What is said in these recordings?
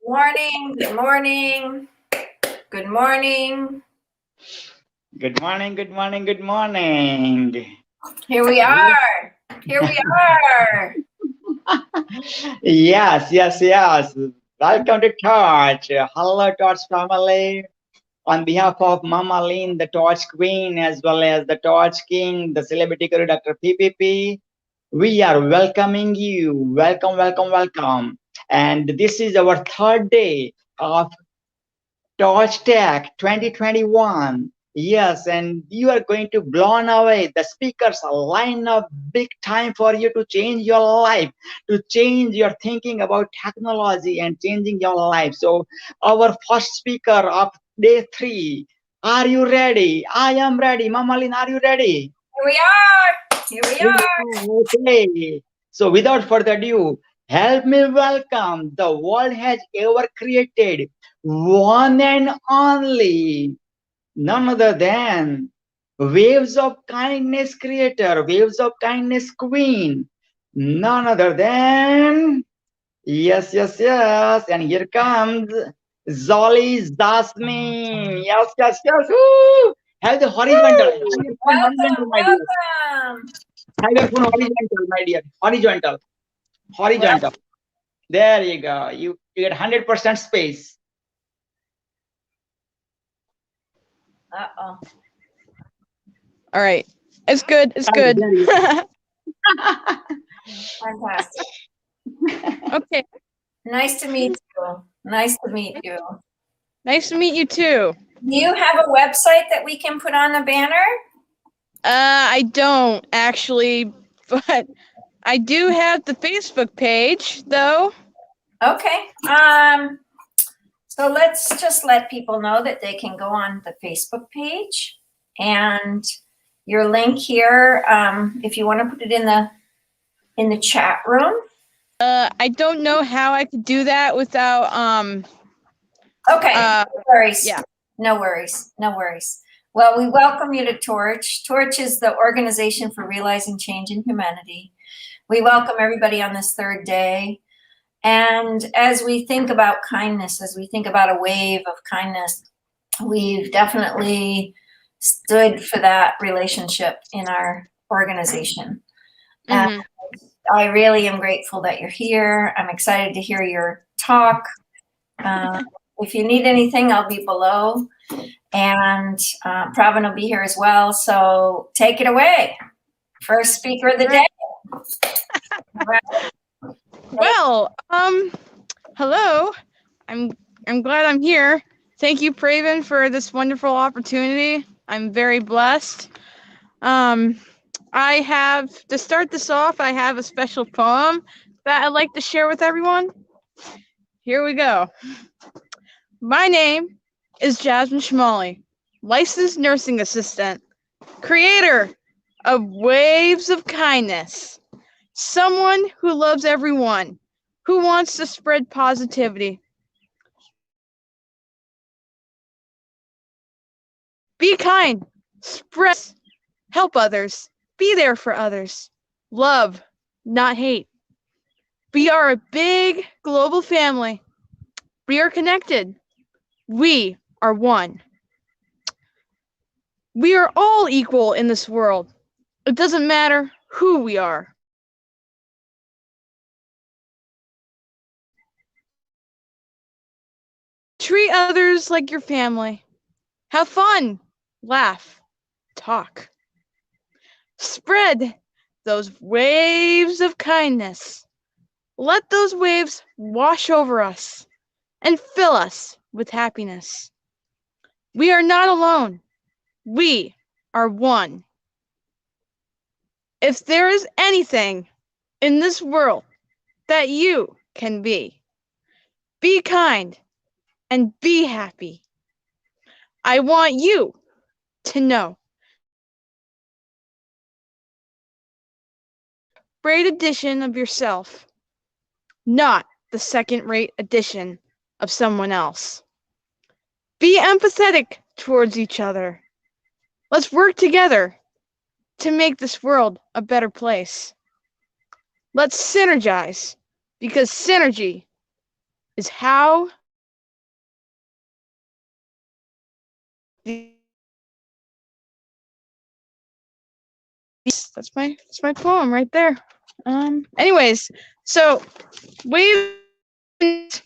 Morning, good morning, good morning. Good morning, good morning, good morning. Here we are. Here we are. Yes. Welcome to Torch. Hello, Torch family. On behalf of Mama Lynn, the Torch Queen, as well as the Torch King, the celebrity guru Dr. PPP, we are welcoming you. Welcome. And this is our third day of Torch Tech 2021. Yes, and you are going to blown away. The speakers line up big time for you to change your life, to change your thinking about technology and changing your life. So, our first speaker of day three. Are you ready? I am ready. Mamalin, are you ready? Here we are. Here we are. Okay. So, without further ado, help me welcome the world has ever created one and only, none other than Waves of Kindness creator, Waves of Kindness queen, none other than, yes. And here comes Zolly Jasmine. Yes. Woo! Have the horizontal. Have your phone horizontal, Welcome, my dear. welcome. Have your phone horizontal, my dear. Horizontal. There you go. You get 100% space. Uh-oh. All right. It's good. It's Okay, good. there you go. Fantastic. Okay. Nice to meet you. Nice to meet you. Nice to meet you too. Do you have a website that we can put on the banner? I don't actually, but I do have the Facebook page though. Okay. So let's just let people know that they can go on the Facebook page and your link here. If you want to put it in the chat room. I don't know how I could do that without Okay. No worries. yeah. No worries. Well, we welcome you to Torch. Torch is the Organization for Realizing Change in Humanity. We welcome everybody on this third day. And as we think about kindness, as we think about a wave of kindness, we've definitely stood for that relationship in our organization. Mhm. I really am grateful that you're here. I'm excited to hear your talk. If you need anything, I'll be below. And Pravin will be here as well. So take it away. First speaker of the day. Well, hello. I'm glad I'm here. Thank you, Praven, for this wonderful opportunity. I'm very blessed. I have, to start this off, I have a special poem that I'd like to share with everyone. Here we go. My name is Jasmine Schmalley, licensed nursing assistant, creator of Waves of Kindness, someone who loves everyone, who wants to spread positivity. Be kind, spread, help others, be there for others, love, not hate. We are a big global family. We are connected. We are one. We are all equal in this world. It doesn't matter who we are. Treat others like your family. Have fun, laugh, talk. Spread those waves of kindness. Let those waves wash over us and fill us with happiness. We are not alone. We are one. If there is anything in this world that you can be kind and be happy. I want you to know. Great edition of yourself, not the second-rate edition of someone else. Be empathetic towards each other. Let's work together to make this world a better place. Let's synergize, because synergy is how that's my poem right there. Anyways, so Waves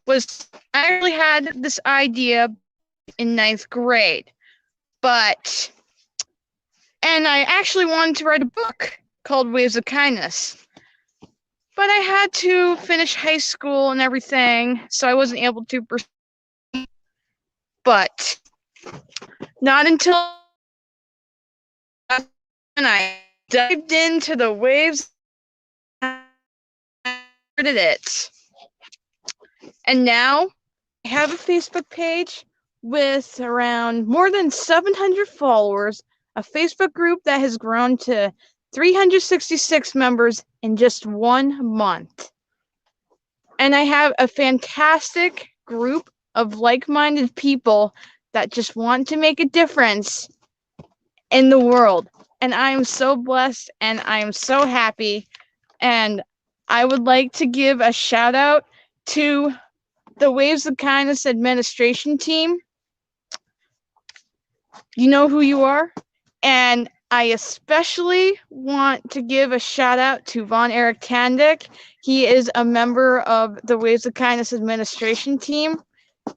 was I actually had this idea in ninth grade, and I actually wanted to write a book called Waves of Kindness. But I had to finish high school and everything, so I wasn't able to pursue. But not until I dived into the waves, I started it. And now I have a Facebook page with around more than 700 followers, a Facebook group that has grown to 366 members in just 1 month. And I have a fantastic group of like-minded people that just want to make a difference in the world. And I am so blessed and I am so happy. And I would like to give a shout out to the Waves of Kindness administration team. You know who you are. And I especially want to give a shout out to Von Eric Tandick. He is a member of the Waves of Kindness administration team.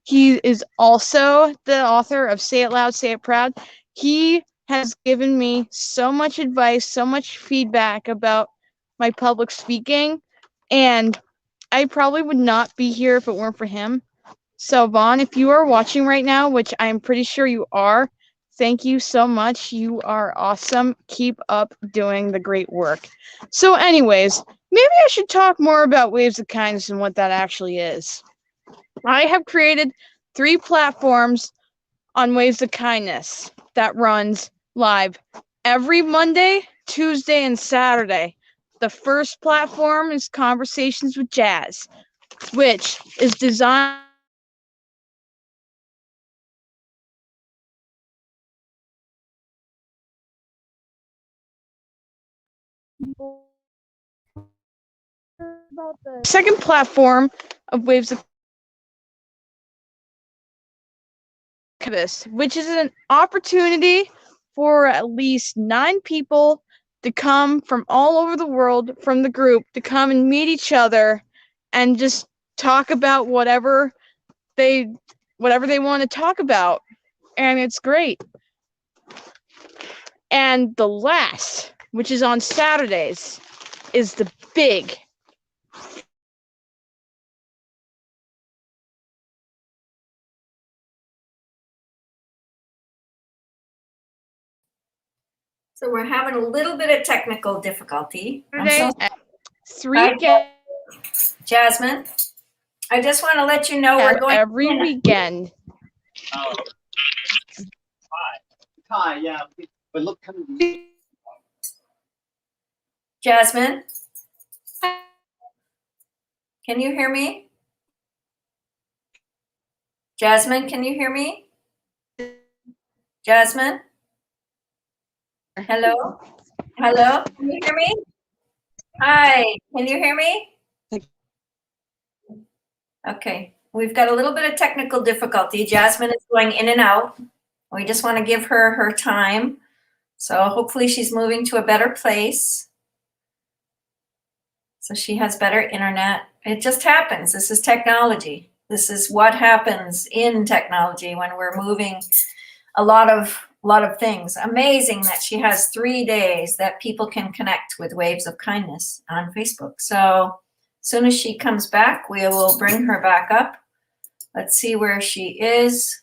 He is also the author of Say It Loud, Say It Proud. He has given me so much advice, so much feedback about my public speaking, and I probably would not be here if it weren't for him. So Vaughn, if you are watching right now, which I'm pretty sure you are, thank you so much. You are awesome. Keep up doing the great work. So anyways, maybe I should talk more about Waves of Kindness and what that actually is. I have created 3 platforms on Waves of Kindness that runs live every Monday, Tuesday, and Saturday. The first platform is Conversations with Jazz, which is designed about the second platform of Waves of Kindness, which is an opportunity for at least 9 people to come from all over the world from the group to come and meet each other and just talk about whatever they want to talk about. And it's great. And the last, which is on Saturdays, is the big So we're having a little bit of technical difficulty. Saturday I'm at 3 Hi, Jasmine, I just want to let you know we're going every weekend. Oh. Hi, yeah. But look, Jasmine, can you hear me? Jasmine, can you hear me? Jasmine? Hello? Hello? Can you hear me? Hi, can you hear me? Okay, we've got a little bit of technical difficulty. Jasmine is going in and out. We just want to give her her time. So hopefully she's moving to a better place. So she has better internet. It just happens. This is technology. This is what happens in technology when we're moving a lot of things. Amazing that she has 3 days that people can connect with Waves of Kindness on Facebook. So as soon as she comes back, we will bring her back up. Let's see where she is.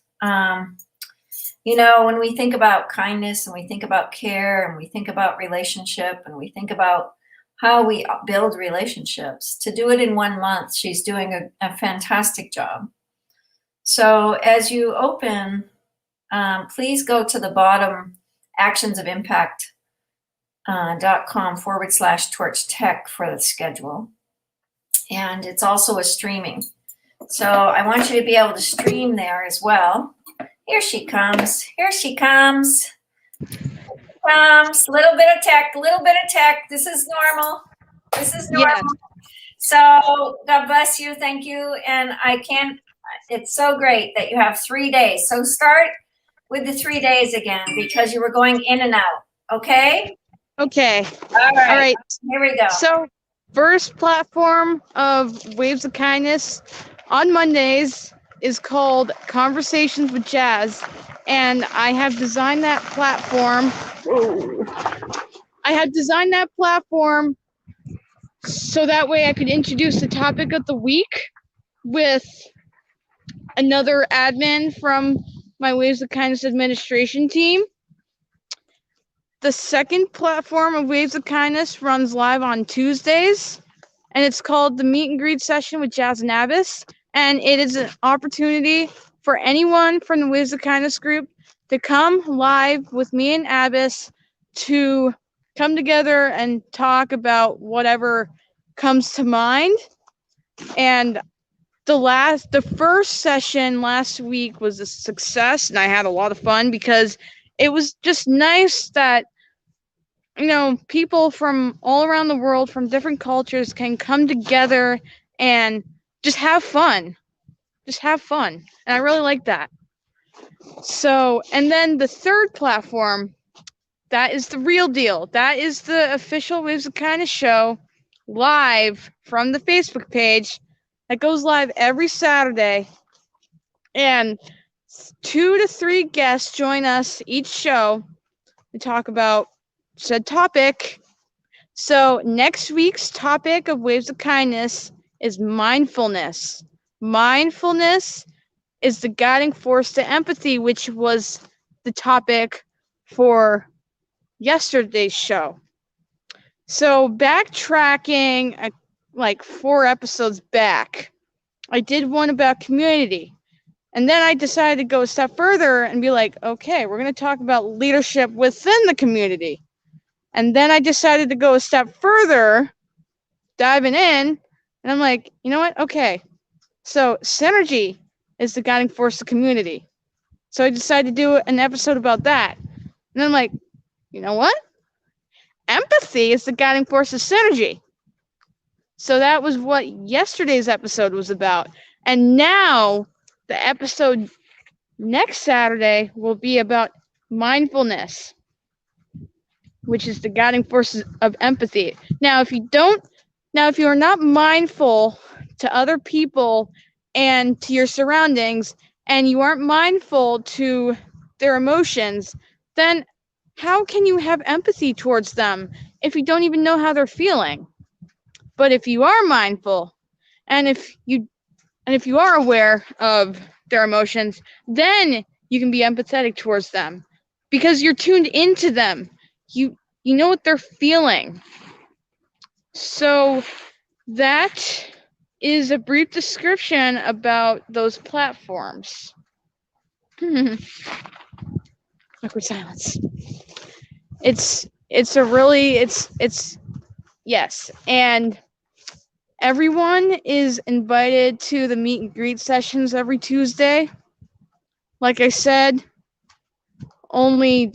You know, when we think about kindness and we think about care and we think about relationship and we think about how we build relationships, to do it in 1 month, she's doing a fantastic job. So as you open, please go to the bottom, actionsofimpact.com/torch tech for the schedule. And it's also a streaming. So I want you to be able to stream there as well. Here she comes. Here she comes. Little bit of tech. This is normal. This is normal. Yeah. So God bless you. Thank you. And it's so great that you have 3 days. So start with the 3 days again because you were going in and out. Okay? Okay. All All right. right. Here we go. So, first platform of Waves of Kindness on Mondays is called Conversations with Jazz. And I have designed that platform. I have designed that platform so that way I could introduce the topic of the week with another admin from my Waves of Kindness administration team. The second platform of Waves of Kindness runs live on Tuesdays, and it's called the Meet and Greet Session with Jazz and Abbas. And it is an opportunity for anyone from the Waves of Kindness group to come live with me and Abbas to come together and talk about whatever comes to mind. And the first session last week was a success, and I had a lot of fun because it was just nice that people from all around the world, from different cultures, can come together and just have fun. Just have fun. And I really like that. So, and then the third platform, that is the real deal. That is the official Waves of Kindness show live from the Facebook page that goes live every Saturday. And 2 to 3 guests join us each show to talk about said topic. So next week's topic of Waves of Kindness is mindfulness. Mindfulness is the guiding force to empathy, which was the topic for yesterday's show. So backtracking like 4 episodes back, I did one about community. And then I decided to go a step further and be like, okay, we're going to talk about leadership within the community. And then I decided to go a step further, diving in, and I'm like, you know what? Okay. So synergy is the guiding force of community. So I decided to do an episode about that. And I'm like, you know what? Empathy is the guiding force of synergy. So that was what yesterday's episode was about. And now the episode next Saturday will be about mindfulness, which is the guiding force of empathy. Now, if you are not mindful to other people and to your surroundings, and you aren't mindful to their emotions, then how can you have empathy towards them if you don't even know how they're feeling? But if you are mindful, and if you are aware of their emotions, then you can be empathetic towards them because you're tuned into them. You know what they're feeling. So that is a brief description about those platforms. Awkward silence. Yes, and everyone is invited to the meet and greet sessions every Tuesday. Like I said, only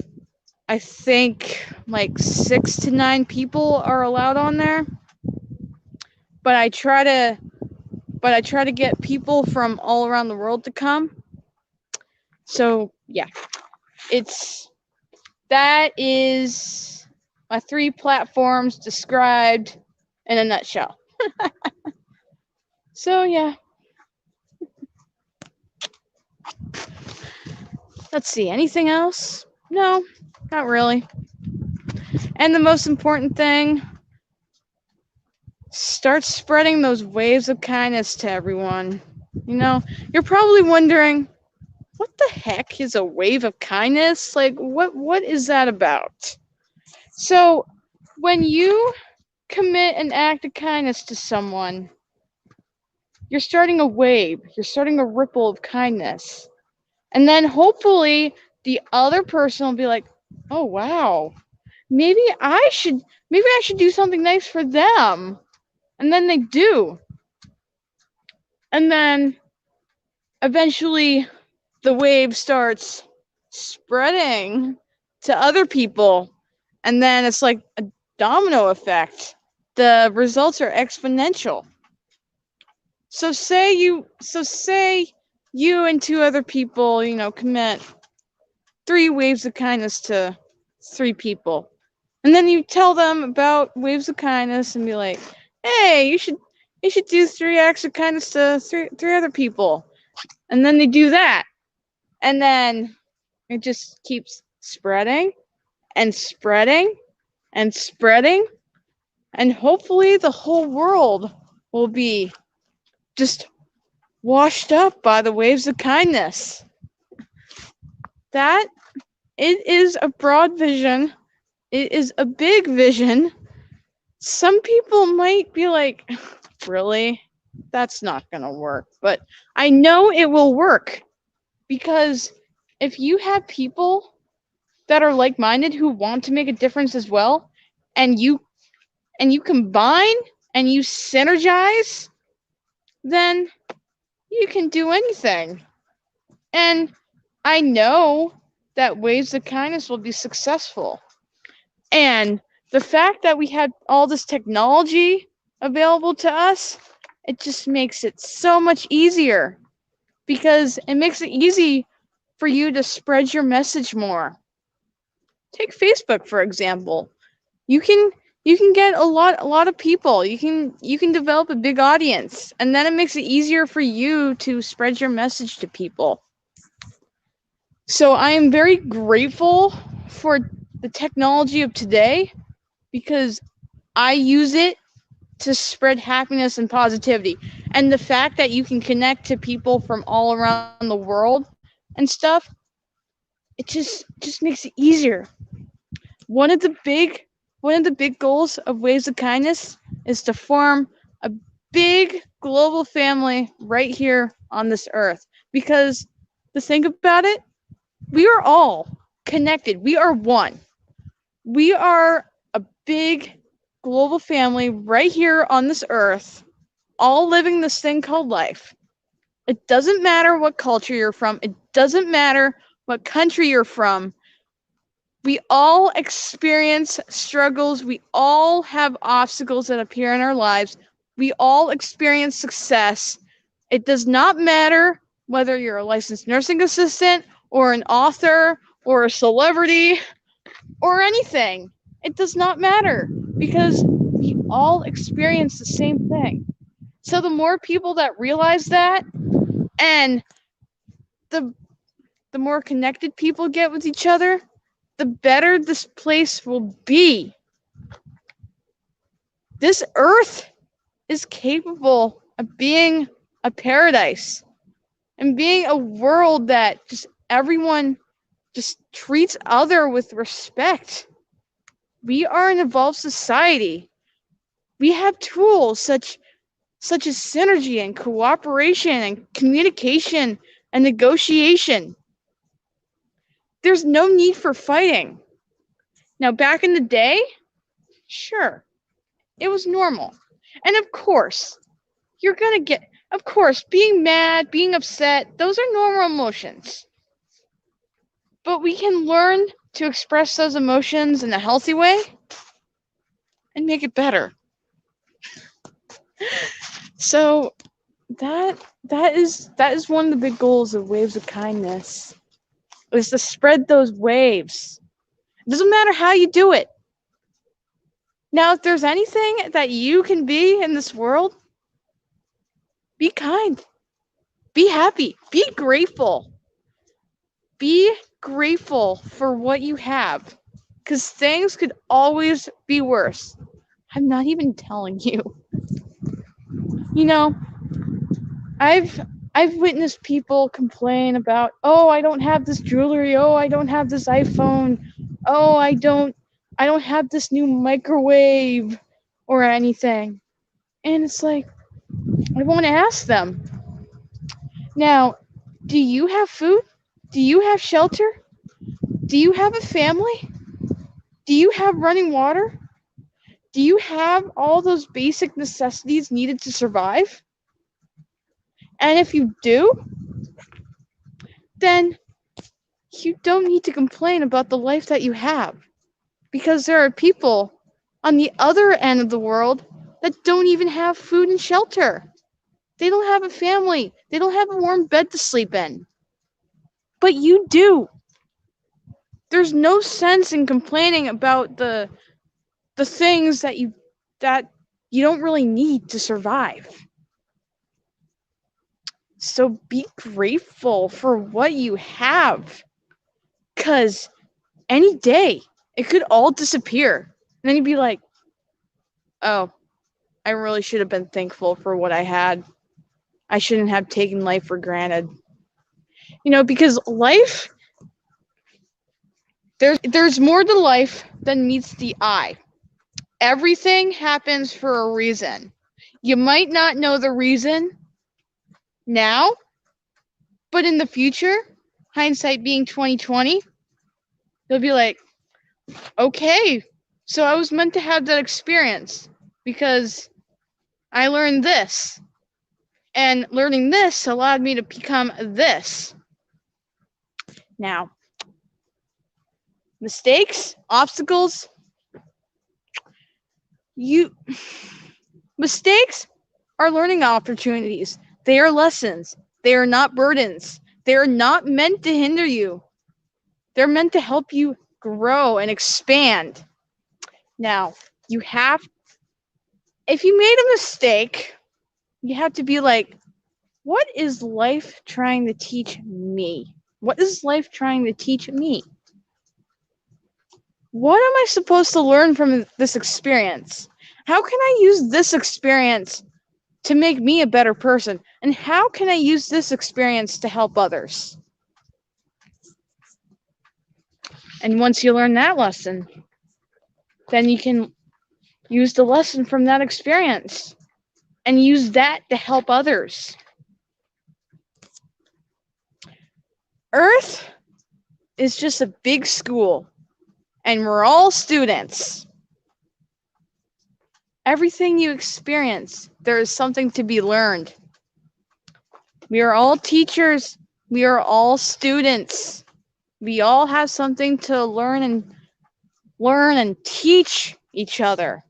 I think like 6 to 9 people are allowed on there. But I try to get people from all around the world to come. So yeah, that is my 3 platforms described in a nutshell. So yeah. Let's see, anything else? No, not really. And the most important thing, start spreading those waves of kindness to everyone. You're probably wondering, what the heck is a wave of kindness? Like, what is that about? So, when you commit an act of kindness to someone, you're starting a wave, you're starting a ripple of kindness. And then hopefully the other person will be like, oh wow, maybe I should do something nice for them. And then they do. And then eventually the wave starts spreading to other people. And then it's like a domino effect. The results are exponential. So say you and two other people, commit 3 waves of kindness to 3 people. And then you tell them about waves of kindness and be like, "Hey, you should do 3 acts of kindness to three other people." And then they do that. And then it just keeps spreading and spreading and spreading, and hopefully the whole world will be just washed up by the waves of kindness. That it is a broad vision. It is a big vision. Some people might be like, really? That's not going to work. But I know it will work, because if you have people that are like-minded who want to make a difference as well, and you combine and you synergize, then you can do anything. And I know that waves of kindness will be successful. And the fact that we have all this technology available to us, it just makes it so much easier, because it makes it easy for you to spread your message more. Take Facebook, for example. You can get a lot of people. You can develop a big audience, and then it makes it easier for you to spread your message to people. So I am very grateful for the technology of today, because I use it to spread happiness and positivity. And the fact that you can connect to people from all around the world and stuff, it just makes it easier. One of the big goals of Waves of Kindness is to form a big global family right here on this earth. Because to think about it, we are all connected. We are one. We are a big global family right here on this earth, all living this thing called life. It doesn't matter what culture you're from. It doesn't matter what country you're from. We all experience struggles. We all have obstacles that appear in our lives. We all experience success. It does not matter whether you're a licensed nursing assistant or an author or a celebrity or anything. It does not matter, because we all experience the same thing. So the more people that realize that, and the more connected people get with each other, the better this place will be. This earth is capable of being a paradise and being a world that just everyone just treats other with respect. We are an evolved society. We have tools such as synergy and cooperation and communication and negotiation. There's no need for fighting. Now, back in the day, sure, it was normal. And of course, being mad, being upset, those are normal emotions. But we can learn to express those emotions in a healthy way and make it better. So that is one of the big goals of Waves of Kindness, is to spread those waves. It doesn't matter how you do it. Now, if there's anything that you can be in this world, be kind, be happy, be grateful. Be grateful for what you have, because things could always be worse. I'm not even telling you. I've witnessed people complain about, "Oh, I don't have this jewelry. Oh, I don't have this iPhone. Oh, I don't have this new microwave or anything." And it's like, I want to ask them, now, do you have food? Do you have shelter? Do you have a family? Do you have running water? Do you have all those basic necessities needed to survive? And if you do, then you don't need to complain about the life that you have, because there are people on the other end of the world that don't even have food and shelter. They don't have a family. They don't have a warm bed to sleep in. But you do. There's no sense in complaining about the things that you don't really need to survive. So be grateful for what you have. 'Cause any day it could all disappear. And then you'd be like, oh, I really should have been thankful for what I had. I shouldn't have taken life for granted. Because life, there's more to life than meets the eye. Everything happens for a reason. You might not know the reason now, but in the future, hindsight being 2020, you'll be like, okay, so I was meant to have that experience because I learned this. And learning this allowed me to become this. Now, mistakes, obstacles, mistakes are learning opportunities. They are lessons. They are not burdens. They are not meant to hinder you. They're meant to help you grow and expand. Now, if you made a mistake, you have to be like, what is life trying to teach me? What is life trying to teach me? What am I supposed to learn from this experience? How can I use this experience to make me a better person? And how can I use this experience to help others? And once you learn that lesson, then you can use the lesson from that experience and use that to help others. Earth is just a big school, and we're all students. Everything you experience, there is something to be learned. We are all teachers. We are all students. We all have something to learn and teach each other.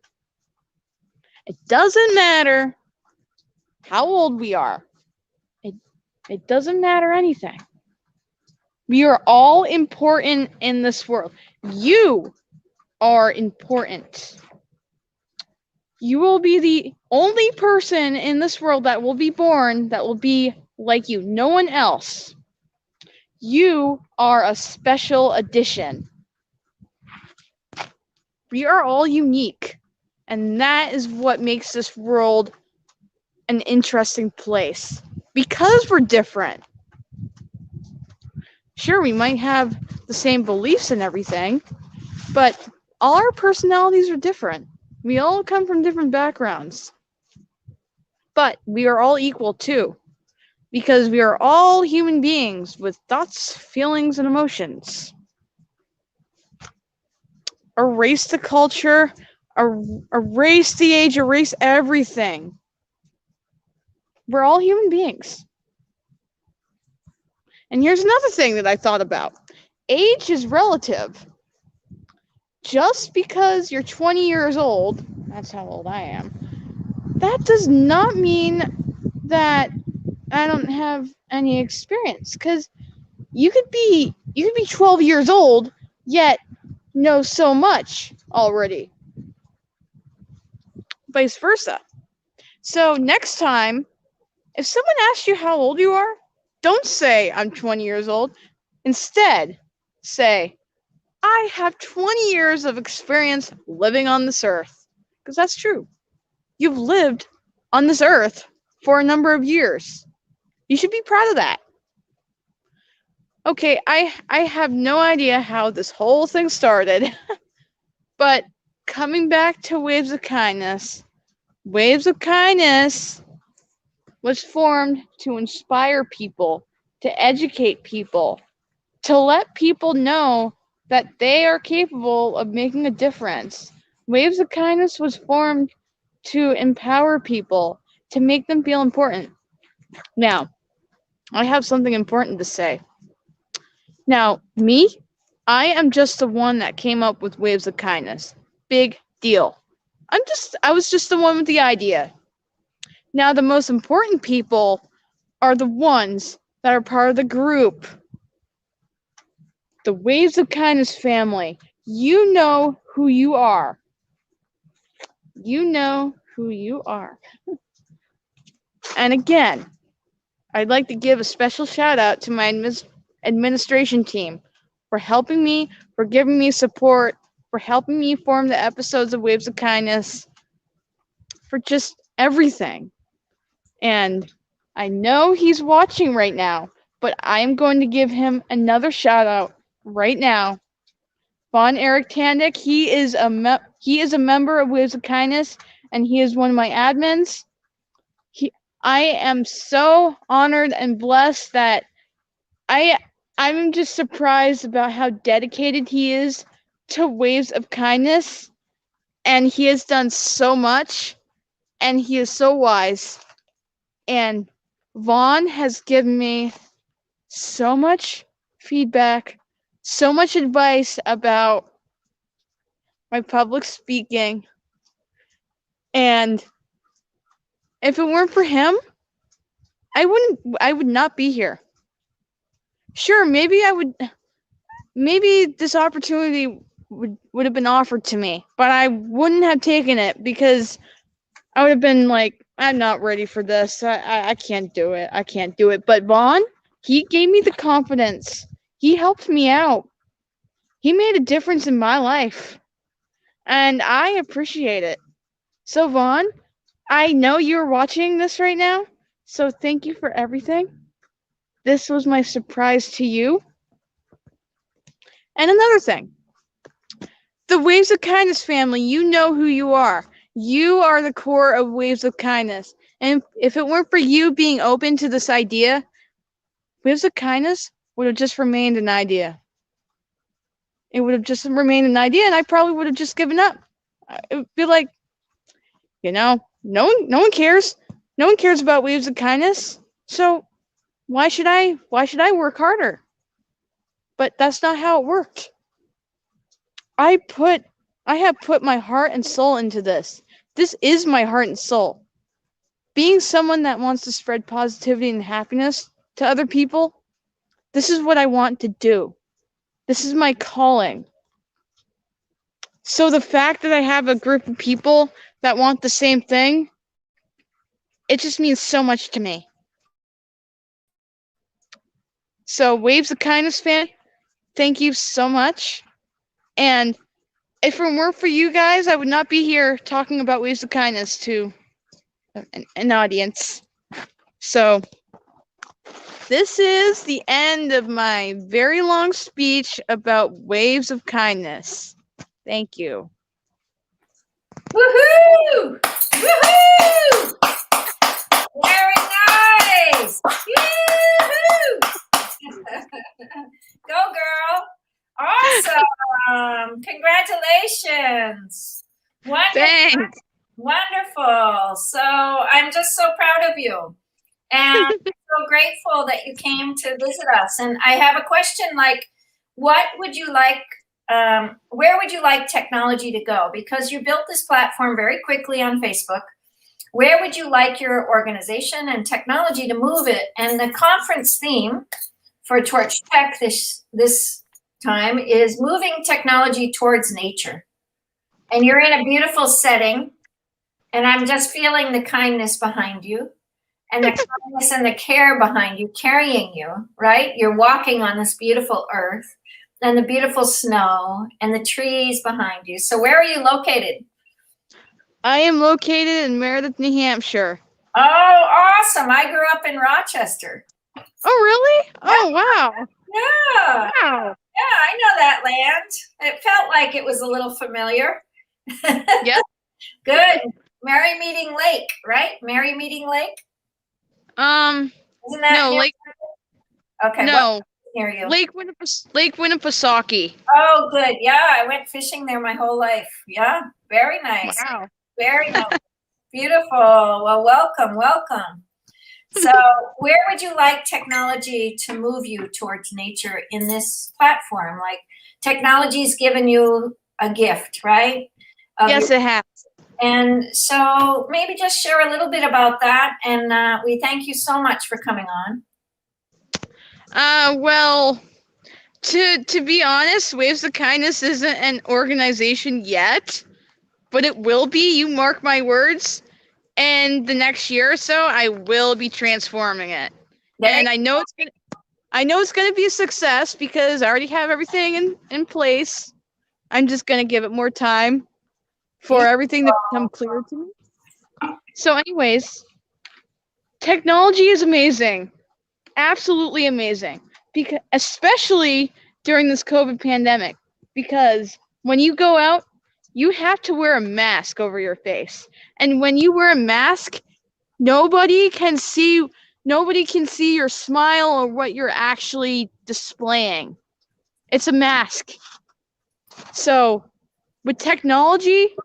It doesn't matter how old we are. It doesn't matter anything. We are all important in this world. You are important. You will be the only person in this world that will be born that will be like you. No one else. You are a special addition. We are all unique. And that is what makes this world an interesting place. Because we're different. Sure, we might have the same beliefs and everything, but all our personalities are different. We all come from different backgrounds. But we are all equal too, because we are all human beings with thoughts, feelings, and emotions. Erase the culture, erase the age, erase everything. We're all human beings. And here's another thing that I thought about. Age is relative. Just because you're 20 years old, that's how old I am, that does not mean that I don't have any experience. Because you could be 12 years old, yet know so much already. Vice versa. So next time, if someone asks you how old you are, don't say I'm 20 years old. Instead, say, I have 20 years of experience living on this earth. Because that's true. You've lived on this earth for a number of years. You should be proud of that. Okay, I have no idea how this whole thing started. But coming back to Waves of Kindness was formed to inspire people, to educate people, to let people know that they are capable of making a difference. Waves of Kindness was formed to empower people, to make them feel important. Now, I have something important to say. Now, me, I am just the one that came up with Waves of Kindness. Big deal. I was just the one with the idea. Now, the most important people are the ones that are part of the group. The Waves of Kindness family. You know who you are. You know who you are. And again, I'd like to give a special shout out to my administration team for helping me, for giving me support, for helping me form the episodes of Waves of Kindness, for just everything. And I know he's watching right now, but I am going to give him another shout out right now. Von Eric Tandick, he is a member of Waves of Kindness, and he is one of my admins. I am so honored and blessed that I'm just surprised about how dedicated he is to Waves of Kindness, and he has done so much, and he is so wise. And Vaughn has given me so much feedback, so much advice about my public speaking. And if it weren't for him, I would not be here. Sure, maybe this opportunity would have been offered to me, but I wouldn't have taken it because I would have been like, I'm not ready for this. I can't do it. I can't do it. But Vaughn, he gave me the confidence. He helped me out. He made a difference in my life. And I appreciate it. So Vaughn, I know you're watching this right now. So thank you for everything. This was my surprise to you. And another thing. The Waves of Kindness family, you know who you are. You are the core of Waves of Kindness. And if it weren't for you being open to this idea, Waves of Kindness would have just remained an idea. It would have just remained an idea, and I probably would have just given up. It would be like, no one cares. No one cares about Waves of Kindness. So why should I work harder? But that's not how it worked. I have put my heart and soul into this. This is my heart and soul. Being someone that wants to spread positivity and happiness to other people, this is what I want to do. This is my calling. So the fact that I have a group of people that want the same thing, it just means so much to me. So Waves of Kindness fan, thank you so much. And if it weren't for you guys, I would not be here talking about Waves of Kindness to an audience. So this is the end of my very long speech about Waves of Kindness. Thank you. Woohoo! Woohoo! Very nice! Yoo-hoo! Go, girl! Awesome! Congratulations! Wonderful. Thanks. Wonderful. So I'm just so proud of you. And so grateful that you came to visit us. And I have a question like, what would you like, where would you like technology to go? Because you built this platform very quickly on Facebook. Where would you like your organization and technology to move it? And the conference theme for Torch Tech this time is moving technology towards nature. And you're in a beautiful setting. And I'm just feeling the kindness behind you and the kindness and the care behind you, carrying you, right? You're walking on this beautiful earth and the beautiful snow and the trees behind you. So where are you located? I am located in Meredith, New Hampshire. Oh, awesome. I grew up in Rochester. Oh, really? Oh, wow. Yeah. Wow. Yeah, I know that land. It felt like it was a little familiar. Yep. Good. Merry Meeting Lake, right? Merry Meeting Lake? Isn't that No, near? Lake. Okay. No, Near you. Lake Winnipesaukee. Oh, good. Yeah, I went fishing there my whole life. Yeah, very nice. Wow. Very nice. Beautiful. Well, welcome. So where would you like technology to move you towards nature in this platform? Like technology's given you a gift, right? Yes, it has. And so maybe just share a little bit about that. And we thank you so much for coming on. Well, to be honest, Waves of Kindness isn't an organization yet, but it will be. You mark my words. And the next year or so, I will be transforming it. And I know it's gonna be a success because I already have everything in place. I'm just gonna give it more time for everything to become clear to me. So, anyways, technology is amazing, absolutely amazing, because especially during this COVID pandemic. Because when you go out, you have to wear a mask over your face, and when you wear a mask, nobody can see your smile or what you're actually displaying. It's a mask. So, with technology,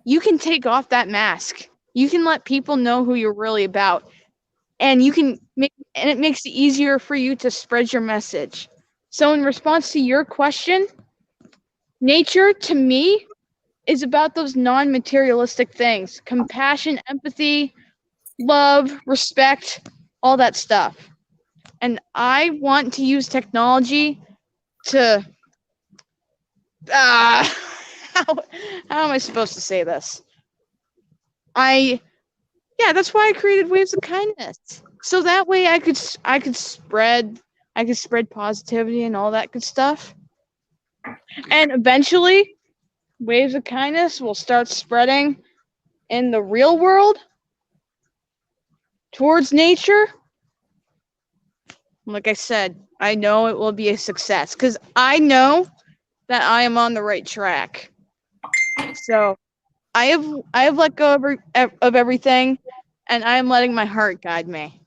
you can take off that mask. You can let people know who you're really about. And it makes it easier for you to spread your message. So in response to your question, nature to me is about those non-materialistic things: compassion, empathy, love, respect, all that stuff. And I want to use technology to how am I supposed to say this? That's why I created Waves of Kindness. So that way I could spread positivity and all that good stuff. And eventually Waves of Kindness will start spreading in the real world towards nature. Like I said, I know it will be a success because I know that I am on the right track. So I have let go of everything, and I am letting my heart guide me.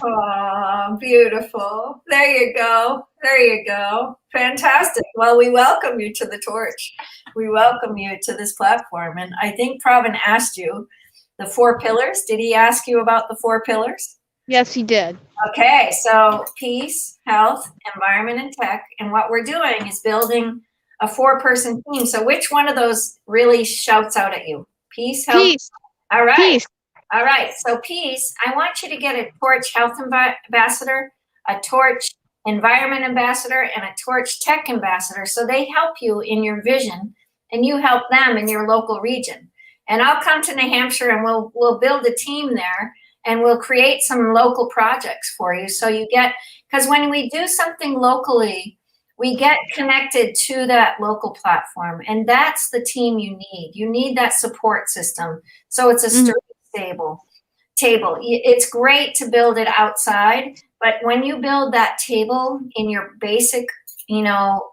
Oh, beautiful. There you go. There you go. Fantastic. Well, we welcome you to the torch. We welcome you to this platform. And I think Pravin asked you the 4 pillars. Did he ask you about the 4 pillars? Yes, he did. Okay, so peace, health, environment, and tech. And what we're doing is building a 4-person team. So which one of those really shouts out at you? Peace, health? Peace. All right. Peace. All right. So peace, I want you to get a Torch Health Ambassador, a Torch Environment Ambassador, and a Torch Tech Ambassador. So they help you in your vision and you help them in your local region. And I'll come to New Hampshire and we'll build a team there and we'll create some local projects for you. So you get, because when we do something locally, we get connected to that local platform, and that's the team you need. You need that support system. So it's a sturdy table. It's great to build it outside, but when you build that table in your basic,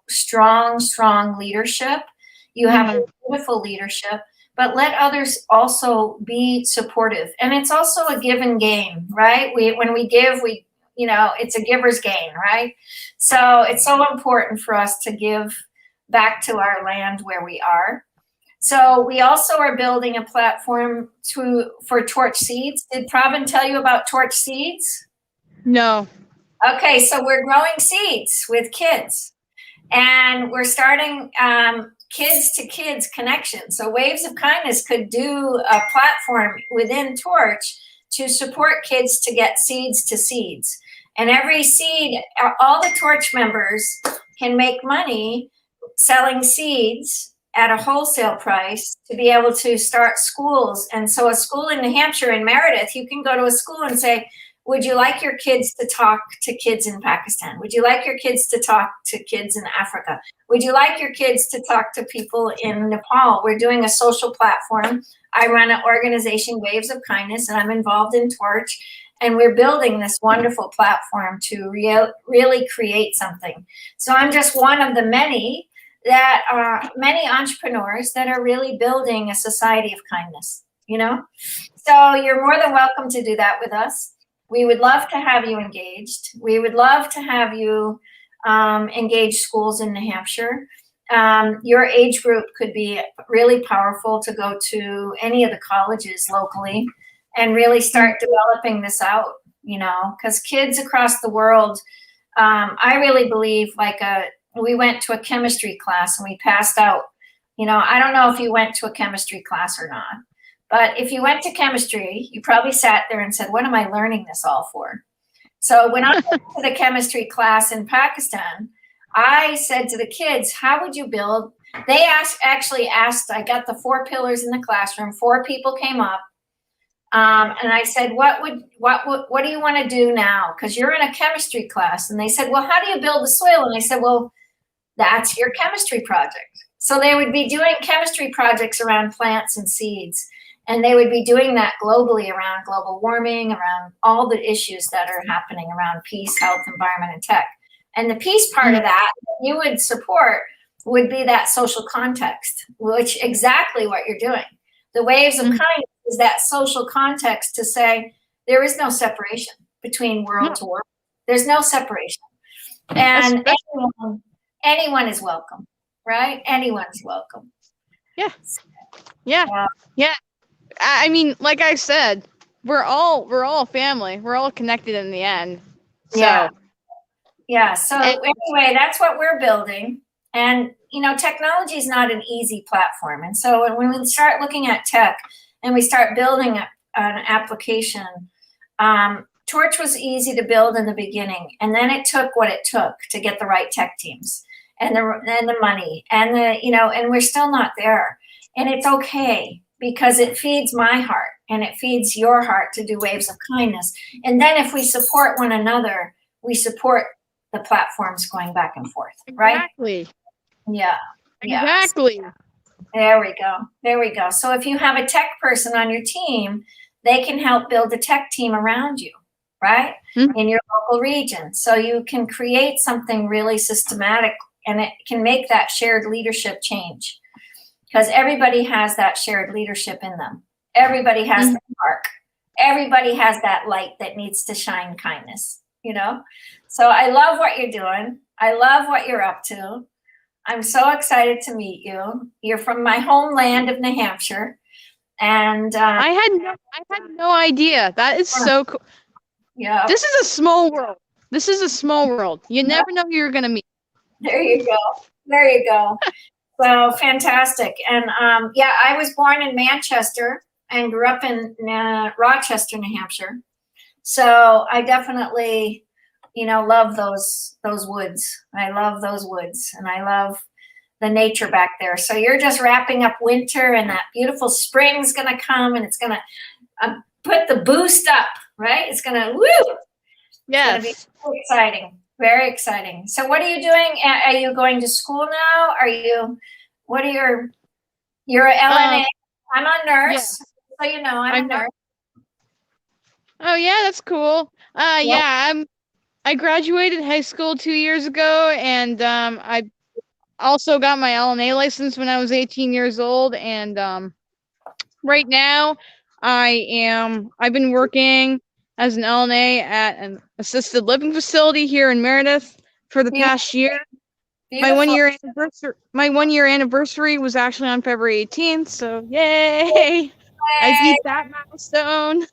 strong leadership, you have a beautiful leadership, but let others also be supportive. And it's also a give and gain, right? When we give, it's a giver's gain, right? So it's so important for us to give back to our land where we are. So we also are building a platform for Torch Seeds. Did Pravin tell you about Torch Seeds? No. Okay, so we're growing seeds with kids. And we're starting kids to kids connection. So Waves of Kindness could do a platform within Torch to support kids to get seeds to seeds. And every seed, all the Torch members can make money selling seeds at a wholesale price to be able to start schools. And so a school in New Hampshire, in Meredith, you can go to a school and say, would you like your kids to talk to kids in Pakistan? Would you like your kids to talk to kids in Africa? Would you like your kids to talk to people in Nepal? We're doing a social platform. I run an organization, Waves of Kindness, and I'm involved in Torch. And we're building this wonderful platform to really create something. So I'm just one of the many entrepreneurs that are really building a society of kindness, So you're more than welcome to do that with us. We would love to have you engaged. We would love to have you engage schools in New Hampshire. Your age group could be really powerful to go to any of the colleges locally and really start developing this out, because kids across the world, I really believe we went to a chemistry class and we passed out I don't know if you went to a chemistry class or not, but if you went to chemistry, you probably sat there and said, what am I learning this all for? So when I went to the chemistry class in Pakistan, I said to the kids, how would you build? They actually asked, I got the 4 pillars in the classroom, 4 people came up. And I said, what do you want to do now? Because you're in a chemistry class. And they said, well, how do you build the soil? And I said, well, that's your chemistry project. So they would be doing chemistry projects around plants and seeds. And they would be doing that globally around global warming, around all the issues that are happening around peace, health, environment, and tech. And the peace part of that you would support would be that social context, which exactly what you're doing. The waves of kindness is that social context to say there is no separation between world to world. There's no separation. And anyone is welcome, right? Anyone's welcome. Yeah. I mean, like I said, we're all family. We're all connected in the end. So. Yeah. So anyway, that's what we're building. And, technology is not an easy platform. And so when we start looking at tech and we start building an application, Torch was easy to build in the beginning. And then it took what it took to get the right tech teams and the money and and we're still not there. And it's okay because it feeds my heart and it feeds your heart to do waves of kindness. And then if we support one another, we support the platforms going back and forth, right? Exactly. Yeah. Exactly. There we go. So if you have a tech person on your team, they can help build a tech team around you, right? Mm-hmm. In your local region. So you can create something really systematic and it can make that shared leadership change. Because everybody has that shared leadership in them. Everybody has that spark. Everybody has that light that needs to shine kindness, So I love what you're doing. I love what you're up to. I'm so excited to meet you. You're from my homeland of New Hampshire. And I had no idea. That is so cool. Yeah. This is a small world. You never know who you're going to meet. There you go. So fantastic. And I was born in Manchester and grew up in Rochester, New Hampshire. So I definitely, love those woods. I love those woods and I love the nature back there. So you're just wrapping up winter and that beautiful spring's going to come and it's going to put the boost up, right? It's going to, woo! Yes. It's going to be so exciting. Very exciting. So what are you doing? Are you going to school now? You're an LNA. I'm a nurse. Yeah. So I'm a nurse. Oh yeah, that's cool. I graduated high school 2 years ago and I also got my LNA license when I was 18 years old and right now I've been working as an LNA at an assisted living facility here in Meredith for the past year. Beautiful. My 1 year anniversary was actually on February 18th, so yay! I beat that milestone.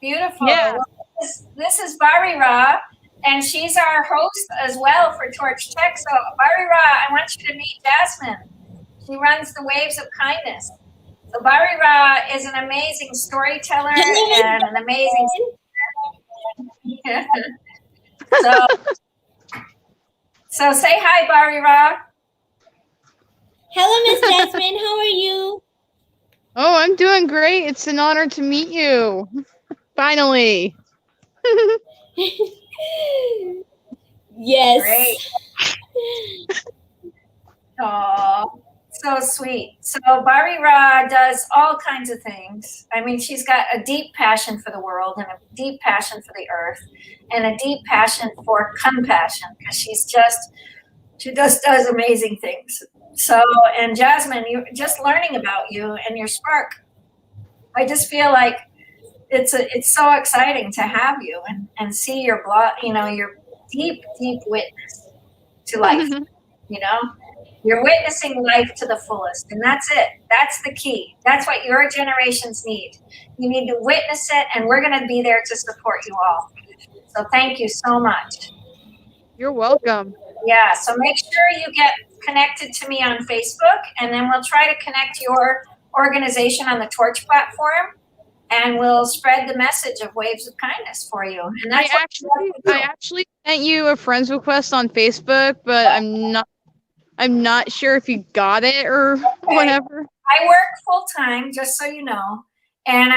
Beautiful. Yeah. Well, this is Bari Ra, and she's our host as well for Torch Tech. So Bari Ra, I want you to meet Jasmine. She runs the Waves of Kindness. So Bari Ra is an amazing storyteller and an amazing So say hi, Bari Ra. Hello, Miss Jasmine. How are you? Oh, I'm doing great. It's an honor to meet you. Finally. Yes. Great. Oh, so sweet. So Bari Ra does all kinds of things. I mean, she's got a deep passion for the world and a deep passion for the earth and a deep passion for compassion because she just does amazing things. So, and Jasmine, you just learning about you and your spark. I just feel like it's so exciting to have you and see your your deep witness to life. You're witnessing life to the fullest, and that's it. That's the key. That's what your generations need. You need to witness it, and we're going to be there to support you all. So thank you so much. You're welcome. Yeah, so make sure you get connected to me on Facebook, and then we'll try to connect your organization on the Torch platform, and we'll spread the message of Waves of Kindness for you. And that's I actually sent you a friends request on Facebook, but I'm not sure if you got it or whatever. I work full time, just so you know, and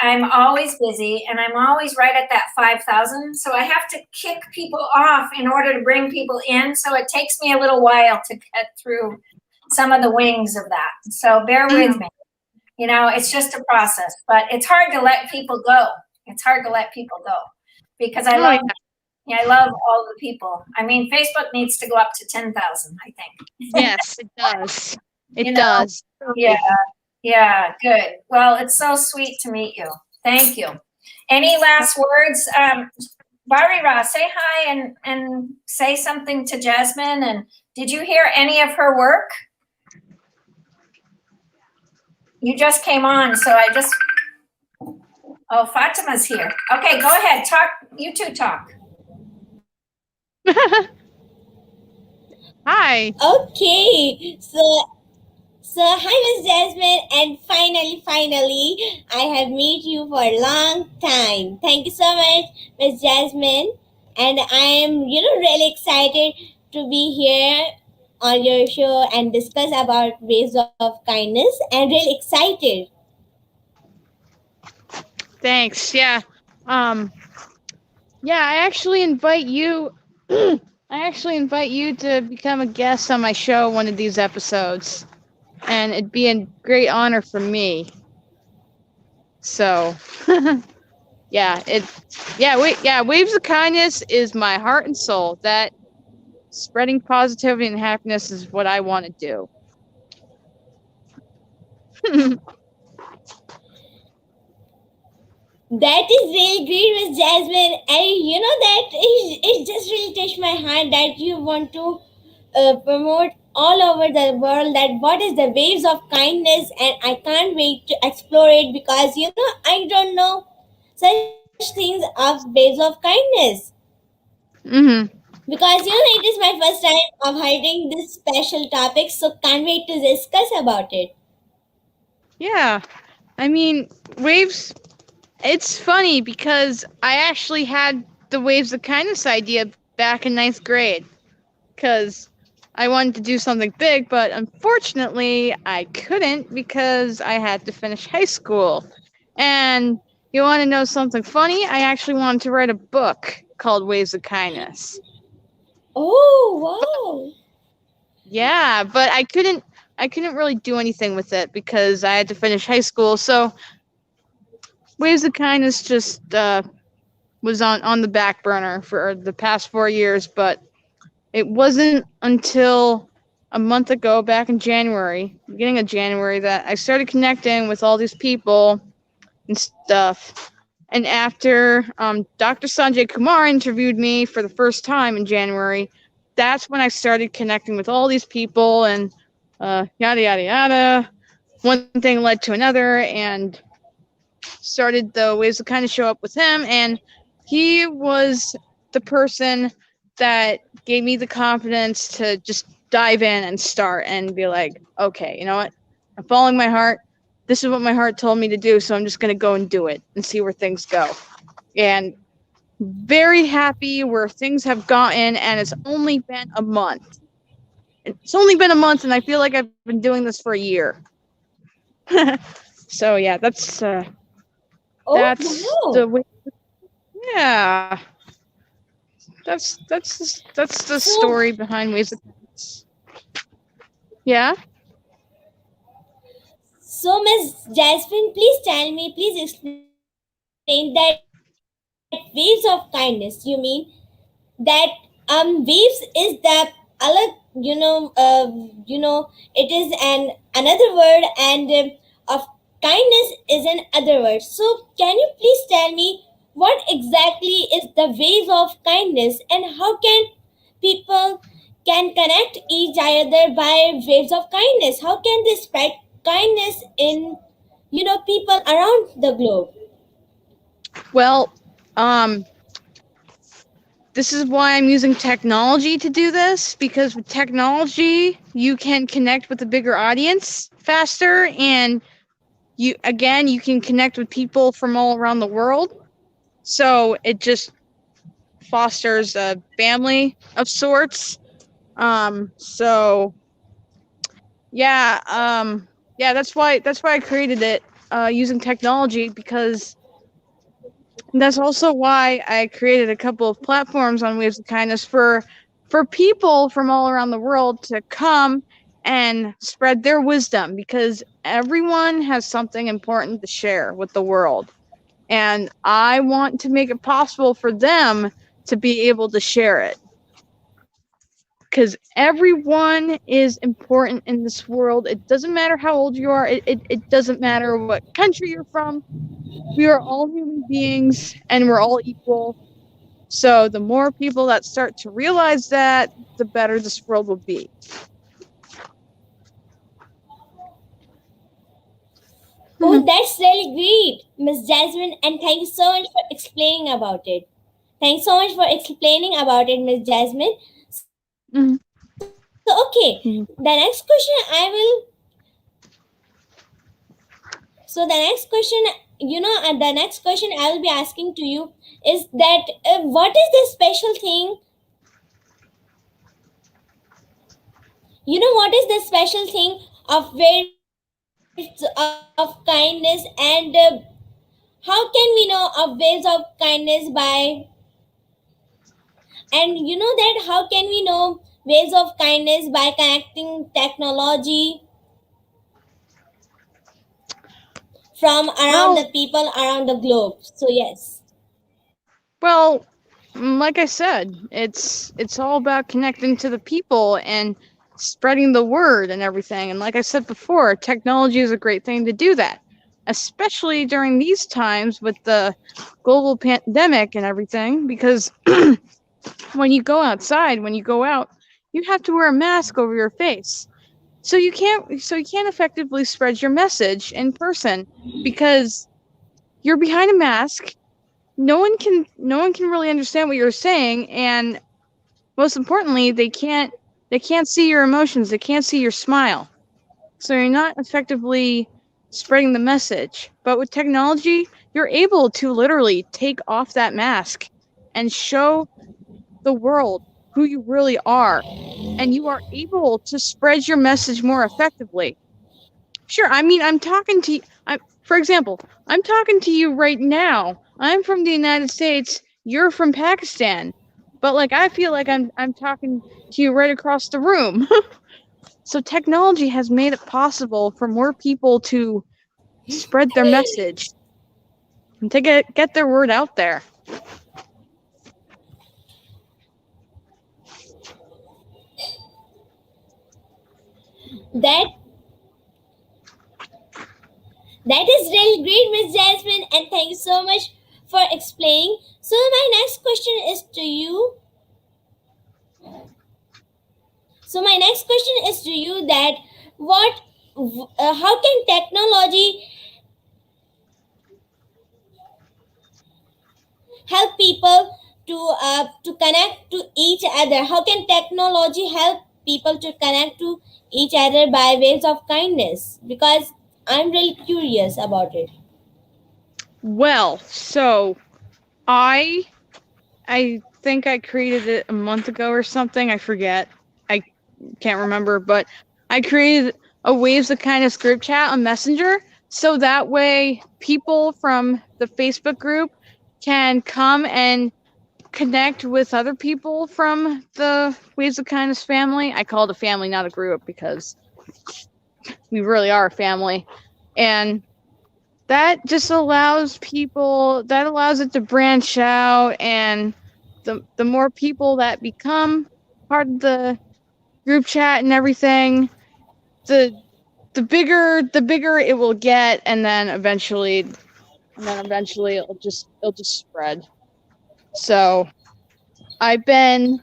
I'm always busy, and I'm always right at that 5,000. So I have to kick people off in order to bring people in. So it takes me a little while to get through some of the wings of that. So bear with me. You know, it's just a process, but it's hard to let people go. It's hard to let people go because I love all the people. I mean, Facebook needs to go up to 10,000, I think. Yes, it does. It does. Yeah, good. Well, it's so sweet to meet you. Thank you. Any last words? Barira, say hi and say something to Jasmine. And did you hear any of her work? You just came on, so oh, Fatima's here. Okay, go ahead. Talk. You two talk. Hi. Okay, so hi, Miss Jasmine, and finally, I have met you for a long time. Thank you so much, Miss Jasmine, and I am, really excited to be here on your show and discuss about ways of kindness, and really excited. Thanks. Yeah. Yeah, I actually invite you to become a guest on my show one of these episodes. And it'd be a great honor for me. So Waves of Kindness is my heart and soul. That spreading positivity and happiness is what I want to do. That is really great, Miss Jasmine. That it just really touched my heart that you want to promote all over the world that what is the waves of kindness, and I can't wait to explore it because I don't know such things of waves of kindness. Because it is my first time of hiding this special topic, so can't wait to discuss about it. Yeah, I mean, waves. It's funny because I actually had the Waves of Kindness idea back in 9th grade because I wanted to do something big, but unfortunately I couldn't because I had to finish high school. And you want to know something funny? I actually wanted to write a book called Waves of Kindness. Oh, wow. Yeah, but I couldn't really do anything with it because I had to finish high school. So Waves of Kindness just was on the back burner for the past 4 years, but it wasn't until a month ago, back in January, beginning of January, that I started connecting with all these people and stuff. And after Dr. Sanjay Kumar interviewed me for the first time in January, that's when I started connecting with all these people and yada, yada, yada. One thing led to another, and started the Waves of Kindness show up with him, and he was the person that gave me the confidence to just dive in and start and be like, okay, you know what? I'm following my heart. This is what my heart told me to do, so I'm just going to go and do it and see where things go. And very happy where things have gotten, and it's only been a month. It's only been a month, and I feel like I've been doing this for a year. So yeah, that's Wow. the way. Yeah, that's the story behind Waves of Kindness. Yeah. So, Miss Jasmine, please explain that waves of kindness. You mean that waves is the alag, it is another word, and of kindness is an other word. So, can you please tell me what exactly is the waves of kindness, and how can people can connect each other by waves of kindness? How can they spread kindness in people around the globe? Well, this is why I'm using technology to do this, because with technology, you can connect with a bigger audience faster, and you can connect with people from all around the world. So it just fosters a family of sorts. So yeah, that's why I created it using technology, because that's also why I created a couple of platforms on Waves of Kindness for people from all around the world to come and spread their wisdom, because everyone has something important to share with the world. And I want to make it possible for them to be able to share it. Because everyone is important in this world. It doesn't matter how old you are. It doesn't matter what country you're from. We are all human beings and we're all equal. So the more people that start to realize that, the better this world will be. Oh, that's really great, Miss Jasmine, and thank you so much for explaining about it. Thanks so much for explaining about it, Miss Jasmine. Mhm. So, okay, Mhm. the next question I will. So, the next question, the next question I will be asking to you is that what is the special thing? What is the special thing of waves of kindness, and how can we know of waves of kindness by, and that how can we know ways of kindness by connecting technology from around Well, the people around the globe? So yes. well, like I said, it's all about connecting to the people and spreading the word and everything. And like I said before, technology is a great thing to do that, especially during these times with the global pandemic and everything, because when you go outside, when you go out, you have to wear a mask over your face. So you can't effectively spread your message in person, because you're behind a mask. No one can really understand what you're saying, and most importantly, they can't see your emotions, they can't see your smile. So you're not effectively spreading the message. But with technology, you're able to literally take off that mask and show the world who you really are, and you are able to spread your message more effectively. Sure, I mean, I'm talking to you. For example, I'm talking to you right now. I'm from the United States. You're from Pakistan, but like I feel like I'm talking to you right across the room. So technology has made it possible for more people to spread their message and to get their word out there. That that is really great, Miss Jasmine, and thank you so much for explaining. So my next question is to you. So my next question is to you that what how can technology help people to connect to each other? How can technology help people to connect to each other by ways of kindness? Because I'm really curious about it. Well, so I I think I created it a month ago or something. I forget. I can't remember, but I created a Waves of Kindness group chat on Messenger, so that way people from the Facebook group can come and connect with other people from the Waves of Kindness family. I call it a family, not a group, because we really are a family. And that just allows it to branch out, and the more people that become part of the group chat and everything, the bigger it will get, and then eventually it'll just spread. So I've been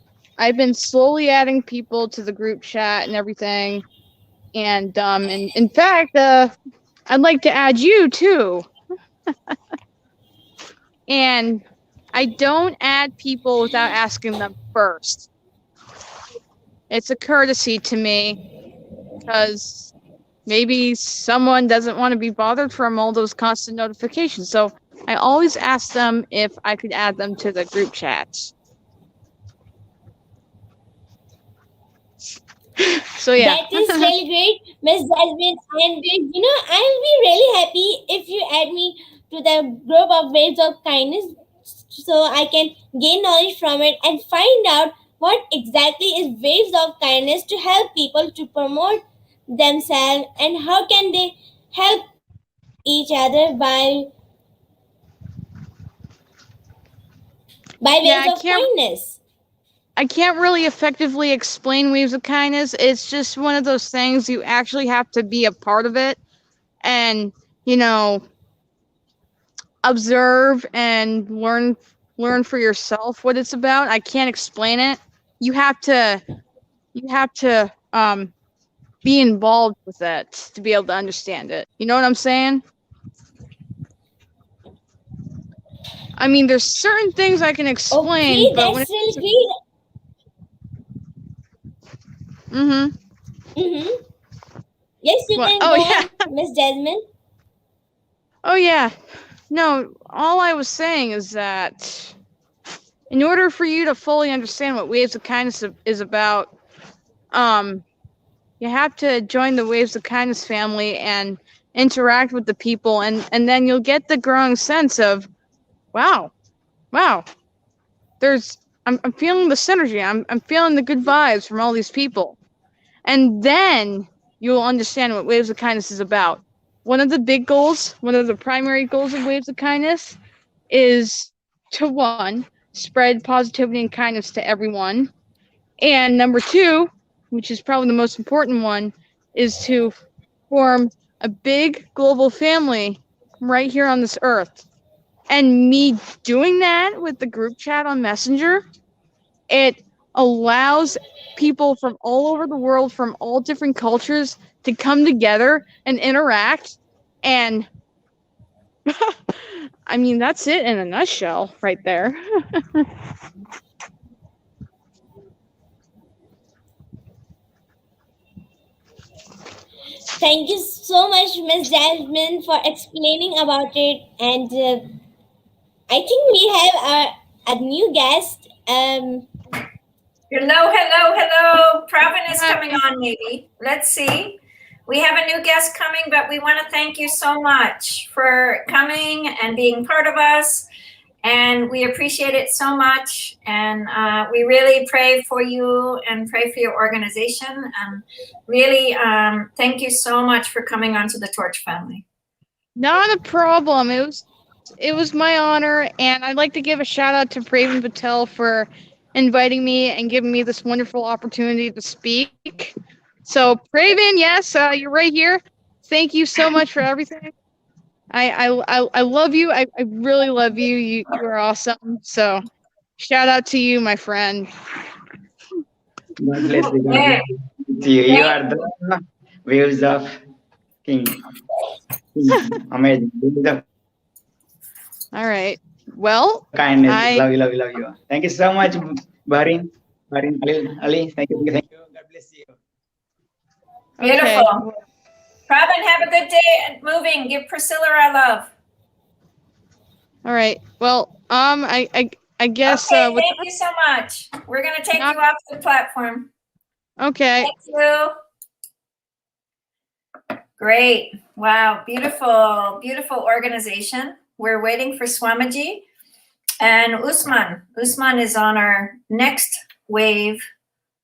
slowly adding people to the group chat and everything, and in fact, I'd like to add you too. And I don't add people without asking them first. It's a courtesy to me because maybe someone doesn't want to be bothered from all those constant notifications. So I always ask them if I could add them to the group chats. So yeah. That is really great, Miss Jasmine. And I'll be really happy if you add me to the group of Waves of Kindness so I can gain knowledge from it and find out what exactly is Waves of Kindness to help people to promote themselves and how can they help each other by Yeah, waves of kindness. I can't really effectively explain Waves of Kindness. It's just one of those things you actually have to be a part of it and, observe and learn for yourself what it's about. I can't explain it. You have to be involved with it to be able to understand it. You know what I'm saying? I mean, there's certain things I can explain, Okay, but that's really great. Yes, you What? can Oh, go yeah. on, Miss Jasmine. Oh, yeah. No, all I was saying is that in order for you to fully understand what Waves of Kindness is about, you have to join the Waves of Kindness family and interact with the people, and then you'll get the growing sense of, wow, I'm feeling the synergy. I'm feeling the good vibes from all these people. And then you'll understand what Waves of Kindness is about. One of the primary goals of Waves of Kindness is to, one, spread positivity and kindness to everyone. And number two, which is probably the most important one, is to form a big global family right here on this earth. And me doing that with the group chat on Messenger, it allows people from all over the world, from all different cultures, to come together and interact. And I mean, that's it in a nutshell right there. Thank you so much, Miss Jasmine, for explaining about it. And I think we have a new guest. Hello. Pravin is Hi. coming on, maybe. Let's see. We have a new guest coming, but we want to thank you so much for coming and being part of us. And we appreciate it so much. And we really pray for you and pray for your organization. And really, thank you so much for coming onto the Torch family. Not a problem. It was my honor, and I'd like to give a shout out to Pravin Patel for inviting me and giving me this wonderful opportunity to speak. So, Pravin, yes, you're right here. Thank you so much for everything. I love you. I really love you. You are awesome. So, shout out to you, my friend. God bless you. God bless you. You are the waves of king. Amazing. All right. Well, Kindness. Love you. Thank you so much, Barin, Ali. Thank you. God bless you. Beautiful. Okay. Pravin, have a good day at moving. Give Priscilla our love. All right. Well, I guess. Okay, thank you so much. We're going to take you off the platform. Okay. Thank you. Great. Wow. Beautiful organization. We're waiting for Swamiji and Usman. Usman is on our next wave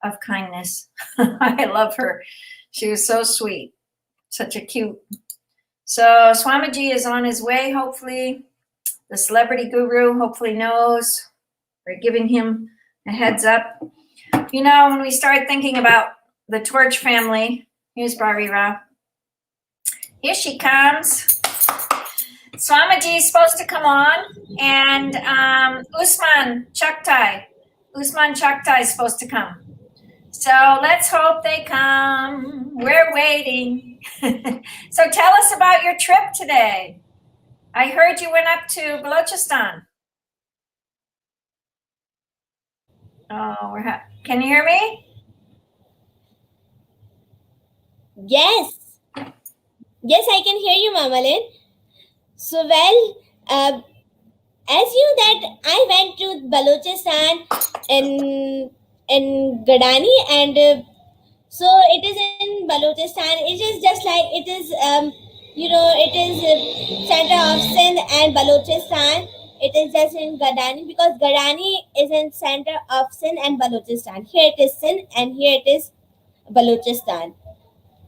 of kindness. I love her. She was so sweet. Such a cute. So Swamiji is on his way, hopefully. The celebrity guru hopefully knows. We're giving him a heads up. When we start thinking about the Torch family, here's Barira. Here she comes. Swamiji is supposed to come on, and Usman Chaktai is supposed to come. So let's hope they come. We're waiting. So tell us about your trip today. I heard you went up to Balochistan. Oh, can you hear me? Yes. Yes, I can hear you, Mamalin. So, well, as you that I went to Balochistan in Gadani, and so it is in Balochistan. It is just like it is, it is center of Sindh and Balochistan. It is just in Gadani because Gadani is in center of Sindh and Balochistan. Here it is Sindh and here it is Balochistan.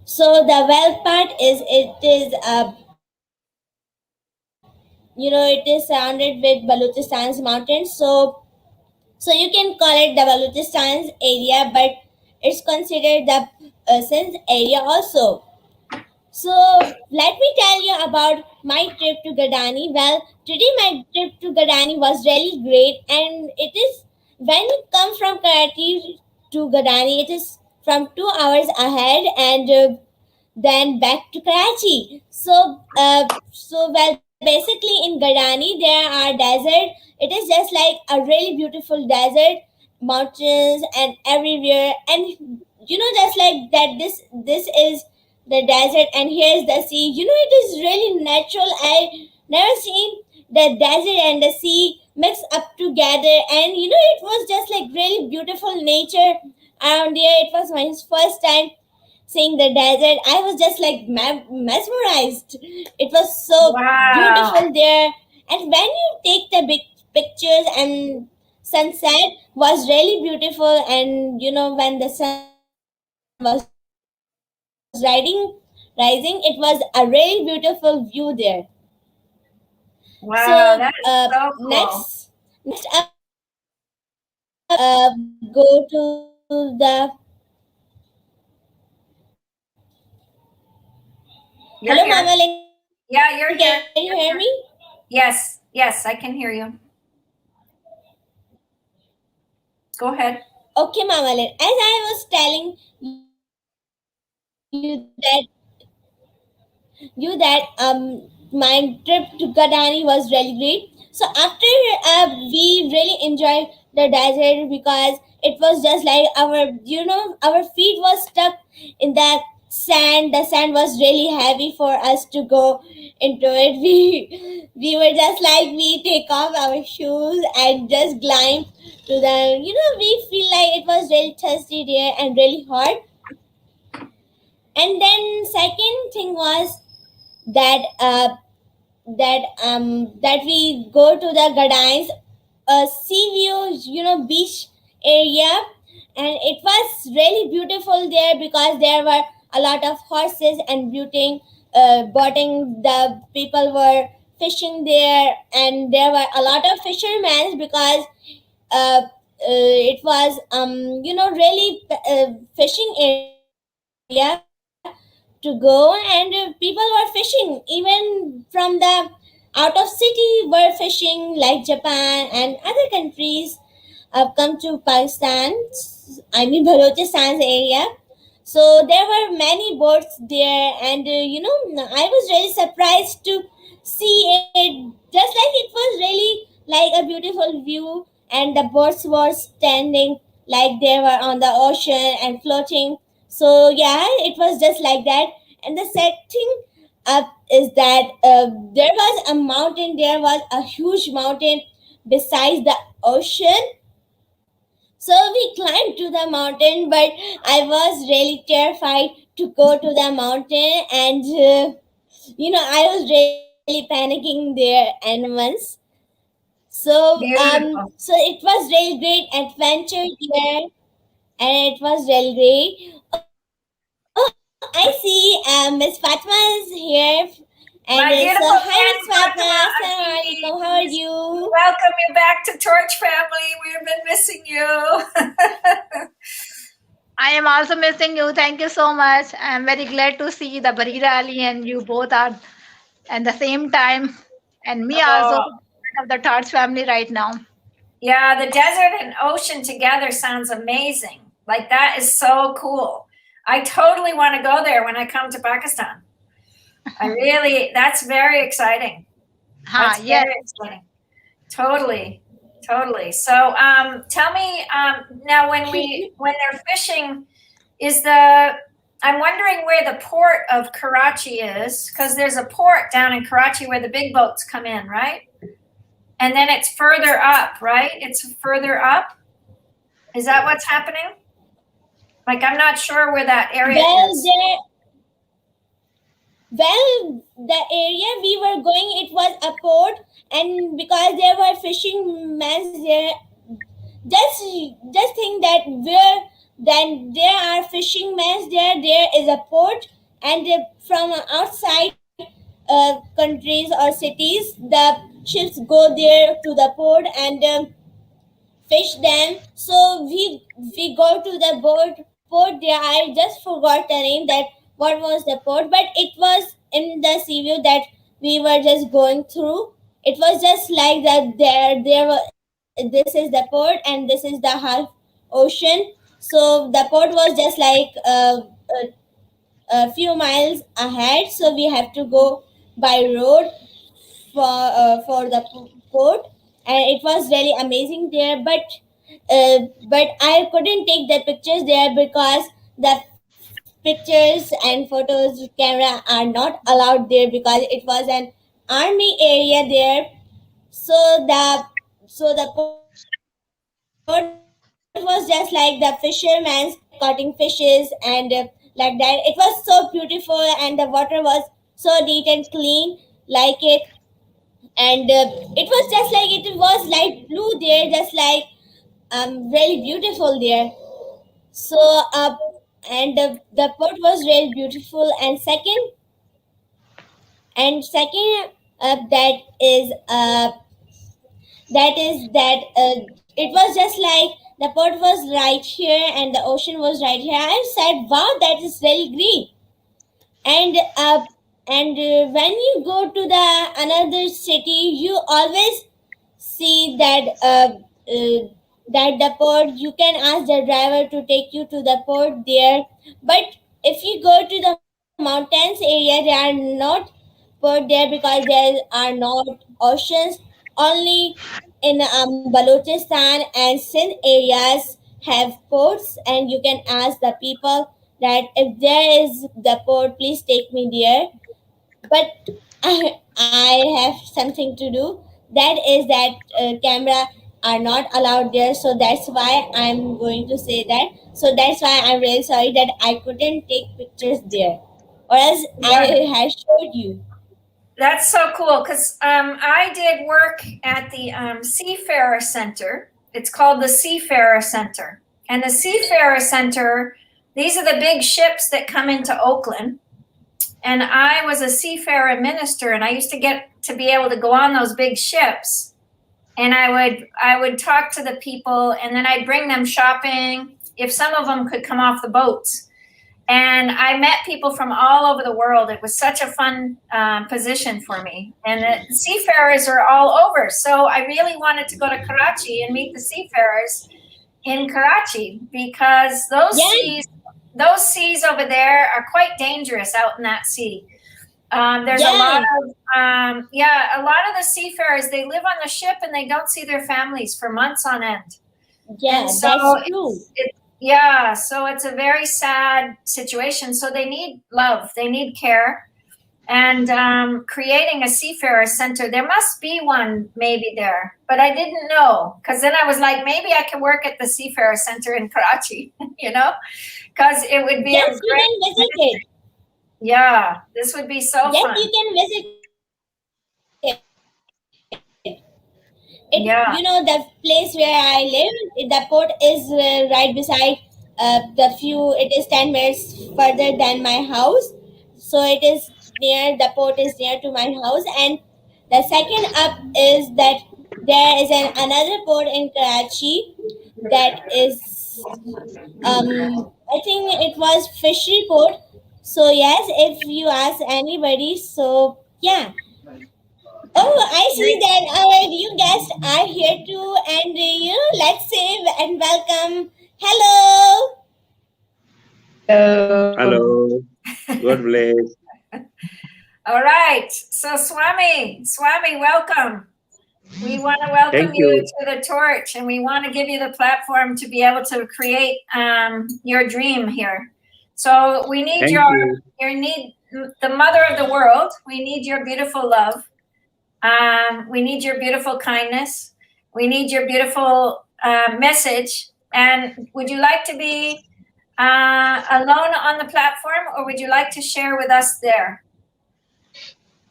So the well part is it is it is surrounded with Balochistan's mountains. So you can call it the Balochistan's area, but it's considered the Sindh area also. So let me tell you about my trip to Gadani. Well, today my trip to Gadani was really great, and it is when you come from Karachi to Gadani, it is from 2 hours ahead, and then back to Karachi. So basically in Gadani there are desert. It is just like a really beautiful desert, mountains and everywhere, and just like that. This is the desert, and here's the sea. It is really natural. I never seen the desert and the sea mix up together, and it was just like really beautiful nature around here. It was my first time seeing the desert. I was just like mesmerized. It was so Wow. beautiful there. And when you take the big pictures, and sunset was really beautiful, and when the sun was rising, it was a really beautiful view there. Wow, So that is so cool. next up, go to the You're hello, here. Mama Ling. Yeah, you're Can here. you hear me? Yes, yes, I can hear you. Go ahead. Okay, Mama Ling. As I was telling you that my trip to Gadani was really great. So after we really enjoyed the desert because it was just like our feet was stuck in that sand. The sand was really heavy for us to go into it. We were just like we take off our shoes and just climb to the. We feel like it was really thirsty there and really hot. And then second thing was that that we go to the Gadines sea view, beach area, and it was really beautiful there because there were a lot of horses and boating. The people were fishing there, and there were a lot of fishermen because it was really fishing area to go, and people were fishing even from the out of city were fishing, like Japan and other countries come to Pakistan, I mean Balochistan's area. So there were many boats there, and I was really surprised to see it, just like it was really like a beautiful view, and the boats were standing like they were on the ocean and floating. So yeah, it was just like that. And the setting up is that there was a mountain. There was a huge mountain besides the ocean. So we climbed to the mountain, but I was really terrified to go to the mountain, and I was really panicking there. And once, Beautiful. so it was really great adventure there, and it was really great. Oh, I see, Miss Fatma is here, and My so beautiful hi, Miss friend Fatma. Fatima Assalamu alaikum. How are Aziz. We you? welcome you back to Torch Family. We've been missing you. I am also missing you. Thank you so much. I am very glad to see the Barira Ali and you both are at the same time, and me also Oh, part of the Thoughts family right now. yeah, the desert and ocean together sounds amazing. Like that is so cool. I totally want to go there when I come to Pakistan. That's very exciting. That's Yes. very exciting. Totally. Totally. So, tell me, now when they're fishing, I'm wondering where the port of Karachi is, because there's a port down in Karachi where the big boats come in, right? And then it's further up, right? It's further up. Is that what's happening? Like, I'm not sure where that area is. Well, the area we were going, it was a port, and because there were fishing men there, just think that then there are fishing men there is a port, and from outside countries or cities, the ships go there to the port and fish them. So we go to the port there. I just forgot the name, that what was the port, but it was in the sea view that we were just going through. It was just like that. There were, this is the port and this is the half ocean. So the port was just like a few miles ahead. So we have to go by road for the port, and it was really amazing there. But I couldn't take the pictures there because the pictures and photos camera are not allowed there, because it was an army area there. So the port was just like the fisherman's cutting fishes and like that. It was so beautiful, and the water was so neat and clean, like it. And it was just like, it was light blue there, just like really beautiful there. So and the port was really beautiful. And second that is that it was just like the port was right here and the ocean was right here. I said, wow, that is really great. And when you go to the another city, you always see that the port, you can ask the driver to take you to the port there. But if you go to the mountains area, there are not port there, because there are not oceans. Only in Balochistan and Sindh areas have ports, and you can ask the people that if there is the port, please take me there. But I have something to do. That is that camera are not allowed there. So that's why I'm going to say that. So that's why I'm really sorry that I couldn't take pictures there, or else I had showed you. That's so cool, because I did work at the Seafarer Center. It's called the Seafarer Center. And the Seafarer Center, these are the big ships that come into Oakland. And I was a seafarer minister, and I used to get to be able to go on those big ships. And I would talk to the people, and then I'd bring them shopping if some of them could come off the boats. And I met people from all over the world. It was such a fun position for me. And the seafarers are all over. So I really wanted to go to Karachi and meet the seafarers in Karachi, because those seas over there are quite dangerous out in that sea. There's a lot of the seafarers, they live on the ship and they don't see their families for months on end. Yeah, and so that's true. So it's a very sad situation. So they need love, they need care. And creating a Seafarer Center, there must be one maybe there, but I didn't know, because then I was like, maybe I can work at the Seafarer Center in Karachi, because it would be you can visit it. Yeah, this would be so fun. Yes, you can visit it. The place where I live, the port is right beside it is 10 minutes further than my house. So it is the port is near to my house. And the second up is that there is another port in Karachi that is, I think it was fishery port. So yes, if you ask anybody, so yeah. Oh, I see that our new guests are here too, and let's say and welcome. Hello. Hello. God bless. All right. So Swami, welcome. We want to welcome Thank you you. to the torch, and we want to give you the platform to be able to create your dream here. So we need Thank your you. need the mother of the world. We need your beautiful love. We need your beautiful kindness. We need your beautiful message. And would you like to be alone on the platform, or would you like to share with us there?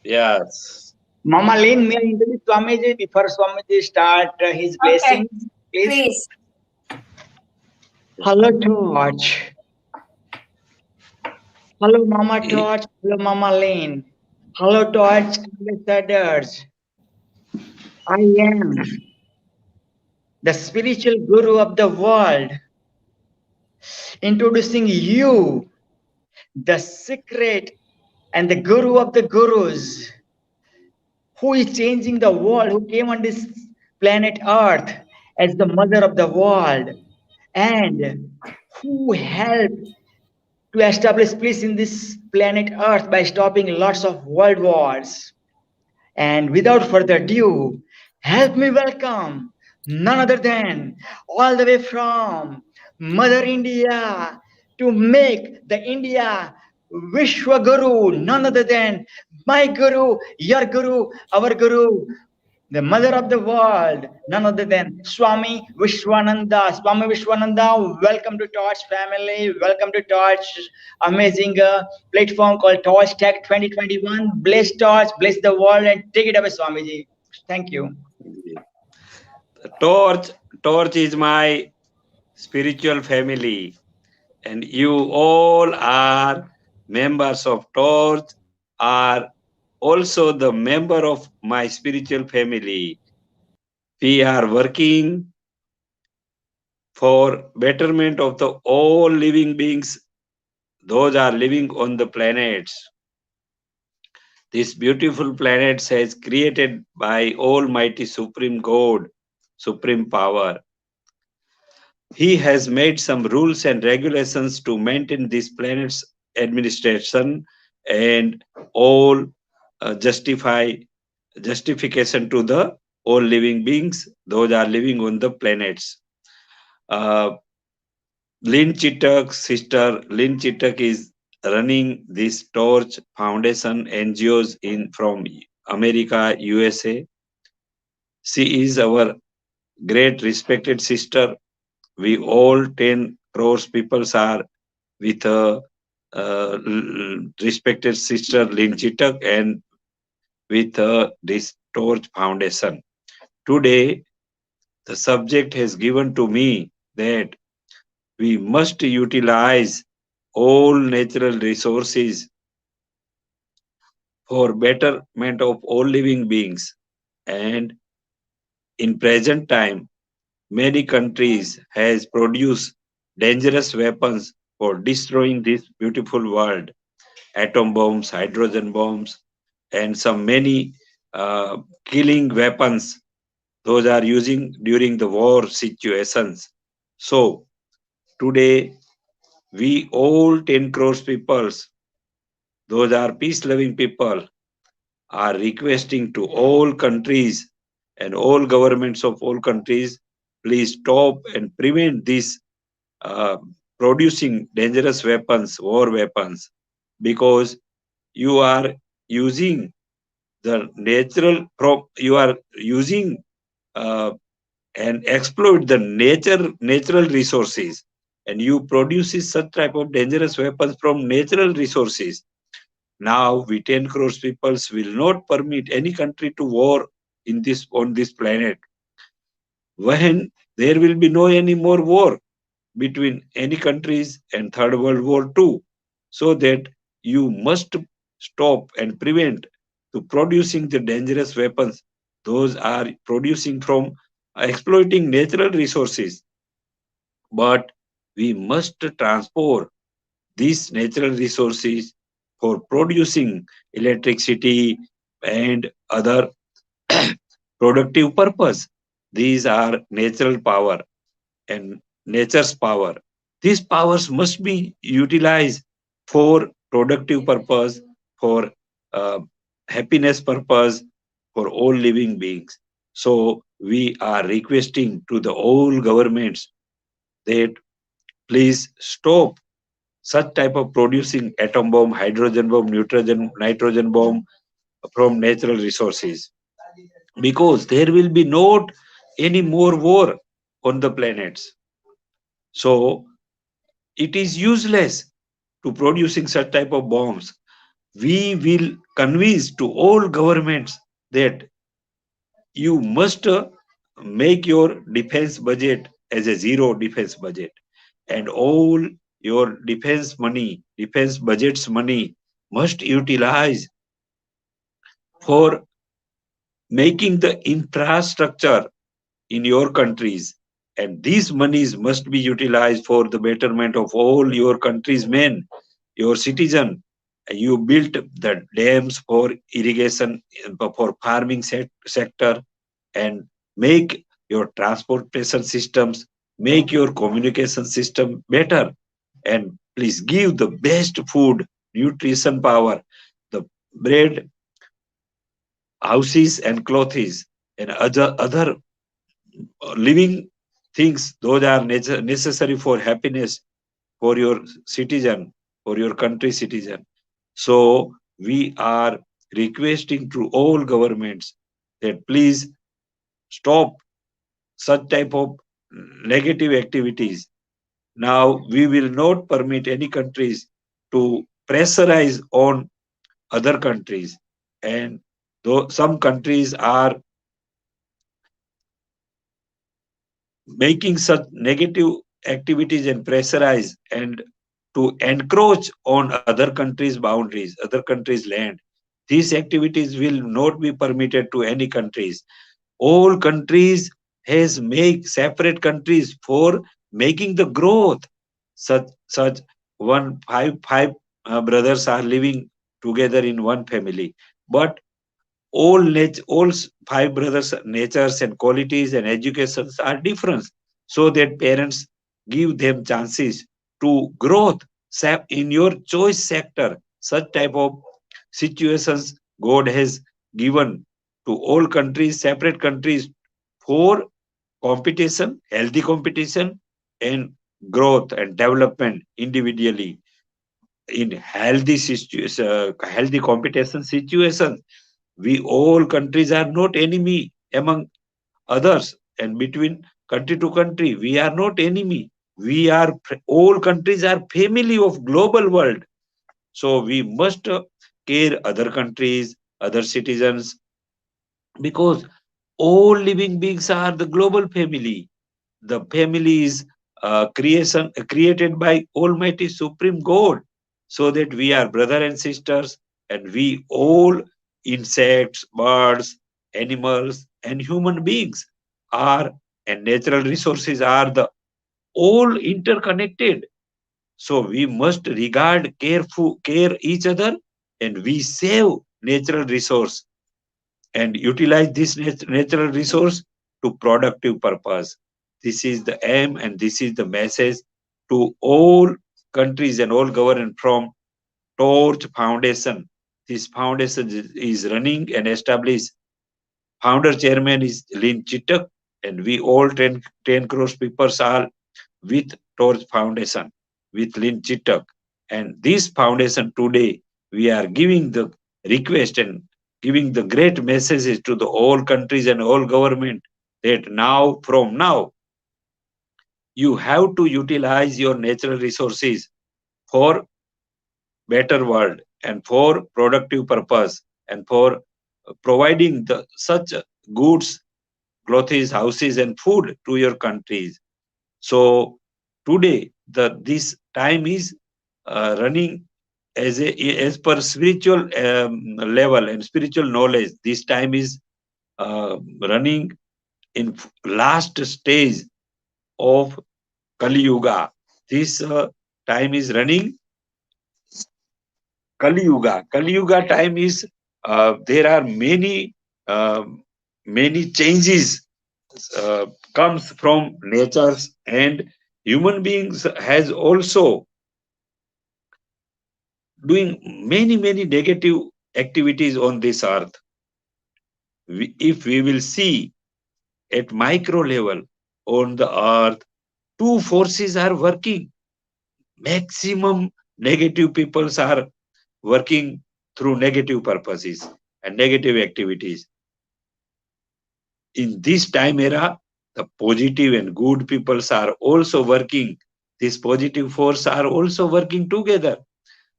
Yes. Mama Lynn, may I introduce Swamiji before Swamiji start his blessings, please? Please. Hello, Torch. Hello, Mama Torch. Hello, Mama Lynn. Hello, Torch ambassadors. I am the spiritual guru of the world, introducing you, the secret and the guru of the gurus, who is changing the world, who came on this planet Earth as the mother of the world, and who helped to establish peace in this planet Earth by stopping lots of world wars. And without further ado, help me welcome none other than all the way from Mother India to make the India Vishwa Guru, none other than my Guru, your Guru, our Guru, the mother of the world, none other than Swami Vishwananda. Swami Vishwananda, welcome to Torch family. Welcome to Torch, amazing platform called Torch Tech 2021. Bless Torch, bless the world, and take it away, Swamiji. Thank you. Torch is my spiritual family, and you all are members of Torch, are also the member of my spiritual family. We are working for betterment of the all living beings, those are living on the planets. This beautiful planet is created by Almighty Supreme God, Supreme Power. He has made some rules and regulations to maintain this planet's administration and all justification to the all living beings, those are living on the planets. Lynn Chittock's sister, Lynn Chittock, is running this Torch Foundation NGOs from America, USA. She is our great respected sister. We all 10 crores people are with respected sister Lynn Chittock and with this Torch Foundation. Today, the subject has given to me that we must utilize all natural resources for betterment of all living beings. And in present time, many countries has produced dangerous weapons for destroying this beautiful world. Atom bombs, hydrogen bombs, and some many killing weapons. Those are using during the war situations. So today, we all 10 crores peoples, those are peace-loving people, are requesting to all countries and all governments of all countries, please stop and prevent this producing dangerous weapons, war weapons, because you are using the you are using and exploit the natural resources, and you produces such type of dangerous weapons from natural resources. Now we 10 crores peoples will not permit any country to war on this planet. When there will be no any more war between any countries and Third World War II, so that you must stop and prevent to producing the dangerous weapons. Those are producing from exploiting natural resources. But we must transport these natural resources for producing electricity and other productive purpose. These are natural power and nature's power. These powers must be utilized for productive purpose, for happiness purpose, for all living beings. So we are requesting to the all governments that please stop such type of producing atom bomb, hydrogen bomb, nitrogen bomb from natural resources, because there will be not any more war on the planets. So it is useless to producing such type of bombs. We will convince to all governments that you must make your defense budget as a zero defense budget, and all your defense budget's money must utilize for making the infrastructure in your countries, and these monies must be utilized for the betterment of all your country's men, your citizen. You built the dams for irrigation, for farming sector, and make your transportation systems, make your communication system better, and please give the best food, nutrition power, the bread, houses and clothes, and other living things. Those are necessary for happiness for your citizen, for your country citizen. So we are requesting to all governments that please stop such type of negative activities. Now we will not permit any countries to pressurize on other countries, and though some countries are making such negative activities and pressurize and to encroach on other countries' boundaries, other countries' land. These activities will not be permitted to any countries. All countries has make separate countries for making the growth. Such five brothers are living together in one family, but all five brothers natures and qualities and educations are different, so that parents give them chances to growth in your choice sector. Such type of situations God has given to all countries, separate countries, for competition, healthy competition, and growth and development individually in healthy competition situation. We all countries are not enemy among others, and between country to country we are not enemy. We are all countries are family of global world. So we must care other countries, other citizens, because all living beings are the global family. The family is creation created by Almighty Supreme God, so that we are brother and sisters, and we all insects, birds, animals, and human beings are, and natural resources are the all interconnected. So we must care each other, and we save natural resource and utilize this natural resource to productive purpose. This is the aim and this is the message to all countries and all government from Torch Foundation. This foundation is running and established. Founder chairman is Lynn Chittak, and we all 10 crores people are with Torch Foundation, with Lynn Chittak. And this foundation today, we are giving the request and giving the great messages to the all countries and all government that now, from now, you have to utilize your natural resources for better world and for productive purpose and for providing the such goods, clothes, houses, and food to your countries. So today, this time is running as per spiritual level and spiritual knowledge. This time is running in last stage of Kali Yuga. This time is running Kali Yuga. Kali Yuga time is there are many changes comes from natures, and human beings has also doing many negative activities on this earth. If we will see at micro level on the earth, two forces are working. Maximum negative peoples are working through negative purposes and negative activities. In this time era, the positive and good peoples are also working. This positive force are also working together.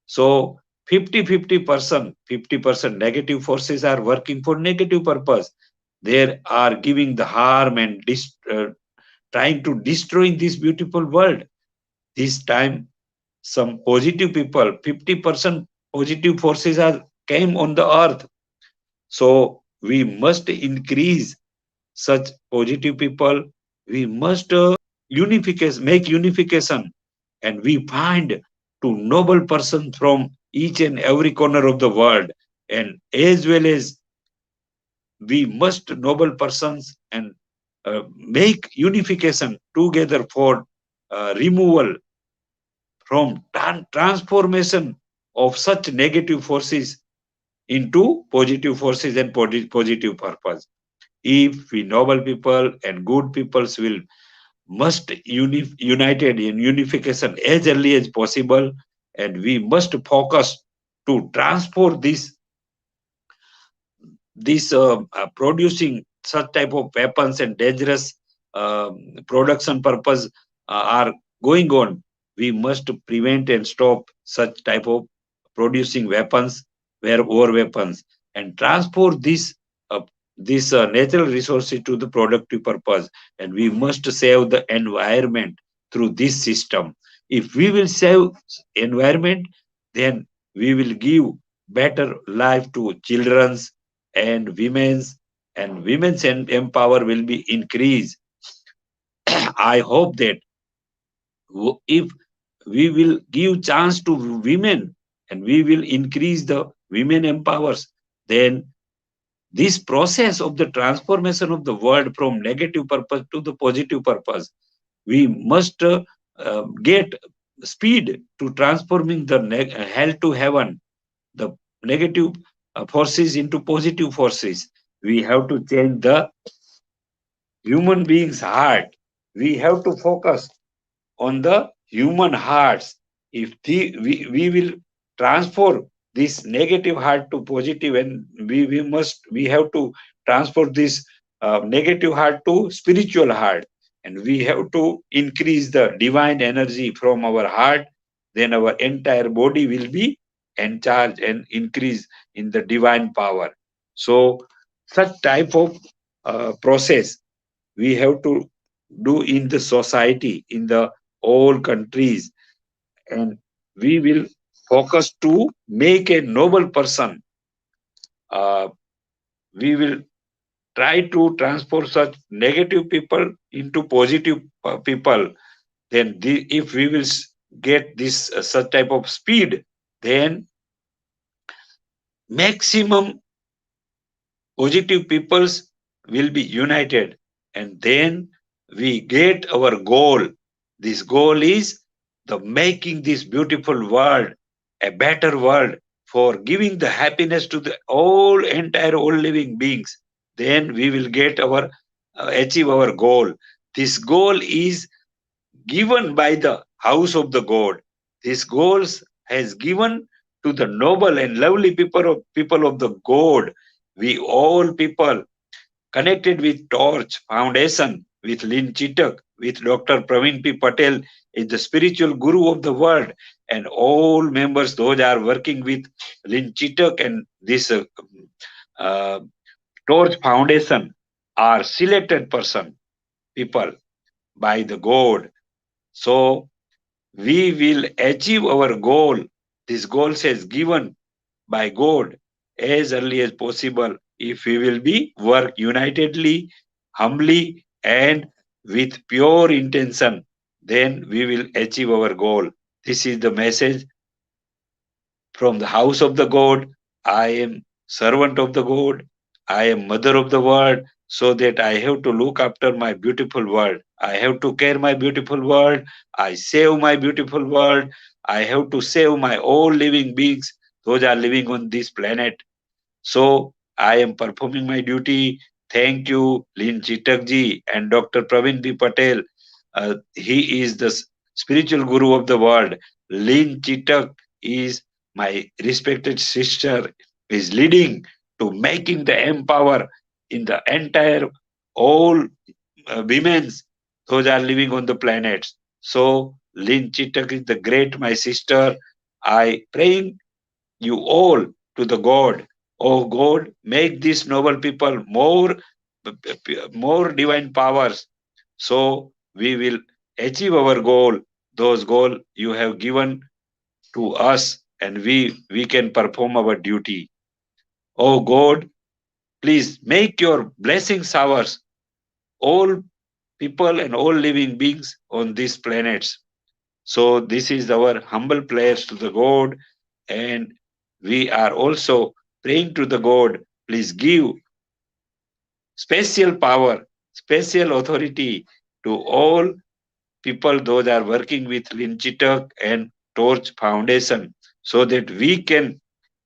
So 50% negative forces are working for negative purpose. They are giving the harm and trying to destroy this beautiful world. This time, some positive people, 50% positive forces are came on the earth. So we must increase such positive people. We must make unification, and we find two noble persons from each and every corner of the world, and as well as we must noble persons and make unification together for removal from transformation of such negative forces into positive forces and positive purpose. If we noble people and good peoples will must united in unification as early as possible, and we must focus to transport this producing such type of weapons and dangerous production purpose are going on. We must prevent and stop such type of producing weapons, war weapons, and transport this natural resources to the productive purpose. And we must save the environment through this system. If we will save environment, then we will give better life to children's and women's empower will be increased. I hope that if we will give chance to women and we will increase the women empowers, then this process of the transformation of the world from negative purpose to the positive purpose, we must get speed to transforming the hell to heaven, the negative forces into positive forces. We have to change the human being's heart. We have to focus on the human hearts. If we will transform this negative heart to positive, and we have to transfer this negative heart to spiritual heart, and we have to increase the divine energy from our heart, then our entire body will be encharged and increase in the divine power. So such type of process we have to do in the society, in the all countries, and we will focus to make a noble person. We will try to transfer such negative people into positive people. Then if we will get this such type of speed, then maximum positive peoples will be united, and then we get our goal. This goal is the making this beautiful world a better world, for giving the happiness to the entire all living beings. Then we will get our achieve our goal. This goal is given by the house of the God. This goals has given to the noble and lovely people of the God. We all people connected with Torch Foundation, with Lynn Chitak, with Dr. Praveen P. Patel is the spiritual guru of the world, and all members, those are working with Lynn Chitak and this Torch Foundation, are selected people by the God. So we will achieve our goal. This goal is given by God as early as possible if we will be work unitedly, humbly, and with pure intention. Then we will achieve our goal. This is the message from the house of the God. I am servant of the God. I am mother of the world, so that I have to look after my beautiful world. I have to care my beautiful world. I save my beautiful world. I have to save my all living beings. Those are living on this planet. So I am performing my duty thank you, Lin Chitakji and Dr. Praveen B. Patel. He is the spiritual guru of the world. Lin Chitak is my respected sister, is leading to making the empower in the entire all women's those are living on the planets. So Lin Chitak is the great, my sister. I praying you all to the God. Oh God, make these noble people more divine powers. So we will achieve our goal. Those goals you have given to us, and we can perform our duty. Oh God, please make your blessings ours. All people and all living beings on these planets. So this is our humble prayers to the God, and we are also praying to the God, please give special power, special authority to all people those are working with Lin Chitak and Torch Foundation, so that we can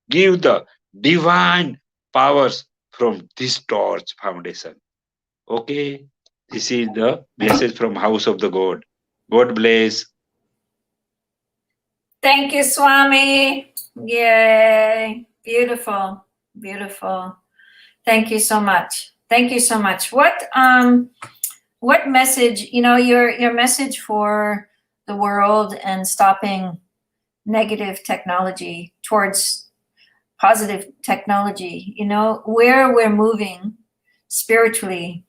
give the divine powers from this Torch Foundation. Okay, this is the message from House of the God. God bless. Thank you, Swami. Yay. Beautiful. Beautiful. Thank you so much. Thank you so much. What message, your message for the world and stopping negative technology towards positive technology, where we're moving spiritually.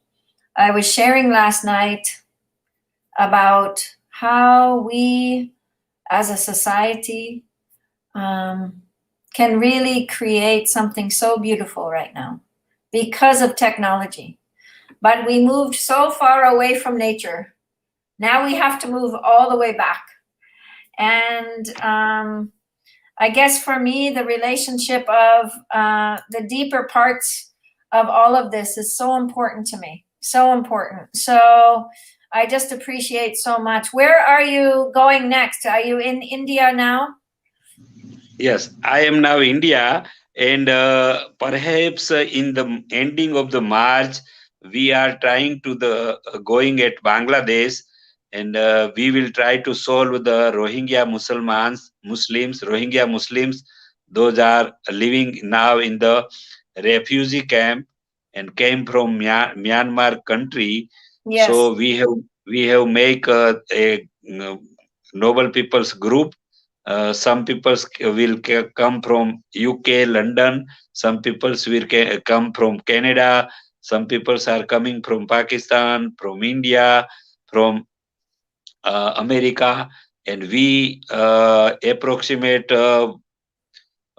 I was sharing last night about how we as a society can really create something so beautiful right now because of technology. But we moved so far away from nature. Now we have to move all the way back. And I guess for me, the relationship of the deeper parts of all of this is so important to me. So important. So I just appreciate so much. Where are you going next? Are you in India now? Yes, I am now India, and perhaps in the ending of the March, we are trying to the going at Bangladesh, and we will try to solve the Rohingya Muslims. Those are living now in the refugee camp and came from Myanmar country. Yes. So we have make a noble people's group. Some people will come from UK, London. Some people will come from Canada. Some people are coming from Pakistan, from India, from America, and we approximate total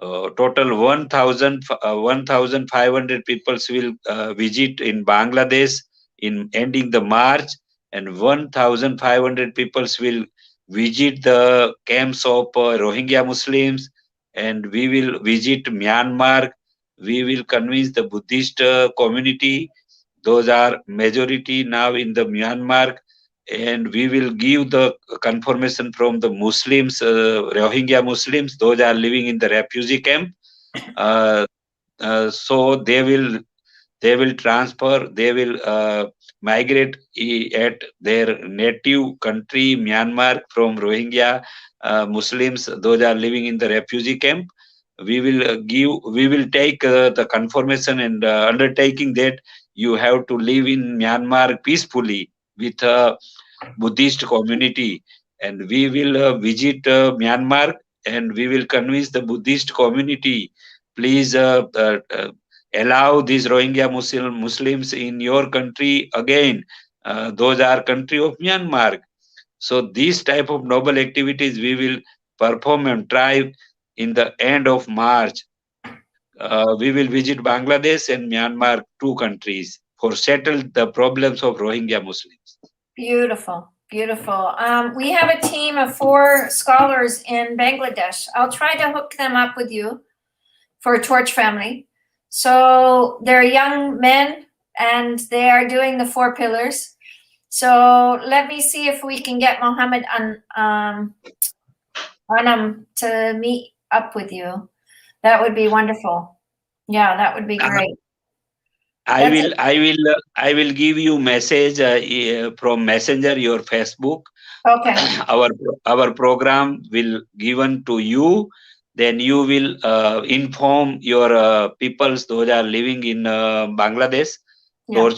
1,500 people will visit in Bangladesh in ending the March, and 1,500 people will visit the camps of Rohingya Muslims, and we will visit Myanmar. We will convince the Buddhist community. Those are majority now in the Myanmar, and we will give the confirmation from the Muslims, Rohingya Muslims. Those are living in the refugee camp. So they will transfer, they will migrate at their native country, Myanmar, from Rohingya Muslims. Those are living in the refugee camp. We will take the confirmation and undertaking that you have to live in Myanmar peacefully with a Buddhist community, and we will visit Myanmar, and we will convince the Buddhist community, please allow these Rohingya Muslims in your country again. Those are country of Myanmar. So these type of noble activities we will perform and try in the end of March. We will visit Bangladesh and Myanmar, two countries, for settle the problems of Rohingya Muslims. Beautiful, beautiful. We have a team of 4 scholars in Bangladesh. I'll try to hook them up with you for Torch Family. So they're young men and they are doing the 4 pillars. So let me see if we can get Mohammed Anam to meet up with you. That would be wonderful. Yeah, that would be great. I That's will, I will give you message from Messenger, your Facebook. Okay. Our program will given to you. Then you will inform your peoples those are living in Bangladesh, Yeah.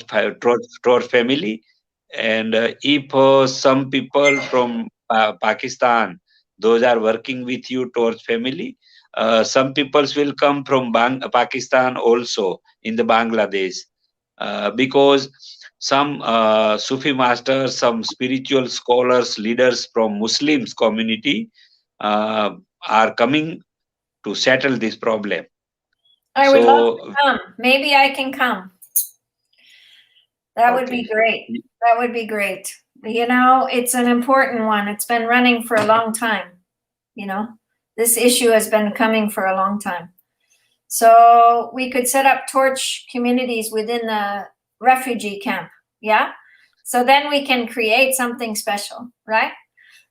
Torch family. And if some people from Pakistan, those are working with you, Torch family, some peoples will come from Pakistan also in the Bangladesh, because some Sufi masters, some spiritual scholars, leaders from Muslims community uh, are coming to settle this problem. I would love to So come. Maybe I can come. That would be okay. great. That would be great. You know, it's an important one. It's been running for a long time. You know, this issue has been coming for a long time. So we could set up torch communities within the refugee camp. Yeah. So then we can create something special, right?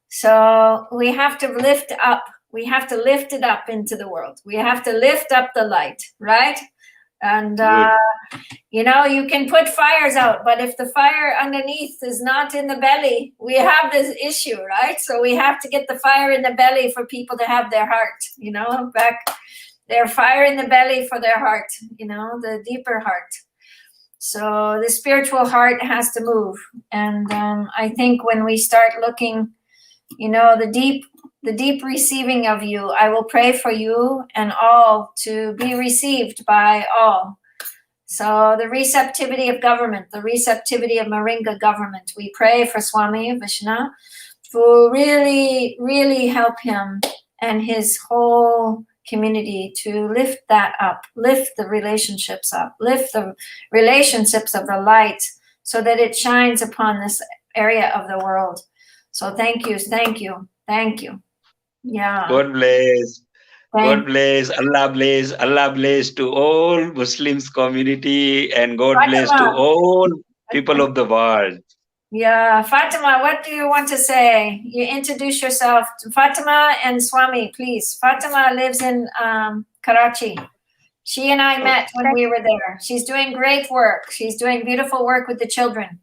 So we have to lift up. We have to lift it up into the world. We have to lift up the light, right? And Good. you know, you can put fires out, but if the fire underneath is not in the belly, we have this issue, right? So we have to get the fire in the belly for people to have their heart, you know, back their fire in the belly for their heart, you know, the deeper heart. So the spiritual heart has to move. And I think when we start looking, you know, the deep receiving of you, I will pray for you and all to be received by all. So the receptivity of government, the receptivity of Moringa government, we pray for Swami Vishnu to really, really help him and his whole community to lift that up, lift the relationships up, lift the relationships of the light so that it shines upon this area of the world. So thank you, thank you, thank you. Yeah. God bless. Thank God bless. Allah bless to all Muslims community, and God bless to Fatima. all people of the world. Yeah, Fatima, what do you want to say? You introduce yourself to Fatima and Swami, please. Fatima lives in Karachi. She and I met when we were there. She's doing great work. She's doing beautiful work with the children.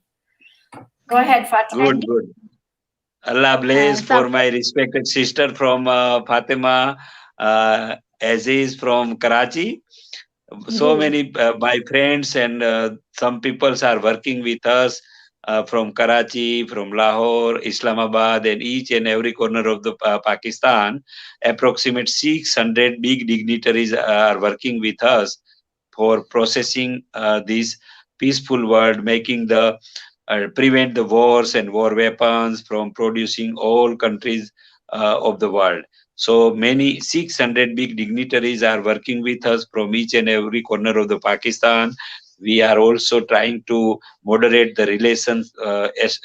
Go ahead, Fatima. Good, good. Allah bless for my respected sister from Fatima, Aziz from Karachi. So many my friends and some peoples are working with us from Karachi, from Lahore, Islamabad, and each and every corner of the Pakistan. Approximate 600 big dignitaries are working with us for processing this peaceful world, making the prevent the wars and war weapons from producing all countries of the world. So many 600 big dignitaries are working with us from each and every corner of the Pakistan. We are also trying to moderate the relations,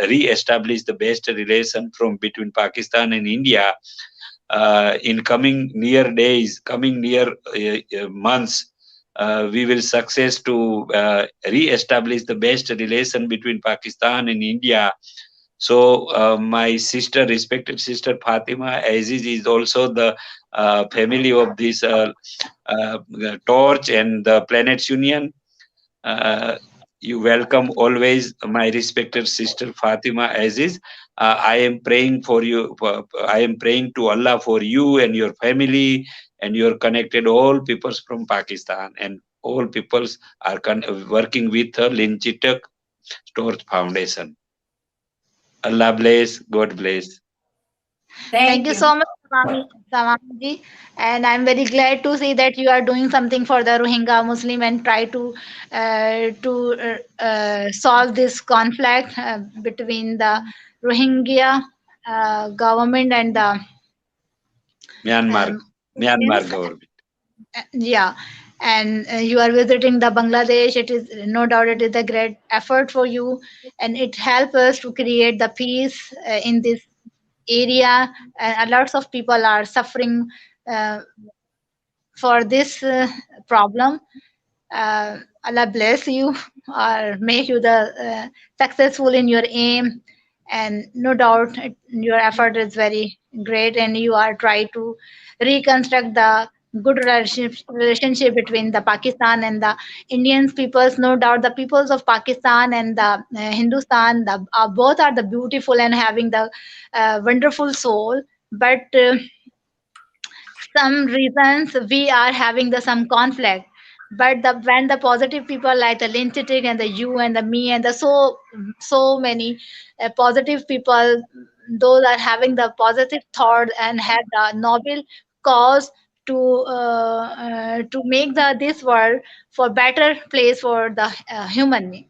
re-establish the best relation from between Pakistan and India. In coming near days, coming near months, we will success to re-establish the best relation between Pakistan and India. So my sister, respected sister Fatima Aziz, is also the family of this Torch and the Planets Union. You welcome always my respected sister Fatima Aziz. I am praying for you. I am praying to Allah for you and your family, and you are connected all peoples from Pakistan, and all peoples are working with her Linchitak Torch Foundation. Allah bless. God bless. Thank you so much, Swamiji. And I'm very glad to see that you are doing something for the Rohingya Muslim and try to solve this conflict between the Rohingya government and the Myanmar Muslims. government. Yeah, and you are visiting the Bangladesh. It is no doubt it is a great effort for you, and it helps us to create the peace in this area. And lots of people are suffering for this problem. Allah bless you or make you the successful in your aim. And no doubt your effort is very great, and you are trying to reconstruct the good relationship between the Pakistan and the Indian peoples. No doubt, the peoples of Pakistan and the Hindustan, both are the beautiful and having the wonderful soul. But some reasons we are having the some conflict. But when the positive people like the Linchitik and the you and the me and the so many positive people, those are having the positive thought and have the noble cause to make the this world for better place for the human.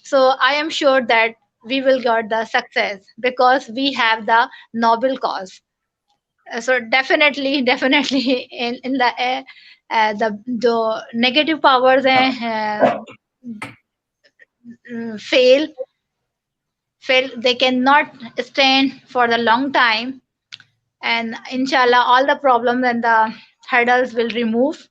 So I am sure that we will get the success because we have the noble cause. So definitely in the negative powers fail, they cannot stand for the long time, and inshallah all the problems and the hurdles will remove,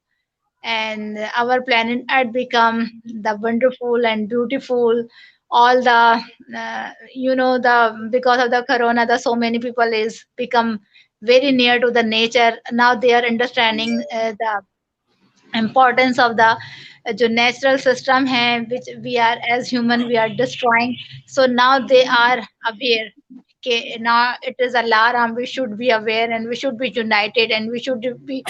and our planet earth become the wonderful and beautiful. All the the because of the corona, the so many people is become very near to the nature. Now they are understanding the importance of the जो natural system है, which we are as human we are destroying. So now they are aware. Okay, now it is alarm. We should be aware and we should be united and we should be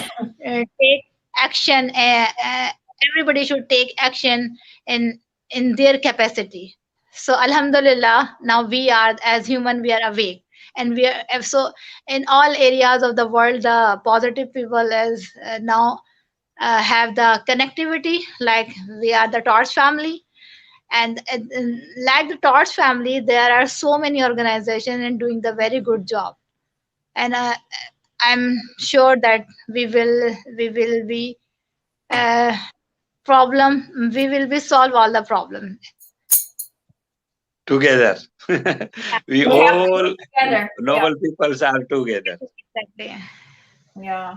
take action. Everybody should take action in their capacity. So Alhamdulillah, now we are as human we are awake, and we are so in all areas of the world. The positive people is now have the connectivity, like we are the Torch family, and like the Torch family, there are so many organizations and doing the very good job. And I'm sure that we will be uh, problem. We will be solve all the problem. Together. We have to all work together. noble peoples are together. Exactly. Yeah.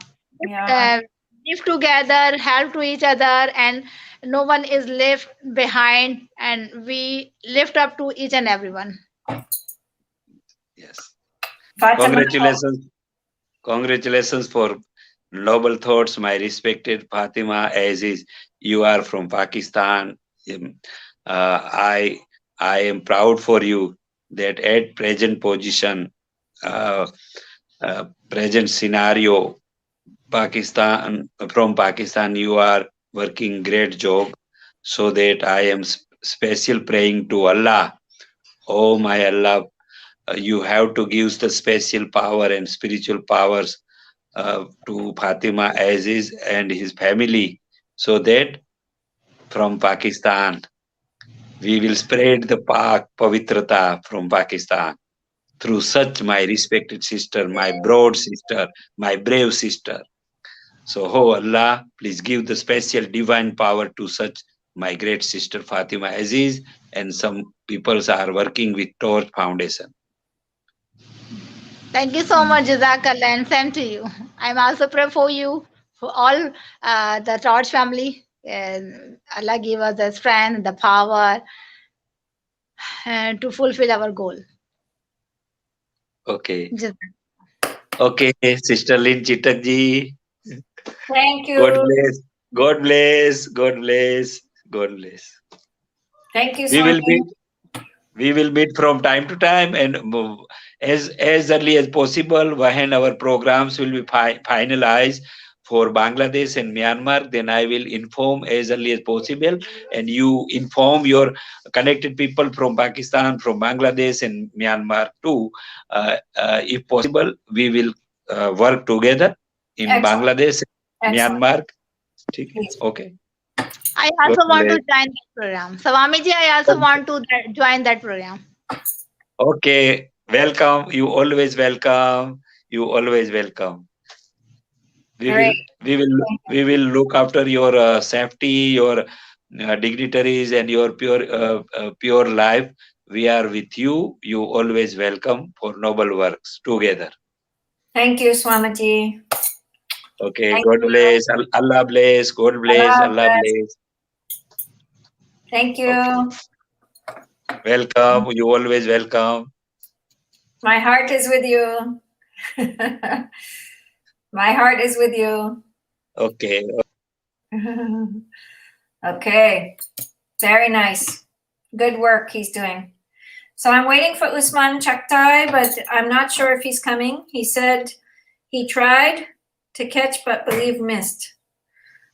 Yeah. Live together, help to each other, and no one is left behind. And we lift up to each and everyone. Yes. Fatima. Congratulations for noble thoughts, my respected Fatima Aziz. You are from Pakistan. I am proud for you that at present position, present scenario, from Pakistan, you are working great job. So that I am special praying to Allah. Oh my Allah, you have to give the special power and spiritual powers to Fatima Aziz and his family, so that from Pakistan we will spread the Pavitrata from Pakistan through such my respected sister, my broad sister, my brave sister. So, oh Allah, please give the special divine power to such my great sister Fatima Aziz, and some people are working with Torch Foundation. Thank you so much, Jazakallah, and same to you. I'm also pray for you, for all the Torch family. Allah give us the strength, the power to fulfill our goal. Okay. Jazakallah. Okay, Sister Lynn Chitak ji. Thank you. God bless. God bless. God bless. God bless. Thank you, We will Swami. meet. We will meet from time to time, and as early as possible when our programs will be finalized for Bangladesh and Myanmar. Then I will inform as early as possible, and you inform your connected people from Pakistan, from Bangladesh and Myanmar too. If possible, we will work together in Excellent. Bangladesh, Excellent. Myanmar. Please. Okay. I also God want to bless. join that program. Swami ji, I also want to join that program. Okay, welcome. You always welcome. You always welcome. Great. We will look after your safety, your dignitaries, and your pure life. We are with you. You always welcome for noble works together. Thank you, Swamiji. Okay. Thank God you. bless. Allah bless. God bless. Allah Allah bless. bless. Thank you. Welcome. You always welcome. My heart is with you. My heart is with you. Okay. Okay. Very nice. Good work he's doing. So I'm waiting for Usman Chaktai, but I'm not sure if he's coming. He said he tried to catch, but believe missed.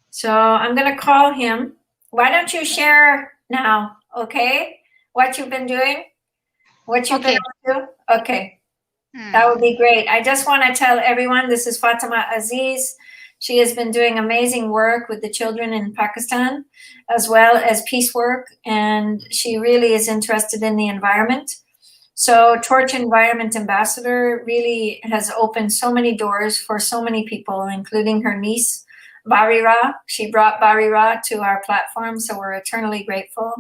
So I'm going to call him. Why don't you share now, okay? What you've been doing? What you've been up to? Okay. That would be great. I just want to tell everyone this is Fatima Aziz. She has been doing amazing work with the children in Pakistan, as well as peace work, and she really is interested in the environment. So Torch Environment Ambassador really has opened so many doors for so many people, including her niece, Barira. She brought Barira to our platform, so we're eternally grateful.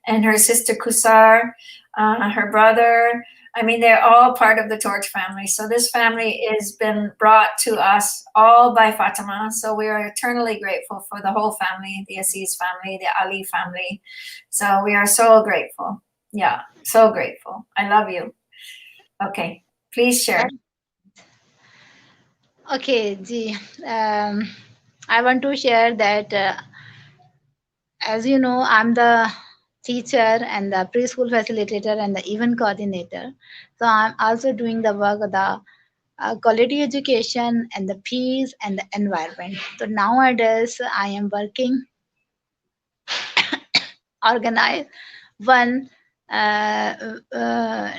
And her sister Kusar, her brother, I mean, they're all part of the Torch family. So this family has been brought to us all by Fatima. So we are eternally grateful for the whole family, the Aziz family, the Ali family. So we are so grateful. Yeah, so grateful. I love you. Okay, please share. Okay, Ji. I want to share that, as you know, I'm the teacher and the preschool facilitator and the event coordinator. So I'm also doing the work of the quality education and the peace and the environment. So nowadays I am working organize one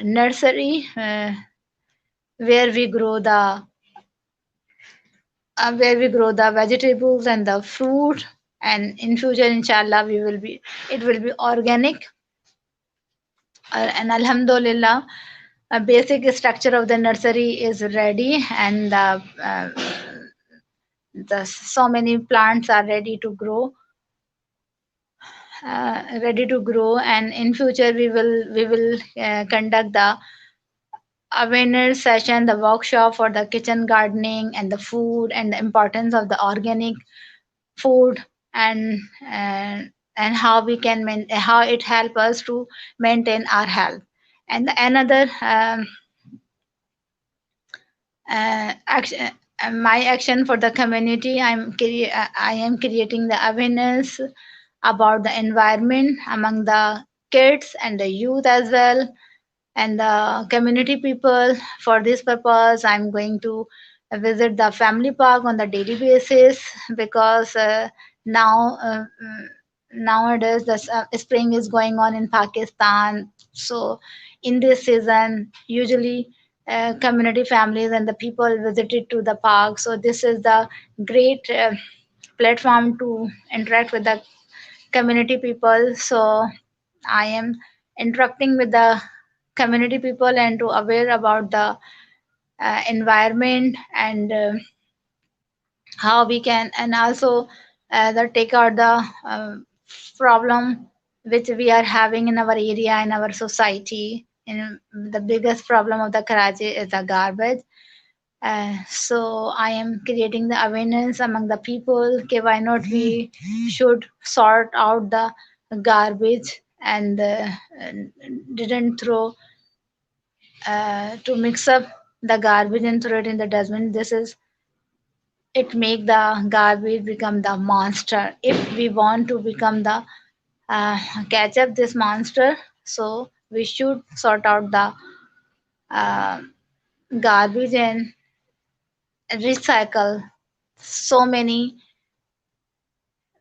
nursery where we grow the vegetables and the fruit, and in future inshallah it will be organic. And alhamdulillah, a basic structure of the nursery is ready, and the so many plants are ready to grow, and in future we will conduct the awareness session, the workshop for the kitchen gardening and the food and the importance of the organic food, and how we can how it help us to maintain our health. And another action, my action for the community, I am creating the awareness about the environment among the kids and the youth as well, and the community people. For this purpose, I'm going to visit the family park on the daily basis, because now nowadays the spring is going on in Pakistan. So in this season, usually community families and the people visited to the park. So this is the great platform to interact with the community people. So I am interacting with the community people and to aware about the environment, and how we can, and also take out the problem which we are having in our area, in our society. And the biggest problem of the Karachi is the garbage. So I am creating the awareness among the people. Okay, why not we should sort out the garbage, and didn't throw to mix up the garbage and throw it in the dustbin. This is it make the garbage become the monster. If we want to become the catch up this monster, so we should sort out the uh, garbage and recycle. So many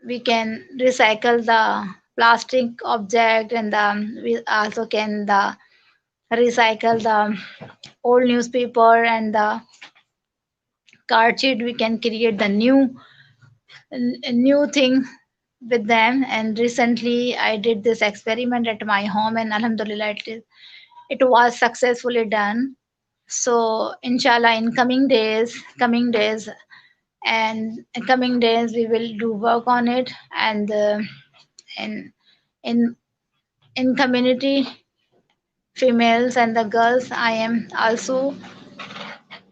we can recycle the plastic object, and we also can the recycle the old newspaper and the card sheet. We can create the new thing with them. And recently I did this experiment at my home, and alhamdulillah it was successfully done. So inshallah, in coming days we will do work on it. And in in in community females and the girls, I am also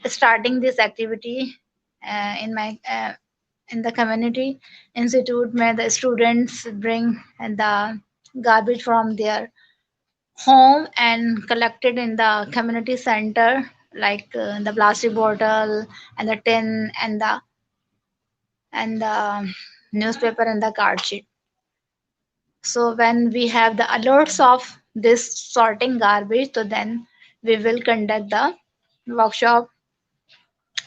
starting this activity in the community institute, where the students bring the garbage from their home and collect it in the community center. like the plastic bottle and the tin and the newspaper and the card sheet. So when we have the alerts of this sorting garbage, so then we will conduct the workshop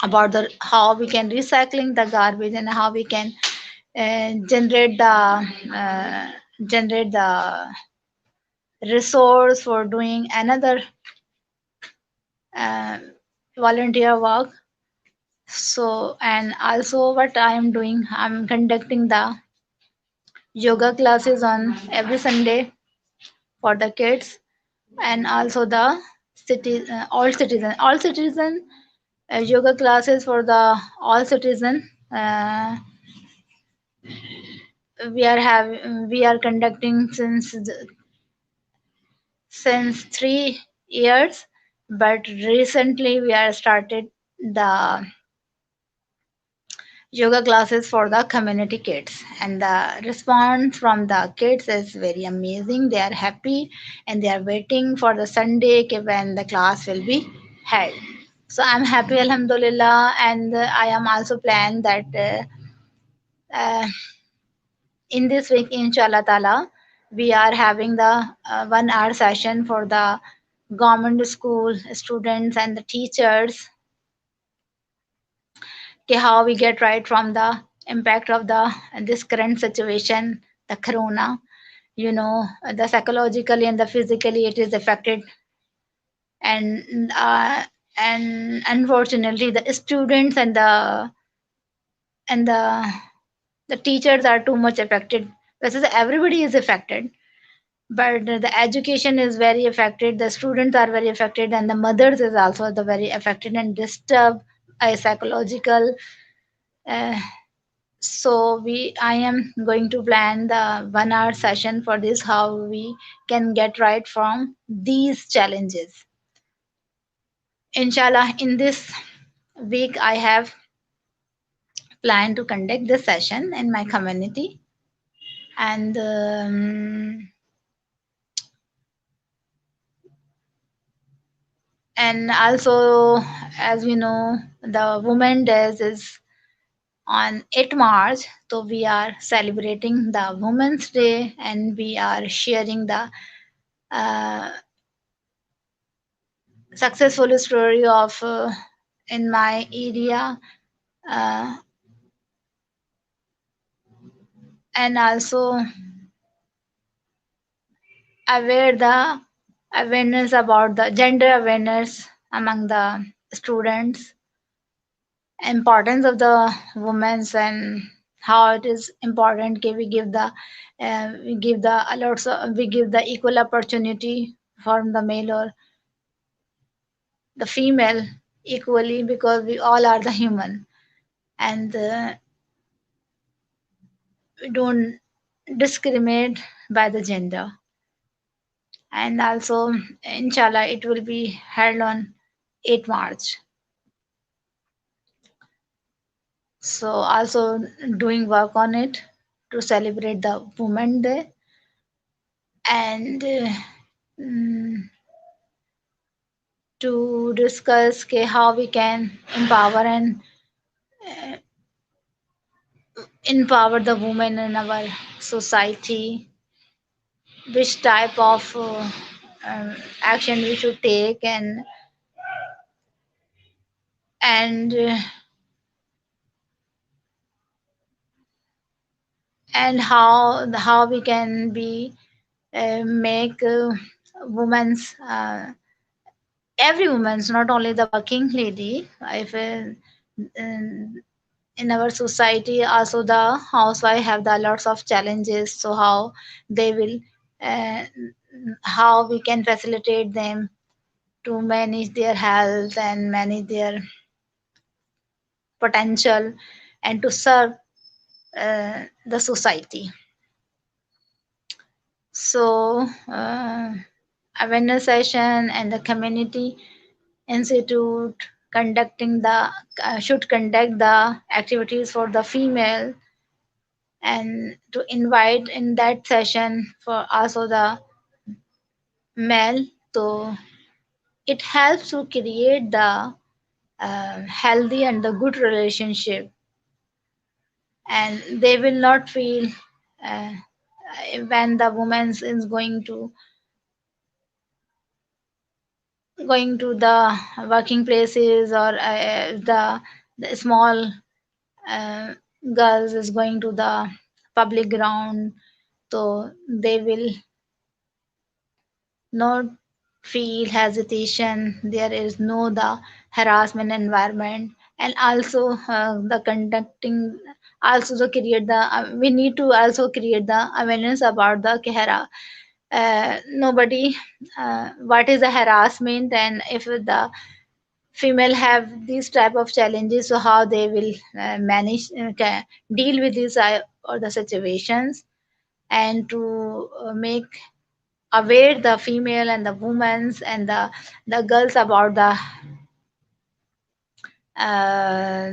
about the how we can recycling the garbage and how we can generate the resource for doing another uh, volunteer work. So and also what I am doing, I'm conducting the yoga classes on every Sunday for the kids, and also the all citizen yoga classes for the all citizen. We are conducting since 3 years, but recently we are started the yoga classes for the community kids, and the response from the kids is very amazing. They are happy and they are waiting for the Sunday when the class will be held. So I'm happy, alhamdulillah, and I am also planned that uh, in this week, inshallah ta'ala, we are having the 1 hour session for the government school students and the teachers, okay, how we get right from the impact of the this current situation, the corona. The psychologically and the physically it is affected, and unfortunately the students and the teachers are too much affected. Because everybody is affected, but the education is very affected, the students are very affected, and the mothers is also the very affected and disturbed psychological. uh, so I am going to plan the 1 hour session for this, how we can get right from these challenges. Inshallah, in this week I have planned to conduct this session in my community, and also, as we know, the Women Days is on 8 March. So we are celebrating the Women's Day, and we are sharing the uh, successful story of in my area, uh, and also aware the awareness about the gender awareness among the students, importance of the women's, and how it is important. Okay, we give the alerts, we give the equal opportunity for the male or the female equally, because we all are the human, and we don't discriminate by the gender. And also, inshallah, it will be held on 8 March. So also doing work on it to celebrate the Women Day, and to discuss how we can empower the women in our society, which type of action we should take, and and how we can be make women's every woman's, not only the working lady, if in our society also the housewife have the lots of challenges. So how they will uh, how we can facilitate them to manage their health and manage their potential, and to serve the society. So awareness session and the community institute conducting the should conduct the activities for the female, and to invite in that session for also the male. So it helps to create the healthy and the good relationship, and they will not feel uh, when the woman is going to the working places, or the small uh, girls is going to the public ground, so they will not feel hesitation. There is no the harassment environment. And also the conducting, also to create the we need to also create the awareness about the nobody what is the harassment, and if the female have these type of challenges, so how they will manage deal with these or the situations, and to make aware the female and the women's and the girls about the uh,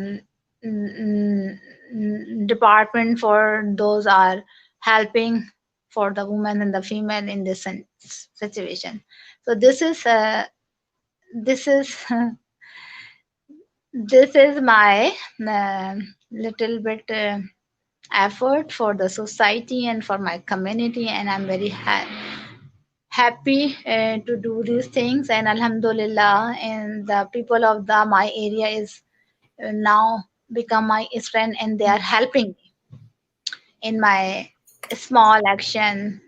department for those are helping for the woman and the female in this situation. So this is this is my little bit effort for the society and for my community, and I'm very happy to do these things. And alhamdulillah, and the people of the my area is now become my friend, and they are helping me in my small action,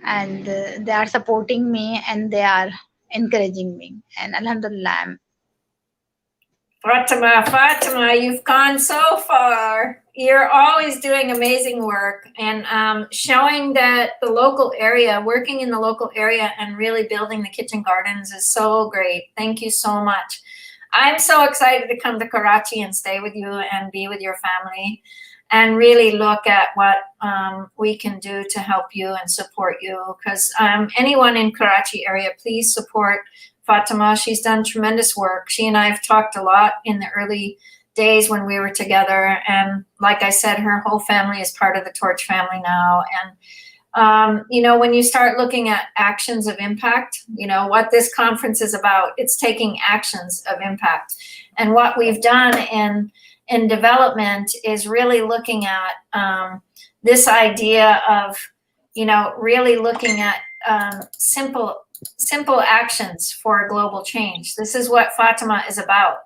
and they are supporting me, and they are encouraging me, and alhamdulillah. Fatima, you've gone so far. You're always doing amazing work, and showing that the local area, working in the local area and really building the kitchen gardens is so great. Thank you so much. I'm so excited to come to Karachi and stay with you and be with your family and really look at what we can do to help you and support you. Because anyone in Karachi area, please support Fatima. She's done tremendous work. She and I have talked a lot in the early days when we were together. And like I said, her whole family is part of the Torch family now. And, you know, when you start looking at actions of impact, you know, what this conference is about, it's taking actions of impact. And what we've done in development is really looking at this idea of, you know, really looking at simple actions for global change. This is what Fatima is about.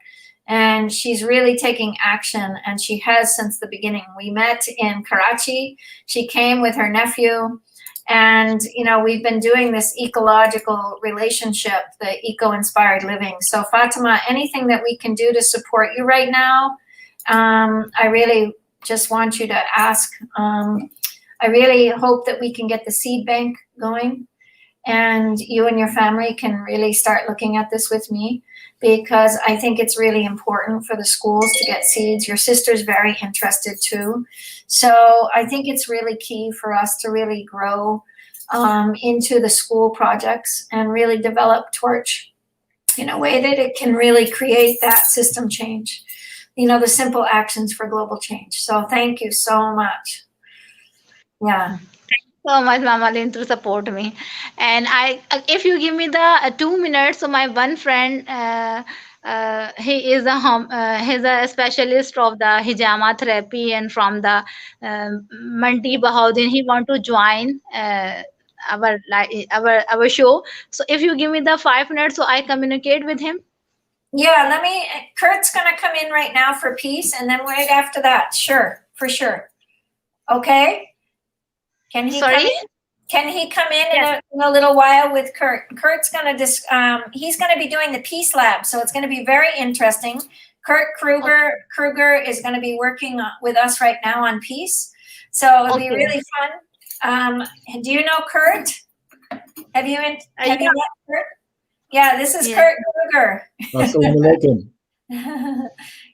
And she's really taking action, and she has since the beginning. We met in Karachi. She came with her nephew, and, you know, we've been doing this ecological relationship, the eco-inspired living. So Fatima, anything that we can do to support you right now, I really just want you to ask. I really hope that we can get the seed bank going, and you and your family can really start looking at this with me, because I think it's really important for the schools to get seeds. Your sister's very interested too. So I think it's really key for us to really grow into the school projects and really develop Torch in a way that it can really create that system change, you know, the simple actions for global change. So thank you so much. Yeah. So much, Mama Lynn, to support me. And if you give me the 2 minutes, so my one friend, he is he's a specialist of the hijama therapy, and from the Mandi Bahauddin, he want to join our show. So if you give me the 5 minutes, so I communicate with him. Yeah, Kurt's gonna come in right now for peace, and then right after that, sure, for sure. Okay? Can he Sorry? come in? Can he come in in a little while with Kurt? Kurt's gonna he's gonna be doing the Peace Lab, so it's gonna be very interesting. Kurt Kruger is gonna be working with us right now on peace, so it'll be really fun. Do you know Kurt? Have you met Kurt? Yeah, this is Kurt Kruger. Assalamu alaikum.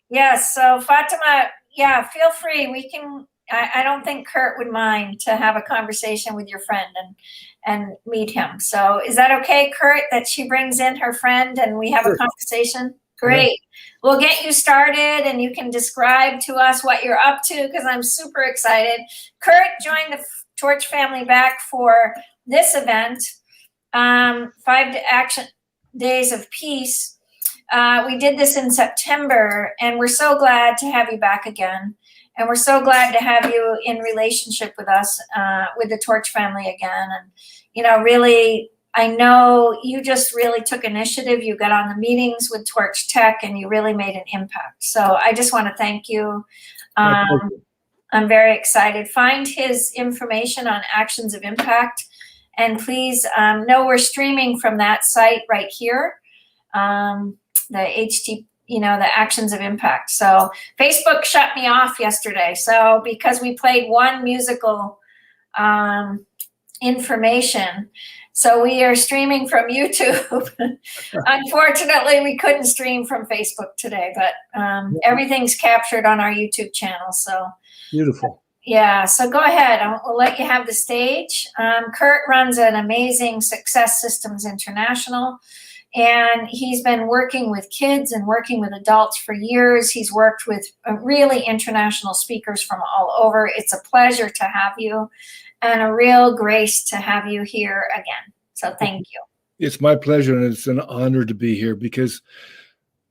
Yes, so Fatima, yeah, feel free. We can. I don't think Kurt would mind to have a conversation with your friend and meet him. So is that okay, Kurt, that she brings in her friend and we have a conversation? Great. We'll get you started, and you can describe to us what you're up to, because I'm super excited. Kurt joined the Torch family back for this event, 5 to Action. Days of Peace. We did this in September, and we're so glad to have you back again. And we're so glad to have you in relationship with us, with the Torch family again. And, you know, really, I know you just really took initiative. You got on the meetings with Torch Tech and you really made an impact. So I just want to thank you. I'm very excited. Find his information on Actions of Impact. And please know we're streaming from that site right here. The Actions of Impact. So Facebook shut me off yesterday. So because we played one musical information, so we are streaming from YouTube. Unfortunately, we couldn't stream from Facebook today, but everything's captured on our YouTube channel. So Beautiful. yeah, so go ahead. We'll let you have the stage. Kurt runs an amazing Success Systems International. And he's been working with kids and working with adults for years. He's worked with really international speakers from all over. It's a pleasure to have you and a real grace to have you here again. So thank you. It's my pleasure, and it's an honor to be here because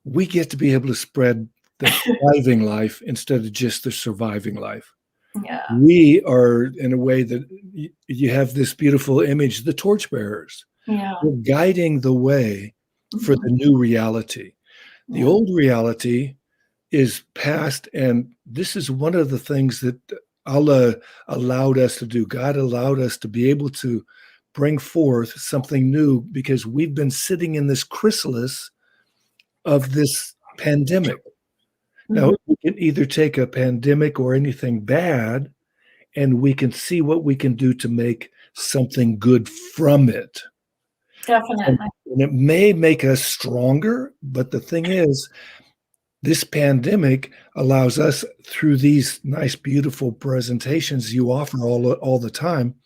we get to be able to spread the thriving life instead of just the surviving life. Yeah. We are, in a way that you have this beautiful image, the torchbearers. Yeah. We're guiding the way for the new reality. The old reality is past, and this is one of the things that Allah allowed us to do. God allowed us to be able to bring forth something new because we've been sitting in this chrysalis of this pandemic. Now, we can either take a pandemic or anything bad, and we can see what we can do to make something good from it. Definitely. And it may make us stronger, but the thing is, this pandemic allows us, through these nice, beautiful presentations you offer all the time,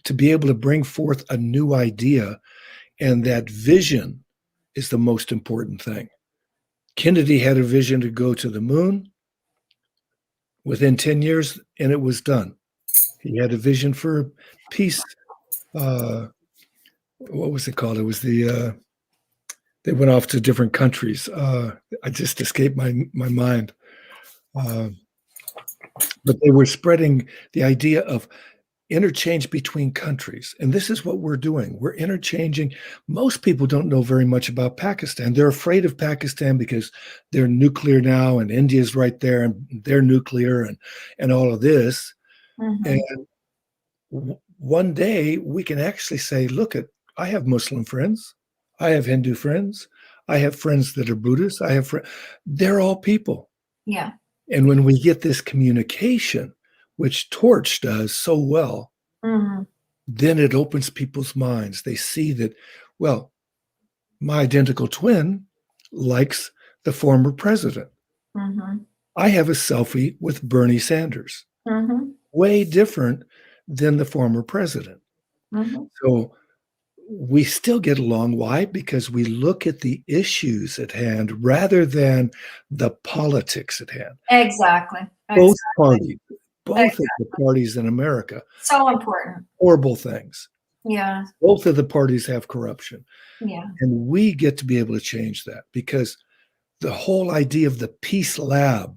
to be able to bring forth a new idea. And that vision is the most important thing. Kennedy had a vision to go to the moon within 10 years, and it was done. He had a vision for peace. What was it called? It was they went off to different countries. I just escaped my mind. But they were spreading the idea of interchange between countries. And this is what we're doing. We're interchanging. Most people don't know very much about Pakistan. They're afraid of Pakistan because they're nuclear now, and India's right there, and they're nuclear, and all of this. And one day we can actually say, look, I have Muslim friends. I have Hindu friends. I have friends that are Buddhists. I have they're all people. Yeah. And when we get this communication, which Torch does so well, then it opens people's minds. They see that, well, my identical twin likes the former president. I have a selfie with Bernie Sanders. Way different than the former president. So we still get along. Why? Because we look at the issues at hand rather than the politics at hand. Exactly. Both parties, both of the parties in America. So important. Horrible things. Yeah. Both of the parties have corruption. Yeah. And we get to be able to change that because the whole idea of the Peace Lab.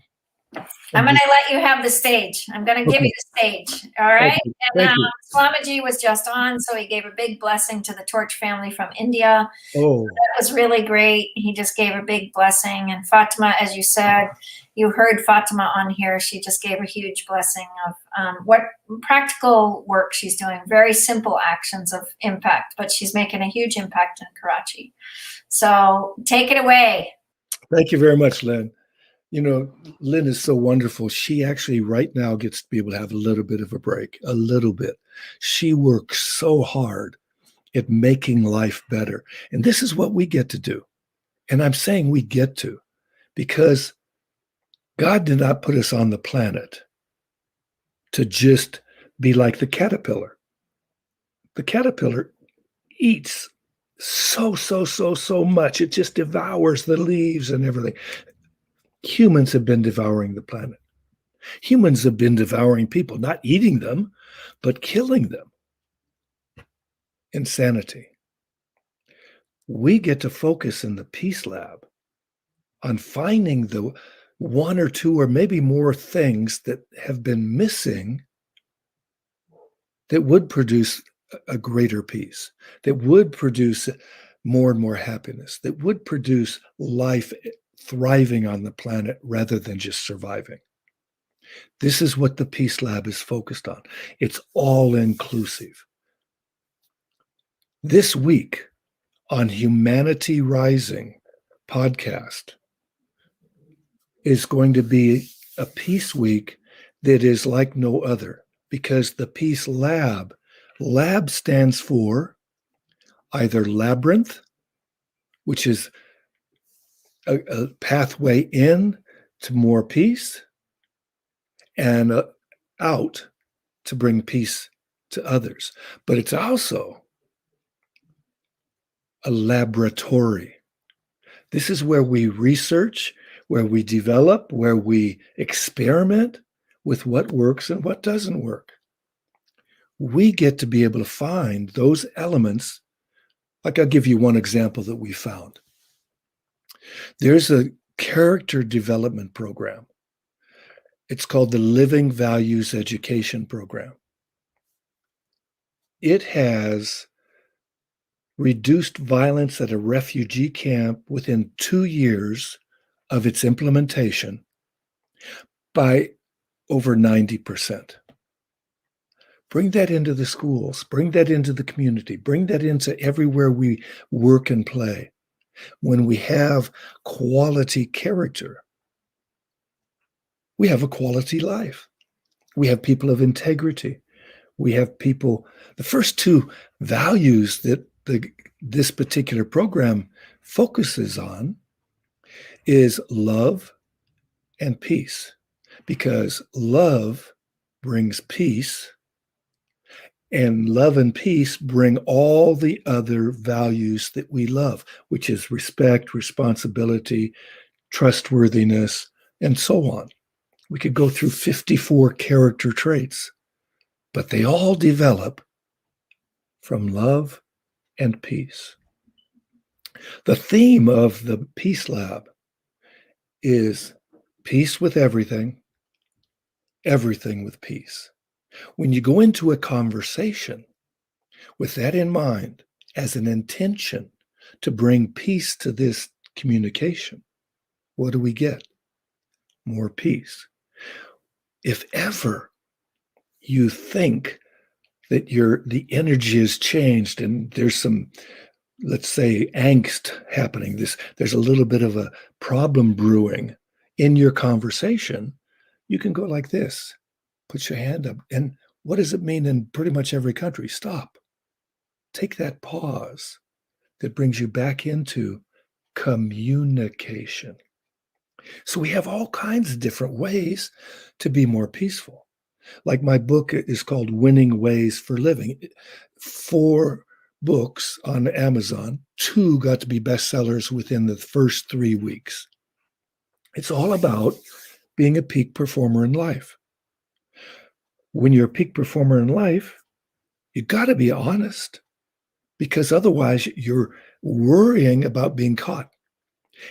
I'm going to let you have the stage. I'm going to give you the stage. All right. Thank And you. Swamiji was just on, so he gave a big blessing to the Torch family from India. Oh, That was really great. He just gave a big blessing. And Fatima, as you said, you heard Fatima on here. She just gave a huge blessing of what practical work she's doing. Very simple actions of impact, but she's making a huge impact in Karachi. So take it away. thank you very much, Lynn. You know, Lynn is so wonderful. She actually right now gets to be able to have a little bit of a break, a little bit. She works so hard at making life better. And this is what we get to do. And I'm saying we get to because God did not put us on the planet to just be like the caterpillar. The caterpillar eats so much. It just devours the leaves and everything. Humans have been devouring the planet. Humans have been devouring people, not eating them, but killing them. Insanity. We get to focus in the Peace Lab on finding the one or two or maybe more things that have been missing that would produce a greater peace, that would produce more and more happiness, that would produce life thriving on the planet rather than just surviving. This is what the Peace Lab is focused on. It's all inclusive. This week on Humanity Rising podcast is going to be a peace week that is like no other, because the Peace Lab stands for either labyrinth, which is a pathway in to more peace, and out to bring peace to others. But it's also a laboratory. This is where we research, where we develop, where we experiment with what works and what doesn't work. We get to be able to find those elements. Like, I'll give you one example that we found. There's a character development program. It's called the Living Values Education Program. It has reduced violence at a refugee camp within 2 years of its implementation by over 90%. Bring that into the schools, bring that into the community, bring that into everywhere we work and play. When we have quality character, we have a quality life. We have people of integrity. We have people, the first two values that this particular program focuses on is love and peace, because love brings peace, and love and peace bring all the other values that we love, which is respect, responsibility, trustworthiness, and so on. We could go through 54 character traits, but they all develop from love and peace. The theme of the Peace Lab is peace with everything, everything with peace. When you go into a conversation with that in mind as an intention to bring peace to this communication, what do we get? More peace. If ever you think that the energy has changed and there's some, let's say, angst happening, there's a little bit of a problem brewing in your conversation, you can go like this. Put your hand up. And what does it mean in pretty much every country? Stop. Take that pause that brings you back into communication. So we have all kinds of different ways to be more peaceful. Like, my book is called Winning Ways for Living. 4 books on Amazon. 2 got to be bestsellers within the first 3 weeks. It's all about being a peak performer in life. When you're a peak performer in life, you got to be honest, because otherwise you're worrying about being caught.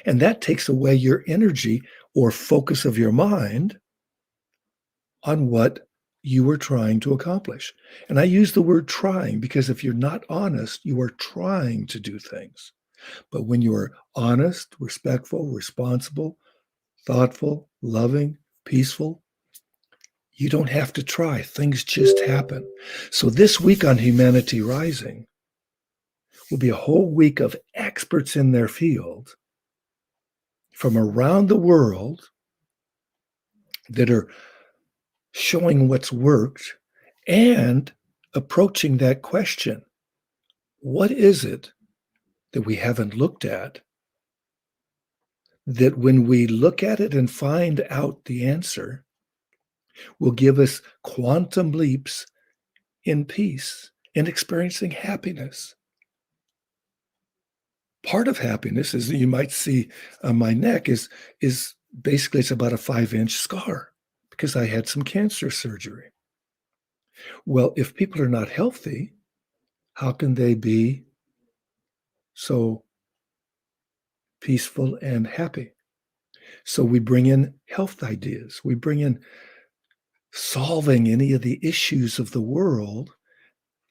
And that takes away your energy or focus of your mind on what you were trying to accomplish. And I use the word trying because if you're not honest, you are trying to do things. But when you are honest, respectful, responsible, thoughtful, loving, peaceful, you don't have to try. Things just happen. So this week on Humanity Rising will be a whole week of experts in their field from around the world that are showing what's worked and approaching that question. What is it that we haven't looked at, that when we look at it and find out the answer, will give us quantum leaps in peace and experiencing happiness? Part of happiness, as you might see on my neck, is basically it's about a 5-inch scar because I had some cancer surgery. Well, if people are not healthy, how can they be so peaceful and happy. So we bring in health ideas. We bring in solving any of the issues of the world,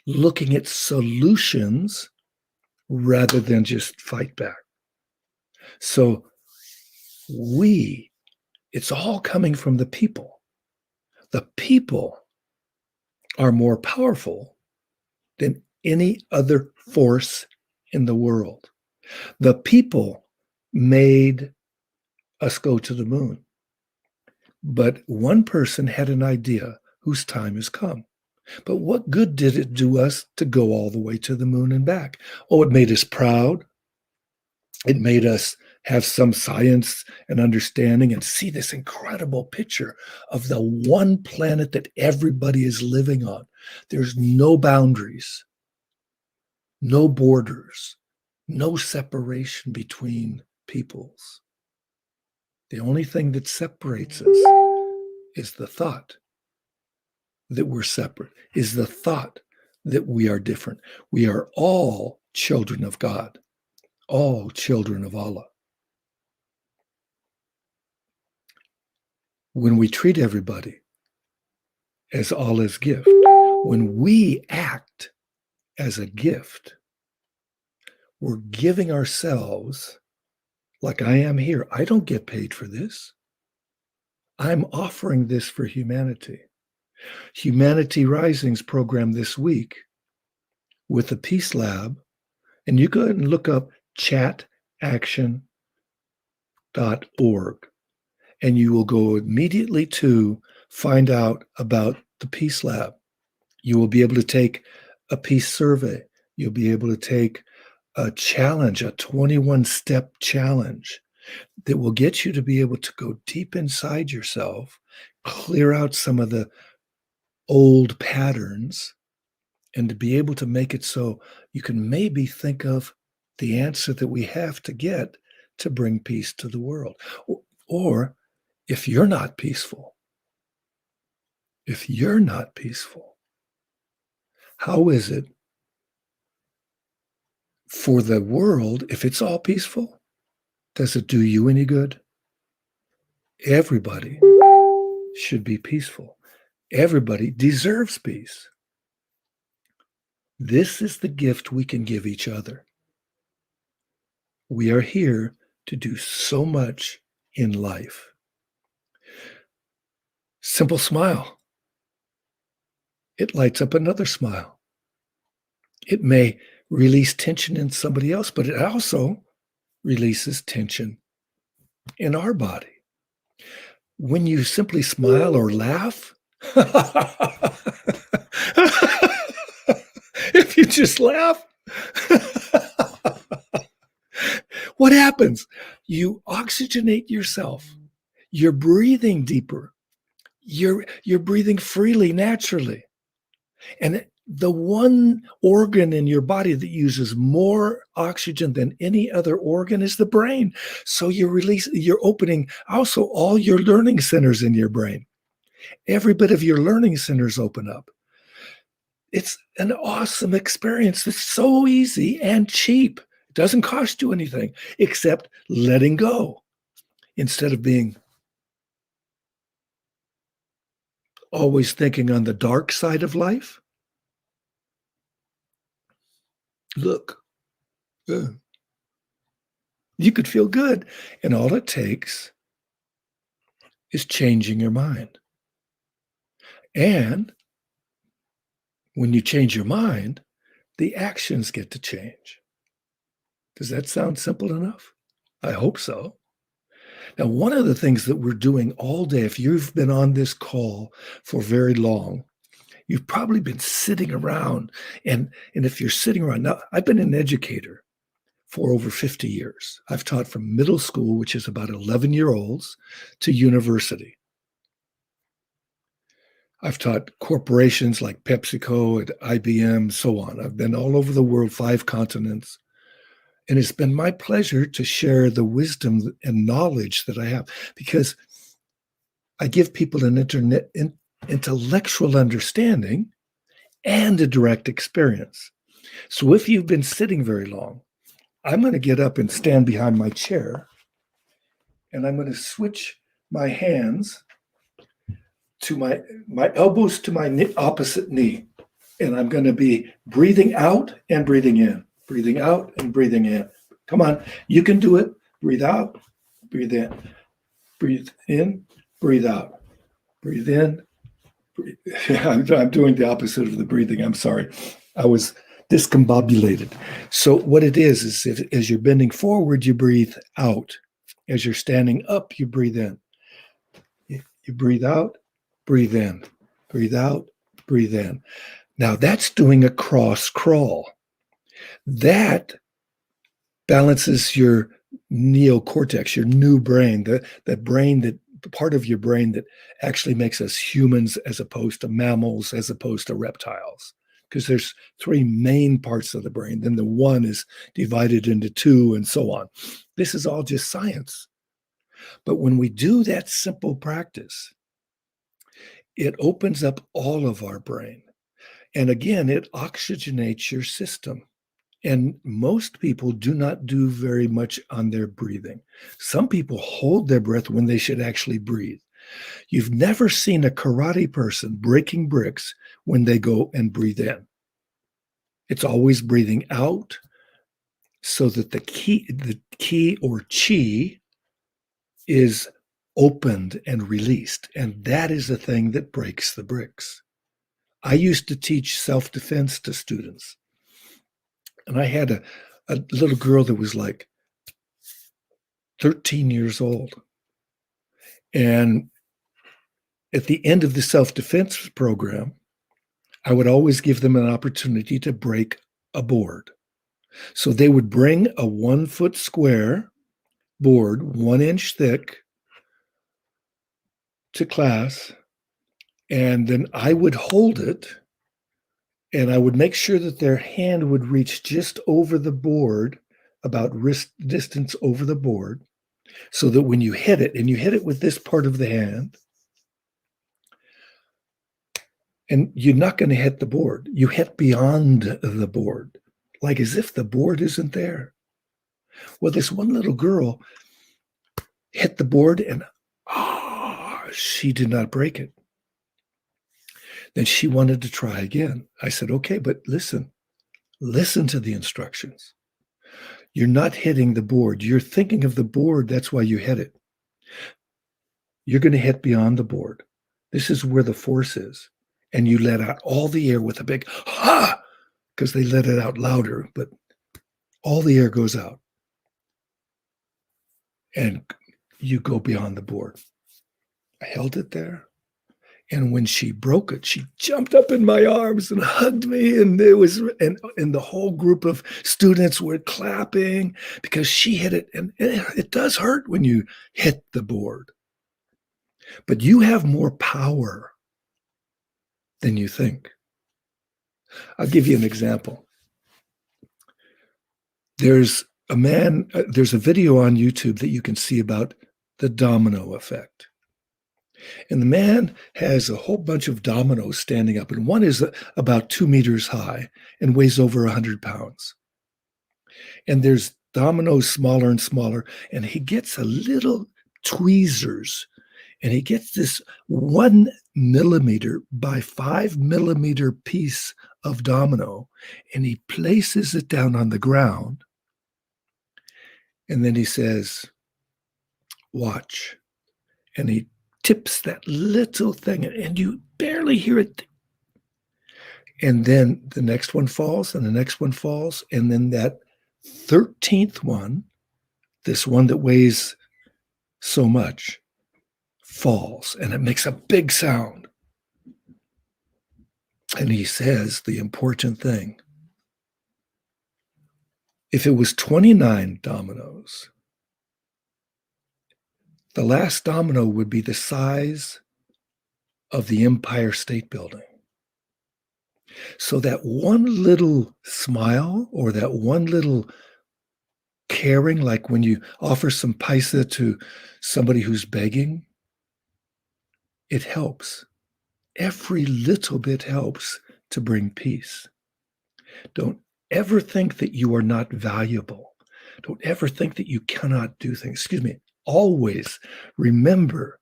looking at solutions rather than just fight back. So it's all coming from the people. The people are more powerful than any other force in the world. The people made us go to the moon. But one person had an idea whose time has come. But what good did it do us to go all the way to the moon and back? Oh, it made us proud. It made us have some science and understanding and see this incredible picture of the one planet that everybody is living on. There's no boundaries, no borders, no separation between peoples. The only thing that separates us is the thought that we're separate, is the thought that we are different. We are all children of God, all children of Allah. When we treat everybody as Allah's gift, when we act as a gift, we're giving ourselves, like I am here. I don't get paid for this. I'm offering this for humanity. Humanity Rising's program this week with the Peace Lab, and you go ahead and look up chataction.org, and you will go immediately to find out about the Peace Lab. You will be able to take a peace survey. You'll be able to take a challenge, a 21-step challenge that will get you to be able to go deep inside yourself, clear out some of the old patterns, and to be able to make it so you can maybe think of the answer that we have to get to bring peace to the world. Or if you're not peaceful, how is it for the world, if it's all peaceful, does it do you any good? Everybody should be peaceful. Everybody deserves peace. This is the gift we can give each other. We are here to do so much in life. Simple smile. It lights up another smile. It may release tension in somebody else, but it also releases tension in our body. When you simply smile or laugh, if you just laugh, what happens? You oxygenate yourself. You're breathing deeper. You're breathing freely, naturally. And the one organ in your body that uses more oxygen than any other organ is the brain. So you're opening also all your learning centers in your brain. Every bit of your learning centers open up. It's an awesome experience. It's so easy and cheap. It doesn't cost you anything except letting go instead of being always thinking on the dark side of life. Look, you could feel good. And all it takes is changing your mind. And when you change your mind, the actions get to change. Does that sound simple enough? I hope so. Now, one of the things that we're doing all day, if you've been on this call for very long, you've probably been sitting around. And if you're sitting around, now I've been an educator for over 50 years. I've taught from middle school, which is about 11-year-olds, to university. I've taught corporations like PepsiCo and IBM, so on. I've been all over the world, 5 continents. And it's been my pleasure to share the wisdom and knowledge that I have, because I give people an intellectual understanding and a direct experience. So if you've been sitting very long, I'm going to get up and stand behind my chair, and I'm going to switch my hands to my elbows to my opposite knee. And I'm going to be breathing out and breathing in, breathing out and breathing in. Come on, you can do it. Breathe out, breathe in, breathe in, breathe out, breathe in. Breathe. I'm doing the opposite of the breathing. I'm sorry. I was discombobulated. So what it is as you're bending forward, you breathe out. As you're standing up, you breathe in. You breathe out, breathe in, breathe out, breathe in. Now that's doing a cross crawl. That balances your neocortex, your new brain, that brain, that part of your brain that actually makes us humans as opposed to mammals, as opposed to reptiles. Because there's three main parts of the brain. Then the one is divided into two and so on. This is all just science. But when we do that simple practice, it opens up all of our brain. And again, it oxygenates your system. And most people do not do very much on their breathing. Some people hold their breath when they should actually breathe. You've never seen a karate person breaking bricks when they go and breathe in. It's always breathing out so that the ki or chi is opened and released. And that is the thing that breaks the bricks. I used to teach self-defense to students. And I had a little girl that was like 13 years old. And at the end of the self-defense program, I would always give them an opportunity to break a board. So they would bring a 1 foot square board, 1 inch thick, to class. And then I would hold it, and I would make sure that their hand would reach just over the board, about wrist distance over the board, so that when you hit it, and you hit it with this part of the hand, and you're not going to hit the board. You hit beyond the board, like as if the board isn't there. Well, this one little girl hit the board, and she did not break it. Then she wanted to try again. I said, okay, but listen to the instructions. You're not hitting the board. You're thinking of the board. That's why you hit it. You're going to hit beyond the board. This is where the force is. And you let out all the air with a big ha, because they let it out louder, but all the air goes out. And you go beyond the board. I held it there. And when she broke it, she jumped up in my arms and hugged me. And there was, and the whole group of students were clapping because she hit it. And it does hurt when you hit the board. But you have more power than you think. I'll give you an example. There's a video on YouTube that you can see about the domino effect. And the man has a whole bunch of dominoes standing up, and one is about 2 meters high and weighs over 100 pounds. And there's dominoes smaller and smaller, and he gets a little tweezers, and he gets this 1 millimeter by 5 millimeter piece of domino, and he places it down on the ground. And then he says, watch. And he tips that little thing, and you barely hear it. And then the next one falls, and the next one falls. And then that 13th one, this one that weighs so much, falls, and it makes a big sound. And he says the important thing. If it was 29 dominoes, the last domino would be the size of the Empire State Building. So that one little smile, or that one little caring, like when you offer some paisa to somebody who's begging, it helps. Every little bit helps to bring peace. Don't ever think that you are not valuable. Don't ever think that you cannot do things. Excuse me. Always remember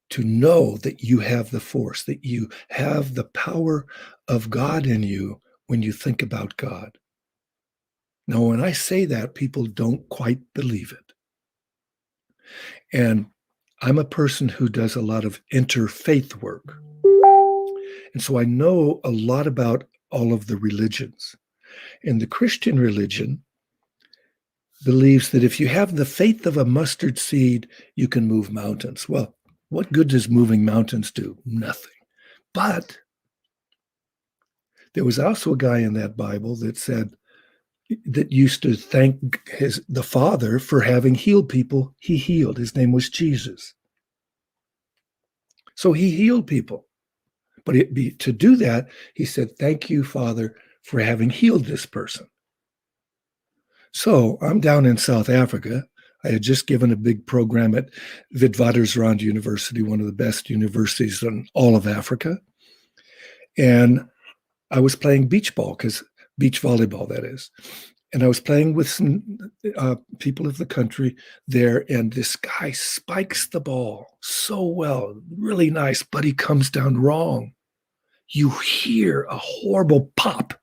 to know that you have the force, that you have the power of God in you when you think about God. Now, when I say that, people don't quite believe it. And I'm a person who does a lot of interfaith work. And so I know a lot about all of the religions. And the Christian religion believes that if you have the faith of a mustard seed, you can move mountains. Well, what good does moving mountains do? Nothing. But there was also a guy in that Bible that said, that used to thank the Father for having healed people he healed. His name was Jesus. So he healed people. But to do that, he said, thank you, Father, for having healed this person. So I'm down in South Africa. I had just given a big program at Witwatersrand University, one of the best universities in all of Africa. And I was playing beach ball, beach volleyball, that is. And I was playing with some people of the country there, and this guy spikes the ball so well, really nice, but he comes down wrong. You hear a horrible pop.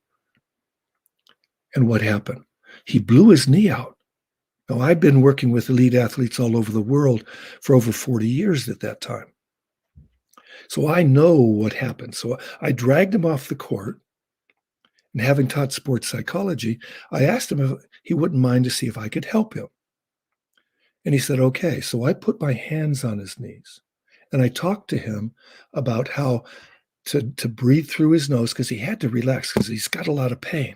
And what happened? He blew his knee out. Now, I've been working with elite athletes all over the world for over 40 years at that time. So I know what happened. So I dragged him off the court. And having taught sports psychology, I asked him if he wouldn't mind to see if I could help him. And he said, okay. So I put my hands on his knees and I talked to him about how to breathe through his nose, because he had to relax because he's got a lot of pain.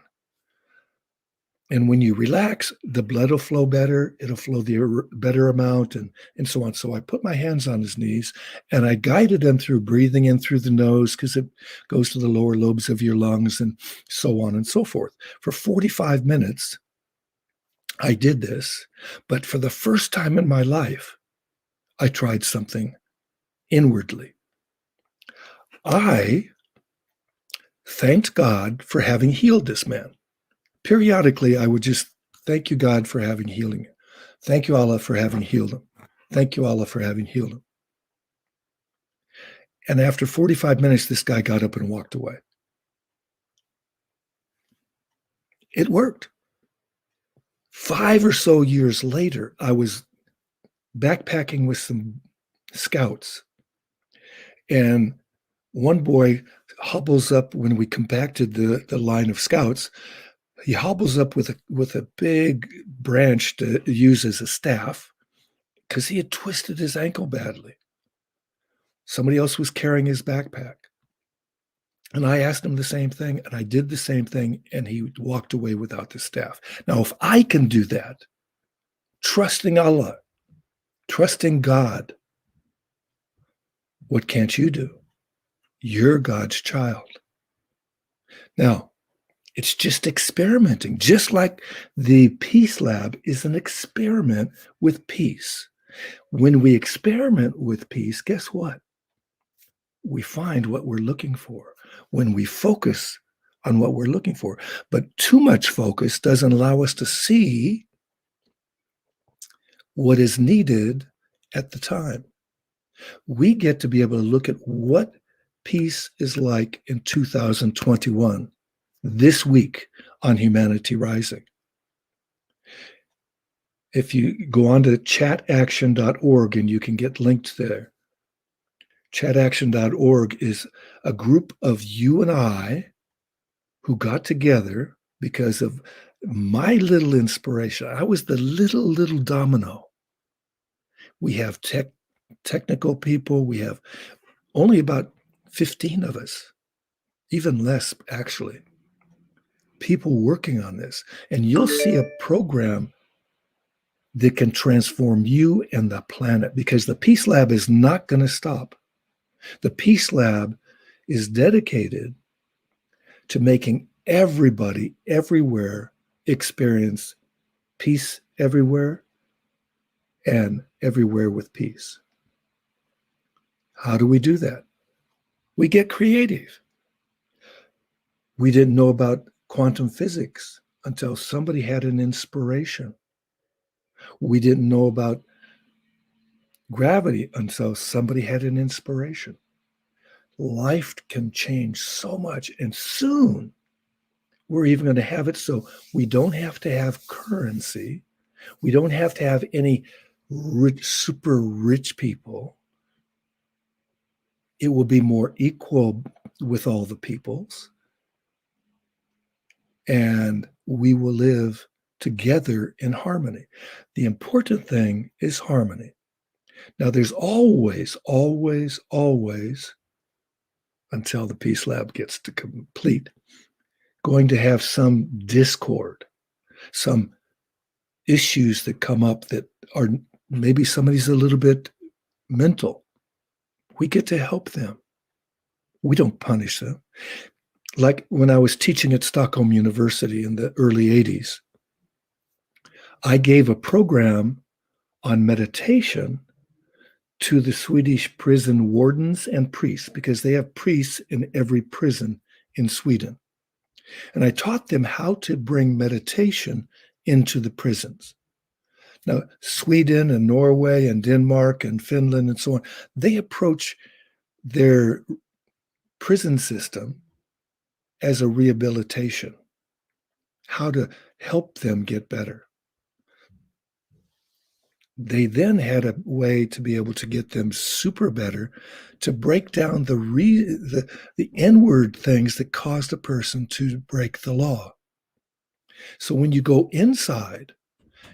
And when you relax, the blood will flow better. It'll flow the better amount and so on. So I put my hands on his knees and I guided him through breathing in through the nose, because it goes to the lower lobes of your lungs and so on and so forth. For 45 minutes, I did this. But for the first time in my life, I tried something inwardly. I thanked God for having healed this man. Periodically, I would just thank you, God, for having healing. Thank you, Allah, for having healed him. Thank you, Allah, for having healed him. And after 45 minutes, this guy got up and walked away. It worked. 5 or so years later, I was backpacking with some scouts. And one boy hobbles up when we compacted the line of scouts. He hobbles up with a big branch to use as a staff because he had twisted his ankle badly. Somebody else was carrying his backpack. And I asked him the same thing, and I did the same thing, and he walked away without the staff. Now, if I can do that, trusting Allah, trusting God, what can't you do? You're God's child. Now, it's just experimenting, just like the Peace Lab is an experiment with peace. When we experiment with peace, guess what? We find what we're looking for when we focus on what we're looking for. But too much focus doesn't allow us to see what is needed at the time. We get to be able to look at what peace is like in 2021, this week on Humanity Rising. If you go on to chataction.org, and you can get linked there. Chataction.org is a group of you and I who got together because of my little inspiration. I was the little domino. We have technical people. We have only about 15 of us, even less actually, people working on this. And you'll see a program that can transform you and the planet, because the Peace Lab is not going to stop. The Peace Lab is dedicated to making everybody everywhere experience peace everywhere and everywhere with peace. How do we do that? We get creative. We didn't know about quantum physics until somebody had an inspiration. We didn't know about gravity until somebody had an inspiration. Life can change so much, and soon we're even going to have it so we don't have to have currency. We don't have to have any super rich people. It will be more equal with all the peoples. And we will live together in harmony. The important thing is harmony. Now, there's always, until the Peace Lab gets to complete, going to have some discord, some issues that come up that are maybe somebody's a little bit mental. We get to help them. We don't punish them. Like when I was teaching at Stockholm University in the early 80s, I gave a program on meditation to the Swedish prison wardens and priests, because they have priests in every prison in Sweden. And I taught them how to bring meditation into the prisons. Now, Sweden and Norway and Denmark and Finland and so on, they approach their prison system as a rehabilitation, how to help them get better. They then had a way to be able to get them super better, to break down the inward things that caused a person to break the law. So when you go inside,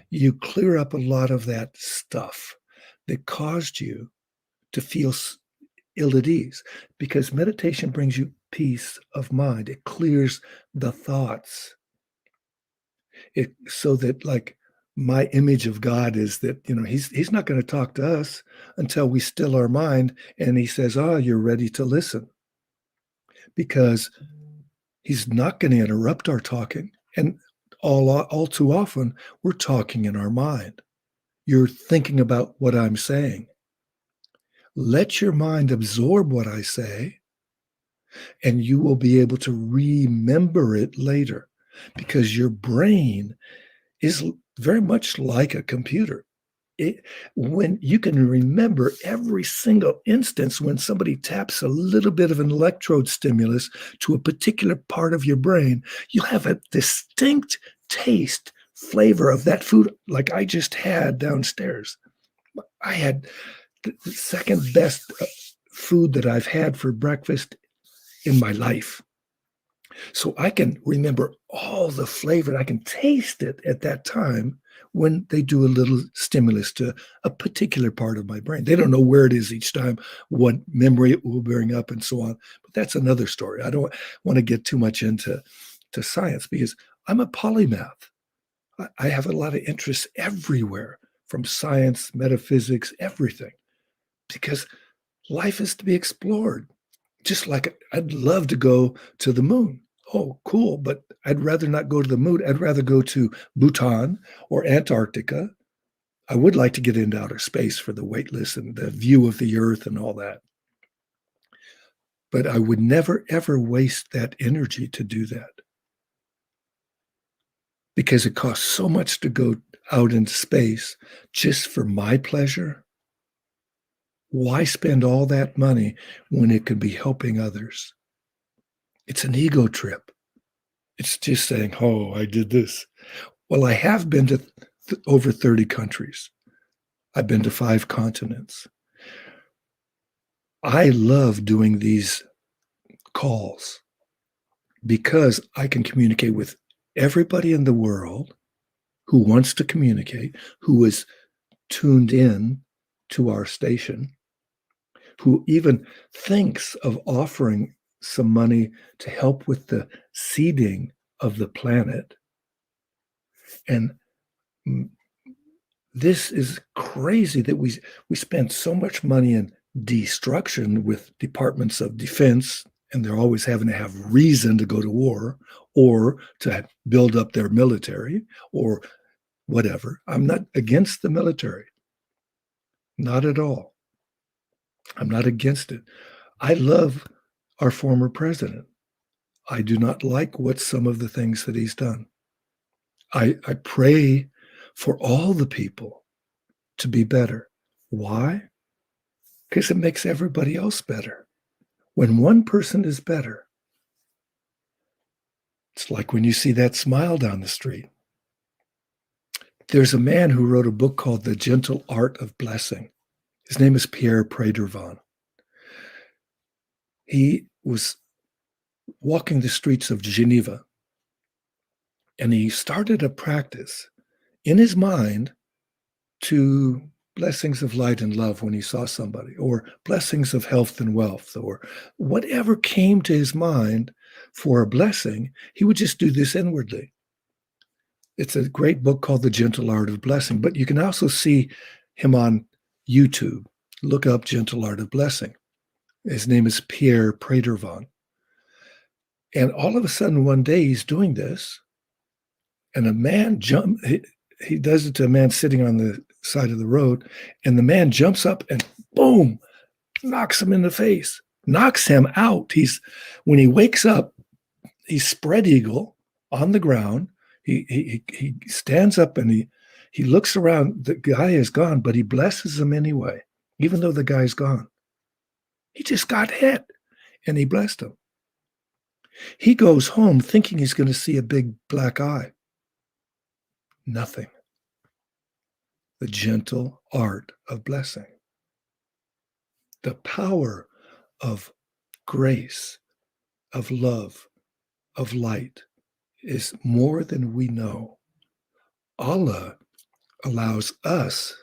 you clear up a lot of that stuff that caused you to feel ill at ease, because meditation brings you peace of mind. It clears the thoughts. So that, like, my image of God is that, he's not going to talk to us until we still our mind and he says, "Oh, you're ready to listen." Because he's not going to interrupt our talking. And all too often, we're talking in our mind. You're thinking about what I'm saying. Let your mind absorb what I say, and you will be able to remember it later, because your brain is very much like a computer. When you can remember every single instance when somebody taps a little bit of an electrode stimulus to a particular part of your brain, you'll have a distinct taste, flavor of that food, like I just had downstairs. I had the second best food that I've had for breakfast in my life. So I can remember all the flavor. I can taste it at that time when they do a little stimulus to a particular part of my brain. They don't know where it is each time, what memory it will bring up, and so on. But that's another story. I don't want to get too much into science, because I'm a polymath. I have a lot of interests everywhere, from science, metaphysics, everything, because life is to be explored. Just like I'd love to go to the moon. Oh, cool. But I'd rather not go to the moon. I'd rather go to Bhutan or Antarctica. I would like to get into outer space for the weightless and the view of the earth and all that. But I would never, ever waste that energy to do that, because it costs so much to go out into space just for my pleasure. Why spend all that money when it could be helping others? It's an ego trip. It's just saying, "Oh, I did this." Well, I have been to over 30 countries. I've been to 5 continents. I love doing these calls because I can communicate with everybody in the world who wants to communicate, who is tuned in to our station, who even thinks of offering some money to help with the seeding of the planet. And this is crazy that we spend so much money in destruction with departments of defense, and they're always having to have reason to go to war or to build up their military or whatever. I'm not against the military. Not at all. I'm not against it. I love our former president. I do not like some of the things that he's done. I pray for all the people to be better. Why? Because it makes everybody else better. When one person is better, it's like when you see that smile down the street. There's a man who wrote a book called The Gentle Art of Blessing. His name is Pierre Pradervan. He was walking the streets of Geneva, and he started a practice in his mind to blessings of light and love when he saw somebody, or blessings of health and wealth, or whatever came to his mind for a blessing, he would just do this inwardly. It's a great book called The Gentle Art of Blessing, but you can also see him on YouTube. Look up Gentle Art of Blessing. His name is Pierre Pradervan. And all of a sudden, one day he's doing this, and a man he does it to a man sitting on the side of the road, and the man jumps up and boom, knocks him in the face, knocks him out. When he wakes up, he's spread eagle on the ground. He stands up and he looks around. The guy is gone, but he blesses him anyway, even though the guy's gone. He just got hit, and he blessed him. He goes home thinking he's going to see a big black eye. Nothing. The gentle art of blessing. The power of grace, of love, of light is more than we know. Allah allows us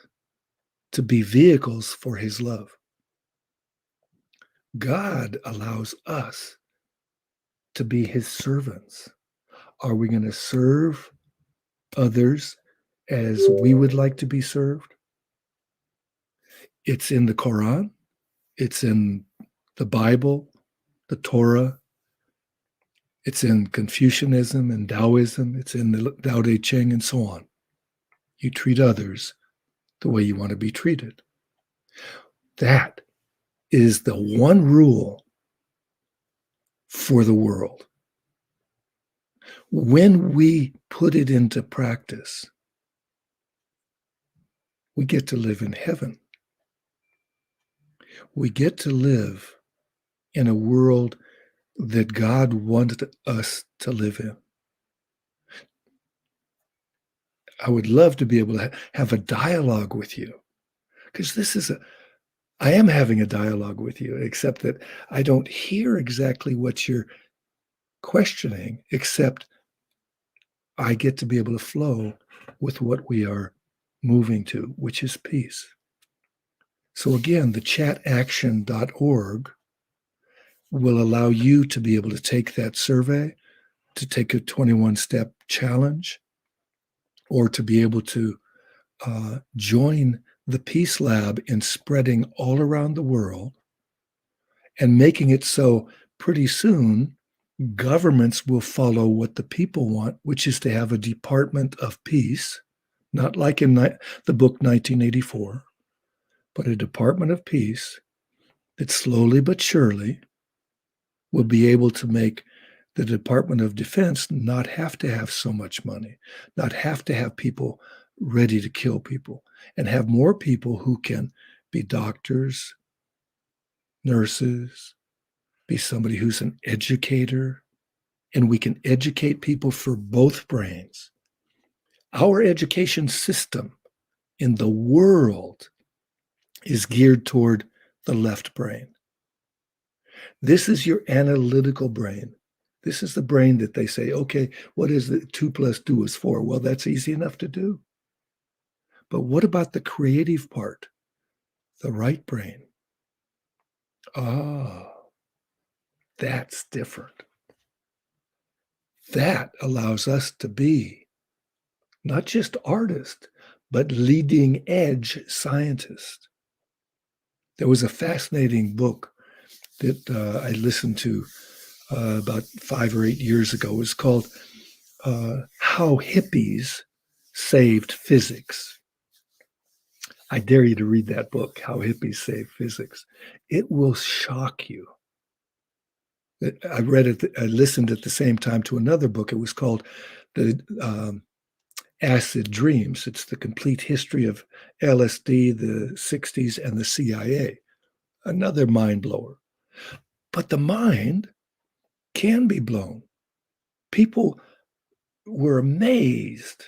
to be vehicles for his love. God allows us to be his servants. Are we going to serve others as we would like to be served? It's in the Quran. It's in the Bible, the Torah. It's in Confucianism and Taoism. It's in the Tao Te Ching and so on. You treat others the way you want to be treated. That is the one rule for the world. When we put it into practice, we get to live in heaven. We get to live in a world that God wanted us to live in. I would love to be able to have a dialogue with you, because I am having a dialogue with you, except that I don't hear exactly what you're questioning, except I get to be able to flow with what we are moving to, which is peace. So again, the chataction.org will allow you to be able to take that survey, to take a 21-step challenge, or to be able to join the Peace Lab in spreading all around the world and making it so pretty soon governments will follow what the people want, which is to have a Department of Peace, not like in the book 1984, but a Department of Peace that slowly but surely will be able to make the Department of Defense not have to have so much money, not have to have people ready to kill people, and have more people who can be doctors, nurses, be somebody who's an educator, and we can educate people for both brains. Our education system in the world is geared toward the left brain. This is your analytical brain. This is the brain that they say, okay, what is it? 2 + 2 is 4. Well, that's easy enough to do. But what about the creative part? The right brain. That's different. That allows us to be not just artists, but leading edge scientists. There was a fascinating book that I listened to about 5 or 8 years ago. It was called How Hippies Saved Physics. I dare you to read that book, How Hippies Saved Physics. It will shock you. I read it, I listened at the same time to another book. It was called The Acid Dreams. It's the complete history of LSD, the 60s, and the CIA. Another mind blower. But the mind can be blown. People were amazed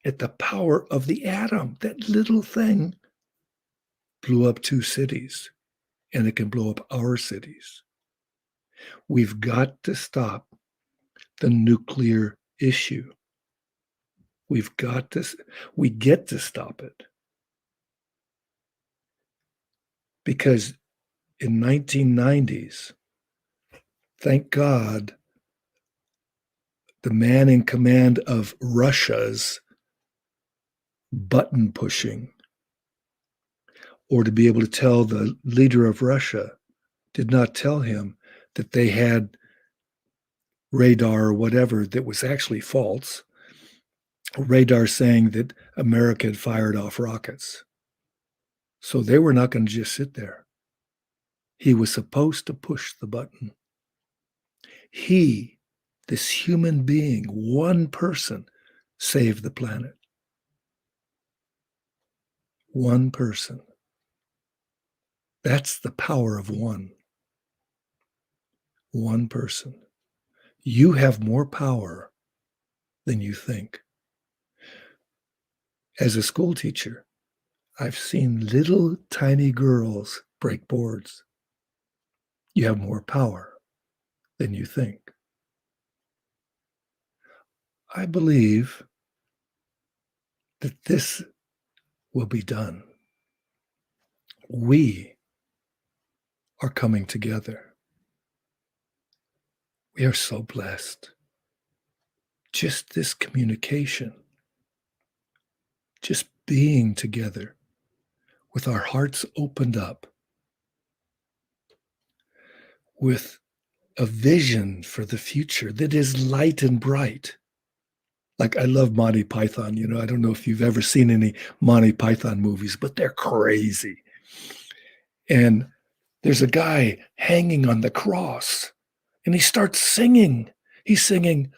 at the power of the atom. That little thing blew up 2 cities, and it can blow up our cities. We've got to stop the nuclear issue. We get to stop it. Because in 1990s, thank God, the man in command of Russia's button pushing, or to be able to tell the leader of Russia, did not tell him that they had radar or whatever that was actually false. Radar saying that America had fired off rockets. So they were not going to just sit there. He was supposed to push the button. He, this human being, one person, saved the planet. One person. That's the power of one. One person. You have more power than you think. As a school teacher, I've seen little tiny girls break boards. You have more power than you think. I believe that this will be done. We are coming together. We are so blessed. Just this communication, just being together with our hearts opened up, with a vision for the future that is light and bright. Like, I love Monty Python. I don't know if you've ever seen any Monty Python movies, but they're crazy. And there's a guy hanging on the cross, and he starts singing. He's singing,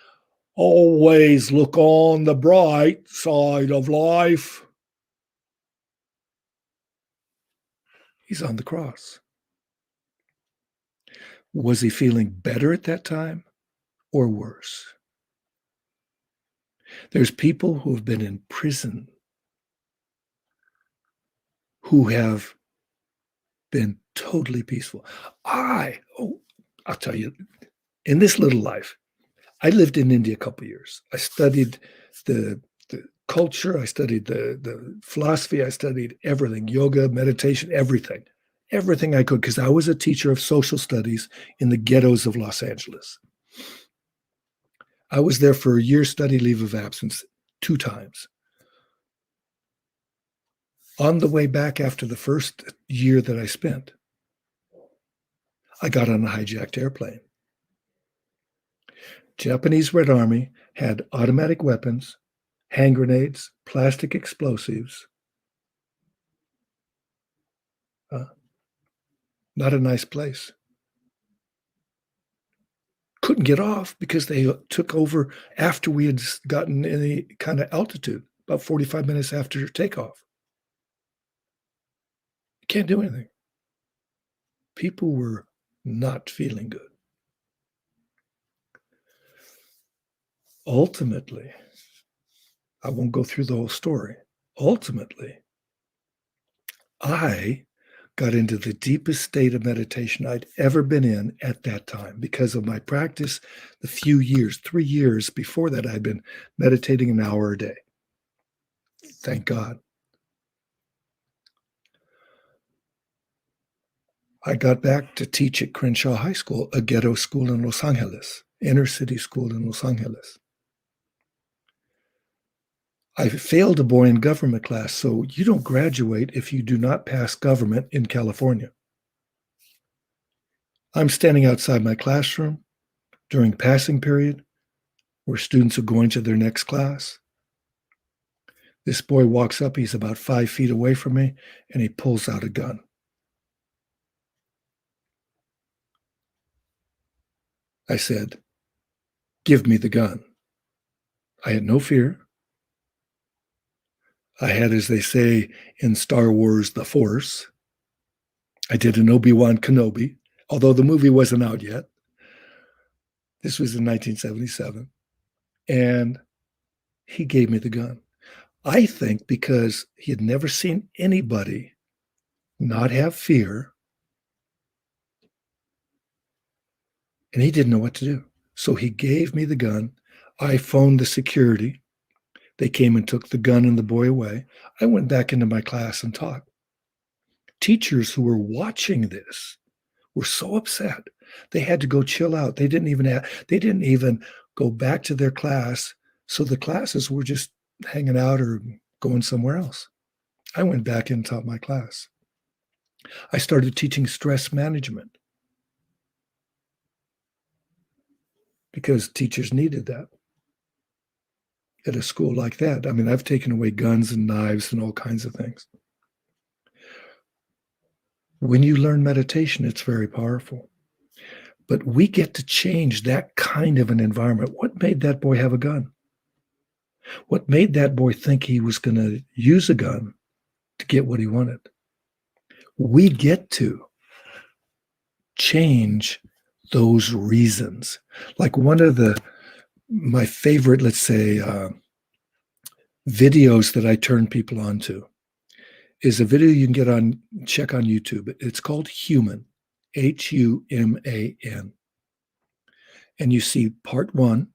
"Always look on the bright side of life." He's on the cross. Was he feeling better at that time or worse? There's people who have been in prison who have been totally peaceful. I'll tell you, in this little life, I lived in India a couple of years. I studied the culture. I studied the philosophy. I studied everything, yoga, meditation, everything I could, because I was a teacher of social studies in the ghettos of Los Angeles. I was there for a year's study leave of absence 2 times. On the way back after the first year that I spent, I got on a hijacked airplane. Japanese Red Army had automatic weapons, hand grenades, plastic explosives. Not a nice place. Couldn't get off because they took over after we had gotten any kind of altitude, about 45 minutes after takeoff. You can't do anything. People were not feeling good. Ultimately, I won't go through the whole story. Ultimately, I got into the deepest state of meditation I'd ever been in at that time because of my practice. The few years, 3 years before that, I'd been meditating an hour a day. Thank God. I got back to teach at Crenshaw High School, a ghetto school in Los Angeles, inner city school in Los Angeles. I failed a boy in government class, so you don't graduate if you do not pass government in California. I'm standing outside my classroom during passing period where students are going to their next class. This boy walks up, he's about 5 feet away from me, and he pulls out a gun. I said, "Give me the gun." I had no fear. I had, as they say in Star Wars, the Force. I did an Obi-Wan Kenobi, although the movie wasn't out yet. This was in 1977. And he gave me the gun. I think because he had never seen anybody not have fear, and he didn't know what to do. So he gave me the gun. I phoned the security. They came and took the gun and the boy away. I went back into my class and taught. Teachers who were watching this were so upset. They had to go chill out. They didn't even go back to their class. So the classes were just hanging out or going somewhere else. I went back and taught my class. I started teaching stress management because teachers needed that at a school like that. I mean, I've taken away guns and knives and all kinds of things. When you learn meditation, it's very powerful. But we get to change that kind of an environment. What made that boy have a gun? What made that boy think he was going to use a gun to get what he wanted? We get to change those reasons. Like one of my favorite, let's say, videos that I turn people on to is a video you can check on YouTube. It's called Human, Human. And you see part 1,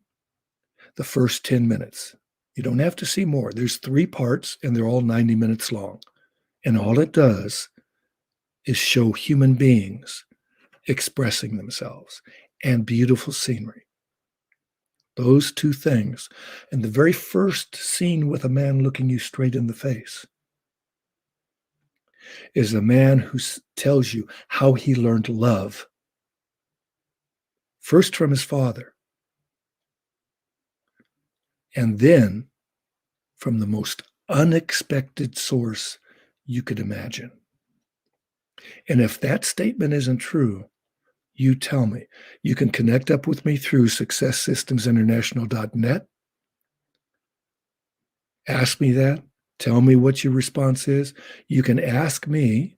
the first 10 minutes. You don't have to see more. There's 3 parts and they're all 90 minutes long. And all it does is show human beings expressing themselves and beautiful scenery. Those 2 things. And the very first scene with a man looking you straight in the face is a man who tells you how he learned love. First from his father. And then from the most unexpected source you could imagine. And if that statement isn't true, you tell me. You can connect up with me through successsystemsinternational.net. Ask me that. Tell me what your response is. You can ask me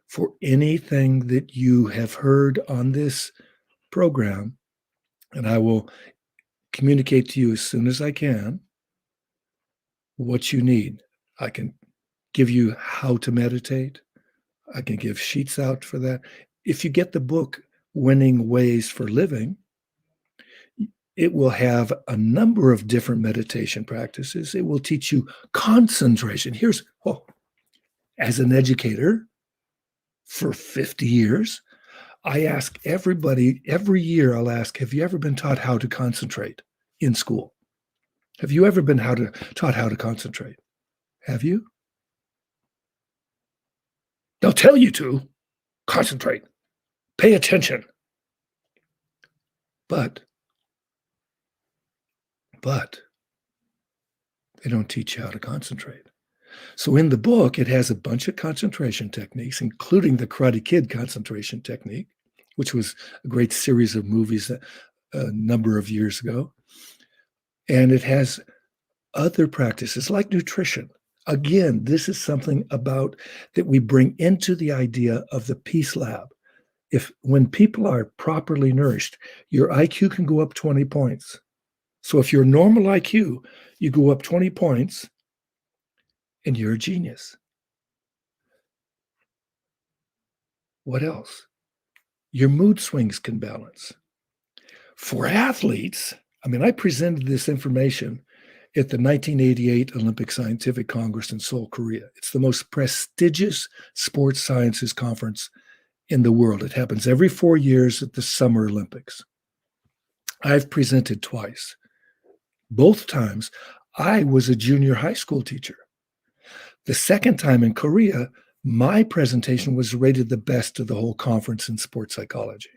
for anything that you have heard on this program, and I will communicate to you as soon as I can what you need. I can give you how to meditate. I can give sheets out for that. If you get the book, Winning Ways for Living, it will have a number of different meditation practices. It will teach you concentration. As an educator for 50 years, I ask everybody, every year I'll ask, have you ever been taught how to concentrate in school? Have you ever been taught how to concentrate? Have you? They'll tell you to concentrate, pay attention. But they don't teach you how to concentrate. So in the book, it has a bunch of concentration techniques, including the Karate Kid concentration technique, which was a great series of movies a number of years ago. And it has other practices like nutrition. Again, this is something about that we bring into the idea of the Peace Lab. When people are properly nourished, your IQ can go up 20 points. So if you're normal IQ, you go up 20 points and you're a genius. What else? Your mood swings can balance. For athletes, I presented this information at the 1988 Olympic Scientific Congress in Seoul, Korea. It's the most prestigious sports sciences conference in the world. It happens every 4 years at the Summer Olympics. I've presented twice. Both times, I was a junior high school teacher. The second time in Korea, my presentation was rated the best of the whole conference in sports psychology.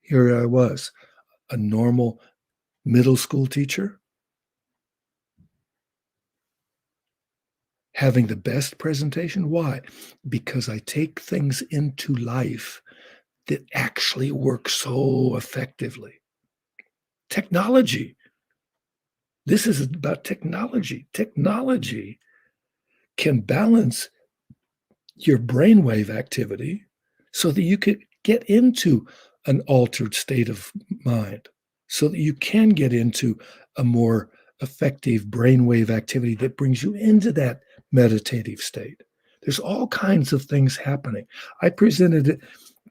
Here I was, a normal middle school teacher, having the best presentation. Why? Because I take things into life that actually work so effectively. Technology. This is about technology. Technology can balance your brainwave activity so that you could get into an altered state of mind, so that you can get into a more effective brainwave activity that brings you into that meditative state. There's all kinds of things happening. I presented it.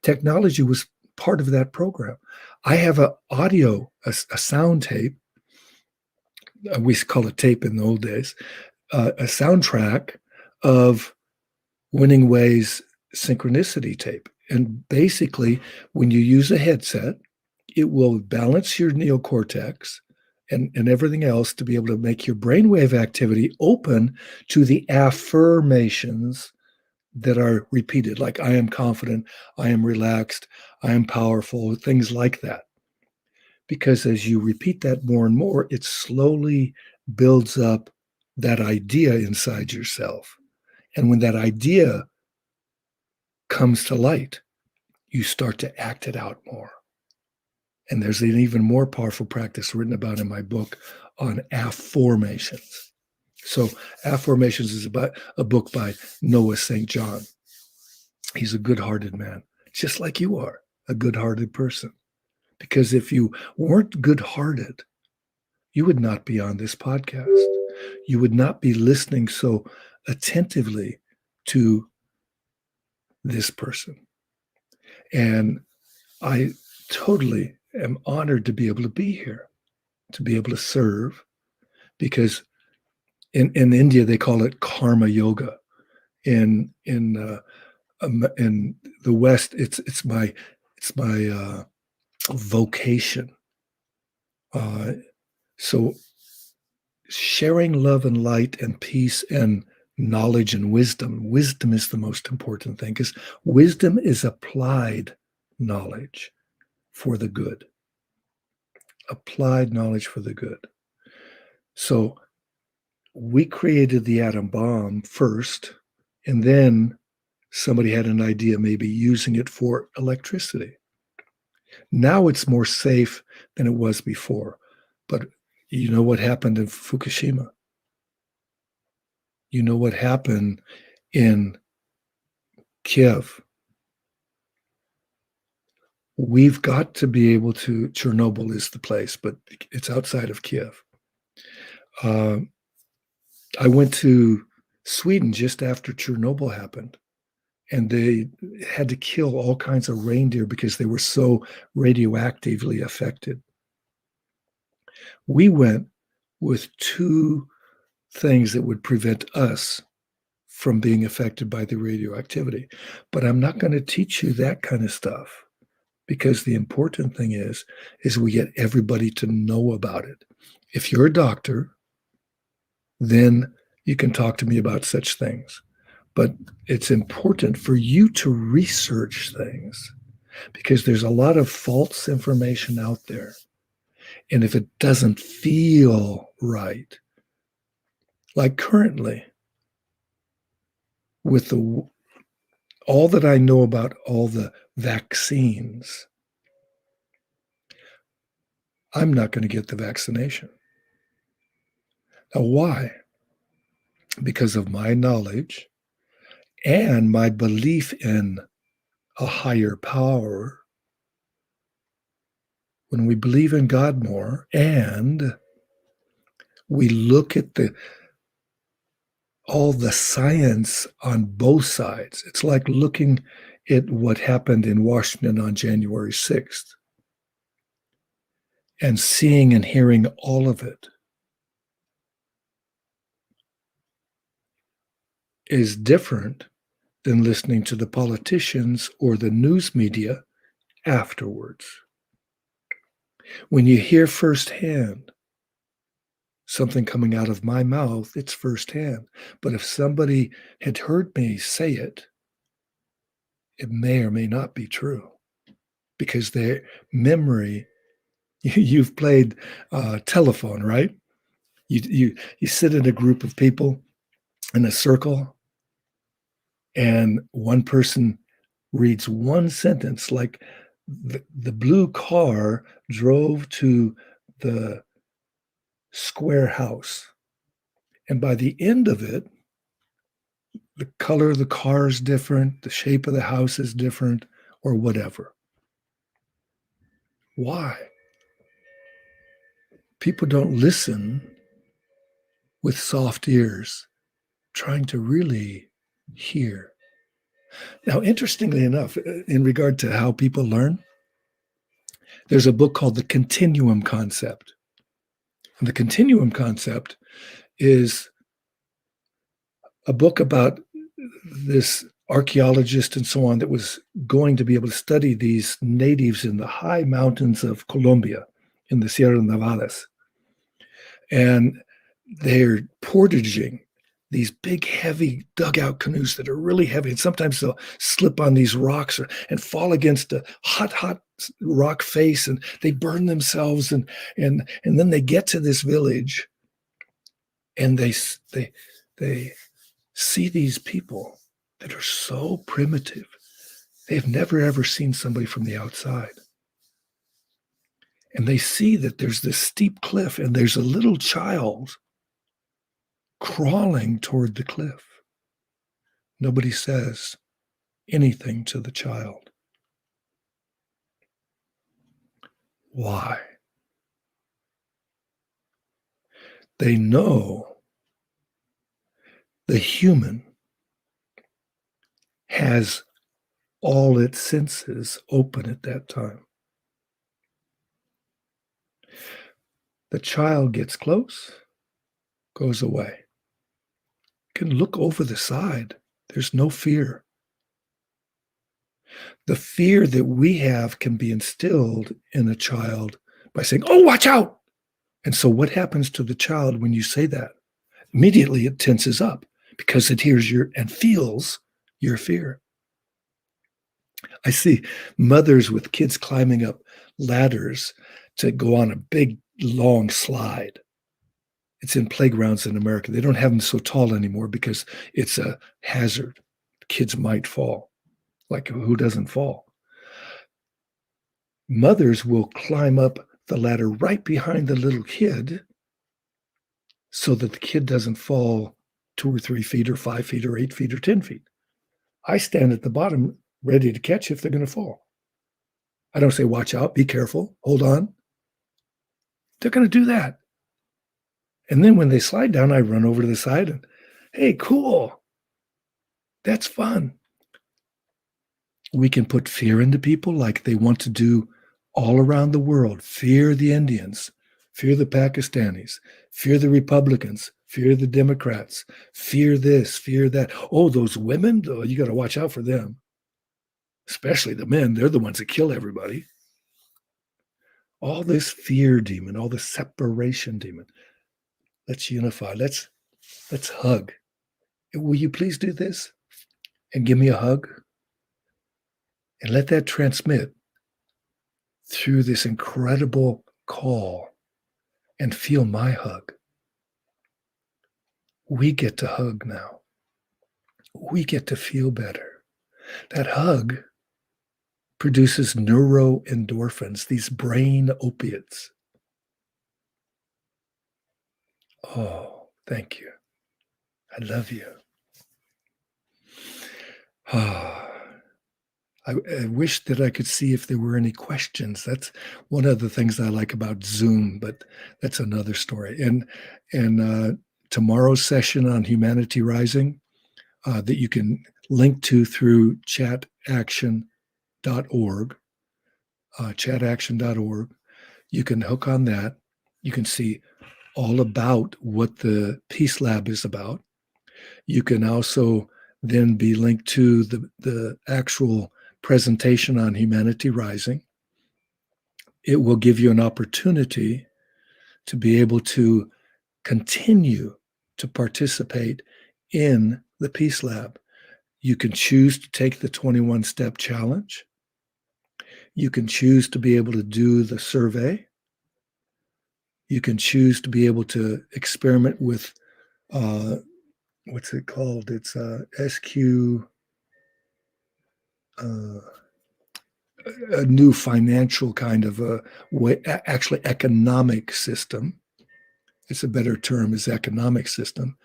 Technology was part of that program. I have an audio, a sound tape. We call it tape in the old days, a soundtrack of Winning Ways synchronicity tape. And basically, when you use a headset, it will balance your neocortex and everything else to be able to make your brainwave activity open to the affirmations that are repeated, like I am confident, I am relaxed, I am powerful, things like that. Because as you repeat that more and more, it slowly builds up that idea inside yourself. And when that idea comes to light, you start to act it out more. And there's an even more powerful practice written about in my book on affirmations. So Affirmations is about a book by Noah St. John. He's a good-hearted man, just like you are, a good-hearted person. Because if you weren't good-hearted, you would not be on this podcast. You would not be listening so attentively to this person. And I totally am honored to be able to be here, to be able to serve, because in India they call it karma yoga. In the West, it's my vocation. So sharing love and light and peace and knowledge and wisdom. Wisdom is the most important thing, because wisdom is applied knowledge for the good. Applied knowledge for the good. So we created the atom bomb first, and then somebody had an idea, maybe using it for electricity. Now it's more safe than it was before. But you know what happened in Fukushima? You know what happened in Kiev? We've got to be able to, Chernobyl is the place, but it's outside of Kiev. I went to Sweden just after Chernobyl happened, and they had to kill all kinds of reindeer because they were so radioactively affected. We went with two things that would prevent us from being affected by the radioactivity. But I'm not going to teach you that kind of stuff, because the important thing is we get everybody to know about it. If you're a doctor, then you can talk to me about such things. But it's important for you to research things, because there's a lot of false information out there. And if it doesn't feel right, like currently, with all that I know about all the vaccines, I'm not going to get the vaccination. Now, why? Because of my knowledge and my belief in a higher power. When we believe in God more and we look at all the science on both sides, it's like looking at what happened in Washington on January 6th and seeing and hearing all of it is different than listening to the politicians or the news media afterwards. When you hear firsthand something coming out of my mouth, it's firsthand. But if somebody had heard me say it, it may or may not be true, because their memory, you've played telephone, right? You sit in a group of people in a circle, and one person reads one sentence, like the blue car drove to the square house. And by the end of it, the color of the car is different, the shape of the house is different, or whatever. Why? People don't listen with soft ears, trying to really hear. Now, interestingly enough, in regard to how people learn, there's a book called The Continuum Concept. And the Continuum Concept is a book about this archaeologist and so on that was going to be able to study these natives in the high mountains of Colombia in the Sierra Nevadas. And they're portaging these big, heavy dugout canoes that are really heavy. And sometimes they'll slip on these rocks and fall against a hot rock face, and they burn themselves. And then they get to this village, and they see these people that are so primitive. They've never, ever seen somebody from the outside. And they see that there's this steep cliff, and there's a little child crawling toward the cliff. Nobody says anything to the child. Why? They know the human has all its senses open at that time. The child gets close, goes away. Can look over the side. There's no fear. The fear that we have can be instilled in a child by saying, "Oh, watch out." And so what happens to the child when you say that? Immediately it tenses up because it hears and feels your fear. I see mothers with kids climbing up ladders to go on a big, long slide. It's in playgrounds in America. They don't have them so tall anymore because it's a hazard. Kids might fall. Like, who doesn't fall? Mothers will climb up the ladder right behind the little kid so that the kid doesn't fall 2 or 3 feet or 5 feet or 8 feet or 10 feet. I stand at the bottom ready to catch if they're going to fall. I don't say, watch out, be careful, hold on. They're going to do that. And then when they slide down, I run over to the side and, hey, cool. That's fun. We can put fear into people like they want to do all around the world. Fear the Indians, fear the Pakistanis, fear the Republicans, fear the Democrats, fear this, fear that. Oh, those women, oh, you got to watch out for them. Especially the men, they're the ones that kill everybody. All this fear demon, all this separation demon. Let's unify. Let's hug. Will you please do this and give me a hug? And let that transmit through this incredible call and feel my hug. We get to hug now. We get to feel better. That hug produces neuroendorphins, these brain opiates. Oh, thank you. I love you. I wish that I could see if there were any questions. That's one of the things I like about Zoom, but that's another story. And tomorrow's session on Humanity Rising that you can link to through chataction.org, chataction.org. You can hook on that. You can see all about what the Peace Lab is about. You can also then be linked to the actual presentation on Humanity Rising. It will give you an opportunity to be able to continue to participate in the Peace Lab. You can choose to take the 21-step challenge. You can choose to be able to do the survey. You can choose to be able to experiment with, what's it called? It's SQ, a new financial kind of a way, actually economic system. It's a better term, is economic system.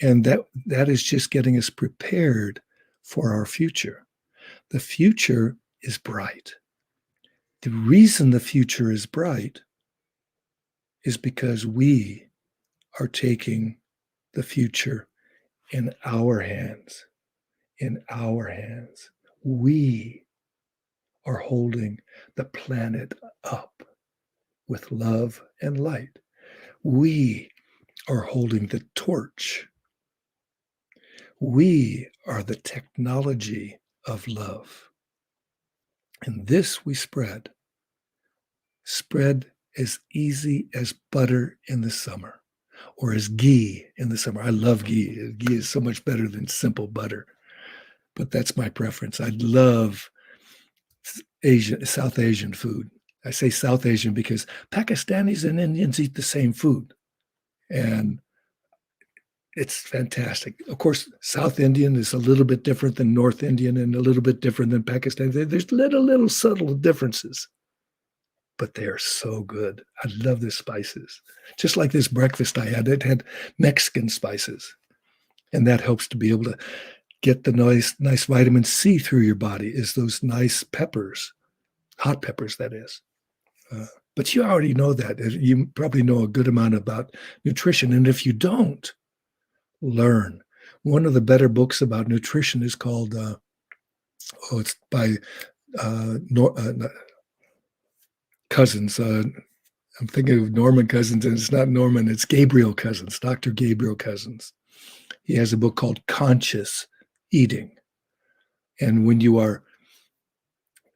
And that is just getting us prepared for our future. The future is bright. The reason the future is bright is because we are taking the future in our hands. In our hands. We are holding the planet up with love and light. We are holding the torch. We are the technology of love. And this we spread as easy as butter in the summer, or as ghee in the summer. I love ghee. Ghee is so much better than simple butter, but that's my preference. I love South Asian food. I say South Asian because Pakistanis and Indians eat the same food, and it's fantastic. Of course, South Indian is a little bit different than North Indian and a little bit different than Pakistani. There's little subtle differences, but they are so good. I love the spices. Just like this breakfast I had, it had Mexican spices, and that helps to be able to get the nice vitamin C through your body, is those nice peppers, hot peppers, that is. But you already know that. You probably know a good amount about nutrition. And if you don't, learn. One of the better books about nutrition is called, it's by Cousins. I'm thinking of Norman Cousins, and it's not Norman, it's Gabriel Cousins, Dr. Gabriel Cousins. He has a book called Conscious Eating. And when you are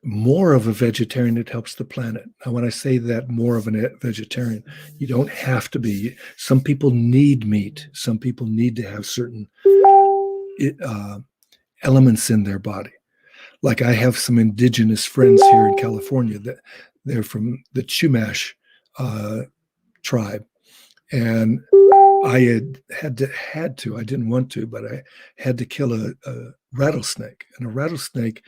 more of a vegetarian, it helps the planet. Now, when I say that, more of a vegetarian, you don't have to be. Some people need meat. Some people need to have certain elements in their body. Like I have some indigenous friends here in California that they're from the Chumash tribe. And I had to, I didn't want to, but I had to kill a rattlesnake. And a rattlesnake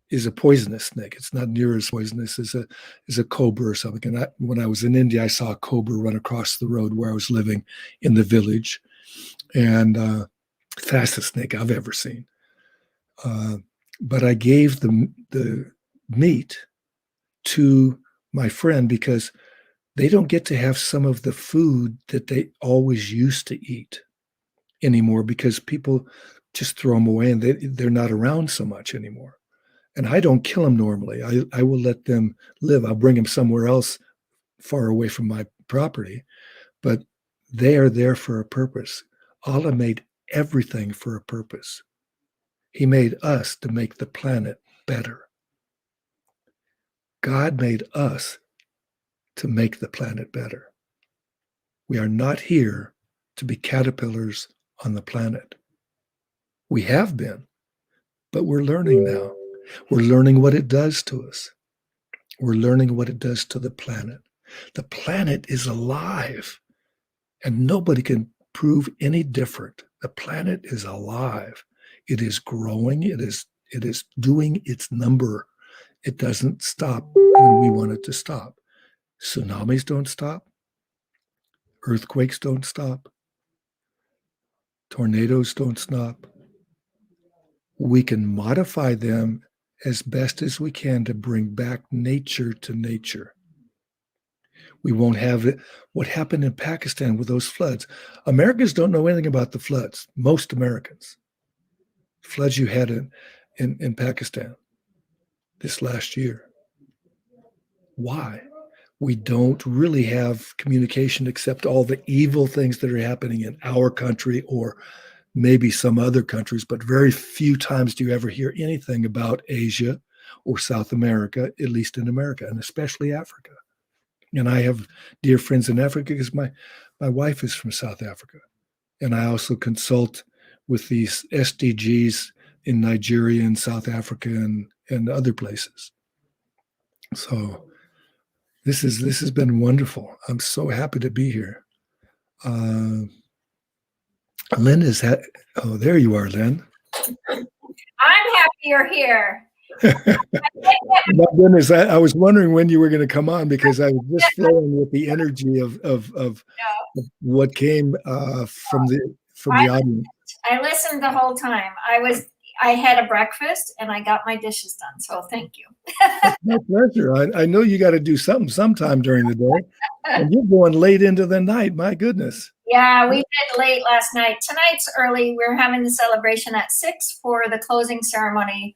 is a poisonous snake. It's not near as poisonous as a cobra or something. And when I was in India, I saw a cobra run across the road where I was living in the village, and fastest snake I've ever seen. But I gave the meat to my friend because they don't get to have some of the food that they always used to eat anymore, because people just throw them away and they're not around so much anymore. And I don't kill them normally. I will let them live. I'll bring them somewhere else far away from my property, but they are there for a purpose. Allah made everything for a purpose. He made us to make the planet better. God made us to make the planet better. We are not here to be caterpillars on the planet. We have been, but we're learning now. We're learning what it does to us. We're learning what it does to the planet. The planet is alive, and nobody can prove any different. The planet is alive. It is growing. It is doing its number. It doesn't stop when we want it to stop. Tsunamis don't stop. Earthquakes don't stop. Tornadoes don't stop. We can modify them as best as we can to bring back nature to nature. We won't have it. What happened in Pakistan with those floods? Americans don't know anything about the floods. Most Americans. Floods you had in Pakistan this last year. Why? We don't really have communication except all the evil things that are happening in our country or maybe some other countries, but very few times do you ever hear anything about Asia or South America, at least in America, and especially Africa. And I have dear friends in Africa because my wife is from South Africa. And I also consult with these SDGs in Nigeria and South Africa and other places. So this has been wonderful. I'm so happy to be here. Lynn oh, there you are, Lynn. I'm happy you're here. My goodness, I was wondering when you were going to come on because I was just flowing with the energy of what came from the audience. I listened the whole time. I had a breakfast and I got my dishes done. So thank you. My pleasure. I know you got to do something sometime during the day, and you're going late into the night. My goodness. Yeah, we did late last night. Tonight's early. We're having the celebration at 6 for the closing ceremony.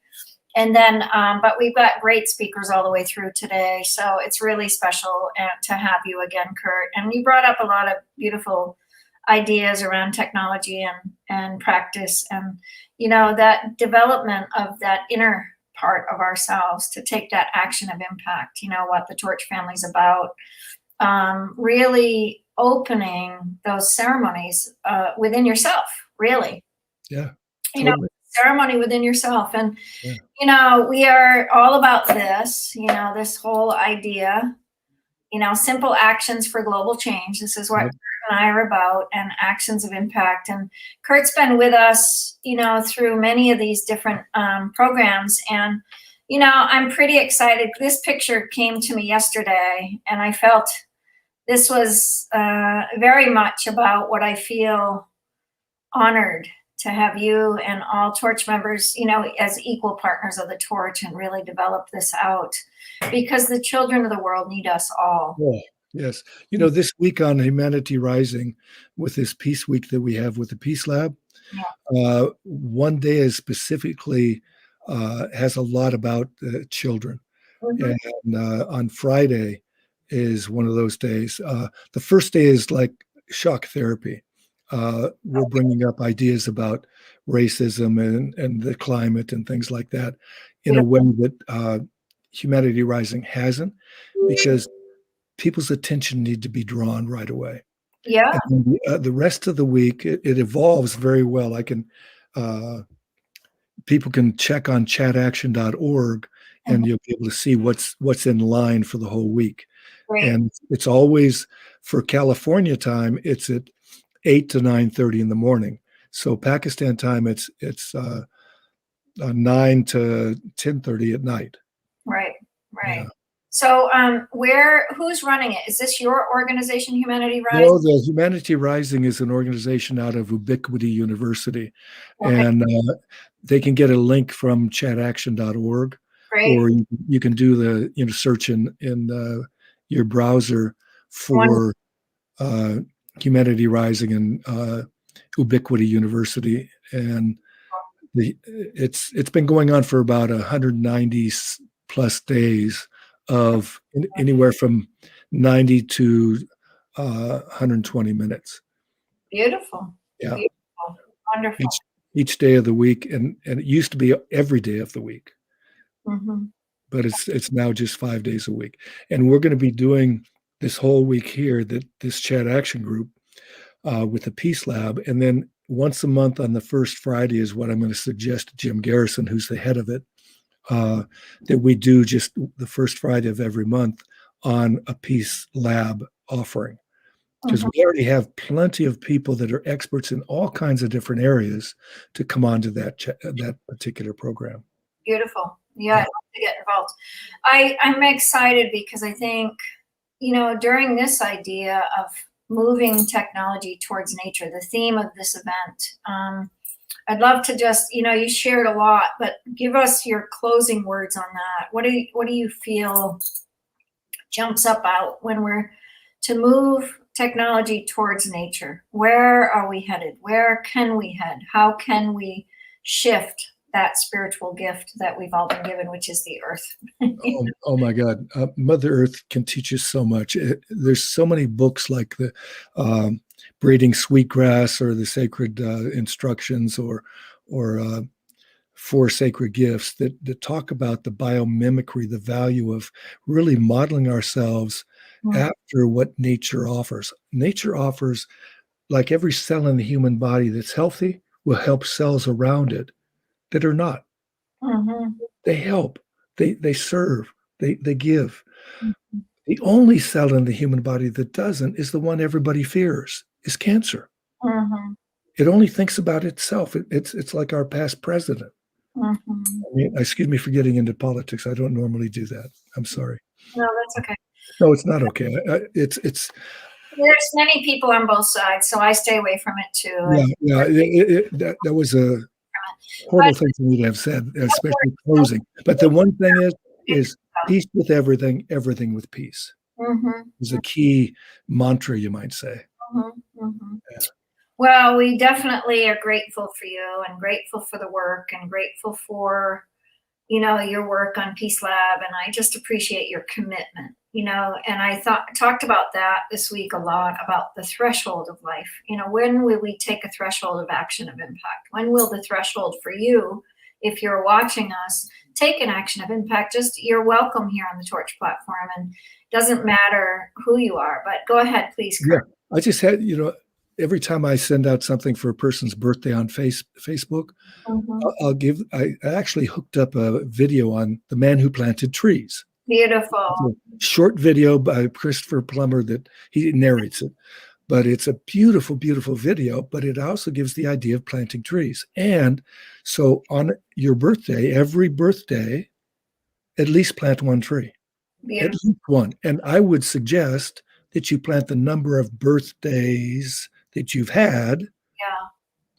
And then, but we've got great speakers all the way through today. So it's really special to have you again, Kurt. And you brought up a lot of beautiful ideas around technology and practice and, you know, that development of that inner part of ourselves to take that action of impact, you know, what the Torch family's about, really opening those ceremonies within yourself, really. Yeah. You know, Totally. ceremony within yourself. And, Yeah. you know, we are all about this, you know, this whole idea, you know, simple actions for global change. This is what Yep. Kurt and I are about, and actions of impact. And Kurt's been with us, you know, through many of these different programs. And, you know, I'm pretty excited. This picture came to me yesterday, and I felt this was very much about what I feel honored to have you and all Torch members, you know, as equal partners of the Torch and really develop this out, because the children of the world need us all. Yeah. Yes. You know, this week on Humanity Rising, with this Peace Week that we have with the Peace Lab, one day is specifically has a lot about children. Mhm. And on Friday is one of those days. The first day is like shock therapy. We're bringing up ideas about racism and the climate and things like that in a way that Humanity Rising hasn't, because people's attention need to be drawn right away. Yeah. And the rest of the week, it evolves very well. People can check on chataction.org and you'll be able to see what's in line for the whole week. Great. And it's always, for California time, it's at 8 to 9:30 in the morning. So Pakistan time, it's 9 to 10:30 at night. Right. Right. Yeah. So who's running it? Is this your organization, Humanity Rising? No, the Humanity Rising is an organization out of Ubiquity University. Okay. And they can get a link from chataction.org, Great. or you can do the search in your browser for Humanity Rising and Ubiquity University. And it's been going on for about 190 plus days of anywhere from 90 to 120 minutes. Beautiful. Yeah. Beautiful. Wonderful. Each day of the week, and it used to be every day of the week, Mm-hmm. but it's now just 5 days a week. And we're going to be doing this whole week here, this Chat Action group with the Peace Lab, and then once a month on the first Friday is what I'm going to suggest to Jim Garrison, who's the head of it, that we do just the first Friday of every month on a Peace Lab offering. Because we already have plenty of people that are experts in all kinds of different areas to come onto that particular program. Beautiful. Yeah, I'd love to get involved. I'm excited because I think, during this idea of moving technology towards nature, the theme of this event, I'd love to just, you shared a lot, but give us your closing words on that. What do you feel jumps up out when we're to move technology towards nature? Where are we headed? Where can we head? How can we shift that spiritual gift that we've all been given, which is the earth? Oh my God. Mother Earth can teach us so much. There's so many books like the Braiding Sweetgrass, or the Sacred Instructions, or Four Sacred Gifts that talk about the biomimicry, the value of really modeling ourselves after what nature offers. Nature offers, like every cell in the human body that's healthy will help cells around it that are not. Mm-hmm. They help, they serve, they give. Mm-hmm. The only cell in the human body that doesn't is the one everybody fears, is cancer. Mm-hmm. It only thinks about itself. It's like our past president. Mhm. I mean, excuse me for getting into politics. I don't normally do that. I'm sorry. No, that's okay. No, it's not okay. It's There's many people on both sides, so I stay away from it too. yeah. That was a horrible thing for me to have said, especially closing. But the one thing is peace with everything, everything with peace. Mhm. Is a key mantra, you might say. Mhm, mhm. Well, we definitely are grateful for you and grateful for the work and grateful for, your work on Peace Lab. And I just appreciate your commitment, and I talked about that this week a lot, about the threshold of life. When will we take a threshold of action of impact? When will the threshold for you, if you're watching us, take an action of impact? Just, you're welcome here on the Torch platform, and doesn't matter who you are, but go ahead, please, Kurt. Yeah, I just had, every time I send out something for a person's birthday on Facebook, Mhm. I actually hooked up a video on the man who planted trees. Beautiful. It's a short video by Christopher Plummer that he narrates it, but it's a beautiful, beautiful video, but it also gives the idea of planting trees. And so on your birthday, every birthday, at least plant one tree. Beautiful. At least one. And I would suggest that you plant the number of birthdays that you've had,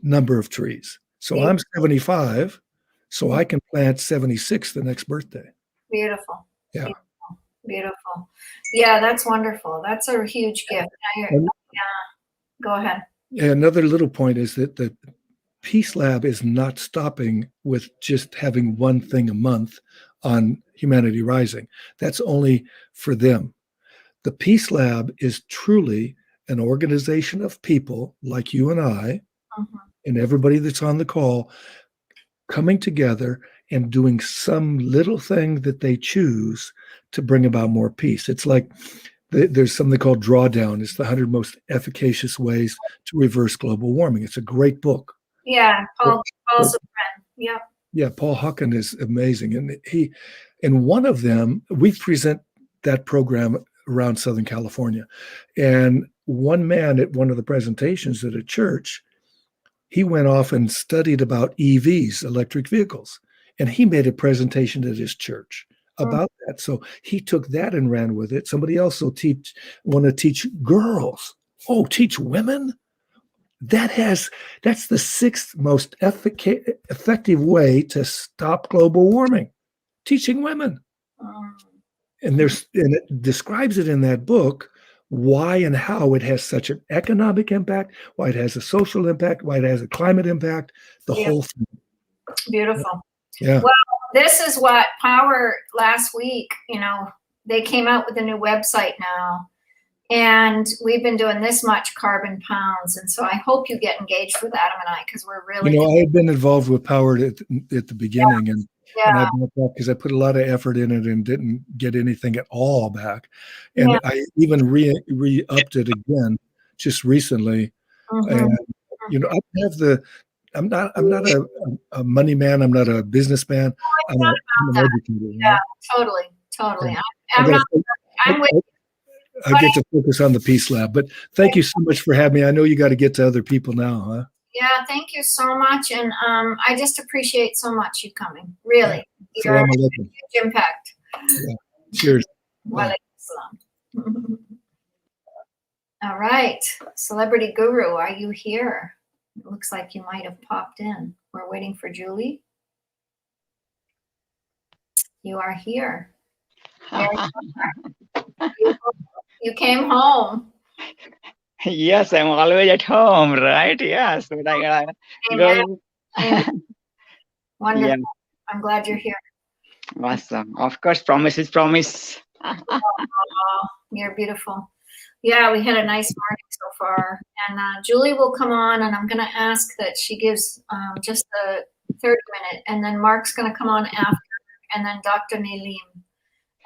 number of trees. So Yeah. I'm 75, so I can plant 76 the next birthday. Beautiful. Yeah. Beautiful. Yeah, that's wonderful. That's a huge gift. Go ahead. Another little point is that the Peace Lab is not stopping with just having one thing a month on Humanity Rising. That's only for them. The Peace Lab is truly an organization of people like you and I, and everybody that's on the call, coming together and doing some little thing that they choose to bring about more peace. It's like there's something called Drawdown. It's the 100 most efficacious ways to reverse global warming. It's a great book. Yeah, Paul's a friend. Yep. Yeah, Paul Hucken is amazing. And one of them, we present that program around Southern California. And one man at one of the presentations at a church, he went off and studied about EVs, electric vehicles. And he made a presentation at his church about that. So he took that and ran with it. Somebody else will want to teach girls. Oh, teach women? That's the 6th most effective way to stop global warming, teaching women. And it describes it in that book, why and how it has such an economic impact, why it has a social impact, why it has a climate impact, the whole thing. Beautiful. Yeah. Well, this is what Power last week, they came out with a new website now. And we've been doing this much carbon pounds. And so I hope you get engaged with Adam and I, because we're really. I had been involved with Power at the beginning, and I bought that because I put a lot of effort in it and didn't get anything at all back. And I even re-upped it again just recently. And I have I'm not a money man. I'm not a businessman. I'm an educator. Yeah, totally. Yeah. I'm with you. I get to focus on the Peace Lab, but thank you so much for having me. I know you got to get to other people now, huh? Yeah, thank you so much. And I just appreciate so much you coming. Really. You're a huge impact. Yeah. Cheers. Walaikum salam. All right. Celebrity Guru, are you here? It looks like you might have popped in. We're waiting for Julie. You are here. You came home. Yes, I'm always at home, right? Yes. But I go. Wonderful. Yeah. I'm glad you're here. Awesome. Of course, promise is promise. Oh, you're beautiful. Yeah, we had a nice morning so far. And Julie will come on, and I'm going to ask that she gives just a 30-minute, and then Mark's going to come on after, and then Dr. Neelim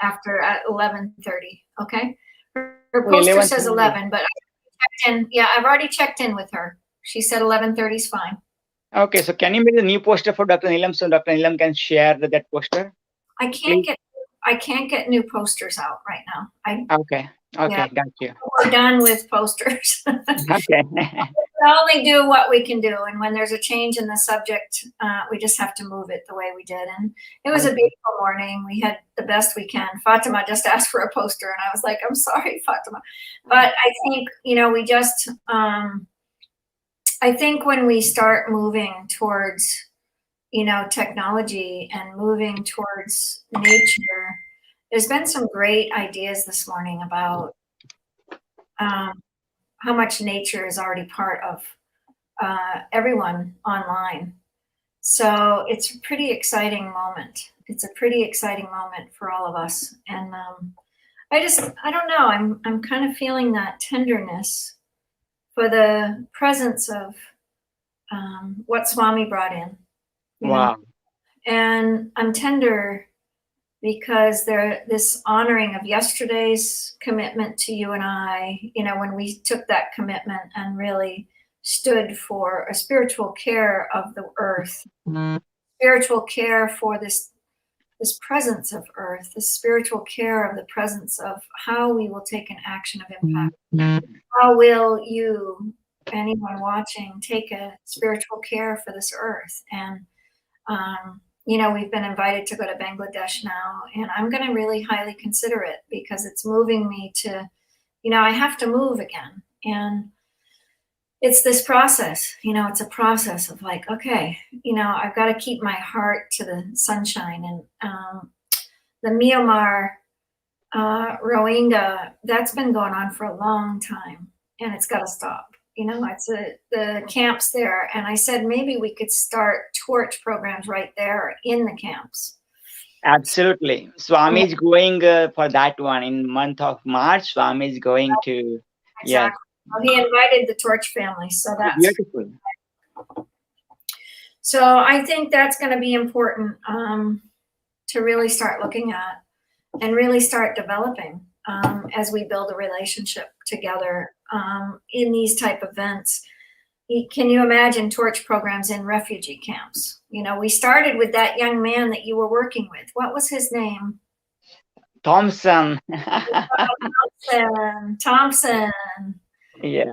after at 11:30. Okay. Her poster says 11, but I've already checked in with her. She said 11:30 is fine. Okay, so can you make a new poster for Dr. Neelam so Dr. Neelam can share that poster? I can't get new posters out right now. Okay. Okay, got you. We're done with posters. Okay. We only do what we can do, and when there's a change in the subject, we just have to move it the way we did. And it was a beautiful morning. We had the best we can. Fatima just asked for a poster, and I was like, "I'm sorry, Fatima," but I think we just. I think when we start moving towards, technology and moving towards nature, there's been some great ideas this morning about how much nature is already part of everyone online. So it's a pretty exciting moment. It's a pretty exciting moment for all of us. And I don't know, I'm kind of feeling that tenderness for the presence of what Swami brought in. Wow. And I'm tender because this honoring of yesterday's commitment to you and I, when we took that commitment and really stood for a spiritual care of the earth, spiritual care for this presence of earth, the spiritual care of the presence of how we will take an action of impact. How will you, anyone watching, take a spiritual care for this earth? And we've been invited to go to Bangladesh now, and I'm going to really highly consider it because it's moving me to, I have to move again. And it's this process, it's a process of like, okay, I've got to keep my heart to the sunshine. And the Myanmar Rohingya, that's been going on for a long time, and it's got to stop. It's the camps there. And I said, maybe we could start torch programs right there in the camps. Absolutely. Swami is going for that one in month of March. Swami is going to, Exactly. Well, he invited the torch family. So that's beautiful. So I think that's going to be important to really start looking at and really start developing as we build a relationship together in these type of events. Can you imagine torch programs in refugee camps? We started with that young man that you were working with. What was his name? Thompson. Thompson. Yes.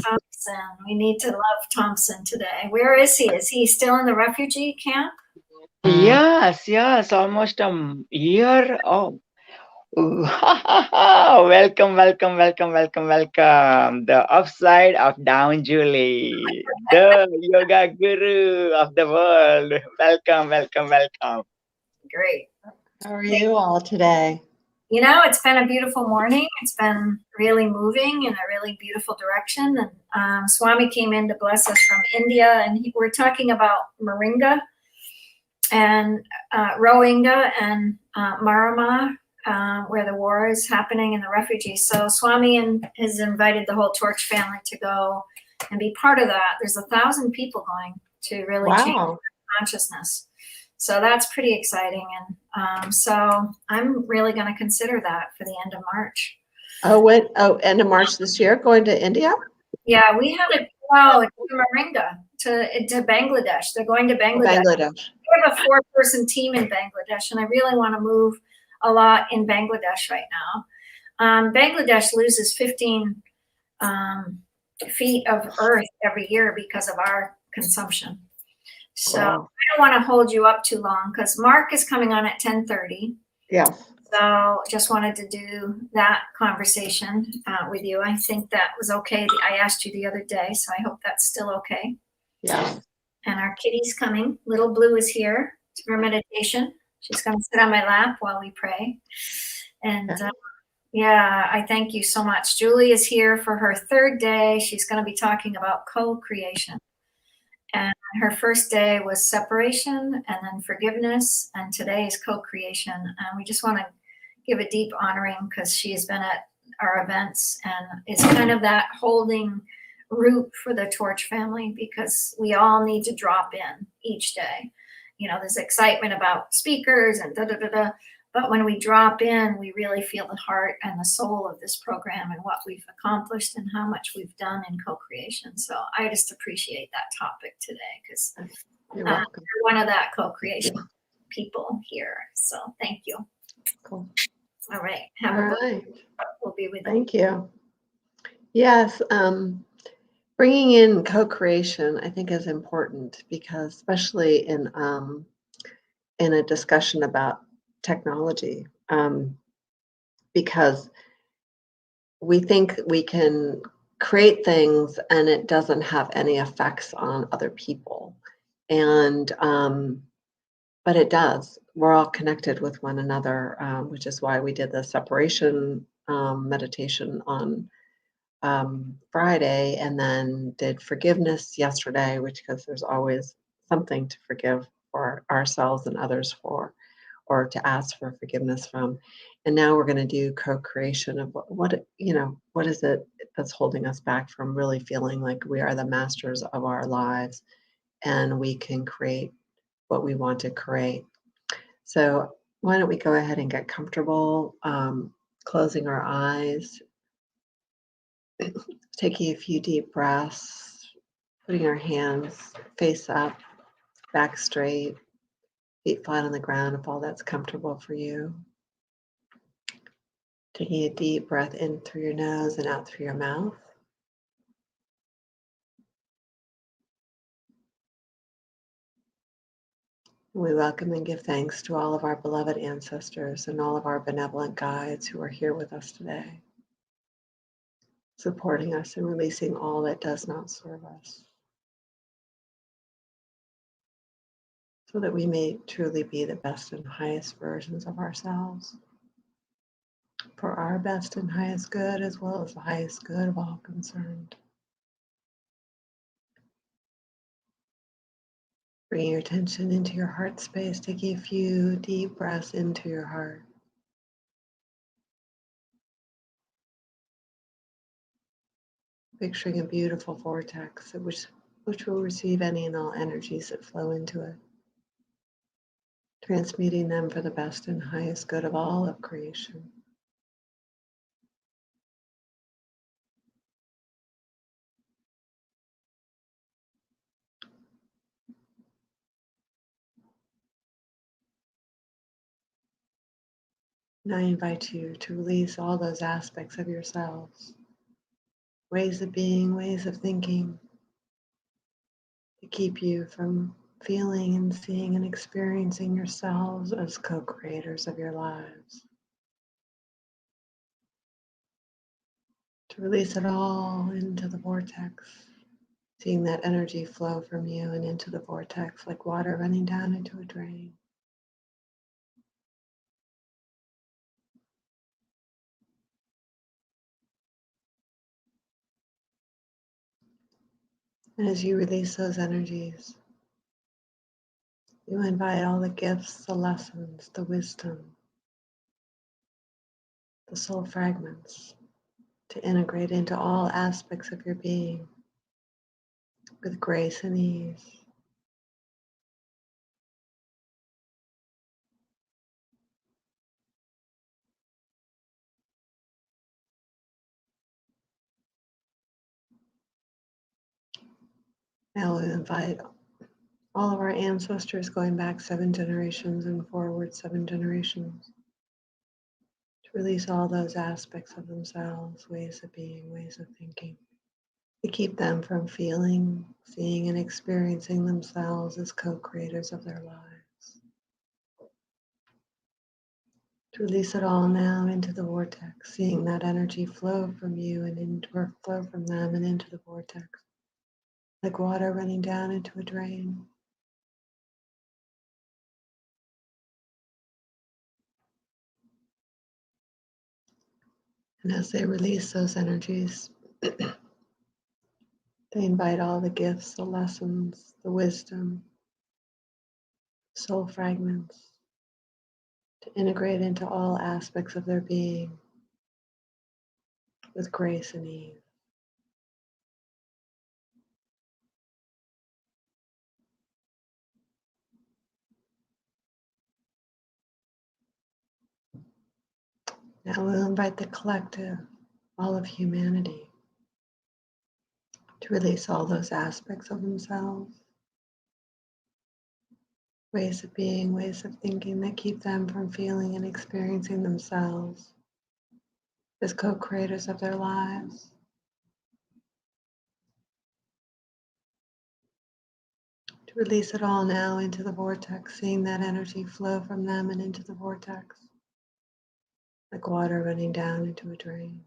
Thompson. We need to love Thompson today. Where is he? Is he still in the refugee camp? Yes. Almost a year. Oh. Welcome. The upside of down, Julie, the yoga guru of the world. Welcome. Great. How are you all today? It's been a beautiful morning. It's been really moving in a really beautiful direction. And Swami came in to bless us from India, and we're talking about Moringa and Rohingya and Myanmar. Where the war is happening and the refugees. So Swami has invited the whole Torch family to go and be part of that. There's 1,000 people going to really change consciousness. So that's pretty exciting. And so I'm really going to consider that for the end of March. End of March this year, going to India? Yeah, we have to go to Moringa, to Bangladesh. They're going to Bangladesh. We have a 4-person team in Bangladesh, and I really want to move a lot in Bangladesh right now. Bangladesh loses 15 feet of earth every year because of our consumption. So I don't want to hold you up too long because Mark is coming on at 10:30. Yeah. So just wanted to do that conversation with you. I think that was okay. I asked you the other day, so I hope that's still okay. Yeah. And our kitty's coming. Little Blue is here for meditation. She's going to sit on my lap while we pray. And I thank you so much. Julie is here for her 3rd day. She's going to be talking about co-creation. And her first day was separation and then forgiveness. And today is co-creation. And we just want to give a deep honoring because she has been at our events and is kind of that holding root for the Torch family because we all need to drop in each day. There's excitement about speakers and but when we drop in, we really feel the heart and the soul of this program and what we've accomplished and how much we've done in co-creation. So I just appreciate that topic today because you're one of that co-creation people here. So thank you. Cool. All right. All Have a right. We'll be with you. Thank you. Yes, bringing in co-creation, I think, is important because, especially in a discussion about technology, because we think we can create things and it doesn't have any effects on other people, and but it does. We're all connected with one another, which is why we did the separation meditation on Friday, and then did forgiveness yesterday, which, because there's always something to forgive for ourselves and others for, or to ask for forgiveness from. And now we're going to do co-creation of what is it that's holding us back from really feeling like we are the masters of our lives and we can create what we want to create. So why don't we go ahead and get comfortable, closing our eyes, taking a few deep breaths, putting our hands face up, back straight, feet flat on the ground if all that's comfortable for you. Taking a deep breath in through your nose and out through your mouth. We welcome and give thanks to all of our beloved ancestors and all of our benevolent guides who are here with us today, supporting us and releasing all that does not serve us, so that we may truly be the best and highest versions of ourselves, for our best and highest good, as well as the highest good of all concerned. Bring your attention into your heart space, taking a few deep breaths into your heart. Picturing a beautiful vortex which will receive any and all energies that flow into it, transmuting them for the best and highest good of all of creation. And I invite you to release all those aspects of yourselves, ways of being, ways of thinking, to keep you from feeling and seeing and experiencing yourselves as co-creators of your lives. To release it all into the vortex, seeing that energy flow from you and into the vortex like water running down into a drain. And as you release those energies, you invite all the gifts, the lessons, the wisdom, the soul fragments to integrate into all aspects of your being with grace and ease. Now we invite all of our ancestors going back 7 generations and forward 7 generations to release all those aspects of themselves, ways of being, ways of thinking, to keep them from feeling, seeing, and experiencing themselves as co-creators of their lives. To release it all now into the vortex, seeing that energy flow from you and flow from them and into the vortex, like water running down into a drain. And as they release those energies, they invite all the gifts, the lessons, the wisdom, soul fragments to integrate into all aspects of their being with grace and ease. Now we'll invite the collective, all of humanity, to release all those aspects of themselves, ways of being, ways of thinking that keep them from feeling and experiencing themselves as co-creators of their lives. To release it all now into the vortex, seeing that energy flow from them and into the vortex, like water running down into a drain.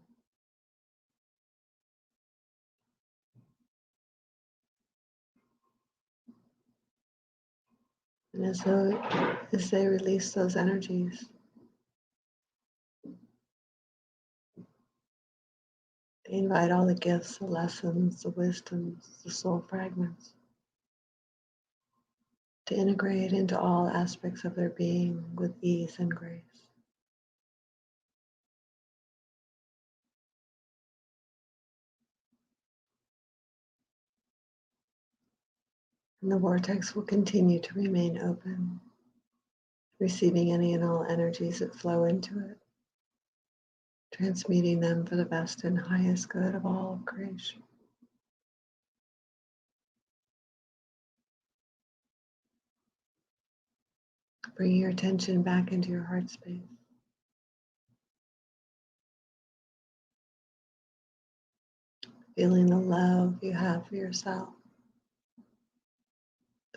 And as they release those energies, they invite all the gifts, the lessons, the wisdoms, the soul fragments to integrate into all aspects of their being with ease and grace. And the vortex will continue to remain open, receiving any and all energies that flow into it, transmuting them for the best and highest good of all of creation. Bring your attention back into your heart space. Feeling the love you have for yourself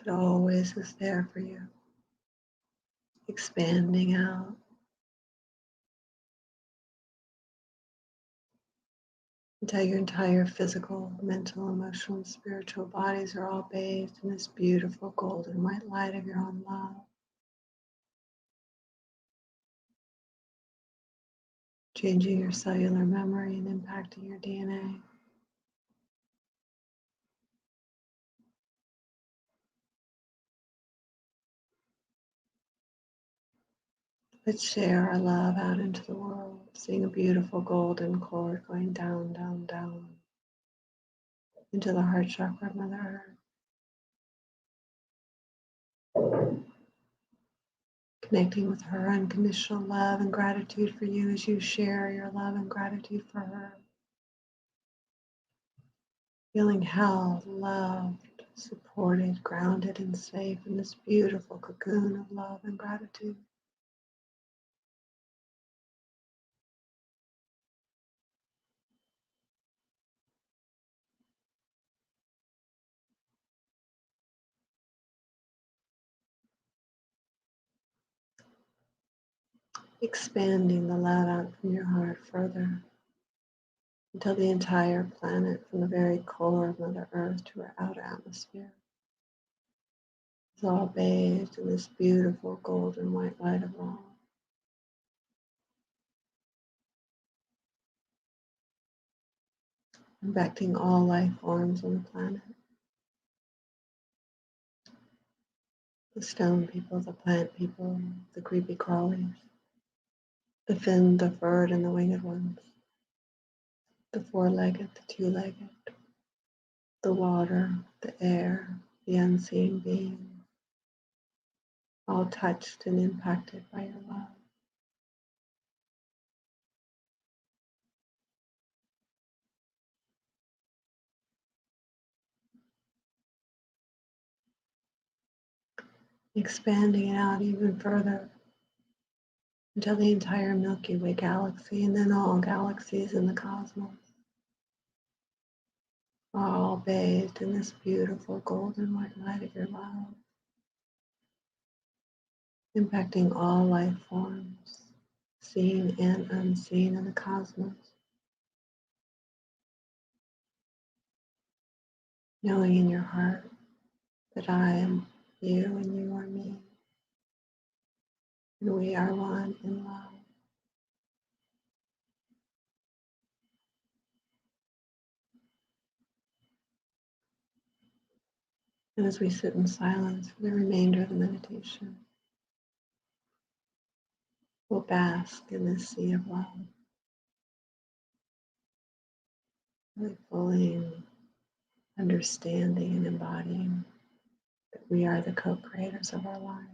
that always is there for you, expanding out until your entire physical, mental, emotional, and spiritual bodies are all bathed in this beautiful golden white light of your own love. Changing your cellular memory and impacting your DNA. Let's share our love out into the world, seeing a beautiful golden cord going down, down, down into the heart chakra of Mother Earth. Connecting with her unconditional love and gratitude for you as you share your love and gratitude for her. Feeling held, loved, supported, grounded, and safe in this beautiful cocoon of love and gratitude. Expanding the love out from your heart further until the entire planet, from the very core of Mother Earth to her outer atmosphere, is all bathed in this beautiful golden white light of love. Impacting all life forms on the planet. The stone people, the plant people, the creepy crawlies, the finned, the furred, and the winged ones, the four-legged, the two-legged, the water, the air, the unseen beings, all touched and impacted by your love. Expanding it out even further until the entire Milky Way galaxy and then all galaxies in the cosmos are all bathed in this beautiful golden white light of your love, impacting all life forms, seen and unseen in the cosmos, knowing in your heart that I am you and you are me, and we are one in love. And as we sit in silence for the remainder of the meditation, we'll bask in this sea of love, really fully understanding and embodying that we are the co-creators of our lives.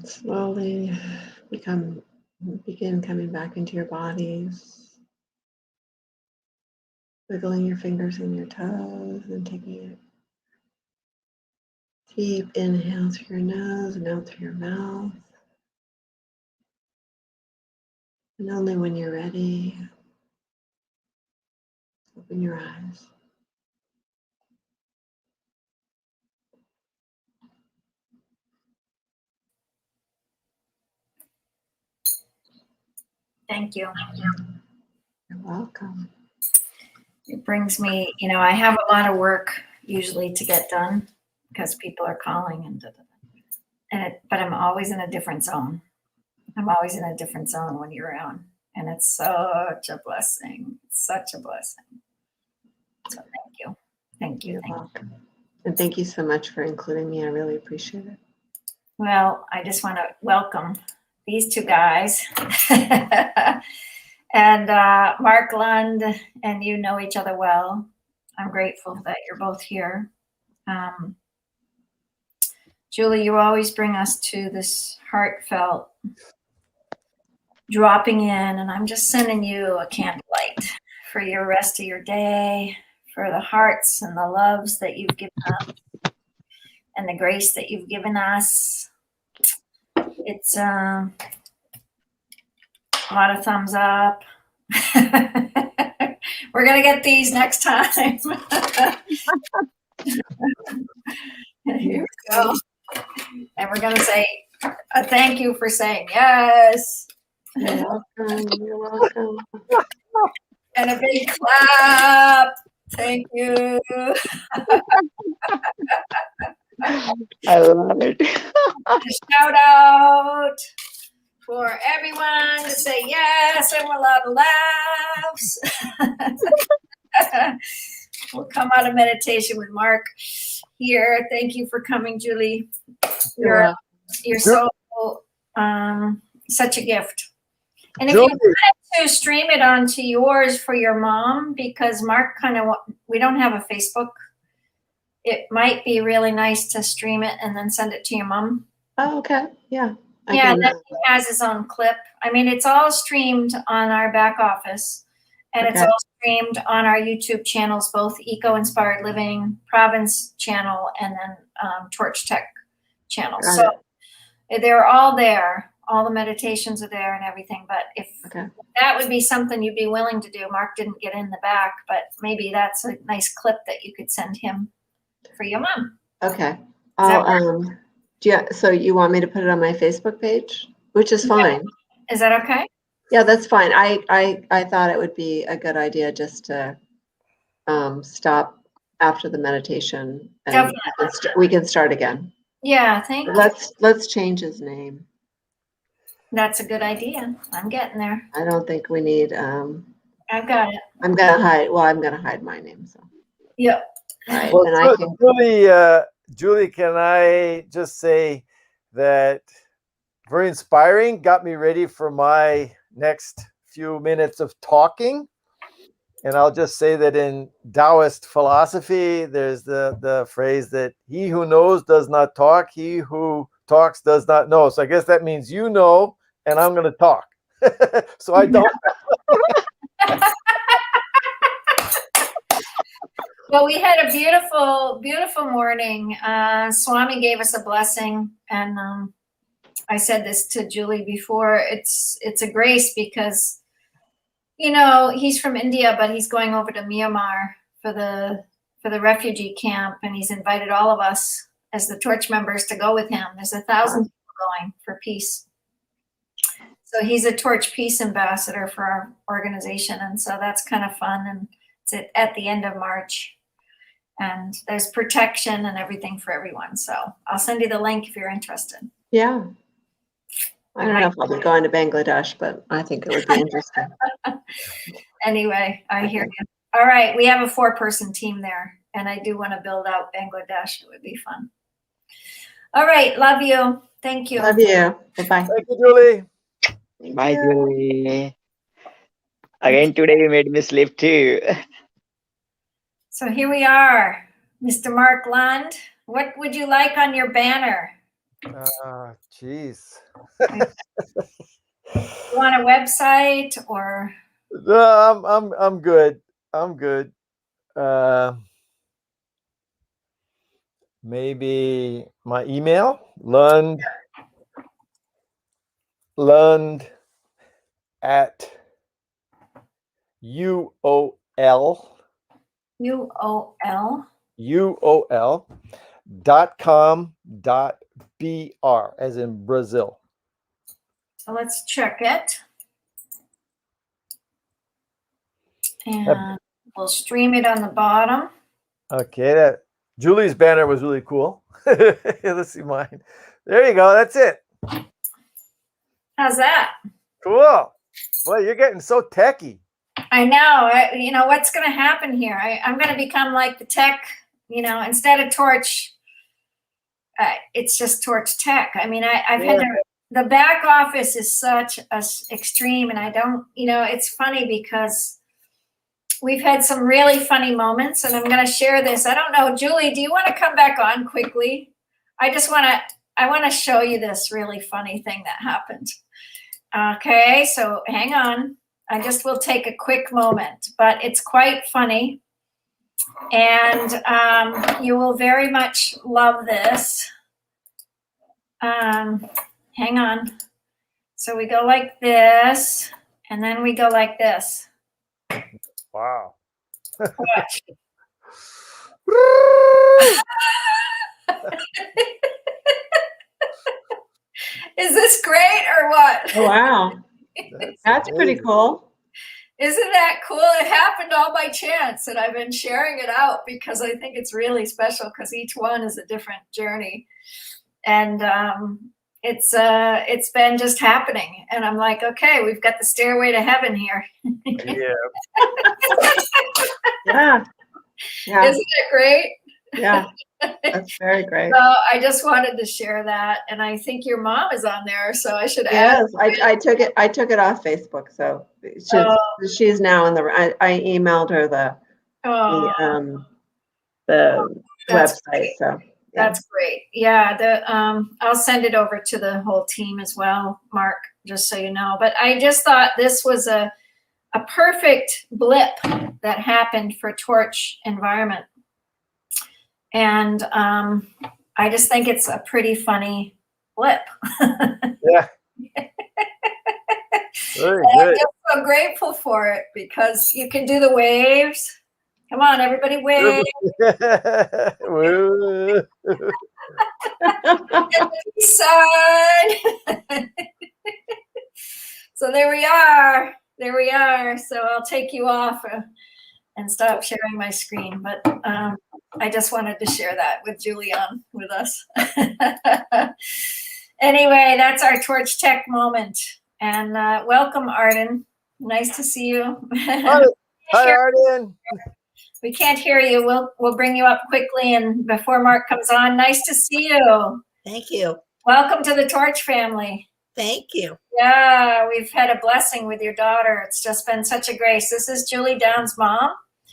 Slowly begin coming back into your bodies, wiggling your fingers and your toes and taking a deep inhale through your nose and out through your mouth. And only when you're ready, open your eyes. Thank you. You're welcome. It brings me, I have a lot of work usually to get done because people are calling but I'm always in a different zone. I'm always in a different zone when you're around, and it's such a blessing. It's such a blessing. So thank you. Thank you. You're Thank you. welcome. And thank you so much for including me. I really appreciate it. Well, I just want to welcome these two guys. And Mark Lund and you know each other well. I'm grateful that you're both here. Julie, you always bring us to this heartfelt dropping in, and I'm just sending you a candlelight for your rest of your day, for the hearts and the loves that you've given us, and the grace that you've given us. It's a lot of thumbs up. We're going to get these next time. Here we go. And we're going to say a thank you for saying yes. You're welcome. You're welcome. And a big clap. Thank you. I love it. A shout out for everyone to say yes, and we'll have laughs. We'll come out of meditation with Mark here. Thank you for coming, Julie. You're so such a gift. And if you wanted to stream it onto yours for your mom, because Mark we don't have a Facebook. It might be really nice to stream it and then send it to your mom. Oh, okay. Yeah. Yeah, that he has his own clip. I mean, it's all streamed on our back office, and it's all streamed on our YouTube channels, both Eco Inspired Living, Province channel, and then Torch Tech channel. So they're all there. All the meditations are there and everything. But if that would be something you'd be willing to do, Mark didn't get in the back, but maybe that's a nice clip that you could send him for your mom. Okay. So you want me to put it on my Facebook page, which is fine. Is that okay? Yeah, that's fine. I thought it would be a good idea just to stop after the meditation and we can start again. Yeah, thank you. Let's change his name. That's a good idea. I'm getting there. I don't think we need I've got it. I'm gonna hide my name. So yeah. Right. Well, and I can... Julie, can I just say that very inspiring, got me ready for my next few minutes of talking. And I'll just say that in Taoist philosophy, there's the phrase that he who knows does not talk, he who talks does not know. So I guess that means you know, and I'm going to talk. So I don't. Well, we had a beautiful, beautiful morning. Swami gave us a blessing, and I said this to Julie before. It's a grace because, he's from India, but he's going over to Myanmar for the refugee camp, and he's invited all of us as the Torch members to go with him. There's 1,000 people going for peace. So he's a Torch Peace Ambassador for our organization, and so that's kind of fun. And it's at the end of March. And there's protection and everything for everyone. So I'll send you the link if you're interested. Yeah. I don't know if I'll be going to Bangladesh, but I think it would be interesting. Anyway, I hear you. All right. We have a 4-person team there, and I do want to build out Bangladesh. It would be fun. All right. Love you. Thank you. Love you. Bye-bye. Thank you, Julie. Bye, Julie. Again, today you made me sleep too. So here we are, Mr. Mark Lund. What would you like on your banner? Jeez. You want a website or? No, I'm good. I'm good. Maybe my email, Lund at UOL.com.br, as in Brazil. So let's check it. And we'll stream it on the bottom. Okay, that Julie's banner was really cool. Let's see mine. There you go. That's it. How's that? Cool. Boy, you're getting so techy. I know. You know, what's going to happen here? I'm going to become like the tech, you know, instead of Torch, it's just Torch Tech. I mean, I've had the back office is such a extreme, and I don't, you know, it's funny because we've had some really funny moments, and I'm going to share this. I don't know, Julie, do you want to come back on quickly? I want to show you this really funny thing that happened. Okay, so hang on. I just will take a quick moment, but it's quite funny. And you will very much love this. Hang on. So we go like this, and then we go like this. Wow. Watch. Is this great or what? Oh, wow. That's pretty cool. Isn't that cool? It happened all by chance, and I've been sharing it out because I think it's really special because each one is a different journey. And it's been just happening. And I'm like, okay, we've got the stairway to heaven here. Yeah. Yeah. Yeah. Isn't it great? Yeah. That's very great. So I just wanted to share that. And I think your mom is on there, so I should add. Yes, I took it off Facebook, so she's now in the. I emailed her the website. So yeah. That's great. Yeah, I'll send it over to the whole team as well, Mark, just so you know. But I just thought this was a perfect blip that happened for Torch Environment. And I just think it's a pretty funny blip. Yeah. Very And I'm good. just so grateful for it because you can do the waves. Come on, everybody, wave. Woo. Sign. So there we are. There we are. So I'll take you off and stop sharing my screen. But I just wanted to share that with Julian with us. Anyway, that's our Torch Tech moment. And welcome, Arden. Nice to see you. Hi, Arden. We can't hear you. We'll bring you up quickly, and before Mark comes on, nice to see you. Thank you. Welcome to the Torch family. Thank you. Yeah, we've had a blessing with your daughter. It's just been such a grace. This is Julie Down's mom,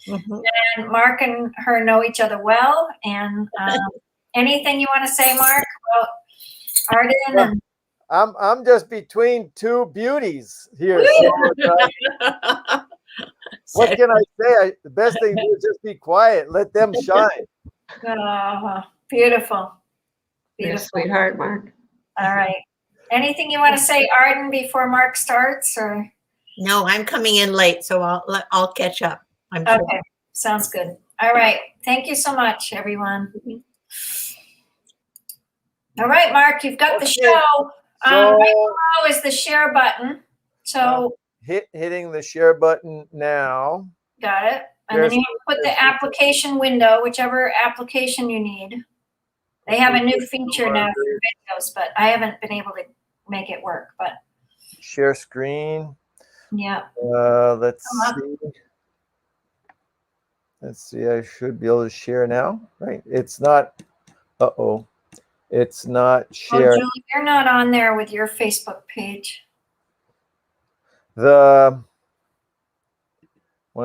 and Mark and her know each other well. And anything you want to say, Mark, about Arden? Well, I'm just between two beauties here. So, what can I say? The best thing to do is just be quiet. Let them shine. Oh, beautiful. You're a Beautiful. sweetheart, Mark. All right. Anything you want to say, Arden, before Mark starts, or? No, I'm coming in late, so I'll catch up. I'm sure. Okay, sounds good. All right. Thank you so much, everyone. All right, Mark, you've got the show. So- Right below is the share button. So Hitting the share button now. got it. And then you have to put the application window, whichever application you need. They have a new feature now for videos, but I haven't been able to make it work. But Share screen. yeah. Let's see. Let's see. I should be able to share now, right? It's not. It's not Oh, share. Julie, you're not on there with your Facebook page. One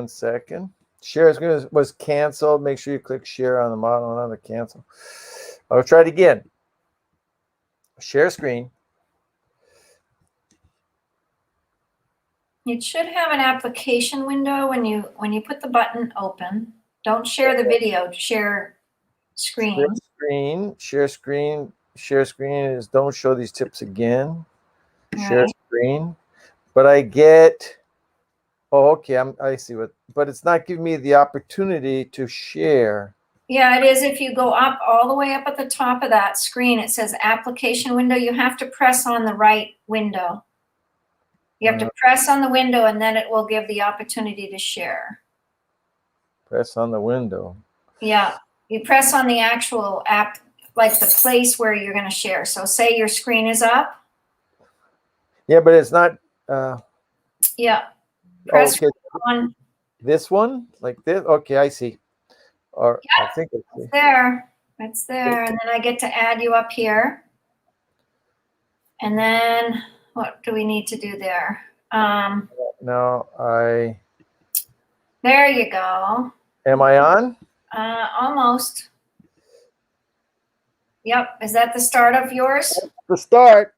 second. Share was canceled. Make sure you click share on the model and on the cancel. I'll try it again. share screen. It should have an application window when you put the button open. Don't share the video, share screen. Share screen is don't show these tips again. Share Right. screen. But I get, oh, okay, I see what, but it's not giving me the opportunity to share. Yeah, it is. If you go up all the way up at the top of that screen, it says application window. You have to press on the right window. You have to press on the window and then it will give the opportunity to share. Press on the window. Yeah, you press on the actual app, like the place where you're going to share. So say your screen is up. Yeah, but it's not, Yeah. Press okay, on this one, like this. Okay, I see. Or I think I see. there. It's there. And then I get to add you up here. And then what do we need to do there? Now There you go. am I on? Almost. Yep. Is that the start of yours? The start.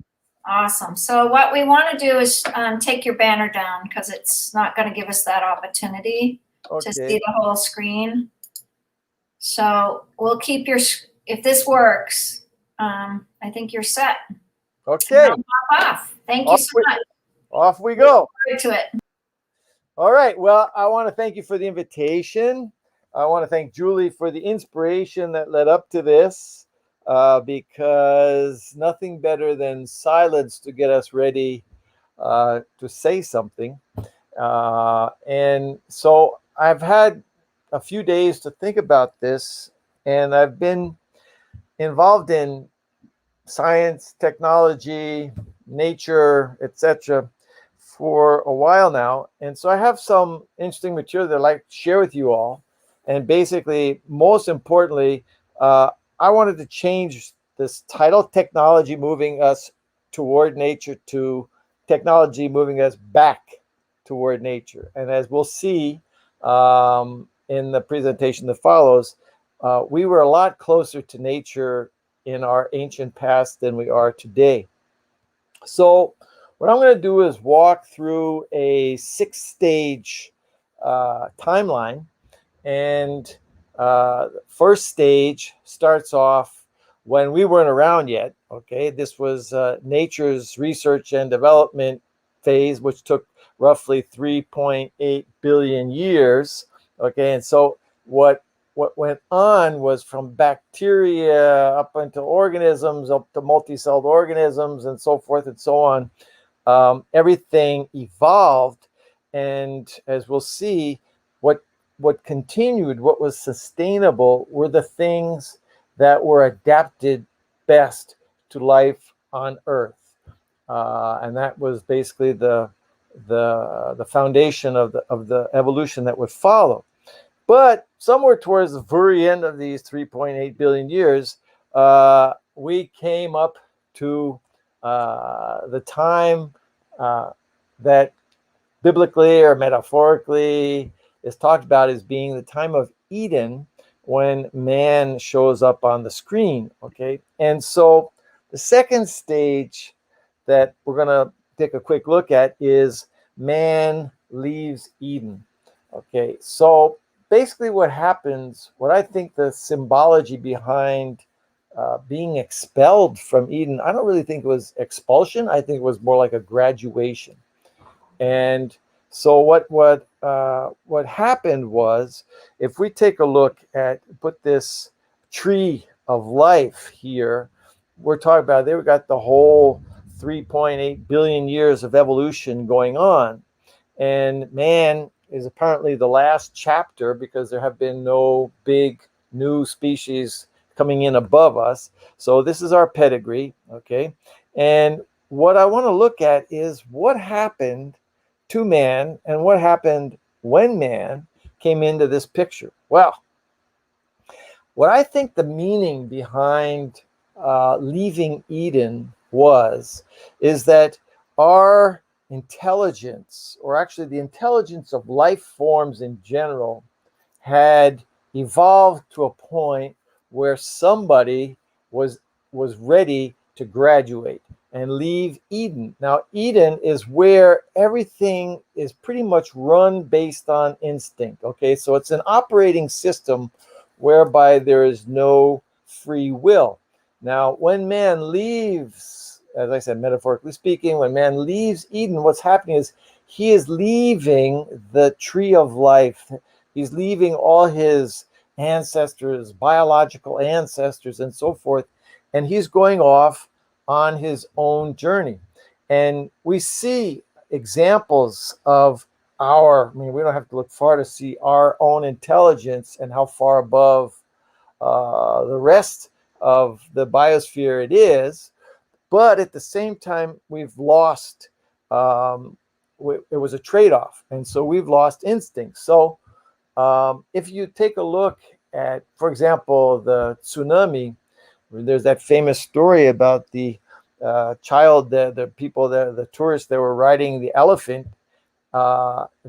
Awesome. So what we want to do is take your banner down because it's not going to give us that opportunity to see Okay. the whole screen. So we'll keep if this works, I think you're set. Okay. I'll pop off. Thank you so much. Off we go. Forward to it. All right. Well, I want to thank you for the invitation. I want to thank Julie for the inspiration that led up to this, because nothing better than silence to get us ready to say something. And so I've had a few days to think about this, and I've been involved in science, technology, nature, etc. for a while now. And so I have some interesting material that I'd like to share with you all. And basically, most importantly, I wanted to change this title, Technology Moving Us Toward Nature, to Technology Moving Us Back Toward Nature. And as we'll see in the presentation that follows, we were a lot closer to nature in our ancient past than we are today. So what I'm going to do is walk through a 6-stage timeline. And first stage starts off when we weren't around yet. Okay, this was nature's research and development phase, which took roughly 3.8 billion years. Okay, and so what went on was from bacteria up into organisms, up to multicelled organisms, and so forth and so on. Everything evolved, and as we'll see, what continued, what was sustainable, were the things that were adapted best to life on Earth, and that was basically the foundation of the evolution that would follow. But somewhere towards the very end of these 3.8 billion years, we came up to the time that biblically or metaphorically is talked about as being the time of Eden, when man shows up on the screen. Okay, and so the second stage that we're going to take a quick look at is man leaves Eden. Okay, so basically what happens, what I think the symbology behind being expelled from Eden, I don't really think it was expulsion. I think it was more like a graduation. And so what happened was, if we take a look at, put this tree of life here, we're talking about, they've got the whole 3.8 billion years of evolution going on. And man is apparently the last chapter, because there have been no big new species coming in above us. So this is our pedigree, okay? And what I want to look at is what happened to man and what happened when man came into this picture. Well, what I think the meaning behind leaving Eden is that our intelligence, or actually the intelligence of life forms in general, had evolved to a point where somebody was ready to graduate and leave Eden. Now, Eden is where everything is pretty much run based on instinct. Okay, so it's an operating system whereby there is no free will. Now, when man leaves, as I said, metaphorically speaking, when man leaves Eden, what's happening is he is leaving the tree of life. He's leaving all his ancestors, biological ancestors, and so forth, and he's going off on his own journey. And we see examples of I mean, we don't have to look far to see our own intelligence and how far above the rest of the biosphere it is. But at the same time, we've lost, it was a trade-off. And so we've lost instinct. So if you take a look at, for example, the tsunami, there's that famous story about the child, the people, the tourists that were riding the elephant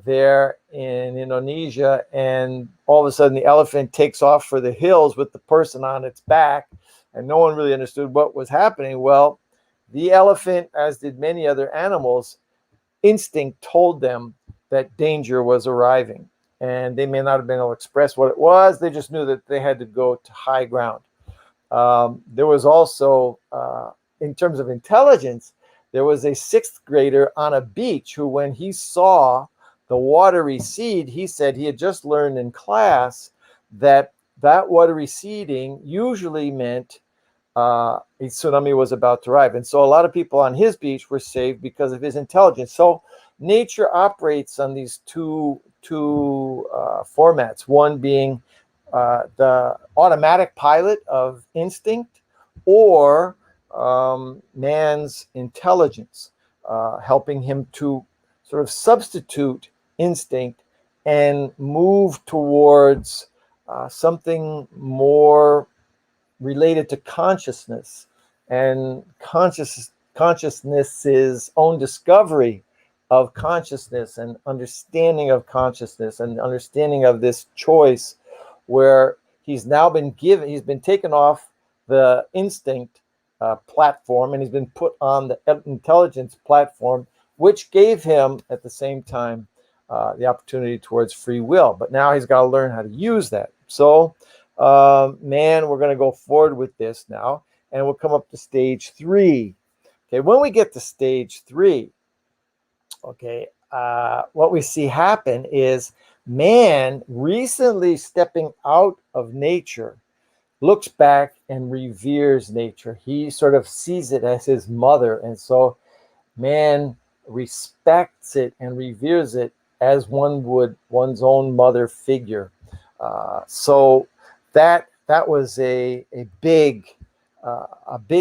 there in Indonesia, and all of a sudden the elephant takes off for the hills with the person on its back, and no one really understood what was happening. Well, the elephant, as did many other animals, instinct told them that danger was arriving, and they may not have been able to express what it was. They just knew that they had to go to high ground. There was also, in terms of intelligence, there was a 6th grader on a beach who, when he saw the water recede, he said he had just learned in class that water receding usually meant a tsunami was about to arrive. And so a lot of people on his beach were saved because of his intelligence. So nature operates on these two formats, one being the automatic pilot of instinct, or man's intelligence, helping him to sort of substitute instinct and move towards something more related to consciousness and consciousness's own discovery of consciousness and understanding of consciousness and understanding of this choice, where he's been taken off the instinct platform and he's been put on the intelligence platform, which gave him at the same time the opportunity towards free will. But now he's got to learn how to use that. So we're going to go forward with this now, and we'll come up to stage 3. Okay, when we get to stage 3, okay, what we see happen is man, recently stepping out of nature, looks back and reveres nature. He sort of sees it as his mother, and so man respects it and reveres it as one would one's own mother figure. So that was a big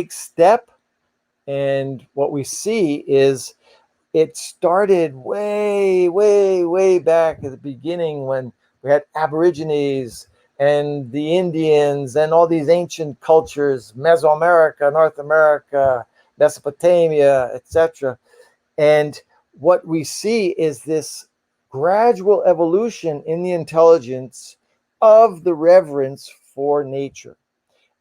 step, and what we see is it started way back at the beginning when we had Aborigines and the Indians and all these ancient cultures, Mesoamerica, North America, Mesopotamia, etc. And what we see is this gradual evolution in the intelligence of the reverence for nature.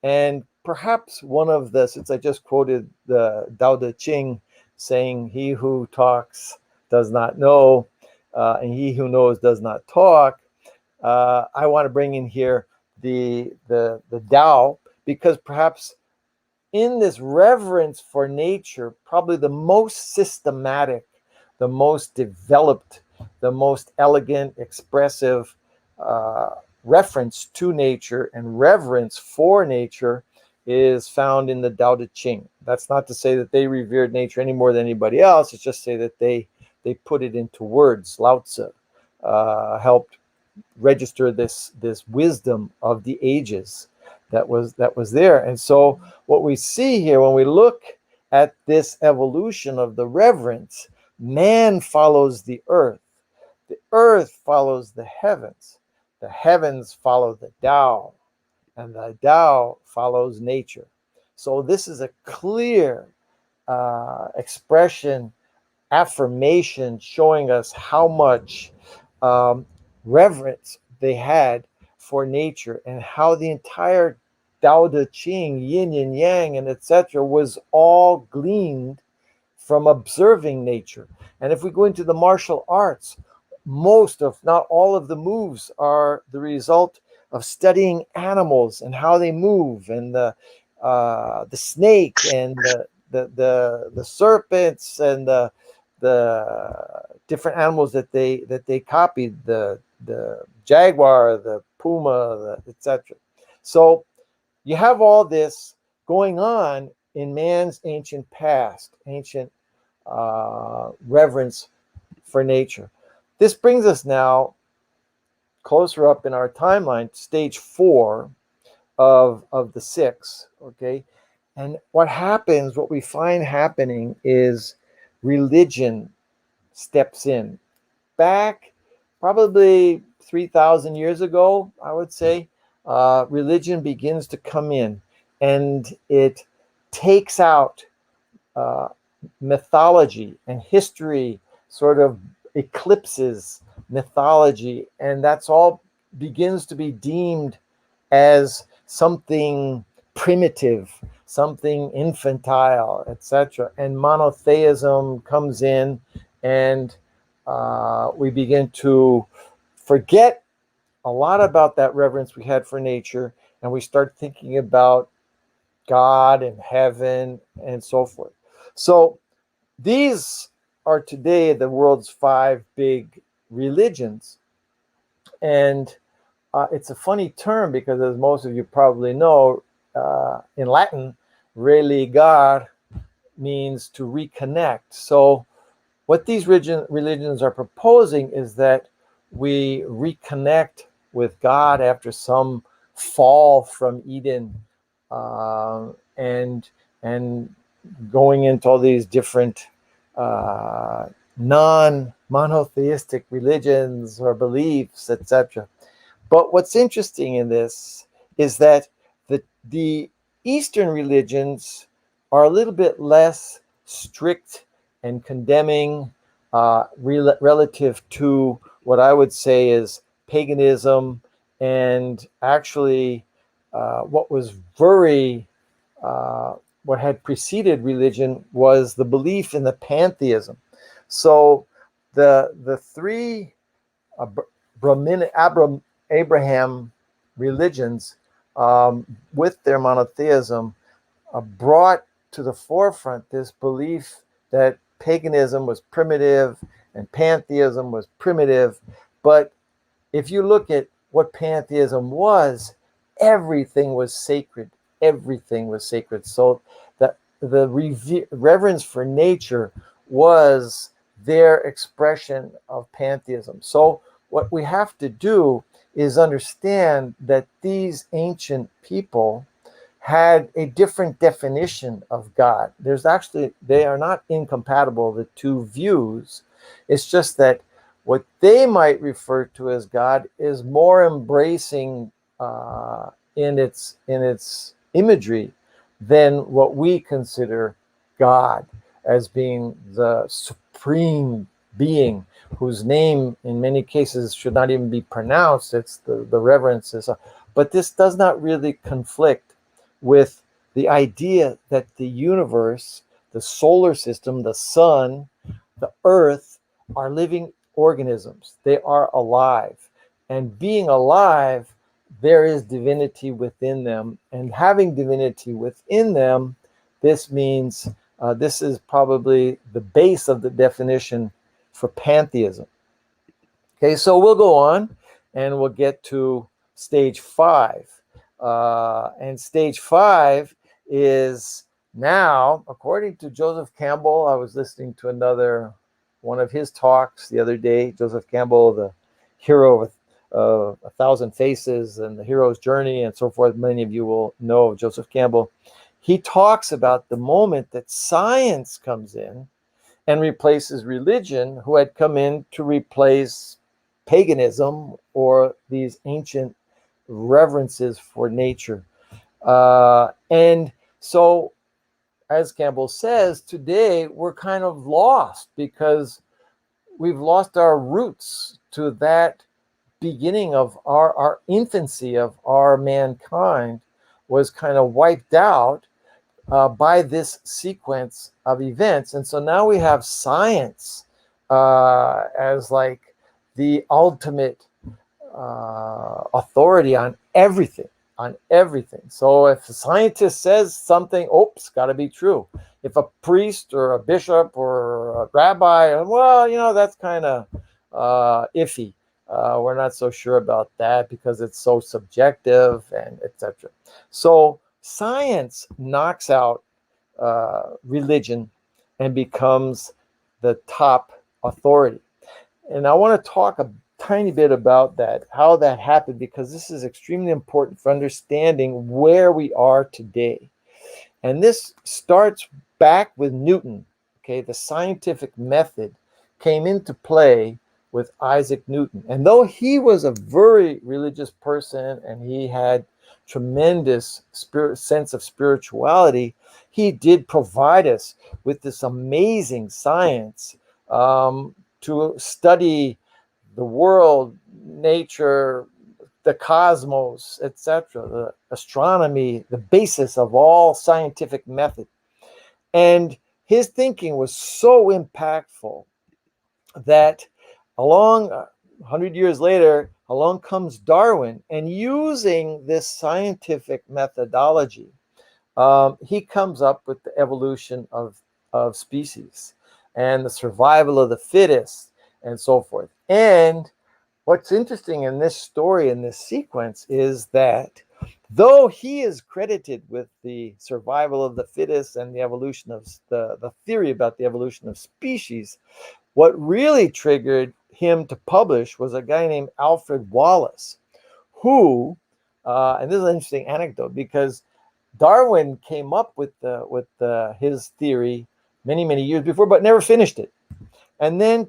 And perhaps one of the, since I just quoted the Tao Te Ching saying, "He who talks does not know, and he who knows does not talk," I want to bring in here the Tao, because perhaps in this reverence for nature, probably the most systematic, the most developed, the most elegant, expressive reference to nature and reverence for nature is found in the Tao Te Ching. That's not to say that they revered nature any more than anybody else. It's just to say that they put it into words. Lao Tzu helped register this wisdom of the ages that was there. And so what we see here when we look at this evolution of the reverence, man follows the earth follows the heavens follow the Tao, and the Tao follows nature. So this is a clear expression, affirmation, showing us how much reverence they had for nature, and how the entire Tao Te Ching, yin and yang, and etc., was all gleaned from observing nature. And if we go into the martial arts, most, if not all, of the moves are the result of studying animals and how they move, and the snake and the serpents and the different animals that they copied, the jaguar, the puma, etc. So you have all this going on in man's ancient past, ancient reverence for nature. This brings us now closer up in our timeline, stage 4 of the 6. Okay, and what happens, what we find happening, is religion steps in. Back probably 3,000 years ago, I would say, religion begins to come in, and it takes out mythology and history, sort of eclipses mythology, and that's all begins to be deemed as something primitive, something infantile, etc. And monotheism comes in, and we begin to forget a lot about that reverence we had for nature, and we start thinking about God and heaven and so forth. So these are today the world's 5 big religions. And it's a funny term because, as most of you probably know, in Latin, religar means to reconnect. So what these religions are proposing is that we reconnect with God after some fall from Eden, and going into all these different non-monotheistic religions or beliefs, etc. But what's interesting in this is that the Eastern religions are a little bit less strict and condemning relative to what I would say is paganism, and actually what was what had preceded religion was the belief in the pantheism. So the 3 Abraham religions, with their monotheism, brought to the forefront this belief that paganism was primitive and pantheism was primitive. But if you look at what pantheism was, everything was sacred. Everything was sacred. So the reverence for nature was their expression of pantheism. So what we have to do is understand that these ancient people had a different definition of God. They are not incompatible, the 2 views. It's just that what they might refer to as God is more embracing in its imagery than what we consider God as being the supreme being, whose name in many cases should not even be pronounced. It's the reverences. But this does not really conflict with the idea that the universe, the solar system, the sun, the earth are living organisms. They are alive. And being alive, there is divinity within them. And having divinity within them, this means this is probably the base of the definition for pantheism. Okay, so we'll go on and we'll get to stage 5. And stage 5 is now, according to Joseph Campbell, I was listening to one of his talks the other day. Joseph Campbell, the hero of 1,000 Faces and the hero's journey and so forth. Many of you will know of Joseph Campbell. He talks about the moment that science comes in and replaces religion, who had come in to replace paganism or these ancient reverences for nature. And so, as Campbell says, today we're kind of lost because we've lost our roots to that beginning of our infancy of our mankind, was kind of wiped out by this sequence of events. And so now we have science as like the ultimate authority on everything. So if a scientist says something, oops, got to be true. If a priest or a bishop or a rabbi, well, that's kind of iffy. We're not so sure about that because it's so subjective and etc. So science knocks out religion and becomes the top authority. And I want to talk a tiny bit about that, how that happened, because this is extremely important for understanding where we are today. And this starts back with Newton. Okay, the scientific method came into play with Isaac Newton. And though he was a very religious person and he had tremendous sense of spirituality, he did provide us with this amazing science to study the world, nature, the cosmos, etc., the astronomy, the basis of all scientific method. And his thinking was so impactful that along 100 years later, along comes Darwin, and using this scientific methodology, he comes up with the evolution of species and the survival of the fittest and so forth. And what's interesting in this story, in this sequence, is that though he is credited with the survival of the fittest and the evolution of the theory about the evolution of species, what really triggered him to publish was a guy named Alfred Wallace, who, and this is an interesting anecdote because Darwin came up with his theory many years before, but never finished it. And then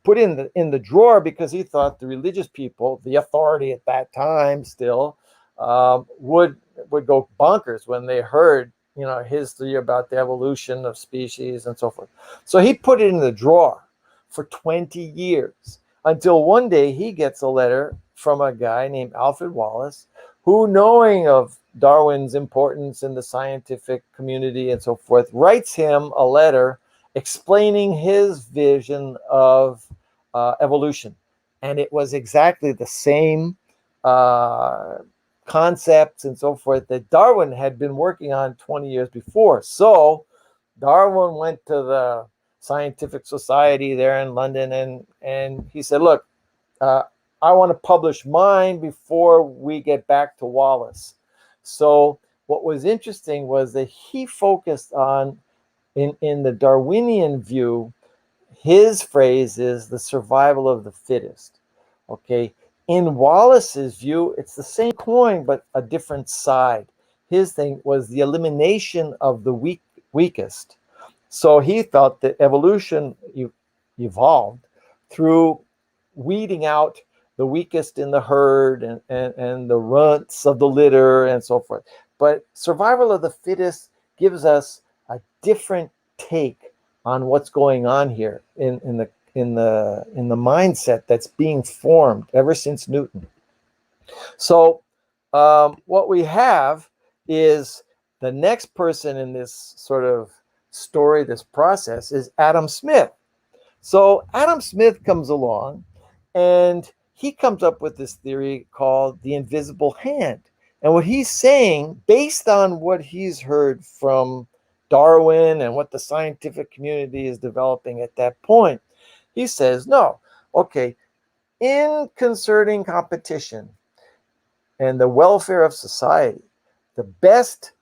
put in the drawer because he thought the religious people, the authority at that time still, would go bonkers when they heard his theory about the evolution of species and so forth. So he put it in the drawer for 20 years until one day he gets a letter from a guy named Alfred Wallace, who, knowing of Darwin's importance in the scientific community and so forth, writes him a letter explaining his vision of evolution. And it was exactly the same concepts and so forth that Darwin had been working on 20 years before. So Darwin went to the Scientific Society there in London and he said, look, I want to publish mine before we get back to Wallace. So what was interesting was that he focused on, in the Darwinian view, his phrase is the survival of the fittest. Okay. In Wallace's view, it's the same coin, but a different side. His thing was the elimination of the weakest. So he felt that evolution evolved through weeding out the weakest in the herd and the runts of the litter and so forth. But survival of the fittest gives us a different take on what's going on here in the mindset that's being formed ever since Newton. So what we have is the next person in this sort of story, this process, is Adam Smith. So Adam Smith comes along and he comes up with this theory called the invisible hand. And what he's saying, based on what he's heard from Darwin and what the scientific community is developing at that point, he says, no, okay, in concerning competition and the welfare of society, the best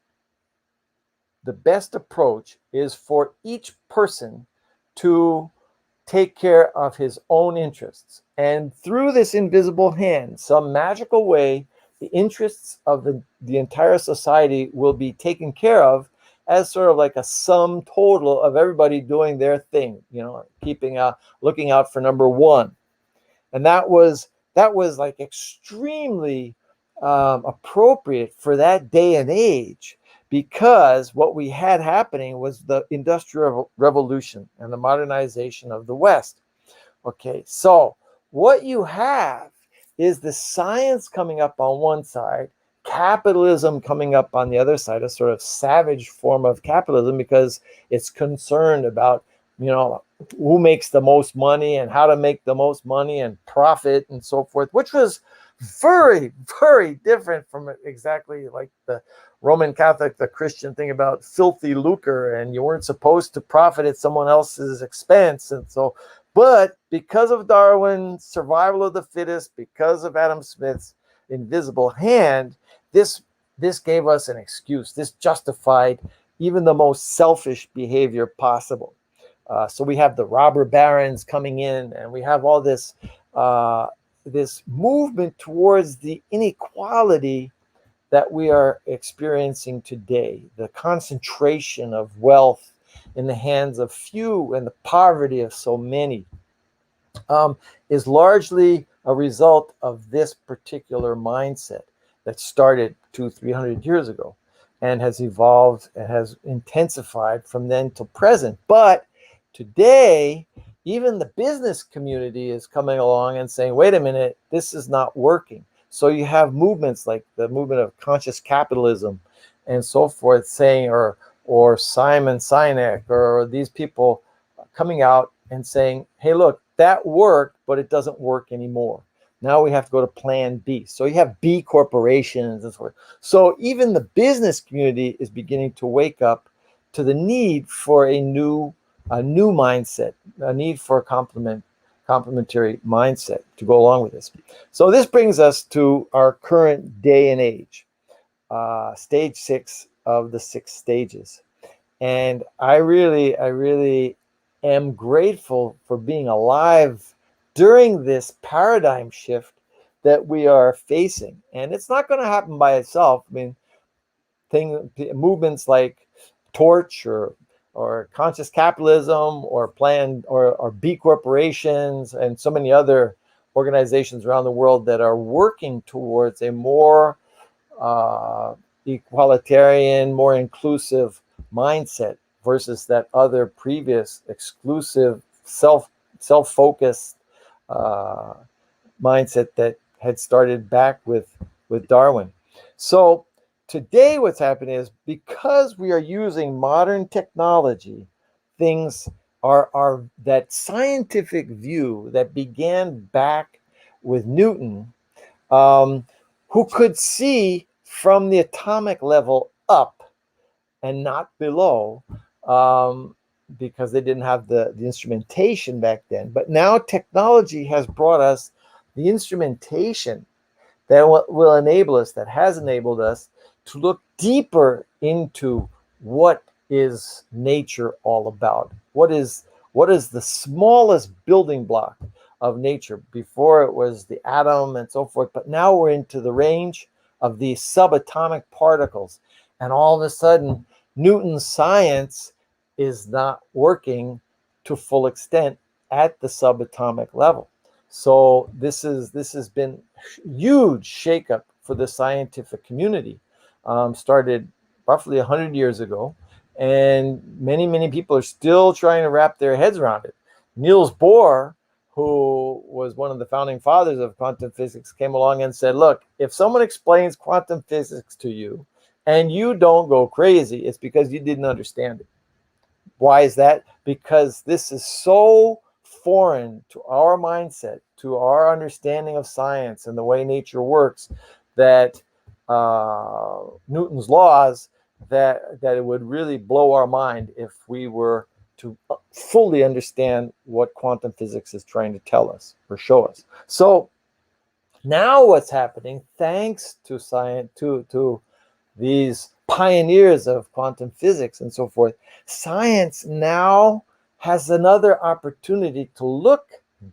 approach is for each person to take care of his own interests. And through this invisible hand, some magical way, the interests of the entire society will be taken care of as sort of like a sum total of everybody doing their thing, looking out for number one. And that was like extremely appropriate for that day and age, because what we had happening was the Industrial Revolution and the modernization of the West. Okay, so what you have is the science coming up on one side, capitalism coming up on the other side, a sort of savage form of capitalism, because it's concerned about, who makes the most money and how to make the most money and profit and so forth, which was very, very different from exactly like the Roman Catholic, the Christian thing about filthy lucre, and you weren't supposed to profit at someone else's expense. And so, but because of Darwin's survival of the fittest, because of Adam Smith's invisible hand, this gave us an excuse. This justified even the most selfish behavior possible. So we have the robber barons coming in, and we have all this this movement towards the inequality that we are experiencing today, the concentration of wealth in the hands of few and the poverty of so many, is largely a result of this particular mindset that started 200-300 years ago and has evolved and has intensified from then till present. But today, even the business community is coming along and saying, wait a minute, this is not working. So you have movements like the movement of conscious capitalism and so forth saying, or Simon Sinek, or these people coming out and saying, hey, look, that worked, but it doesn't work anymore. Now we have to go to plan B. So you have B corporations and so forth. So even the business community is beginning to wake up to the need for a new mindset, a need for a complementary mindset to go along with this. So this brings us to our current day and age, stage 6 of the 6 stages. And I really am grateful for being alive during this paradigm shift that we are facing. And it's not going to happen by itself. I mean, movements like Torch or conscious capitalism or planned or B corporations and so many other organizations around the world that are working towards a more equalitarian, more inclusive mindset versus that other previous exclusive self-focused mindset that had started back with Darwin. So today what's happening is, because we are using modern technology, things are that scientific view that began back with Newton, who could see from the atomic level up and not below, because they didn't have the instrumentation back then. But now technology has brought us the instrumentation that will enable us, that has enabled us to look deeper into what is nature all about. What is the smallest building block of nature? Before it was the atom and so forth, but now we're into the range of these subatomic particles. And all of a sudden, Newton's science is not working to full extent at the subatomic level. So this has been huge shakeup for the scientific community. Started roughly 100 years ago, and many people are still trying to wrap their heads around it. Niels Bohr, who was one of the founding fathers of quantum physics, came along and said, look, if someone explains quantum physics to you and you don't go crazy, it's because you didn't understand it. Why is that? Because this is so foreign to our mindset, to our understanding of science and the way nature works, that Newton's laws, that it would really blow our mind if we were to fully understand what quantum physics is trying to tell us or show us. So now what's happening, thanks to science, to these pioneers of quantum physics and so forth, science now has another opportunity to look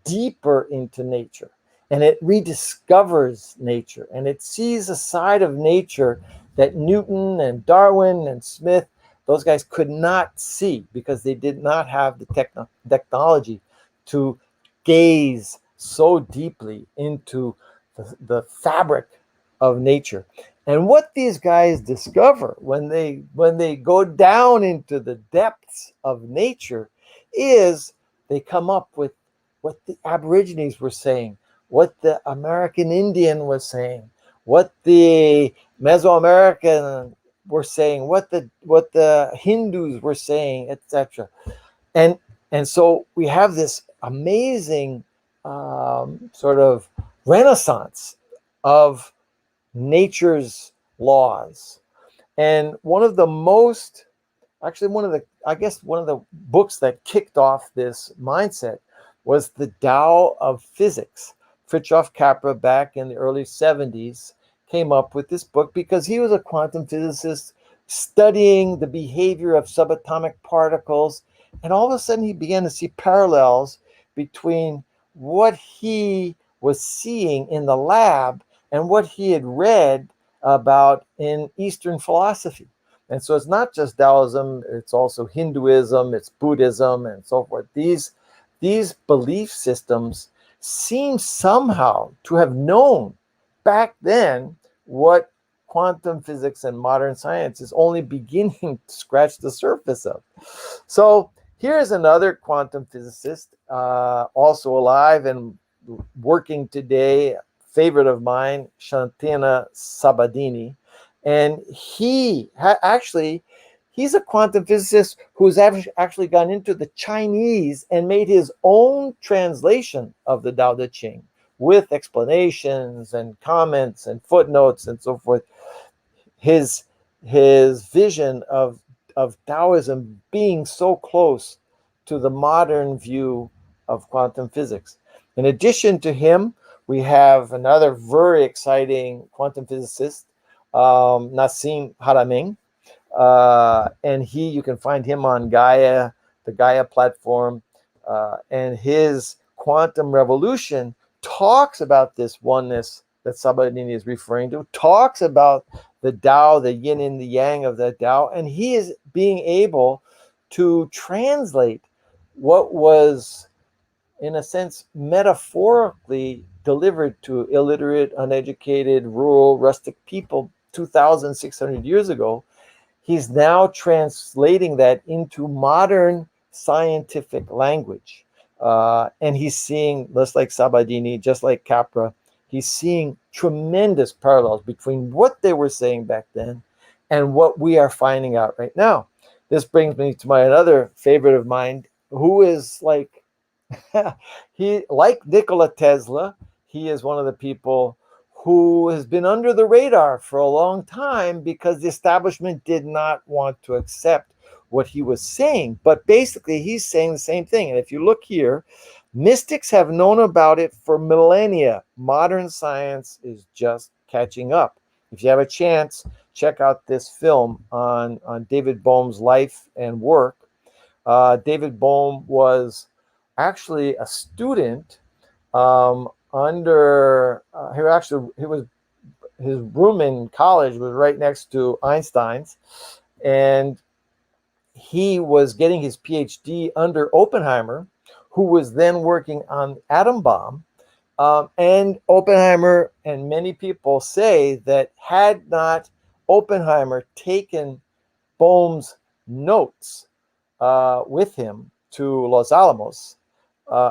deeper into nature, and it rediscovers nature, and it sees a side of nature that Newton and Darwin and Smith, those guys could not see because they did not have the technology to gaze so deeply into the fabric of nature. And what these guys discover when they go down into the depths of nature is they come up with what the Aborigines were saying, what the American Indian was saying, what the Mesoamerican were saying, what the Hindus were saying, etc. And so we have this amazing sort of renaissance of nature's laws. And one of the books that kicked off this mindset was The Tao of Physics. Fritjof Capra, back in the early 70s, came up with this book because he was a quantum physicist studying the behavior of subatomic particles. And all of a sudden, he began to see parallels between what he was seeing in the lab and what he had read about in Eastern philosophy. And so it's not just Taoism, it's also Hinduism, it's Buddhism, and so forth. These belief systems seem somehow to have known back then what quantum physics and modern science is only beginning to scratch the surface of. So here's another quantum physicist, also alive and working today, favorite of mine, Shantana Sabadini. And he's a quantum physicist who's actually gone into the Chinese and made his own translation of the Tao Te Ching with explanations and comments and footnotes and so forth. His vision of Taoism being so close to the modern view of quantum physics. In addition to him, we have another very exciting quantum physicist, Nassim Haramein. And you can find him on Gaia, the Gaia platform. And his quantum revolution talks about this oneness that Sabadini is referring to, talks about the Tao, the yin and the yang of that Tao. And he is being able to translate what was, in a sense, metaphorically delivered to illiterate, uneducated, rural, rustic people 2,600 years ago. He's now translating that into modern scientific language. And he's seeing, just like Sabadini, just like Capra, he's seeing tremendous parallels between what they were saying back then and what we are finding out right now. This brings me to another favorite of mine, who is like, like Nikola Tesla, he is one of the people who has been under the radar for a long time because the establishment did not want to accept what he was saying. But basically, he's saying the same thing. And if you look here, mystics have known about it for millennia. Modern science is just catching up. If you have a chance, check out this film on David Bohm's life and work. David Bohm was actually a student his room in college was right next to Einstein's, and he was getting his PhD under Oppenheimer, who was then working on atom bomb. And Oppenheimer and many people say that had not Oppenheimer taken Bohm's notes with him to Los Alamos,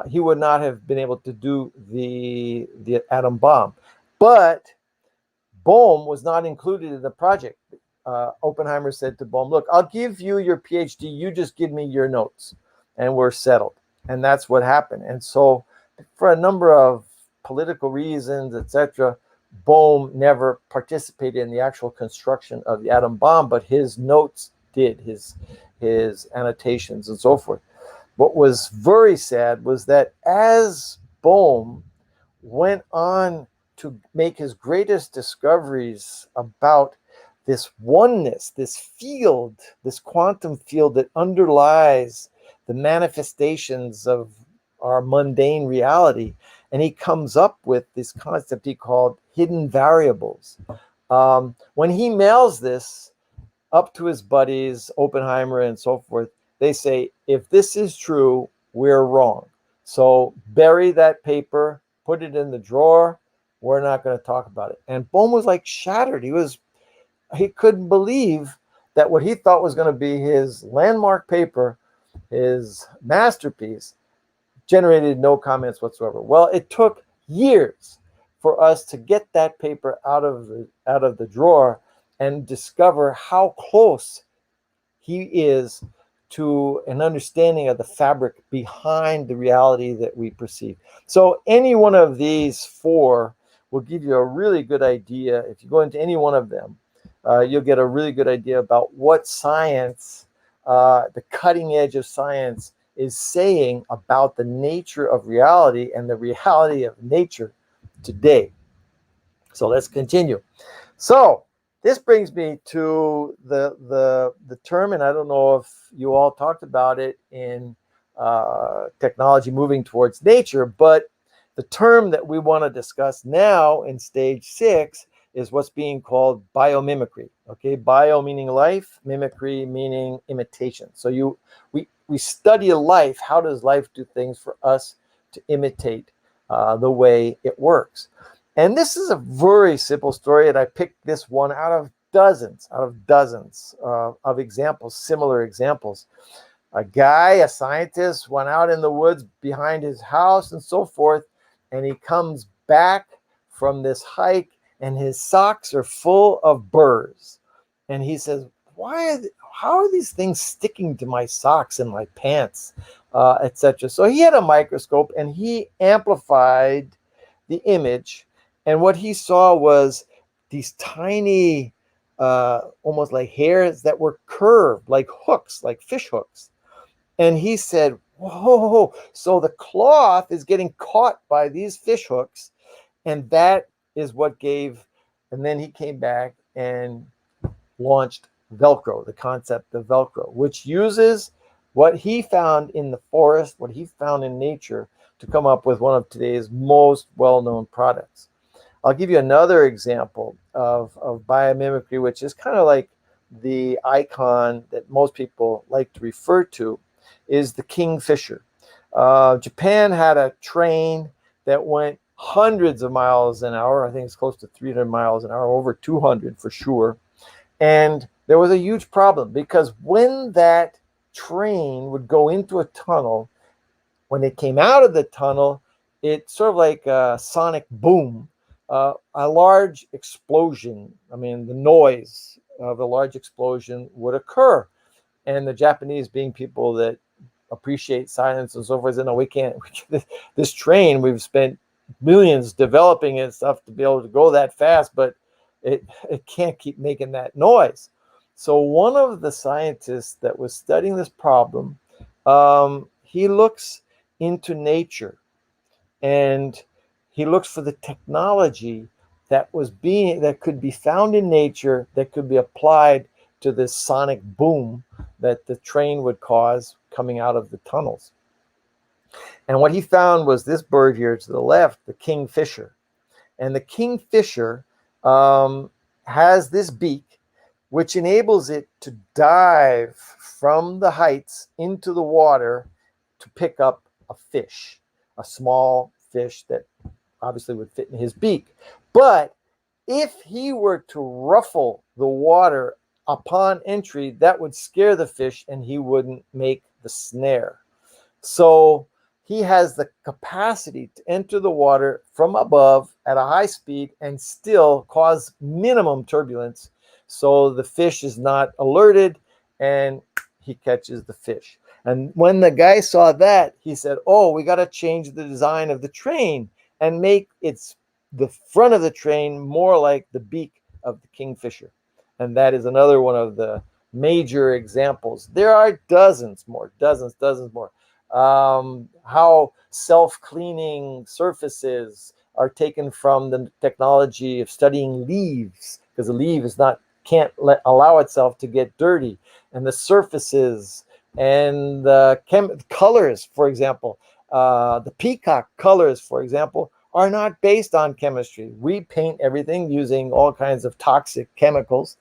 he would not have been able to do the atom bomb. But Bohm was not included in the project. Oppenheimer said to Bohm, look, I'll give you your PhD, you just give me your notes, and we're settled. And that's what happened. And so for a number of political reasons, etc., Bohm never participated in the actual construction of the atom bomb, but his notes did, his annotations and so forth. What was very sad was that as Bohm went on to make his greatest discoveries about this oneness, this field, this quantum field that underlies the manifestations of our mundane reality, and he comes up with this concept he called hidden variables. When he mails this up to his buddies, Oppenheimer and so forth, they say, if this is true, we're wrong. So bury that paper, put it in the drawer. We're not going to talk about it. And Bohm was like shattered. He couldn't believe that what he thought was going to be his landmark paper, his masterpiece, generated no comments whatsoever. Well, it took years for us to get that paper out of the drawer and discover how close he is to an understanding of the fabric behind the reality that we perceive. So any one of these four will give you a really good idea. If you go into any one of them, you'll get a really good idea about what science, the cutting edge of science, is saying about the nature of reality and the reality of nature today. So let's continue. So this brings me to the term, and I don't know if you all talked about it in technology moving towards nature, but the term that we want to discuss now in stage 6 is what's being called biomimicry. Okay, bio meaning life, mimicry meaning imitation. So we study life. How does life do things for us to imitate the way it works? And this is a very simple story, and I picked this one out of dozens of examples, similar examples. A guy, a scientist, went out in the woods behind his house and so forth, and he comes back from this hike, and his socks are full of burrs. And he says, how are these things sticking to my socks and my pants, etc.? So he had a microscope, and he amplified the image. And what he saw was these tiny, almost like hairs that were curved, like hooks, like fish hooks. And he said, whoa, so the cloth is getting caught by these fish hooks. And that is what gave, and then he came back and launched Velcro, the concept of Velcro, which uses what he found in the forest, what he found in nature, to come up with one of today's most well-known products. I'll give you another example of biomimicry, which is kind of like the icon that most people like to refer to, is the Kingfisher. Japan had a train that went hundreds of miles an hour. I think it's close to 300 miles an hour, over 200 for sure. And there was a huge problem because when that train would go into a tunnel, when it came out of the tunnel, it sort of like a sonic boom. A large explosion, I mean, the noise of a large explosion would occur. And the Japanese, being people that appreciate science and so forth, said, no, we can't, this train, we've spent millions developing it and stuff to be able to go that fast, but it can't keep making that noise. So one of the scientists that was studying this problem, he looks into nature, and he looks for the technology that could be found in nature, that could be applied to this sonic boom that the train would cause coming out of the tunnels. And what he found was this bird here to the left, the Kingfisher. And the Kingfisher has this beak, which enables it to dive from the heights into the water to pick up a fish, a small fish that obviously would fit in his beak. But if he were to ruffle the water upon entry, that would scare the fish and he wouldn't make the snare. So he has the capacity to enter the water from above at a high speed and still cause minimum turbulence. So the fish is not alerted and he catches the fish. And when the guy saw that, he said, oh, we got to change the design of the train and make the front of the train more like the beak of the Kingfisher. And that is another one of the major examples. There are dozens more. How self-cleaning surfaces are taken from the technology of studying leaves, because the leaf can't allow itself to get dirty, and the surfaces and the colors, for example, the peacock colors, for example, are not based on chemistry. We paint everything using all kinds of toxic chemicals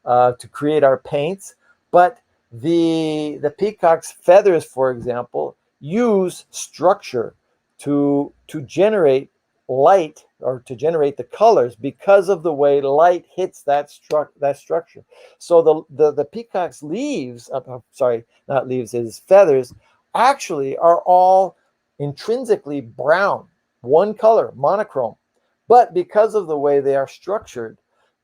to create our paints, but the peacock's feathers, for example, use structure to generate light, or to generate the colors, because of the way light hits that structure. So the peacock's leaves, not leaves, his feathers, actually are all intrinsically brown, one color, monochrome. But because of the way they are structured,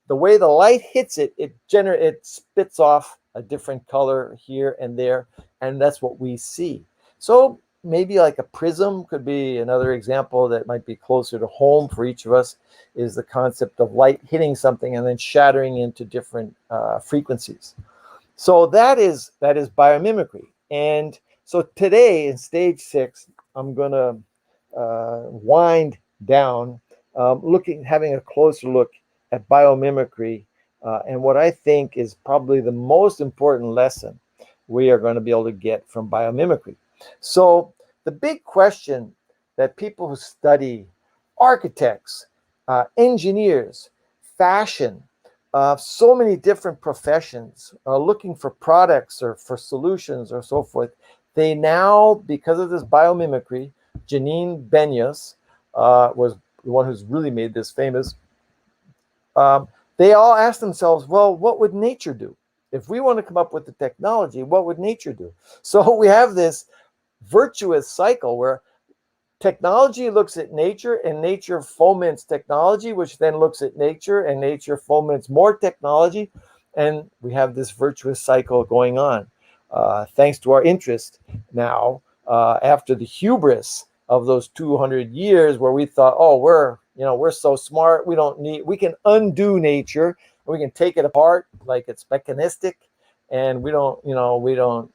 the way the light hits it, it spits off a different color here and there, and that's what we see. So maybe like a prism could be another example that might be closer to home for each of us, is the concept of light hitting something and then shattering into different frequencies. So that is biomimicry. And so today in stage 6, I'm going to wind down, having a closer look at biomimicry, and what I think is probably the most important lesson we are going to be able to get from biomimicry. So the big question that people who study architects, engineers, fashion, so many different professions looking for products or for solutions or so forth, they now, because of this biomimicry, Janine Benyus was the one who's really made this famous. They all ask themselves, well, what would nature do? If we want to come up with the technology, what would nature do? So we have this virtuous cycle where technology looks at nature and nature foments technology, which then looks at nature and nature foments more technology. And we have this virtuous cycle going on. Thanks to our interest now, after the hubris of those 200 years where we thought, oh, we're so smart, we can undo nature, we can take it apart like it's mechanistic, and we're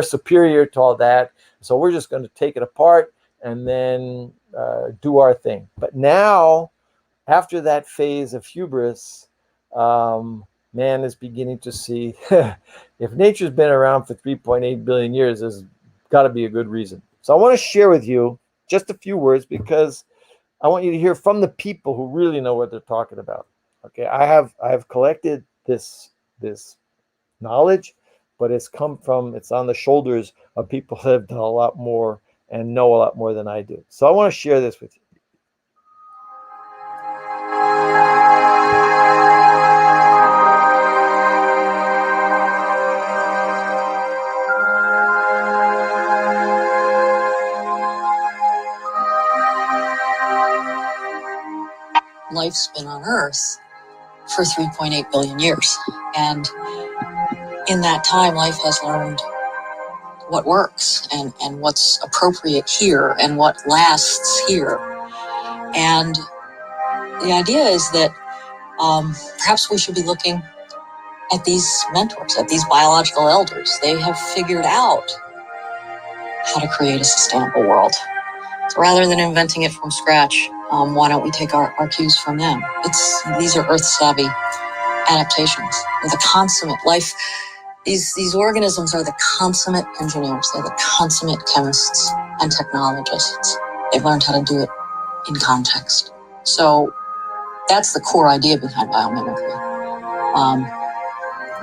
superior to all that, so we're just going to take it apart and then do our thing. But now, after that phase of hubris, man is beginning to see if nature's been around for 3.8 billion years, there's got to be a good reason. So I want to share with you just a few words, because I want you to hear from the people who really know what they're talking about. Okay, I have collected this knowledge, but it's on the shoulders of people who have done a lot more and know a lot more than I do. So I want to share this with you. Life's been on Earth for 3.8 billion years. And in that time, life has learned what works and what's appropriate here and what lasts here. And the idea is that perhaps we should be looking at these mentors, at these biological elders. They have figured out how to create a sustainable world. So rather than inventing it from scratch, why don't we take our cues from them? These are earth-savvy adaptations. They're the consummate life. These organisms are the consummate engineers. They're the consummate chemists and technologists. They've learned how to do it in context. So that's the core idea behind biomimicry.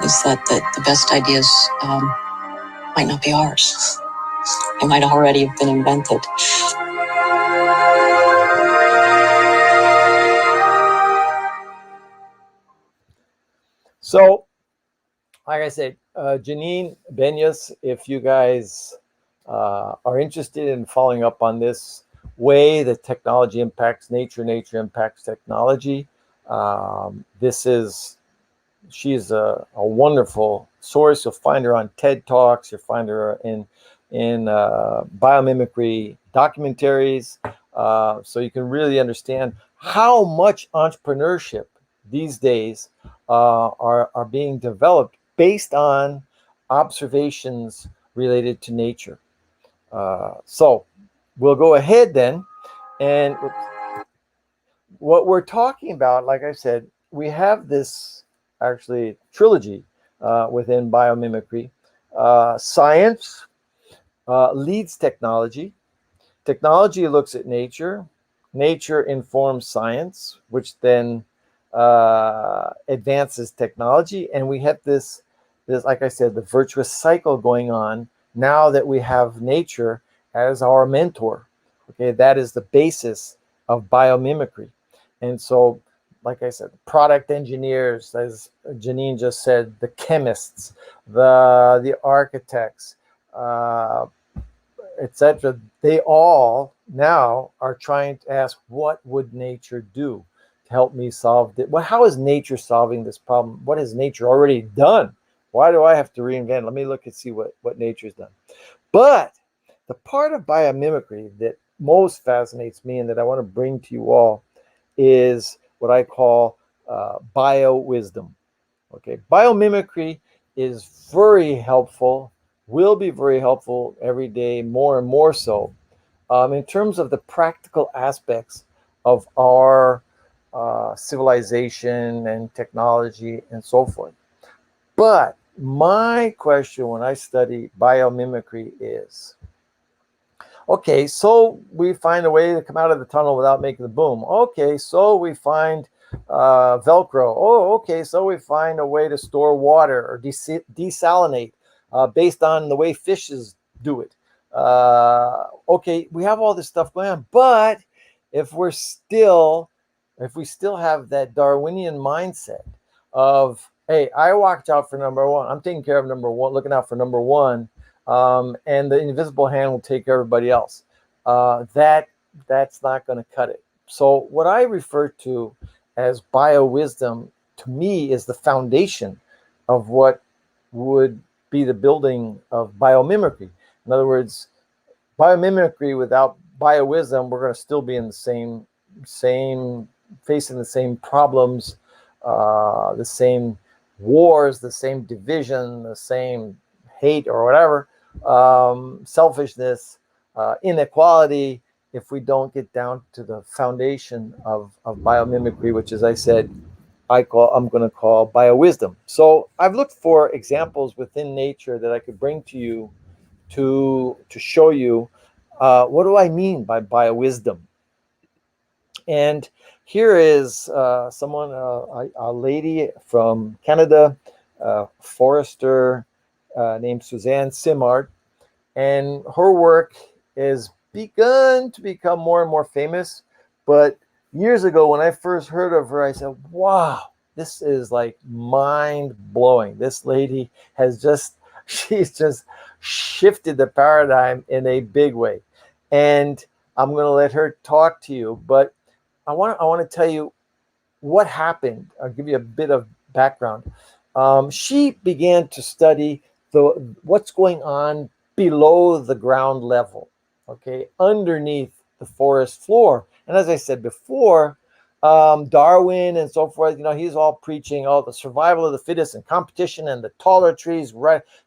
Is that the best ideas might not be ours. They might already have been invented. So, like I said, Janine Benyus, if you guys are interested in following up on this way that technology impacts nature, nature impacts technology, she's a wonderful source. You'll find her on TED Talks. You'll find her in biomimicry documentaries, so you can really understand how much entrepreneurship these days are being developed based on observations related to nature. So we'll go ahead then, and what we're talking about, like I said, we have this actually trilogy within biomimicry. Science leads technology. Technology looks at nature. Nature informs science, which then advances technology. And we have this, like I said, the virtuous cycle going on now that we have nature as our mentor. Okay, that is the basis of biomimicry. And so, like I said, product engineers, as Janine just said, the chemists, the architects, etc., they all now are trying to ask, what would nature do to help me solve it? Well, how is nature solving this problem? What has nature already done? Why do I have to reinvent? Let me look and see what nature's done. But the part of biomimicry that most fascinates me and that I want to bring to you all is what I call bio-wisdom. Okay, biomimicry is very helpful, will be very helpful every day, more and more so, in terms of the practical aspects of our civilization and technology and so forth. But my question when I study biomimicry is, okay, so we find a way to come out of the tunnel without making the boom. Okay, so we find Velcro. Oh, okay, so we find a way to store water or desalinate based on the way fishes do it. Okay, we have all this stuff going on, but if we still have that Darwinian mindset of, hey, I watch out for number one, I'm taking care of number one, looking out for number one, and the invisible hand will take care of everybody else. That's not going to cut it. So what I refer to as bio-wisdom, to me, is the foundation of what would be the building of biomimicry. In other words, biomimicry without bio-wisdom, we're going to still be in the same facing the same problems, the same wars, the same division, the same hate or whatever, selfishness, inequality, if we don't get down to the foundation of biomimicry, which, as I said, I'm going to call bio-wisdom. So I've looked for examples within nature that I could bring to you to show you what do I mean by bio-wisdom. And here is someone, a lady from Canada, forester named Suzanne Simard, and her work has begun to become more and more famous. But years ago, when I first heard of her, I said, wow, this is like mind-blowing. This lady she's just shifted the paradigm in a big way. And I'm going to let her talk to you, but I want to tell you what happened. I'll give you a bit of background. She began to study what's going on below the ground level, okay, underneath the forest floor. And as I said before, Darwin and so forth, he's all preaching, the survival of the fittest and competition, and the taller trees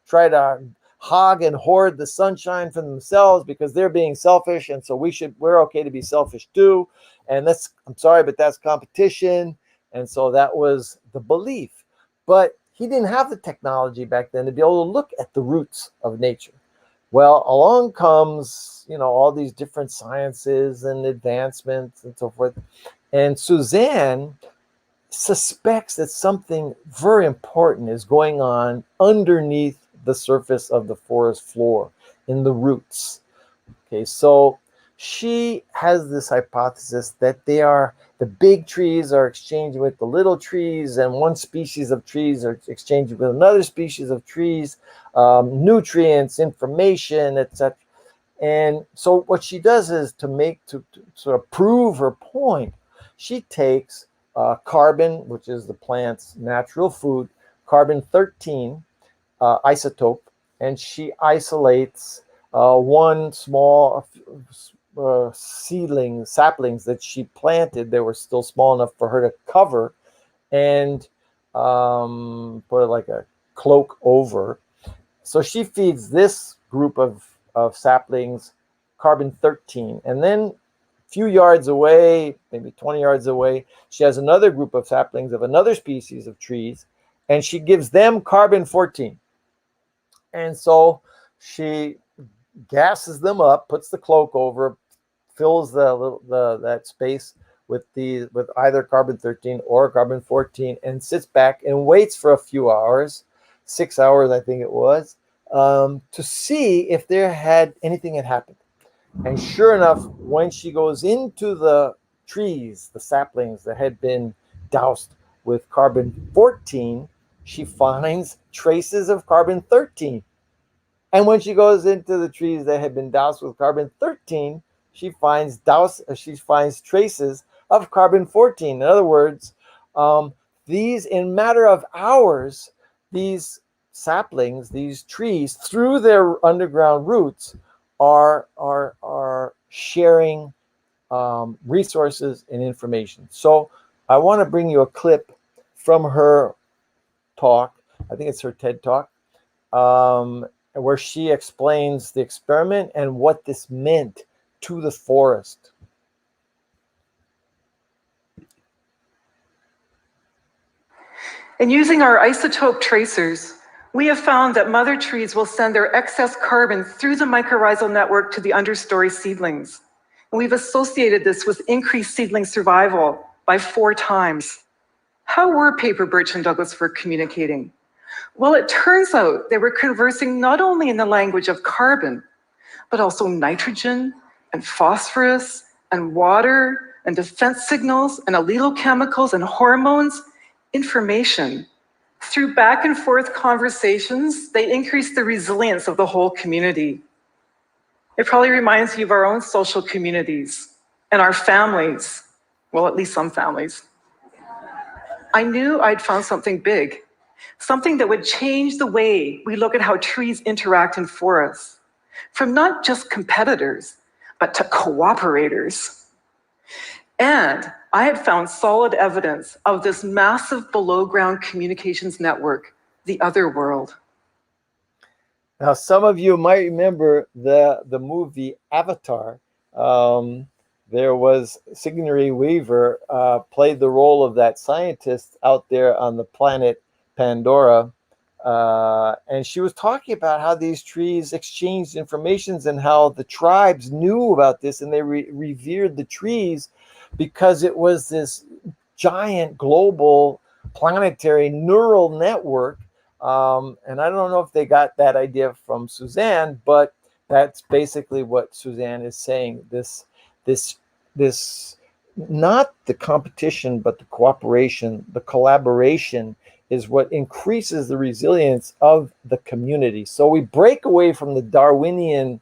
try to hog and hoard the sunshine for themselves because they're being selfish, and so we're okay to be selfish too. And I'm sorry, but that's competition. And so that was the belief. But he didn't have the technology back then to be able to look at the roots of nature. Well, along comes, all these different sciences and advancements and so forth. And Suzanne suspects that something very important is going on underneath the surface of the forest floor, in the roots. Okay, so she has this hypothesis that the big trees are exchanging with the little trees, and one species of trees are exchanging with another species of trees, nutrients, information, etc. And so what she does is to sort of prove her point, she takes carbon, which is the plant's natural food, carbon-13 isotope, and she isolates one small saplings that she planted. They were still small enough for her to cover and put like a cloak over. So she feeds this group of saplings carbon-13, and then a few yards away, maybe 20 yards away, she has another group of saplings of another species of trees, and she gives them carbon-14. And so she gasses them up, puts the cloak over, fills that space with either carbon-13 or carbon-14, and sits back and waits for a few hours, 6 hours I think it was, to see if anything had happened. And sure enough, when she goes into the trees, the saplings that had been doused with carbon-14, she finds traces of carbon-13. And when she goes into the trees that have been doused with carbon-13, she finds traces of carbon-14. In other words, these, in matter of hours, these saplings, these trees, through their underground roots, are sharing resources and information. So I want to bring you a clip from her talk. I think it's her TED Talk, where she explains the experiment and what this meant to the forest. In using our isotope tracers, we have found that mother trees will send their excess carbon through the mycorrhizal network to the understory seedlings. And we've associated this with increased seedling survival by 4 times. How were Paper, Birch, and Douglas Fir communicating? Well, it turns out they were conversing not only in the language of carbon, but also nitrogen and phosphorus and water and defense signals and allelochemicals and hormones, information. Through back and forth conversations, they increase the resilience of the whole community. It probably reminds you of our own social communities and our families. Well, at least some families. I knew I'd found something big, something that would change the way we look at how trees interact in forests, from not just competitors, but to cooperators. And I had found solid evidence of this massive below-ground communications network, the other world. Now, some of you might remember the movie Avatar. There was Sigourney Weaver played the role of that scientist out there on the planet Pandora. And she was talking about how these trees exchanged informations and how the tribes knew about this, and they revered the trees because it was this giant global planetary neural network. And I don't know if they got that idea from Suzanne, but that's basically what Suzanne is saying. This not the competition, but the cooperation, the collaboration is what increases the resilience of the community. So we break away from the Darwinian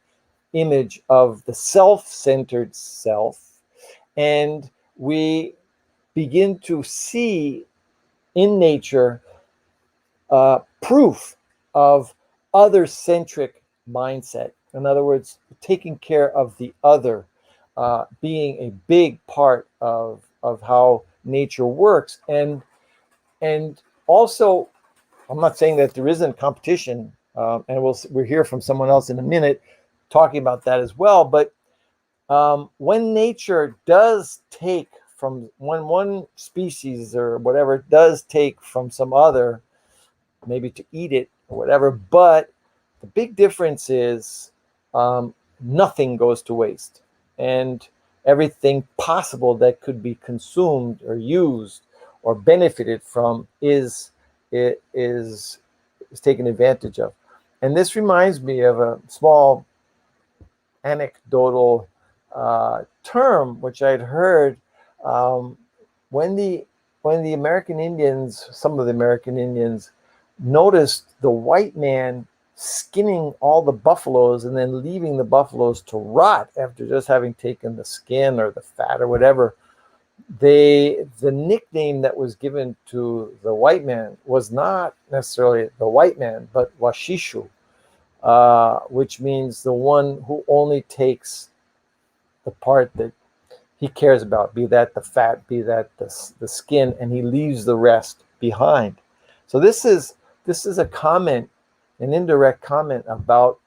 image of the self-centered self, and we begin to see in nature proof of other-centric mindset. In other words, taking care of the other, being a big part of how nature works. And also, I'm not saying that there isn't competition, and we'll hear from someone else in a minute talking about that as well. But when nature does take from, when one species or whatever does take from some other, maybe to eat it or whatever, but the big difference is nothing goes to waste, and everything possible that could be consumed or used or benefited from is taken advantage of. And this reminds me of a small anecdotal term which I'd heard when the American Indians, some of the American Indians, noticed the white man skinning all the buffaloes and then leaving the buffaloes to rot after just having taken the skin or the fat or whatever. The nickname that was given to the white man was not necessarily the white man, but Washishu, which means the one who only takes the part that he cares about, be that the fat, be that the skin, and he leaves the rest behind. So this is a comment, an indirect comment about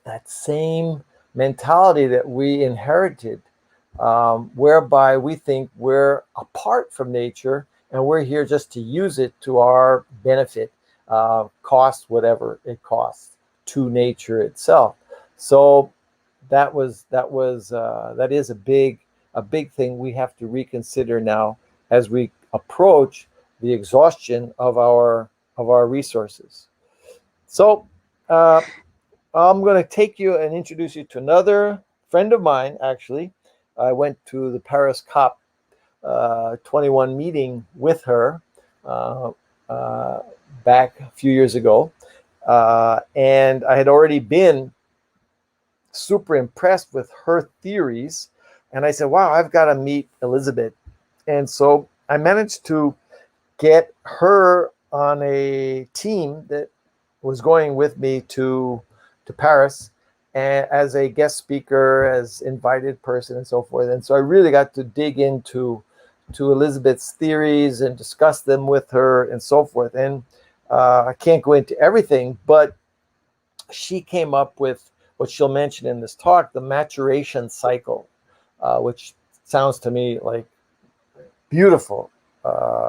that same mentality that we inherited, whereby we think we're apart from nature and we're here just to use it to our benefit, cost whatever it costs to nature itself. So that is a big thing we have to reconsider now as we approach the exhaustion of our resources. So I'm going to take you and introduce you to another friend of mine. Actually, I went to the Paris COP 21 meeting with her back a few years ago. And I had already been super impressed with her theories. And I said, wow, I've got to meet Elizabeth. And so I managed to get her on a team that was going with me to Paris and as a guest speaker, as invited person and so forth. And so I really got to dig into Elizabeth's theories and discuss them with her and so forth. And I can't go into everything, but she came up with what she'll mention in this talk, the maturation cycle, which sounds to me like beautiful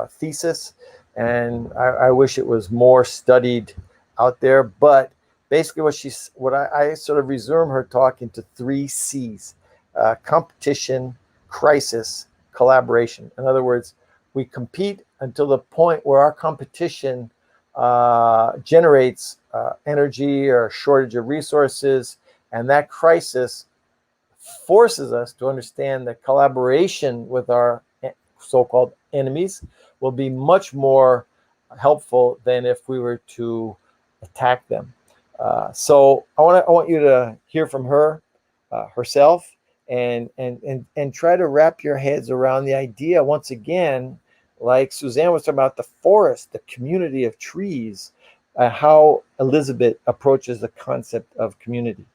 thesis. And I wish it was more studied out there. But basically I sort of resume her talk into 3 C's, competition, crisis, collaboration. In other words, we compete until the point where our competition generates energy or shortage of resources, and that crisis forces us to understand that collaboration with our so-called enemies will be much more helpful than if we were to attack them. So I want you to hear from her herself and try to wrap your heads around the idea once again, like Suzanne was talking about, the forest, the community of trees, how Elizabeth approaches the concept of community.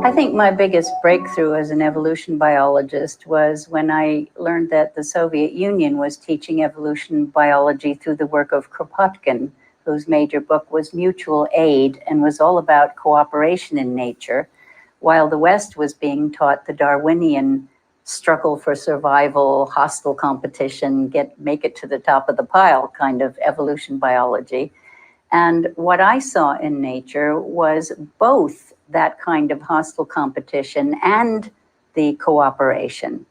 I think my biggest breakthrough as an evolution biologist was when I learned that the Soviet Union was teaching evolution biology through the work of Kropotkin, whose major book was Mutual Aid and was all about cooperation in nature, while the West was being taught the Darwinian struggle for survival, hostile competition, make it to the top of the pile kind of evolution biology. And what I saw in nature was both that kind of hostile competition and the cooperation.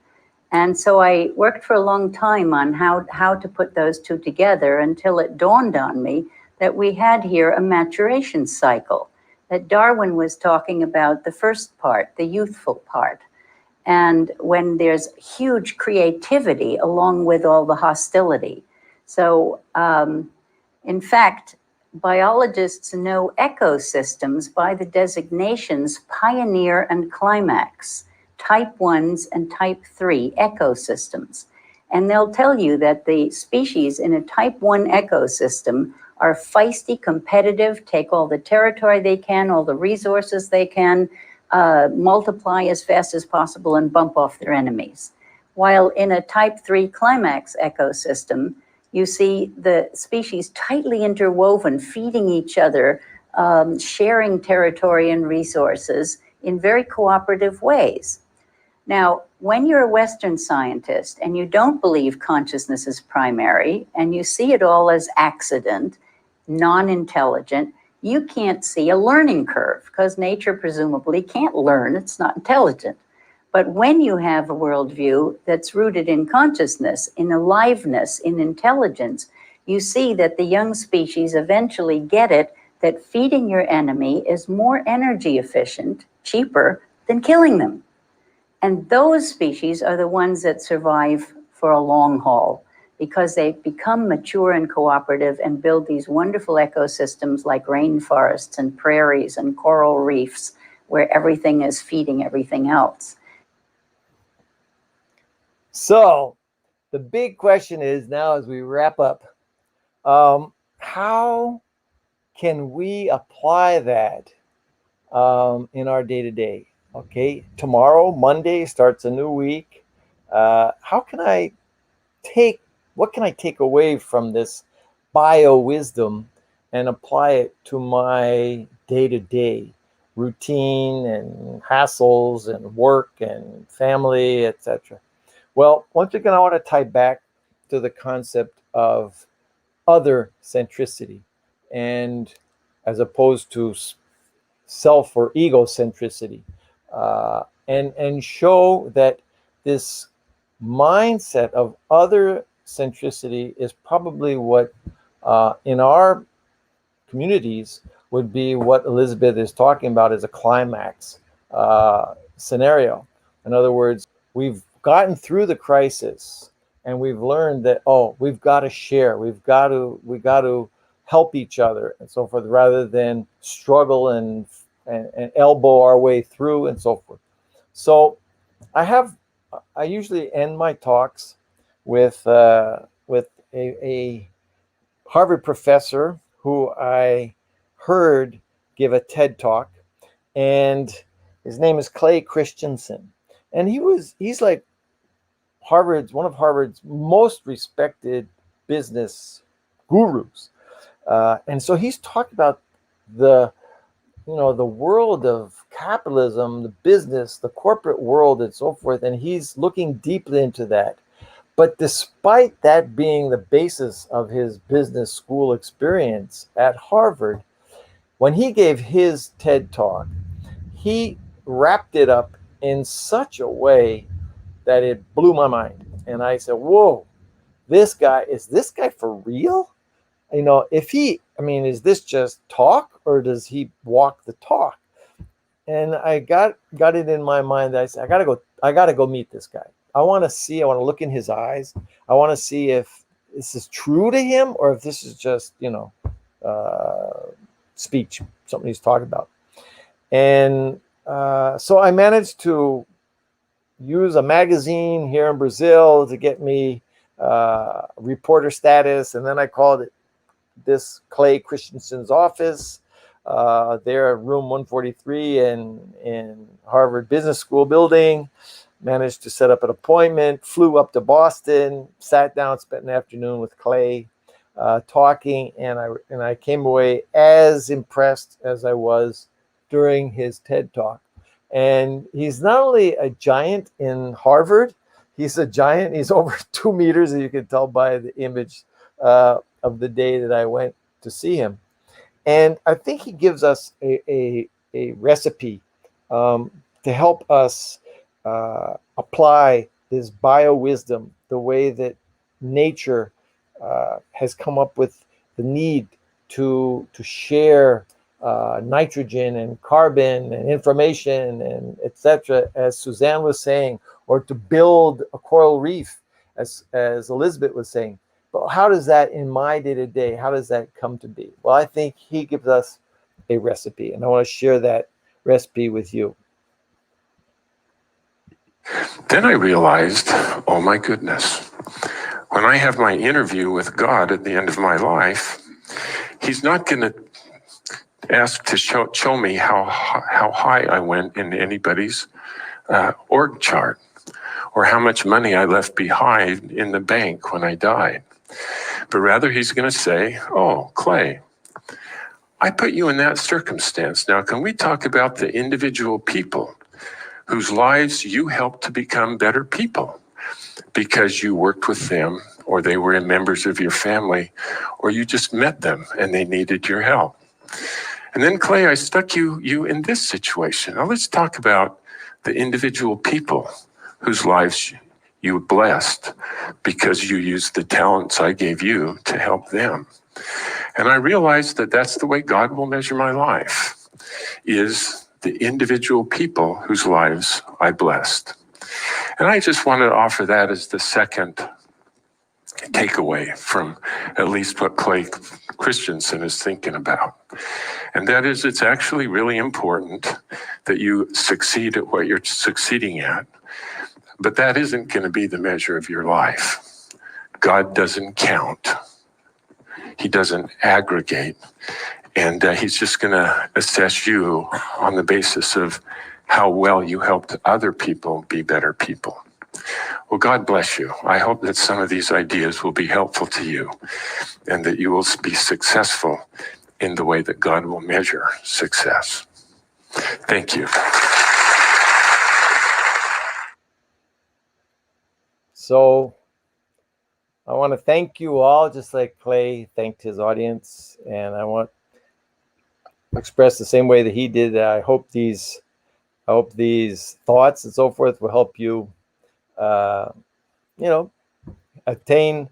And so I worked for a long time on how to put those two together until it dawned on me that we had here a maturation cycle, that Darwin was talking about the first part, the youthful part. And when there's huge creativity along with all the hostility. So in fact, biologists know ecosystems by the designations pioneer and climax, type 1s and type 3 ecosystems. And they'll tell you that the species in a type 1 ecosystem are feisty, competitive, take all the territory they can, all the resources they can, multiply as fast as possible and bump off their enemies. While in a type 3 climax ecosystem, you see the species tightly interwoven, feeding each other, sharing territory and resources in very cooperative ways. Now, when you're a Western scientist and you don't believe consciousness is primary and you see it all as accident, non-intelligent, you can't see a learning curve because nature presumably can't learn, it's not intelligent. But when you have a worldview that's rooted in consciousness, in aliveness, in intelligence, you see that the young species eventually get it that feeding your enemy is more energy efficient, cheaper than killing them. And those species are the ones that survive for a long haul because they become mature and cooperative and build these wonderful ecosystems like rainforests and prairies and coral reefs where everything is feeding everything else. So the big question is now as we wrap up, how can we apply that in our day-to-day? Okay, tomorrow, Monday, starts a new week. What can I take away from this bio-wisdom and apply it to my day-to-day routine and hassles and work and family, etc.? Well, once again, I want to tie back to the concept of other centricity, and as opposed to self or egocentricity, and show that this mindset of other centricity is probably what in our communities would be what Elizabeth is talking about as a climax scenario. In other words, we've gotten through the crisis. and we've learned that, oh, we've got to share, we got to help each other and so forth, rather than struggle and elbow our way through and so forth. So I usually end my talks with a Harvard professor who I heard give a TED talk, and his name is Clay Christensen, and he's like one of Harvard's most respected business gurus, and so he's talked about the world of capitalism, the business, the corporate world, and so forth, and he's looking deeply into that. But despite that being the basis of his business school experience at Harvard, when he gave his TED talk, he wrapped it up in such a way that it blew my mind. And I said, whoa, is this guy for real? Is this just talk, or does he walk the talk? And I got it in my mind that I said, I gotta go meet this guy. I want to look in his eyes. I want to see if this is true to him, or if this is just, speech, something he's talking about. And so I managed to use a magazine here in Brazil to get me reporter status. And then I called this Clay Christensen's office. There at room 143 in Harvard Business School building. Managed to set up an appointment, flew up to Boston, sat down, spent an afternoon with Clay talking, and I came away as impressed as I was during his TED talk. And he's not only a giant in Harvard, he's a giant. He's over 2 meters, as you can tell by the image of the day that I went to see him. And I think he gives us a recipe to help us apply this bio-wisdom, the way that nature has come up with the need to share nitrogen and carbon and information and etc., as Suzanne was saying, or to build a coral reef, as Elizabeth was saying. But how does that, in my day-to-day, how does that come to be? Well, I think he gives us a recipe, and I want to share that recipe with you. Then I realized, oh my goodness, when I have my interview with God at the end of my life, he's not going to ask to show me how high I went in anybody's org chart, or how much money I left behind in the bank when I died. But rather he's going to say, oh, Clay, I put you in that circumstance. Now, can we talk about the individual people whose lives you helped to become better people because you worked with them, or they were members of your family, or you just met them and they needed your help? And then, Clay, I stuck you in this situation. Now let's talk about the individual people whose lives you blessed because you used the talents I gave you to help them. And I realized that that's the way God will measure my life, is the individual people whose lives I blessed. And I just wanted to offer that as the second takeaway from at least what Clay Christensen is thinking about. And that is, it's actually really important that you succeed at what you're succeeding at, but that isn't going to be the measure of your life. God doesn't count. He doesn't aggregate. And he's just going to assess you on the basis of how well you helped other people be better people. Well, God bless you. I hope that some of these ideas will be helpful to you, and that you will be successful in the way that God will measure success. Thank you. So I want to thank you all, just like Clay thanked his audience, and I want to express the same way that he did. I hope these thoughts and so forth will help you, attain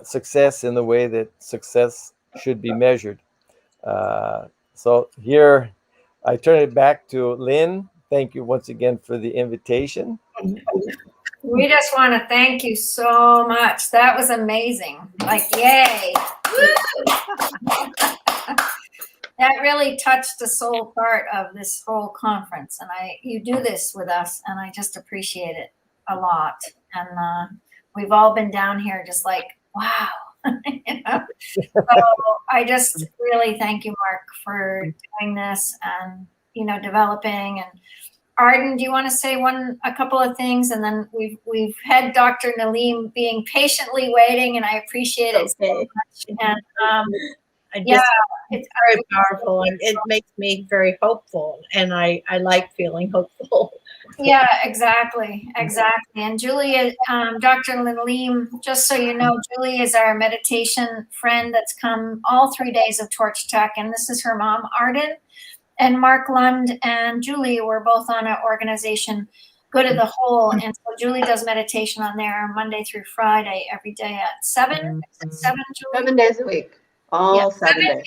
success in the way that success should be measured. So here, I turn it back to Lynn. Thank you once again for the invitation. We just want to thank you so much. That was amazing. Like, yay. That really touched the soul part of this whole conference. And you do this with us, and I just appreciate it a lot. And we've all been down here just like, wow. You know? So I just really thank you, Mark, for doing this and, you know, developing. And Arden, do you want to say a couple of things? And then we've had Dr. Nalim being patiently waiting, and I appreciate it so much. And it's very powerful, and it makes me very hopeful, and I like feeling hopeful. Yeah, exactly. And Julie, Dr. Nalim, just so you know, Julie is our meditation friend that's come all 3 days of Torch Tech, and this is her mom, Arden. And Mark Lund and Julie were both on an organization, Good of the Whole. And so Julie does meditation on there Monday through Friday, every day at 7. Is it 7, Julie? 7 days a week. All 7 days.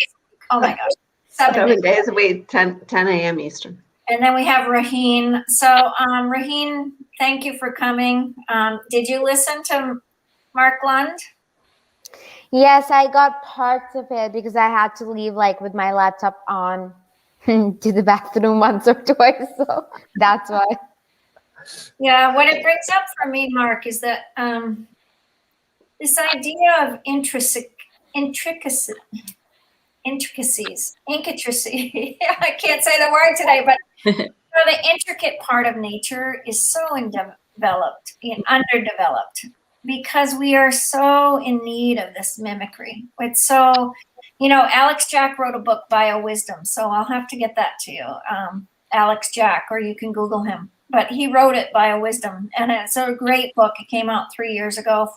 Oh my gosh. 7 days a week, 10 a.m. Eastern. And then we have Raheen. So Raheen, thank you for coming. Did you listen to Mark Lund? Yes, I got parts of it because I had to leave like with my laptop on to the bathroom once or twice. So that's why. Yeah, what it brings up for me, Mark, is that this idea of intricacies. I can't say the word today, but the intricate part of nature is so underdeveloped because we are so in need of this mimicry. It's so, you know, Alex Jack wrote a book, Bio Wisdom, so I'll have to get that to you, Alex Jack, or you can Google him. But he wrote it, Bio Wisdom, and it's a great book. It came out 4 years ago.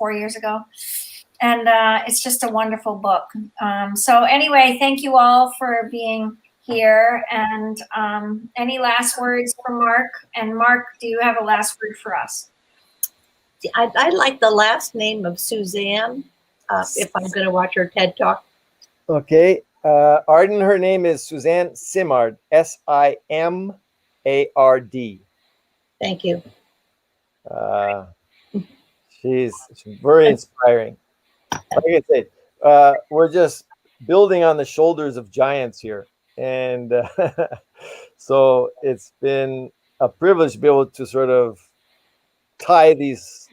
And it's just a wonderful book. So anyway, thank you all for being here. And any last words from Mark? And Mark, do you have a last word for us? I like the last name of Suzanne, if I'm going to watch her TED Talk. Okay. Arden, her name is Suzanne Simard, Simard. Thank you. She's very inspiring. Like I said, we're just building on the shoulders of giants here. And so it's been a privilege to be able to sort of tie these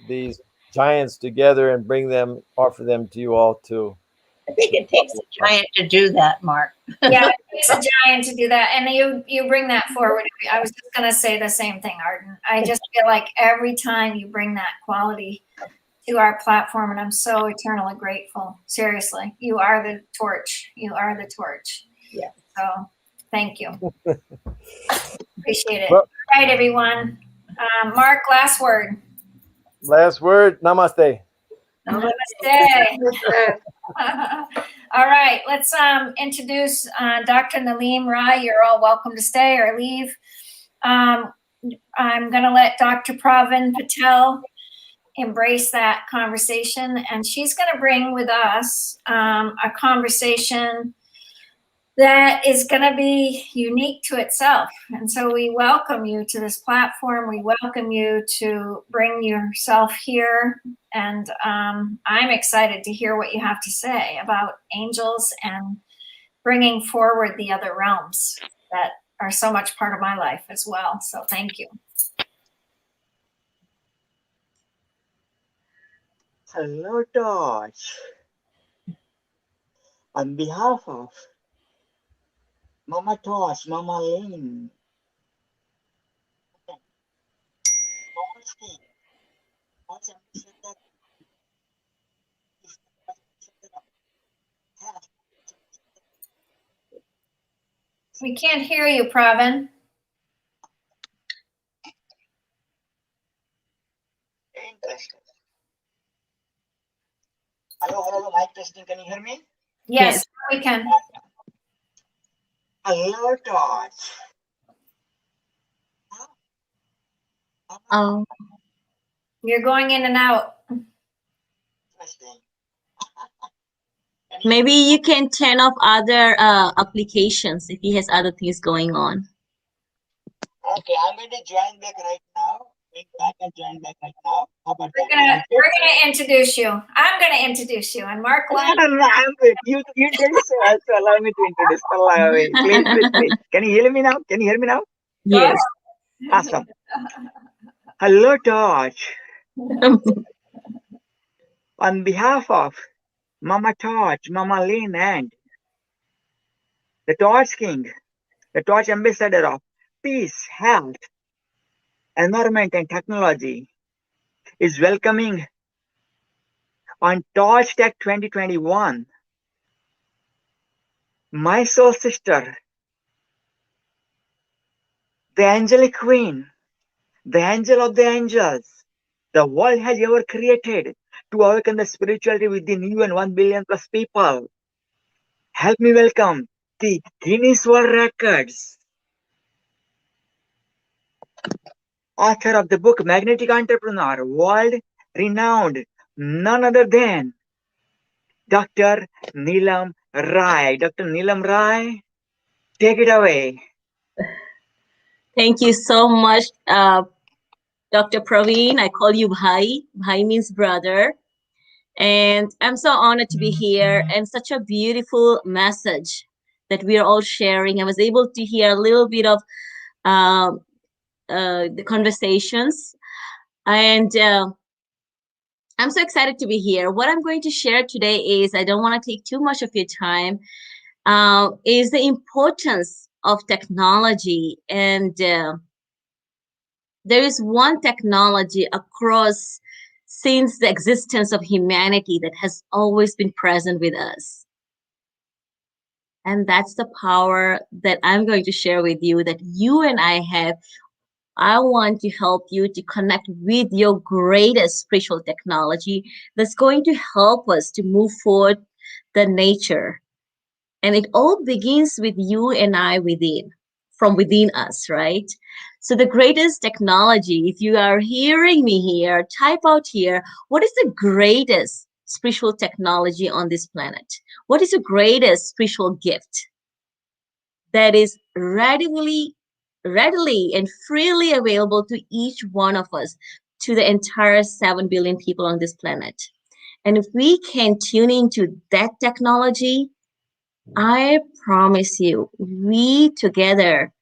giants together and offer them to you all too. I think it takes a giant to do that, Mark. Yeah, it takes a giant to do that. And you bring that forward. I was just going to say the same thing, Arden. I just feel like every time you bring that quality to our platform, and I'm so eternally grateful. Seriously, you are the torch. You are the torch. Yeah. So thank you. Appreciate it. Well, all right, everyone. Mark, last word. Last word. Namaste. Namaste. All right, let's introduce Dr. Nalim Rai. You're all welcome to stay or leave. I'm going to let Dr. Pravin Patel embrace that conversation, and she's going to bring with us a conversation that is going to be unique to itself. And so we welcome you to this platform. We welcome you to bring yourself here. And I'm excited to hear what you have to say about angels and bringing forward the other realms that are so much part of my life as well. So thank you. Hello, Torch. On behalf of Mama Torch, Mama Lynn, we can't hear you, Pravin. Interesting. Hello, mic testing. Can you hear me? Yes, we can. Hello, Torch. You're going in and out. Interesting. Maybe you can turn off other applications if he has other things going on. Okay, I'm going to join back right now. back and join back right now. How about We're that? gonna introduce you. I'm gonna introduce you, and Mark. No, I'm good. You introduce us. So allow me to introduce. Allow me. Please. Can you hear me now? Can you hear me now? Yes. Awesome. Hello, Torch. On behalf of Mama Torch, Mama Lynn, and the Torch King, the Torch Ambassador of Peace, Health, Environment, and Technology, is welcoming on Torch Tech 2021 my soul sister, the angelic queen, the angel of the angels the world has ever created to awaken the spirituality within you and 1 billion plus people. Help me welcome the Guinness World Records, author of the book Magnetic Entrepreneur, world renowned, none other than Dr. Neelam Rai. Dr. Neelam Rai, take it away. Thank you so much, Dr. Praveen. I call you Bhai. Bhai means brother. And I'm so honored to be here, and such a beautiful message that we are all sharing. I was able to hear a little bit of the conversations, and I'm so excited to be here. What I'm going to share today is, I don't want to take too much of your time, is the importance of technology. And there is one technology across since the existence of humanity that has always been present with us. And that's the power that I'm going to share with you, that you and I have. I want to help you to connect with your greatest spiritual technology that's going to help us to move forward the nature. And it all begins with you and I within, from within us, right? So the greatest technology, if you are hearing me here, type out here, what is the greatest spiritual technology on this planet? What is the greatest spiritual gift that is readily and freely available to each one of us, to the entire 7 billion people on this planet? And if we can tune into that technology, I promise you, we together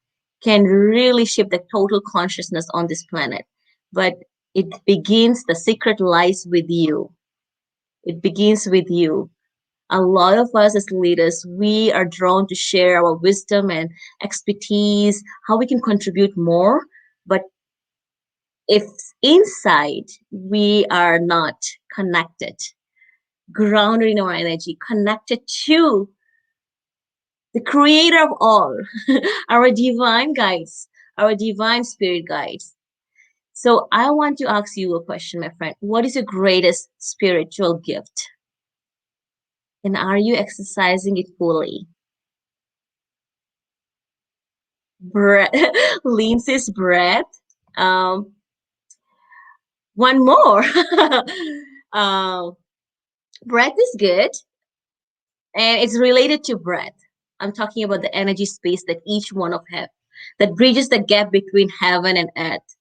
can really shift the total consciousness on this planet. But it begins, the secret lies with you. It begins with you. A lot of us as leaders, we are drawn to share our wisdom and expertise, how we can contribute more. But if inside we are not connected, grounded in our energy, connected to the creator of all, our divine guides, our divine spirit guides. So I want to ask you a question, my friend. What is your greatest spiritual gift? And are you exercising it fully? Lindsay's breath. One more. Breath is good, and it's related to breath. I'm talking about the energy space that each one of have, that bridges the gap between heaven and earth.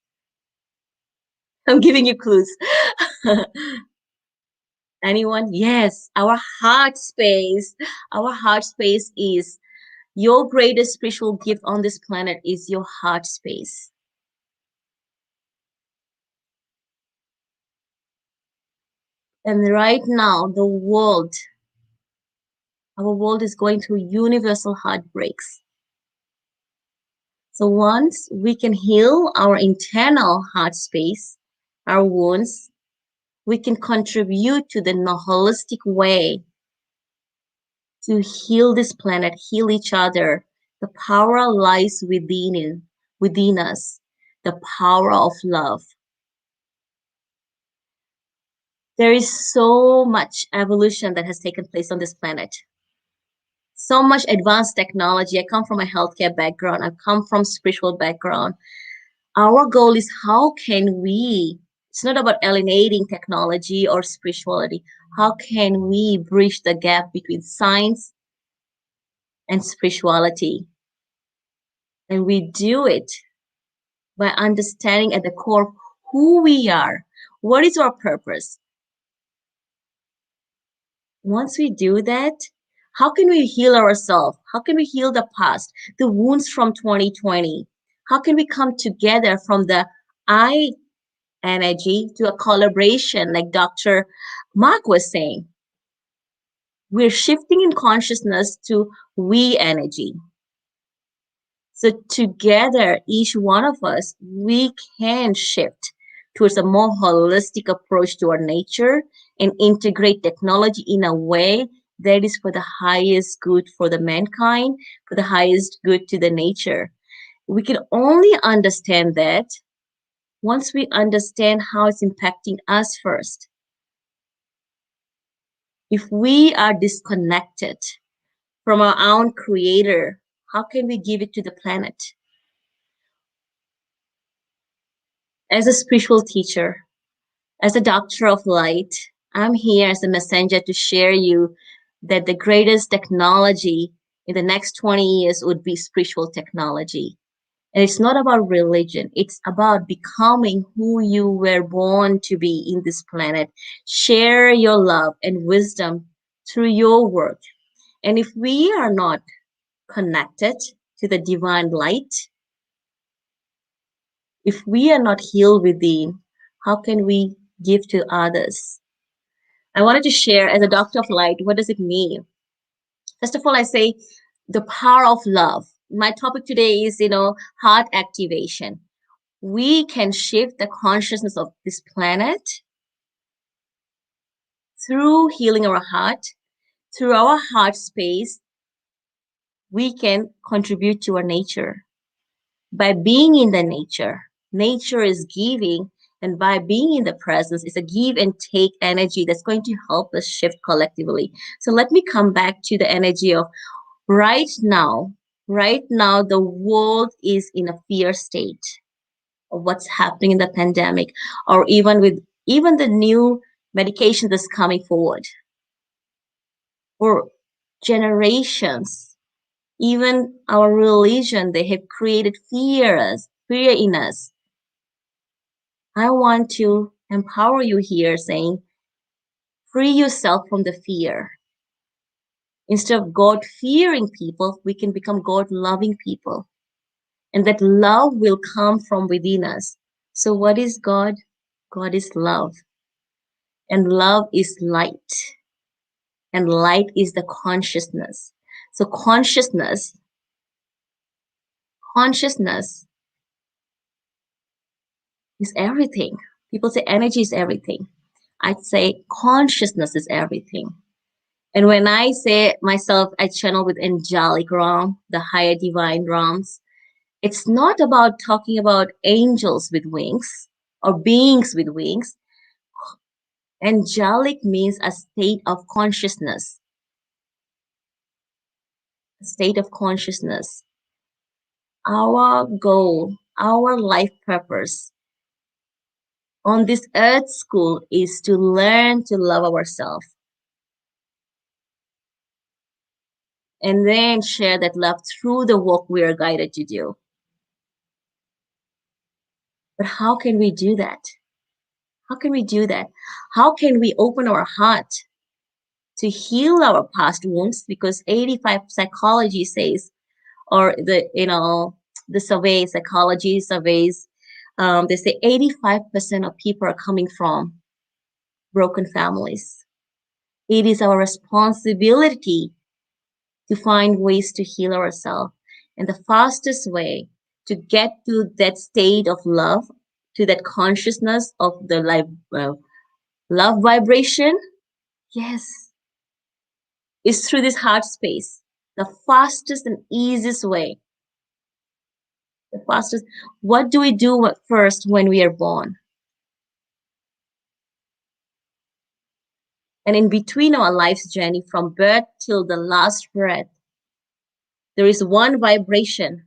I'm giving you clues. Anyone? Yes, our heart space. Our heart space is your greatest spiritual gift on this planet, is your heart space. And right now, our world is going through universal heartbreaks. So once we can heal our internal heart space, our wounds, we can contribute to the holistic way to heal this planet, heal each other. The power lies within us, the power of love. There is so much evolution that has taken place on this planet. So much advanced technology. I come from a healthcare background. I come from spiritual background. Our goal is, how can we, it's not about alienating technology or spirituality. How can we bridge the gap between science and spirituality? And we do it by understanding at the core who we are, what is our purpose. Once we do that, how can we heal ourselves? How can we heal the past, the wounds from 2020? How can we come together from the I energy to a collaboration, like Dr. Mark was saying? We're shifting in consciousness to we energy. So together, each one of us, we can shift towards a more holistic approach to our nature and integrate technology in a way that is for the highest good for the mankind, for the highest good to the nature. We can only understand that once we understand how it's impacting us first. If we are disconnected from our own creator, how can we give it to the planet? As a spiritual teacher, as a doctor of light, I'm here as a messenger to share you that the greatest technology in the next 20 years would be spiritual technology. And it's not about religion. It's about becoming who you were born to be in this planet. Share your love and wisdom through your work. And if we are not connected to the divine light, if we are not healed within, how can we give to others? I wanted to share, as a doctor of light, what does it mean? First of all, I say the power of love. My topic today is, heart activation. We can shift the consciousness of this planet through healing our heart, through our heart space. We can contribute to our nature. By being in the nature, nature is giving, and by being in the presence, it's a give and take energy that's going to help us shift collectively. So let me come back to the energy of right now, the world is in a fear state of what's happening in the pandemic, or even the new medication that's coming forward. For generations, even our religion, they have created fear in us. I want to empower you here, saying, free yourself from the fear. Instead of God-fearing people, we can become God-loving people. And that love will come from within us. So what is God? God is love. And love is light. And light is the consciousness. So consciousness is everything. People say energy is everything. I'd say consciousness is everything. And when I say myself, I channel with angelic realm, the higher divine realms. It's not about talking about angels with wings or beings with wings. Angelic means a state of consciousness. A state of consciousness. Our goal, our life purpose on this earth school is to learn to love ourselves. And then share that love through the work we are guided to do. But how can we do that? How can we do that? How can we open our heart to heal our past wounds? Because 85 psychology says, or the psychology surveys, they say 85% of people are coming from broken families. It is our responsibility to find ways to heal ourselves. And the fastest way to get to that state of love, to that consciousness of the love vibration, yes, is through this heart space. The fastest and easiest way. The fastest. What do we do first when we are born? And in between our life's journey, from birth till the last breath, there is one vibration.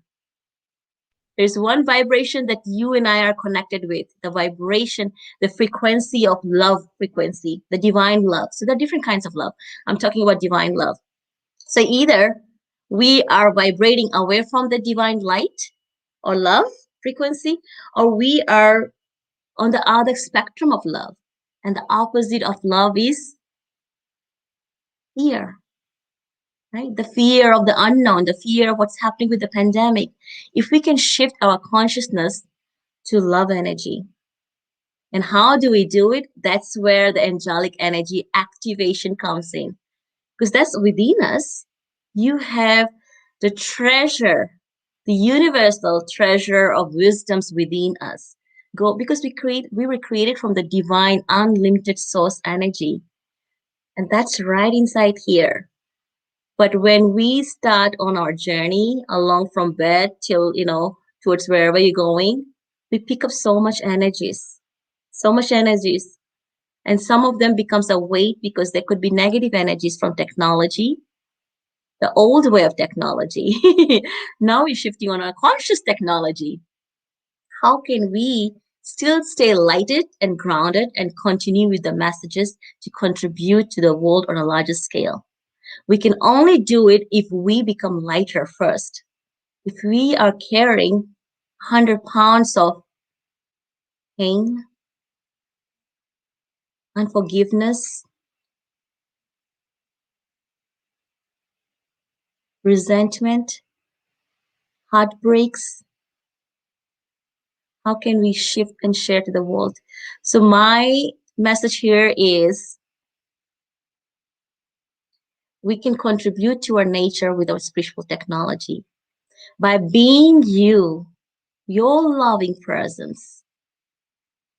There's one vibration that you and I are connected with, the vibration, the frequency of love frequency, the divine love. So there are different kinds of love. I'm talking about divine love. So either we are vibrating away from the divine light or love frequency, or we are on the other spectrum of love. And the opposite of love is fear, right? The fear of the unknown, the fear of what's happening with the pandemic. If we can shift our consciousness to love energy. And how do we do it? That's where the angelic energy activation comes in. Because that's within us. You have the treasure, the universal treasure of wisdoms within us. Because we were created from the divine, unlimited source energy. And that's right inside here. But when we start on our journey along from bed till, towards wherever you're going, we pick up so much energies. And some of them becomes a weight because there could be negative energies from technology, the old way of technology. Now we're shifting on a conscious technology. How can we still stay lighted and grounded and continue with the messages to contribute to the world on a larger scale? We can only do it if we become lighter first. If we are carrying 100 pounds of pain, unforgiveness, resentment, heartbreaks, how can we shift and share to the world? So my message here is we can contribute to our nature with our spiritual technology by being your loving presence.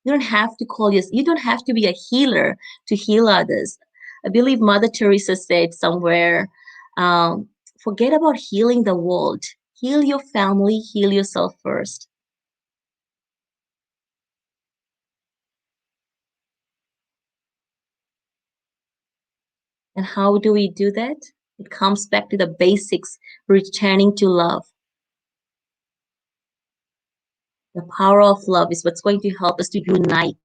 You don't have to you don't have to be a healer to heal others. I believe Mother Teresa said somewhere, forget about healing the world. Heal your family, heal yourself first. And how do we do that? It comes back to the basics, returning to love. The power of love is what's going to help us to unite.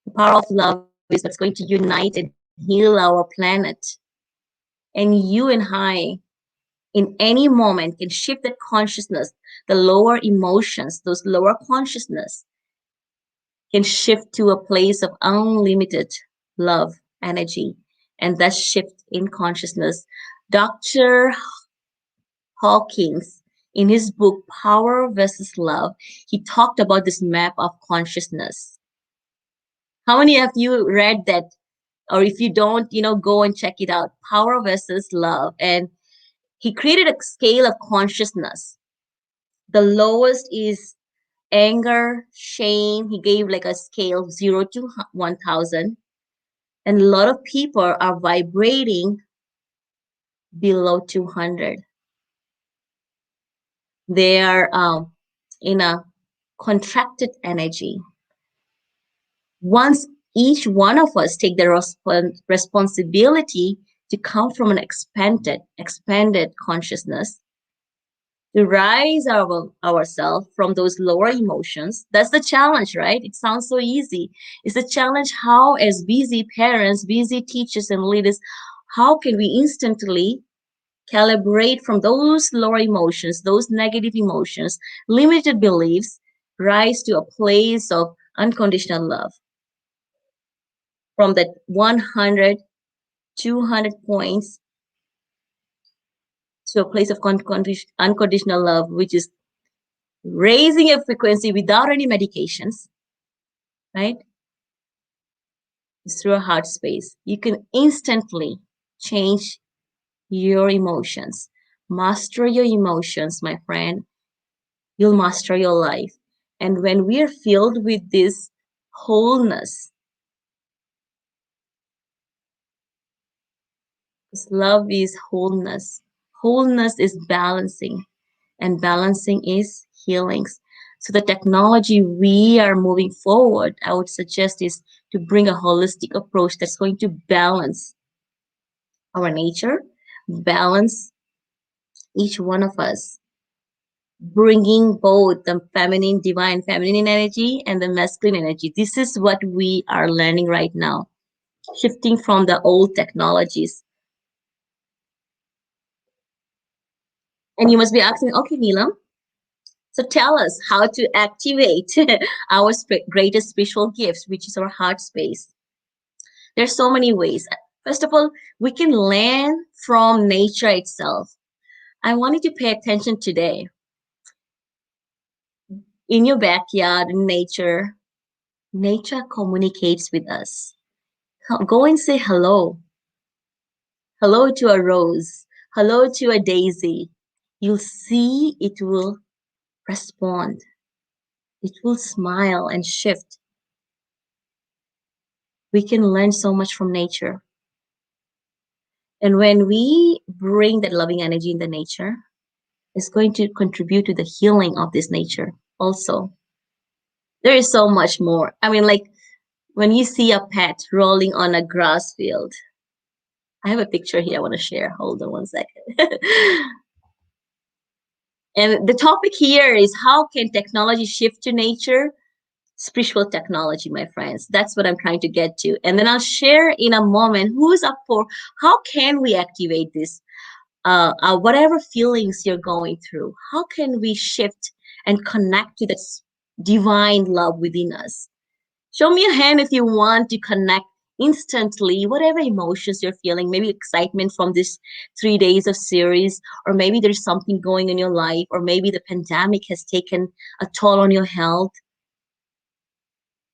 The power of love is what's going to unite and heal our planet. And you and I, in any moment, can shift that consciousness, the lower emotions, those lower consciousness, can shift to a place of unlimited love, energy, and that shift in consciousness. Dr. Hawkins, in his book, Power versus Love, he talked about this map of consciousness. How many of you read that? Or if you don't, go and check it out, Power versus Love. And he created a scale of consciousness. The lowest is anger, shame. He gave like a scale 0 to 1,000. And a lot of people are vibrating below 200. They are in a contracted energy. Once each one of us take the responsibility to come from an expanded consciousness, to rise ourselves from those lower emotions. That's the challenge, right? It sounds so easy. It's a challenge how, as busy parents, busy teachers and leaders, how can we instantly calibrate from those lower emotions, those negative emotions, limited beliefs, rise to a place of unconditional love. From that 100, 200 points to a place of unconditional love, which is raising a frequency without any medications, right? It's through a heart space. You can instantly change your emotions. Master your emotions, my friend. You'll master your life. And when we are filled with this wholeness, because love is wholeness. Wholeness is balancing, and balancing is healings. So the technology we are moving forward, I would suggest, is to bring a holistic approach that's going to balance our nature, balance each one of us, bringing both the divine feminine energy and the masculine energy. This is what we are learning right now, shifting from the old technologies. And you must be asking, okay, Neelam, So tell us how to activate our greatest spiritual gifts, which is our heart space. There's so many ways. First of all, we can learn from nature itself. I want you to pay attention today. In your backyard, nature communicates with us. Go and say hello. Hello to a rose. Hello to a daisy. You'll see it will respond. It will smile and shift. We can learn so much from nature. And when we bring that loving energy in the nature, it's going to contribute to the healing of this nature also. There is so much more. I mean, like when you see a pet rolling on a grass field, I have a picture here I want to share. Hold on one second. And the topic here is how can technology shift to nature? Spiritual technology, my friends. That's what I'm trying to get to. And then I'll share in a moment who's up for how can we activate this? Whatever feelings you're going through, how can we shift and connect to this divine love within us? Show me a hand if you want to connect instantly, whatever emotions you're feeling, maybe excitement from this 3 days of series, or maybe there's something going in your life, or maybe the pandemic has taken a toll on your health.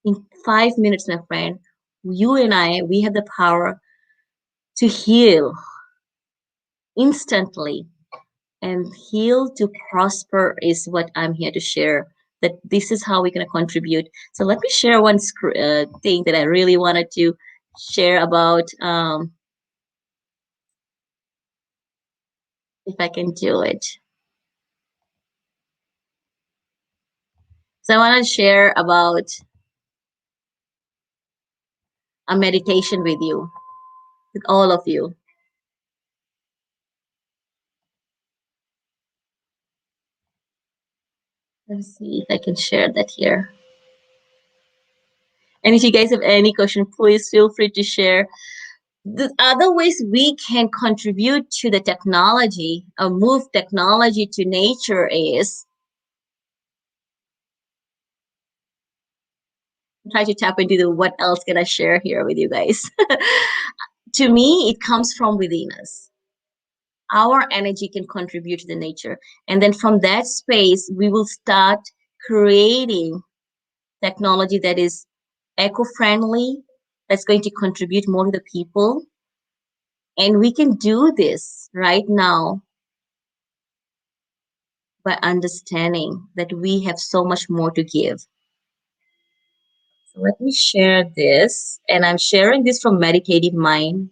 In 5 minutes, my friend, you and I, we have the power to heal instantly, and heal to prosper is what I'm here to share. That this is how we're going to contribute. So let me share one thing that I really wanted to share about. If I can do it. So I want to share about a meditation with you, with all of you. Let's see if I can share that here. And if you guys have any question, please feel free to share. The other ways we can contribute to the technology or move technology to nature is try to tap into the what else can I share here with you guys. To me, it comes from within us. Our energy can contribute to the nature. And then from that space, we will start creating technology that is eco-friendly, that's going to contribute more to the people. And we can do this right now by understanding that we have so much more to give. So let me share this. And I'm sharing this from Meditative Mind.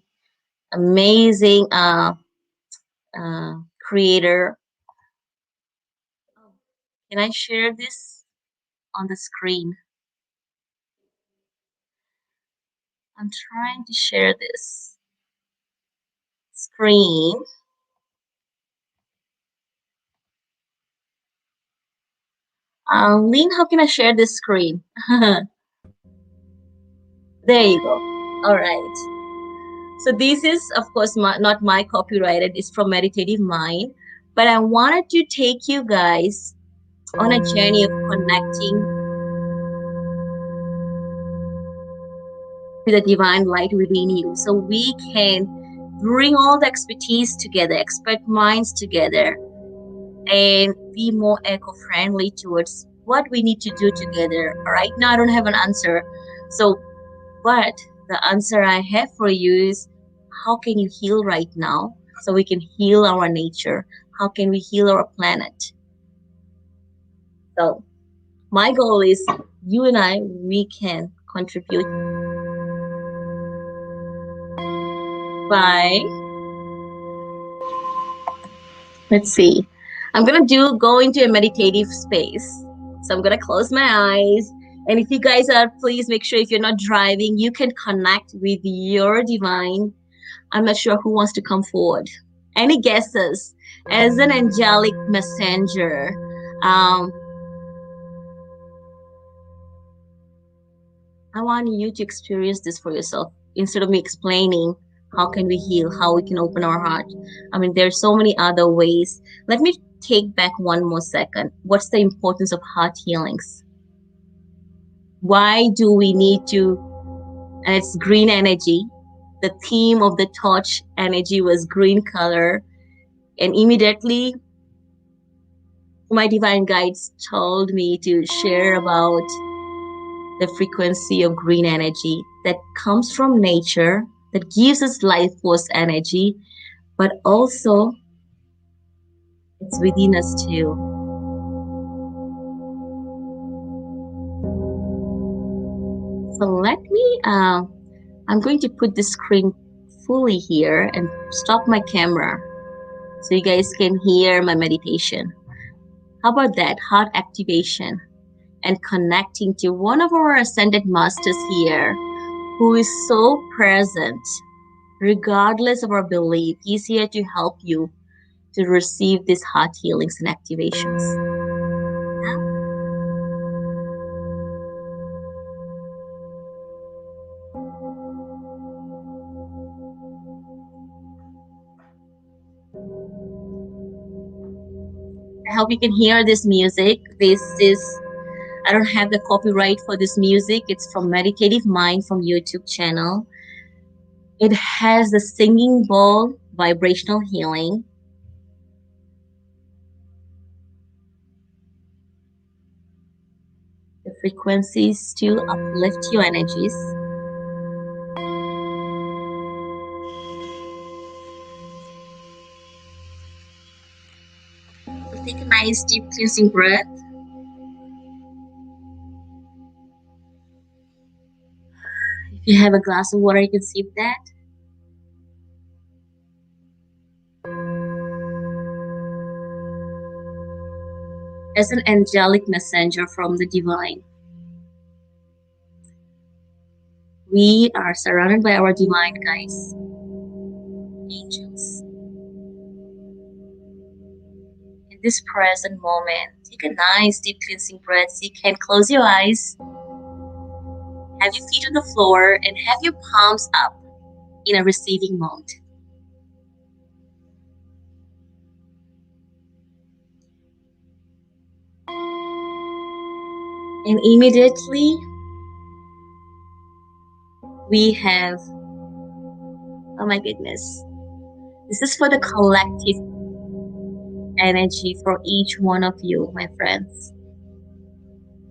Amazing creator. Can I share this on the screen? I'm trying to share this screen. Lynn, how can I share this screen? There you go. All right. So this is, of course, not my copyrighted. It's from Meditative Mind. But I wanted to take you guys on a journey of connecting to the divine light within you. So we can bring all the expertise together, expert minds together, and be more eco-friendly towards what we need to do together. Right now, I don't have an answer. So, but the answer I have for you is, how can you heal right now so we can heal our nature? How can we heal our planet? So my goal is you and I, we can contribute by, let's see, I'm going to go into a meditative space. So I'm going to close my eyes. And if you guys are, please make sure if you're not driving, you can connect with your divine. I'm not sure who wants to come forward. Any guesses? As an angelic messenger, I want you to experience this for yourself instead of me explaining how can we heal, how we can open our heart. I mean, there's so many other ways. Let me take back one more second. What's the importance of heart healings? Why do we need to? And it's green energy. The theme of the torch energy was green color. And immediately, my divine guides told me to share about the frequency of green energy that comes from nature, that gives us life force energy, but also it's within us too. So let me, I'm going to put the screen fully here and stop my camera so you guys can hear my meditation. How about that? Heart activation and connecting to one of our ascended masters here who is so present, regardless of our belief. He's here to help you to receive these heart healings and activations. I hope you can hear this music. This is, I don't have the copyright for this music. It's from Meditative Mind from YouTube channel. It has the singing bowl vibrational healing. The frequencies to uplift your energies. So take a nice deep cleansing breath. If you have a glass of water, you can sip that. As an angelic messenger from the divine, we are surrounded by our divine guides, angels. In this present moment, take a nice deep cleansing breath. You can close your eyes, have your feet on the floor, and have your palms up in a receiving mode. And immediately, we have, oh my goodness, this is for the collective energy for each one of you, my friends,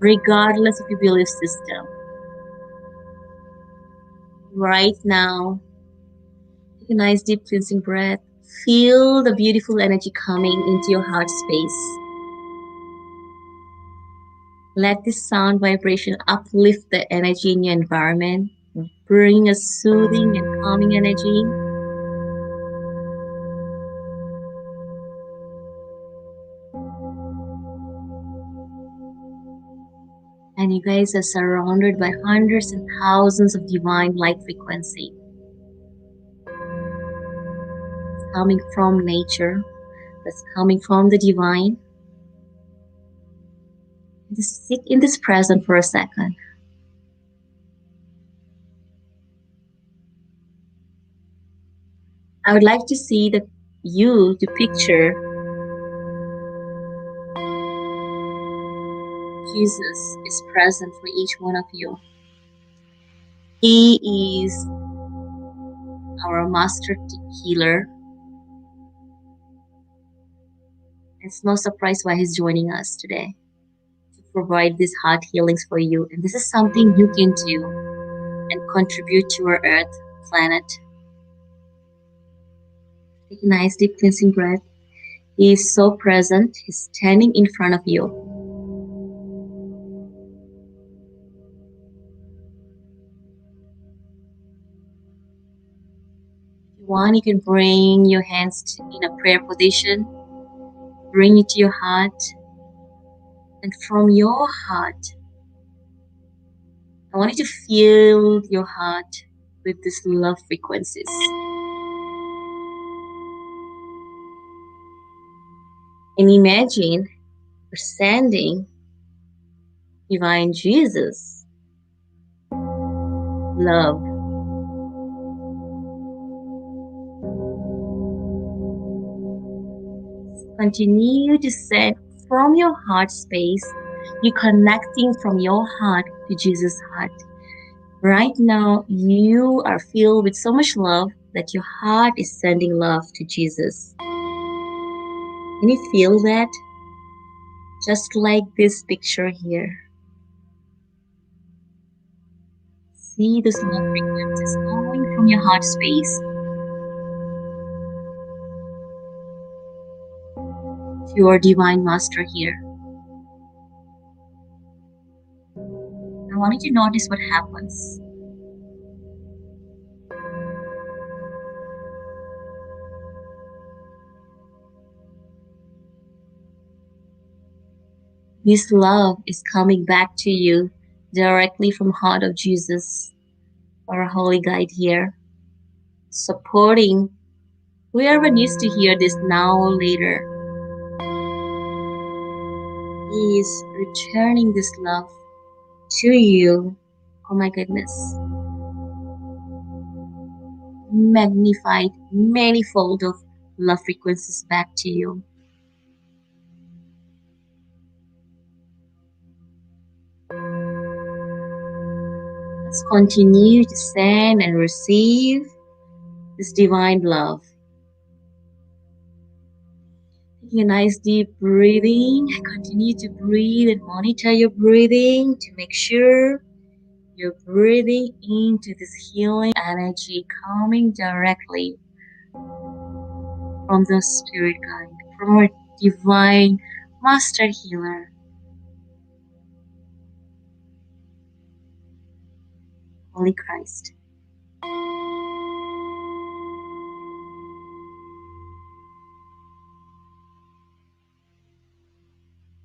regardless of your belief system. Right now, take a nice deep cleansing breath. Feel the beautiful energy coming into your heart space. Let this sound vibration uplift the energy in your environment, bring a soothing and calming energy. And you guys are surrounded by hundreds and thousands of divine light frequency. It's coming from nature, that's coming from the divine. Just sit in this present for a second. I would like to see to picture Jesus is present for each one of you. He is our master healer. It's no surprise why he's joining us today to provide these heart healings for you. And this is something you can do and contribute to our earth, planet. Take a nice deep cleansing breath. He is so present. He's standing in front of you. If you want, you can bring your hands in a prayer position. Bring it to your heart. And from your heart, I want you to fill your heart with these love frequencies. And imagine you're sending divine Jesus love. continue to send from your heart space. You're connecting from your heart to Jesus' heart. Right now, you are filled with so much love that your heart is sending love to Jesus. Can you feel that? Just like this picture here. See those love frequencies going from your heart space to your divine master here. I want you to notice what happens. This love is coming back to you directly from heart of Jesus, our holy guide here, supporting whoever needs to hear this now or later. He is returning this love to you. Oh my goodness. Magnified manifold of love frequencies back to you. Let's continue to send and receive this divine love. Taking a nice deep breathing. Continue to breathe and monitor your breathing to make sure you're breathing into this healing energy coming directly from the spirit guide, from our divine master healer. Holy Christ.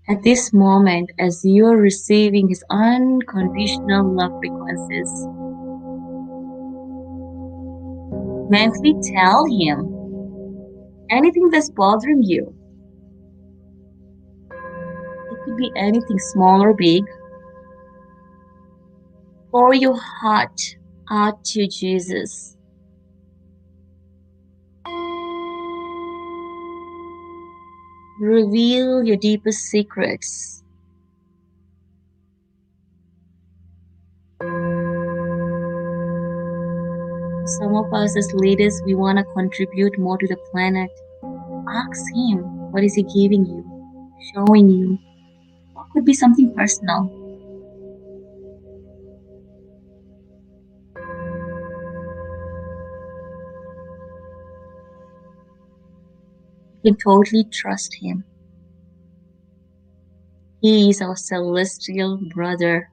At this moment, as you are receiving his unconditional love frequencies, mentally tell him anything that's bothering you. It could be anything small or big. Pour your heart out to Jesus. Reveal your deepest secrets. Some of us as leaders, we want to contribute more to the planet. Ask him, what is he giving you, showing you? What could be something personal? You can totally trust him. He is our celestial brother.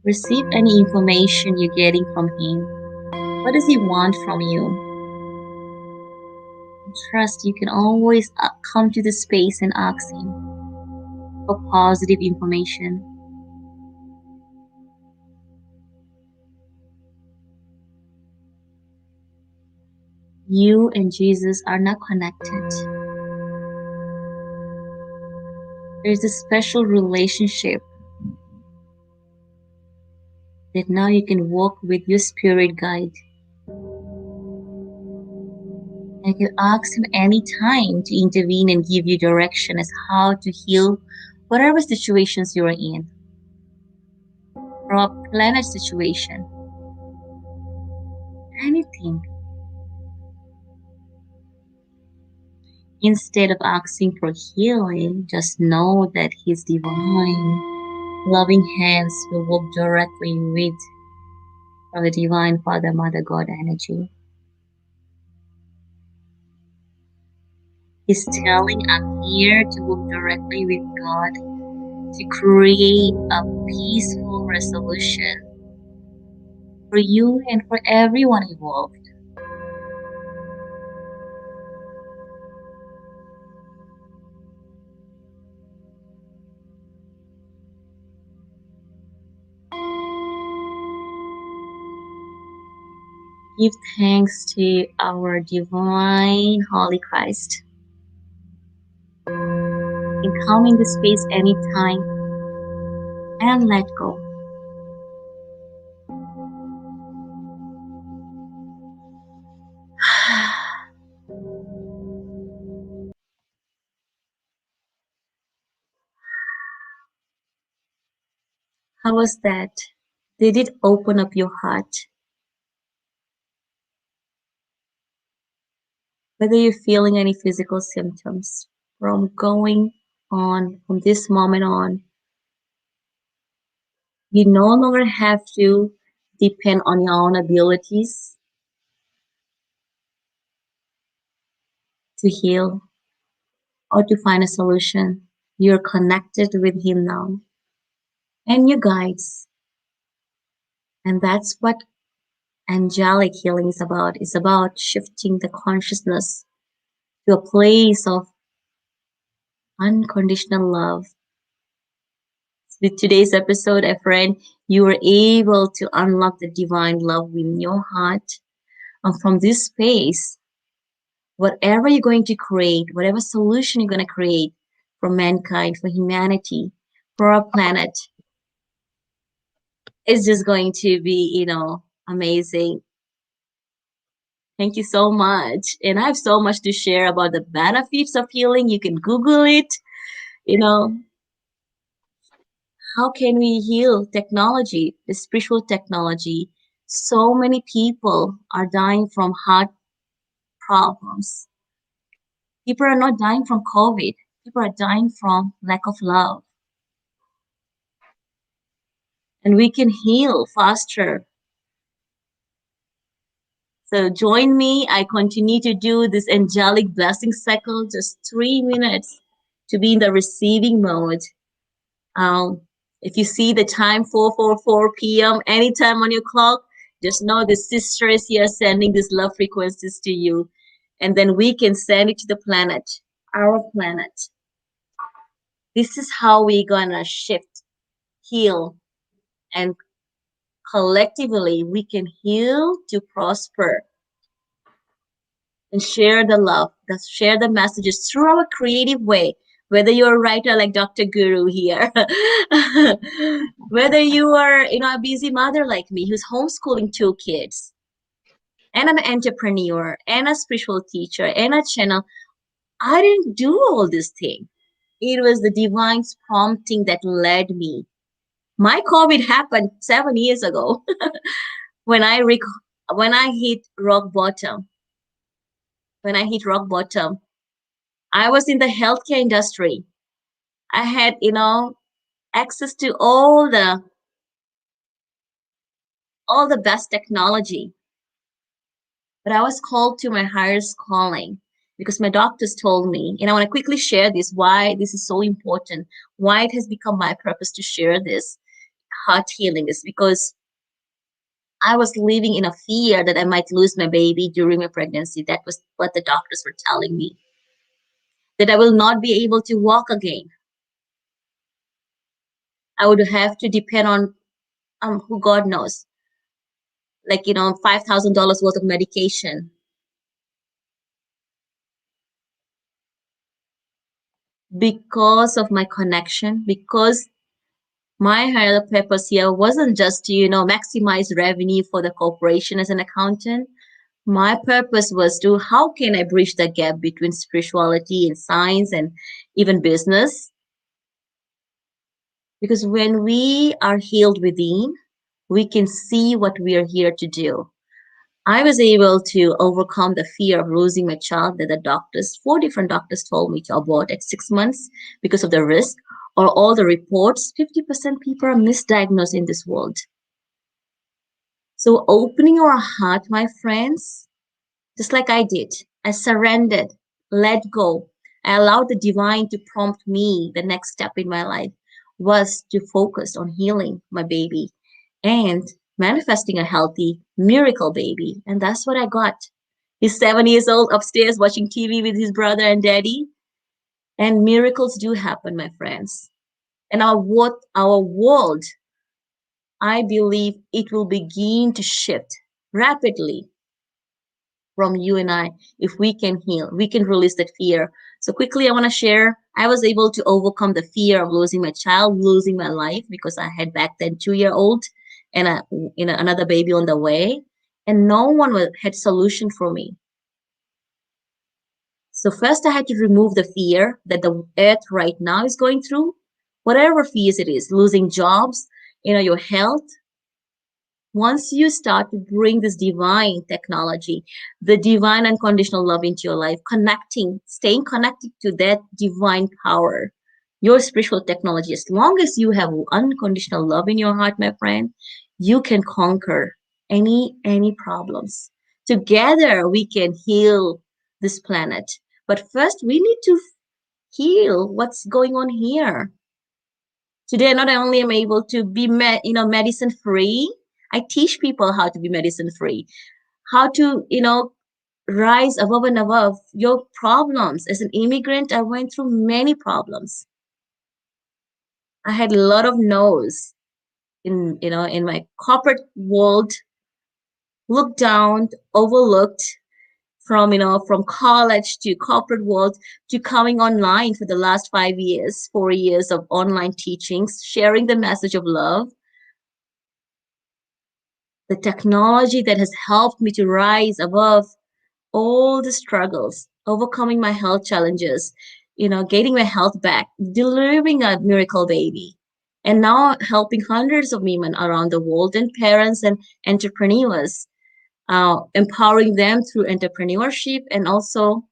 Receive any information you're getting from him. What does he want from you? Trust you can always come to the space and ask him for positive information. You and Jesus are now connected. There's a special relationship that now you can walk with your spirit guide. And you can ask him anytime to intervene and give you direction as how to heal whatever situations you're in. Or a planet situation. Anything. Instead of asking for healing, just know that his divine, loving hands will work directly with the divine Father, Mother, God energy. He's telling, I'm here to work directly with God to create a peaceful resolution for you and for everyone involved. Give thanks to our divine Holy Christ. You can come in this space anytime and let go. How was that? Did it open up your heart? Whether you're feeling any physical symptoms from going on, from this moment on, you no longer have to depend on your own abilities to heal or to find a solution. You're connected with Him now and your guides. And that's what angelic healing is about. It's about shifting the consciousness to a place of unconditional love. With today's episode, friend, you were able to unlock the divine love in your heart. And from this space, whatever you're going to create, whatever solution you're going to create for mankind, for humanity, for our planet, is just going to be, amazing. Thank you so much. And I have so much to share about the benefits of healing. You can Google it. How can we heal? Technology, the spiritual technology. So many people are dying from heart problems. People are not dying from COVID. People are dying from lack of love. And we can heal faster. So join me. I continue to do this angelic blessing cycle, just 3 minutes to be in the receiving mode. If you see the time 4:44 p.m. anytime on your clock, just know the sister is here sending these love frequencies to you. And then we can send it to the planet, our planet. This is how we're gonna shift, heal, and collectively we can heal to prosper and share the love, share the messages through our creative way. Whether you're a writer like Dr. Guru here, whether you are, a busy mother like me who's homeschooling 2 kids, and an entrepreneur, and a spiritual teacher, and a channel, I didn't do all this thing. It was the divine's prompting that led me. My COVID happened 7 years ago when I hit rock bottom. When I hit rock bottom, I was in the healthcare industry. I had, access to all the best technology. But I was called to my highest calling because my doctors told me, and I want to quickly share this, why this is so important, why it has become my purpose to share this heart healing is because I was living in a fear that I might lose my baby during my pregnancy. That was what the doctors were telling me. That I will not be able to walk again. I would have to depend on who God knows, like, $5,000 worth of medication. Because of my connection, because my higher purpose here wasn't just to, maximize revenue for the corporation as an accountant. My purpose was to, how can I bridge the gap between spirituality and science and even business? Because when we are healed within, we can see what we are here to do. I was able to overcome the fear of losing my child that 4 different doctors told me to abort at 6 months because of the risk, or all the reports, 50% people are misdiagnosed in this world. So opening our heart, my friends, just like I did, I surrendered, let go. I allowed the divine to prompt me. The next step in my life was to focus on healing my baby and manifesting a healthy miracle baby. And that's what I got. He's 7 years old upstairs watching TV with his brother and daddy. And miracles do happen, my friends. And our world, I believe it will begin to shift rapidly from you and I. If we can heal, we can release that fear. So quickly, I want to share, I was able to overcome the fear of losing my child, losing my life, because I had back then 2-year-old and another baby on the way, and no one had solution for me. So first I had to remove the fear that the earth right now is going through, whatever fears it is, losing jobs, your health. Once you start to bring this divine technology, the divine unconditional love into your life, staying connected to that divine power, your spiritual technology, as long as you have unconditional love in your heart, my friend, you can conquer any problems. Together we can heal this planet. But first we need to heal what's going on here. Today, not only am I able to be medicine free, I teach people how to be medicine free, how to, rise above and above your problems. As an immigrant, I went through many problems. I had a lot of no's in my corporate world, looked down, overlooked, from college to corporate world to coming online for the last 4 years of online teachings, sharing the message of love. The technology that has helped me to rise above all the struggles, overcoming my health challenges, getting my health back, delivering a miracle baby, and now helping hundreds of women around the world and parents and entrepreneurs, empowering them through entrepreneurship and also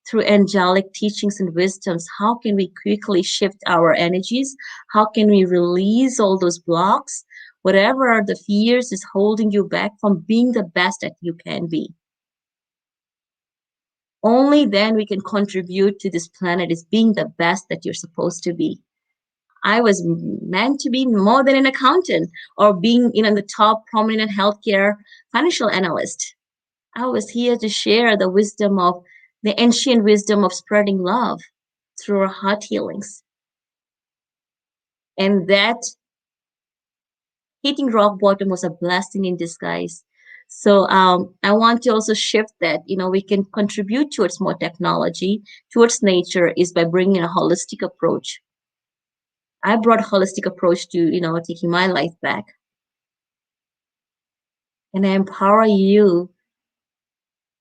through angelic teachings and wisdoms. How can we quickly shift our energies? How can we release all those blocks? Whatever are the fears is holding you back from being the best that you can be. Only then we can contribute to this planet is being the best that you're supposed to be. I was meant to be more than an accountant or being the top prominent healthcare financial analyst. I was here to share the ancient wisdom of spreading love through our heart healings. And that hitting rock bottom was a blessing in disguise. So I want to also shift that, we can contribute towards more technology, towards nature, is by bringing a holistic approach. I brought a holistic approach to, taking my life back. And I empower you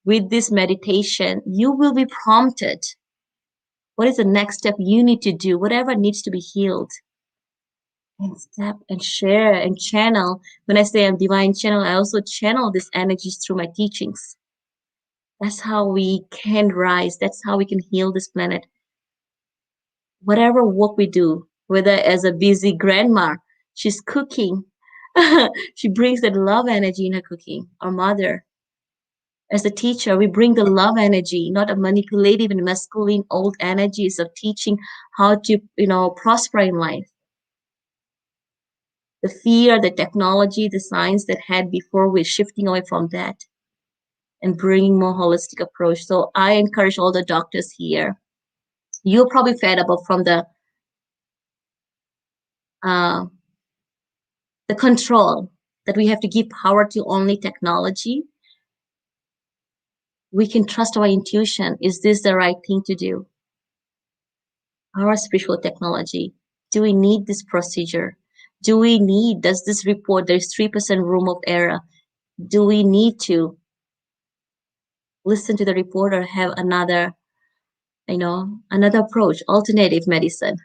with this meditation. You will be prompted. What is the next step you need to do? Whatever needs to be healed. And step and share and channel. When I say I'm divine channel, I also channel these energies through my teachings. That's how we can rise. That's how we can heal this planet. Whatever work we do, whether as a busy grandma, she's cooking, she brings that love energy in her cooking. Our mother, as a teacher, we bring the love energy, not a manipulative and masculine old energies of teaching how to, prosper in life. The fear, the technology, the science that had before, we're shifting away from that and bringing more holistic approach. So I encourage all the doctors here. You're probably fed up from the control that we have to give power to only technology. We can trust our intuition. Is this the right thing to do? Our spiritual technology. Do we need this procedure? Does this report, there's 3% room of error? Do we need to listen to the report or have another approach, alternative medicine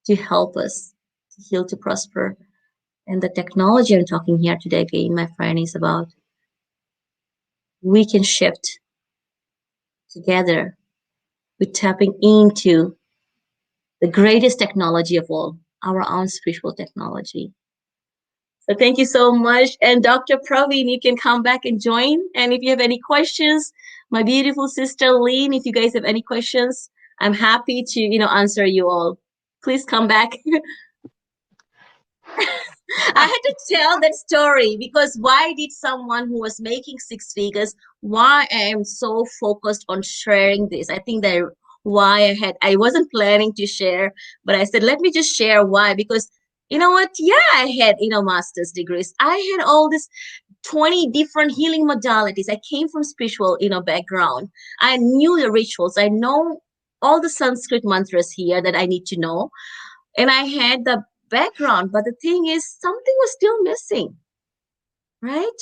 to help us to heal, to prosper? And the technology I'm talking here today, again, my friend, is about we can shift together with tapping into the greatest technology of all, our own spiritual technology. So thank you so much. And Dr. Praveen, you can come back and join. And if you have any questions, my beautiful sister Lynn, if you guys have any questions, I'm happy to, answer you all. Please come back. I had to tell that story because why did someone who was making 6 figures, why I am so focused on sharing this? I think that why I wasn't planning to share, but I said, let me just share why, because you know what? Yeah, I had, master's degrees. I had all this 20 different healing modalities. I came from spiritual, background. I knew the rituals. I know all the Sanskrit mantras here that I need to know. And I had the background, but the thing is, something was still missing, right?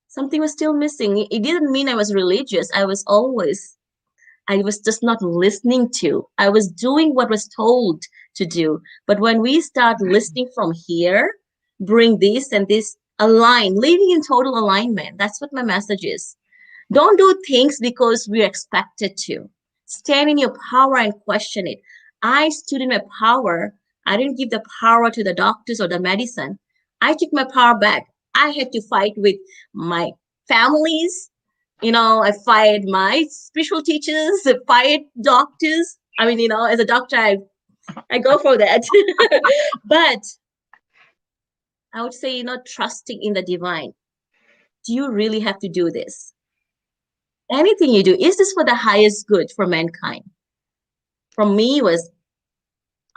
Something was still missing. It didn't mean I was religious. I was just not listening to. I was doing what was told to do. But when we start listening from here, bring this and this, align, living in total alignment. That's what my message is. Don't do things because we're expected to. Stand in your power and question it. I stood in my power. I didn't give the power to the doctors or the medicine. I took my power back. I had to fight with my families. I fired my spiritual teachers, I fired doctors. I mean, as a doctor, I go for that. But I would say, trusting in the divine. Do you really have to do this? Anything you do, is this for the highest good for mankind? For me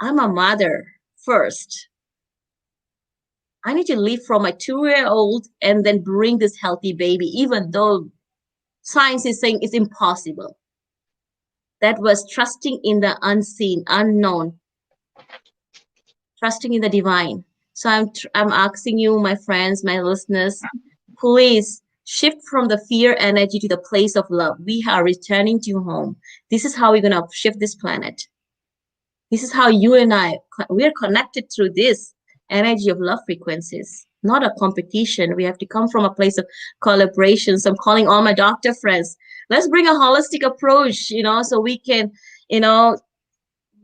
I'm a mother first. I need to live from my 2-year-old and then bring this healthy baby, even though science is saying it's impossible. That was trusting in the unseen, unknown, trusting in the divine. So I'm asking you, my friends, my listeners, please shift from the fear energy to the place of love. We are returning to home. This is how we're going to shift this planet. This is how you and we're connected through this energy of love frequencies, not a competition. We have to come from a place of collaboration. So I'm calling all my doctor friends. Let's bring a holistic approach, so we can,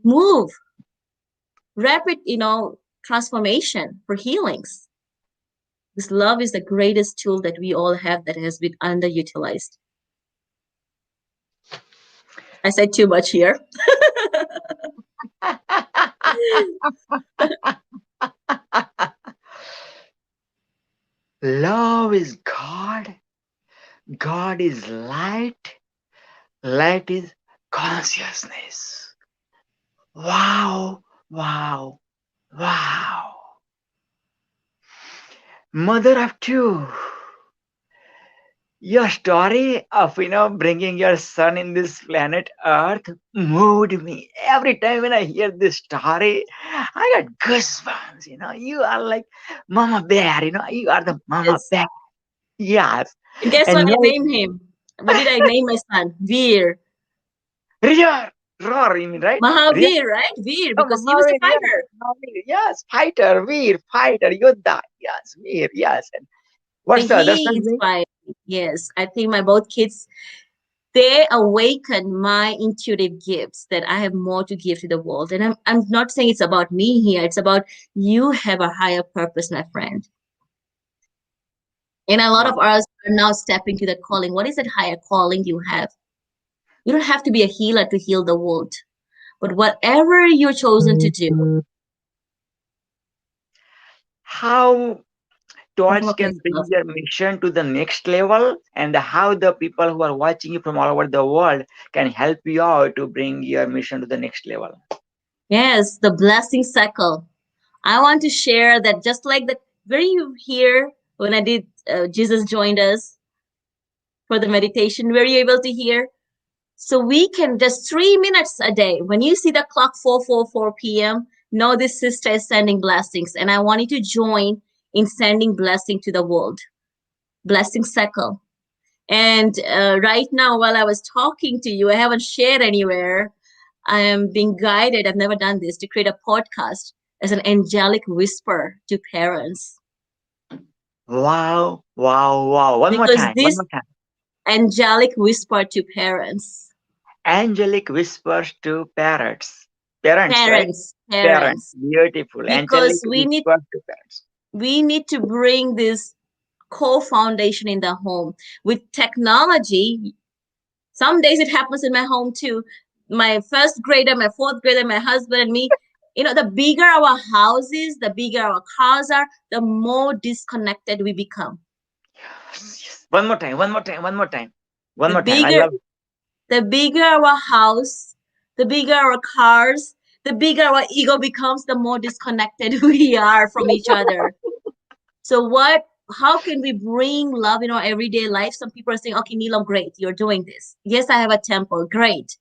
move rapid, transformation for healings. This love is the greatest tool that we all have that has been underutilized. I said too much here. Love is God. God is light. Light is consciousness. Wow, wow, wow. Mother of two. Your story of bringing your son in this planet Earth moved me. Every time when I hear this story, I got goosebumps. You are like Mama Bear. You are the Mama Bear. Yes. And guess what I named him? What did I name my son? Veer. Roar, you mean, right? Mahavir, right? Veer, because he was a fighter. Yes, fighter, Veer, fighter, Yoddha. Yes, Veer, yes. And what's the other son? Inspired. Yes, I think my both kids, they awaken my intuitive gifts that I have more to give to the world. And I'm not saying it's about me here. It's about you have a higher purpose, my friend. And a lot of us are now stepping to that calling. What is that higher calling you have? You don't have to be a healer to heal the world. But whatever you're chosen to do. How Torch can bring your mission to the next level, and how the people who are watching you from all over the world can help you out to bring your mission to the next level. Yes, the blessing cycle. I want to share that just like the very here when I did Jesus joined us for the meditation, were you able to hear? So we can just 3 minutes a day. When you see the clock 4:44 p.m., know this sister is sending blessings, and I want you to join in sending blessing to the world. Blessing cycle. And right now, while I was talking to you, I haven't shared anywhere. I am being guided. I've never done this, to create a podcast as an angelic whisper to parents. Wow, wow, wow. One more time. Angelic whisper to parents. Angelic whispers to parents. Parents. Beautiful. Because we need to bring this co-foundation in the home. With technology, some days it happens in my home too. My first grader, my fourth grader, my husband and me, the bigger our houses, the bigger our cars are, the more disconnected we become. One more time. The bigger our house, the bigger our cars, the bigger our ego becomes, the more disconnected we are from each other. So how can we bring love in our everyday life? Some people are saying, okay, Neelam, great, you're doing this. Yes, I have a temple, great.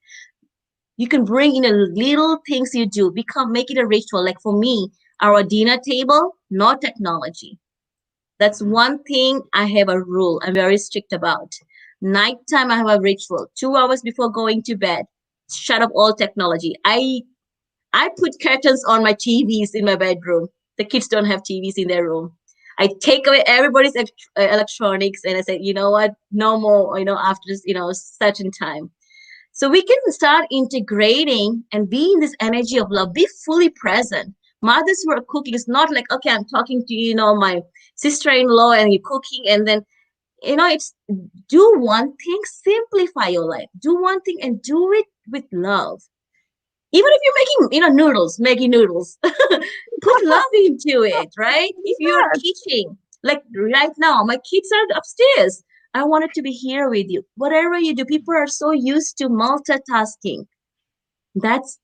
You can bring in a little things you do, make it a ritual. Like for me, our dinner table, no technology. That's one thing I have a rule I'm very strict about. Nighttime, I have a ritual. 2 hours before going to bed, shut up all technology. I put curtains on my TVs in my bedroom. The kids don't have TVs in their room. I take away everybody's electronics, and I said, you know what, no more, after this, certain time. So we can start integrating and be in this energy of love, be fully present. Mothers who are cooking, it's not like, okay, I'm talking to, my sister-in-law and you're cooking, and then, it's do one thing, simplify your life. Do one thing and do it with love. Even if you're making, noodles, Maggi noodles, put love into it, right? If you're teaching, like right now, my kids are upstairs. I wanted to be here with you. Whatever you do, people are so used to multitasking.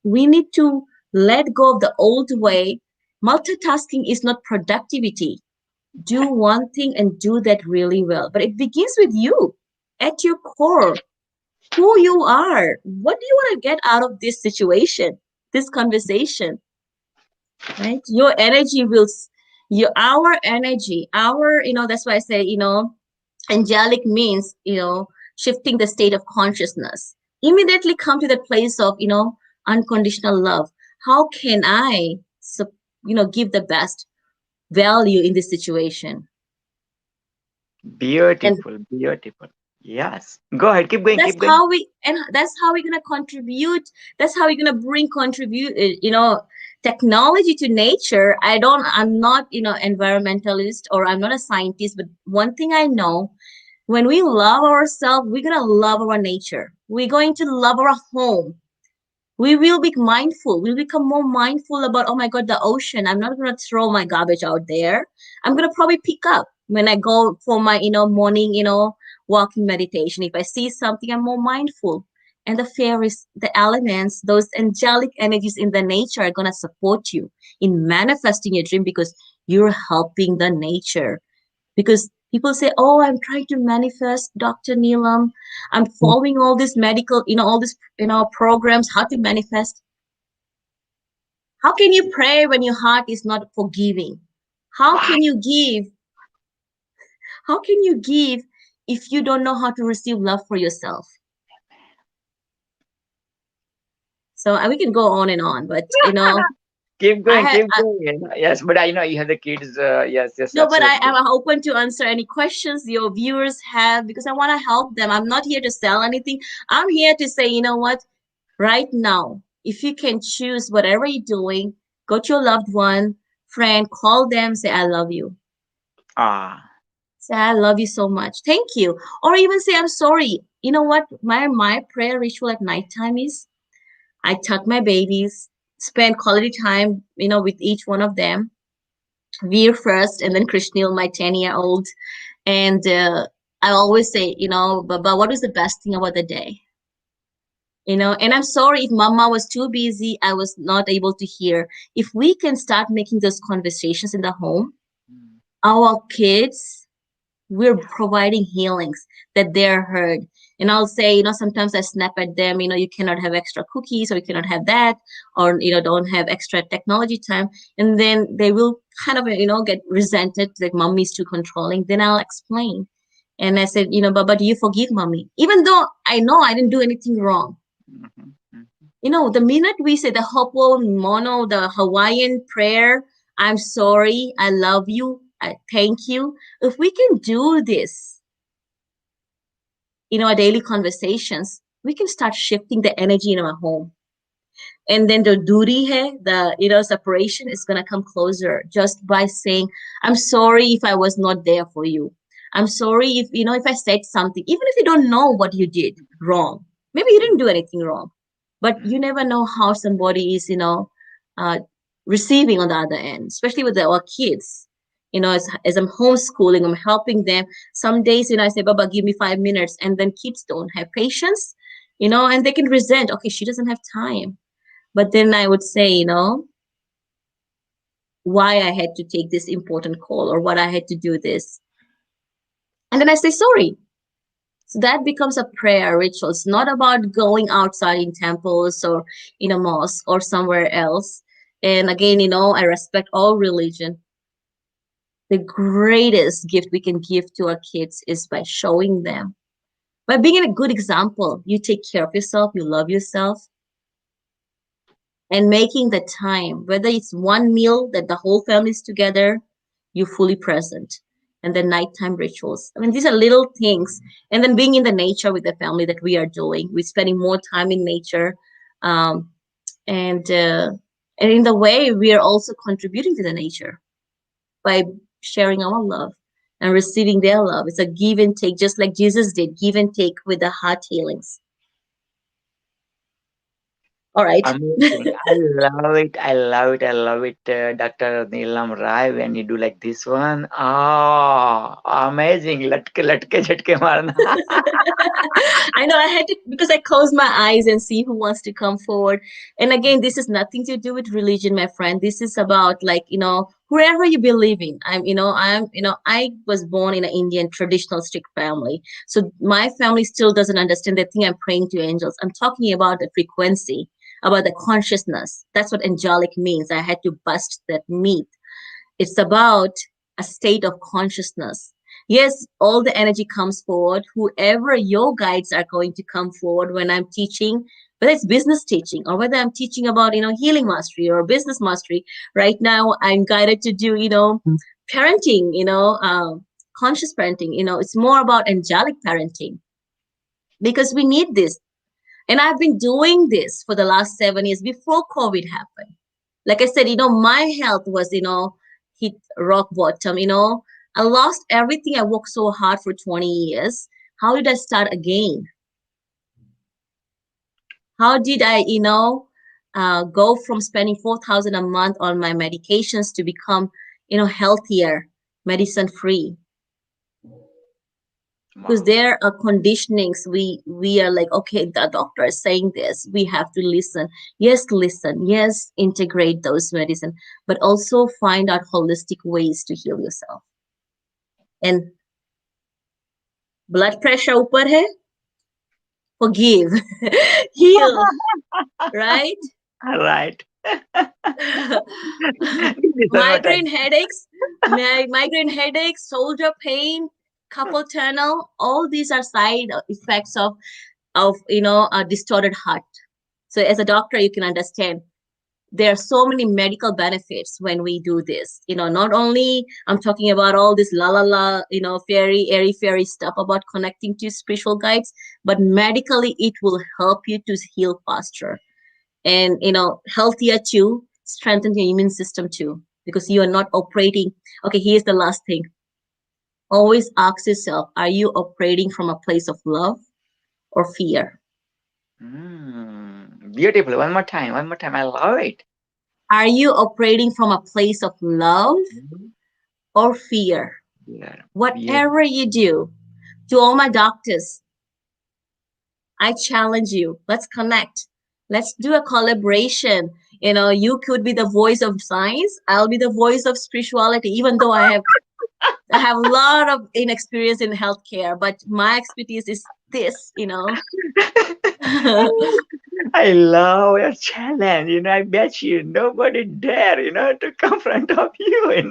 We need to let go of the old way. Multitasking is not productivity. Do one thing and do that really well. But it begins with you at your core, who you are. What do you want to get out of this situation, this conversation, right? Your energy our energy, that's why I say, angelic means, shifting the state of consciousness. Immediately come to that place of, unconditional love. How can I, give the best value in this situation? Beautiful, beautiful. Yes. Go ahead. Keep going. That's how we're gonna contribute. That's how we're gonna contribute, technology to nature. I'm not, environmentalist, or I'm not a scientist, but one thing I know, when we love ourselves, we're gonna love our nature. We're going to love our home. We will be mindful. We'll become more mindful about, oh my God, the ocean. I'm not gonna throw my garbage out there. I'm gonna probably pick up when I go for my, morning, walking meditation. If I see something, I'm more mindful. And the fairies, the elements, those angelic energies in the nature are going to support you in manifesting your dream, because you're helping the nature. Because people say, oh, I'm trying to manifest, Dr. Neelam. I'm following all this medical, all this, programs, how to manifest. How can you pray when your heart is not forgiving? How can you give? How can you give if you don't know how to receive love for yourself? So we can go on and on, but keep going, keep going. Yes, but I know you have the kids. Yes. No, but I'm open to answer any questions your viewers have, because I want to help them. I'm not here to sell anything. I'm here to say, you know what? Right now, if you can choose whatever you're doing, go to your loved one, friend, call them, say, I love you. Say, I love you so much. Thank you. Or even say, I'm sorry. You know what? My prayer ritual at nighttime is, I tuck my babies, spend quality time, with each one of them. Veer first, and then Krishnil, my 10-year-old. And I always say, Baba, what is the best thing about the day? And I'm sorry if Mama was too busy, I was not able to hear. If we can start making those conversations in the home, our kids, we're providing healings that they're heard. And I'll say, sometimes I snap at them, you cannot have extra cookies, or you cannot have that, or, don't have extra technology time. And then they will kind of, get resented, like mommy's too controlling. Then I'll explain. And I said, Baba, do you forgive mommy? Even though I know I didn't do anything wrong. The minute we say the Hopo Mono, the Hawaiian prayer, I'm sorry, I love you, I thank you. If we can do this, our daily conversations, we can start shifting the energy in our home. And then the duri hai, the separation is gonna come closer just by saying, I'm sorry if I was not there for you. I'm sorry if if I said something, even if you don't know what you did wrong. Maybe you didn't do anything wrong, but you never know how somebody is, receiving on the other end, especially with our kids. As I'm homeschooling, I'm helping them. Some days, I say, Baba, give me 5 minutes. And then kids don't have patience, and they can resent, okay, she doesn't have time. But then I would say, why I had to take this important call, or what I had to do this. And then I say, sorry. So that becomes a prayer ritual. It's not about going outside in temples or in a mosque or somewhere else. And again, I respect all religion. The greatest gift we can give to our kids is by showing them, by being a good example. You take care of yourself, you love yourself. and making the time, whether it's one meal that the whole family is together, you're fully present. And then nighttime rituals. I mean, these are little things. And then being in the nature with the family that we are doing. We're spending more time in nature. And in the way, we are also contributing to the nature by sharing our love and receiving their love. It's a give and take, just like Jesus did, give and take with the heart healings. All right. Amazing. I love it. I love it. I love it, Dr. Neelam Rai, when you do like this one. Oh, amazing. Latke jhatke marna. I know I had to, because I closed my eyes and see who wants to come forward. And again, this is nothing to do with religion, my friend. This is about, like, wherever you believe in. I was born in an Indian traditional strict family. So my family still doesn't understand. They think I'm praying to angels. I'm talking about the frequency, about the consciousness. That's what angelic means. I had to bust that myth. It's about a state of consciousness. Yes, all the energy comes forward. Whoever your guides are going to come forward when I'm teaching, whether it's business teaching or whether I'm teaching about, healing mastery or business mastery. Right now, I'm guided to do, parenting, conscious parenting. It's more about angelic parenting because we need this. And I've been doing this for the last 7 years before COVID happened. Like I said, my health was, hit rock bottom, I lost everything. I worked so hard for 20 years. How did I start again? How did I, go from spending $4,000 a month on my medications to become, healthier, medicine free? Because there are conditionings. We are like, okay, the doctor is saying this. We have to listen. Yes, listen. Yes, integrate those medicine, but also find out holistic ways to heal yourself. And blood pressure upar hai, forgive, heal, right? Right. Migraine headaches, shoulder pain, carpal tunnel, all these are side effects of a distorted heart. So as a doctor, you can understand there are so many medical benefits when we do this. Not only I'm talking about all this airy-fairy stuff about connecting to spiritual guides, but medically it will help you to heal faster and, healthier too, strengthen your immune system too, because you are not operating. Okay, here's the last thing. Always ask yourself, are you operating from a place of love or fear? Beautiful. One more time. I love it. Are you operating from a place of love or fear? Yeah. Whatever you do, to all my doctors, I challenge you. Let's connect. Let's do a collaboration. You could be the voice of science. I'll be the voice of spirituality, even though I have a lot of inexperience in healthcare, but my expertise is this, I love your challenge. I bet you nobody dare, to come front of you,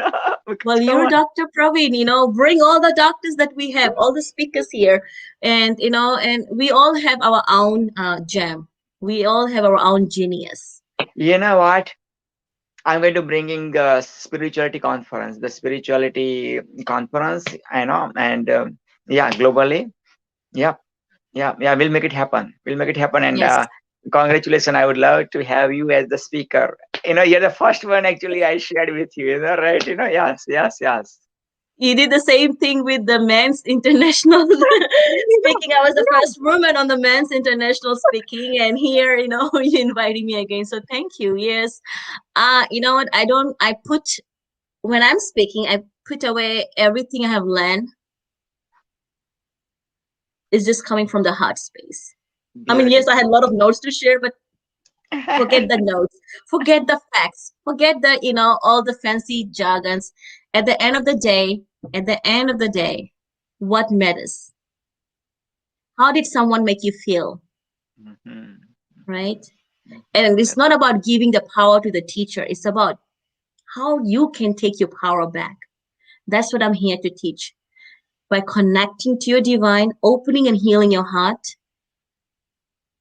Well, you're Dr. Praveen, bring all the doctors that we have, all the speakers here, and, and we all have our own gem. We all have our own genius. You know what? I'm going to bringing the spirituality conference, and globally. Yeah, we'll make it happen. And Yes. Congratulations. I would love to have you as the speaker. You're the first one actually I shared with you, right? Yes. You did the same thing with the men's international speaking. I was the first woman on the men's international speaking, and here, you invited me again. So thank you. Yes. You know what? When I'm speaking, I put away everything I have learned. It's just coming from the heart space. I mean, yes, I had a lot of notes to share, but forget the notes, forget the facts, forget the, all the fancy jargons. At the end of the day, what matters? How did someone make you feel? Right? And it's not about giving the power to the teacher. It's about how you can take your power back. That's what I'm here to teach. By connecting to your divine, opening and healing your heart,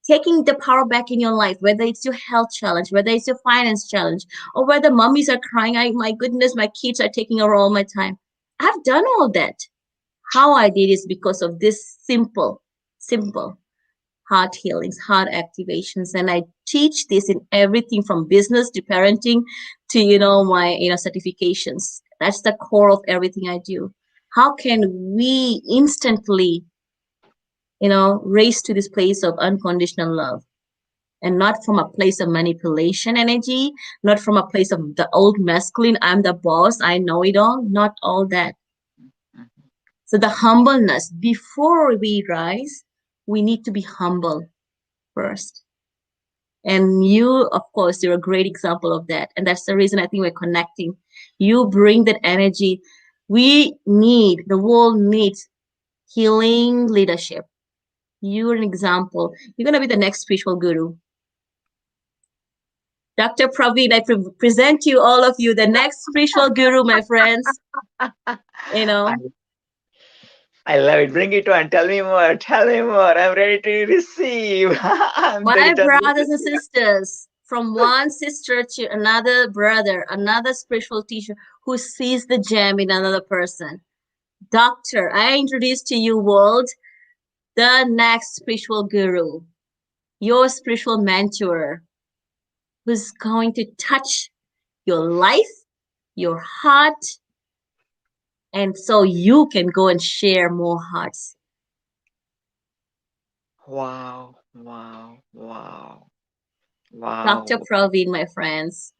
taking the power back in your life, whether it's your health challenge, whether it's your finance challenge, or whether mummies are crying, my goodness, my kids are taking over all my time. I've done all that. How I did is because of this simple heart healings, heart activations. And I teach this in everything from business to parenting to, my, certifications. That's the core of everything I do. How can we instantly, raise to this place of unconditional love, and not from a place of manipulation energy, not from a place of the old masculine, I'm the boss, I know it all, not all that. So the humbleness, before we rise, we need to be humble first. And you, of course, you're a great example of that. And that's the reason I think we're connecting. You bring that energy. The world needs healing leadership. You're an example. You're going to be the next spiritual guru. Dr. Praveen, I present to you, all of you, the next spiritual guru, my friends. I love it. Bring it on. Tell me more. Tell me more. I'm ready to receive. My brothers and sisters, from one sister to another brother, another spiritual teacher who sees the gem in another person. Doctor, I introduce to you, world, the next spiritual guru, your spiritual mentor, who's going to touch your life, your heart, and so you can go and share more hearts. Wow. Dr. Praveen, my friends,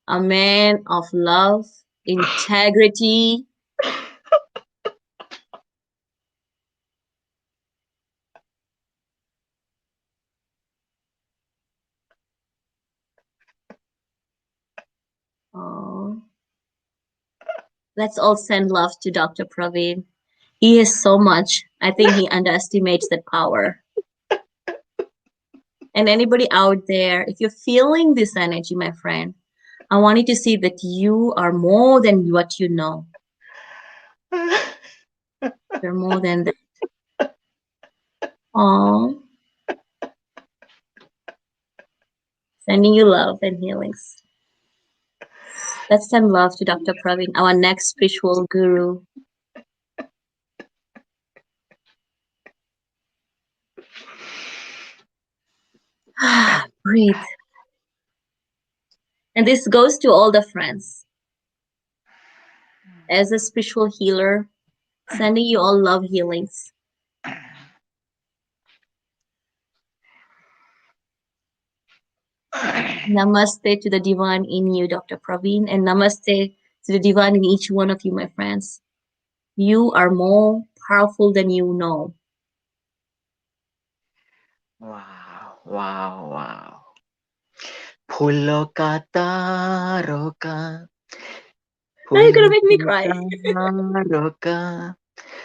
a man of love, integrity. Oh. Let's all send love to Dr. Praveen. He is so much. I think he underestimates that power. And anybody out there, if you're feeling this energy, my friend, I want you to see that you are more than what you know. You're more than that. Oh. Sending you love and healings. Let's send love to Dr. Praveen, our next spiritual guru. Breathe. And this goes to all the friends. As a spiritual healer, sending you all love healings. Namaste to the divine in you, Dr. Praveen, and namaste to the divine in each one of you, my friends. You are more powerful than you know. Wow. Phulo ka taro ka. Now you're gonna make me cry. Taro ka,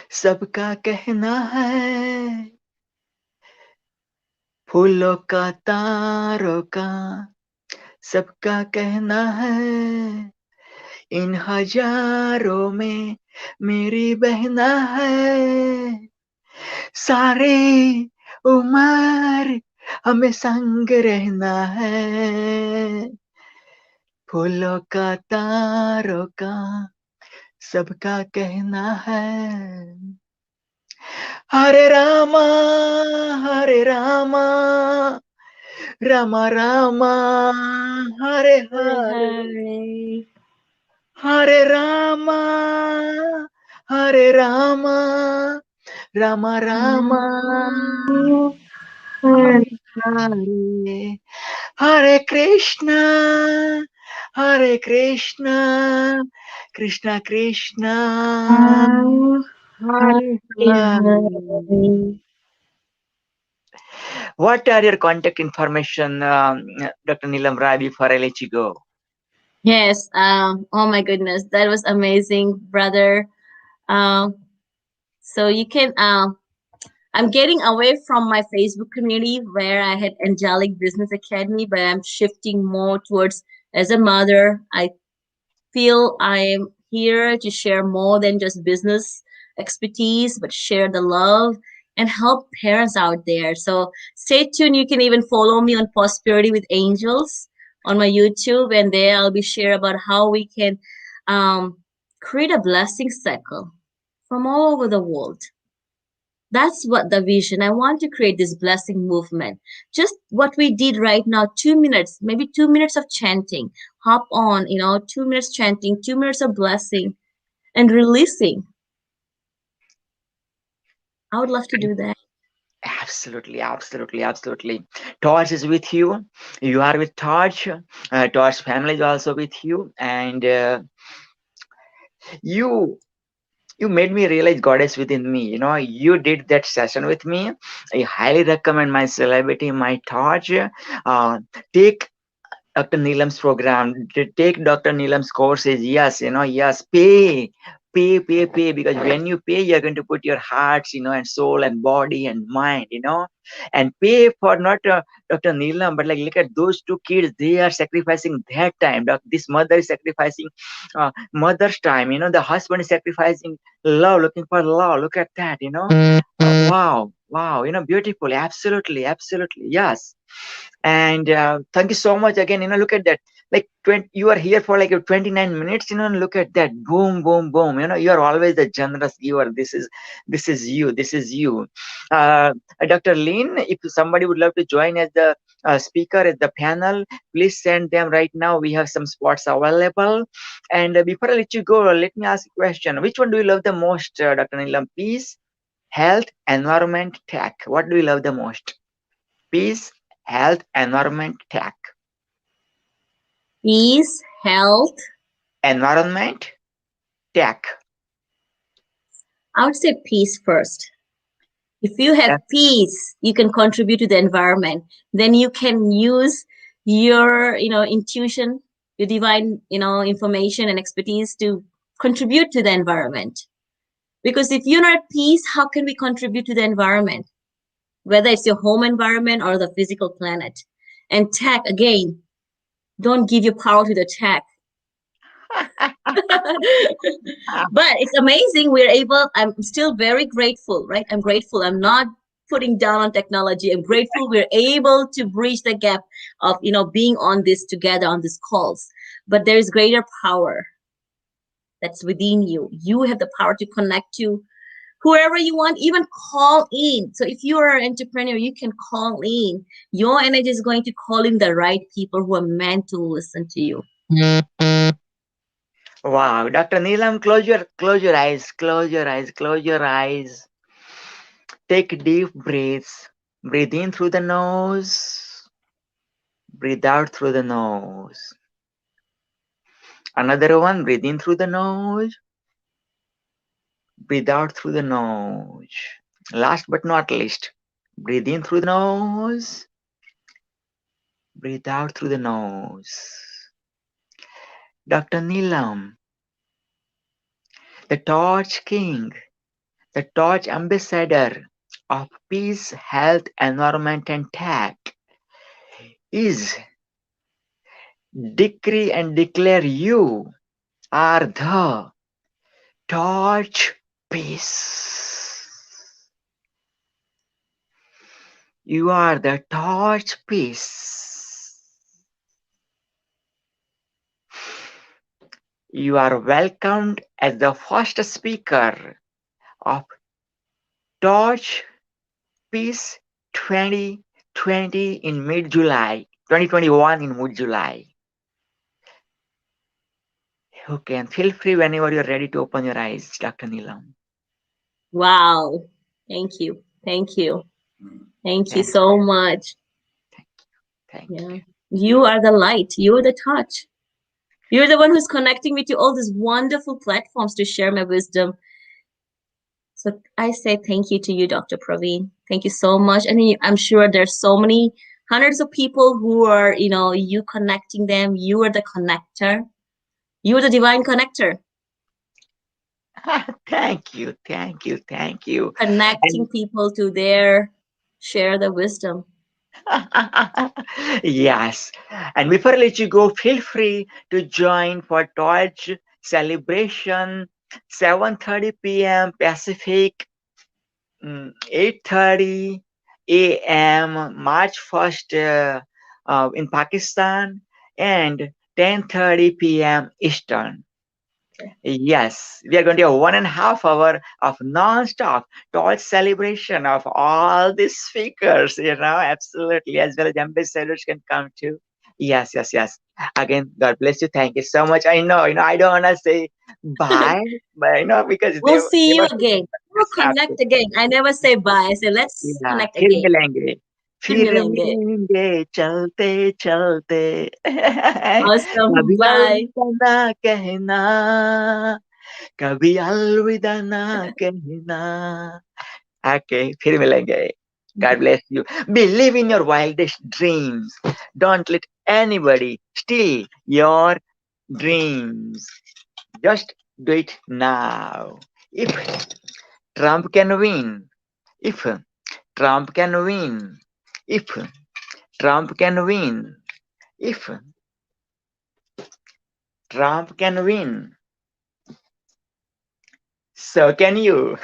sabka कहना है. फूलों का तारों का सबका कहना है. इन हजारों में मेरी बहना है. सारी उम्र हमें संग रहना है. फूलों का तारों का सबका कहना है. हरे रामा रामा रामा हरे हरे. हरे Rama Rama Rama Hare Hare. Hare Krishna, Krishna Krishna, Hare Hare. What are your contact information, Dr. Neelam Rai, before I let you go? Yes. Oh my goodness, that was amazing, brother. So you can. I'm getting away from my Facebook community where I had Angelic Business Academy, but I'm shifting more towards as a mother. I feel I'm here to share more than just business expertise, but share the love and help parents out there. So stay tuned. You can even follow me on Prosperity with Angels on my YouTube, and there I'll be sharing about how we can create a blessing cycle from all over the world. That's what the vision. I want to create this blessing movement. Just what we did right now, 2 minutes, maybe 2 minutes of chanting. Hop on, 2 minutes chanting, 2 minutes of blessing and releasing. I would love to do that. Absolutely, absolutely, absolutely. Torch is with you. You are with Torch. Torch family is also with you, and you made me realize God is within me. You did that session with me. I highly recommend my celebrity, my Torch. Take Dr. Neelam's program. Take Dr. Neelam's courses. Yes, yes. Pay, because when you pay, you're going to put your hearts, and soul and body and mind, and pay for not Dr. Neelam, but like look at those two kids. They are sacrificing their time. This mother is sacrificing mother's time. The husband is sacrificing love, looking for love. Look at that. Wow, beautiful. Absolutely, absolutely. Yes. And thank you so much again. Look at that. Like you are here for like 29 minutes. Look at that. Boom, boom, boom. You are always the generous giver. This is you. This is you. Dr. Lynn, if somebody would love to join as the speaker at the panel, please send them right now. We have some spots available. And before I let you go, let me ask a question. Which one do you love the most, Dr. Neelam? Peace, health, environment, tech. What do you love the most? Peace, health, environment, tech. Peace, health, environment, tech. I would say peace first. If you have peace, you can contribute to the environment. Then you can use your, intuition, your divine, information and expertise to contribute to the environment. Because if you're not at peace, how can we contribute to the environment? Whether it's your home environment or the physical planet. And tech, again, don't give your power to the tech. But it's amazing I'm still very grateful, right? I'm grateful. I'm not putting down on technology. I'm grateful we're able to bridge the gap of, being on this together on these calls. But there is greater power that's within you. You have the power to connect to whoever you want, even call in. So if you are an entrepreneur, you can call in. Your energy is going to call in the right people who are meant to listen to you. Wow, Dr. Neelam, close your eyes, close your eyes, close your eyes. Take deep breaths. Breathe in through the nose. Breathe out through the nose. Another one, breathe in through the nose. Breathe out through the nose. Last but not least, breathe in through the nose. Breathe out through the nose. Dr. Neelam, the Torch King, the Torch Ambassador of Peace, Health, Environment, and Tech, is decree and declare you are the Torch Peace. You are the Torch Peace. You are welcomed as the first speaker of Torch Peace 2020 in mid-July, 2021 in mid-July. You can feel free whenever you're ready to open your eyes, Dr. Neelam. Wow. Thank you. Thank you. Thank you so much. Thank you. You are the light. You're the touch. You're the one who's connecting me to all these wonderful platforms to share my wisdom. So I say thank you to you, Dr. Praveen. Thank you so much. And I'm sure there's so many hundreds of people who are, you connecting them. You are the connector. You are the divine connector. Thank you. Thank you. Thank you. Connecting people to share the wisdom. Yes. And before I let you go, feel free to join for Torch celebration, 7:30 p.m. Pacific, 8:30 a.m. March 1st in Pakistan, and 10:30 p.m. Eastern. Yes, we are going to have 1.5 hour of non-stop torch celebration of all these speakers, absolutely, as well as ambassadors can come too. Yes, yes, yes. Again, God bless you. Thank you so much. I know, I don't want to say bye, but because We'll see they you must be again. We'll connect again. I never say bye. I say let's yeah, connect फिर again. मिलेंगे फिर फिर मिलेंगे. मिलेंगे चलते चलते Awesome. कभी Bye. अलविदा ना कहना कभी अलविदा ना कहना Okay, फिर मिलेंगे. God bless you. Believe in your wildest dreams. Don't let anybody steal your dreams. Just do it now. If Trump can win, if Trump can win, if Trump can win, if Trump can win, so can you.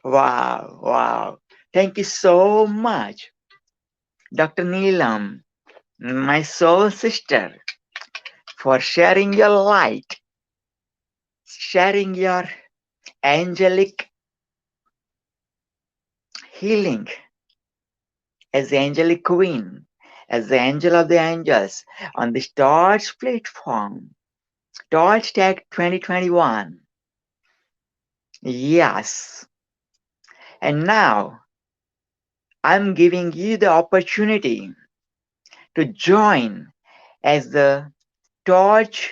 Wow, wow. Thank you so much, Dr. Neelam, my soul sister, for sharing your light, sharing your angelic healing as the angelic queen, as the angel of the angels on this Torch platform, Torch Tech 2021. Yes. And now I'm giving you the opportunity to join as the Torch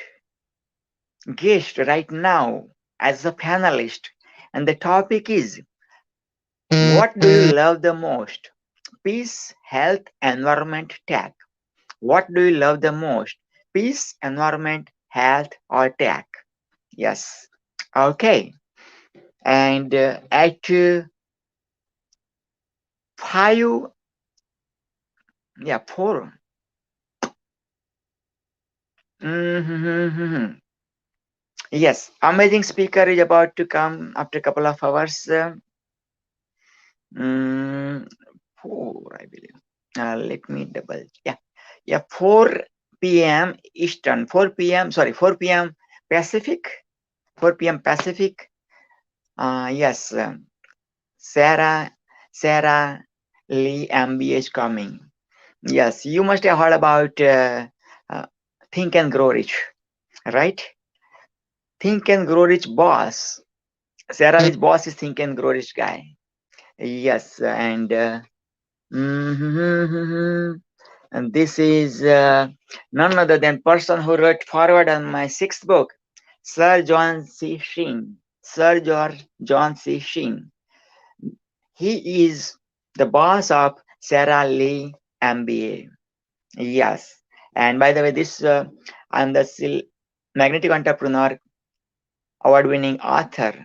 guest right now as a panelist. And the topic is, what do you love the most? Peace, health, environment, tech. What do you love the most? Peace, environment, health, or tech? Yes. Okay. And at 4. Yes, amazing speaker is about to come after a couple of hours. 4, I believe. Let me double. Yeah, 4 p.m. Eastern, 4 p.m. Pacific. 4 p.m. Pacific. Yes, Sarah Lee MBA is coming. Yes, you must have heard about Think and Grow Rich, right? Think and Grow Rich boss. Sarah Lee's boss is Think and Grow Rich guy. Yes, and and this is none other than person who wrote forward on my 6th book, Sir John C. Sheen. Sir John C. Sheen. He is the boss of Sarah Lee MBA. Yes. And by the way, this I'm the Magnetic Entrepreneur award-winning author,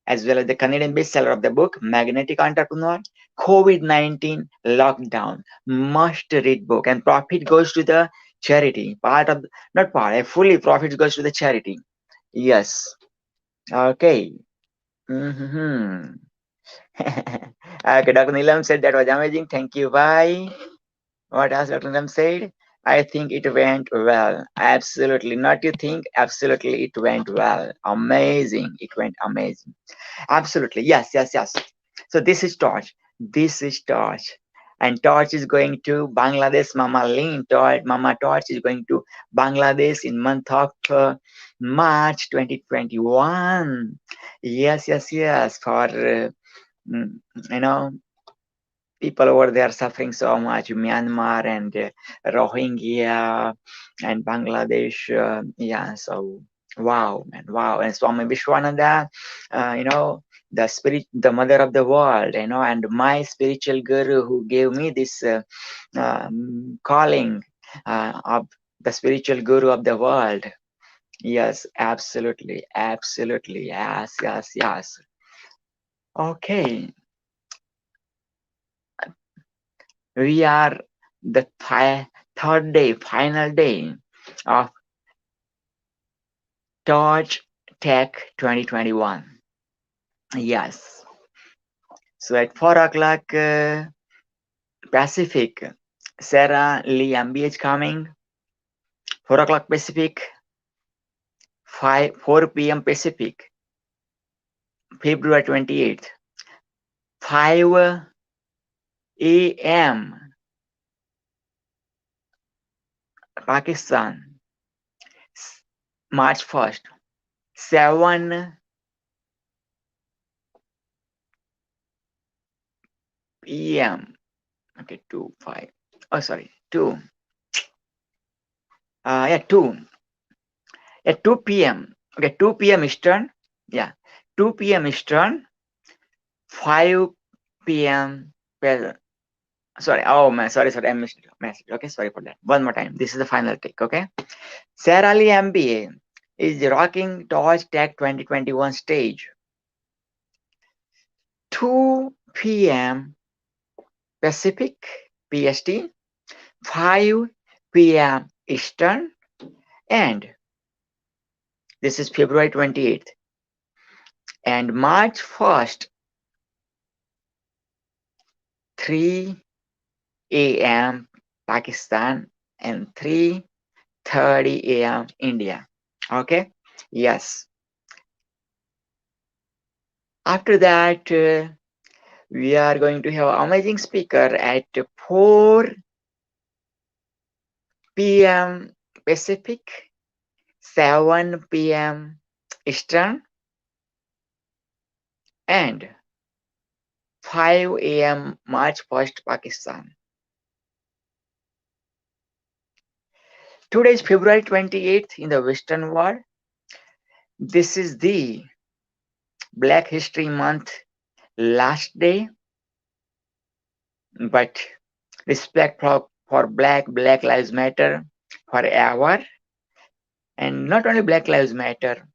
as well as the Canadian bestseller of the book, Magnetic Entrepreneur, COVID-19 Lockdown, must-read book, and profit goes to the charity. Fully profit goes to the charity. Yes. Okay. Okay, Dr. Neelam said that was amazing. Thank you. Bye. What else Dr. Neelam said? I think it went well. Absolutely. Not you think, absolutely it went well. Amazing. It went amazing. Absolutely. Yes. So this is Torch. And Torch is going to Bangladesh. Mama Torch is going to Bangladesh in month of March 2021. Yes. For people over there suffering so much, Myanmar and Rohingya and Bangladesh. So wow, man, wow. And Swami Vishwananda, the mother of the world, and my spiritual guru who gave me this calling of the spiritual guru of the world. Yes, absolutely. Yes. Okay. We are the third day, final day of Torch Tech 2021. Yes. So at 4 o'clock Pacific, Sarah Lee MB is coming. 4 o'clock Pacific, 4 p.m. Pacific, February 28th, 5 a.m. Pakistan, March 1st, 7 p.m. Okay, 2, 5. Oh, sorry, 2. Yeah, 2. At 2 p.m. Okay, 2 p.m. Eastern. Yeah, 2 p.m. Eastern, 5 p.m. Sorry, oh man, sorry, I missed a message. Okay, sorry for that. One more time. This is the final take. Okay, Sarah Lee MBA is rocking Torch Tech 2021 stage. 2 p.m. Pacific PST, 5 p.m. Eastern, and this is February 28th. And March 1st, 3 a.m. Pakistan and 3:30 a.m. India. Okay, yes. After that, we are going to have an amazing speaker at 4 p.m. Pacific, 7 p.m. Eastern, and 5 a.m. March 1st, Pakistan. Today is February 28th in the Western world. This is the Black History Month last day, but respect for Black Lives Matter forever. And not only Black Lives Matter,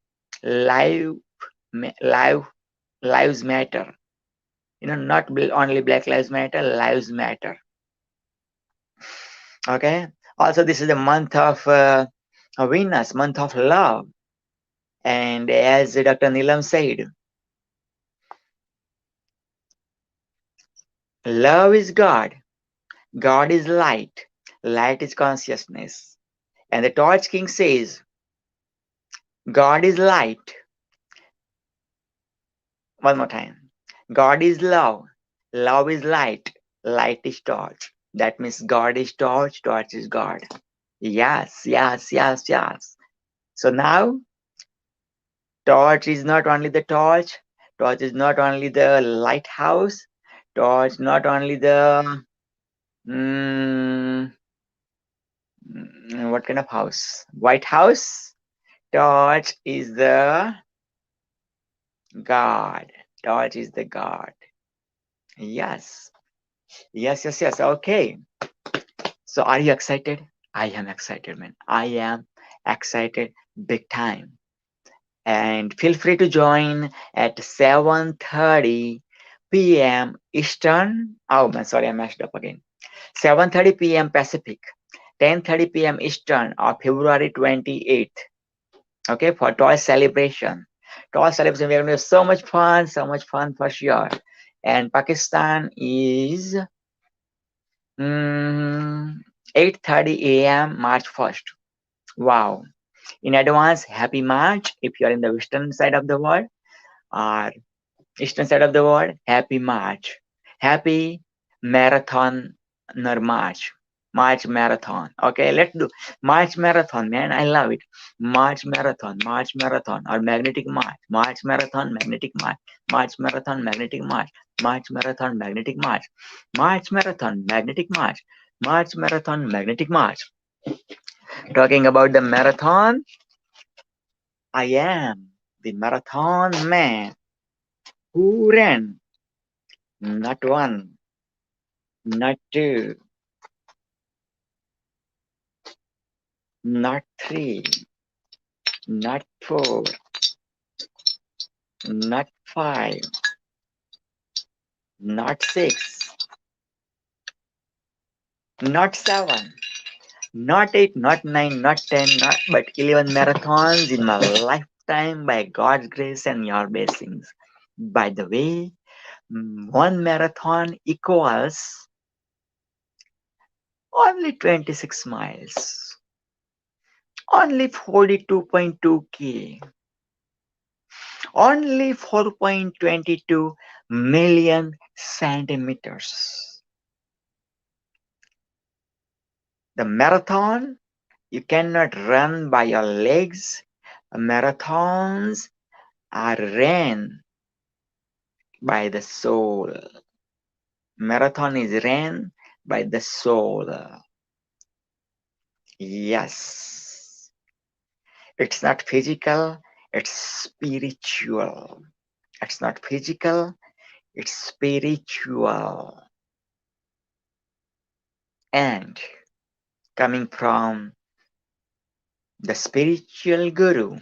lives matter. You know, not only Black Lives Matter, lives matter. Okay. Also, this is the month of Venus, month of love. And as Dr. Neelam said, love is God. God is light. Light is consciousness. And the Torch King says, God is light. One more time. God is love. Love is light. Light is torch. That means God is torch. Torch is God. Yes, yes, yes, yes. So now, torch is not only the torch. Torch is not only the lighthouse. Torch not only the what kind of house? White House. Torch is the God. Torch is the God. Yes. Yes, yes, yes. Okay. So are you excited? I am excited, man. I am excited big time. And feel free to join at 7:30 p.m. Eastern. Oh man, sorry, I messed up again. 7:30 p.m. Pacific, 10:30 p.m. Eastern of February 28th. Okay, for Torch celebration. Torch celebration, we're going to have so much fun for sure. And Pakistan is 8:30 a.m. March 1st. Wow. In advance, happy March if you are in the western side of the world or eastern side of the world. Happy March. Happy marathon March. March marathon. Okay, let's do March marathon, man. I love it. March marathon or magnetic march. March marathon, magnetic march. March marathon, magnetic march. March marathon, magnetic march. March marathon, magnetic march. March marathon, magnetic march. Talking about the marathon, I am the marathon man who ran not one, not two, not three, not four, not five, not six, not seven, not 8, not 9, not 10, but 11 marathons in my lifetime by God's grace and your blessings. By the way, one marathon equals only 26 miles, only 42.2 k, only 4.22 million centimeters. The marathon, you cannot run by your legs. Marathons are ran by the soul. Marathon is ran by the soul. Yes. It's not physical, it's spiritual. It's not physical, it's spiritual. And coming from the spiritual guru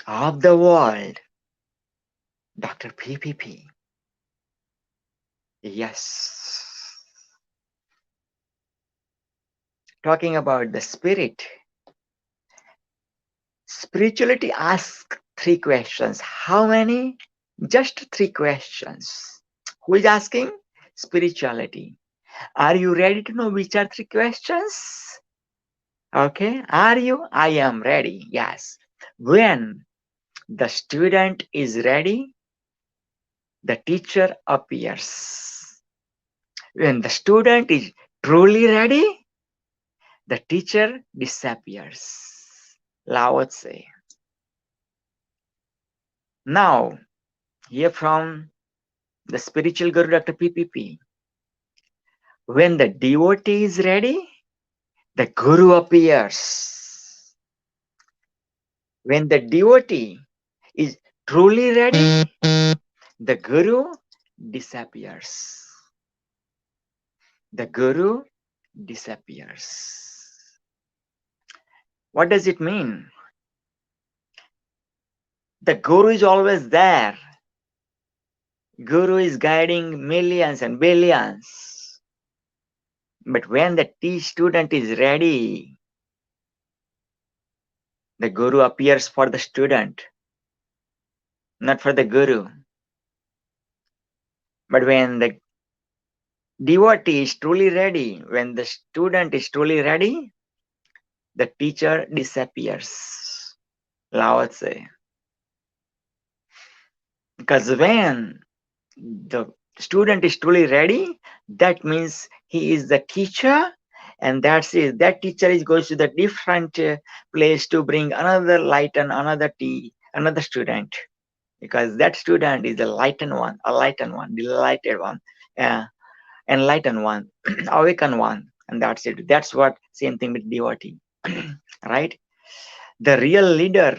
of the world, Dr. PPP. Yes. Talking about the spirit, spirituality asks 3 questions. How many? Just 3 questions. Who is asking? Spirituality. Are you ready to know which are 3 questions? Okay. Are you? I am ready. Yes. When the student is ready, the teacher appears. When the student is truly ready, the teacher disappears. Lao Tse. Now, here from the spiritual guru Dr. PPP. When the devotee is ready, the guru appears. When the devotee is truly ready, the guru disappears. The guru disappears. What does it mean? The guru is always there. Guru is guiding millions and billions. But when the student is ready, the guru appears for the student, not for the guru. But when the devotee is truly ready, when the student is truly ready, the teacher disappears. Lao Tse. Because when the student is truly ready, that means he is the teacher, and that's it. That teacher is goes to the different place to bring another light and another student, because that student is the enlightened one, delighted one, enlightened one, awakened one, and that's it. That's what same thing with devotee, right? The real leader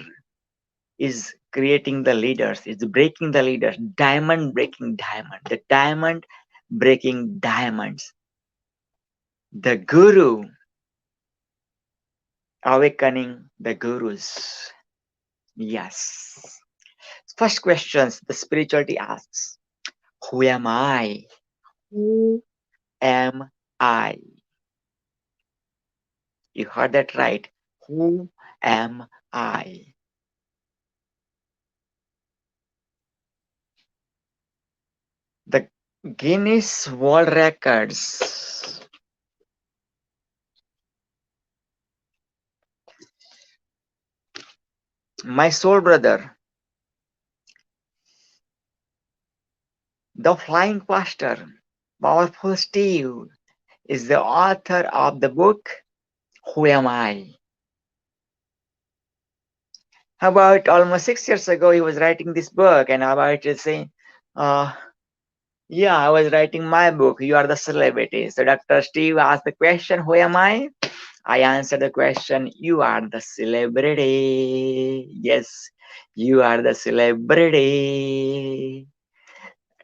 is creating the leaders, it's breaking the leaders, diamond breaking diamond, the diamond breaking diamonds. The guru awakening the gurus. Yes. First questions the spirituality asks. Who am I? Who am I? You heard that right. Who am I? The Guinness World Records. My soul brother, the Flying Pastor, Powerful Steve, is the author of the book, Who Am I? About almost 6 years ago, he was writing this book, and about to say, yeah, I was writing my book, You Are the Celebrity. So Dr. Steve asked the question, who am I? I answered the question, you are the celebrity. Yes, you are the celebrity.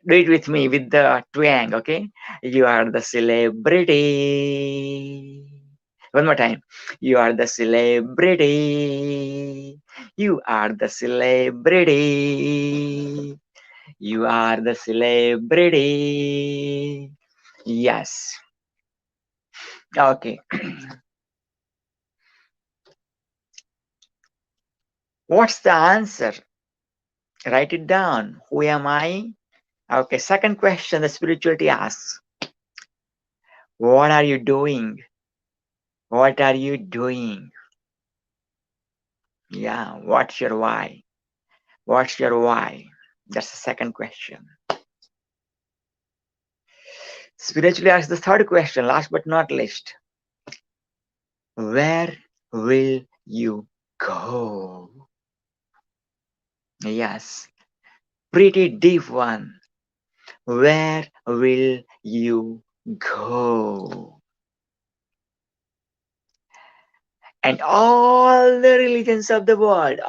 Do it with me with the twang, okay? You are the celebrity. One more time. You are the celebrity. You are the celebrity. You are the celebrity. Yes. Okay. What's the answer Write it down. Who am I? Okay, second question the spirituality asks. What are you doing? What are you doing? Yeah, what's your why? What's your why? That's the second question. Spiritually asks the third question, last but not least. Where will you go? Yes, pretty deep one. Where will you go? And all the religions of the world,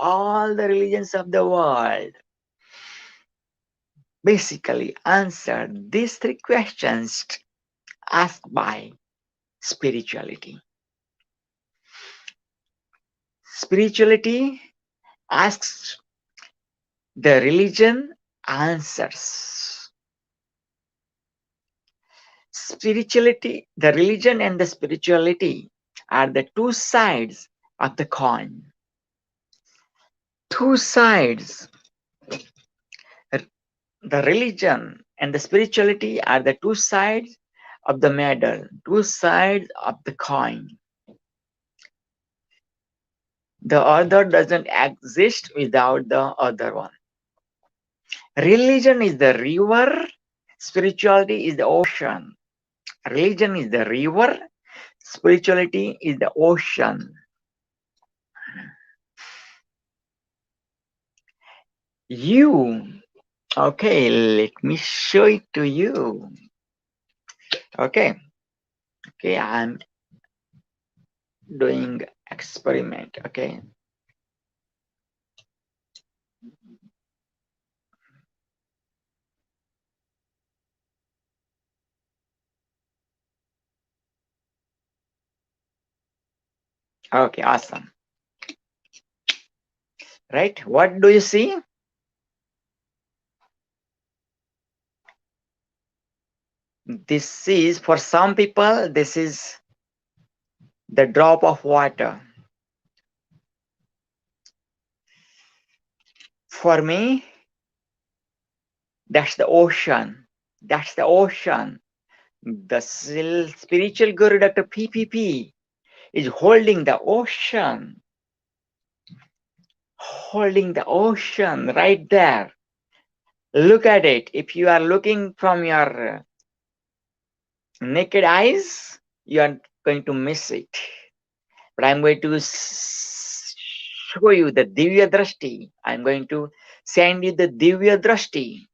basically answer these three questions asked by spirituality. Spirituality asks, the religion answers. Spirituality, the religion and the spirituality are the two sides of the coin. Two sides. The religion and the spirituality are the two sides of the medal, two sides of the coin. The other doesn't exist without the other one. Religion is the river, spirituality is the ocean. Religion is the river, spirituality is the ocean. Okay, let me show it to you. Okay, I'm doing experiment. Okay. Okay, awesome. Right, what do you see? This is, for some people, this is the drop of water. For me, that's the ocean. That's the ocean. The spiritual guru, Dr. PPP, is holding the ocean. Holding the ocean right there. Look at it. If you are looking from your naked eyes, you are going to miss it. But I'm going to show you the Divya Drashti. I'm going to send you the Divya Drashti,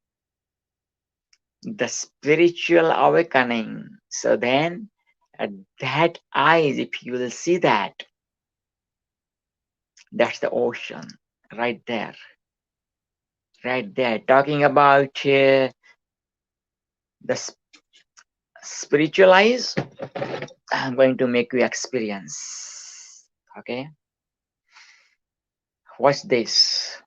the spiritual awakening. So then, at that eyes, if you will see that, that's the ocean right there. Right there, talking about the spiritual eyes. I'm going to make you experience. Okay, watch this.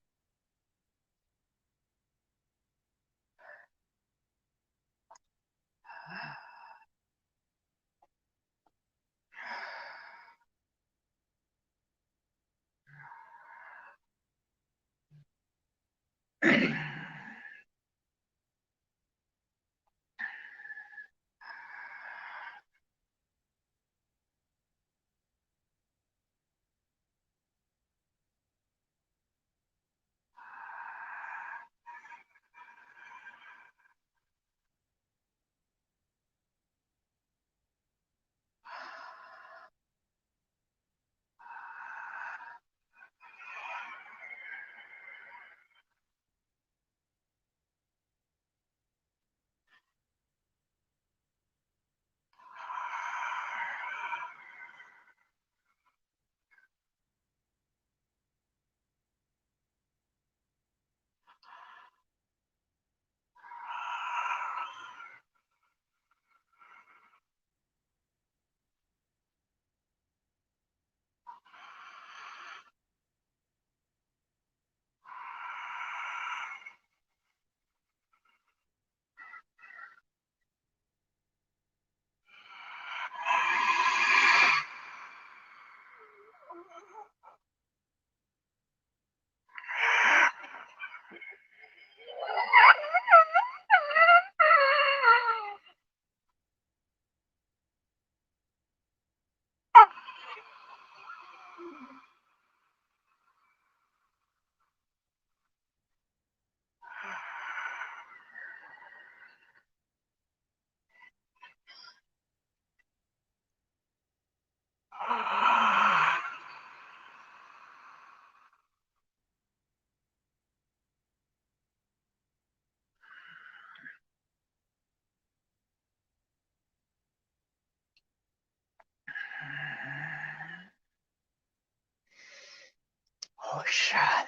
Ocean.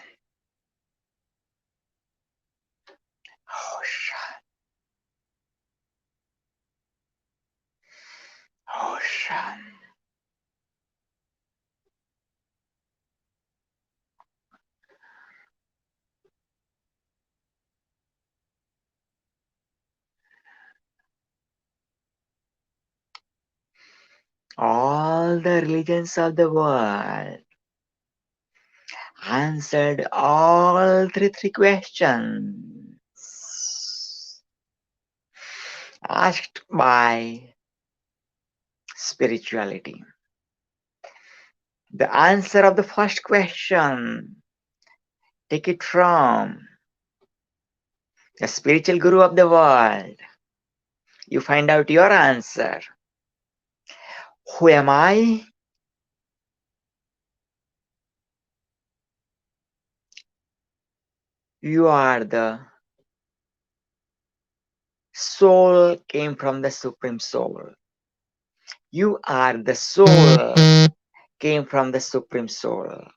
Ocean. Ocean. All the religions of the world answered all three questions asked by spirituality. The answer of the first question, take it from the spiritual guru of the world. You find out your answer. Who am I? You are the soul came from the Supreme Soul. You are the soul came from the Supreme Soul.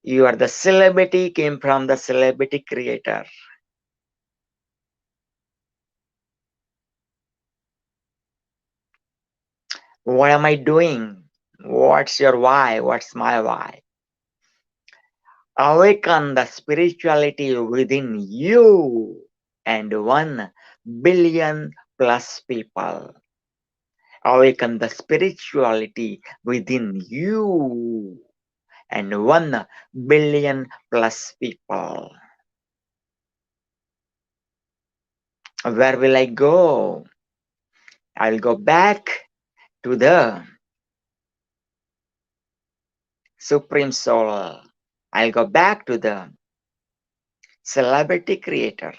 You are the celebrity came from the celebrity creator. What am I doing? What's your why? What's my why? Awaken the spirituality within you and 1 billion plus people. Awaken the spirituality within you and 1 billion plus people. Where will I go? I'll go back to the Supreme Soul. I'll go back to the celebrity creator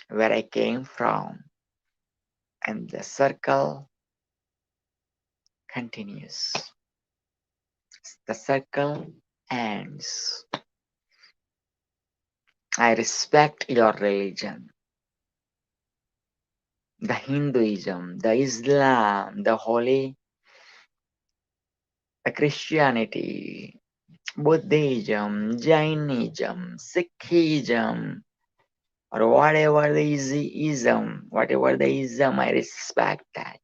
where I came from. And the circle continues. The circle ends. I respect your religion. The Hinduism, the Islam, the Holy, the Christianity, Buddhism, Jainism, Sikhism, or whatever the ism, I respect that.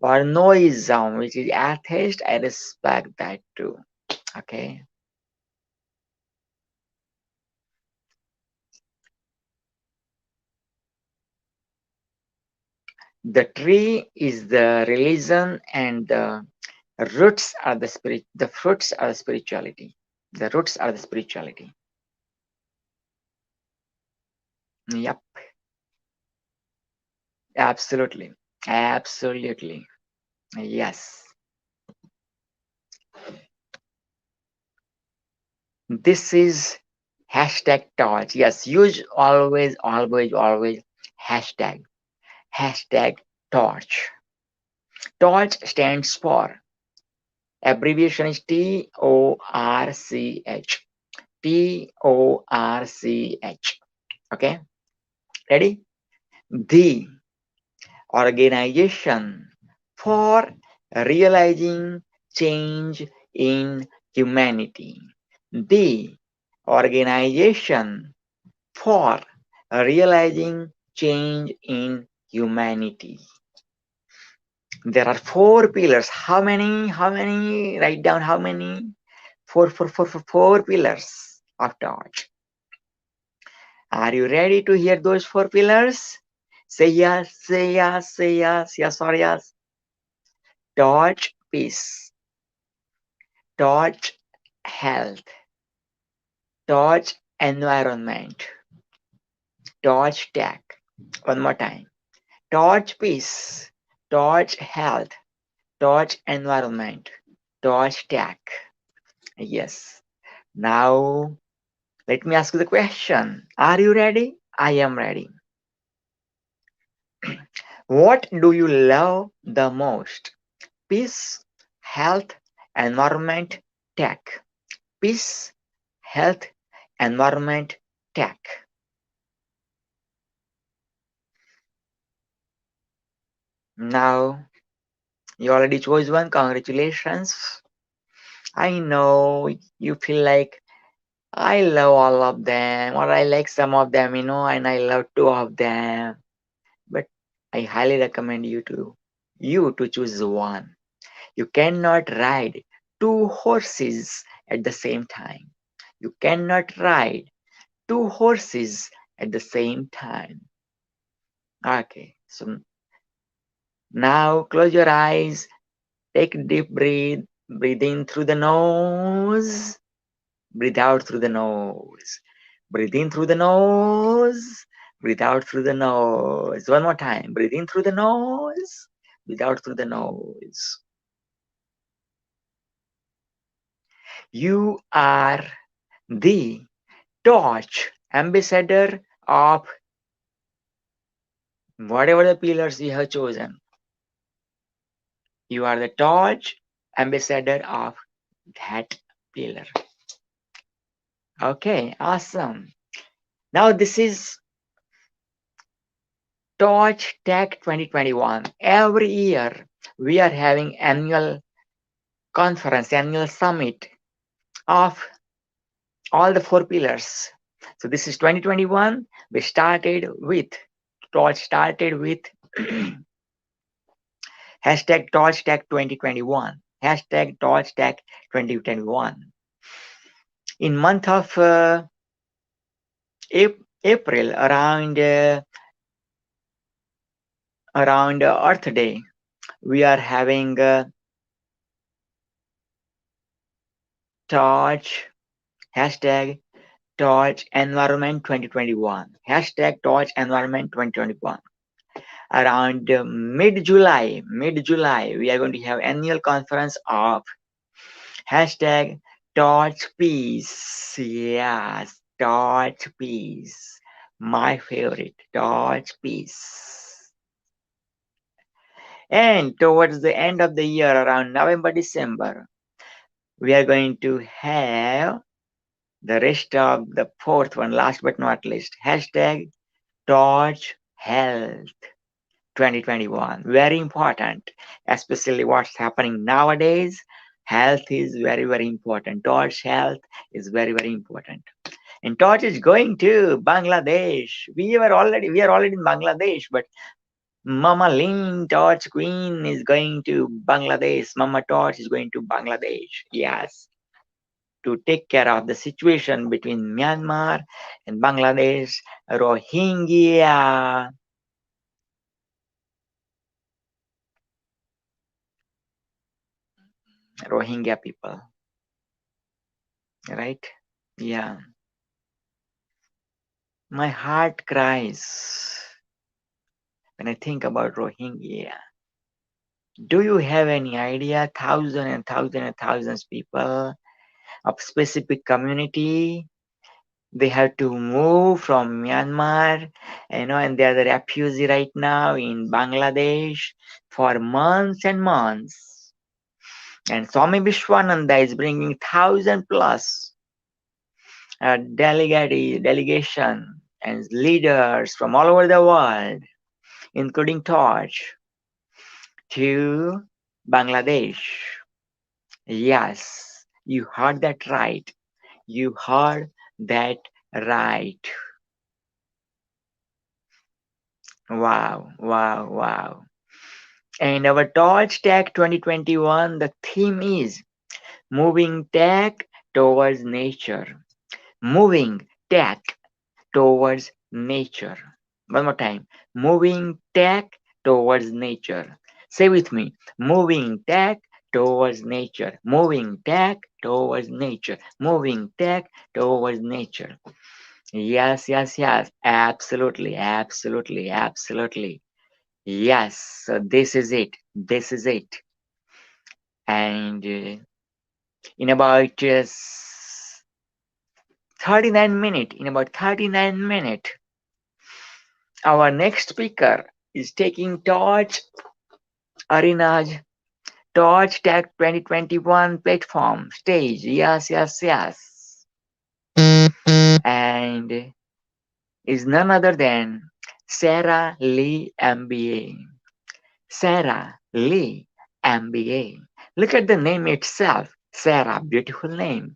Or no ism, which is atheist, I respect that too. Okay. The tree is the religion and the roots are the spirit, the fruits are the spirituality. The roots are the spirituality. Yep. Absolutely. Absolutely. Yes. This is hashtag torch. Yes, use always hashtag. Hashtag torch. Torch stands for, abbreviation is TORCH. TORCH. Okay. Ready? The organization for realizing change in humanity. The organization for realizing change in humanity. There are 4 pillars. How many? Write down how many? 4 pillars of torch. Are you ready to hear those 4 pillars? Say yes, say yes, say yes, yes or yes. Torch peace. Torch health. Torch environment. Torch tech. One more time. Torch peace. Torch health. Torch environment. Torch tech. Yes. Now, let me ask you the question. Are you ready? I am ready. What do you love the most? Peace, health, environment, tech. Peace, health, environment, tech. Now, you already chose one. Congratulations. I know you feel like I love all of them, or I like some of them, and I love two of them. But I highly recommend you to choose one. You cannot ride two horses at the same time. You cannot ride two horses at the same time. Okay, so now close your eyes, take a deep breath, breathe in through the nose, breathe out through the nose. Breathe in through the nose, breathe out through the nose. One more time, breathe in through the nose, breathe out through the nose. You are the torch ambassador of whatever the pillars you have chosen. You are the torch ambassador of that pillar. Okay, awesome. Now this is Torch Tech 2021. Every year we are having annual conference, annual summit of all the 4 pillars. So this is 2021. We started with Torch started with hashtag Torch Tech 2021. Hashtag Torch Tech 2021. In month of April, around Earth Day, we are having Torch hashtag Torch Environment 2021. Hashtag Torch Environment 2021. Around mid-July, we are going to have annual conference of hashtag Torch Peace. Yes, Torch Peace. My favorite, Torch Peace. And towards the end of the year, around November, December, we are going to have the rest of the 4th one, last but not least, hashtag Torch Health 2021. Very important, especially what's happening nowadays. Health is very, very important. Torch Health is very, very important. And Torch is going to Bangladesh. We are already in Bangladesh, but Mama Lynn Torch Queen is going to Bangladesh. Mama Torch is going to Bangladesh. Yes. To take care of the situation between Myanmar and Bangladesh, Rohingya. Rohingya people. Right? Yeah. My heart cries when I think about Rohingya. Do you have any idea? Thousands people of specific community, they have to move from Myanmar, and they are the refugee right now in Bangladesh for months and months. And Swami Vishwananda is bringing 1,000 plus delegation and leaders from all over the world, including Torch, to Bangladesh. Yes, you heard that right. You heard that right. Wow. And our Torch Tech 2021, the theme is moving tech towards nature. Moving tech towards nature. One more time. Moving tech towards nature. Say with me. Moving tech towards nature. Moving tech towards nature. Moving tech towards nature. Yes. Absolutely. Yes. So this is it. And in about 39 minutes, our next speaker is taking Torch Arena's Torch Tech 2021 platform stage. Yes. And is none other than Sarah Lee MBA. Sarah Lee MBA. Look at the name itself. Sarah, beautiful name.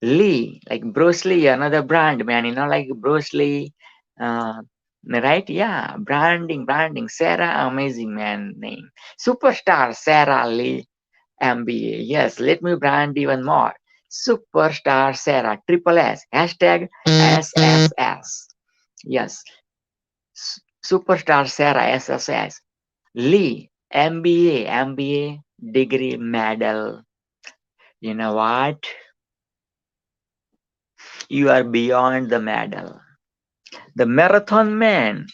Lee, like Bruce Lee, another brand, man, like Bruce Lee, right? Yeah, branding. Sarah, amazing man name. Superstar Sarah Lee, MBA. Yes, let me brand even more. Superstar Sarah, triple S, hashtag SSS. Yes, Superstar Sarah, SSS. Lee, MBA degree medal. You know what? You are beyond the medal. The marathon man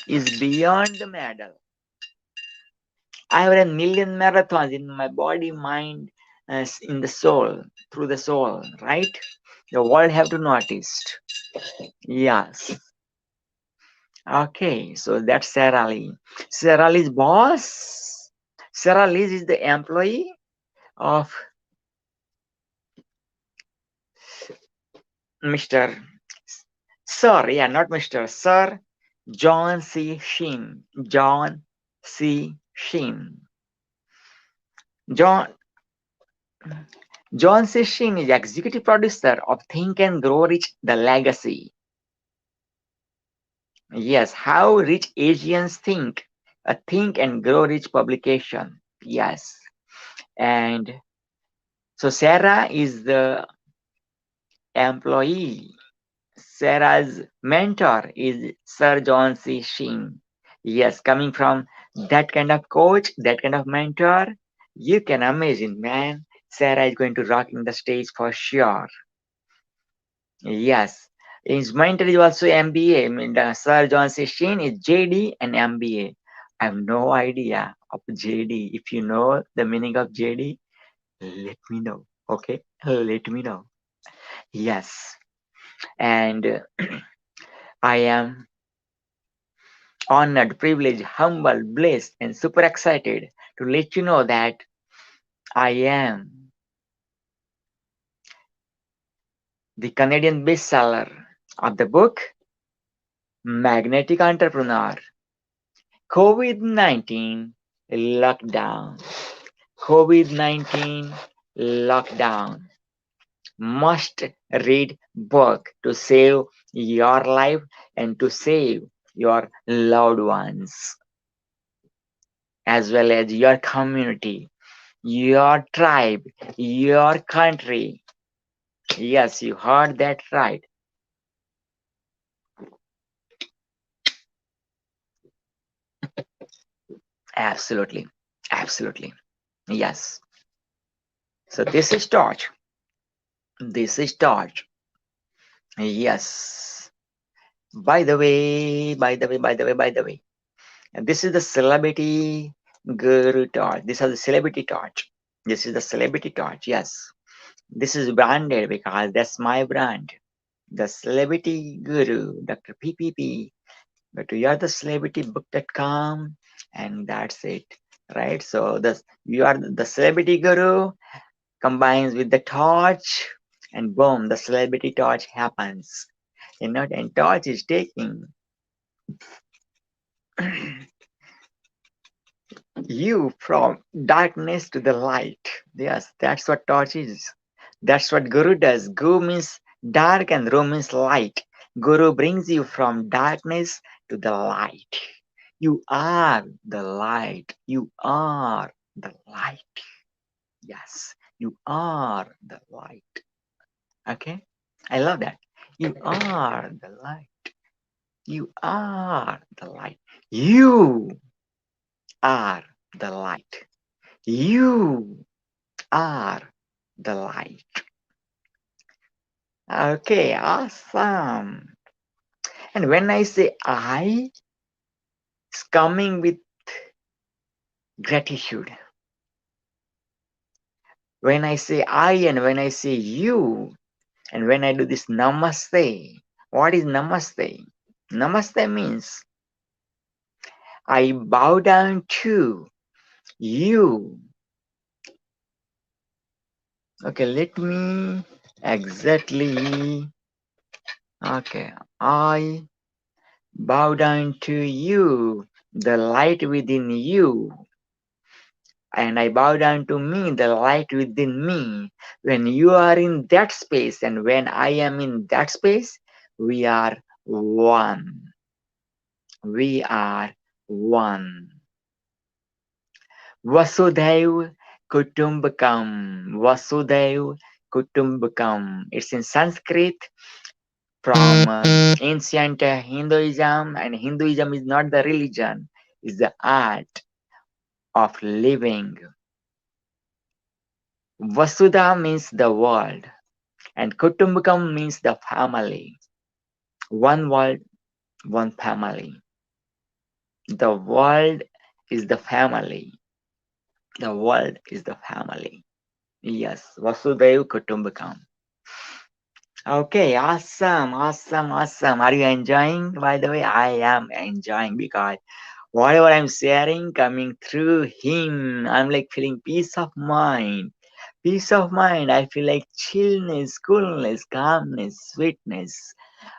is beyond the medal. I have run million marathons in my body, mind, in the soul, through the soul, right? The world have to notice. Yes. Okay, so that's Sarah Lee. Sarah Lee's boss. Sarah Lee is the employee of Mr. Sir, yeah, not Mr. Sir John C. Sheen. John C. Sheen. John C. Sheen is executive producer of Think and Grow Rich, The Legacy. Yes, How Rich Asians Think, a Think and Grow Rich publication. Yes. And so Sarah is the employee. Sarah's mentor is Sir John C. Sheen. Yes, coming from that kind of coach, that kind of mentor, you can imagine, man. Sarah is going to rock in the stage for sure. Yes, his mentor is also MBA. I mean, Sir John C. Sheen is JD and MBA. I have no idea of JD. If you know the meaning of JD, let me know. Okay, let me know. Yes, and I am honored, privileged, humble, blessed, and super excited to let you know that I am the Canadian bestseller of the book Magnetic Entrepreneur. COVID-19 lockdown. COVID-19 lockdown. Must read book to save your life and to save your loved ones, as well as your community, your tribe, your country. Yes, you heard that right. Absolutely. Absolutely. Yes. So this is Torch. This is Torch. Yes. By the way, and this is the celebrity guru torch. This is the celebrity torch. This is the celebrity torch. Yes. This is branded because that's my brand. The celebrity guru, Dr. PPP. But you are the celebritybook.com, and that's it. Right? So you are the celebrity guru combines with the torch, and boom, the celebrity torch happens. You know, and torch is taking you from darkness to the light. Yes, that's what torch is. That's what guru does. Guru means dark and ru means light. Guru brings you from darkness to the light. You are the light. You are the light. Yes, you are the light. Okay, I love that. You are the light. You are the light. You are the light. You are the light. Okay, awesome. And when I say I, it's coming with gratitude. When I say I and when I say you, and when I do this namaste, what is namaste? Namaste means I bow down to you. Okay, let me exactly. Okay, I bow down to you, the light within you. and I bow down to me, the light within me. When you are in that space and when I am in that space, we are one. We are one. Vasudhaiv Kutumbakam. Vasudhaiv Kutumbakam. It's in Sanskrit from ancient Hinduism, and Hinduism is not the religion, it's the art of living. Vasudha means the world, and Kutumbakam means the family. One world, one family. The world is the family. The world is the family. Yes, Vasudhaiv Kutumbakam. Okay, awesome. Are you enjoying? By the way, I am enjoying because whatever I'm sharing coming through him, I'm like feeling peace of mind. Peace of mind. I feel like chillness, coolness, calmness, sweetness,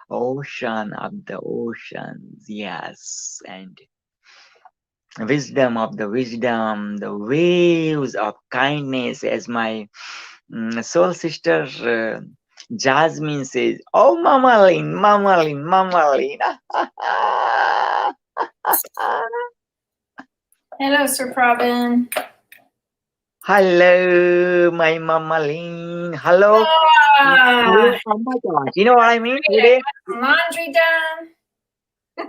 ocean of the oceans. Yes, and wisdom of the wisdom, the waves of kindness, as my soul sister Jasmine says, "Oh, Mama Lynn, Mama Lynn, Mama Lynn." Hello, Sir Pravin. Hello, my Mama Lynn. Hello. Ah, Oh my God. You know what I mean? Today, laundry done.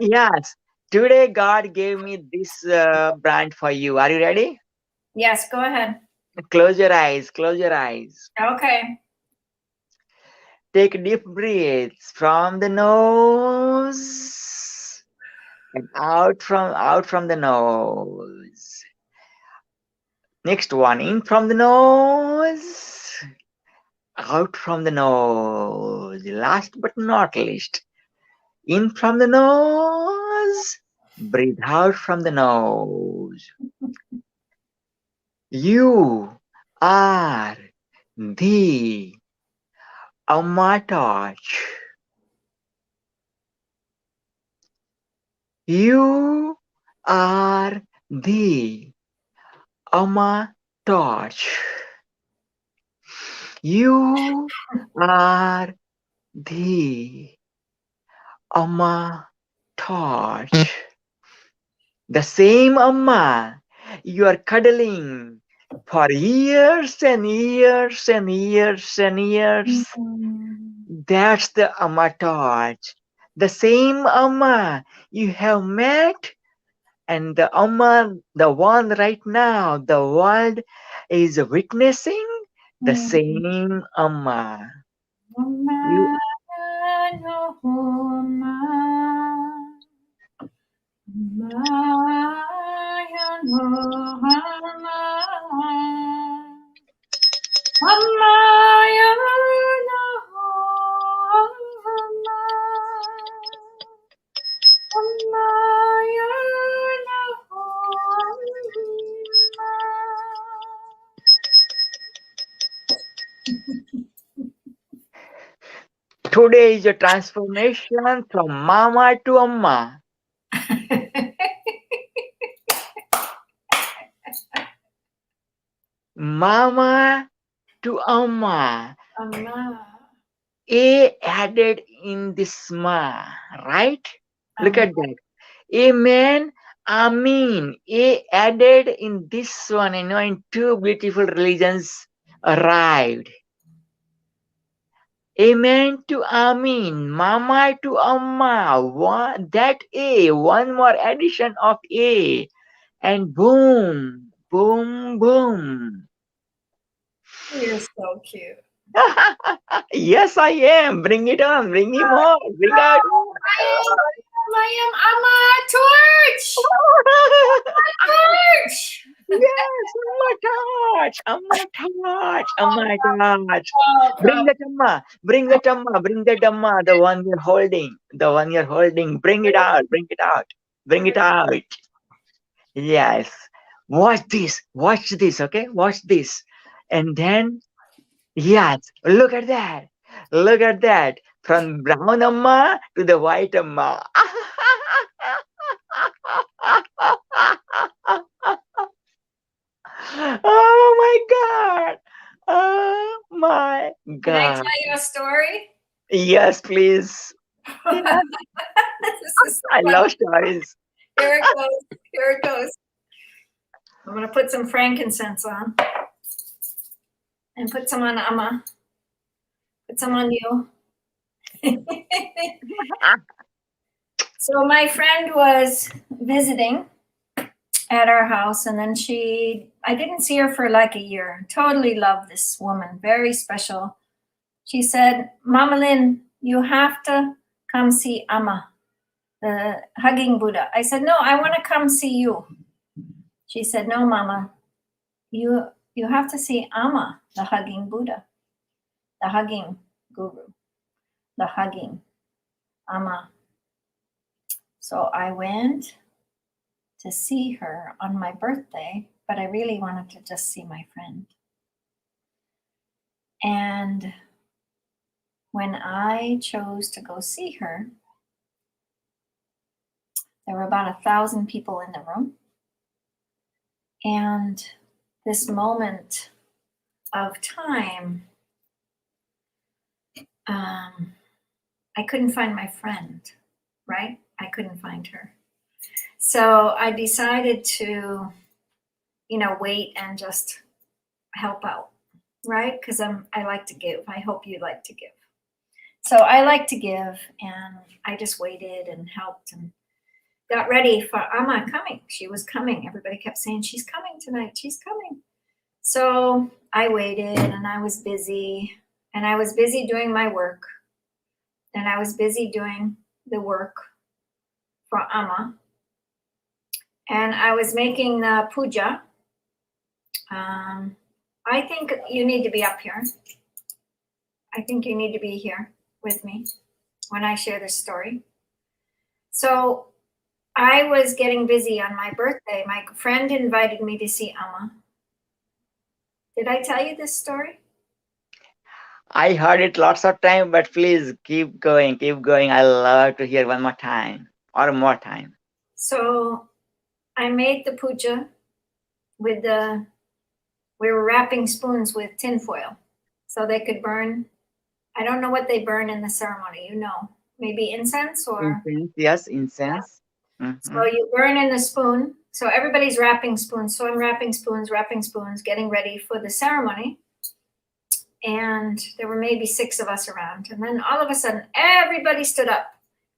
yes. Today, God gave me this brand for you. Are you ready? Yes, go ahead. Close your eyes. Close your eyes. Okay. Take deep breaths from the nose and out from the nose. Next one, in from the nose, out from the nose. Last but not least, in from the nose, breathe out from the nose. You are the Amma Torch. You are the Amma Torch. You are the Amma Torch. The same Amma you are cuddling for years and years and years and years. That's the Amma Torch. The same Amma you have met, and the Amma, the one right now, the world is witnessing the same Amma. You, today is a transformation from Mama to Amma. Mama to Amma. A added in this Ma, right? Look at that. Amen. Amin. A added in this one, in two beautiful religions arrived. Amen to Amin. Mama to Amma. That A, one more addition of A. And boom, boom, boom. You're so cute. Yes, I am. Bring it on. Bring him on. Bring out. I am Amma Torch. Torch. Yes, Amma Torch. Bring that Amma. Bring that Amma. Bring that Amma. The one you're holding. The one you're holding. Bring it out. Bring it out. Bring it out. Yes. Watch this. Watch this. Okay. Watch this. And then, yes. Look at that. Look at that. From brown Amma to the white Amma. my God. Oh my Can I God. tell you a story? Yes, please. This is so I funny. love stories. Here it goes. Here it goes. I'm going to put some frankincense on and put some on Amma. Put some on you. So my friend was visiting at our house, and then I didn't see her for like a year. Totally loved this woman, very special. She said, Mama Lynn, you have to come see Amma, the hugging Buddha. I said, no, I want to come see you. She said, no, Mama, you have to see Amma, the hugging Buddha, the hugging guru, the hugging Amma. So I went to see her on my birthday, but I really wanted to just see my friend. And when I chose to go see her, there were about 1,000 people in the room. And this moment of time, I couldn't find my friend, right? I couldn't find her. So I decided to, wait and just help out, right? Because I like to give. I hope you like to give. So I like to give, and I just waited and helped and got ready for Amma coming. She was coming. Everybody kept saying, she's coming tonight. She's coming. So I waited, and I was busy, and I was busy doing my work, and I was busy doing the work for Amma. And I was making the puja. I think you need to be up here. I think you need to be here with me when I share this story. So I was getting busy on my birthday. My friend invited me to see Amma. Did I tell you this story? I heard it lots of time, but please keep going, keep going. I love to hear one more time or more time. So I made the puja with we were wrapping spoons with tinfoil so they could burn. I don't know what they burn in the ceremony, maybe incense or. Incense, yes, incense. So you burn in the spoon. So everybody's wrapping spoons. So I'm wrapping spoons, getting ready for the ceremony. And there were maybe 6 of us around. And then all of a sudden, everybody stood up.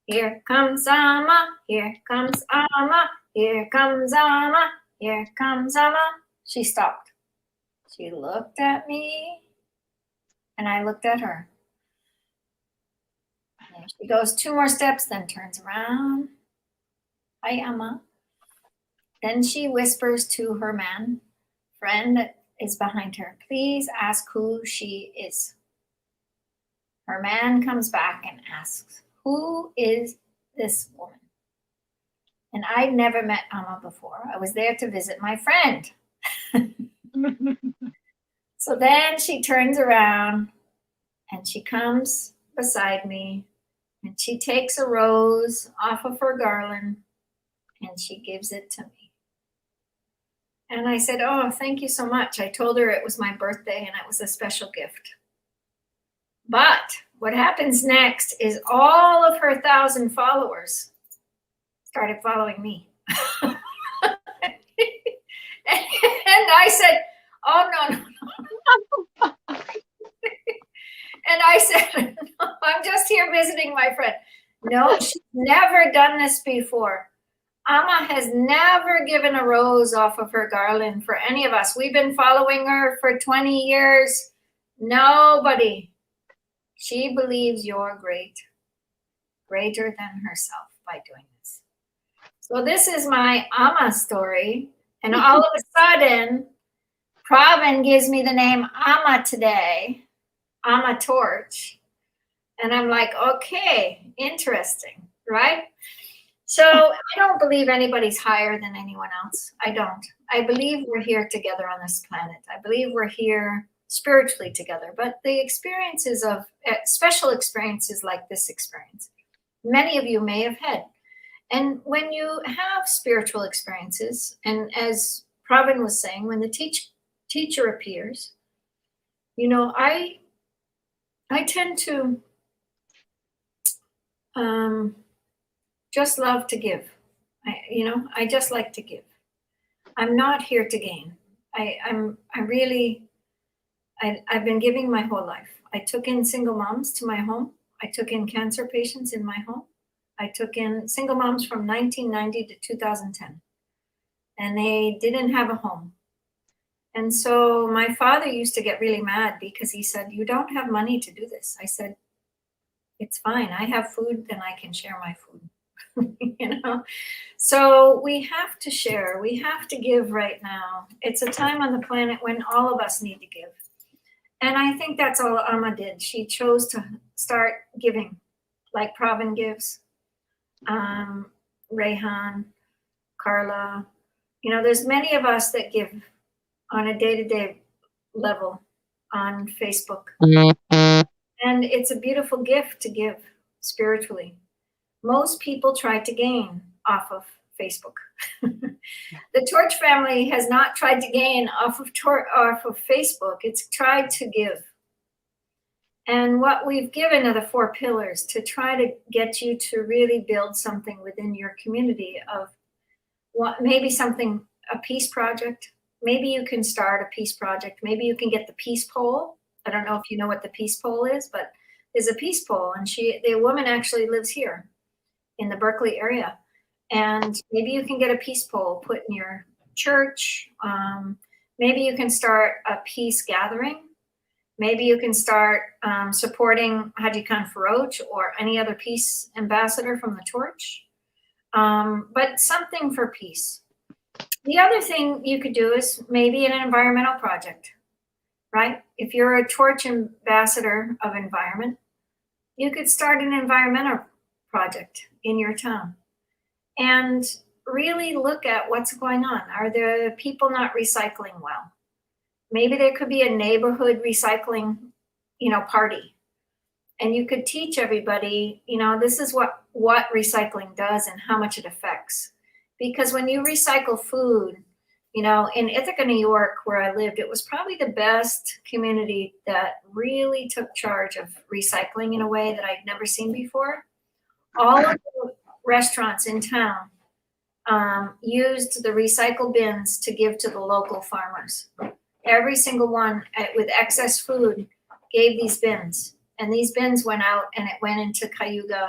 Here comes Amma, here comes Amma, here comes Amma, here comes Amma. She stopped. She looked at me, and I looked at her. And she goes 2 more steps, then turns around. Hi, Amma. Then she whispers to her friend that is behind her, please ask who she is. Her man comes back and asks, who is this woman? And I'd never met Amma before. I was there to visit my friend. So then she turns around and she comes beside me and she takes a rose off of her garland and she gives it to me. And I said, oh, thank you so much. I told her it was my birthday and it was a special gift. But what happens next is all of her 1,000 followers started following me. And I said, oh, no. And I said, no, I'm just here visiting my friend. No, she's never done this before. Amma has never given a rose off of her garland for any of us. We've been following her for 20 years. Nobody. She believes you're greater than herself by doing this. So this is my Amma story. And all of a sudden, Pravin gives me the name Amma today, Amma Torch. And I'm like, okay, interesting, right? So I don't believe anybody's higher than anyone else. I don't. I believe we're here together on this planet. I believe we're here spiritually together. But the experiences of special experiences like this experience, many of you may have had. And when you have spiritual experiences, and as Pravin was saying, when the teacher appears, you know, I tend to just love to give. I just like to give. I'm not here to gain. I've been giving my whole life. I took in single moms to my home. I took in cancer patients in my home. I took in single moms from 1990 to 2010, and they didn't have a home. And so my father used to get really mad because he said, "You don't have money to do this." I said, "It's fine. I have food, then I can share my food." So we have to share. We have to give right now. It's a time on the planet when all of us need to give. And I think that's all Amma did. She chose to start giving, like Pravin gives, Rehan, Carla. There's many of us that give on a day-to-day level on Facebook. And it's a beautiful gift to give spiritually. Most people try to gain off of Facebook. The Torch family has not tried to gain off of Facebook. It's tried to give. And what we've given are the 4 pillars to try to get you to really build something within your community of what maybe something, a peace project. Maybe you can start a peace project. Maybe you can get the peace pole. I don't know if you know what the peace pole is, but there's a peace pole, and the woman actually lives here in the Berkeley area. And maybe you can get a peace pole put in your church. Maybe you can start a peace gathering. Maybe you can start supporting Haji Khan Faroch or any other peace ambassador from the Torch. But something for peace. The other thing you could do is maybe an environmental project, right? If you're a Torch ambassador of environment, you could start an environmental project in your town and really look at what's going on. Are the people not recycling well? Maybe there could be a neighborhood recycling, party. And you could teach everybody, this is what recycling does and how much it affects. Because when you recycle food, in Ithaca, New York, where I lived, it was probably the best community that really took charge of recycling in a way that I'd never seen before. All of the restaurants in town used the recycle bins to give to the local farmers. Every single one with excess food gave these bins. And these bins went out and it went into Cayuga,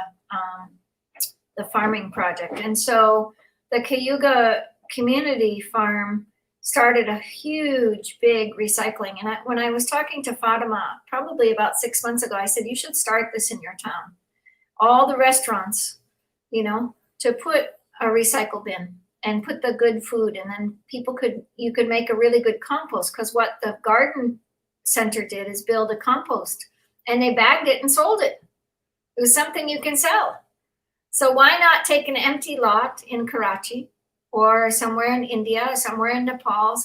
the farming project. And so the Cayuga community farm started a huge, big recycling. And when I was talking to Fatima, probably about 6 months ago, I said, you should start this in your town. All the restaurants, to put a recycle bin and put the good food, and then you could make a really good compost, because what the garden center did is build a compost, and they bagged it and sold it. It was something you can sell. So why not take an empty lot in Karachi or somewhere in India, somewhere in Nepal,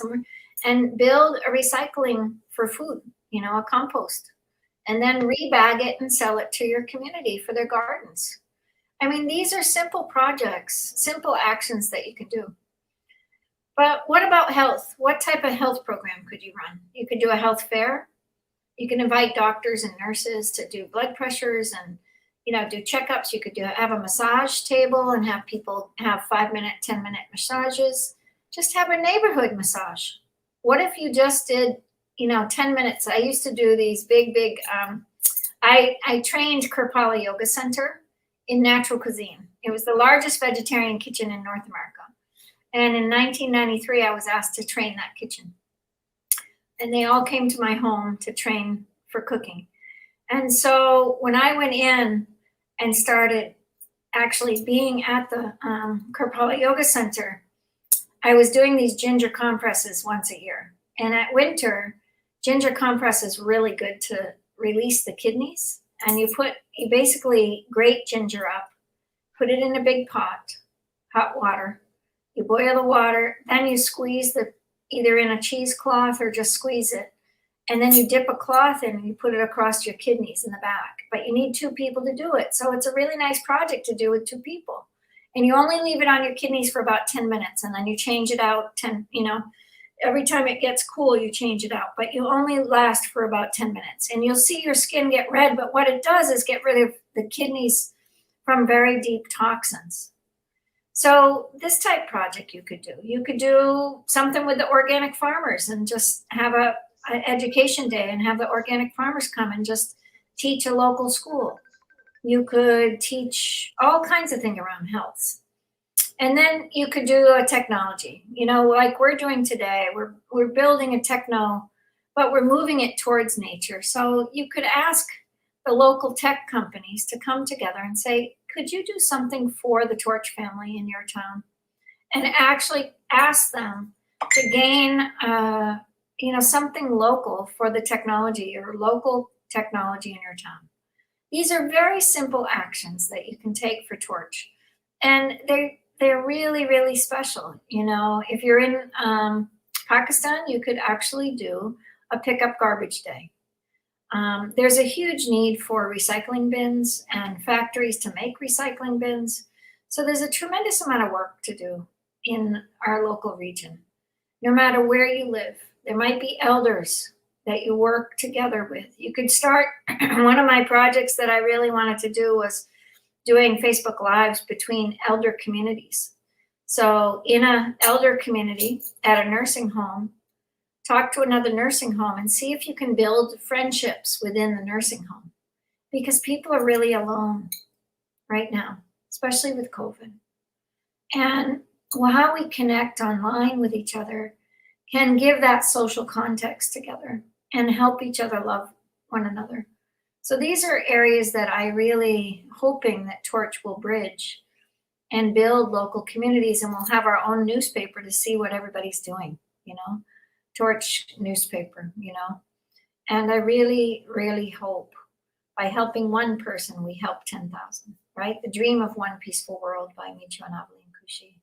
and build a recycling for food, a compost, and then rebag it and sell it to your community for their gardens. I mean, these are simple projects, simple actions that you can do. But what about health? What type of health program could you run? You could do a health fair. You can invite doctors and nurses to do blood pressures and, do checkups. You could have a massage table and have people have 5-minute, 10-minute massages. Just have a neighborhood massage. What if you just did, 10 minutes? I used to do these big, I trained Kirpala Yoga Center in natural cuisine. It was the largest vegetarian kitchen in North America. And in 1993, I was asked to train that kitchen. And they all came to my home to train for cooking. And so when I went in and started actually being at the Kirpala Yoga Center, I was doing these ginger compresses once a year. And at winter, ginger compress is really good to release the kidneys. And you basically grate ginger up, put it in a big pot, hot water. You boil the water, then you squeeze either in a cheesecloth or just squeeze it. And then you dip a cloth in and you put it across your kidneys in the back. But you need 2 people to do it. So it's a really nice project to do with 2 people. And you only leave it on your kidneys for about 10 minutes, and then you change it out Every time it gets cool, you change it out, but you only last for about 10 minutes. And you'll see your skin get red, but what it does is get rid of the kidneys from very deep toxins. So this type project you could do. You could do something with the organic farmers and just have an education day and have the organic farmers come and just teach a local school. You could teach all kinds of things around health. And then you could do a technology, like we're doing today. We're building a techno, but we're moving it towards nature. So you could ask the local tech companies to come together and say, could you do something for the Torch family in your town? And actually ask them to gain, something local for the technology or local technology in your town. These are very simple actions that you can take for Torch. And they're really, really special. If you're in Pakistan, you could actually do a pickup garbage day. There's a huge need for recycling bins and factories to make recycling bins. So there's a tremendous amount of work to do in our local region. No matter where you live, there might be elders that you work together with. You could start, one of my projects that I really wanted to do was doing Facebook Lives between elder communities. So in an elder community at a nursing home, talk to another nursing home and see if you can build friendships within the nursing home. Because people are really alone right now, especially with COVID. And how we connect online with each other can give that social context together and help each other love one another. So these are areas that I really hoping that Torch will bridge and build local communities, and we'll have our own newspaper to see what everybody's doing, Torch newspaper, And I really, really hope by helping one person, we help 10,000, right? The Dream of One Peaceful World by Michio and Aveline Kushi.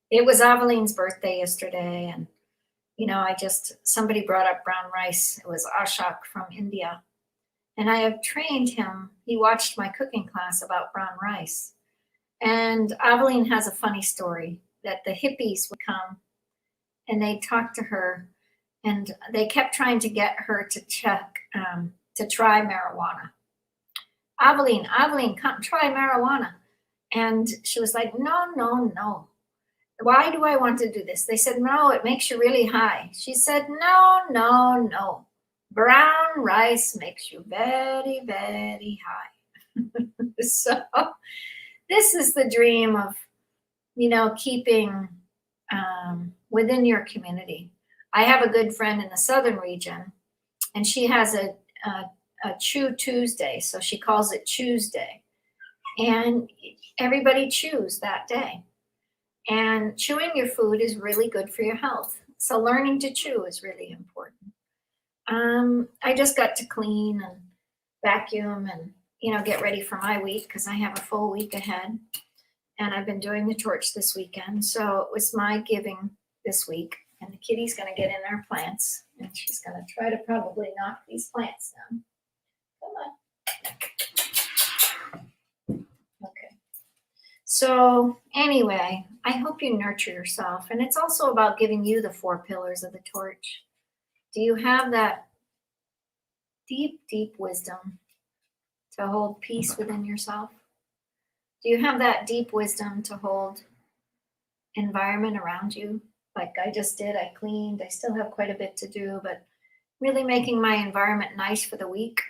It was Aveline's birthday yesterday, and somebody brought up brown rice. It was Ashok from India. And I have trained him. He watched my cooking class about brown rice. And Aveline has a funny story that the hippies would come and they'd talk to her, and they kept trying to get her to try marijuana. Aveline, come try marijuana. And she was like, no. Why do I want to do this? They said, no, it makes you really high. She said, no. Brown rice makes you very, very high. So this is the dream of, keeping within your community. I have a good friend in the southern region, and she has a Chew Tuesday. So she calls it Tuesday. And everybody chews that day. And chewing your food is really good for your health. So learning to chew is really important. I just got to clean and vacuum and, get ready for my week because I have a full week ahead. And I've been doing the Torch this weekend. So it was my giving this week. And the kitty's going to get in our plants. And she's going to try to probably knock these plants down. Come on. Okay. So anyway, I hope you nurture yourself. And it's also about giving you the 4 pillars of the Torch. Do you have that deep, deep wisdom to hold peace within yourself? Do you have that deep wisdom to hold environment around you? Like I just did, I cleaned. I still have quite a bit to do, but really making my environment nice for the week.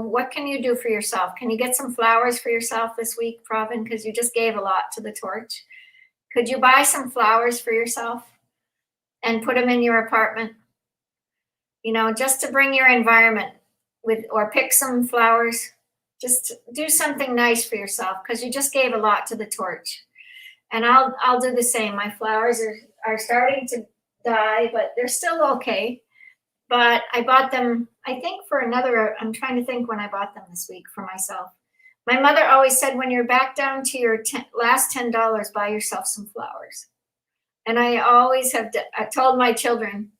What can you do for yourself? Can you get some flowers for yourself this week, Pravin? Because you just gave a lot to the Torch. Could you buy some flowers for yourself and put them in your apartment? Just to bring your environment or pick some flowers. Just do something nice for yourself because you just gave a lot to the Torch. And I'll do the same. My flowers are starting to die, but they're still okay. But I bought them, I think I'm trying to think when I bought them this week for myself. My mother always said, when you're back down to your last $10, buy yourself some flowers. And I always I told my children,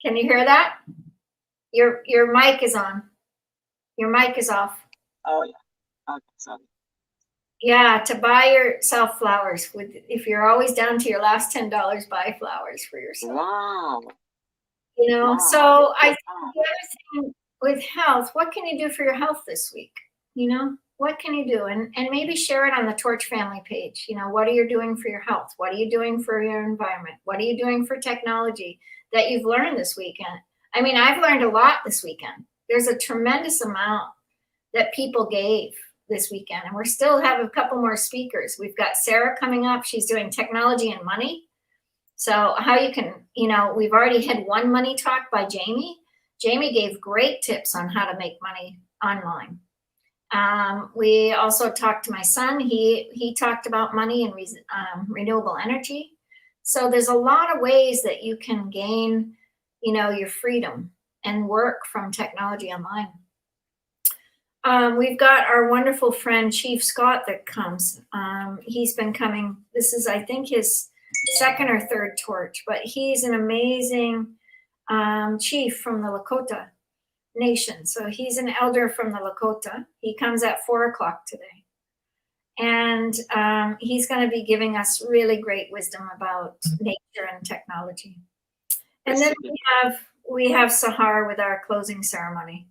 can you hear that? Your mic is on. Your mic is off. Oh, yeah. Okay, sorry. Yeah, to buy yourself flowers. If you're always down to your last $10, buy flowers for yourself. Wow. You know, Wow. so I think Wow. the other thing with health, what can you do for your health this week? You know, what can you do? And maybe share it on the Torch family page. You know, what are you doing for your health? What are you doing for your environment? What are you doing for technology that you've learned this weekend? I mean, I've learned a lot this weekend. There's a tremendous amount that people gave this weekend, and we're still have a couple more speakers. We've got Sarah coming up. She's doing technology and money. So how you can, you know, we've already had one money talk by Jamie. Jamie gave great tips on how to make money online. We also talked to my son. He talked about money and renewable energy. So there's a lot of ways that you can gain, you know, your freedom and work from technology online. We've got our wonderful friend, Chief Scott, that comes. He's been coming. This is, I think, his second or third torch, but he's an amazing chief from the Lakota Nation. So he's an elder from the Lakota. He comes at 4 o'clock today. And he's going to be giving us really great wisdom about nature and technology. And then we have Sahar with our closing ceremony.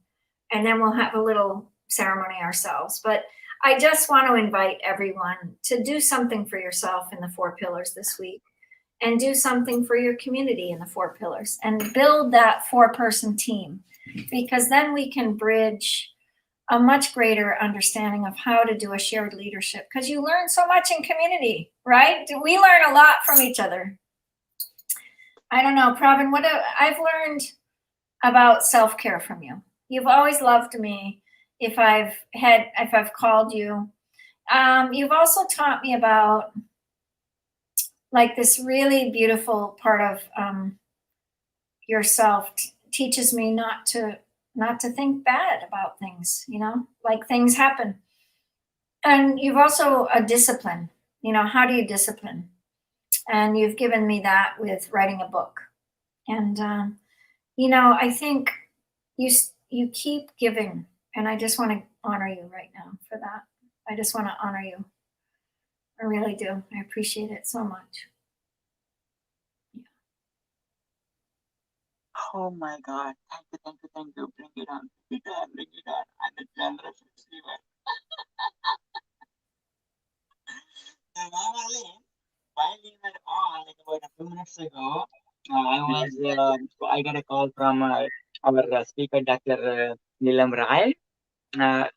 And then we'll have a little ceremony ourselves. But I just want to invite everyone to do something for yourself in the 4 pillars this week, and do something for your community in the 4 pillars, and build that 4-person team, because then we can bridge a much greater understanding of how to do a shared leadership, because you learn so much in community, right? We learn a lot from each other. I don't know, Pravin, what I've learned about self-care from you. You've always loved me if I've called you. You've also taught me about like this really beautiful part of yourself. Teaches me not to think bad about things, you know, like things happen. And you've also a discipline, you know, how do you discipline? And you've given me that with writing a book. And, you know, I think you keep giving, and I just want to honor you right now for that. I just want to honor you. I really do. I appreciate it so much. Oh my God. Thank you. Bring it on. Bring it on. I'm a generous receiver. Mama Lynn, while we were on, like about a few minutes ago, I got a call from our speaker, Dr. Neelam Rai. And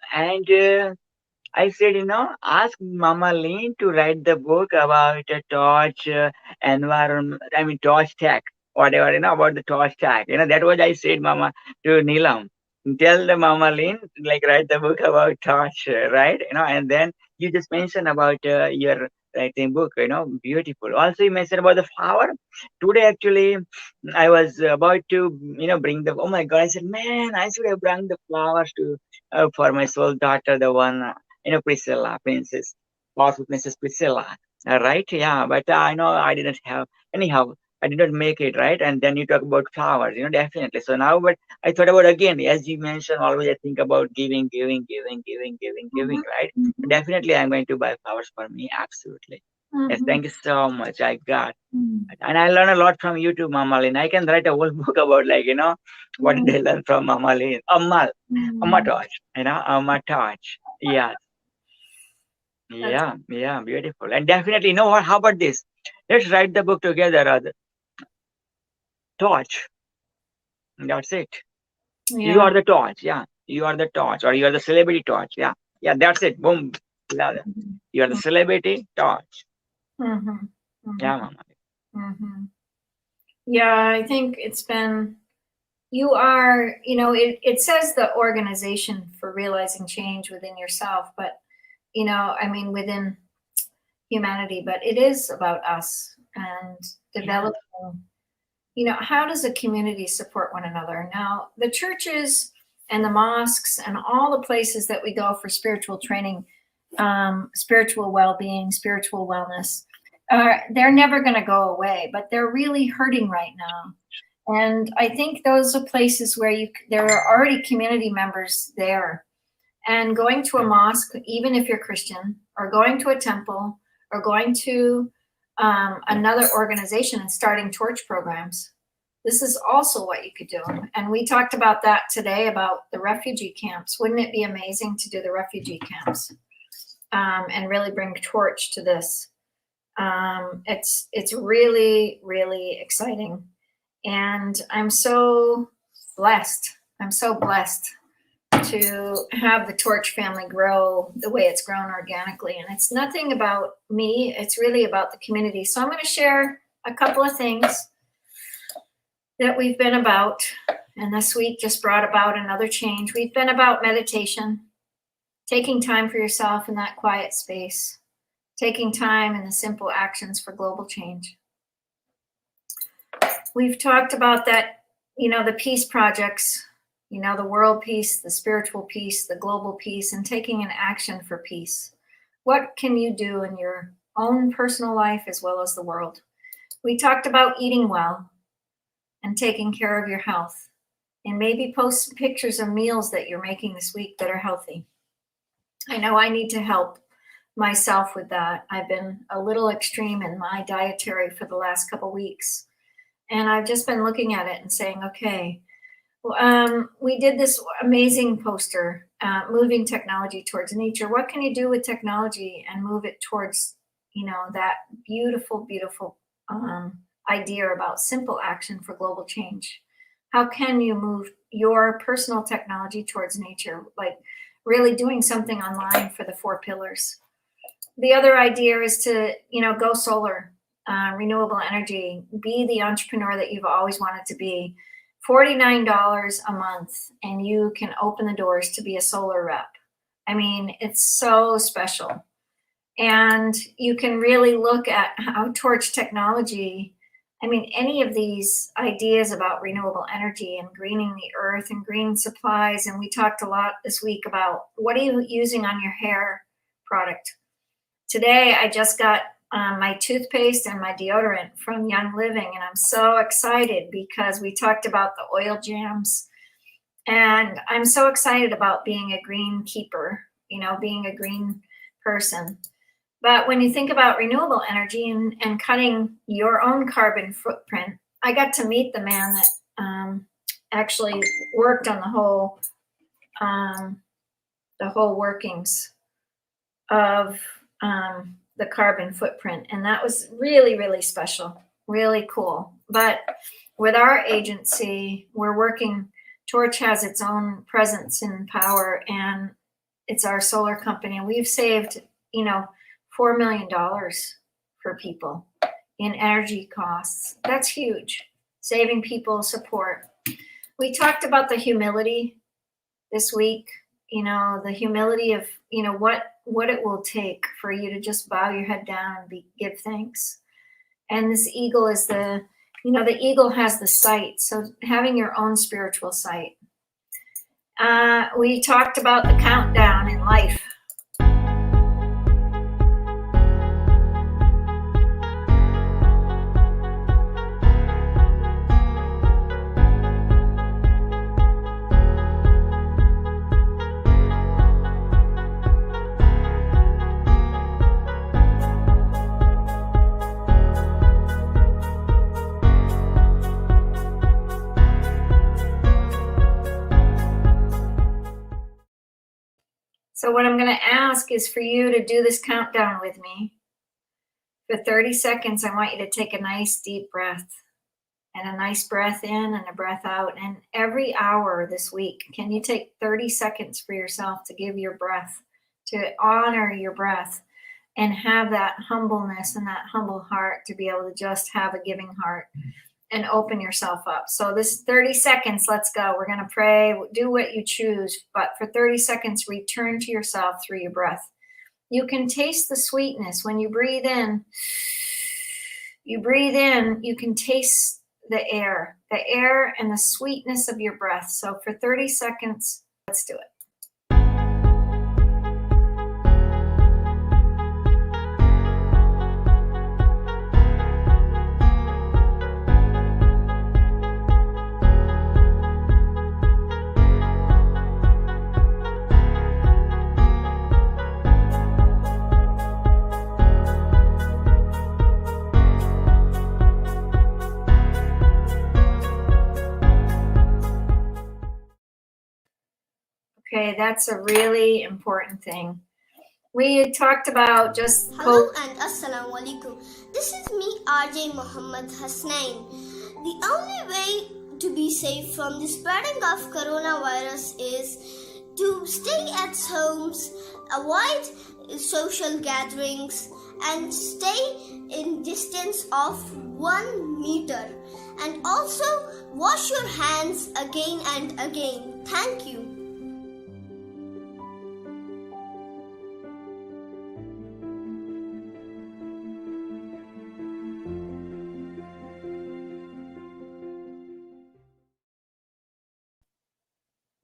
I said, you know, ask Mama Lynn to write the book about a torch environment, torch tech, whatever, you know, about the torch tech. You know, that was I said, Mama, to Neelam. Tell the Mama Lynn, like, write the book about torch, right? You know, and then you just mentioned about your writing book, you know, beautiful. Also, you mentioned about the flower. Today, actually, I was about to, you know, bring the, oh my God, I said, man, I should have brought the flowers to for my soul daughter, the one, you know, Priscilla, powerful Princess Priscilla, right? Yeah, but I know I didn't have, anyhow, I did not make it, right? And then you talk about flowers, you know, definitely. So now, but I thought about again, as you mentioned, always I think about giving, right? Definitely, I'm going to buy flowers for me, absolutely. Yes, thank you so much. I got, and I learned a lot from you too, Mama Lynn. I can write a whole book about, like, you know, what did I learn from Mama Lynn? Amma Torch, you know, Amma Torch. Yeah. Yeah, beautiful. And definitely, you know what? How about this? Let's write the book together. Torch. That's it. Yeah. You are the torch. Yeah. You are the torch, or you are the celebrity torch. Yeah. Yeah, that's it. Boom. You are the celebrity torch. Yeah, Mama. Yeah, I think it's been, you are, you know, it says the organization for realizing change within yourself, but, you know, I mean, within humanity, but it is about us and developing, you know, how does a community support one another? Now, the churches and the mosques and all the places that we go for spiritual training, spiritual well-being, spiritual wellness, they're never going to go away, but they're really hurting right now. And I think those are places where there are already community members there. And going to a mosque, even if you're Christian or going to a temple or going to another organization and starting torch programs. This is also what you could do. And we talked about that today, about the refugee camps. Wouldn't it be amazing to do the refugee camps and really bring torch to this? It's really, really exciting. And I'm so blessed. I'm so blessed to have the Torch family grow the way it's grown organically. And it's nothing about me, it's really about the community. So I'm going to share a couple of things that we've been about. And this week just brought about another change. We've been about meditation, taking time for yourself in that quiet space, taking time in the simple actions for global change. We've talked about that, the peace projects, the world peace, the spiritual peace, the global peace, and taking an action for peace. What can you do in your own personal life as well as the world? We talked about eating well and taking care of your health, and maybe post pictures of meals that you're making this week that are healthy. I know I need to help myself with that. I've been a little extreme in my dietary for the last couple weeks, and I've just been looking at it and saying, okay, we did this amazing poster, moving technology towards nature. What can you do with technology and move it towards, that beautiful, beautiful idea about simple action for global change? How can you move your personal technology towards nature, like really doing something online for the 4 pillars? The other idea is to, go solar, renewable energy, be the entrepreneur that you've always wanted to be. $49 a month, and you can open the doors to be a solar rep. I mean, it's so special. And you can really look at how Torch technology, any of these ideas about renewable energy and greening the earth and green supplies. And we talked a lot this week about what are you using on your hair product. Today, I just got my toothpaste and my deodorant from Young Living, and I'm so excited because we talked about the oil jams, and I'm so excited about being a green keeper, being a green person. But when you think about renewable energy and cutting your own carbon footprint, I got to meet the man that actually worked on the whole workings of the carbon footprint. And that was really, really special, really cool. But with our agency, we're working, Torch has its own presence and power, and it's our solar company. And we've saved, $4 million for people in energy costs. That's huge. Saving people support. We talked about the humility this week, the humility of, what it will take for you to just bow your head down and give thanks. And this eagle is the eagle has the sight. So having your own spiritual sight. We talked about the countdown in life. So what I'm going to ask is for you to do this countdown with me. For 30 seconds, I want you to take a nice deep breath, and a nice breath in and a breath out. And every hour this week, can you take 30 seconds for yourself to give your breath, to honor your breath, and have that humbleness and that humble heart to be able to just have a giving heart and open yourself up. So this 30 seconds, let's go. We're going to pray, do what you choose, but for 30 seconds, return to yourself through your breath. You can taste the sweetness when you breathe in. You breathe in, you can taste the air and the sweetness of your breath. So for 30 seconds, let's do it. that's a really important thing. We had talked about just Hello and Assalamu alaikum. This is me, RJ Muhammad Hasnain. The only way to be safe from the spreading of coronavirus is to stay at homes, avoid social gatherings, and stay in distance of 1 meter. And also wash your hands again and again. Thank you.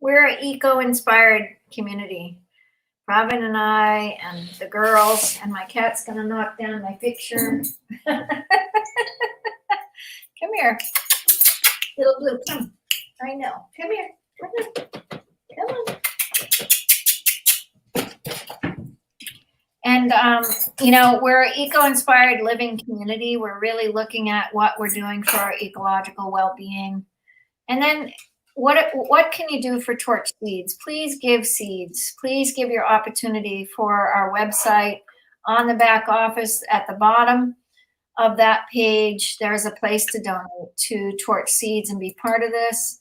We're an eco-inspired community. Robin and I and the girls, and my cat's gonna knock down my picture. Come here, little blue, come. I know, come here, come on. And, you know, we're an eco-inspired living community. We're really looking at what we're doing for our ecological well-being. And then what can you do for Torch Seeds? Please give seeds. Please give your opportunity for our website. On the back office at the bottom of that page, there's a place to donate to Torch Seeds and be part of this.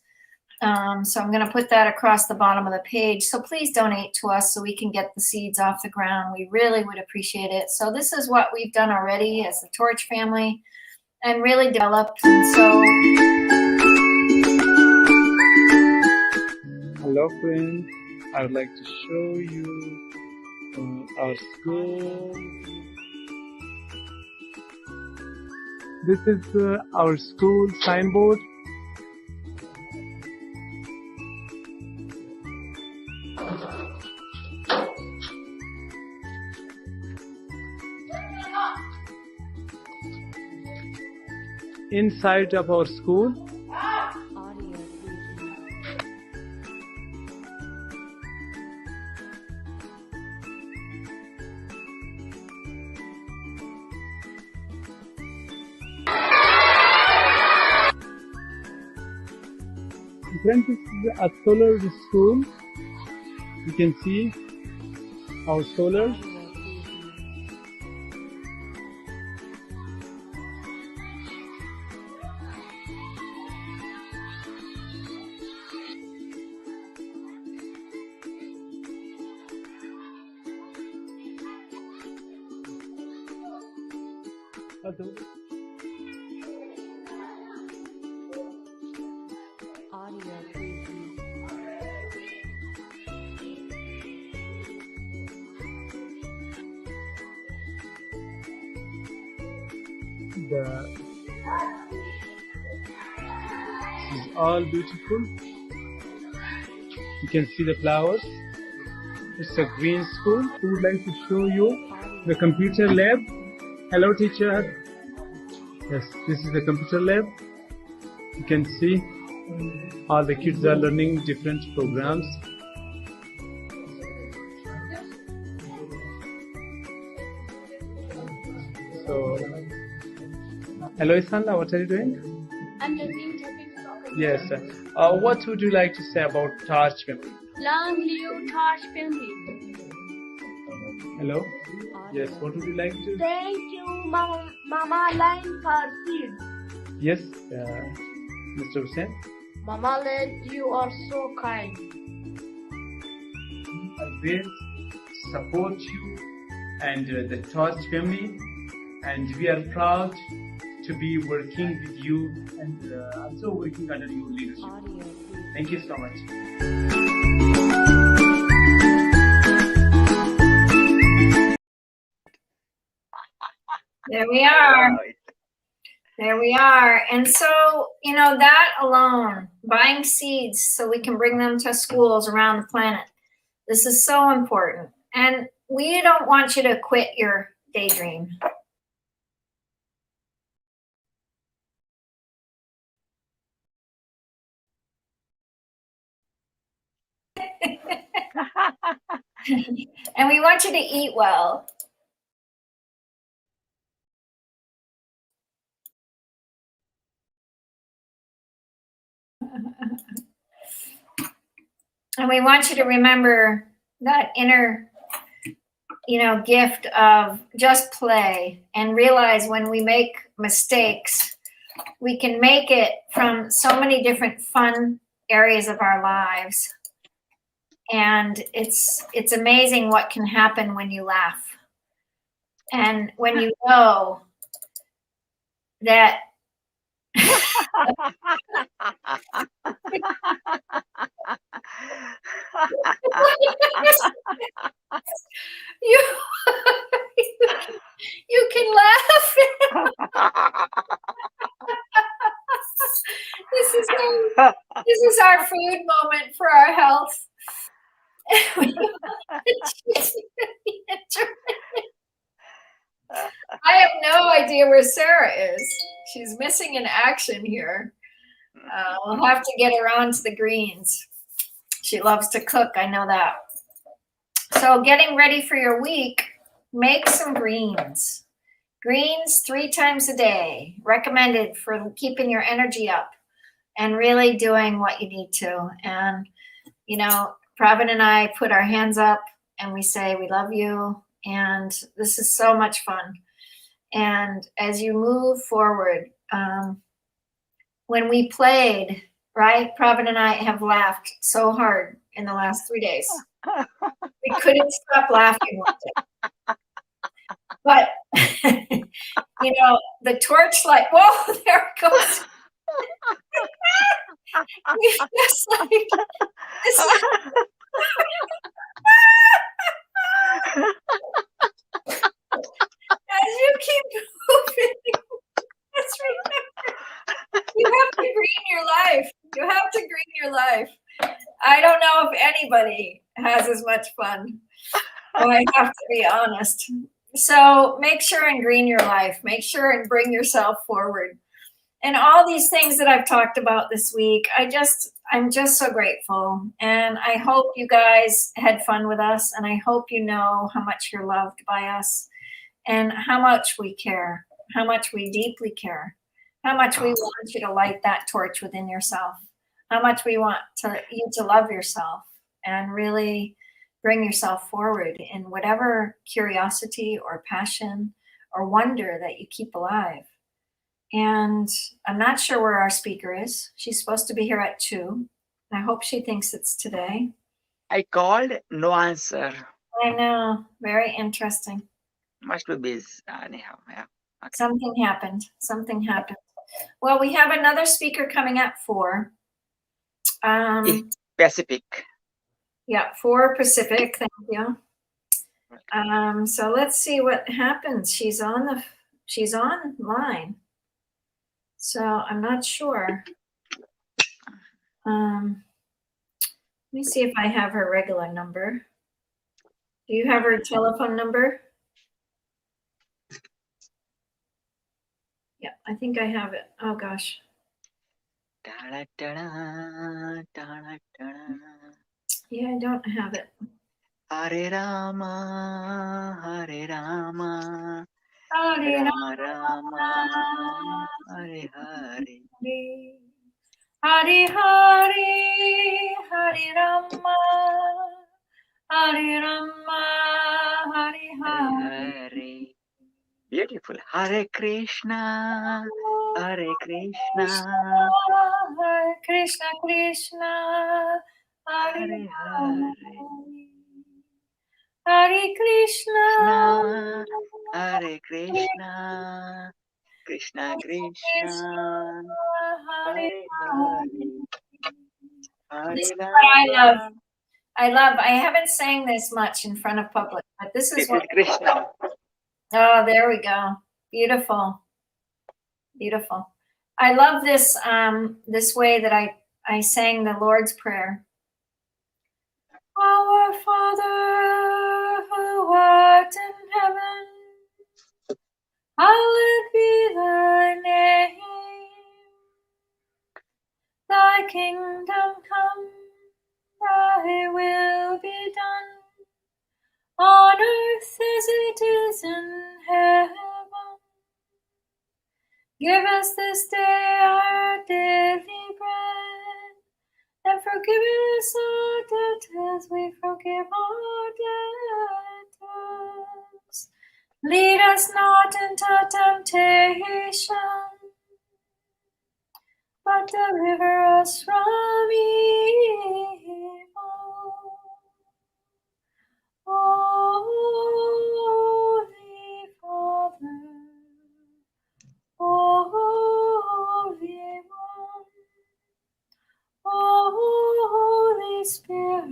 So I'm going to put that across the bottom of the page. So please donate to us so we can get the seeds off the ground. We really would appreciate it. So this is what we've done already as the Torch family and really developed. And so hello friends, I would like to show you our school. This is our school signboard. Inside of our school, friends, this is a solar school. You can see our solar. This is all beautiful. You can see the flowers. It's a green school. We would like to show you the computer lab. Hello, teacher. Yes, this is the computer lab. You can see all the kids are learning different programs. So, hello, Isanda, what are you doing? I'm learning Turkish soccer. Yes. What would you like to say about Torch family? Long live Torch family. Hello? Yes, what would you like to? Thank you, Mama Line, for seeds. Yes, Mr. Hussain. Mama Line, you are so kind. I will support you and the Torch family, and we are proud to be working with you and also working under your leadership. Thank you so much. there we are. There we are. And so, you know, that alone, buying seeds so we can bring them to schools around the planet. This is so important. And we don't want you to quit your daydream. And we want you to eat well. And we want you to remember that inner, gift of just play and realize when we make mistakes, we can make it from so many different fun areas of our lives. And it's amazing what can happen when you laugh. And when you know that you can laugh. This is our food moment for our health. I have no idea where Sarah is. She's missing in action here. We'll have to get her on to the greens. She loves to cook, I know that. So getting ready for your week, make some greens. Greens 3 times a day, recommended for keeping your energy up and really doing what you need to. And, Pravin and I put our hands up and we say, we love you. And this is so much fun. And as you move forward, when we played, right, Pravin and I have laughed so hard in the last 3 days. We couldn't stop laughing one day. But, the torchlight, whoa, there it goes. It's like, this is... As you keep moving, let's remember, you have to green your life. You have to green your life. I don't know if anybody has as much fun. I have to be honest. So make sure and green your life. Make sure and bring yourself forward. And all these things that I've talked about this week, I'm just so grateful. And I hope you guys had fun with us. And I hope you know how much you're loved by us and how much we care, how much we deeply care, how much we want you to light that torch within yourself, how much we want you to love yourself and really bring yourself forward in whatever curiosity or passion or wonder that you keep alive. And I'm not sure where our speaker is. She's supposed to be here at 2. I hope she thinks it's today. I called, no answer. I know, very interesting. Must be busy. Anyhow, yeah. Okay. Something happened. Well, we have another speaker coming at 4. Pacific. Yeah, 4 Pacific. Thank you. So let's see what happens. She's online. So I'm not sure. Let me see if I have her regular number. Do you have her telephone number? Yeah, I think I have it. Oh gosh. Yeah, I don't have it. Hare Rama, Hare Rama, Hare Rama Rama, Hare Hare. Hare Hare, Hare Rama, Hare Rama, Hare Hare. Beautiful. Hare Krishna, Hare Krishna, Hare Krishna, Krishna, Hare Hare. Hare Krishna, Hare Krishna, Krishna Krishna, Hare Hare. This is what I love. I haven't sang this much in front of public, but this is what Krishna. Oh, there we go. Beautiful. Beautiful. I love this this way that I sang the Lord's Prayer. Our Father who art in heaven, hallowed be thy name. Thy kingdom come, thy will be done, on earth as it is in heaven. Give us this day our daily bread, and forgive us our debts as we forgive our debtors. Lead us not into temptation, but deliver us from evil. Holy Father, Holy One, Holy Spirit,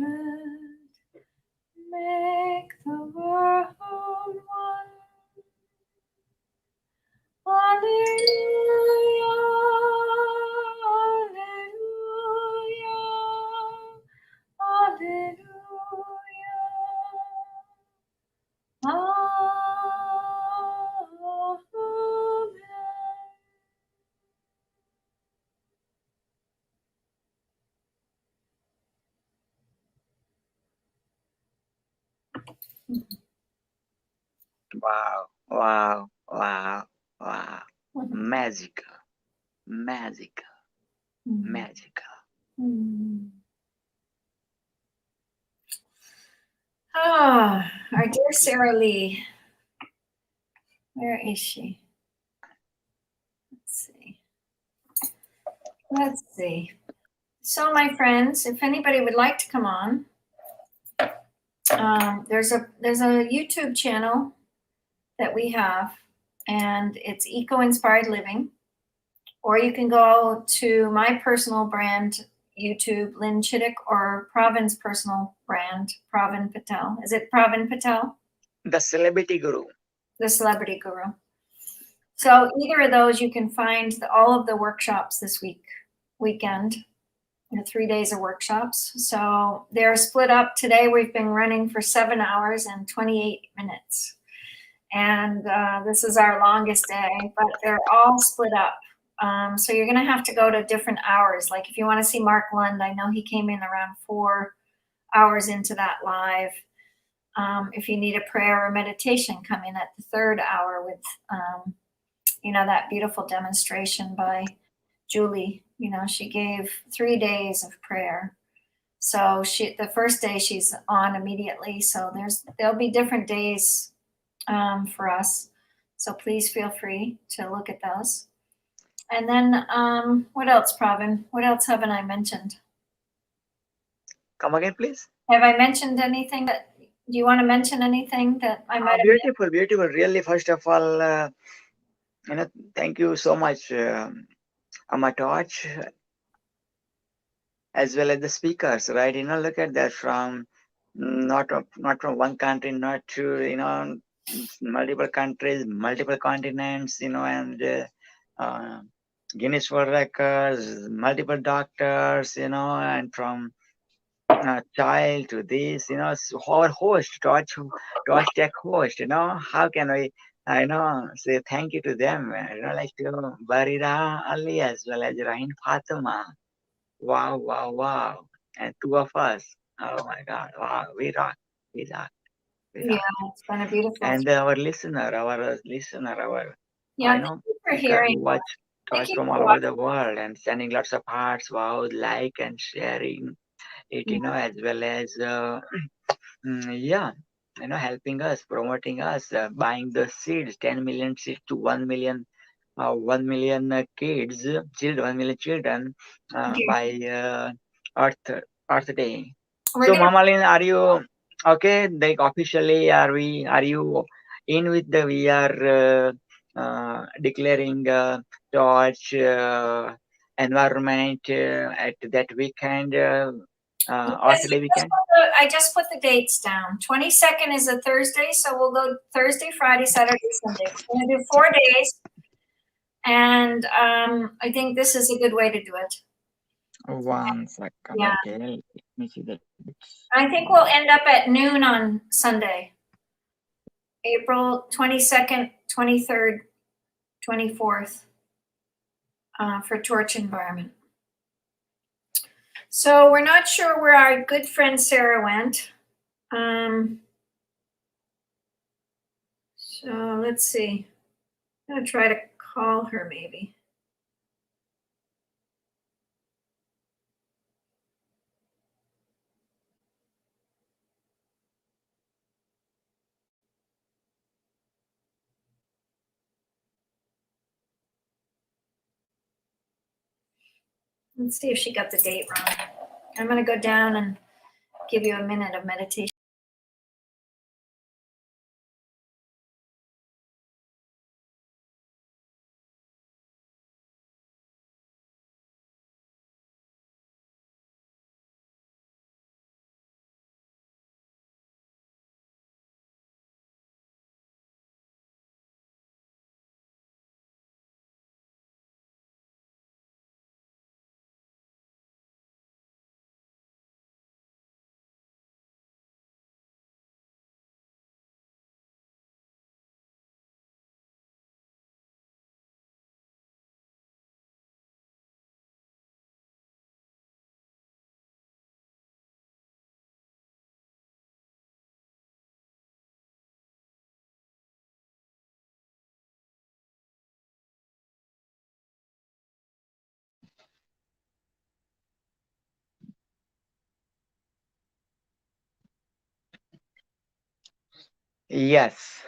make the world one. Alleluia, alleluia, alleluia. Wow, wow, wow, wow. Magical, magical, magical. Ah, our dear Sarah Lee. Where is she? Let's see. Let's see. So, my friends, if anybody would like to come on, there's a YouTube channel that we have, and it's Eco Inspired Living. Or you can go to my personal brand YouTube, Lynn Chittick, or Pravin's personal brand, Pravin Patel. Is it Pravin Patel? The Celebrity Guru. The Celebrity Guru. So either of those, you can find all of the workshops this weekend. 3 days of workshops. So they're split up. Today we've been running for 7 hours and 28 minutes. And this is our longest day, but they're all split up. So you're gonna have to go to different hours. Like if you wanna see Mark Lund, I know he came in around 4 hours into that live. If you need a prayer or meditation, come in at the 3rd hour with, that beautiful demonstration by Julie. She gave 3 days of prayer. So the first day she's on immediately. So there'll be different days for us. So please feel free to look at those. And then what else, Pravin? What else haven't I mentioned? Come again, please. Have I mentioned anything do you want to mention anything that I might have missed? Beautiful. Really, first of all, thank you so much, Torch, as well as the speakers, right? Look at that, from not from one country, not to multiple countries, multiple continents, and Guinness World Records, multiple doctors, and from child to this, our host, Torch Tech host, how can we, say thank you to them, like to Barira Ali as well as Rahin Fatima. Wow. And 2 of us. Oh my God. Wow. We rock. Yeah, it's been a beautiful. And our listener, yeah, thank you for hearing. Watch Torch from all over the world and sending lots of hearts. Wow, like and sharing it, as well as helping us, promoting us, buying the seeds, 10 million seeds to 1 million 1 million kids, 1 million children by Earth Day. So, Mama Lynn, are you okay? Like officially, are you in with the? We are declaring Torch environment at that weekend. Earth Day weekend. I just put the dates down. 22nd is a Thursday, so we'll go Thursday, Friday, Saturday, Sunday. We're gonna do 4 days. And I think this is a good way to do it. 1 second. Yeah. Okay, let me see that. I think we'll end up at noon on Sunday, April 22nd, 23rd, 24th for Torch Environment. So we're not sure where our good friend Sarah went. So let's see. I'm going to try to call her maybe. Let's see if she got the date wrong. I'm going to go down and give you a minute of meditation. Yes.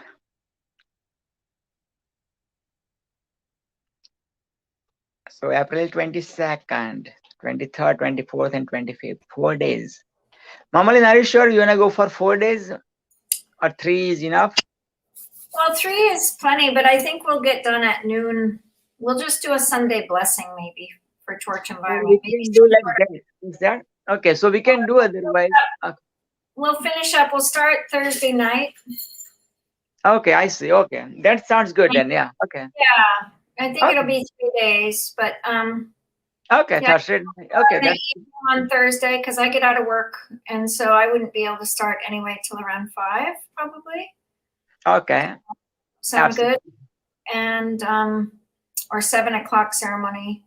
So April 22nd, 23rd, 24th, and 25th, 4 days. Mamalin, are you sure you want to go for 4 days or 3 is enough? Well, 3 is plenty, but I think we'll get done at noon. We'll just do a Sunday blessing maybe for Torch We Environment. can do like that. Is that? Okay, so we can do otherwise. We'll finish up. We'll start Thursday night. Okay, I see. Okay, that sounds good then. Yeah. Okay. Yeah, I think it'll Okay. be 3 days, but Okay, yeah, Thursday. Okay, the that's evening on Thursday because I get out of work, and so I wouldn't be able to start anyway till around 5 probably. okay. Sound Absolutely. good? And or 7 o'clock ceremony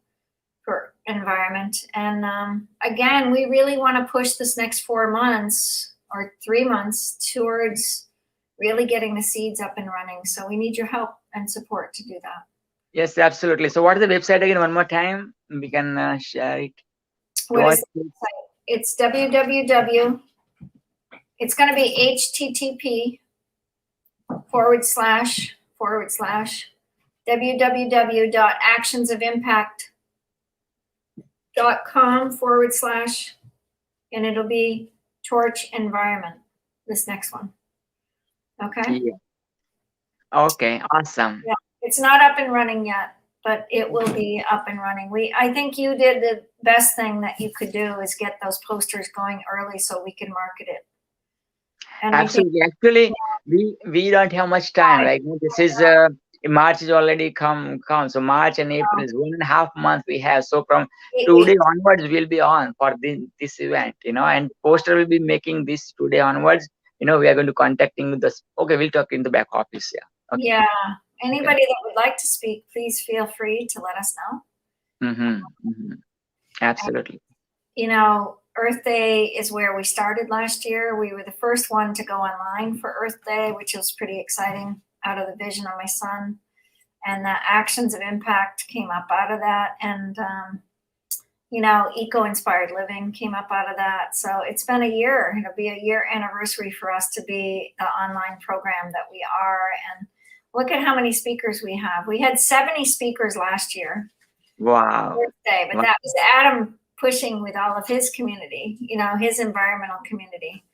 for environment. And again, we really want to push this next 4 months or 3 months towards really getting the seeds up and running. So we need your help and support to do that. Yes, absolutely. So what is the website again? One more time. We can share it. What is the website? It's www. It's going to be http / www.actionsofimpact.com / and it'll be Torch Environment, this next one. Okay? Yeah. Okay, awesome. Yeah. It's not up and running yet, but it will be up and running. I think you did the best thing that you could do is get those posters going early so we can market it. And Absolutely. Actually, we don't have much time. Like this is March is already come. So March and April is 1.5 months we have. So from today onwards, we'll be on for this event, and poster will be making this today onwards. We are going to contacting this. Okay, we'll talk in the back office. Yeah. Okay. Yeah. Anybody that would like to speak, please feel free to let us know. Absolutely. Earth Day is where we started last year. We were the first one to go online for Earth Day, which was pretty exciting, out of the vision of my son. And the Actions of Impact came up out of that. And, Eco-Inspired Living came up out of that. So it's been a year. It'll be a year anniversary for us to be the online program that we are. And look at how many speakers we have. We had 70 speakers last year. Wow. Earth Day, but that was Adam pushing with all of his community, his environmental community.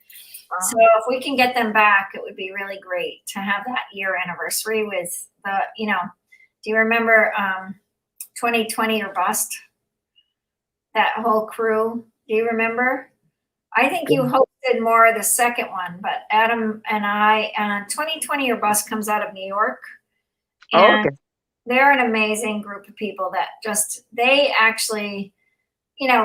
So if we can get them back, it would be really great to have that year anniversary with the, do you remember 2020 or Bust? That whole crew, do you remember? I think you hosted more of the second one, but Adam and I, 2020 or Bust comes out of New York. And they're an amazing group of people that they actually,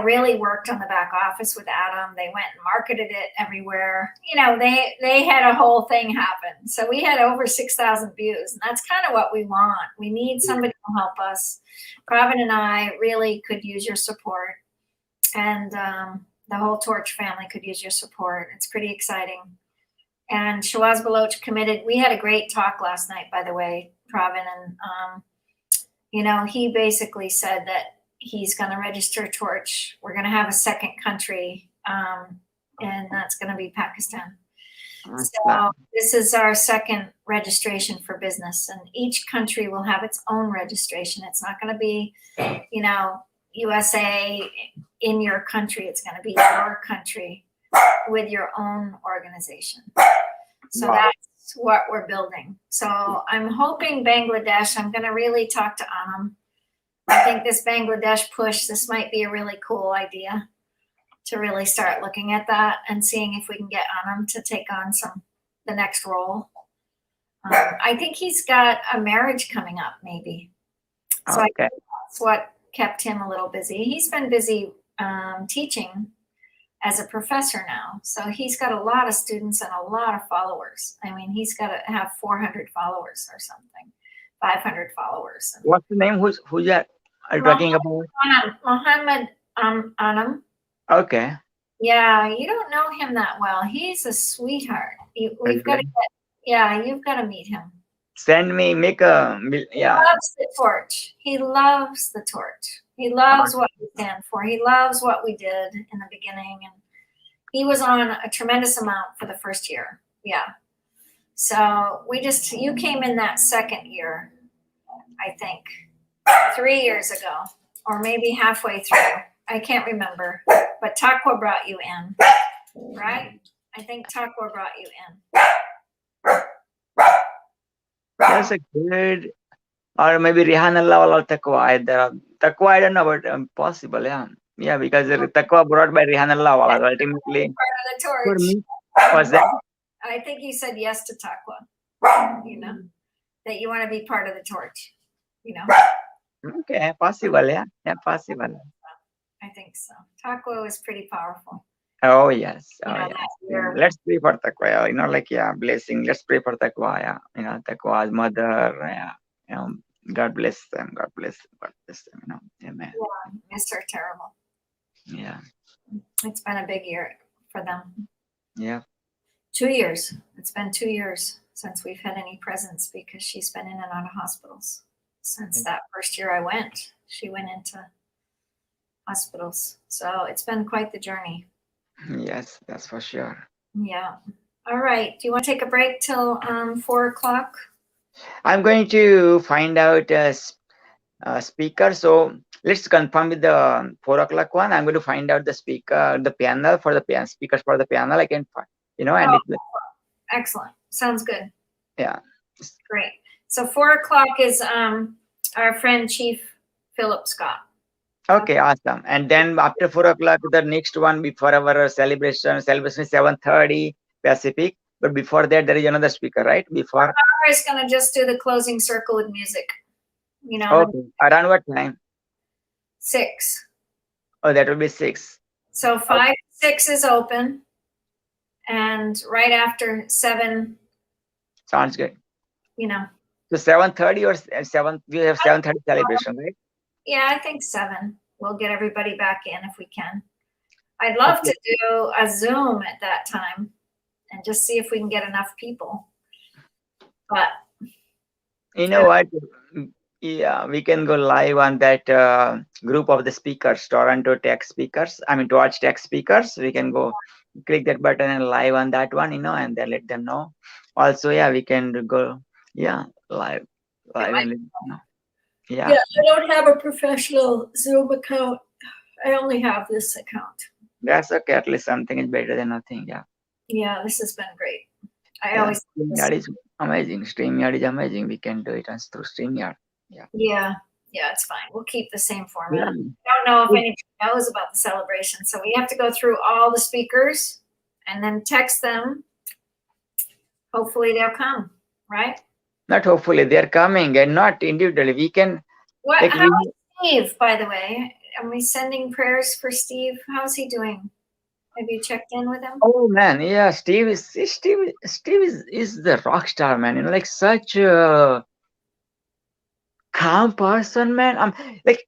really worked on the back office with Adam. They went and marketed it everywhere. They had a whole thing happen. So we had over 6,000 views, and that's kind of what we want. We need somebody to help us. Pravin and I really could use your support, and the whole Torch family could use your support. It's pretty exciting. And Shawaz Baloch committed. We had a great talk last night, by the way, Pravin, and he basically said that he's going to register Torch. We're going to have a second country, and that's going to be Pakistan. So this is our second registration for business, and each country will have its own registration. It's not going to be, USA in your country. It's going to be your country with your own organization. So Wow. that's what we're building. So I'm hoping Bangladesh, I'm going to really talk to Anam. I think this Bangladesh push, this might be a really cool idea to really start looking at that and seeing if we can get Anam to take on the next role. I think he's got a marriage coming up, maybe. So I Okay. think that's what kept him a little busy. He's been busy teaching as a professor now. So he's got a lot of students and a lot of followers. I mean, he's got to have 400 followers or something, 500 followers. What's the name? Who you are talking about? Muhammad Anam. Okay. Yeah, you don't know him that well. He's a sweetheart. We've got to you've got to meet him. Send me, make a, He yeah. loves the torch. He loves the torch. He loves what we stand for. He loves what we did in the beginning. And he was on a tremendous amount for the first year. Yeah. So you came in that second year, I think, 3 years ago, or maybe halfway through. I can't remember. But Takwa brought you in, right? I think Takwa brought you in. That's a good, or maybe Rihanna Lawal or Taqwa. Taqwa, I don't know, but possible, yeah. Yeah, because Taqwa brought by Rihanna Lawal ultimately. Part of the For torch. me, was that? I think you said yes to Takwa, that you want to be part of the torch, Okay, possible, yeah. Yeah, possible. I think so. Takwa is pretty powerful. Oh, yes. Oh, Yeah, yes. you're- Let's pray for Taqwa, blessing. Let's pray for Taqwa, Taqwa's mother, God bless them. God bless them, Amen. Yeah, miss her terrible. Yeah. It's been a big year for them. Yeah. 2 years. It's been 2 years since we've had any presence because she's been in and out of hospitals. Since that first year I went, she went into hospitals. So it's been quite the journey. Yes, that's for sure. Yeah. All right. Do you want to take a break till 4 o'clock? I'm going to find out speaker. So let's confirm with the 4 o'clock one. I'm going to find out the speaker, the panel for the speakers for the panel. I can find, and Excellent. Sounds good. yeah. Great. So 4 o'clock is our friend Chief Philip Scott. Okay, awesome. And then after 4 o'clock, the next one before our celebration is 7:30 Pacific. But before that, there is another speaker, right? Before. Laura is going to just do the closing circle with music. Okay. Around what time? 6. Oh, that will be 6. So 5 to 6 is open. And right after 7, Sounds good. So 7:30 or 7? We have 7:30 celebration, right? Yeah, I think 7. We'll get everybody back in if we can. I'd love to do a Zoom at that time and just see if we can get enough people. But You know what? Yeah, we can go live on that group of the speakers, Toronto Tech speakers. Torch Tech speakers. We can go click that button and live on that one, and then let them know. Also, yeah, we can go, live and let them know. Yeah. I don't have a professional Zoom account. I only have this account. That's okay. At least something is better than nothing. Yeah. Yeah, this has been great. I Yeah. always StreamYard is amazing. StreamYard is amazing. We can do it through StreamYard. Yeah, it's fine. We'll keep the same format. Yeah. I don't know if anybody knows about the celebration, so we have to go through all the speakers and then text them. Hopefully they'll come, right? Not hopefully, they're coming and not individually. We can. How is Steve, by the way? Are we sending prayers for Steve? How's he doing? Have you checked in with him? Oh man, yeah, Steve is the rock star, man. Such a calm person, man.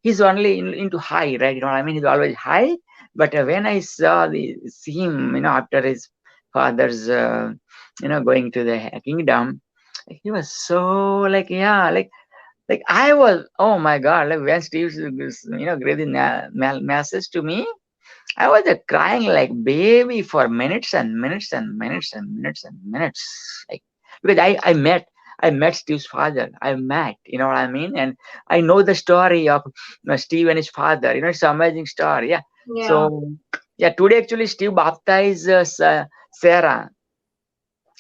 He's only into high, right? He's always high. But when I see him, after his father's, going to the kingdom, he was so I was, oh my God, when Steve, gave the message to me, I was crying like baby for minutes and minutes and minutes and minutes and minutes. Because I met Steve's father. I met, you know what I mean? And I know the story of Steve and his father. You know, it's an amazing story. Yeah. Yeah. So, yeah, today actually Steve baptized Sarah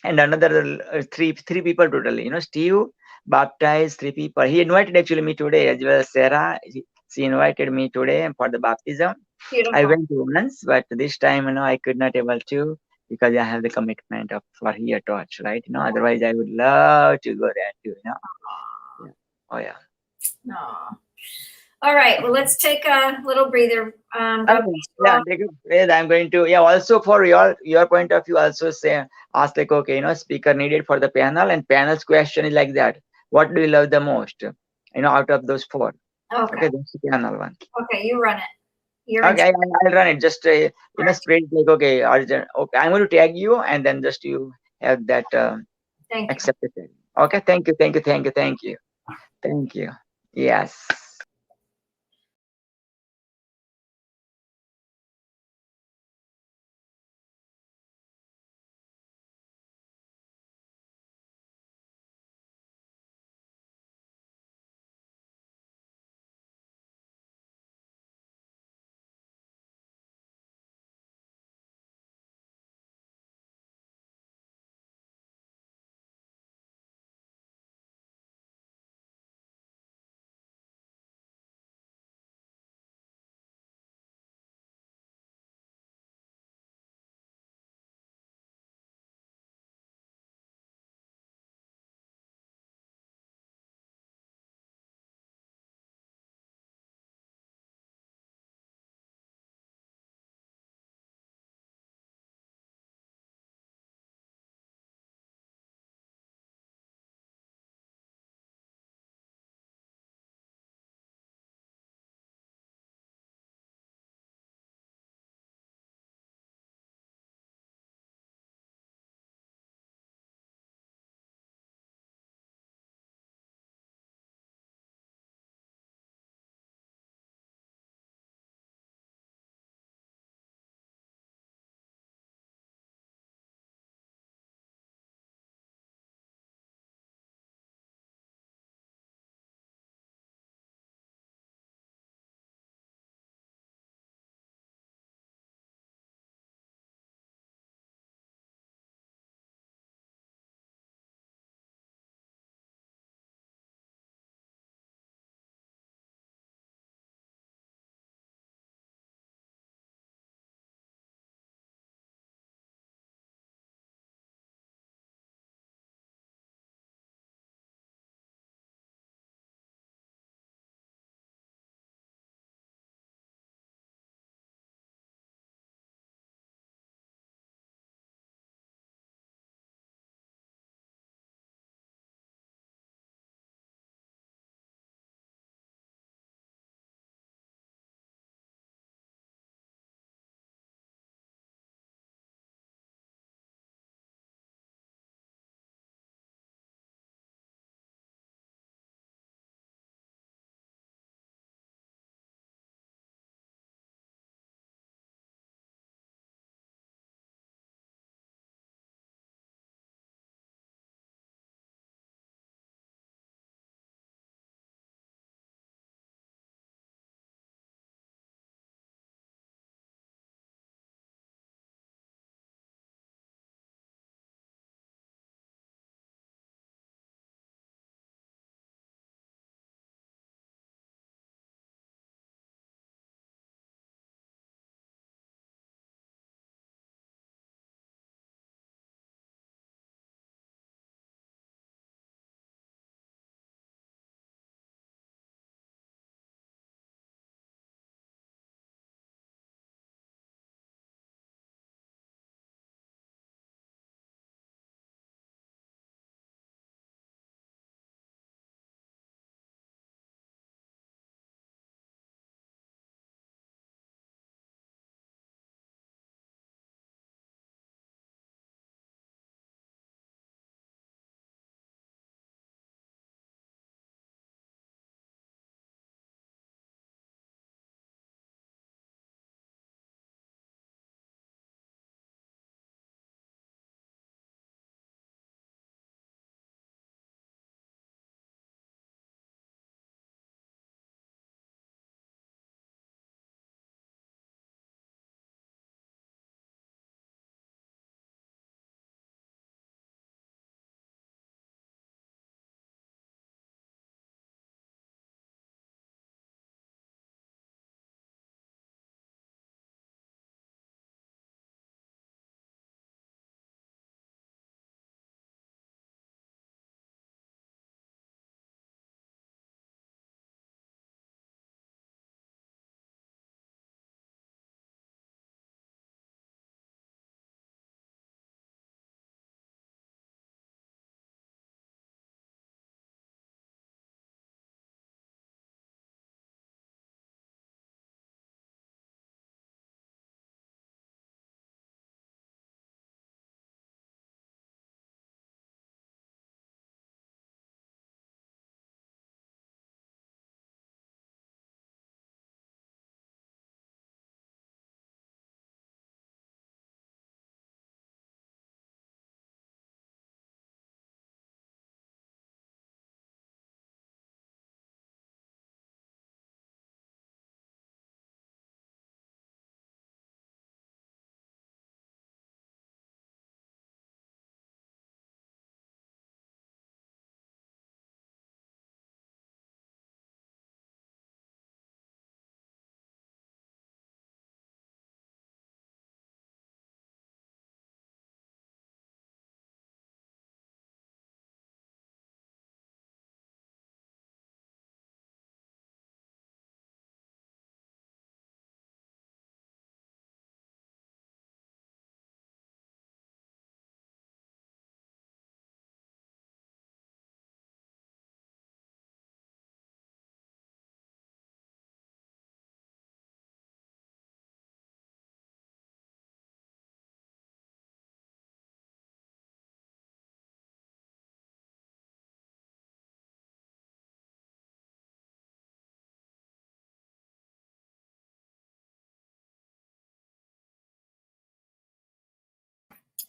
and another three people totally. You know, Steve baptized 3 people. He invited actually me today as well as Sarah. She invited me today for the baptism. Beautiful. I went once, but this time, you know, I could not able to because I have the commitment of for here torch, right? You know, otherwise I would love to go there too, you know. Yeah. Oh yeah. Aw. All right. Well, let's take a little breather. Yeah, take a breath. I'm going to also for your point of view, also say ask like, okay, you know, speaker needed for the panel, and panel's question is like that. What do you love the most? You know, out of those 4. Okay. Okay, that's the panel one. Okay, you run it. You're in Okay, I'll run it. Just you know, spread like okay, Arjun. Okay, I'm going to tag you, and then just you have that Thank you. accepted. Okay, thank you, thank you, thank you, thank you, thank you. Yes.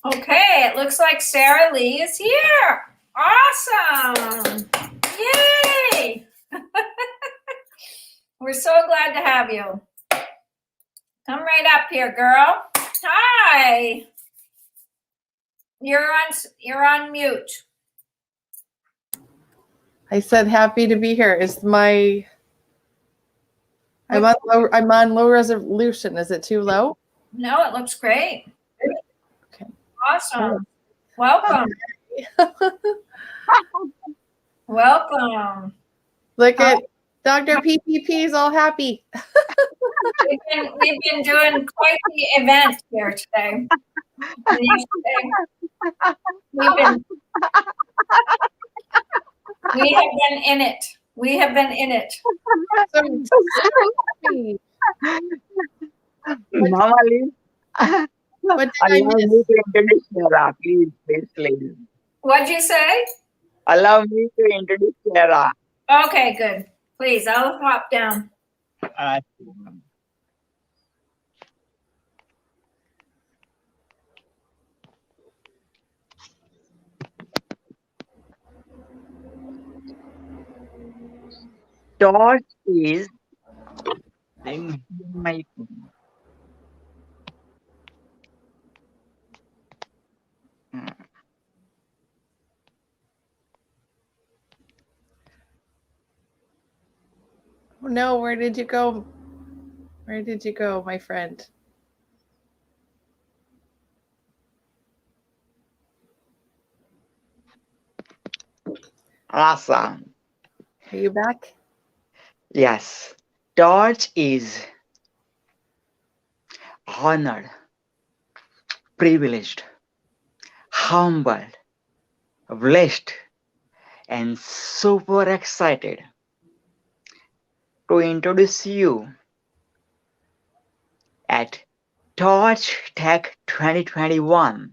Okay, it looks like Sarah Lee is here. Awesome. Yay. We're so glad to have you. Come right up here, girl. Hi. You're on mute. I said happy to be here. I'm on low resolution. Is it too low? No, it looks great. Okay. Awesome. Welcome. Welcome. Look at Dr. PPP is all happy. We've been doing quite the event here today. And yesterday, we have been in it. We have been in it. Mama Lee, What did allow I miss? me to introduce Sarah, please. What'd you say? Allow me to introduce Sarah. Okay, good. Please, I'll hop down. Torch is my Oh, no, where did you go? Where did you go, my friend? awesome. Are you back? Yes. Torch is honored, privileged, humbled, blessed, and super excited to introduce you at Torch Tech 2021.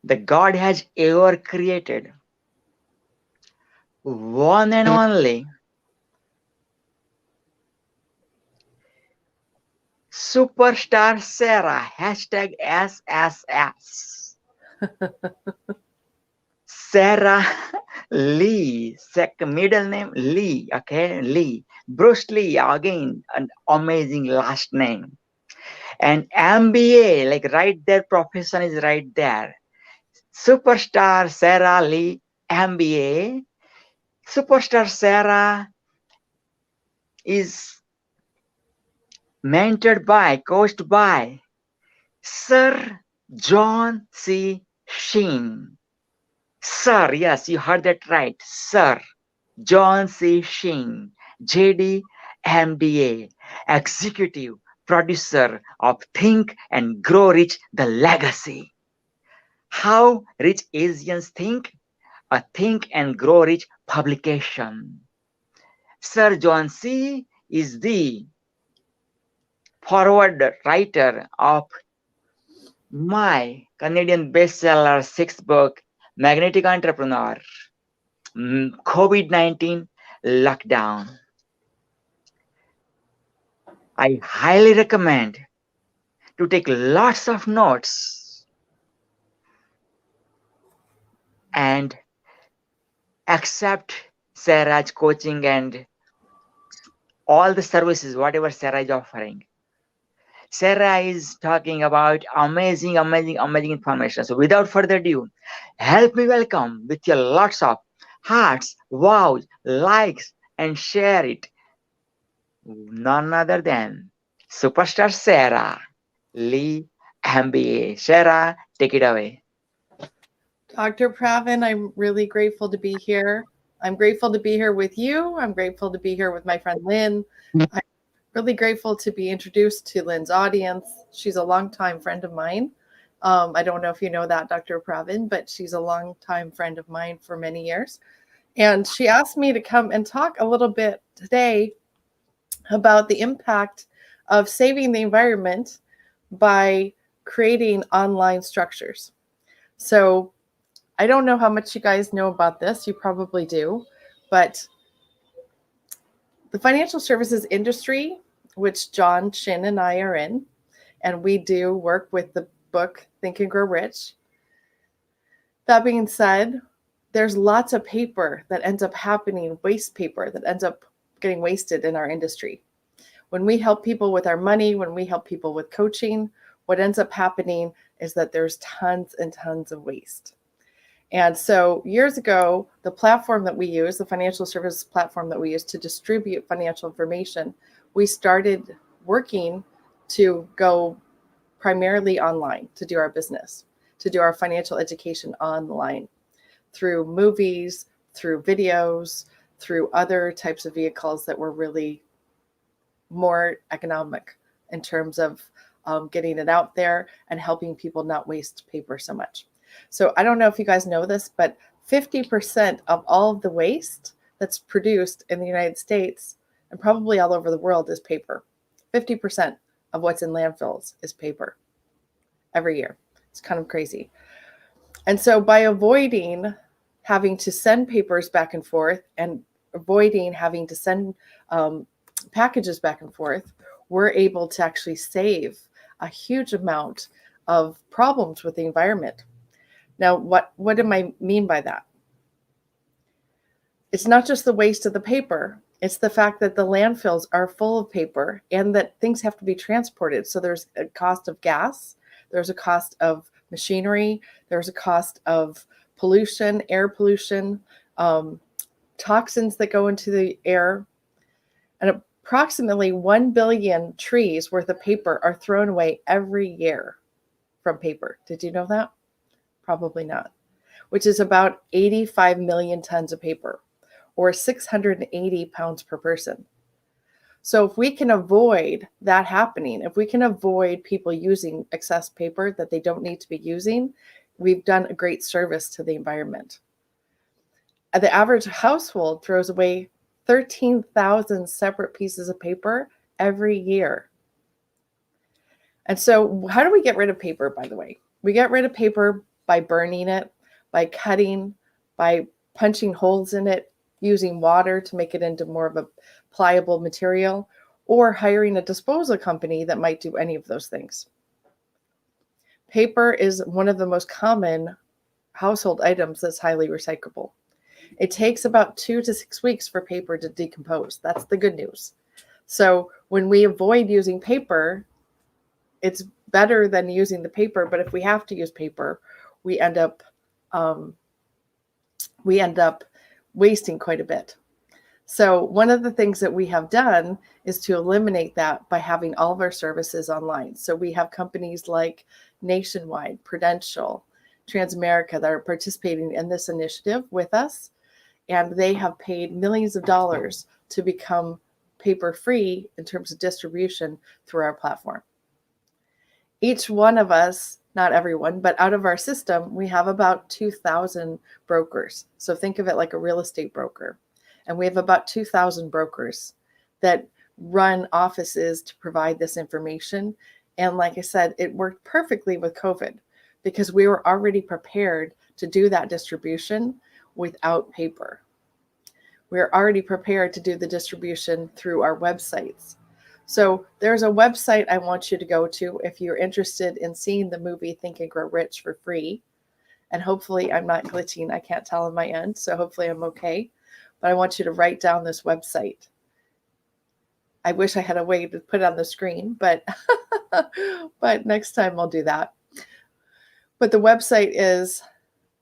The God has ever created, one and only Superstar Sarah, #SSS. Sarah Lee, middle name Lee, okay, Lee. Bruce Lee, again, an amazing last name. And MBA, like right there, profession is right there. Superstar Sarah Lee, MBA. Superstar Sarah is mentored by, coached by Sir John C. Sheen. Sir, yes, you heard that right. Sir John C. Sheen, JD, MBA, executive producer of Think and Grow Rich, The Legacy. How Rich Asians Think, a Think and Grow Rich publication. Sir John C. is the forward writer of my Canadian bestseller sixth book, Magnetic Entrepreneur, COVID-19 Lockdown. I highly recommend to take lots of notes and accept Sarah's coaching and all the services, whatever Sarah is offering. Sarah is talking about amazing information. So without further ado, help me welcome with your lots of hearts, wows, likes, and share it. None other than Superstar Sarah Lee, MBA. Sarah, take it away. Dr. Pravin, I'm really grateful to be here. I'm grateful to be here with you. I'm grateful to be here with my friend Lynn. I'm really grateful to be introduced to Lynn's audience. She's a longtime friend of mine. I don't know if you know that, Dr. Pravin, but she's a longtime friend of mine for many years. And she asked me to come and talk a little bit today about the impact of saving the environment by creating online structures. So I don't know how much you guys know about this. You probably do, but the financial services industry, which John Shin and I are in, and we do work with the book, Think and Grow Rich. That being said, there's lots of paper that ends up happening, waste paper that ends up getting wasted in our industry. When we help people with our money, when we help people with coaching, what ends up happening is that there's tons and tons of waste. And so years ago, the platform that we use, the financial services platform that we use to distribute financial information, we started working to go primarily online to do our business, to do our financial education online through movies, through videos, through other types of vehicles that were really more economic in terms of getting it out there and helping people not waste paper so much. So I don't know if you guys know this, but 50% of all of the waste that's produced in the United States and probably all over the world is paper. 50% of what's in landfills is paper every year. It's kind of crazy. And so by avoiding having to send papers back and forth and avoiding having to send packages back and forth, we're able to actually save a huge amount of problems with the environment. Now, what do I mean by that? It's not just the waste of the paper. It's the fact that the landfills are full of paper and that things have to be transported. So there's a cost of gas, there's a cost of machinery, there's a cost of pollution, air pollution, toxins that go into the air. And approximately 1 billion trees worth of paper are thrown away every year from paper. Did you know that? Probably not. Which is about 85 million tons of paper, or 680 pounds per person. So if we can avoid that happening, if we can avoid people using excess paper that they don't need to be using, we've done a great service to the environment. The average household throws away 13,000 separate pieces of paper every year. And so how do we get rid of paper, by the way? We get rid of paper by burning it, by cutting, by punching holes in it, using water to make it into more of a pliable material, or hiring a disposal company that might do any of those things. Paper is one of the most common household items that's highly recyclable. It takes about 2 to 6 weeks for paper to decompose. That's the good news. So when we avoid using paper, it's better than using the paper, but if we have to use paper, we end up wasting quite a bit. So one of the things that we have done is to eliminate that by having all of our services online. So we have companies like Nationwide, Prudential, Transamerica that are participating in this initiative with us, and they have paid millions of dollars to become paper-free in terms of distribution through our platform. Each one of us, not everyone, but out of our system, we have about 2,000 brokers. So think of it like a real estate broker. And we have about 2,000 brokers that run offices to provide this information. And like I said, it worked perfectly with COVID because we were already prepared to do that distribution without paper. We're already prepared to do the distribution through our websites. So there's a website I want you to go to if you're interested in seeing the movie Think and Grow Rich for free. And hopefully I'm not glitching. I can't tell on my end, so hopefully I'm okay. But I want you to write down this website. I wish I had a way to put it on the screen, but next time I'll do that. But the website is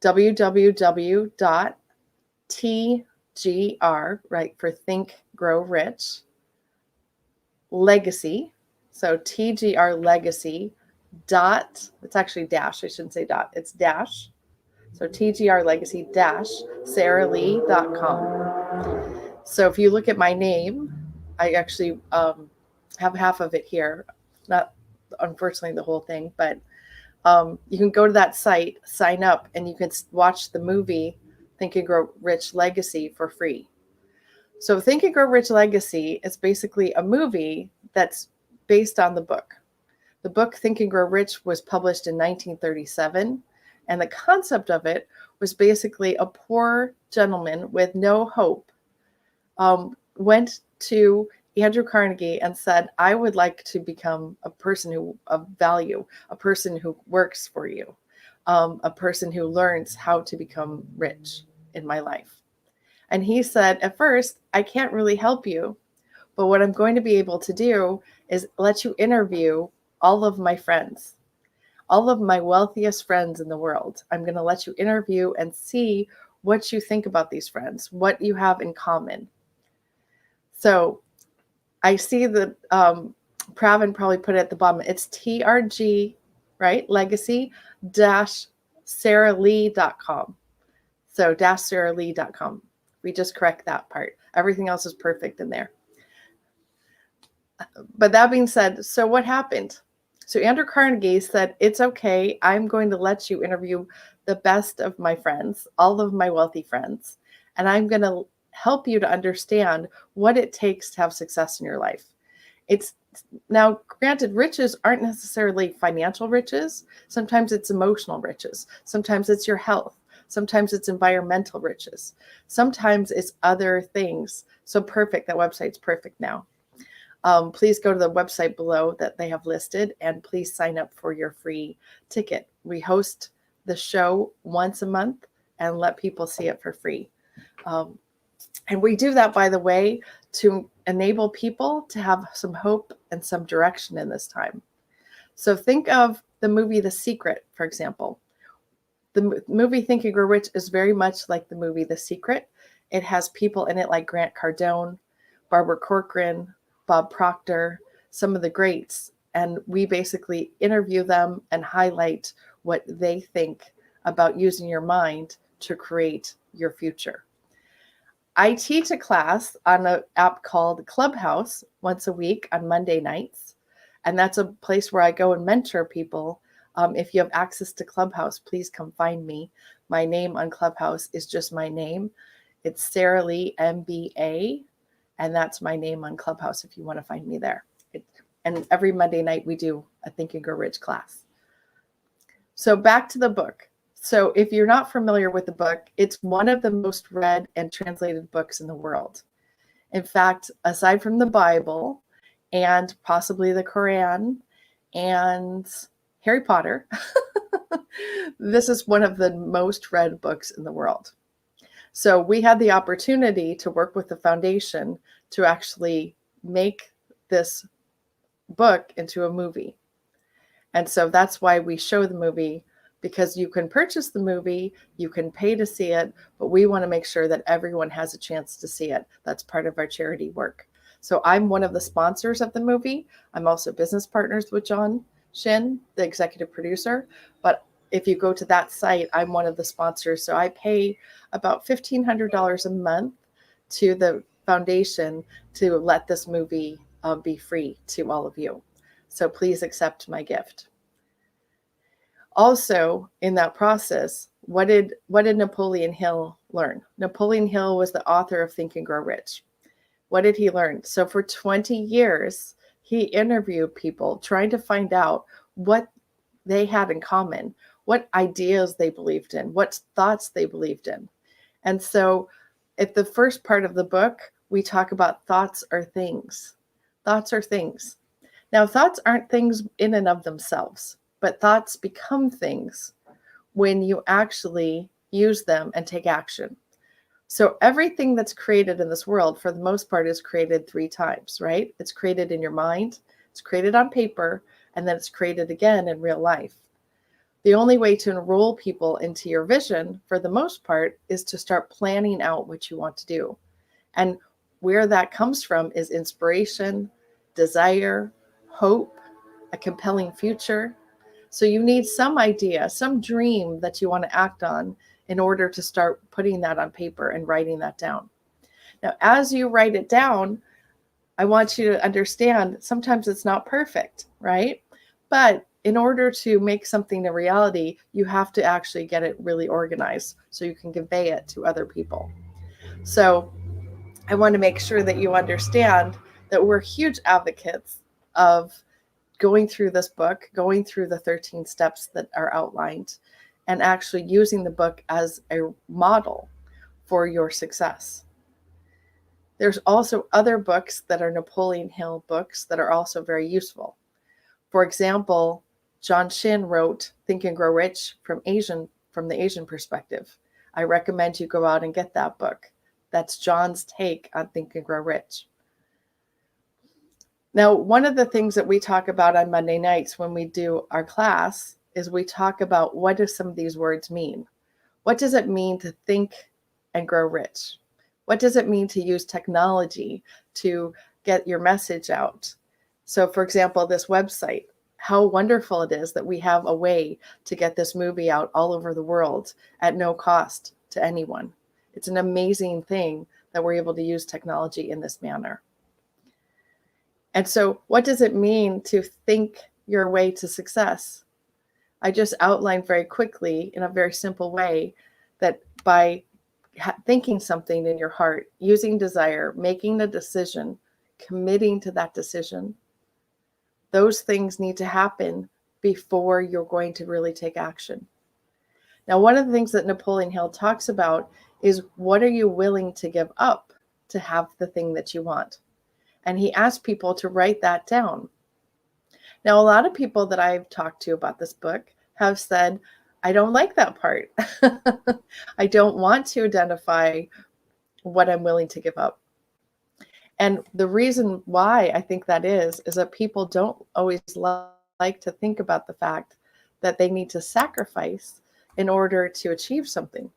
www.tgr, right, for Think Grow Rich, Legacy. So TGR Legacy dot, it's actually dash, I shouldn't say dot, it's dash. So TGR Legacy dash SarahLee.com. So if you look at my name, I actually have half of it here, not unfortunately the whole thing, but you can go to that site, sign up, and you can watch the movie Think and Grow Rich Legacy for free. So Think and Grow Rich Legacy is basically a movie that's based on the book. The book Think and Grow Rich was published in 1937, and the concept of it was basically a poor gentleman with no hope went to Andrew Carnegie and said, I would like to become a person of value, a person who works for you, a person who learns how to become rich in my life. And he said, at first, I can't really help you, but what I'm going to be able to do is let you interview all of my friends, all of my wealthiest friends in the world. I'm going to let you interview and see what you think about these friends, what you have in common. So I see that Pravin probably put it at the bottom. It's TRG, right? Legacy-SarahLee.com. So -SarahLee.com. We just correct that part. Everything else is perfect in there. But that being said, so what happened? So Andrew Carnegie said, it's okay. I'm going to let you interview the best of my friends, all of my wealthy friends, and I'm going to help you to understand what it takes to have success in your life. It's now, granted, riches aren't necessarily financial riches. Sometimes it's emotional riches. Sometimes it's your health. Sometimes it's environmental riches. Sometimes it's other things. So perfect. That website's perfect now. Please go to the website below that they have listed, and please sign up for your free ticket. We host the show once a month and let people see it for free. And we do that, by the way, to enable people to have some hope and some direction in this time. So think of the movie The Secret, for example. The movie Think and Grow Rich is very much like the movie The Secret. It has people in it like Grant Cardone, Barbara Corcoran, Bob Proctor, some of the greats. And we basically interview them and highlight what they think about using your mind to create your future. I teach a class on an app called Clubhouse once a week on Monday nights. And that's a place where I go and mentor people. If you have access to Clubhouse, please come find me. My name on Clubhouse is just my name. It's Sarah Lee, MBA. And that's my name on Clubhouse if you want to find me there. And every Monday night we do a Think and Grow Rich class. So back to the book. So if you're not familiar with the book, it's one of the most read and translated books in the world. In fact, aside from the Bible and possibly the Quran and Harry Potter, this is one of the most read books in the world. So we had the opportunity to work with the foundation to actually make this book into a movie. And so that's why we show the movie, because you can purchase the movie, you can pay to see it, but we want to make sure that everyone has a chance to see it. That's part of our charity work. So I'm one of the sponsors of the movie. I'm also business partners with John Shin, the executive producer. But if you go to that site, I'm one of the sponsors. So I pay about $1,500 a month to the foundation to let this movie be free to all of you. So please accept my gift. Also, in that process, what did Napoleon Hill learn? Napoleon Hill was the author of Think and Grow Rich. What did he learn? So for 20 years, he interviewed people trying to find out what they had in common, what ideas they believed in, what thoughts they believed in. And so at the first part of the book, we talk about thoughts are things. Thoughts are things. Now, thoughts aren't things in and of themselves, but thoughts become things when you actually use them and take action. So everything that's created in this world, for the most part, is created 3 times, right? It's created in your mind, it's created on paper, and then it's created again in real life. The only way to enroll people into your vision, for the most part, is to start planning out what you want to do. And where that comes from is inspiration, desire, hope, a compelling future. So you need some idea, some dream that you want to act on in order to start putting that on paper and writing that down. Now, as you write it down, I want you to understand sometimes it's not perfect, right? But in order to make something a reality, you have to actually get it really organized so you can convey it to other people. So I want to make sure that you understand that we're huge advocates of going through this book, going through the 13 steps that are outlined, and actually using the book as a model for your success. There's also other books that are Napoleon Hill books that are also very useful. For example, John Shin wrote Think and Grow Rich from the Asian perspective. I recommend you go out and get that book. That's John's take on Think and Grow Rich. Now, one of the things that we talk about on Monday nights when we do our class is we talk about what do some of these words mean? What does it mean to think and grow rich? What does it mean to use technology to get your message out? So, for example, this website, how wonderful it is that we have a way to get this movie out all over the world at no cost to anyone. It's an amazing thing that we're able to use technology in this manner. And so what does it mean to think your way to success? I just outlined very quickly in a very simple way that by thinking something in your heart, using desire, making a decision, committing to that decision, those things need to happen before you're going to really take action. Now, one of the things that Napoleon Hill talks about is what are you willing to give up to have the thing that you want? And he asked people to write that down. Now, a lot of people that I've talked to about this book have said, I don't like that part. I don't want to identify what I'm willing to give up. And the reason why I think that is that people don't always like to think about the fact that they need to sacrifice in order to achieve something.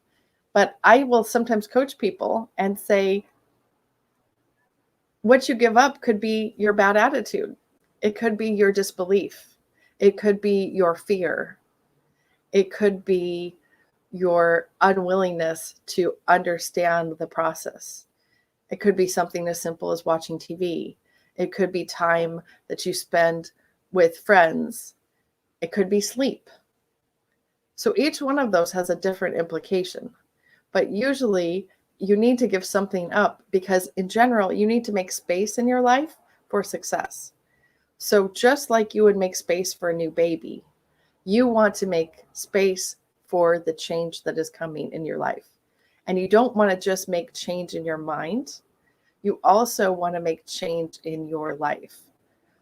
But I will sometimes coach people and say, what you give up could be your bad attitude. It could be your disbelief. It could be your fear. It could be your unwillingness to understand the process. It could be something as simple as watching TV. It could be time that you spend with friends. It could be sleep. So each one of those has a different implication. But usually you need to give something up because in general, you need to make space in your life for success. So just like you would make space for a new baby, you want to make space for the change that is coming in your life. And you don't want to just make change in your mind. You also want to make change in your life.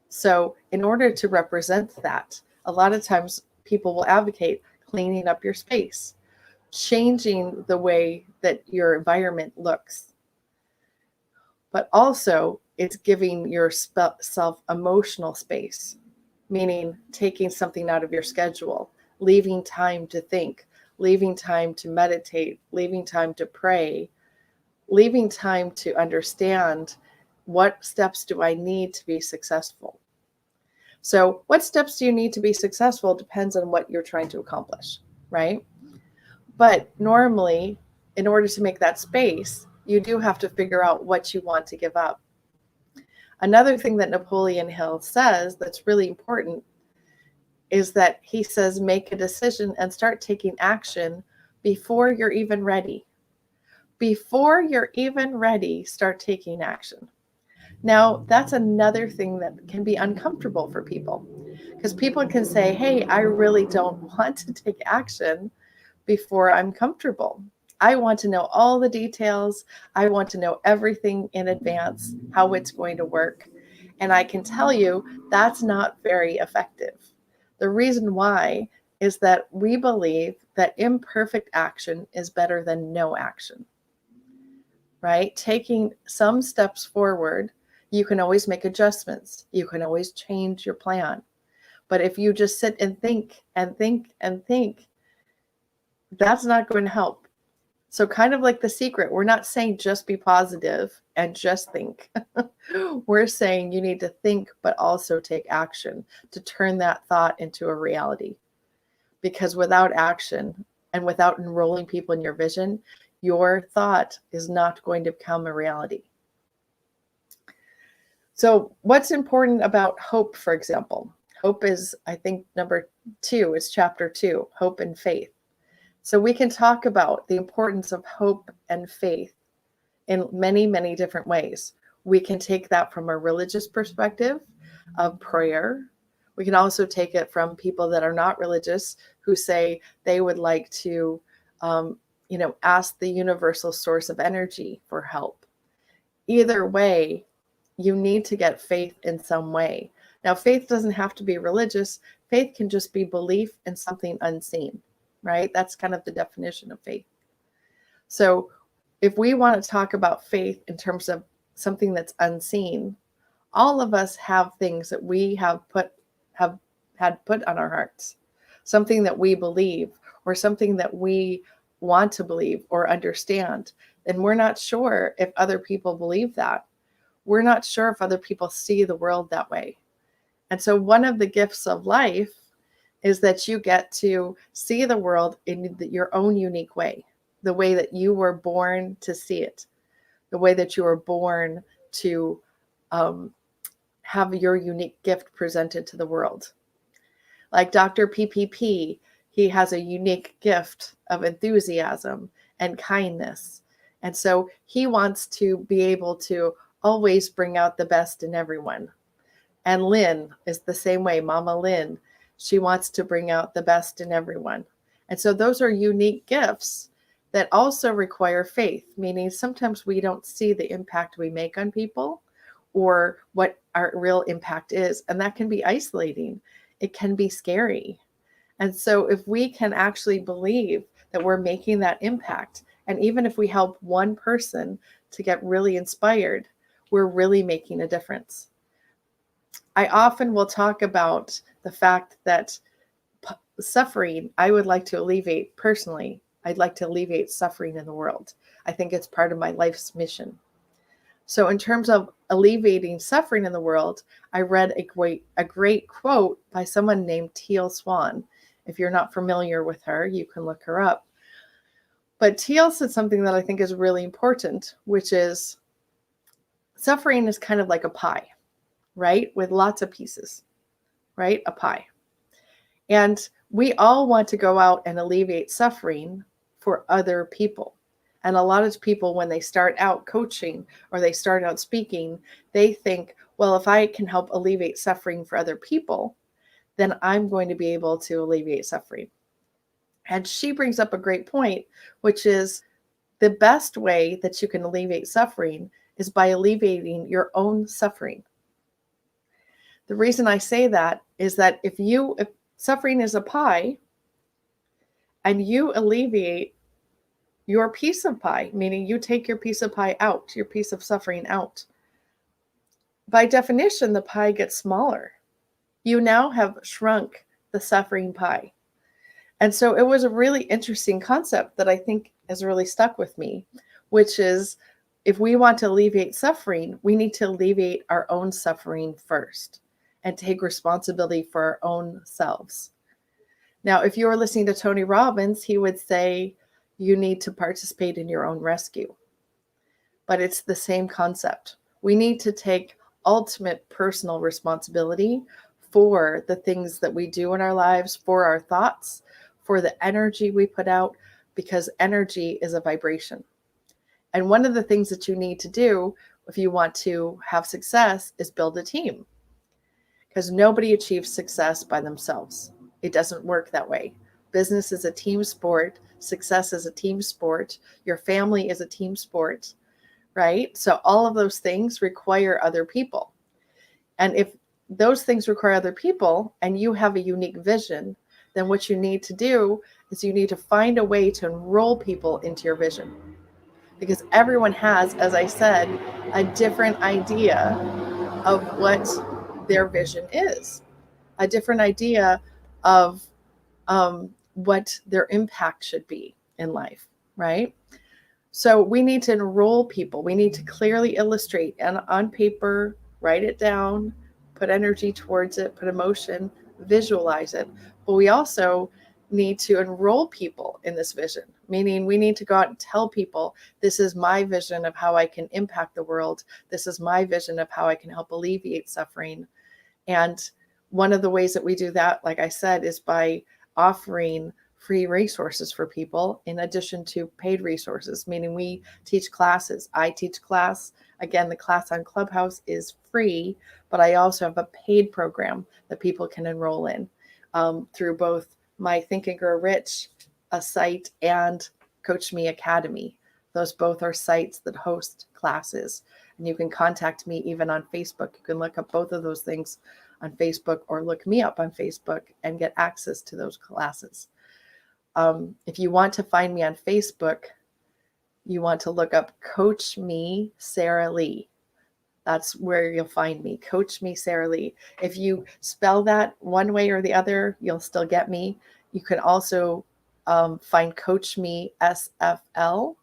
So in order to represent that, a lot of times people will advocate cleaning up your space, changing the way that your environment looks. But also it's giving yourself emotional space, meaning taking something out of your schedule, leaving time to think, leaving time to meditate, leaving time to pray, leaving time to understand what steps do I need to be successful. So what steps do you need to be successful depends on what you're trying to accomplish, right? But normally, in order to make that space, you do have to figure out what you want to give up. Another thing that Napoleon Hill says that's really important is that he says, make a decision and start taking action before you're even ready. Before you're even ready, start taking action. Now, that's another thing that can be uncomfortable for people because people can say, hey, I really don't want to take action before I'm comfortable. I want to know all the details. I want to know everything in advance, how it's going to work. And I can tell you that's not very effective. The reason why is that we believe that imperfect action is better than no action, right? Taking some steps forward, you can always make adjustments. You can always change your plan. But if you just sit and think and think and think, that's not going to help. So kind of like The Secret, we're not saying just be positive and just think. We're saying you need to think, but also take action to turn that thought into a reality. Because without action and without enrolling people in your vision, your thought is not going to become a reality. So what's important about hope, for example? Hope is, I think, number 2 is chapter 2, hope and faith. So we can talk about the importance of hope and faith in many, many different ways. We can take that from a religious perspective of prayer. We can also take it from people that are not religious who say they would like to, ask the universal source of energy for help. either way, you need to get faith in some way. Now, faith doesn't have to be religious. Faith can just be belief in something unseen, right? That's kind of the definition of faith. So if we want to talk about faith in terms of something that's unseen, all of us have things that we have had put on our hearts, something that we believe or something that we want to believe or understand. And we're not sure if other people believe that. We're not sure if other people see the world that way. And so one of the gifts of life is that you get to see the world in your own unique way, the way that you were born to see it, the way that you were born to have your unique gift presented to the world. Like Dr. PPP, he has a unique gift of enthusiasm and kindness. And so he wants to be able to always bring out the best in everyone. And Lynn is the same way. Mama Lynn, she wants to bring out the best in everyone. And so those are unique gifts that also require faith, meaning sometimes we don't see the impact we make on people or what our real impact is. And that can be isolating. It can be scary. And so if we can actually believe that we're making that impact, and even if we help one person to get really inspired, we're really making a difference. I often will talk about the fact that suffering, I would like to alleviate personally. I'd like to alleviate suffering in the world. I think it's part of my life's mission. So in terms of alleviating suffering in the world, I read a great quote by someone named Teal Swan. If you're not familiar with her, you can look her up. But Teal said something that I think is really important, which is suffering is kind of like a pie, right? With lots of pieces, right? A pie. And we all want to go out and alleviate suffering for other people. And a lot of people, when they start out coaching or they start out speaking, they think, well, if I can help alleviate suffering for other people, then I'm going to be able to alleviate suffering. And she brings up a great point, which is the best way that you can alleviate suffering is by alleviating your own suffering. The reason I say that is that if suffering is a pie and you alleviate your piece of pie, meaning you take your piece of pie out, your piece of suffering out, by definition, the pie gets smaller. You now have shrunk the suffering pie. And so it was a really interesting concept that I think has really stuck with me, which is if we want to alleviate suffering, we need to alleviate our own suffering first and take responsibility for our own selves. Now, if you were listening to Tony Robbins, he would say you need to participate in your own rescue. But it's the same concept. We need to take ultimate personal responsibility for the things that we do in our lives, for our thoughts, for the energy we put out, because energy is a vibration. And one of the things that you need to do if you want to have success is build a team, because nobody achieves success by themselves. It doesn't work that way. Business is a team sport. Success is a team sport. Your family is a team sport, right? So all of those things require other people. And if those things require other people and you have a unique vision, then what you need to do is you need to find a way to enroll people into your vision. Because everyone has, as I said, a different idea of what their vision is, a different idea of what their impact should be in life, right? So we need to enroll people. We need to clearly illustrate and on paper, write it down, put energy towards it, put emotion, visualize it. But we also need to enroll people in this vision, meaning we need to go out and tell people, this is my vision of how I can impact the world. This is my vision of how I can help alleviate suffering. And one of the ways that we do that, like I said, is by offering free resources for people in addition to paid resources, meaning we teach classes. I teach class. Again, the class on Clubhouse is free, but I also have a paid program that people can enroll in through both my Think and Grow Rich site and Coach Me Academy Those both are sites that host classes. And you can contact me even on Facebook. You can look up both of those things on Facebook or look me up on Facebook and get access to those classes. If you want to find me on Facebook, you want to look up Coach Me Sarah Lee. That's where you'll find me. Coach Me Sarah Lee. If you spell that one way or the other, you'll still get me. You can also find Coach Me SFL,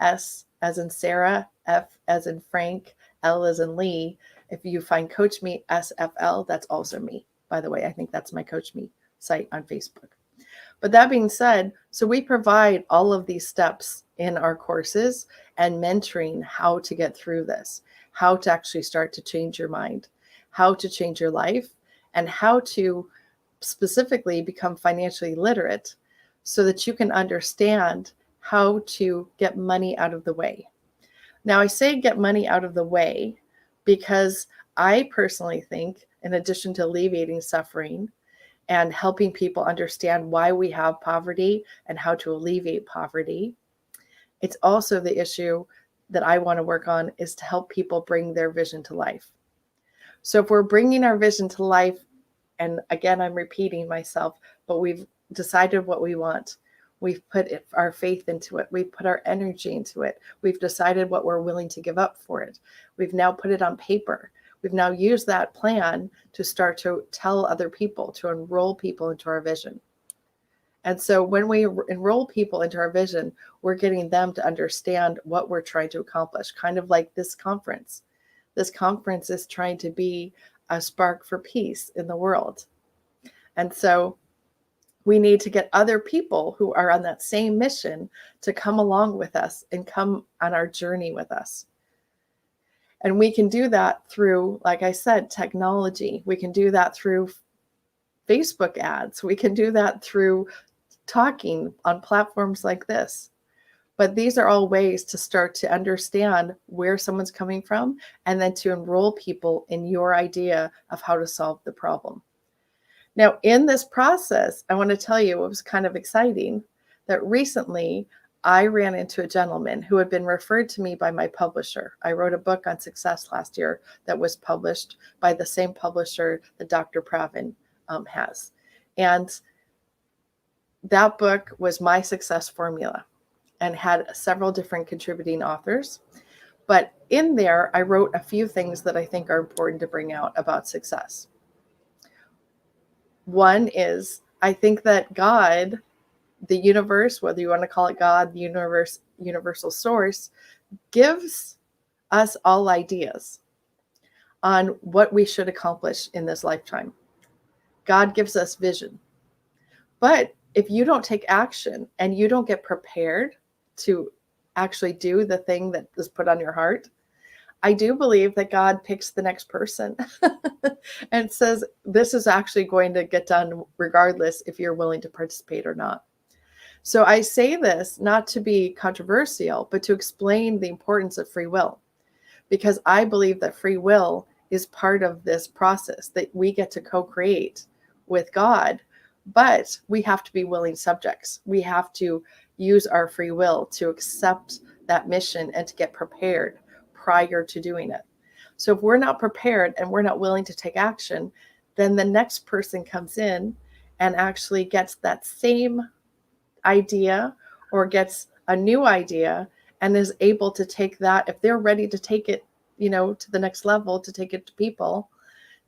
S as in Sarah, F as in Frank, L as in Lee. If you find Coach Me SFL, that's also me. By the way, I think that's my Coach Me site on Facebook. But that being said, so we provide all of these steps in our courses and mentoring how to get through this, how to actually start to change your mind, how to change your life, and how to specifically become financially literate so that you can understand how to get money out of the way. Now, I say get money out of the way because I personally think, in addition to alleviating suffering and helping people understand why we have poverty and how to alleviate poverty, it's also the issue that I want to work on is to help people bring their vision to life. So if we're bringing our vision to life, and again, I'm repeating myself, but we've decided what we want. We've put our faith into it. We've put our energy into it. We've decided what we're willing to give up for it. We've now put it on paper. We've now used that plan to start to tell other people, to enroll people into our vision. And so when we enroll people into our vision, we're getting them to understand what we're trying to accomplish, kind of like this conference. This conference is trying to be a spark for peace in the world. And so we need to get other people who are on that same mission to come along with us and come on our journey with us. And we can do that through, like I said, technology. We can do that through Facebook ads. We can do that through talking on platforms like this. But these are all ways to start to understand where someone's coming from and then to enroll people in your idea of how to solve the problem. Now, in this process, I want to tell you, it was kind of exciting that recently I ran into a gentleman who had been referred to me by my publisher. I wrote a book on success last year that was published by the same publisher that Dr. Pravin has. And that book was my success formula and had several different contributing authors. But in there, I wrote a few things that I think are important to bring out about success. One is, I think that God, the universe, whether you want to call it God, the universe, universal source, gives us all ideas on what we should accomplish in this lifetime. God gives us vision. But if you don't take action and you don't get prepared to actually do the thing that is put on your heart, I do believe that God picks the next person and says, this is actually going to get done regardless if you're willing to participate or not. So I say this not to be controversial, but to explain the importance of free will, because I believe that free will is part of this process that we get to co-create with God, but we have to be willing subjects. We have to use our free will to accept that mission and to get prepared prior to doing it. So if we're not prepared and we're not willing to take action, then the next person comes in and actually gets that same idea or gets a new idea and is able to take that. If they're ready to take it, to the next level, to take it to people,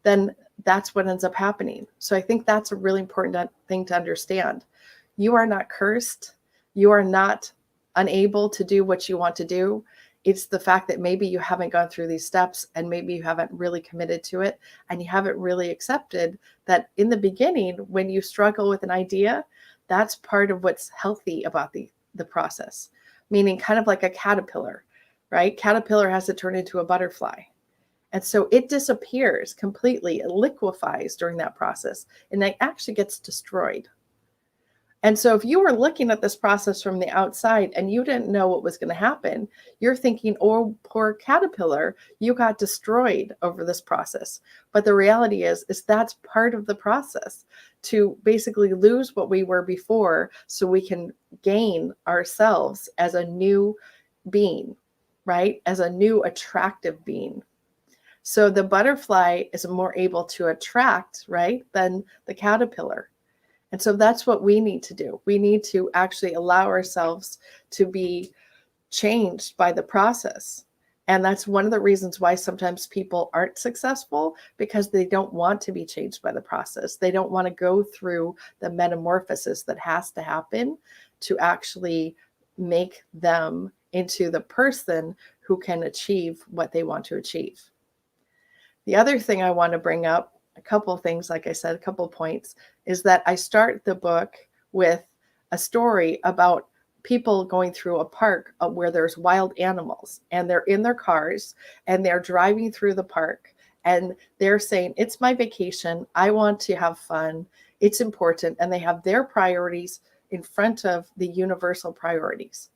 then that's what ends up happening. So I think that's a really important thing to understand. You are not cursed. You are not unable to do what you want to do. It's the fact that maybe you haven't gone through these steps and maybe you haven't really committed to it and you haven't really accepted that in the beginning, when you struggle with an idea, that's part of what's healthy about the process, meaning kind of like a caterpillar, right? Caterpillar has to turn into a butterfly. And so it disappears completely, it liquefies during that process, and it actually gets destroyed. And so if you were looking at this process from the outside and you didn't know what was going to happen, you're thinking, oh, poor caterpillar, you got destroyed over this process. But the reality is that's part of the process, to basically lose what we were before so we can gain ourselves as a new being, right? As a new attractive being. So the butterfly is more able to attract, right, than the caterpillar. And so that's what we need to do. We need to actually allow ourselves to be changed by the process. And that's one of the reasons why sometimes people aren't successful, because they don't want to be changed by the process. They don't want to go through the metamorphosis that has to happen to actually make them into the person who can achieve what they want to achieve. The other thing I want to bring up, a couple of things, like I said, a couple of points, is that I start the book with a story about people going through a park where there's wild animals, and they're in their cars and they're driving through the park, and they're saying, it's my vacation, I want to have fun, it's important, and they have their priorities in front of the universal priorities.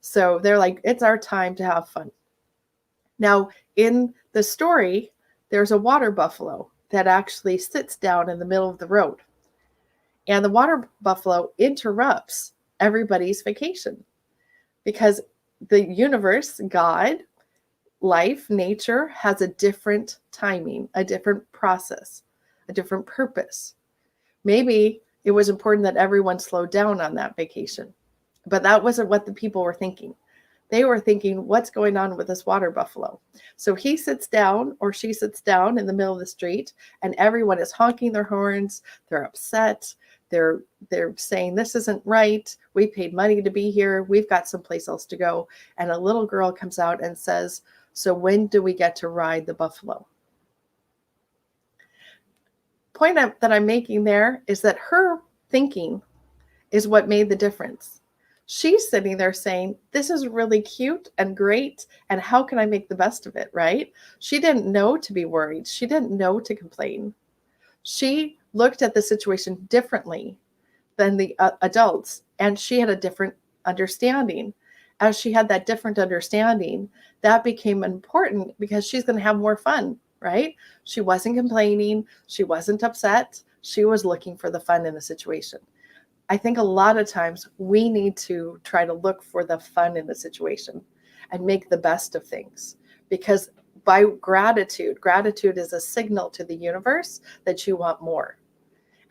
So they're like, it's our time to have fun. Now, in the story, there's a water buffalo that actually sits down in the middle of the road. And the water buffalo interrupts everybody's vacation because the universe, God, life, nature has a different timing, a different process, a different purpose. Maybe it was important that everyone slowed down on that vacation, but that wasn't what the people were thinking. They were thinking, what's going on with this water buffalo? So he sits down, or she sits down in the middle of the street, and everyone is honking their horns. They're upset. They're saying, this isn't right. We paid money to be here. We've got someplace else to go. And a little girl comes out and says, so when do we get to ride the buffalo? Point that I'm making there is that her thinking is what made the difference. She's sitting there saying, this is really cute and great, and how can I make the best of it, right? She didn't know to be worried. She didn't know to complain. She looked at the situation differently than the adults, and she had a different understanding. As she had that different understanding, that became important because she's going to have more fun, right? She wasn't complaining. She wasn't upset. She was looking for the fun in the situation. I think a lot of times we need to try to look for the fun in the situation and make the best of things, because by gratitude is a signal to the universe that you want more.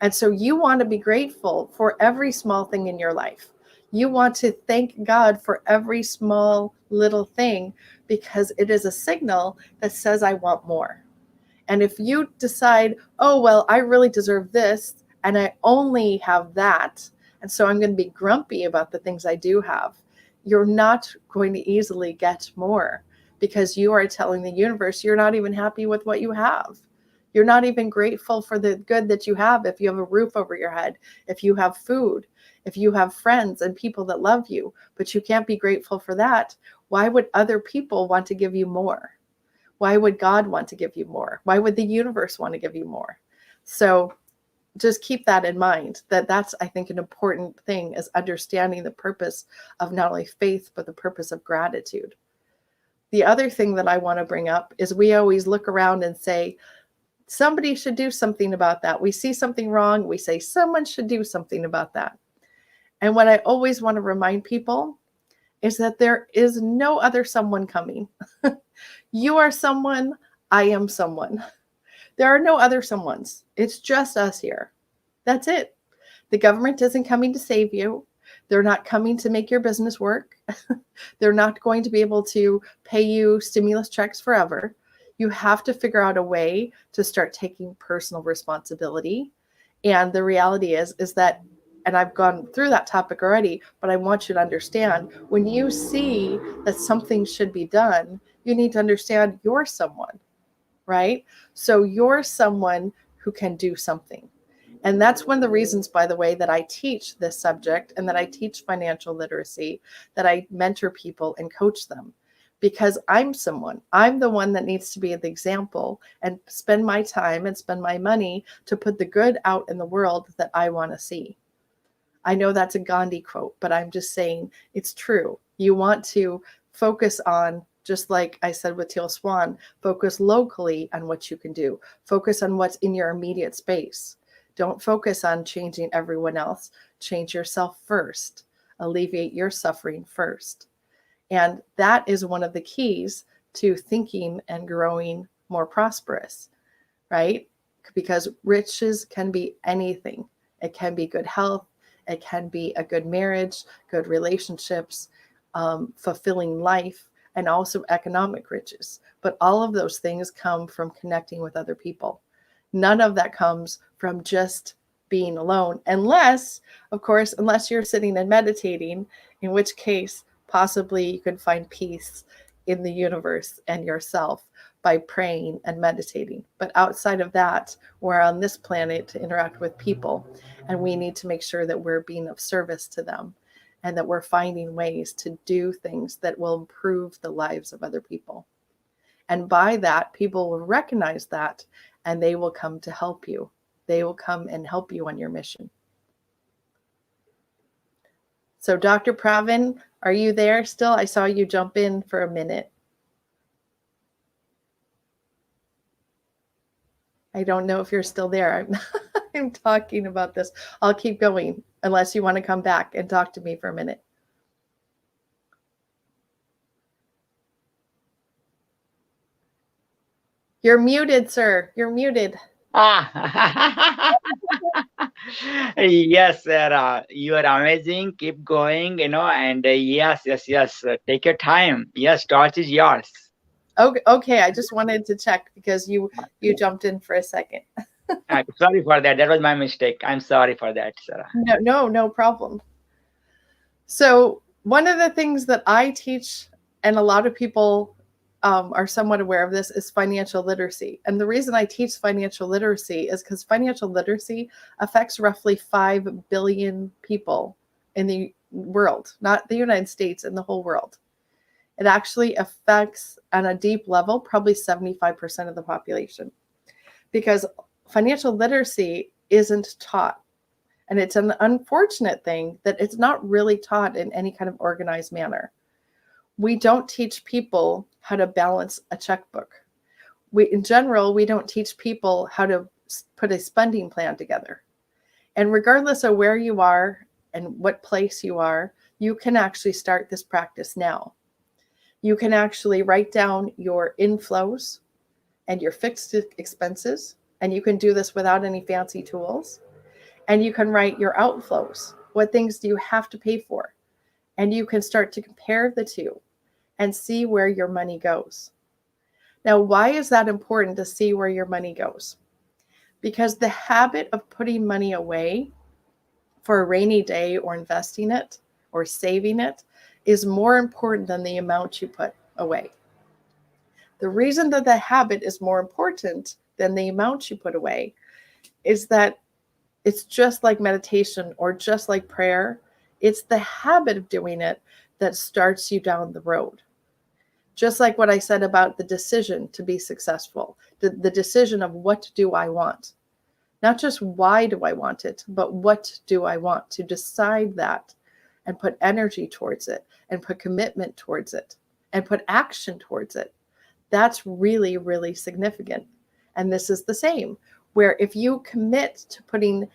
And so you want to be grateful for every small thing in your life. You want to thank God for every small little thing, because it is a signal that says, I want more. And if you decide, oh, well, I really deserve this, and I only have that, and so I'm going to be grumpy about the things I do have, you're not going to easily get more, because you are telling the universe you're not even happy with what you have. You're not even grateful for the good that you have. If you have a roof over your head, if you have food, if you have friends and people that love you, but you can't be grateful for that, why would other people want to give you more? Why would God want to give you more? Why would the universe want to give you more? So just keep that in mind, that's, I think, an important thing, is understanding the purpose of not only faith, but the purpose of gratitude. The other thing that I want to bring up is we always look around and say, somebody should do something about that. We see something wrong. We say someone should do something about that. And what I always want to remind people is that there is no other someone coming. You are someone, I am someone. There are no other someones. It's just us here. That's it. The government isn't coming to save you. They're not coming to make your business work. They're not going to be able to pay you stimulus checks forever. You have to figure out a way to start taking personal responsibility. And the reality is that, and I've gone through that topic already, but I want you to understand, when you see that something should be done, you need to understand you're someone, right? So you're someone who can do something. And that's one of the reasons, by the way, that I teach this subject and that I teach financial literacy, that I mentor people and coach them. Because I'm someone, I'm the one that needs to be the example and spend my time and spend my money to put the good out in the world that I want to see. I know that's a Gandhi quote, but I'm just saying it's true. You want to focus on, just like I said with Teal Swan, focus locally on what you can do. Focus on what's in your immediate space. Don't focus on changing everyone else. Change yourself first. Alleviate your suffering first. And that is one of the keys to thinking and growing more prosperous, right? Because riches can be anything. It can be good health. It can be a good marriage, good relationships, fulfilling life, and also economic riches. But all of those things come from connecting with other people. None of that comes from just being alone, unless, of course, unless you're sitting and meditating, in which case possibly you could find peace in the universe and yourself by praying and meditating. But outside of that, we're on this planet to interact with people, and we need to make sure that we're being of service to them and that we're finding ways to do things that will improve the lives of other people. And by that, people will recognize that, and they will come to help you. They will come and help you on your mission. So Dr. Pravin, are you there still? I saw you jump in for a minute. I don't know if you're still there. I'm talking about this. I'll keep going unless you want to come back and talk to me for a minute. You're muted, sir. You're muted. Yes, sir. You are amazing. Keep going, and yes. Take your time. Yes, torch is yours. Okay. I just wanted to check because you jumped in for a second. I'm sorry for that. That was my mistake. I'm sorry for that, Sarah. No problem. So one of the things that I teach, and a lot of people are somewhat aware of this, is financial literacy. And the reason I teach financial literacy is because financial literacy affects roughly 5 billion people in the world, not the United States, in the whole world. It actually affects, on a deep level, probably 75% of the population, because financial literacy isn't taught. And it's an unfortunate thing that it's not really taught in any kind of organized manner. We don't teach people how to balance a checkbook. In general, we don't teach people how to put a spending plan together. And regardless of where you are and what place you are, you can actually start this practice now. You can actually write down your inflows and your fixed expenses, and you can do this without any fancy tools. And you can write your outflows. What things do you have to pay for? And you can start to compare the two and see where your money goes. Now, why is that important to see where your money goes? Because the habit of putting money away for a rainy day or investing it or saving it is more important than the amount you put away. The reason that the habit is more important than the amount you put away is that it's just like meditation or just like prayer. It's the habit of doing it that starts you down the road. Just like what I said about the decision to be successful, the decision of what do I want? Not just why do I want it, but what do I want? To decide that and put energy towards it and put commitment towards it and put action towards it. That's really, really significant. And this is the same, where if you commit to putting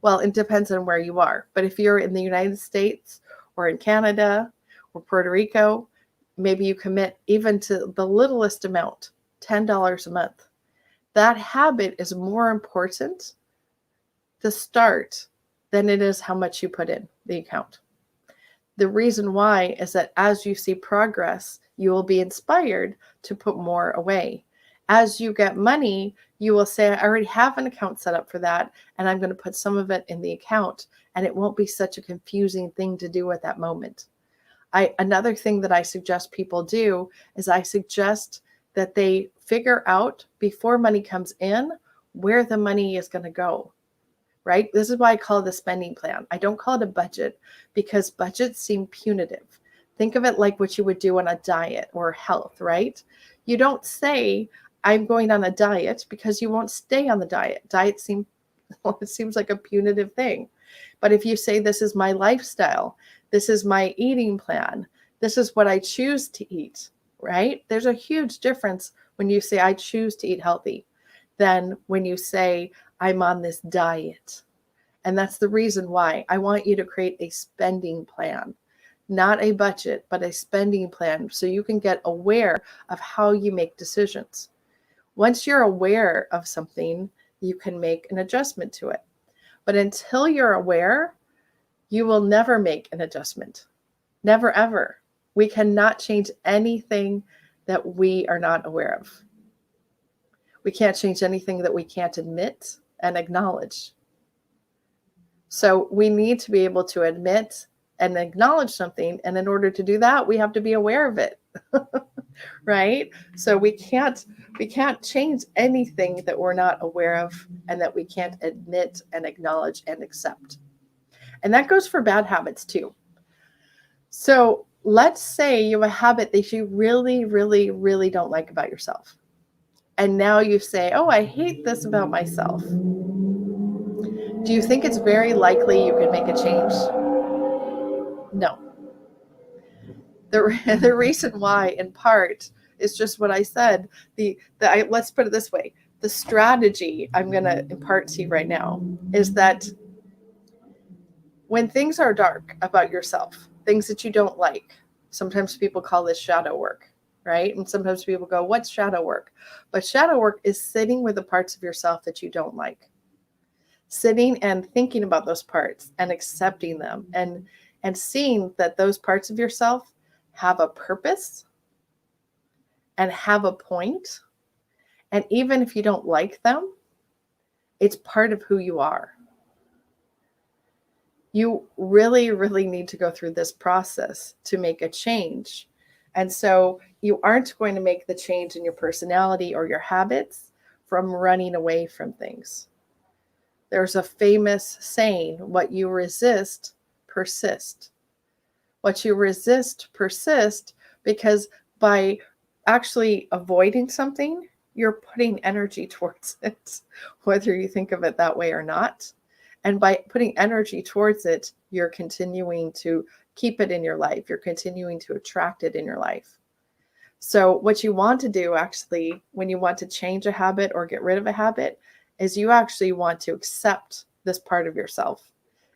well, it depends on where you are, but if you're in the United States or in Canada or Puerto Rico, maybe you commit even to the littlest amount, $10 a month. That habit is more important to start than it is how much you put in the account. The reason why is that as you see progress, you will be inspired to put more away. As you get money, you will say, I already have an account set up for that, and I'm going to put some of it in the account, and it won't be such a confusing thing to do at that moment. Another thing that I suggest people do is I suggest that they figure out before money comes in where the money is going to go, right? This is why I call it a spending plan. I don't call it a budget because budgets seem punitive. Think of it like what you would do on a diet or health, right? You don't say, I'm going on a diet, because you won't stay on the diet. It seems like a punitive thing. But if you say, this is my lifestyle, this is my eating plan, this is what I choose to eat, right? There's a huge difference when you say, I choose to eat healthy, than when you say, I'm on this diet. And that's the reason why I want you to create a spending plan. not a budget, but a spending plan, so you can get aware of how you make decisions. Once you're aware of something, you can make an adjustment to it. But until you're aware, you will never make an adjustment. Never, ever. We cannot change anything that we are not aware of. We can't change anything that we can't admit and acknowledge. So we need to be able to admit and acknowledge something. And in order to do that, we have to be aware of it. Right? So we can't change anything that we're not aware of and that we can't admit and acknowledge and accept. And that goes for bad habits too. So let's say you have a habit that you really, really, really don't like about yourself. And now you say, oh, I hate this about myself. Do you think it's very likely you can make a change? No. The reason why, in part, is just what I said. Let's put it this way. The strategy I'm going to impart to you right now is that when things are dark about yourself, things that you don't like, sometimes people call this shadow work, right? And sometimes people go, what's shadow work? But shadow work is sitting with the parts of yourself that you don't like. Sitting and thinking about those parts and accepting them and seeing that those parts of yourself have a purpose and have a point. And even if you don't like them, it's part of who you are. You really, really need to go through this process to make a change. And so you aren't going to make the change in your personality or your habits from running away from things. There's a famous saying, what you resist, persist. What you resist, persist, because by actually avoiding something, you're putting energy towards it, whether you think of it that way or not. And by putting energy towards it, you're continuing to keep it in your life. You're continuing to attract it in your life. So what you want to do actually, when you want to change a habit or get rid of a habit, is you actually want to accept this part of yourself.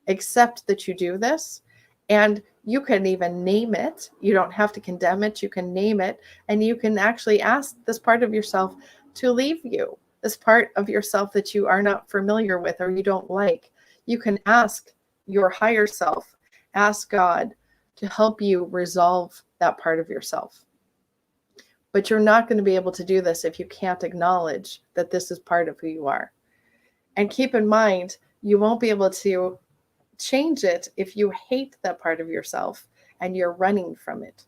Accept that you do this, and you can even name it. You don't have to condemn it. You can name it, and you can actually ask this part of yourself to leave you, this part of yourself that you are not familiar with or you don't like. You can ask your higher self, ask God to help you resolve that part of yourself. But you're not going to be able to do this if you can't acknowledge that this is part of who you are. And keep in mind, you won't be able to change it if you hate that part of yourself and you're running from it.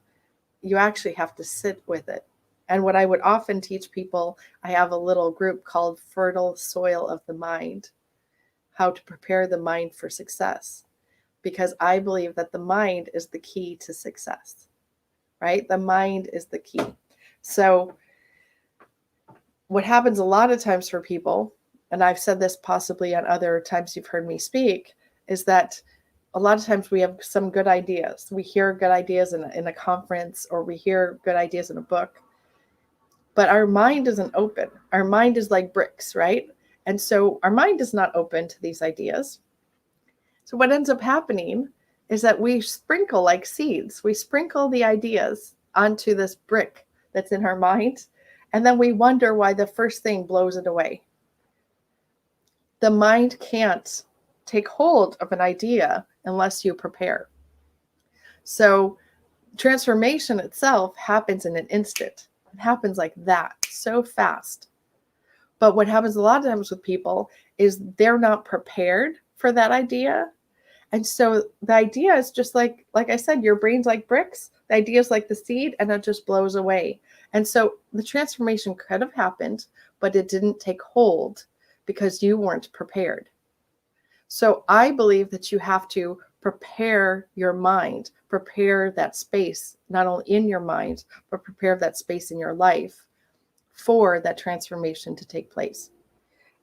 You actually have to sit with it. And what I would often teach people, I have a little group called Fertile Soil of the Mind, how to prepare the mind for success. Because I believe that the mind is the key to success, right? The mind is the key. So what happens a lot of times for people, and I've said this possibly on other times you've heard me speak, is that a lot of times we have some good ideas. We hear good ideas in a conference, or we hear good ideas in a book, but our mind isn't open. Our mind is like bricks, right? And so our mind is not open to these ideas. So what ends up happening is that we sprinkle like seeds. We sprinkle the ideas onto this brick that's in our mind, and then we wonder why the first thing blows it away. The mind can't take hold of an idea unless you prepare. So transformation itself happens in an instant. It happens like that, so fast. But what happens a lot of times with people is they're not prepared for that idea. And so the idea is just like I said, your brain's like bricks. The idea is like the seed, and it just blows away. And so the transformation could have happened, but it didn't take hold because you weren't prepared. So I believe that you have to prepare your mind, prepare that space, not only in your mind, but prepare that space in your life for that transformation to take place.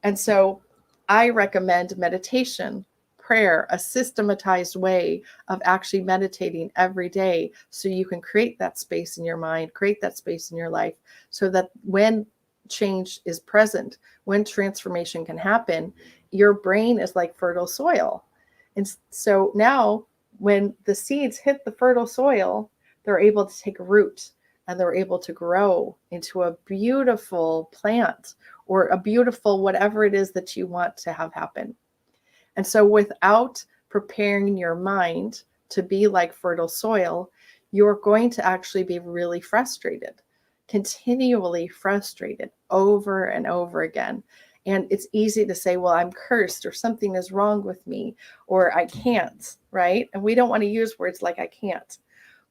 And so I recommend meditation, prayer, a systematized way of actually meditating every day so you can create that space in your mind, create that space in your life, so that when change is present, when transformation can happen, your brain is like fertile soil. And so now when the seeds hit the fertile soil, they're able to take root and they're able to grow into a beautiful plant or a beautiful whatever it is that you want to have happen. And so without preparing your mind to be like fertile soil, you're going to actually be really frustrated, continually frustrated over and over again. And it's easy to say, well, I'm cursed, or something is wrong with me, or I can't, right? And we don't want to use words like I can't.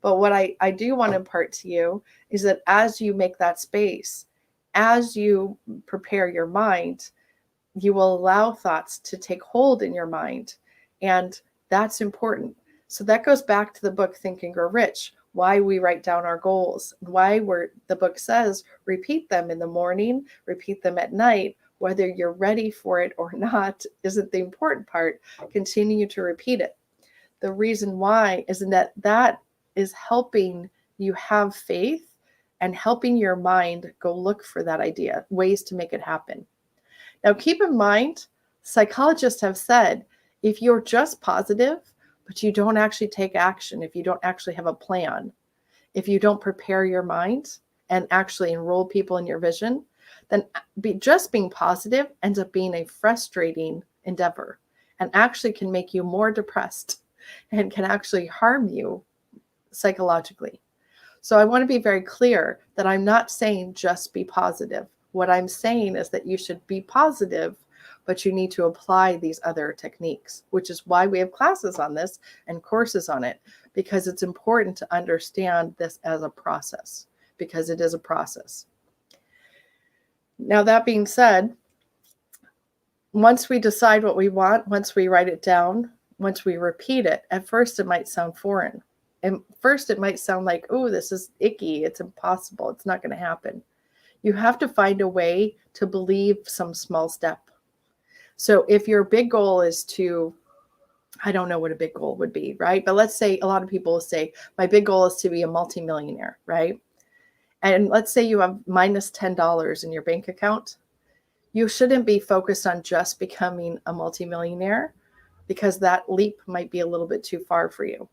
But what I do want to impart to you is that as you make that space, as you prepare your mind, you will allow thoughts to take hold in your mind. And that's important. So that goes back to the book Think and Grow Rich, why we write down our goals, why the book says repeat them in the morning, repeat them at night. Whether you're ready for it or not isn't the important part. Continue to repeat it. The reason why is that is helping you have faith and helping your mind go look for that idea, ways to make it happen. Now, keep in mind, psychologists have said, if you're just positive, but you don't actually take action, if you don't actually have a plan, if you don't prepare your mind and actually enroll people in your vision, then just being positive ends up being a frustrating endeavor and actually can make you more depressed and can actually harm you psychologically. So I want to be very clear that I'm not saying just be positive. What I'm saying is that you should be positive, but you need to apply these other techniques, which is why we have classes on this and courses on it, because it's important to understand this as a process, because it is a process. Now, that being said, once we decide what we want, once we write it down, once we repeat it, at first it might sound foreign. And first it might sound like, oh, this is icky. It's impossible. It's not going to happen. You have to find a way to believe some small step. So if your big goal is to, I don't know what a big goal would be, right? But let's say a lot of people will say, my big goal is to be a multimillionaire, right? And let's say you have minus $10 in your bank account. You shouldn't be focused on just becoming a multimillionaire, because that leap might be a little bit too far for you.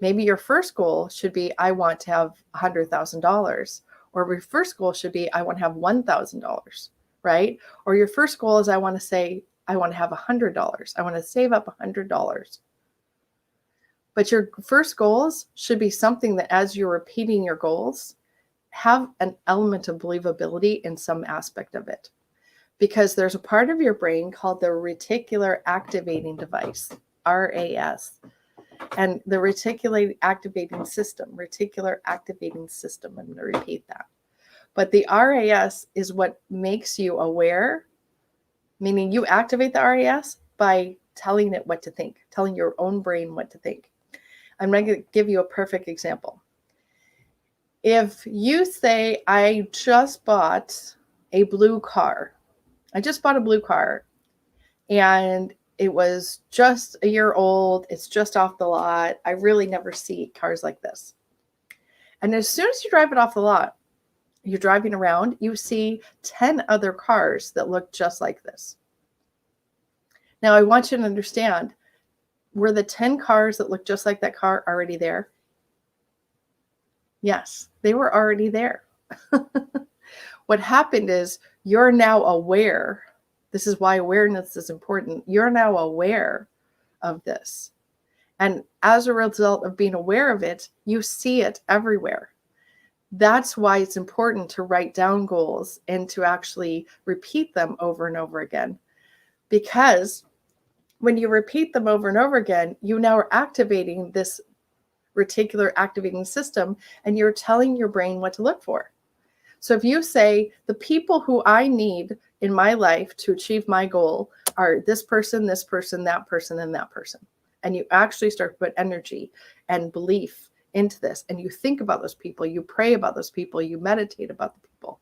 Maybe your first goal should be, I want to have $100,000. Or your first goal should be, I want to have $1,000, right? Or your first goal is, I want to have $100. I want to save up $100. But your first goals should be something that, as you're repeating your goals, have an element of believability in some aspect of it. Because there's a part of your brain called the reticular activating device, RAS. And the reticular activating system, I'm going to repeat that. But the RAS is what makes you aware, meaning you activate the RAS by telling it what to think, telling your own brain what to think. I'm going to give you a perfect example. If you say, I just bought a blue car, and it was just a year old, it's just off the lot, I really never see cars like this. And as soon as you drive it off the lot, you're driving around, you see 10 other cars that look just like this. Now, I want you to understand, were the 10 cars that look just like that car already there? Yes, they were already there. What happened is you're now aware. This is why awareness is important. You're now aware of this. And as a result of being aware of it, you see it everywhere. That's why it's important to write down goals and to actually repeat them over and over again. Because when you repeat them over and over again, you now are activating this reticular activating system, and you're telling your brain what to look for. So if you say, the people who I need in my life to achieve my goal are this person, that person, and that person, and you actually start to put energy and belief into this, and you think about those people, you pray about those people, you meditate about the people,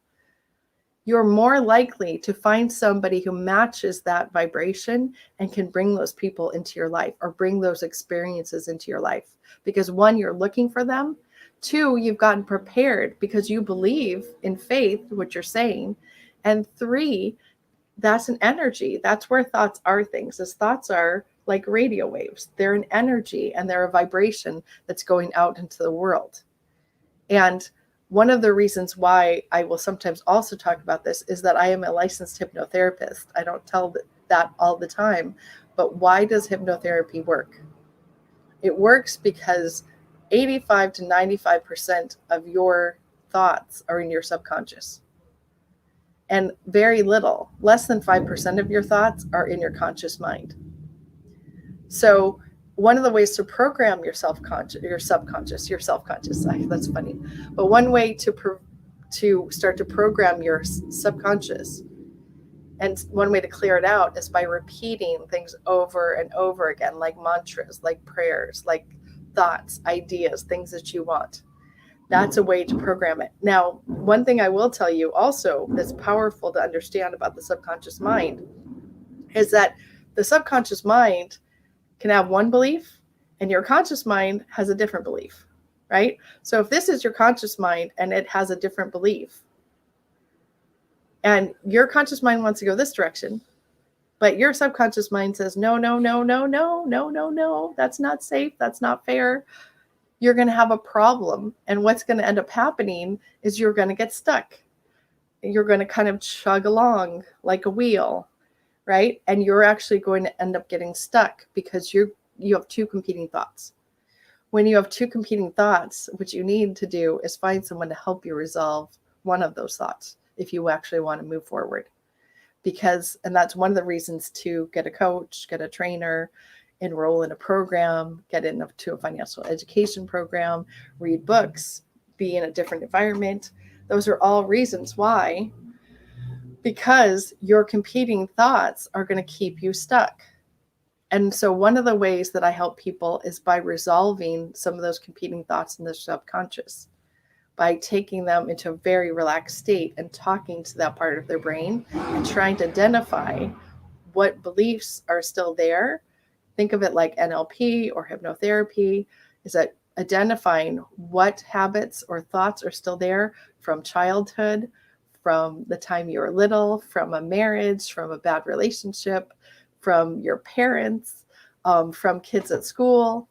you're more likely to find somebody who matches that vibration and can bring those people into your life or bring those experiences into your life. Because one, you're looking for them. Two, you've gotten prepared because you believe in faith, what you're saying. And three, that's an energy. That's where thoughts are things. As thoughts are like radio waves. They're an energy and they're a vibration that's going out into the world. And one of the reasons why I will sometimes also talk about this is that I am a licensed hypnotherapist. I don't tell that all the time, but why does hypnotherapy work? It works because 85 to 95% of your thoughts are in your subconscious. And very little, less than 5% of your thoughts are in your conscious mind. So one of the ways to program your subconscious, that's funny. But one way to start to program your subconscious, and one way to clear it out, is by repeating things over and over again, like mantras, like prayers, like thoughts, ideas, things that you want. That's a way to program it. Now, one thing I will tell you also that's powerful to understand about the subconscious mind is that the subconscious mind can have one belief and your conscious mind has a different belief, right? So if this is your conscious mind and it has a different belief, and your conscious mind wants to go this direction, but your subconscious mind says, no, no, no, no, no, no, no, no, that's not safe, that's not fair, you're going to have a problem. And what's going to end up happening is you're going to get stuck. You're going to kind of chug along like a wheel, right? And you're actually going to end up getting stuck because you have two competing thoughts. When you have two competing thoughts, what you need to do is find someone to help you resolve one of those thoughts if you actually want to move forward. And that's one of the reasons to get a coach, get a trainer, enroll in a program, get into a financial education program, read books, be in a different environment. Those are all reasons why, because your competing thoughts are going to keep you stuck. And so one of the ways that I help people is by resolving some of those competing thoughts in the subconscious, by taking them into a very relaxed state and talking to that part of their brain and trying to identify what beliefs are still there. Think of it like NLP or hypnotherapy, is that identifying what habits or thoughts are still there from childhood, from the time you were little, from a marriage, from a bad relationship, from your parents, from kids at school.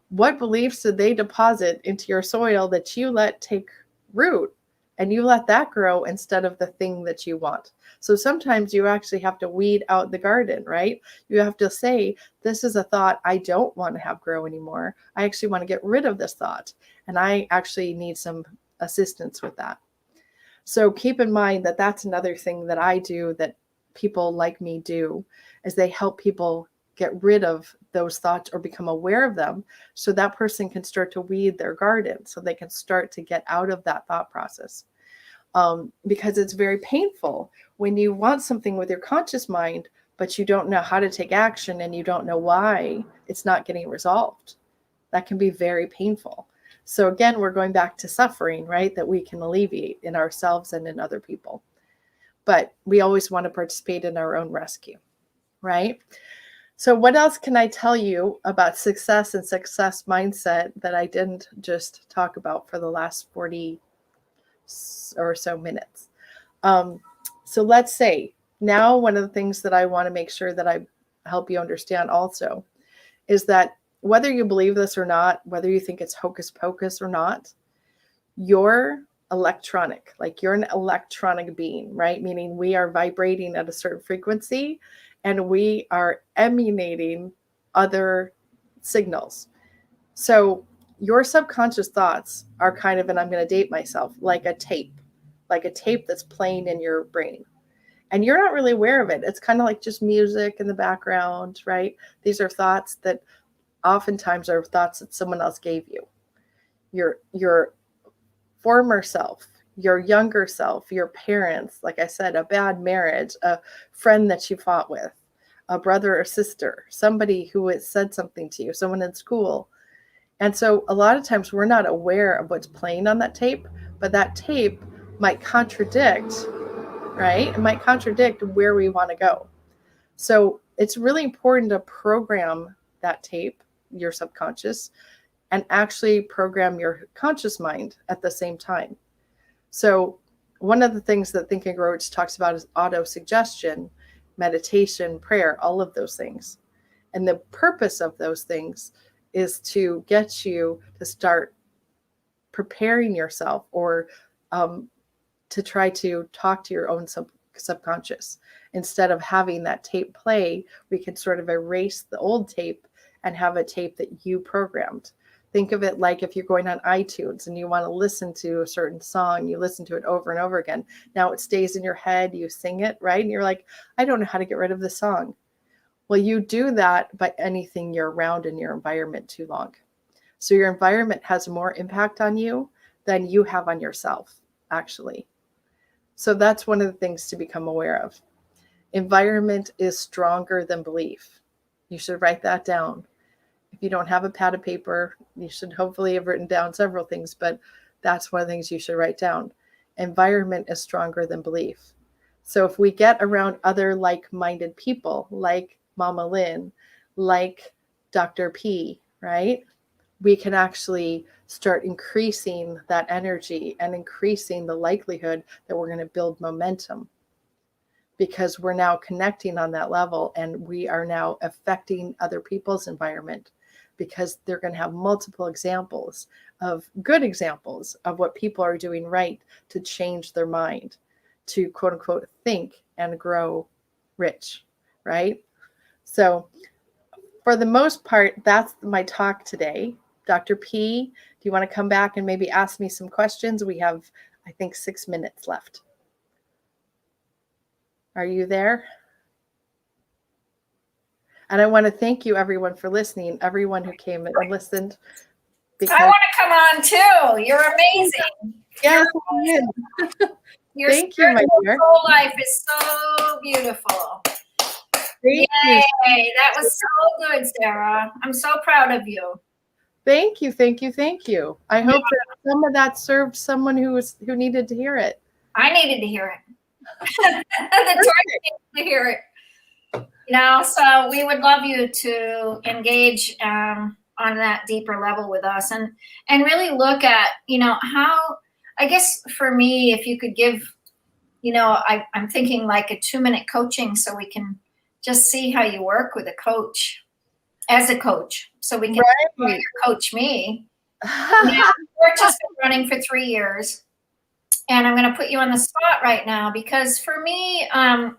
What beliefs did they deposit into your soil that you let take root and you let that grow instead of the thing that you want? So sometimes you actually have to weed out the garden, right? You have to say, this is a thought I don't want to have grow anymore. I actually want to get rid of this thought. And I actually need some assistance with that. So keep in mind that that's another thing that I do that people like me do, is they help people get rid of those thoughts or become aware of them so that person can start to weed their garden, so they can start to get out of that thought process. Because it's very painful when you want something with your conscious mind, but you don't know how to take action and you don't know why it's not getting resolved. That can be very painful. So again, we're going back to suffering, right? That we can alleviate in ourselves and in other people. But we always want to participate in our own rescue, right? So what else can I tell you about success and success mindset that I didn't just talk about for the last 40 or so minutes? So let's say now one of the things that I want to make sure that I help you understand also is that whether you believe this or not, whether you think it's hocus pocus or not, you're electronic, like you're an electronic being, right? Meaning we are vibrating at a certain frequency and we are emanating other signals. So your subconscious thoughts are kind of, and I'm going to date myself, like a tape that's playing in your brain. And you're not really aware of it. It's kind of like just music in the background, right? These are thoughts that oftentimes are thoughts that someone else gave you. Your former self, your younger self, your parents, like I said, a bad marriage, a friend that you fought with, a brother or sister, somebody who has said something to you, someone in school. And so a lot of times we're not aware of what's playing on that tape, but that tape might contradict, right? It might contradict where we want to go. So it's really important to program that tape, your subconscious, and actually program your conscious mind at the same time. So one of the things that Think and Grow Rich talks about is auto-suggestion, meditation, prayer, all of those things. And the purpose of those things is to get you to start preparing yourself, or to try to talk to your own subconscious. Instead of having that tape play, we can sort of erase the old tape and have a tape that you programmed. Think of it like if you're going on iTunes and you want to listen to a certain song, you listen to it over and over again. Now it stays in your head, you sing it, right? And you're like, I don't know how to get rid of this song. Well, you do that by anything you're around in your environment too long. So your environment has more impact on you than you have on yourself, actually. So that's one of the things to become aware of. Environment is stronger than belief. You should write that down. If you don't have a pad of paper, you should hopefully have written down several things, but that's one of the things you should write down. Environment is stronger than belief. So if we get around other like-minded people, like Mama Lynn, like Dr. P, right? We can actually start increasing that energy and increasing the likelihood that we're going to build momentum, because we're now connecting on that level, and we are now affecting other people's environment, because they're going to have multiple examples of good examples of what people are doing right to change their mind, to quote unquote think and grow rich, right? So for the most part, that's my talk today. Dr. P, do you want to come back and maybe ask me some questions? We have, I think, 6 minutes left. Are you there? And I want to thank you, everyone, for listening, everyone who came and listened. I want to come on too. You're amazing. Yes, Your thank you, my dear. whole life is so beautiful. Thank Yay, you. that was so good, Sarah. I'm so proud of you. Thank you, thank you, thank you. I hope that some of that served someone who needed to hear it. I needed to hear it. The torch needed to hear it. You know, so we would love you to engage on that deeper level with us, and really look at, you know, how, I guess for me, if you could give, you know, I'm thinking like a 2-minute coaching, so we can just see how you work with a coach, as a coach, so we can coach me. Torch has been running for 3 years. And I'm going to put you on the spot right now, because for me,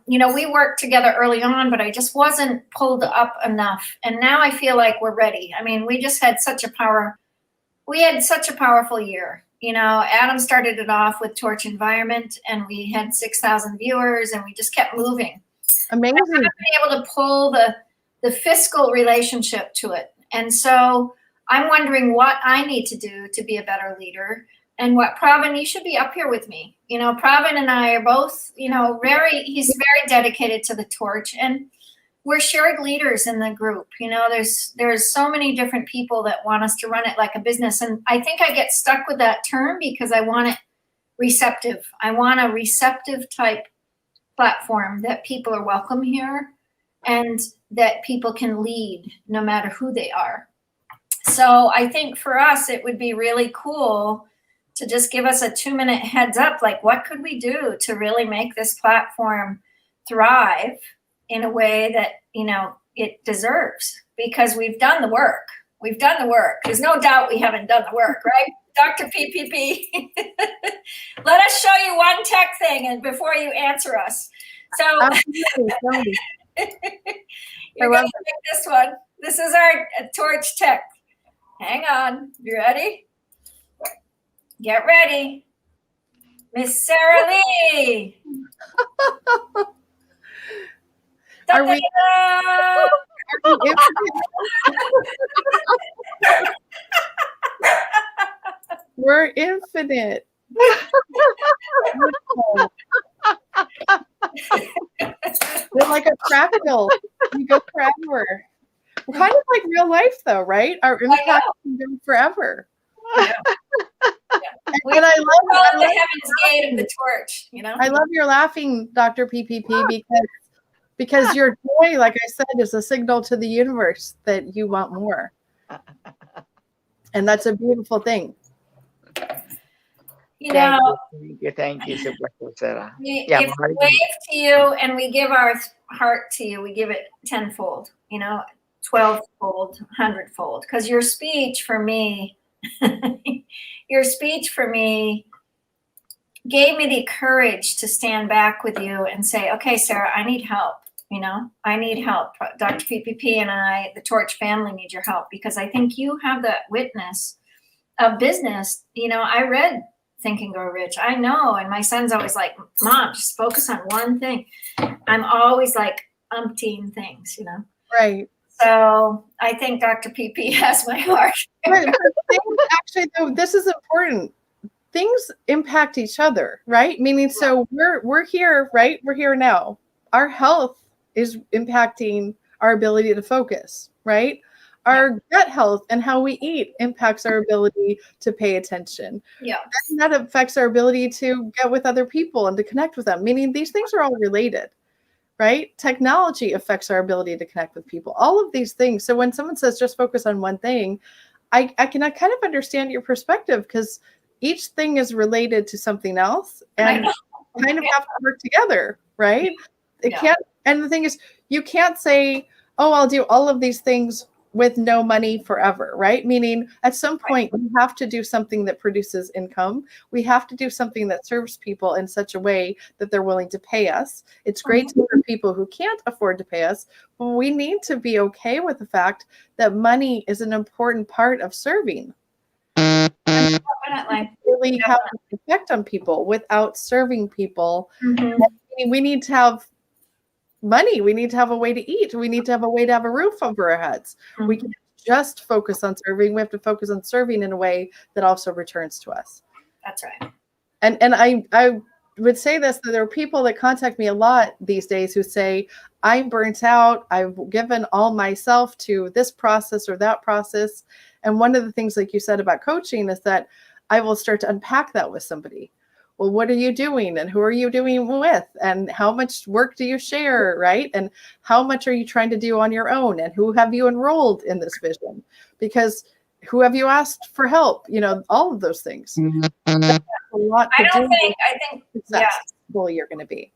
you know, we worked together early on, but I just wasn't pulled up enough. And now I feel like we're ready. I mean, we had such a powerful year. You know, Adam started it off with Torch Environment, and we had 6,000 viewers, and we just kept moving. Amazing. I've been able to pull the fiscal relationship to it. And so I'm wondering what I need to do to be a better leader. And what Pravin, you should be up here with me. You know, Pravin and I are both, you know, he's very dedicated to the Torch, and we're shared leaders in the group. You know, there's so many different people that want us to run it like a business. And I think I get stuck with that term because I want it receptive. I want a receptive type platform that people are welcome here, and that people can lead no matter who they are. So I think for us, it would be really cool to just give us a 2-minute heads up, like what could we do to really make this platform thrive in a way that, you know, it deserves, because we've done the work. We've done the work. There's no doubt we haven't done the work, right? Dr. PPP, let us show you one tech thing and before you answer us. So you're going to take this one. This is our Torch tech. Hang on. You ready? Get ready. Miss Sarah Lee. Are we We're infinite. We're like a fractal. We go forever. We're kind of like real life, though, right? Our impact can go forever. Yeah. And I love the heaven's gate of the Torch. You know, I love your laughing, Dr. PPP, because your joy, like I said, is a signal to the universe that you want more, and that's a beautiful thing. You know, thank you so much, Sarah. If we wave to you and we give our heart to you, we give it tenfold. You know, 12-fold, 100-fold. Because your speech for me, gave me the courage to stand back with you and say, okay, Sarah, I need help. I need help. Dr. PPP and I, the Torch family, need your help, because I think you have that witness of business. I read Think and Grow Rich. I know. And my son's always like, Mom, just focus on one thing. I'm always like umpteen things, Right. So I think Dr. PP has my heart. Right. Actually, though, this is important. Things impact each other, right? Meaning, so we're here, right? We're here now. Our health is impacting our ability to focus, right? Our gut health and how we eat impacts our ability to pay attention. Yeah. And that affects our ability to get with other people and to connect with them. Meaning these things are all related, right? Technology affects our ability to connect with people. All of these things. So when someone says just focus on one thing, I can kind of understand your perspective, because each thing is related to something else and kind of have to work together, right? It can't. And the thing is, you can't say, oh, I'll do all of these things with no money forever, right? Meaning at some point we have to do something that produces income. We have to do something that serves people in such a way that they're willing to pay us. It's great to serve people who can't afford to pay us, but we need to be okay with the fact that money is an important part of serving. Definitely. Really have an effect on people. Without serving people, we need to have money. We need to have a way to eat. We need to have a way to have a roof over our heads. We can't just focus on serving. We have to focus on serving in a way that also returns to us. That's right. And I would say this, that there are people that contact me a lot these days who say, I'm burnt out. I've given all myself to this process or that process. And one of the things, like you said about coaching, is that I will start to unpack that with somebody. Well, what are you doing, and who are you doing with, and how much work do you share, right? And how much are you trying to do on your own, and who have you enrolled in this vision? Because who have you asked for help? All of those things. That's a lot to I do think, with successful you're going to be.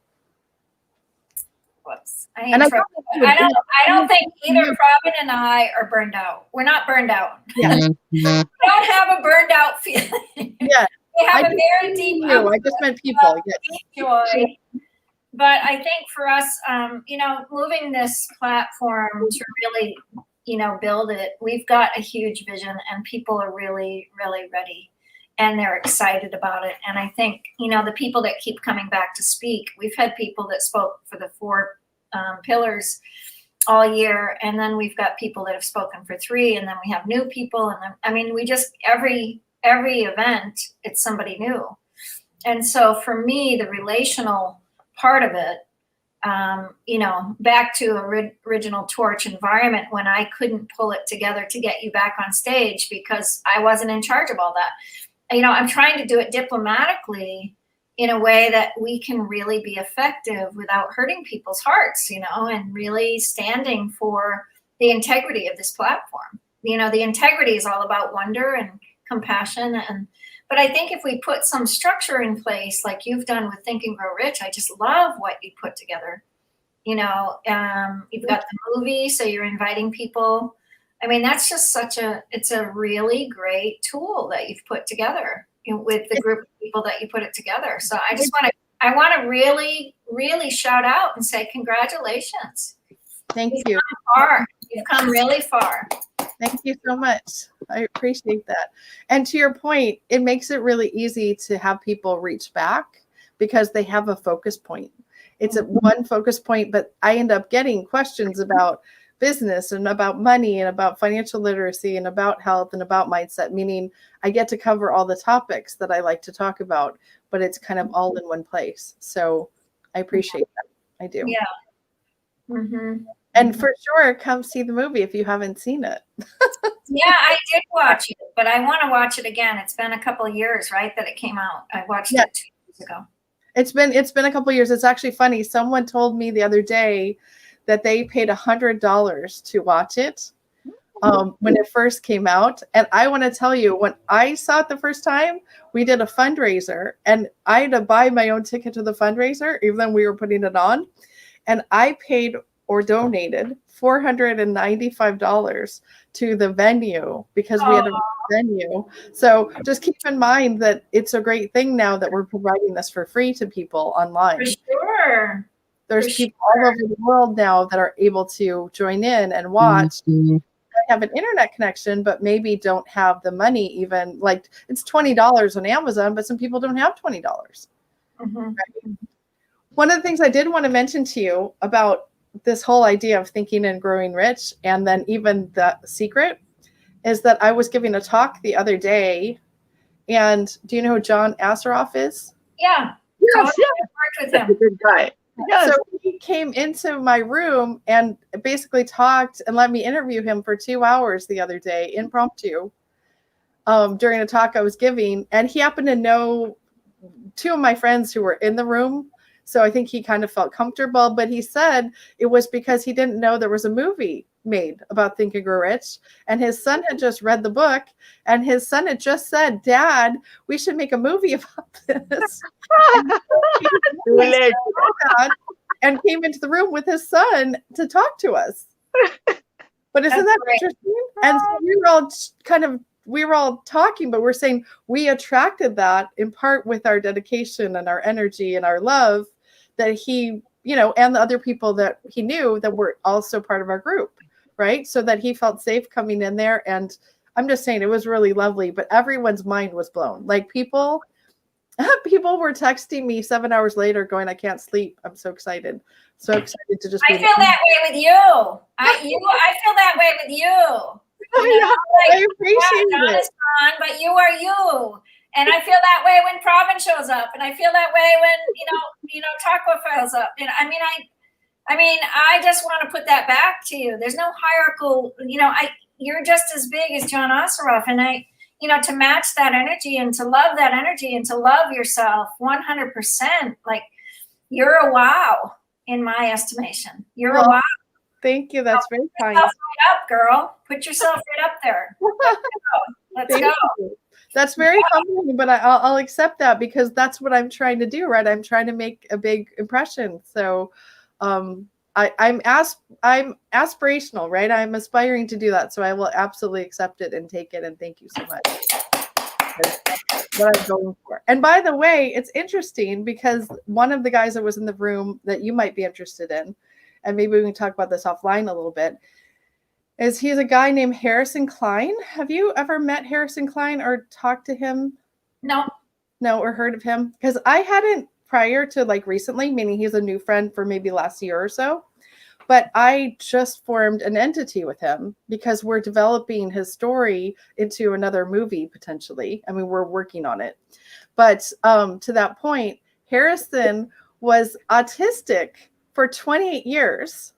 Whoops. I don't think either Robin and I are burned out. We're not burned out. Yeah. We don't have a burned out feeling. Yeah. We have a very deep. I just meant people. Deep joy. But I think for us, moving this platform to really, build it, we've got a huge vision, and people are really, really ready, and they're excited about it. And I think, the people that keep coming back to speak, we've had people that spoke for the 4 pillars all year, and then we've got people that have spoken for 3, and then we have new people, and then, we just every event, it's somebody new. And so for me, the relational part of it, back to original Torch environment, when I couldn't pull it together to get you back on stage because I wasn't in charge of all that. I'm trying to do it diplomatically in a way that we can really be effective without hurting people's hearts, and really standing for the integrity of this platform. The integrity is all about wonder and compassion. But I think if we put some structure in place, like you've done with Think and Grow Rich, I just love what you put together. You've got the movie, so you're inviting people. That's just it's a really great tool that you've put together with the group of people that you put it together. So I want to really, really shout out and say congratulations. Thank you. You've come really far. Thank you so much. I appreciate that. And to your point, it makes it really easy to have people reach back because they have a focus point. It's at one focus point, but I end up getting questions about business and about money and about financial literacy and about health and about mindset, meaning I get to cover all the topics that I like to talk about, but it's kind of all in one place. So I appreciate that. I do. Yeah. Mm-hmm. And for sure, come see the movie if you haven't seen it. Yeah, I did watch it, but I want to watch it again. It's been a couple of years, right, that it came out. I watched it 2 years ago. It's been a couple of years. It's actually funny. Someone told me the other day that they paid $100 to watch it when it first came out. And I want to tell you, when I saw it the first time, we did a fundraiser, and I had to buy my own ticket to the fundraiser, even though we were putting it on. And I paid or donated $495 to the venue because we had a venue. So just keep in mind that it's a great thing now that we're providing this for free to people online. For sure. There's people all over the world now that are able to join in and watch. Have an internet connection, but maybe don't have the money. Even like it's $20 on Amazon, but some people don't have $20. Right? One of the things I did want to mention to you about this whole idea of thinking and growing rich, and then even the secret, is that I was giving a talk the other day, and do you know who John Asseroff is? Yeah. Yes, I worked with him. Good guy. So he came into my room and basically talked and let me interview him for 2 hours the other day, impromptu, during a talk I was giving. And he happened to know 2 of my friends who were in the room. So I think he kind of felt comfortable, but he said it was because he didn't know there was a movie made about Think and Grow Rich. And his son had just read the book, and his son had just said, "Dad, we should make a movie about this." And came into the room with his son to talk to us. But isn't that interesting? And so we were all talking, but we're saying we attracted that in part with our dedication and our energy and our love that he, and the other people that he knew that were also part of our group, right? So that he felt safe coming in there. And I'm just saying it was really lovely, but everyone's mind was blown. Like people were texting me 7 hours later going, "I can't sleep. I'm so excited." So excited to just I feel that way with you. I feel that way with you. I appreciate John it. is gone, but you are you. And I feel that way when Pravin shows up, and I feel that way when Takwa files up. And I just want to put that back to you. There's no hierarchical. You're just as big as John Asseroff, and to match that energy and to love that energy and to love yourself 100%. Like you're a wow in my estimation. You're a wow. Thank you. That's very Put kind. yourself right up, girl. Put yourself right up there. Let's Thank go. you. That's very humbling, but I'll accept that because that's what I'm trying to do, right? I'm trying to make a big impression. So I'm aspirational, right? I'm aspiring to do that. So I will absolutely accept it and take it. And thank you so much. That's what I'm going for. And by the way, it's interesting because one of the guys that was in the room that you might be interested in, and maybe we can talk about this offline a little bit, he's a guy named Harrison Klein. Have you ever met Harrison Klein or talked to him? No, or heard of him? Because I hadn't prior to recently, meaning he's a new friend for maybe last year or so. But I just formed an entity with him because we're developing his story into another movie potentially. I mean, we're working on it. But to that point, Harrison was autistic for 28 years.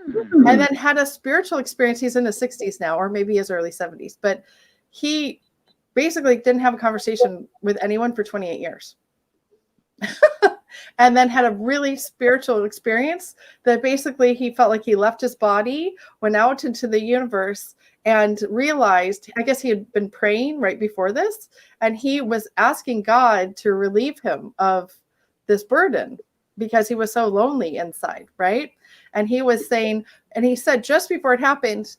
And then had a spiritual experience. He's in his 60s now, or maybe his early 70s. But he basically didn't have a conversation with anyone for 28 years. And then had a really spiritual experience that basically he felt like he left his body, went out into the universe, and realized, I guess he had been praying right before this, and he was asking God to relieve him of this burden because he was so lonely inside, right? And he was saying, and he said just before it happened,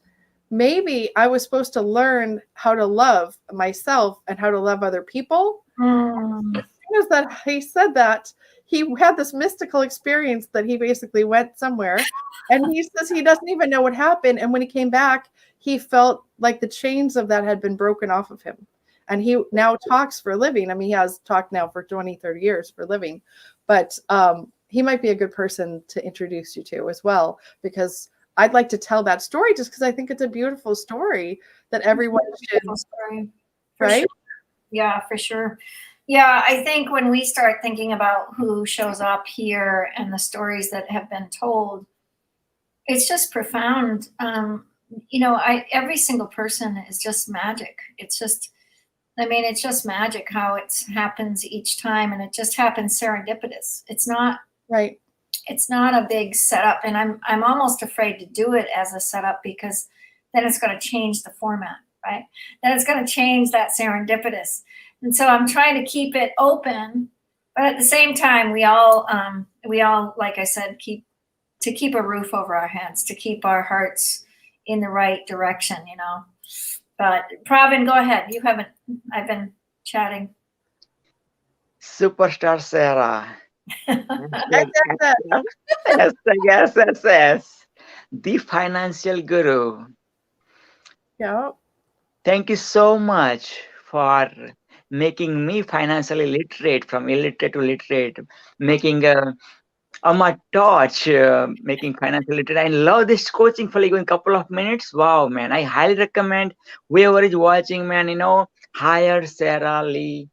maybe I was supposed to learn how to love myself and how to love other people. As soon as that he said that, he had this mystical experience that he basically went somewhere, and he says he doesn't even know what happened. And when he came back, he felt like the chains of that had been broken off of him. And he now talks for a living. I mean, he has talked now for 20, 30 years for a living, but he might be a good person to introduce you to as well, because I'd like to tell that story just because I think it's a beautiful story that everyone should, right? Sure. Yeah, for sure. Yeah, I think when we start thinking about who shows up here and the stories that have been told, it's just profound. Every single person is just magic. It's just magic how it happens each time, and it just happens serendipitous. It's not right. It's not a big setup, and I'm almost afraid to do it as a setup because then it's going to change the format, right? Then it's going to change that serendipitous. And so I'm trying to keep it open, but at the same time, we all, like I said, keep to keep a roof over our heads, to keep our hearts in the right direction, you know. But Pravin, go ahead. I've been chatting. Superstar Sarah. Yes. The financial guru. Yeah. Thank you so much for making me financially literate, from illiterate to literate, making my torch, making financial literate. I love this coaching for like in a couple of minutes. Wow, man. I highly recommend whoever is watching, man, hire Sarah Lee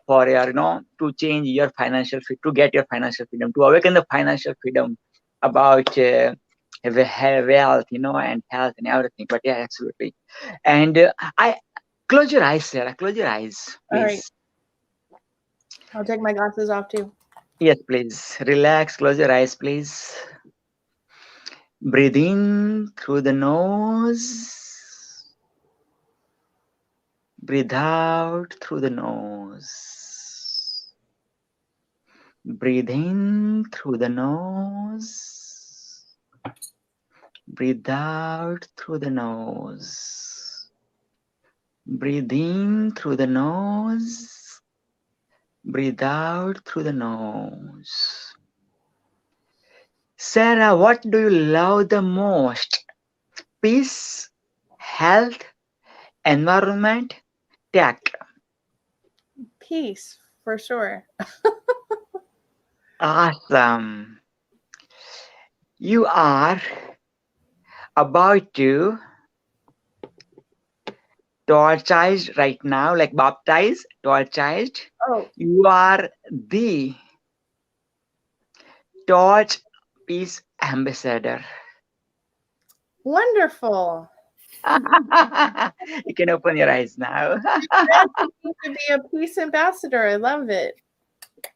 for your, to change your financial, to get your financial freedom, to awaken the financial freedom about wealth, and health and everything. But yeah, absolutely. And close your eyes, Sarah. Close your eyes, please. All right. I'll take my glasses off too. Yes, please. Relax. Close your eyes, please. Breathe in through the nose. Breathe out through the nose. Breathe in through the nose. Breathe out through the nose. Breathe in through the nose. Breathe out through the nose. Sarah, what do you love the most? Peace, health, environment, tech. Peace, for sure. Awesome. You are about to torchized right now, like baptized, torchized. Oh. You are the torch peace ambassador. Wonderful. You can open your eyes now. You could be a peace ambassador. I love it.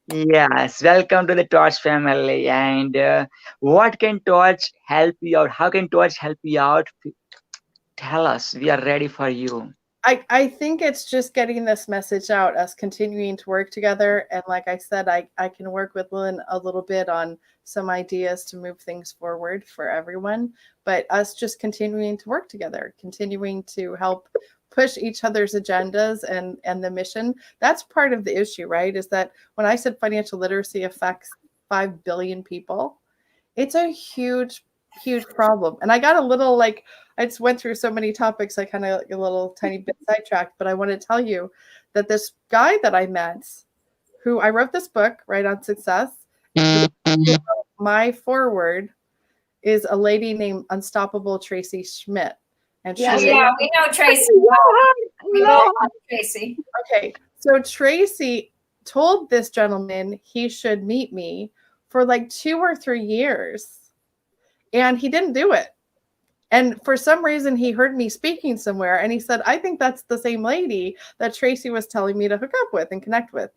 Yes, welcome to the Torch family. And what can Torch help you out? How can Torch help you out? Tell us. We are ready for you. I think it's just getting this message out, us continuing to work together. And like I said, I can work with Lynn a little bit on some ideas to move things forward for everyone, but us just continuing to work together, continuing to help push each other's agendas and the mission. That's part of the issue, right? Is that when I said financial literacy affects 5 billion people, it's a huge problem. And I got a little I just went through so many topics. I kind of a little tiny bit sidetracked, but I want to tell you that this guy that I met, who I wrote this book, right, on success, my forward is a lady named Unstoppable Tracy Schmidt. And Yeah, we know Tracy. We know Tracy. Okay, so Tracy told this gentleman he should meet me for like 2 or 3 years, and he didn't do it. And for some reason, he heard me speaking somewhere, and he said, I think that's the same lady that Tracy was telling me to hook up with and connect with.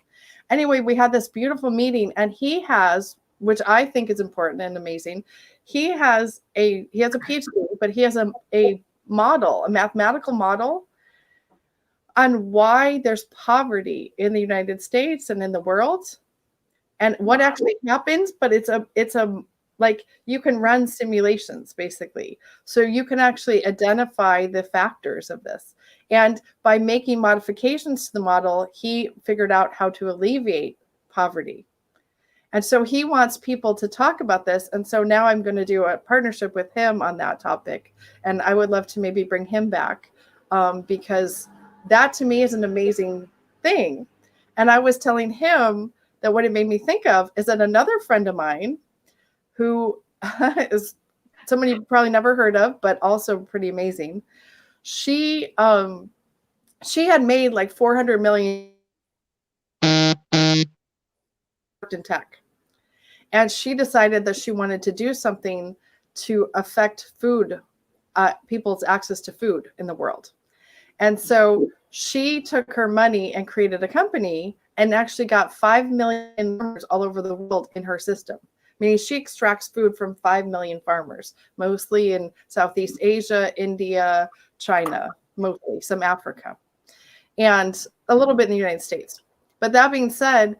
Anyway, we had this beautiful meeting, and he has, which I think is important and amazing, he has a PhD, but he has a model, a mathematical model on why there's poverty in the United States and in the world and what actually happens. But it's a like, you can run simulations basically. So you can actually identify the factors of this. And by making modifications to the model, he figured out how to alleviate poverty. And so he wants people to talk about this. And so now I'm going to do a partnership with him on that topic. And I would love to maybe bring him back because that to me is an amazing thing. And I was telling him that what it made me think of is that another friend of mine who is someone you've probably never heard of, but also pretty amazing. She had made like 400 million in tech. And she decided that she wanted to do something to affect food, people's access to food in the world. And so she took her money and created a company and actually got 5 million farmers all over the world in her system. Meaning she extracts food from 5 million farmers, mostly in Southeast Asia, India, China, mostly some Africa, and a little bit in the United States. But that being said,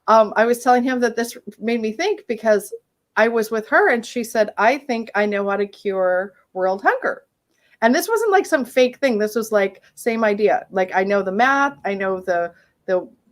I was telling him that this made me think because I was with her and she said, I think I know how to cure world hunger. And this wasn't like some fake thing. This was like same idea. Like I know the math, I know the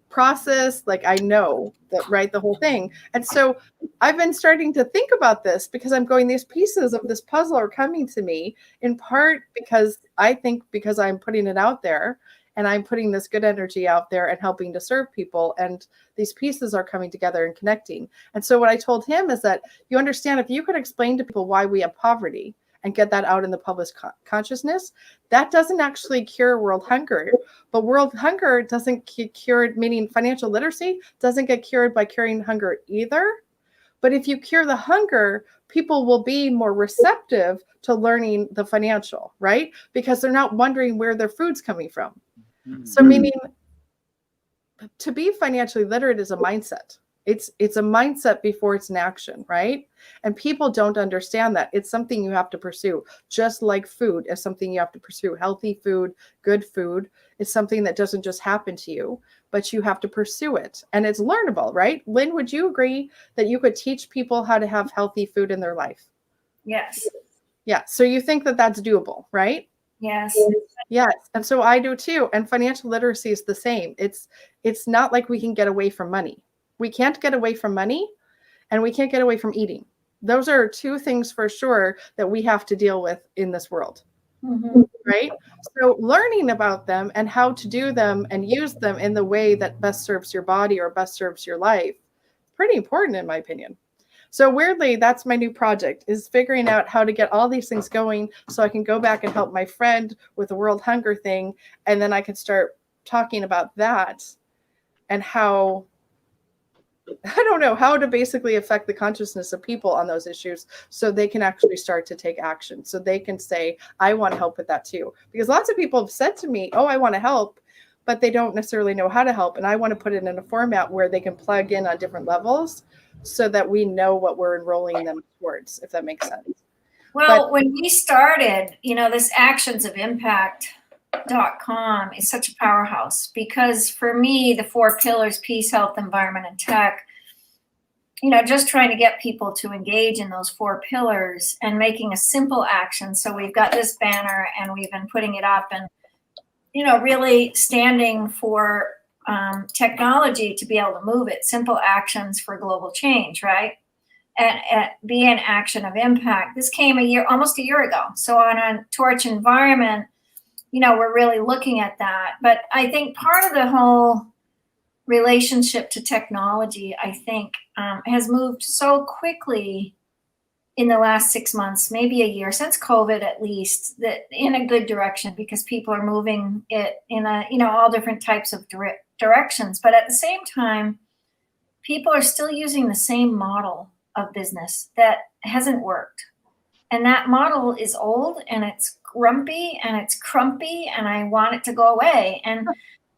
process, like I know that, right, the whole thing. And so I've been starting to think about this because I'm going, these pieces of this puzzle are coming to me in part because I think because I'm putting it out there and I'm putting this good energy out there and helping to serve people, and these pieces are coming together and connecting. And so what I told him is that, you understand, if you could explain to people why we have poverty and get that out in the public consciousness, that doesn't actually cure world hunger. But world hunger doesn't get cured, meaning financial literacy doesn't get cured by curing hunger either. But if you cure the hunger, people will be more receptive to learning the financial, right? Because they're not wondering where their food's coming from. So meaning to be financially literate is a mindset. It's a mindset before it's an action, right? And people don't understand that. It's something you have to pursue, just like food is something you have to pursue. Healthy food, good food is something that doesn't just happen to you, but you have to pursue it. And it's learnable, right? Lynn, would you agree that you could teach people how to have healthy food in their life? Yes. Yeah. So you think that that's doable, right? Yes. Yes. And so I do too. And financial literacy is the same. It's not like we can get away from money. We can't get away from money, and we can't get away from eating. Those are two things for sure that we have to deal with in this world, right? So learning about them and how to do them and use them in the way that best serves your body or best serves your life, pretty important in my opinion. So weirdly, that's my new project, is figuring out how to get all these things going so I can go back and help my friend with the world hunger thing. And then I can start talking about that and how, I don't know, how to basically affect the consciousness of people on those issues so they can actually start to take action. So they can say, I want to help with that too. Because lots of people have said to me, oh, I want to help, but they don't necessarily know how to help. And I want to put it in a format where they can plug in on different levels so that we know what we're enrolling them towards, if that makes sense. Well, when we started, this Actions of Impact.com is such a powerhouse, because for me, the 4 pillars, peace, health, environment, and tech, just trying to get people to engage in those 4 pillars and making a simple action. So we've got this banner and we've been putting it up and, really standing for technology to be able to move it, simple actions for global change, right? And be an action of impact. This came almost a year ago. So on a Torch environment, we're really looking at that. But I think part of the whole relationship to technology, I think, has moved so quickly in the last 6 months, maybe a year, since COVID at least, that in a good direction, because people are moving it in all different types of directions. But at the same time, people are still using the same model of business that hasn't worked. And that model is old and it's grumpy and it's crumpy, and I want it to go away. And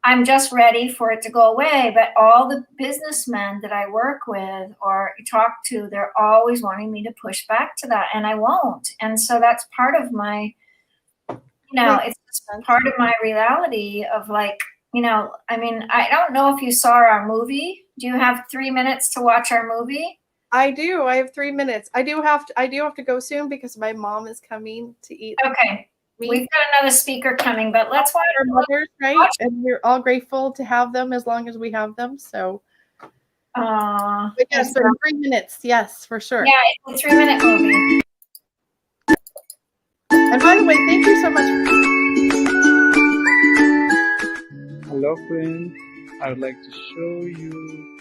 I'm just ready for it to go away. But all the businessmen that I work with or talk to, they're always wanting me to push back to that, and I won't. And so that's part of my, it's just part of my reality of like, I don't know if you saw our movie. Do you have 3 minutes to watch our movie? I do. I have 3 minutes. I do have to go soon because my mom is coming to eat. Okay. We've got another speaker coming, but let's watch our mothers, right? And we're all grateful to have them as long as we have them. So, but yes, for 3 minutes, yes, for sure. Yeah, it's a 3-minute movie. And by the way, thank you so much. Hello, friends. I would like to show you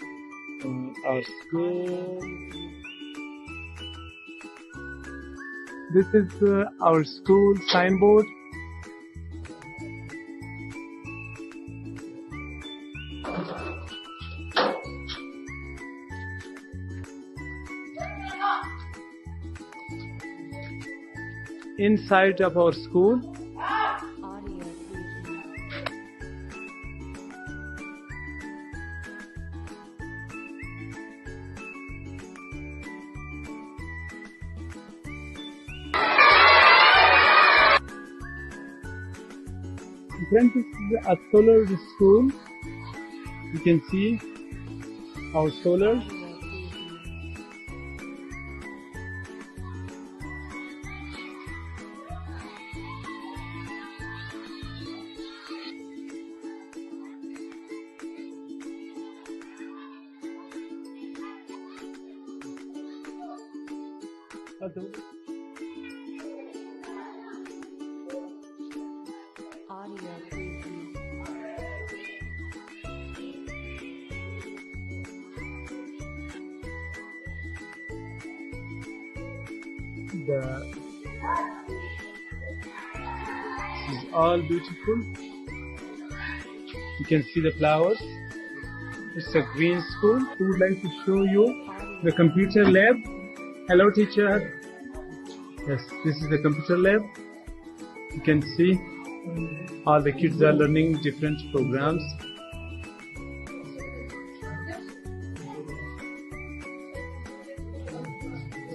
our school. This is our school signboard. Inside of our school, friends, this is a solar school. You can see our solar. This is all beautiful. You can see the flowers. It's a green school. We would like to show you the computer lab. Hello, teacher. Yes, this is the computer lab. You can see all the kids are learning different programs.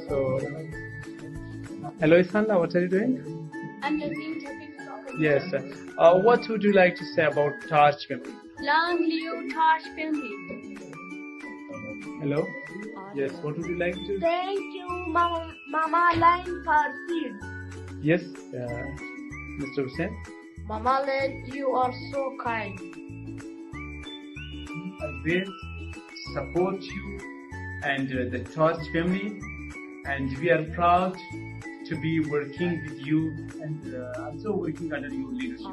So, hello, Isanda, what are you doing? I'm listening to talk. Yes. What would you like to say about Torch family? Long live Tosh family. Hello? Yes, what would you like to? Thank you, Mama Line for seeds. Yes, Mr. Hussain? Mama Line, you are so kind. I will support you and the Torch family, and we are proud to be working with you and also working under your leadership.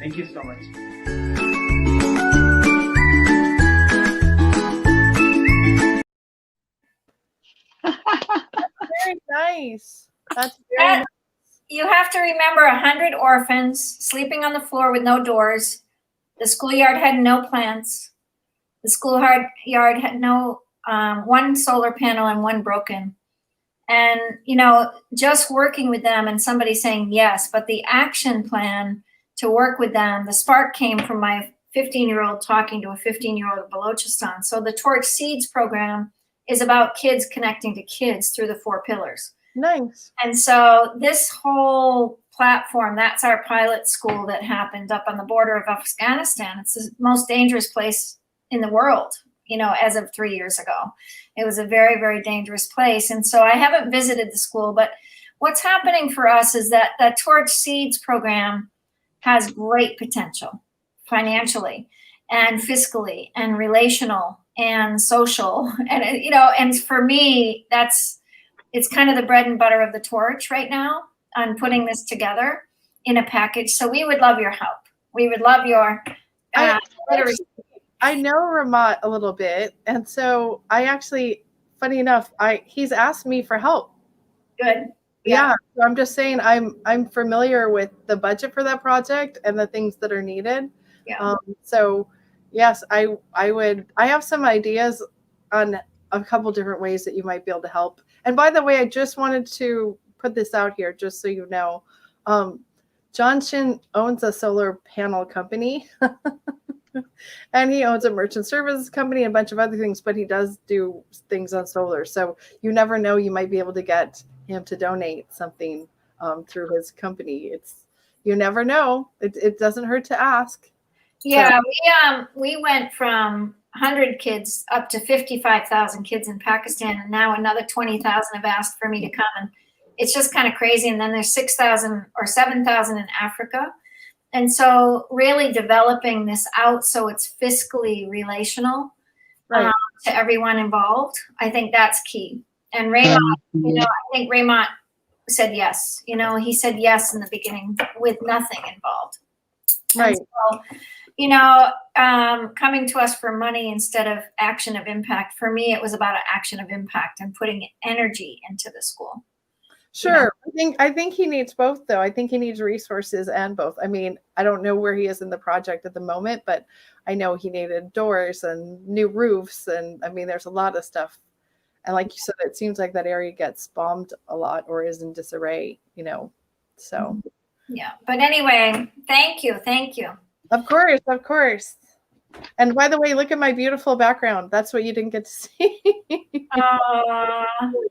Thank you so much. Very nice. That's very That- nice. You have to remember 100 orphans sleeping on the floor with no doors. The schoolyard had no plants. The schoolyard had no one solar panel and one broken. And, you know, just working with them and somebody saying yes, but the action plan to work with them, the spark came from my 15-year-old talking to a 15-year-old in Balochistan. So the Torch Seeds program is about kids connecting to kids through the 4 pillars. Nice. And so this whole platform, that's our pilot school that happened up on the border of Afghanistan. It's the most dangerous place in the world, you know, as of 3 years ago. It was a very, very dangerous place. And so I haven't visited the school, but what's happening for us is that the Torch Seeds program has great potential financially and fiscally and relational and social. And, you know, and for me, it's kind of the bread and butter of the Torch right now on putting this together in a package. So we would love your help. We would love your literacy. I know Ramat a little bit, and so I actually, funny enough, he's asked me for help. Good. Yeah. So I'm just saying I'm familiar with the budget for that project and the things that are needed. Yeah. So yes, I have some ideas on a couple different ways that you might be able to help. And by the way, I just wanted to put this out here just so you know. John Shin owns a solar panel company. And he owns a merchant services company and a bunch of other things, but he does do things on solar. So you never know, you might be able to get him to donate something through his company. You never know. It doesn't hurt to ask. Yeah, we went from 100 kids up to 55,000 kids in Pakistan, and now another 20,000 have asked for me to come, and it's just kind of crazy. And then there's 6,000 or 7,000 in Africa. And so really developing this out so it's fiscally relational to everyone involved, I think that's key. And Raymond, you know, I think Raymond said yes. You know, he said yes in the beginning with nothing involved. Right. And so, you know, coming to us for money instead of action of impact, for me, it was about an action of impact and putting energy into the school. Sure. I think he needs both, though. I think he needs resources and both. I mean, I don't know where he is in the project at the moment, but I know he needed doors and new roofs. And I mean, there's a lot of stuff. And like you said, it seems like that area gets bombed a lot or is in disarray, you know, so. Yeah. But anyway, thank you. Thank you. Of course. Of course. And by the way, look at my beautiful background. That's what you didn't get to see.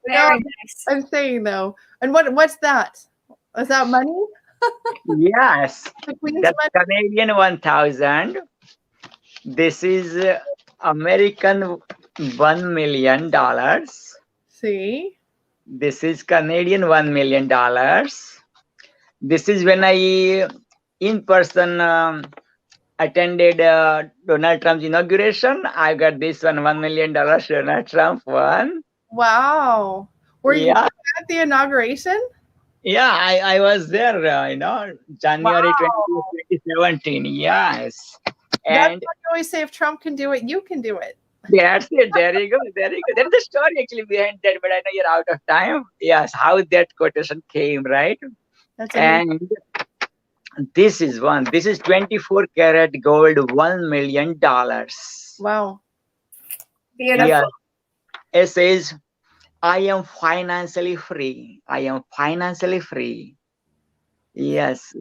Very nice. I'm saying though. And what's that? Is that money? Yes, The Queen's that's money? Canadian 1000. This is American $1 million. See? This is Canadian $1 million. This is when I in person attended Donald Trump's inauguration. I got this $1 million Donald Trump one. Wow. Were you Yeah. at the inauguration? Yeah, I was there, January January 20, 2017. Yes. That's And why you always say if Trump can do it, you can do it. that's it. There you go. There you go. There's the story actually behind that, but I know you're out of time. Yes, how that quotation came, right? That's amazing. And this is 24 karat gold, $1 million. Wow. Beautiful. Yeah. It says, I am financially free. I am financially free. Yes.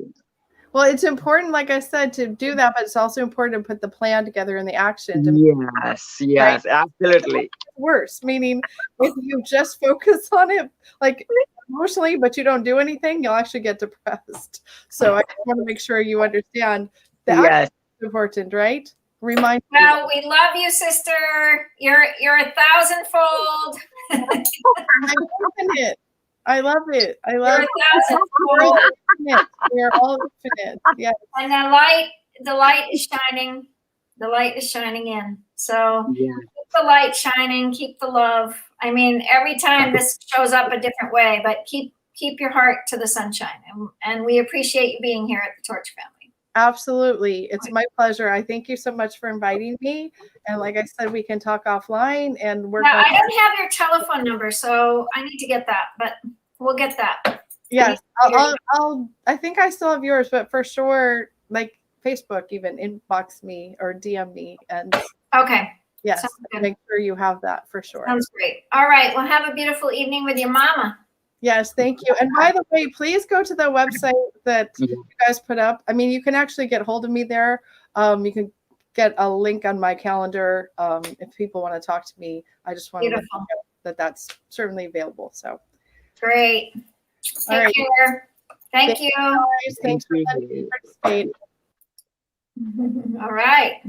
Well, it's important, like I said, to do that, but it's also important to put the plan together and the action to Yes. Yes. Absolutely. worse. Meaning, if you just focus on it, like emotionally, but you don't do anything, you'll actually get depressed. So I want to make sure you understand the action Yes. is important, right? Remind Well, we love you, sister. You're 1,000-fold. I'm loving it. I love it. I love You're 1,000-fold. We're all infinite. Yeah. And the light is shining. The light is shining in. So Yeah. keep the light shining, keep the love. I mean, every time this shows up a different way, but keep your heart to the sunshine. And we appreciate you being here at the Torch family. Absolutely. It's my pleasure. I thank you so much for inviting me. And like I said, we can talk offline and work Now, on I don't have your telephone number, so I need to get that, but we'll get that. Yes. I think I still have yours, but for sure, like Facebook, even inbox me or DM me. And Okay. yes, Sounds good. make sure you have that for sure. Sounds great. All right. Well, have a beautiful evening with your mama. Yes, thank you. And by the way, please go to the website that you guys put up. I mean, you can actually get hold of me there. You can get a link on my calendar if people want to talk to me. I just want to let you know that that's certainly available. So great. All Take right. care. Thank you. Guys. Thanks for letting me participate. All right.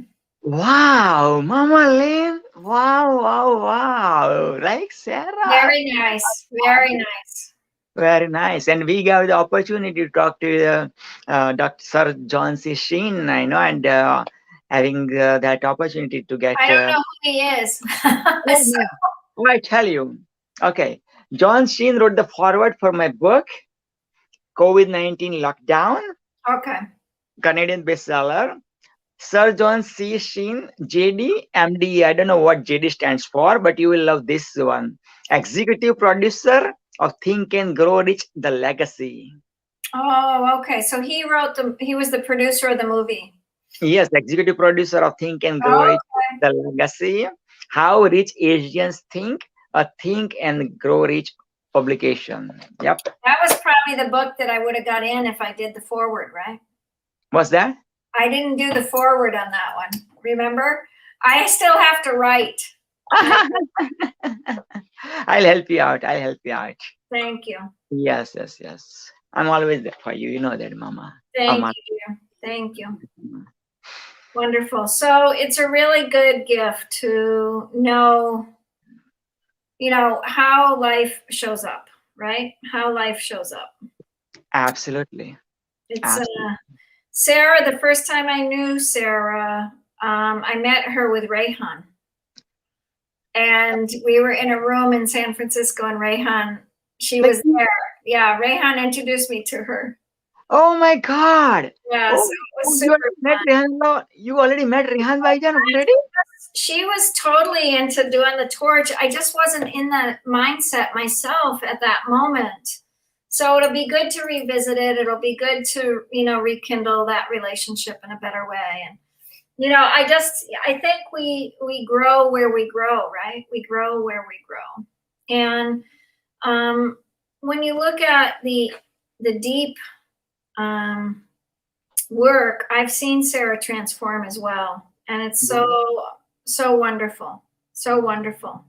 Wow, Mama Lynn. Wow. Like Sarah. Very nice. Very nice. Very nice. And we got the opportunity to talk to Dr. Sir John C. Sheen, I know, and having that opportunity to get. I don't know who he is. So, I tell you. Okay. John Sheen wrote the foreword for my book, COVID-19 Lockdown, Okay. Canadian bestseller. Sir John C. Sheen, JD, MD. I don't know what JD stands for, but you will love this one. Executive producer of Think and Grow Rich, The Legacy. Oh, okay. So he was the producer of the movie. Yes, executive producer of Think and Grow Rich, The Legacy. How Rich Asians Think, a Think and Grow Rich publication. Yep. That was probably the book that I would have got in if I did the forward, right? What's that? I didn't do the forward on that one. Remember? I still have to write. I'll help you out. Thank you. Yes. I'm always there for you. You know that, Mama. Thank you, dear. Thank you. Wonderful. So it's a really good gift to know, how life shows up, right? How life shows up. Absolutely. It's Sarah, the first time I knew Sarah, I met her with Rayhan. And we were in a room in San Francisco, and Rayhan, she was there. Yeah, Rayhan introduced me to her. Oh my God. Yeah, so it was super fun. You already met Rehan Baijan already? She was totally into doing the torch. I just wasn't in that mindset myself at that moment. So it'll be good to revisit it. It'll be good to, rekindle that relationship in a better way. And, I think we grow where we grow, right? We grow where we grow. And when you look at the deep work, I've seen Sarah transform as well. And it's so wonderful. So wonderful.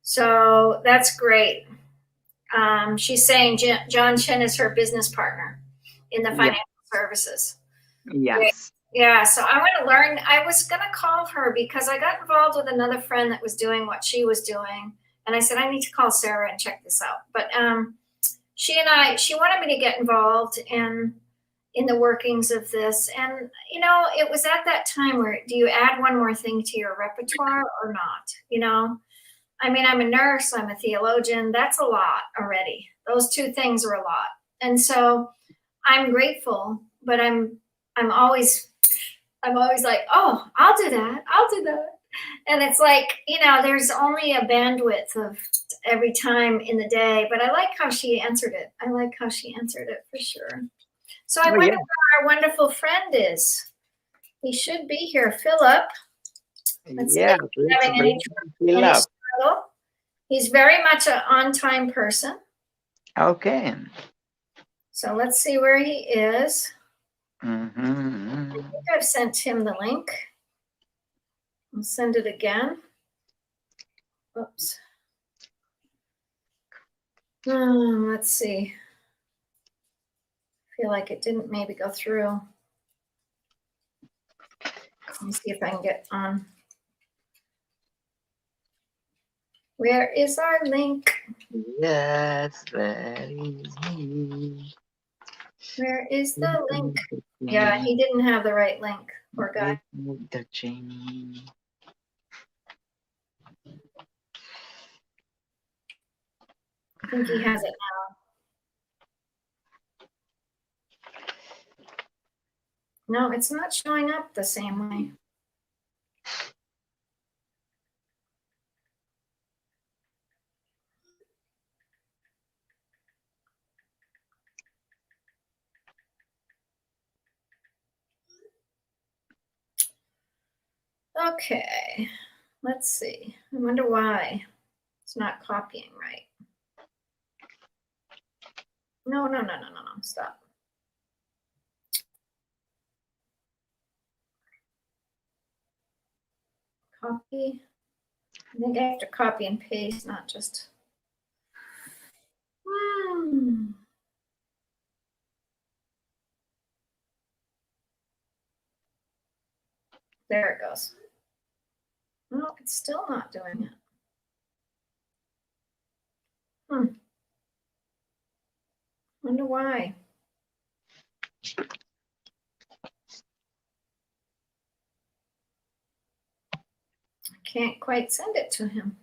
So that's great. She's saying John Shin is her business partner in the financial services. Yes. Great. Yeah, so I want to learn. I was going to call her because I got involved with another friend that was doing what she was doing. And I said, I need to call Sarah and check this out. But she wanted me to get involved in the workings of this. And, it was at that time where do you add one more thing to your repertoire or not? I mean, I'm a nurse, I'm a theologian. That's a lot already. Those two things are a lot. And so I'm grateful, but I'm always like, oh, I'll do that. And it's like, there's only a bandwidth of every time in the day, but I like how she answered it. For sure. So I Oh, wonder yeah. where our wonderful friend is. He should be here, Philip. Let's see Yeah, if he's let's having bring Phil up. struggle. He's very much an on-time person. Okay. So let's see where he is. Mm-hmm. I think I've sent him the link. I'll send it again. Oops. Let's see. I feel like it didn't maybe go through. Let me see if I can get on. Where is our link? Yes, where is he? Where is the link? Yeah, he didn't have the right link. Poor guy. The chain. I think he has it now. No, it's not showing up the same way. Okay, let's see. I wonder why it's not copying right. No, stop. Copy. I think I have to copy and paste, not just. There it goes. No, it's still not doing it. Wonder why. I can't quite send it to him.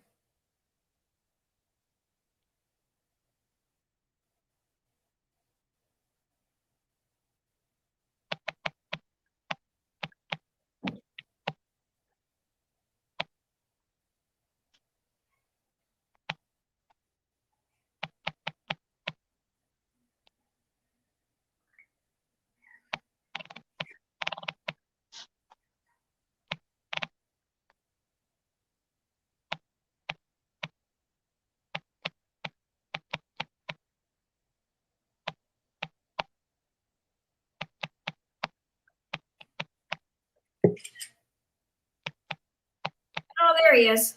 Oh, there he is.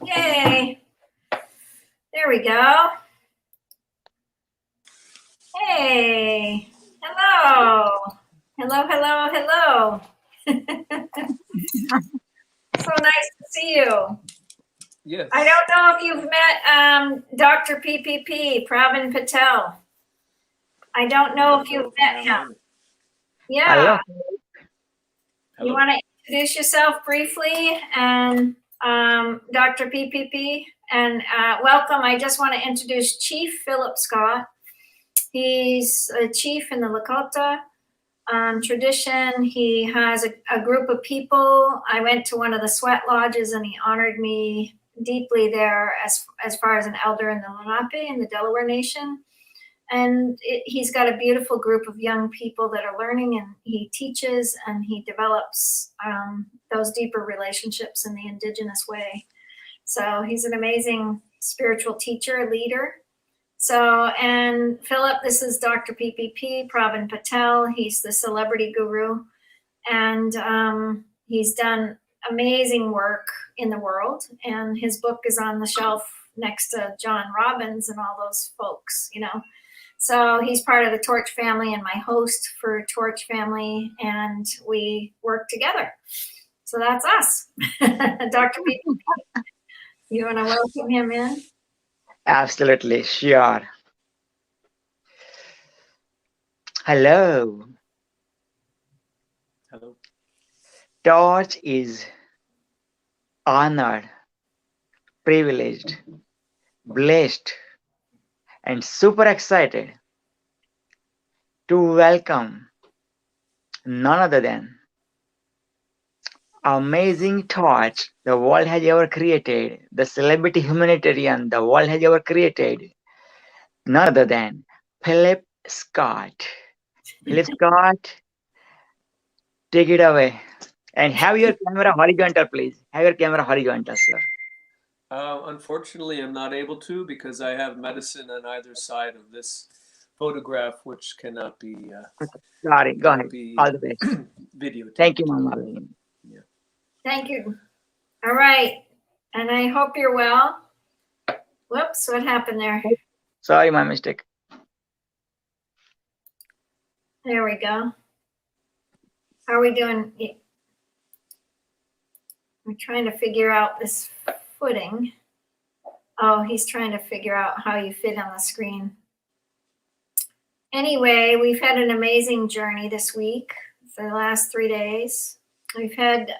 Yay. There we go. Hey. Hello. Hello. So nice to see you. Yes. I don't know if you've met Dr. PPP, Pravin Patel. I don't know if you've met him. Yeah. You want to introduce yourself briefly and Dr. PPP, and welcome. I just want to introduce Chief Philip Scott. He's a chief in the Lakota tradition. He has a group of people. I went to one of the sweat lodges and he honored me deeply there as far as an elder in the Lenape in the Delaware Nation. And he's got a beautiful group of young people that are learning, and he teaches and he develops those deeper relationships in the Indigenous way. So he's an amazing spiritual teacher, leader. So, and Philip, this is Dr. PPP, Pravin Patel. He's the celebrity guru, and he's done amazing work in the world. And his book is on the shelf next to John Robbins and all those folks, So he's part of the Torch family and my host for Torch family, and we work together. So that's us. Dr. PPP, you want to welcome him in? Absolutely, sure. Hello. Torch is honored, privileged, blessed, and super excited to welcome none other than amazing torch the world has ever created, the celebrity humanitarian the world has ever created, none other than Philip Scott. Philip Scott, take it away. And have your camera horizontal, please. Have your camera horizontal, sir. Unfortunately, I'm not able to because I have medicine on either side of this photograph, which cannot be Sorry, go ahead. All the best. videotaped. Thank you, Mama Lynn. Thank you. All right. And I hope you're well. Whoops, what happened there? Sorry, my mistake. There we go. How are we doing? I'm trying to figure out this footing. Oh, he's trying to figure out how you fit on the screen. Anyway, we've had an amazing journey this week for the last 3 days. We've had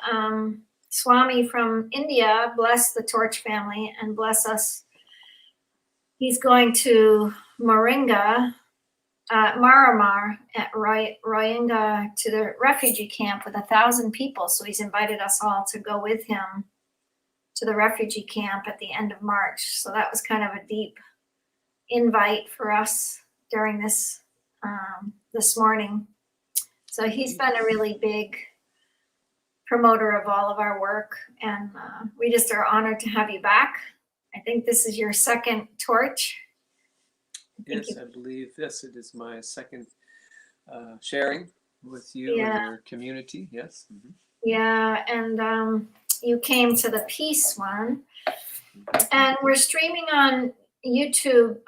Swami from India bless the Torch family and bless us. He's going to Maringa, Maramar at Rohingya to the refugee camp with 1,000 people. So he's invited us all to go with him to the refugee camp at the end of March. So that was kind of a deep invite for us during this morning. So he's been a really big promoter of all of our work, and we just are honored to have you back. I think this is your second torch. Yes, I believe, yes, it is my second sharing with you and your community, yes. Mm-hmm. Yeah, and you came to the peace one, and we're streaming on YouTube.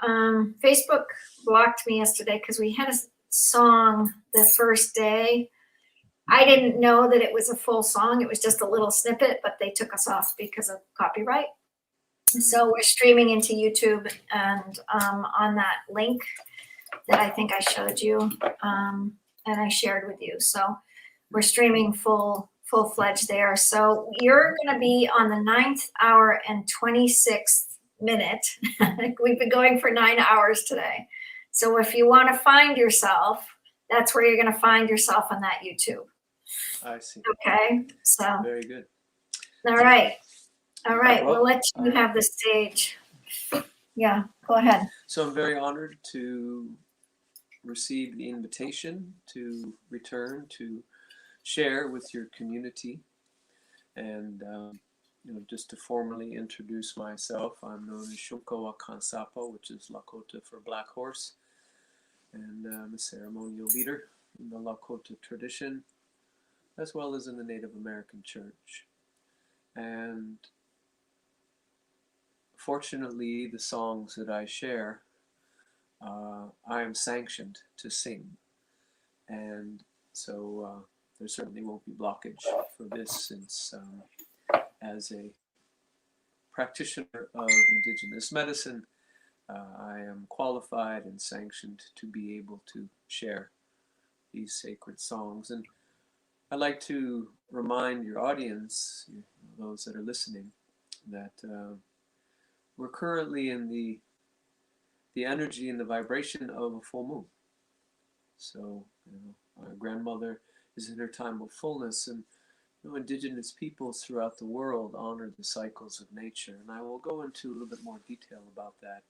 Facebook blocked me yesterday because we had a song the first day. I didn't know that it was a full song. It was just a little snippet, but they took us off because of copyright. So we're streaming into YouTube and on that link that I think I showed you and I shared with you. So we're streaming full-fledged there. So you're going to be on the 9th hour and 26th minute. We've been going for 9 hours today. So if you want to find yourself, that's where you're going to find yourself on that YouTube. I see. Okay, so. Very good. All right. All right, Well, we'll let you have the stage. Yeah, go ahead. So I'm very honored to receive the invitation to return to share with your community. And just to formally introduce myself, I'm known as Shunko Akansapa, which is Lakota for Black Horse. And I'm a ceremonial leader in the Lakota tradition, as well as in the Native American Church. And fortunately, the songs that I share, I am sanctioned to sing. And so there certainly won't be blockage for this, since as a practitioner of Indigenous medicine, I am qualified and sanctioned to be able to share these sacred songs. And I'd like to remind your audience, those that are listening, that we're currently in the energy and the vibration of a full moon. So, our grandmother is in her time of fullness, and Indigenous peoples throughout the world honor the cycles of nature. And I will go into a little bit more detail about that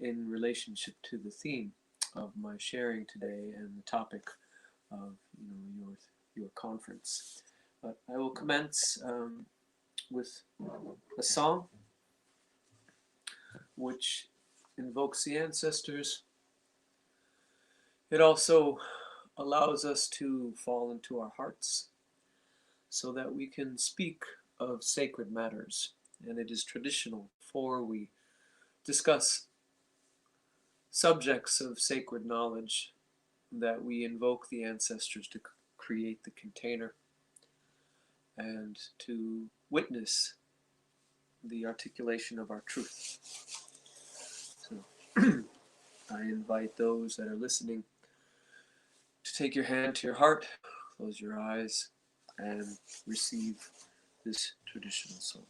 in relationship to the theme of my sharing today and the topic of your conference. But I will commence with a song which invokes the ancestors. It also allows us to fall into our hearts so that we can speak of sacred matters. And it is traditional before we discuss subjects of sacred knowledge that we invoke the ancestors to create the container and to witness the articulation of our truth. So I invite those that are listening to take your hand to your heart, close your eyes, and receive this traditional song.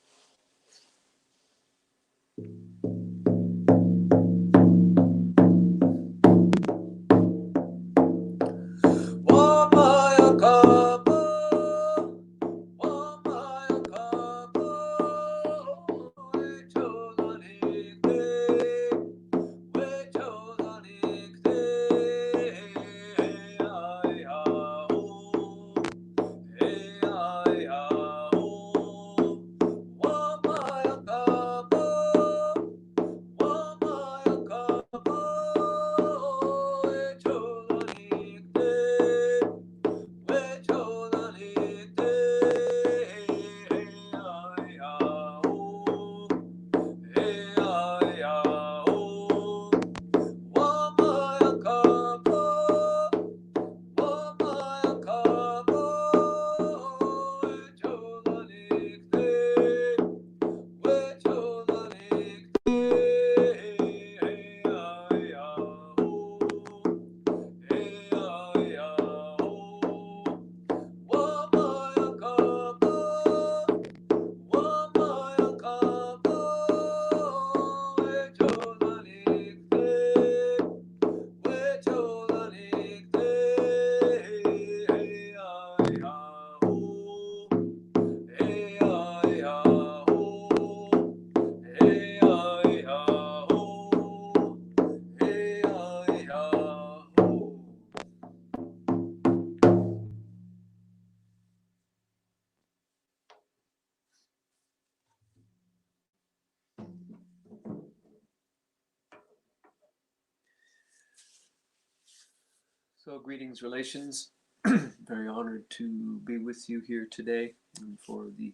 So greetings, relations. Very honored to be with you here today and for the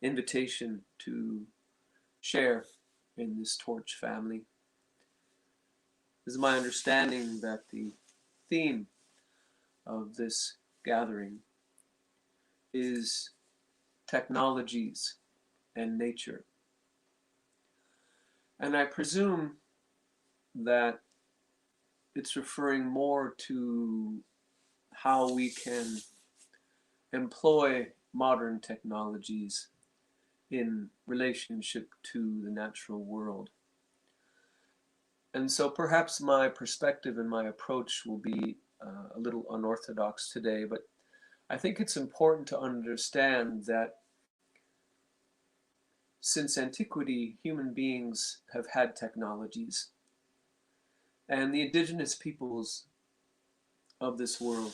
invitation to share in this Torch family. It is my understanding that the theme of this gathering is technologies and nature. And I presume that it's referring more to how we can employ modern technologies in relationship to the natural world. And so perhaps my perspective and my approach will be a little unorthodox today, but I think it's important to understand that since antiquity, human beings have had technologies, and the indigenous peoples of this world,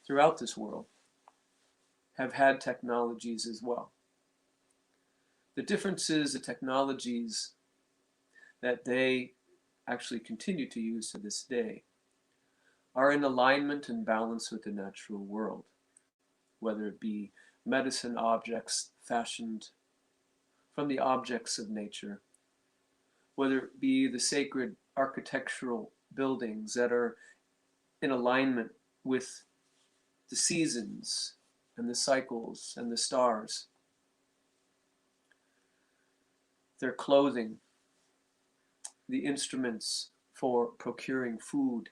throughout this world, have had technologies as well. The difference is the technologies that they actually continue to use to this day are in alignment and balance with the natural world, whether it be medicine objects fashioned from the objects of nature, whether it be the sacred architectural buildings that are in alignment with the seasons and the cycles and the stars, their clothing, the instruments for procuring food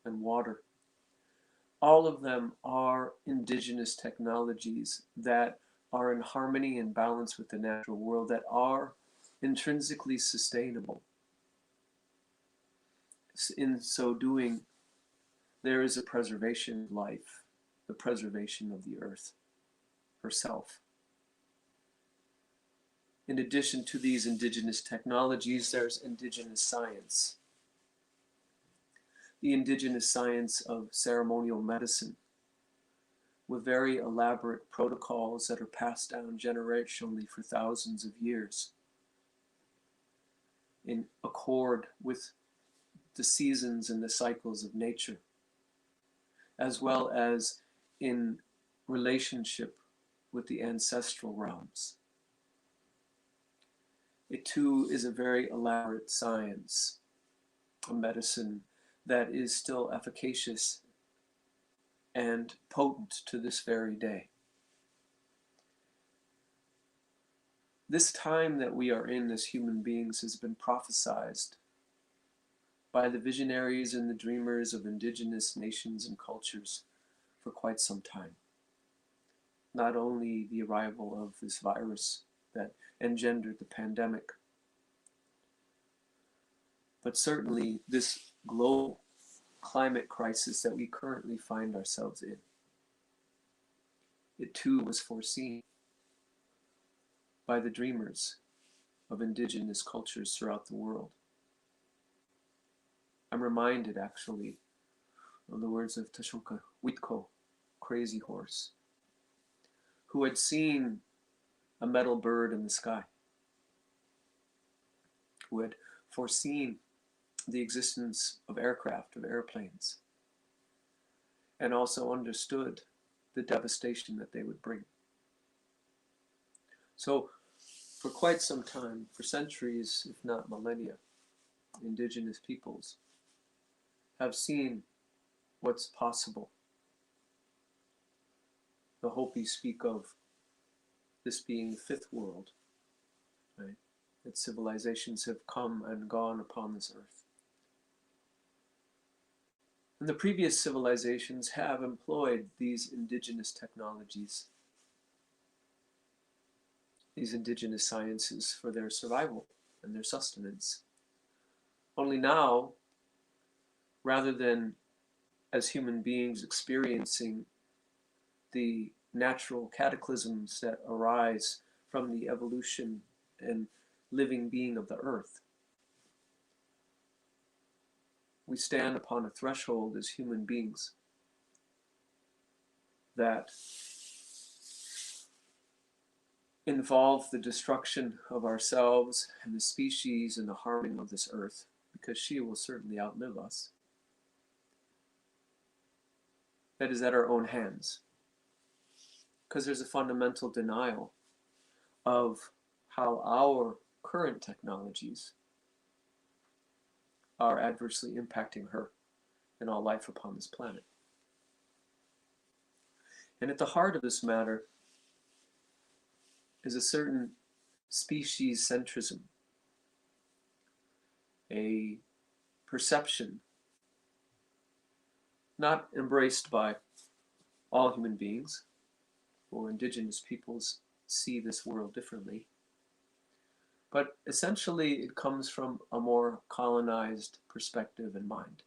and water. All of them are indigenous technologies that are in harmony and balance with the natural world, that are intrinsically sustainable. In so doing, there is a preservation of life, the preservation of the earth herself. In addition to these indigenous technologies, there's indigenous science. The indigenous science of ceremonial medicine, with very elaborate protocols that are passed down generationally for thousands of years, in accord with the seasons and the cycles of nature, as well as in relationship with the ancestral realms. It too is a very elaborate science, a medicine that is still efficacious and potent to this very day. This time that we are in as human beings has been prophesized by the visionaries and the dreamers of indigenous nations and cultures for quite some time. Not only the arrival of this virus that engendered the pandemic, but certainly this global climate crisis that we currently find ourselves in. It too was foreseen by the dreamers of indigenous cultures throughout the world. I'm reminded actually of the words of Tashunka Witko, Crazy Horse, who had seen a metal bird in the sky, who had foreseen the existence of aircraft, of airplanes, and also understood the devastation that they would bring. So for quite some time, for centuries, if not millennia, indigenous peoples have seen what's possible. The Hopi speak of this being the fifth world, right? That civilizations have come and gone upon this earth. And the previous civilizations have employed these indigenous technologies, these indigenous sciences for their survival and their sustenance. Only now, rather than as human beings experiencing the natural cataclysms that arise from the evolution and living being of the earth, we stand upon a threshold as human beings that involve the destruction of ourselves and the species and the harming of this earth, because she will certainly outlive us. that is at our own hands. Because there's a fundamental denial of how our current technologies are adversely impacting her and all life upon this planet. And at the heart of this matter is a certain species centrism, a perception not embraced by all human beings, or indigenous peoples see this world differently, but essentially it comes from a more colonized perspective and mind,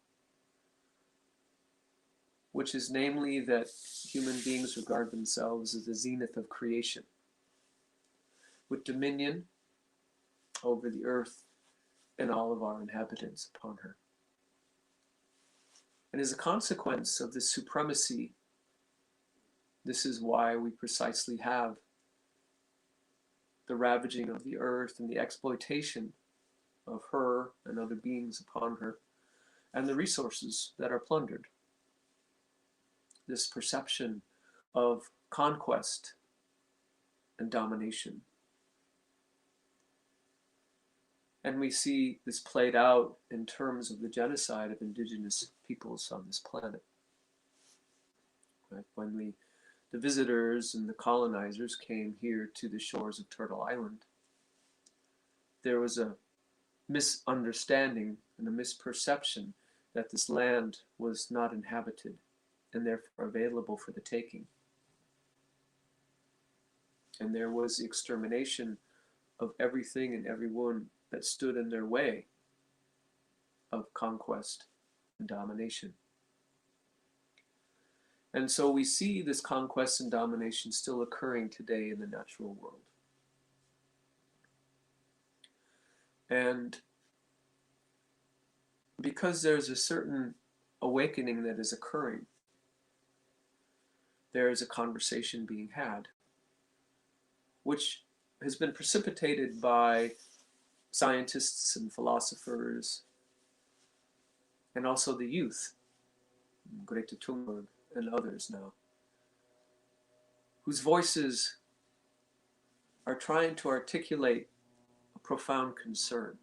which is namely that human beings regard themselves as the zenith of creation, with dominion over the earth and all of our inhabitants upon her. And as a consequence of this supremacy, this is why we precisely have the ravaging of the earth and the exploitation of her and other beings upon her, and the resources that are plundered. This perception of conquest and domination. And we see this played out in terms of the genocide of indigenous peoples on this planet. Right? When the visitors and the colonizers came here to the shores of Turtle Island, there was a misunderstanding and a misperception that this land was not inhabited and therefore available for the taking. And there was the extermination of everything and everyone that stood in their way of conquest and domination. And so we see this conquest and domination still occurring today in the natural world. And because there's a certain awakening that is occurring, there is a conversation being had, which has been precipitated by scientists and philosophers, and also the youth, Greta Thunberg and others now, whose voices are trying to articulate a profound concern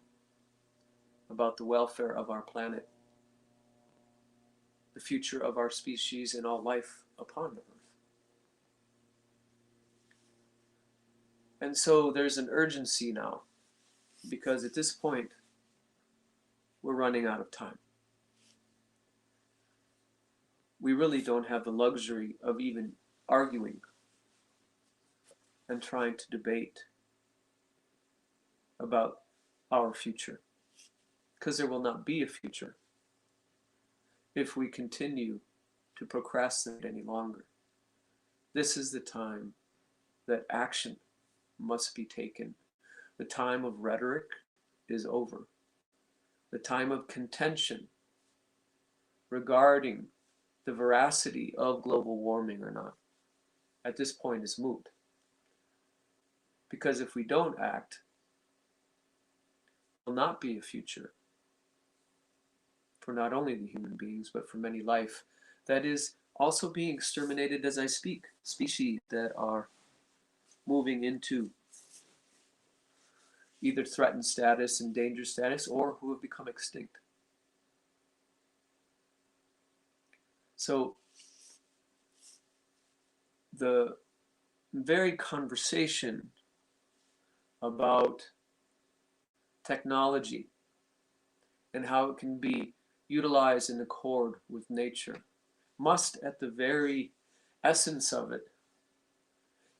about the welfare of our planet, the future of our species and all life upon the earth. And so there's an urgency now, because at this point, we're running out of time. We really don't have the luxury of even arguing and trying to debate about our future, because there will not be a future if we continue to procrastinate any longer. This is the time that action must be taken. The time of rhetoric is over. The time of contention regarding the veracity of global warming or not, at this point is moot. Because if we don't act, there will not be a future for not only the human beings, but for many life that is also being exterminated as I speak. Species that are moving into either threatened status, endangered status, or who have become extinct. So the very conversation about technology and how it can be utilized in accord with nature must, at the very essence of it,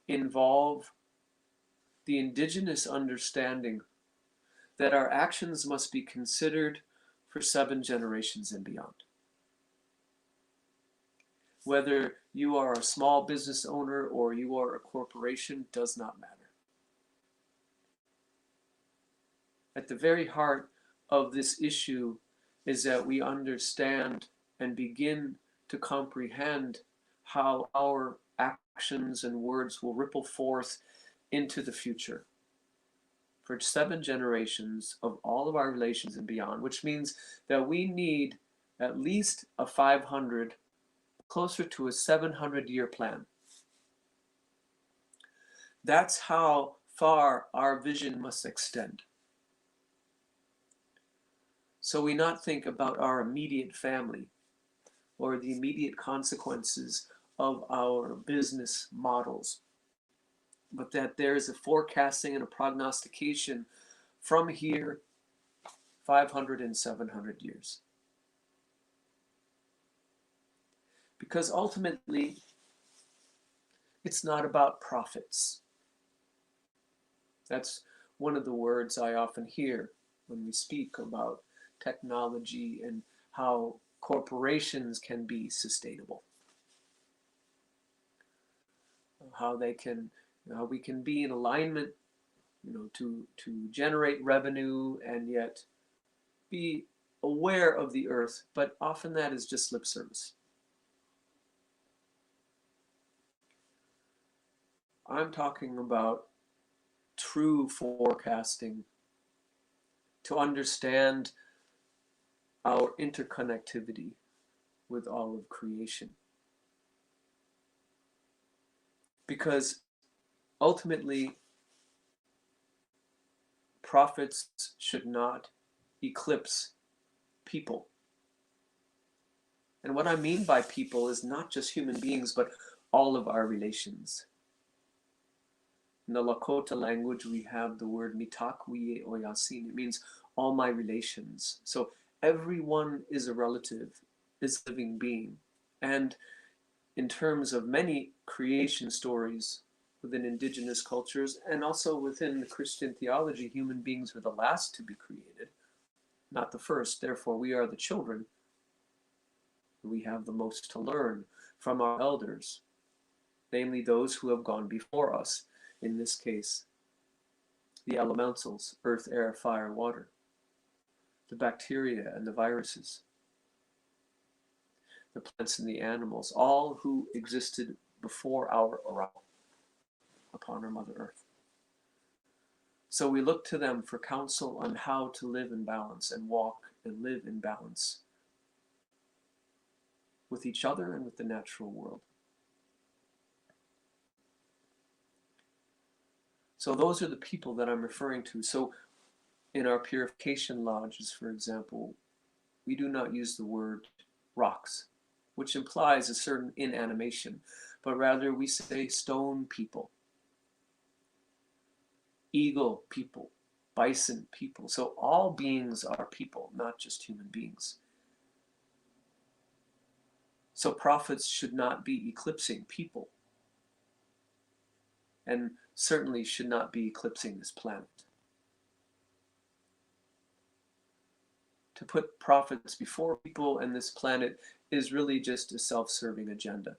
involve the indigenous understanding that our actions must be considered for 7 generations and beyond. Whether you are a small business owner or you are a corporation does not matter. At the very heart of this issue is that we understand and begin to comprehend how our actions and words will ripple forth into the future for 7 generations of all of our relations and beyond, which means that we need at least a 500 closer to a 700-year plan. That's how far our vision must extend. So we not think about our immediate family or the immediate consequences of our business models, but that there is a forecasting and a prognostication from here 500 and 700 years. Because ultimately, it's not about profits. That's one of the words I often hear when we speak about technology and how corporations can be sustainable. How we can be in alignment, to generate revenue and yet be aware of the earth, but often that is just lip service. I'm talking about true forecasting to understand our interconnectivity with all of creation. Because ultimately, profits should not eclipse people. And what I mean by people is not just human beings, but all of our relations. In the Lakota language, we have the word mitakwiye oyasin. It means all my relations. So everyone is a relative, is a living being. And in terms of many creation stories within indigenous cultures and also within the Christian theology, human beings are the last to be created, not the first. Therefore, we are the children. We have the most to learn from our elders, namely those who have gone before us. In this case, the elementals, earth, air, fire, water, the bacteria and the viruses, the plants and the animals, all who existed before our arrival upon our Mother Earth. So we look to them for counsel on how to live in balance and walk and live in balance with each other and with the natural world. So those are the people that I'm referring to. So in our purification lodges, for example, we do not use the word rocks, which implies a certain inanimation, but rather we say stone people, eagle people, bison people. So all beings are people, not just human beings. So prophets should not be eclipsing people, and certainly should not be eclipsing this planet. To put prophets before people and this planet is really just a self-serving agenda,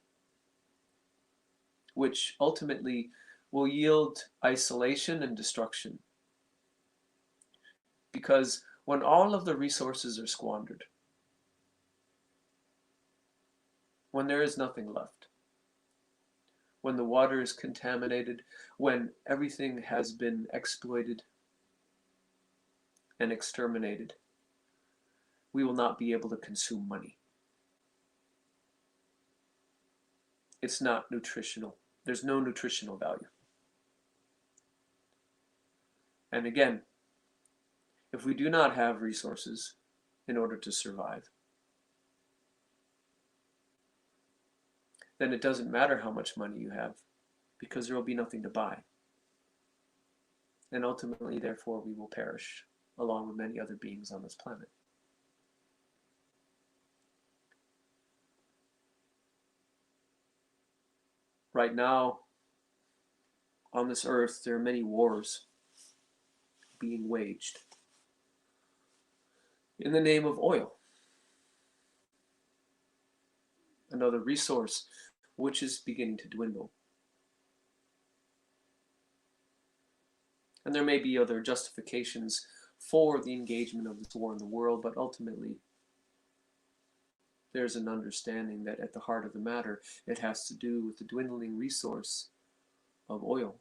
which ultimately will yield isolation and destruction. Because when all of the resources are squandered, when there is nothing left, when the water is contaminated, when everything has been exploited and exterminated, we will not be able to consume money. It's not nutritional. There's no nutritional value. And again, if we do not have resources in order to survive, then it doesn't matter how much money you have, because there will be nothing to buy. And ultimately, therefore, we will perish along with many other beings on this planet. Right now, on this earth, there are many wars being waged in the name of oil, another resource which is beginning to dwindle. And there may be other justifications for the engagement of this war in the world, but ultimately there's an understanding that at the heart of the matter, it has to do with the dwindling resource of oil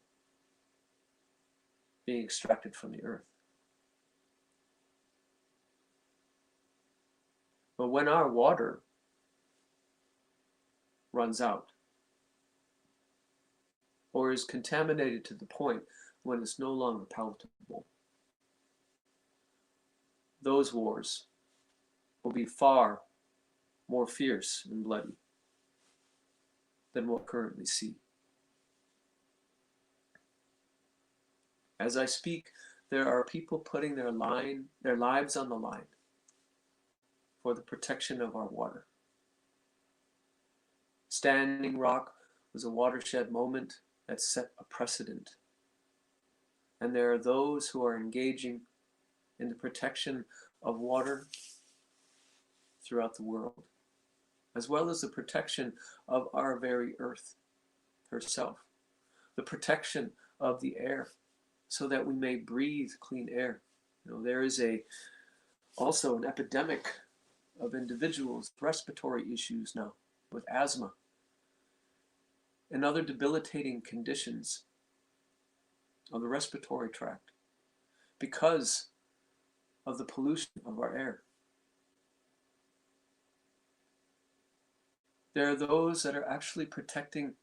being extracted from the earth. But when our water runs out or is contaminated to the point when it's no longer palatable, those wars will be far more fierce and bloody than what we currently see. As I speak, there are people putting their lives on the line for the protection of our water. Standing Rock was a watershed moment that set a precedent. And there are those who are engaging in the protection of water throughout the world, as well as the protection of our very earth herself, the protection of the air, so that we may breathe clean air. You know, there is also an epidemic of individuals with respiratory issues now, with asthma and other debilitating conditions of the respiratory tract because of the pollution of our air. There are those that are actually protecting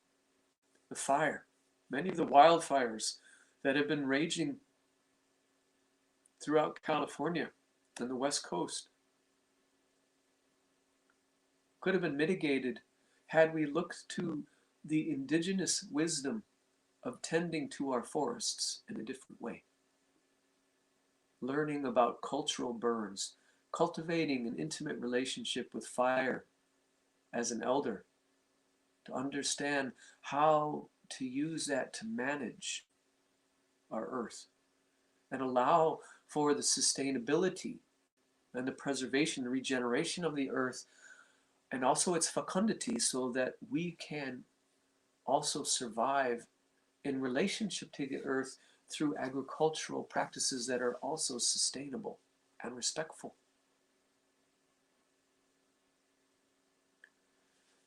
the fire. Many of the wildfires that have been raging throughout California and the West Coast could have been mitigated had we looked to the indigenous wisdom of tending to our forests in a different way. Learning about cultural burns, cultivating an intimate relationship with fire as an elder, to understand how to use that to manage our earth and allow for the sustainability and the preservation, the regeneration of the earth, and also its fecundity, so that we can also survive in relationship to the earth through agricultural practices that are also sustainable and respectful.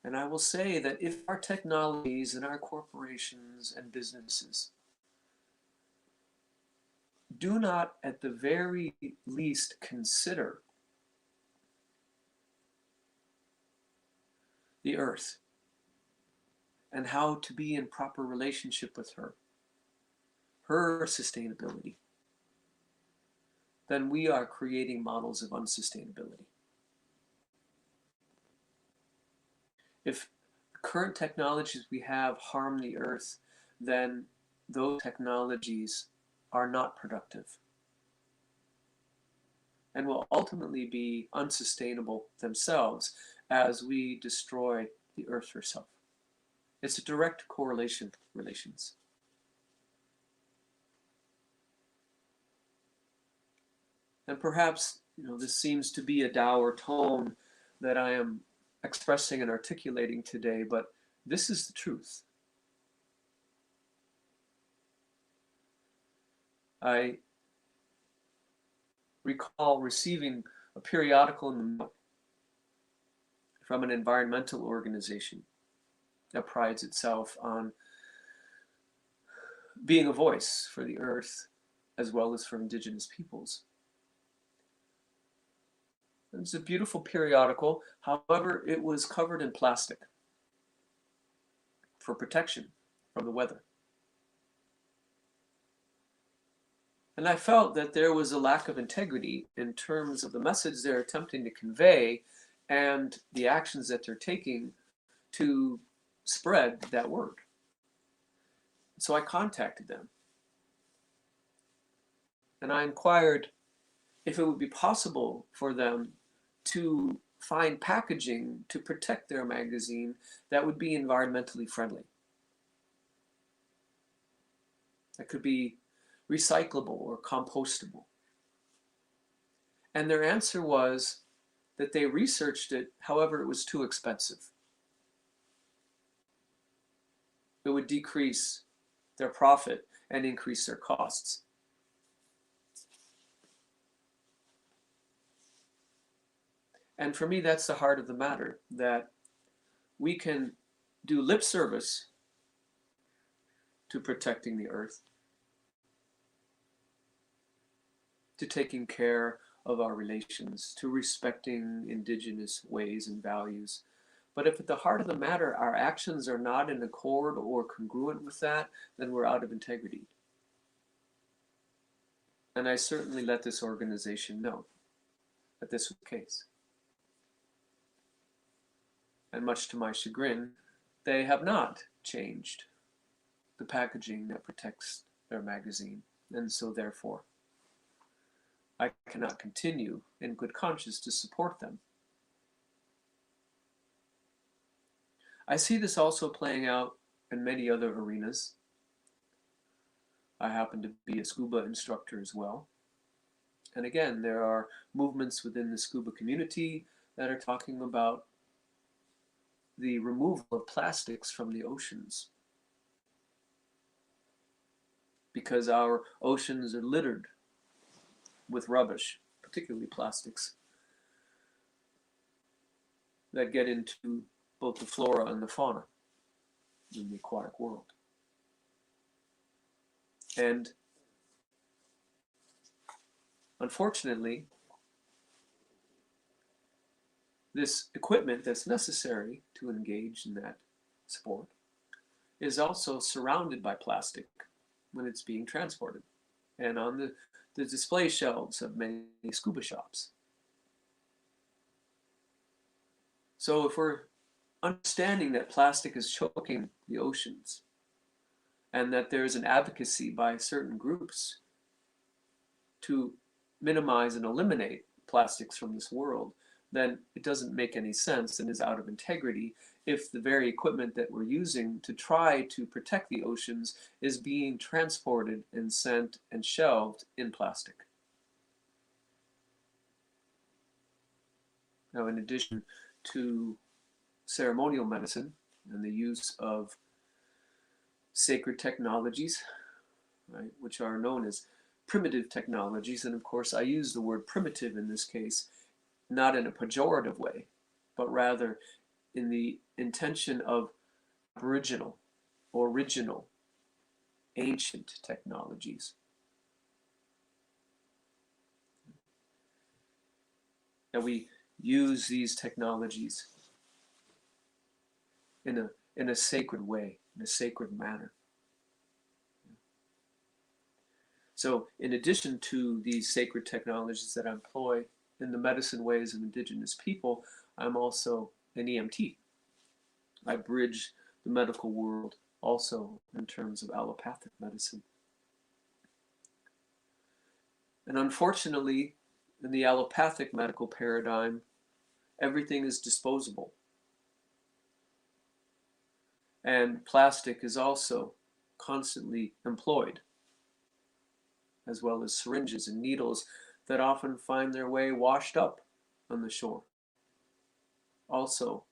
And I will say that if our technologies and our corporations and businesses do not at the very least consider the earth and how to be in proper relationship with her sustainability, then we are creating models of unsustainability. If the current technologies we have harm the earth, then those technologies are not productive and will ultimately be unsustainable themselves as we destroy the earth herself. It's a direct relations. And perhaps, this seems to be a dour tone that I am expressing and articulating today, but this is the truth. I recall receiving a periodical in the mail from an environmental organization that prides itself on being a voice for the earth as well as for indigenous peoples. It's a beautiful periodical. However, it was covered in plastic for protection from the weather. And I felt that there was a lack of integrity in terms of the message they're attempting to convey and the actions that they're taking to spread that word. So I contacted them. And I inquired if it would be possible for them to find packaging to protect their magazine that would be environmentally friendly. That could be recyclable or compostable. And their answer was that they researched it, however, it was too expensive. It would decrease their profit and increase their costs. And for me, that's the heart of the matter, that we can do lip service to protecting the earth, to taking care of our relations, to respecting indigenous ways and values. But if at the heart of the matter our actions are not in accord or congruent with that, then we're out of integrity. And I certainly let this organization know that this was the case. And much to my chagrin, they have not changed the packaging that protects their magazine. And so therefore, I cannot continue in good conscience to support them. I see this also playing out in many other arenas. I happen to be a scuba instructor as well. And again, there are movements within the scuba community that are talking about the removal of plastics from the oceans, because our oceans are littered with rubbish, particularly plastics, that get into both the flora and the fauna in the aquatic world. And unfortunately, this equipment that's necessary to engage in that sport is also surrounded by plastic when it's being transported and on the display shelves of many scuba shops. So if we're understanding that plastic is choking the oceans and that there's an advocacy by certain groups to minimize and eliminate plastics from this world, then it doesn't make any sense and is out of integrity if the very equipment that we're using to try to protect the oceans is being transported and sent and shelved in plastic. Now, in addition to ceremonial medicine and the use of sacred technologies, right, which are known as primitive technologies, and of course I use the word primitive in this case not in a pejorative way, but rather in the intention of original, ancient technologies. And we use these technologies in a sacred way, in a sacred manner. So in addition to these sacred technologies that I employ in the medicine ways of indigenous people, I'm also an EMT. I bridge the medical world also in terms of allopathic medicine. And unfortunately, in the allopathic medical paradigm, everything is disposable. And plastic is also constantly employed, as well as syringes and needles that often find their way washed up on the shore. Also,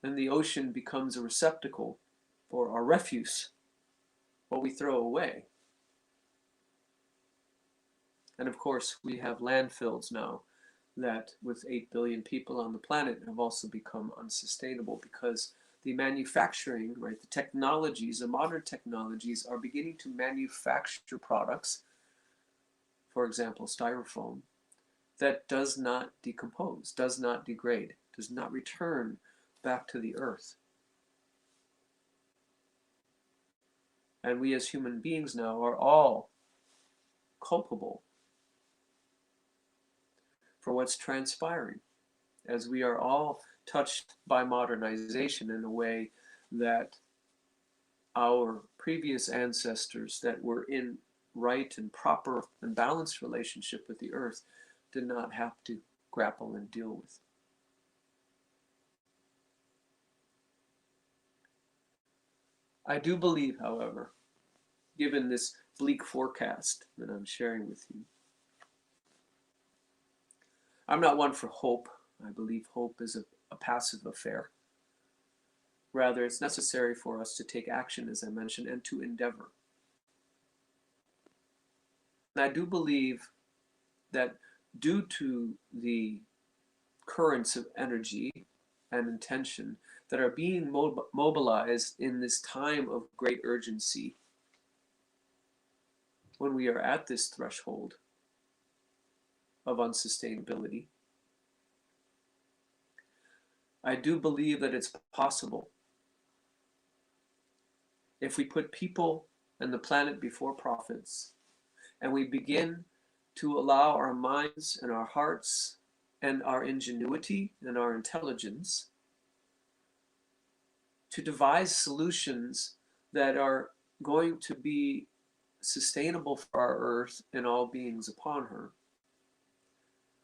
then the ocean becomes a receptacle for our refuse, what we throw away. And of course, we have landfills now that, with 8 billion people on the planet, have also become unsustainable because the manufacturing, right, the technologies, the modern technologies are beginning to manufacture products, for example, styrofoam, that does not decompose, does not degrade, does not return back to the earth. And we as human beings now are all culpable for what's transpiring, as we are all touched by modernization in a way that our previous ancestors that were in right and proper and balanced relationship with the earth did not have to grapple and deal with. I do believe, however, given this bleak forecast that I'm sharing with you, I'm not one for hope. I believe hope is a passive affair. Rather, it's necessary for us to take action, as I mentioned, and to endeavor. And I do believe that due to the currents of energy and intention that are being mobilized in this time of great urgency, when we are at this threshold of unsustainability, I do believe that it's possible if we put people and the planet before profits, and we begin to allow our minds and our hearts and our ingenuity and our intelligence to devise solutions that are going to be sustainable for our earth and all beings upon her,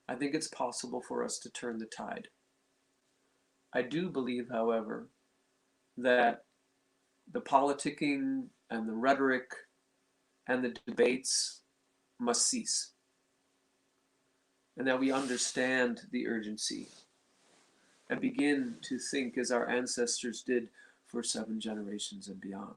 I think it's possible for us to turn the tide. I do believe, however, that the politicking and the rhetoric and the debates must cease, and that we understand the urgency and begin to think as our ancestors did for 7 generations and beyond.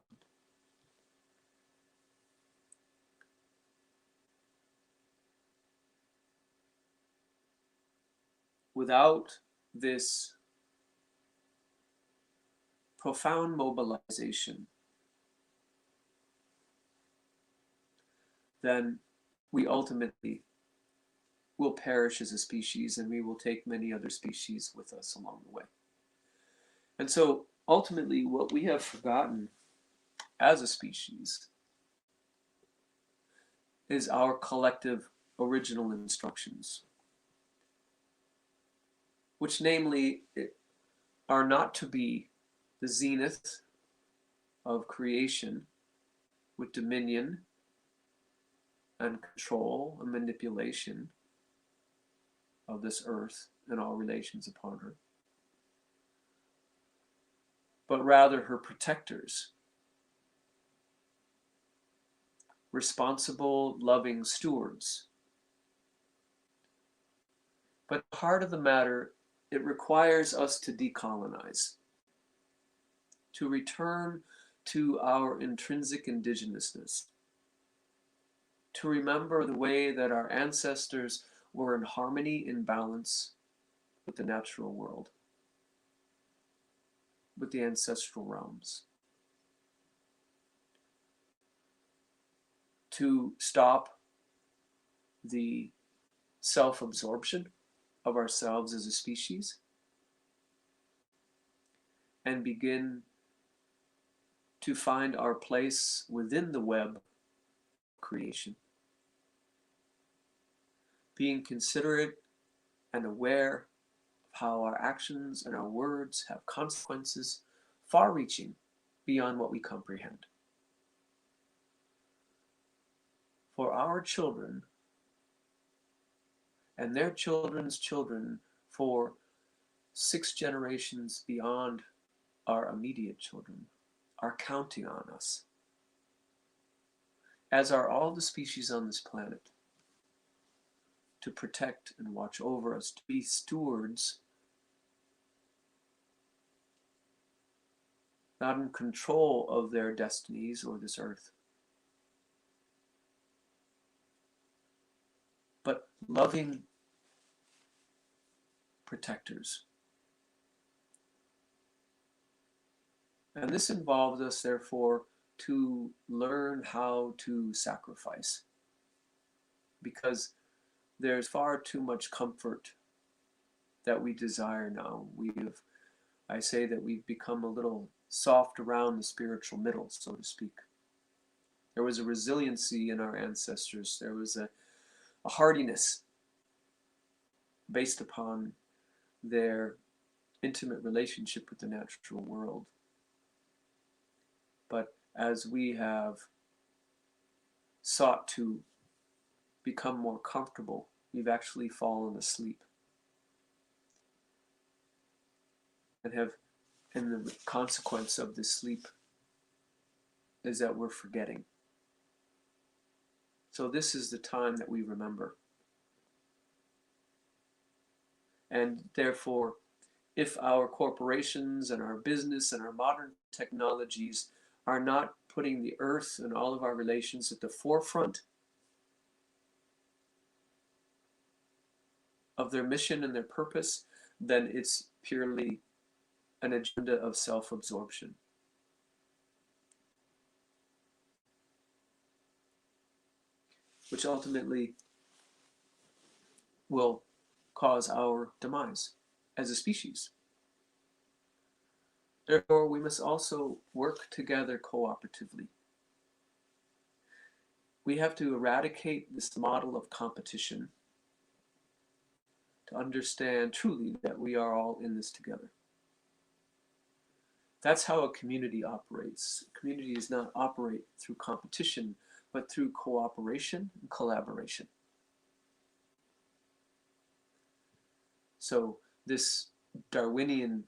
Without this profound mobilization, then we ultimately will perish as a species, and we will take many other species with us along the way. And so ultimately what we have forgotten as a species is our collective original instructions, which namely are not to be the zenith of creation with dominion and control and manipulation of this earth and all relations upon her, but rather her protectors, responsible, loving stewards. But the heart of the matter, it requires us to decolonize, to return to our intrinsic indigenousness, to remember the way that our ancestors were in harmony, in balance with the natural world, with the ancestral realms. To stop the self-absorption of ourselves as a species and begin to find our place within the web of creation, being considerate and aware of how our actions and our words have consequences far-reaching beyond what we comprehend. For our children and their children's children, for 6 generations beyond our immediate children, are counting on us, as are all the species on this planet, to protect and watch over us, to be stewards, not in control of their destinies or this earth, but loving protectors. And this involves us, therefore, to learn how to sacrifice, because there's far too much comfort that we desire now. I say that we've become a little soft around the spiritual middle, so to speak. There was a resiliency in our ancestors. There was a hardiness based upon their intimate relationship with the natural world. But as we have sought to become more comfortable, we've actually fallen asleep. And the consequence of this sleep is that we're forgetting. So this is the time that we remember. And therefore, if our corporations and our business and our modern technologies are not putting the earth and all of our relations at the forefront of their mission and their purpose, then it's purely an agenda of self-absorption. Which ultimately will cause our demise as a species. Therefore, we must also work together cooperatively. We have to eradicate this model of competition to understand truly that we are all in this together. That's how a community operates. A community does not operate through competition, but through cooperation and collaboration. So this Darwinian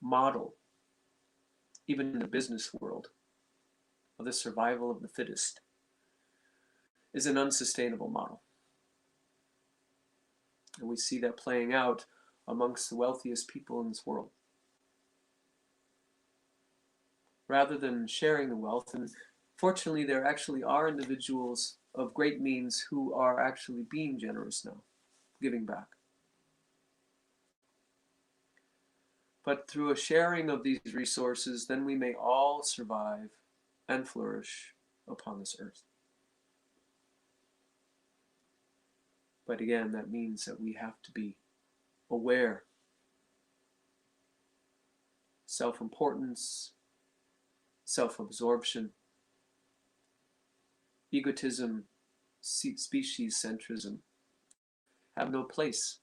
model, even in the business world, of the survival of the fittest, is an unsustainable model. And we see that playing out amongst the wealthiest people in this world. Rather than sharing the wealth, and fortunately there actually are individuals of great means who are actually being generous now, giving back. But through a sharing of these resources, then we may all survive and flourish upon this earth. But again, that means that we have to be aware. Self-importance, self-absorption, egotism, species centrism have no place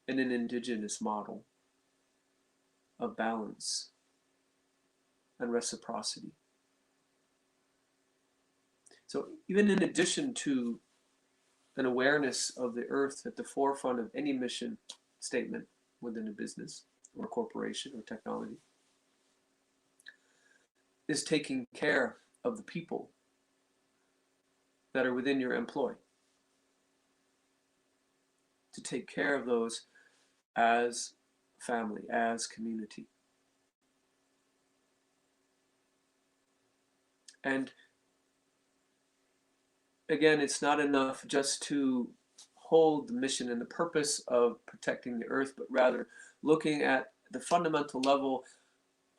in an indigenous model of balance and reciprocity. So even in addition to an awareness of the earth at the forefront of any mission statement within a business or corporation or technology, is taking care of the people that are within your employ. To take care of those as family, as community. And again, it's not enough just to hold the mission and the purpose of protecting the earth, but rather looking at the fundamental level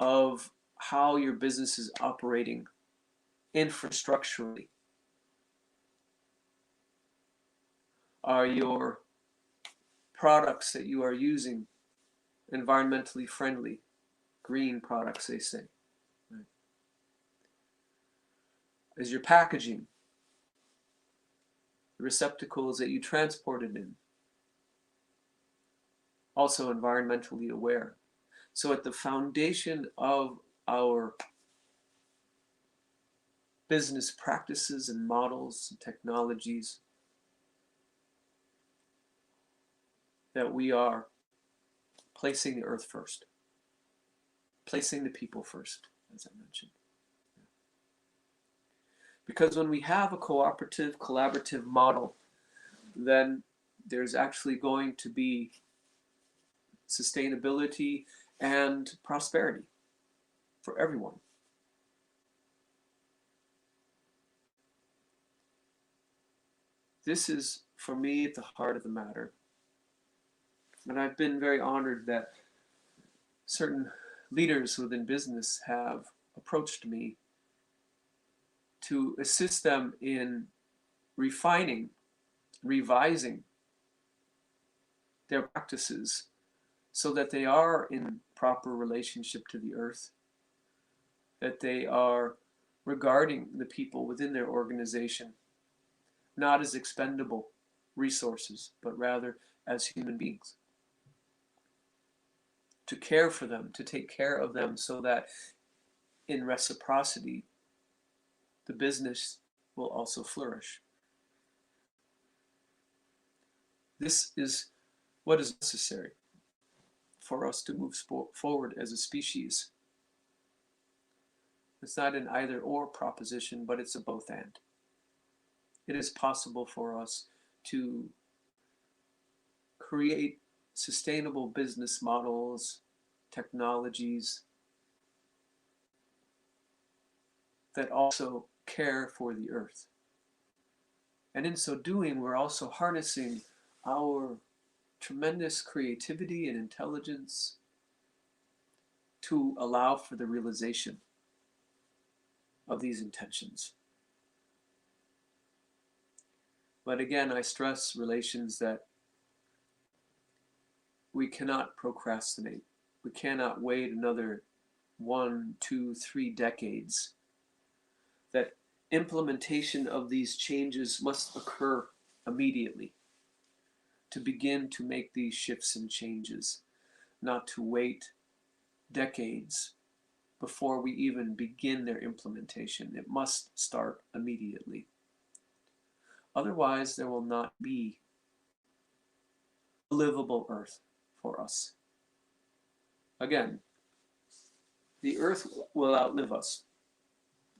of how your business is operating infrastructurally. Are your products that you are using environmentally friendly, green products, they say? Right. Is your packaging, the receptacles that you transport it in, also environmentally aware? So at the foundation of our business practices and models and technologies, that we are placing the earth first, placing the people first, as I mentioned. Because when we have a cooperative, collaborative model, then there's actually going to be sustainability and prosperity for everyone. This is, for me, at the heart of the matter. And I've been very honored that certain leaders within business have approached me to assist them in refining, revising their practices so that they are in proper relationship to the earth, that they are regarding the people within their organization not as expendable resources, but rather as human beings. To care for them, to take care of them so that in reciprocity, the business will also flourish. This is what is necessary for us to move forward as a species. It's not an either or proposition, but it's a both and. It is possible for us to create sustainable business models, technologies that also care for the earth. And in so doing, we're also harnessing our tremendous creativity and intelligence to allow for the realization of these intentions. But again, I stress, relations, that we cannot procrastinate. We cannot wait another 1, 2, 3 decades, that implementation of these changes must occur immediately to begin to make these shifts and changes, not to wait decades before we even begin their implementation. It must start immediately. Otherwise, there will not be a livable earth for us. Again, the earth will outlive us.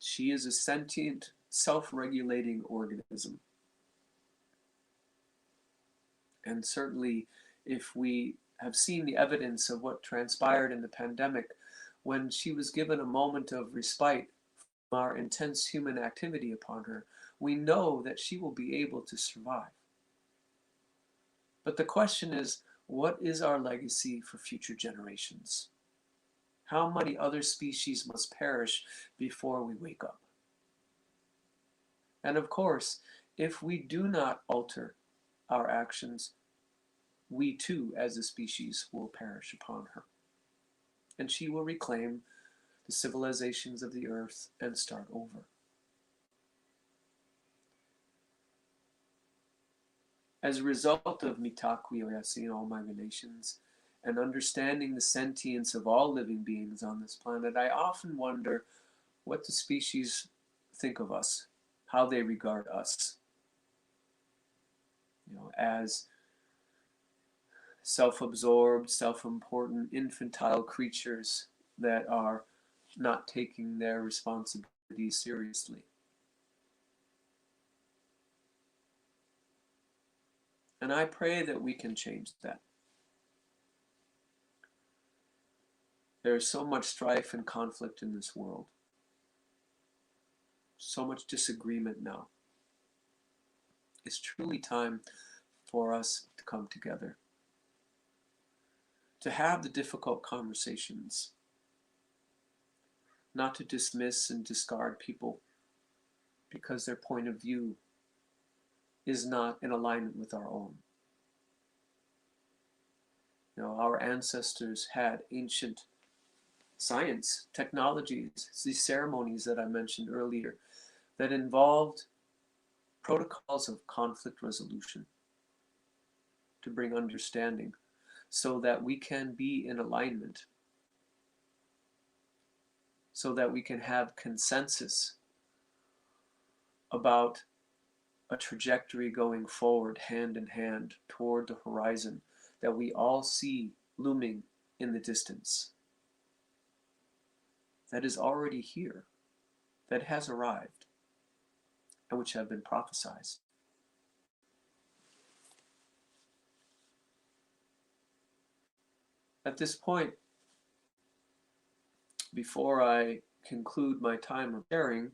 She is a sentient, self-regulating organism. And certainly, if we have seen the evidence of what transpired in the pandemic, when she was given a moment of respite from our intense human activity upon her, we know that she will be able to survive. But the question is, what is our legacy for future generations? How many other species must perish before we wake up? And of course, if we do not alter our actions, we too, as a species, will perish upon her. And she will reclaim the civilizations of the earth and start over. As a result of Mitakuye Oyasin, all migrations, and understanding the sentience of all living beings on this planet, I often wonder what the species think of us, how they regard us, as self-absorbed, self-important, infantile creatures that are not taking their responsibilities seriously. And I pray that we can change that. There is so much strife and conflict in this world. So much disagreement now. It's truly time for us to come together, to have the difficult conversations, not to dismiss and discard people because their point of view is not in alignment with our own. Our ancestors had ancient science, technologies, these ceremonies that I mentioned earlier, that involved protocols of conflict resolution to bring understanding so that we can be in alignment, so that we can have consensus about a trajectory going forward hand in hand toward the horizon that we all see looming in the distance, that is already here, that has arrived, and which have been prophesied. At this point, before I conclude my time of sharing,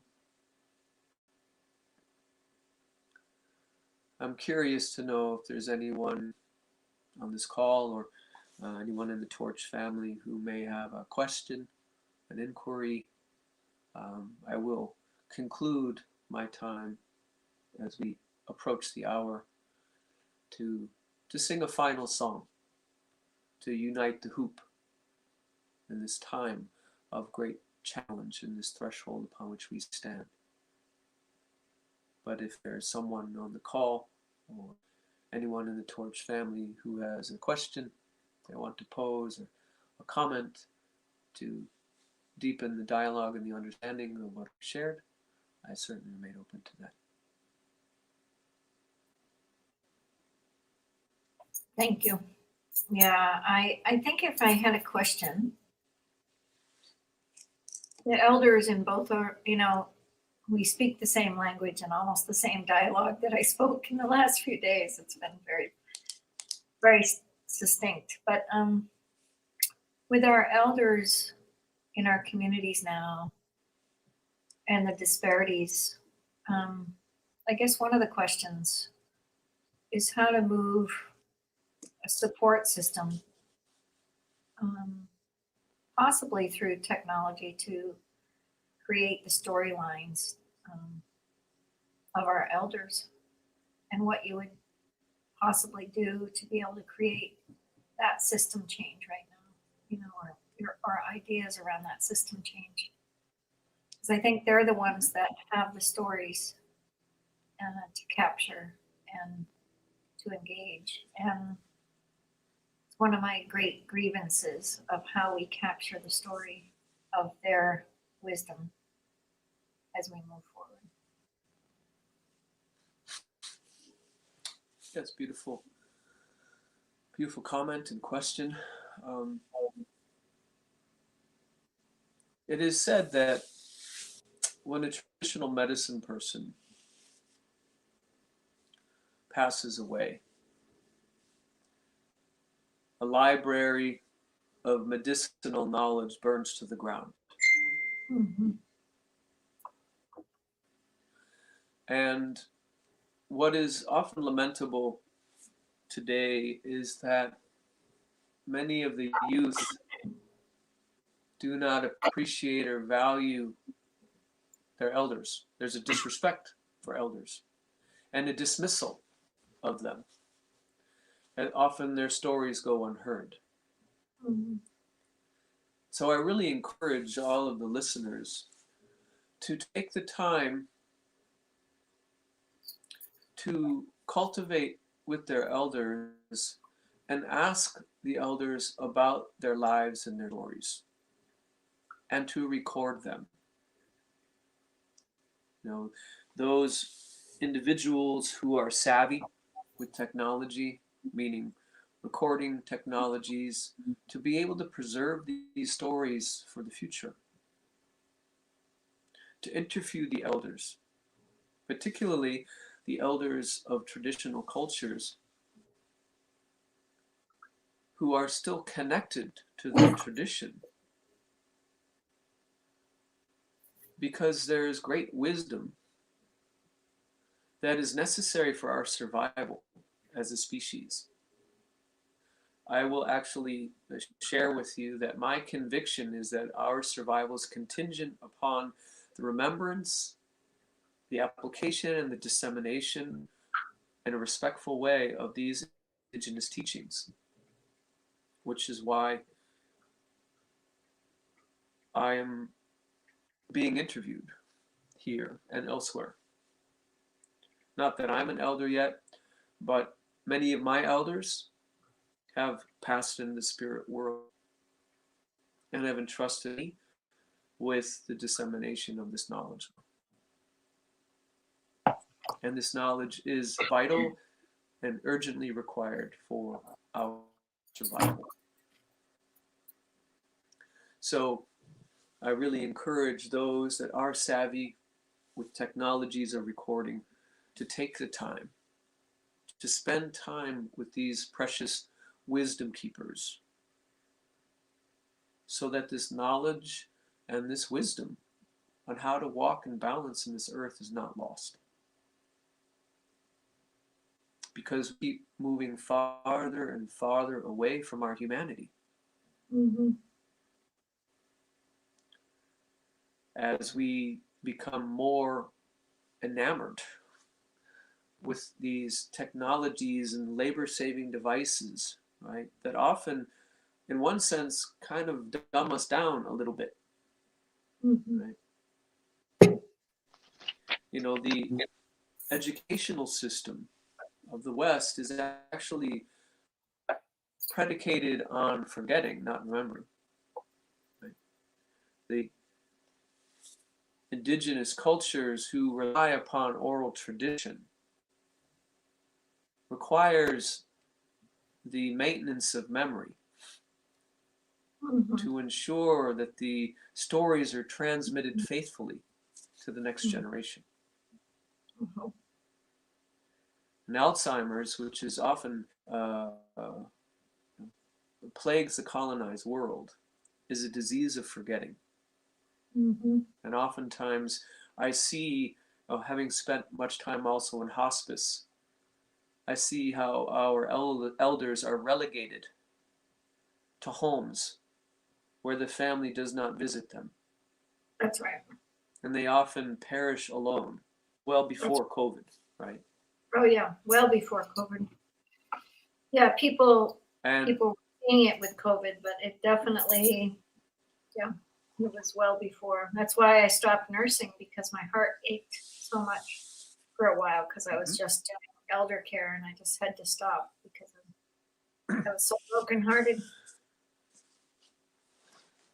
I'm curious to know if there's anyone on this call or anyone in the Torch family who may have a question, an inquiry. I will conclude my time as we approach the hour to sing a final song, to unite the hoop in this time of great challenge, in this threshold upon which we stand. But if there's someone on the call or anyone in the Torch family who has a question they want to pose or a comment to deepen the dialogue and the understanding of what we shared, I certainly remain open to that. Thank you. Yeah, I think if I had a question, the elders in both are, we speak the same language and almost the same dialogue that I spoke in the last few days. It's been very, very succinct. But with our elders in our communities now and the disparities, I guess one of the questions is how to move a support system, possibly through technology, to create the storylines of our elders, and what you would possibly do to be able to create that system change right now, or or ideas around that system change. Because I think they're the ones that have the stories to capture and to engage. And it's one of my great grievances of how we capture the story of their wisdom as we move forward. That's beautiful. Beautiful comment and question. It is said that when a traditional medicine person passes away, a library of medicinal knowledge burns to the ground. Mm-hmm. And what is often lamentable today is that many of the youth do not appreciate or value their elders. There's a disrespect for elders and a dismissal of them. And often their stories go unheard. Mm-hmm. So I really encourage all of the listeners to take the time to cultivate with their elders and ask the elders about their lives and their stories, and to record them. You know, those individuals who are savvy with technology, meaning recording technologies, to be able to preserve these stories for the future. To interview the elders, particularly the elders of traditional cultures who are still connected to their tradition, because there is great wisdom that is necessary for our survival as a species. I will actually share with you that my conviction is that our survival is contingent upon the remembrance, the application, and the dissemination in a respectful way of these indigenous teachings, which is why I am being interviewed here and elsewhere. Not that I'm an elder yet, but many of my elders have passed in the spirit world and have entrusted me with the dissemination of this knowledge. And this knowledge is vital and urgently required for our survival. So I really encourage those that are savvy with technologies of recording to take the time to spend time with these precious wisdom keepers, so that this knowledge and this wisdom on how to walk in balance in this earth is not lost. Because we keep moving farther and farther away from our humanity. Mm-hmm. As we become more enamored with these technologies and labor-saving devices, right, that often, in one sense, kind of dumb us down a little bit. Mm-hmm. Right? You know, the educational system of the West is actually predicated on forgetting, not remembering. Right? The indigenous cultures who rely upon oral tradition requires the maintenance of memory to ensure that the stories are transmitted faithfully to the next generation. And Alzheimer's, which is often plagues the colonized world, is a disease of forgetting. Mm-hmm. And oftentimes I see, having spent much time also in hospice, I see how our elders are relegated to homes where the family does not visit them. That's right. And they often perish alone, well before COVID, right? Oh yeah, well before COVID. Yeah, people And were seeing it with COVID, but it definitely Yeah, it was well before. That's why I stopped nursing, because my heart ached so much for a while, because I was just doing elder care, and I just had to stop because I was so brokenhearted.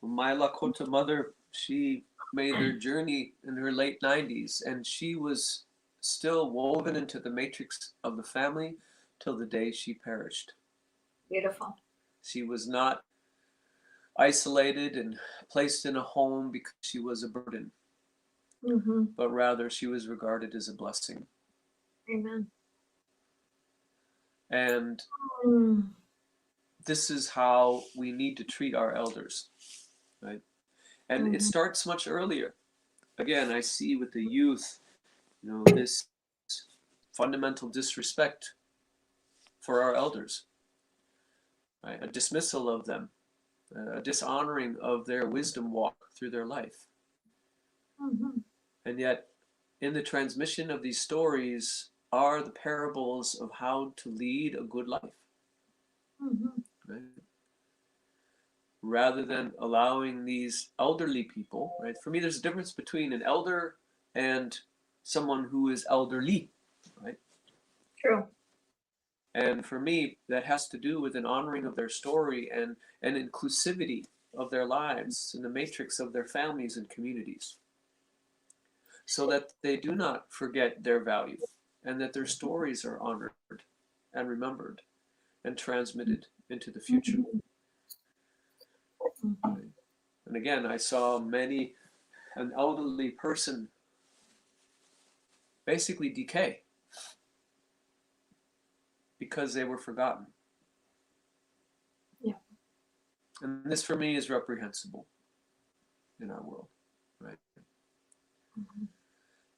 My Lakota mother, she made her journey in her late 90s, and she was still woven into the matrix of the family till the day she perished. Beautiful. She was not isolated and placed in a home because she was a burden, Mm-hmm. but rather she was regarded as a blessing. Amen. And this is how we need to treat our elders, right? And it starts much earlier. Again, I see with the youth, this fundamental disrespect for our elders, right? A dismissal of them, a dishonoring of their wisdom walk through their life. Mm-hmm. And yet, in the transmission of these stories are the parables of how to lead a good life, Mm-hmm. right? Rather than allowing these elderly people, right? For me, there's a difference between an elder and someone who is elderly, right? True. And for me, that has to do with an honoring of their story and an inclusivity of their lives in the matrix of their families and communities, so that they do not forget their value and that their stories are honored and remembered and transmitted into the future. Mm-hmm. And again, I saw an elderly person basically decay because they were forgotten. Yeah. And this for me is reprehensible in our world, right? Mm-hmm.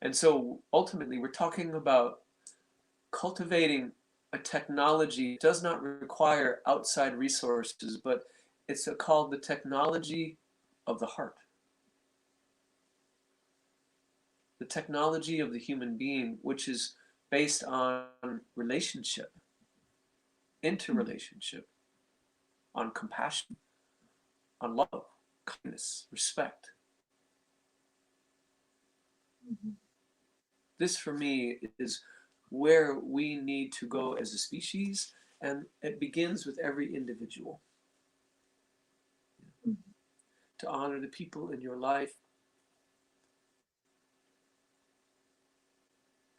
And so ultimately we're talking about cultivating a technology that does not require outside resources, but it's called the technology of the heart. The technology of the human being, which is based on relationship, interrelationship, on compassion, on love, kindness, respect. Mm-hmm. This for me is where we need to go as a species, and it begins with every individual. Mm-hmm. To honor the people in your life,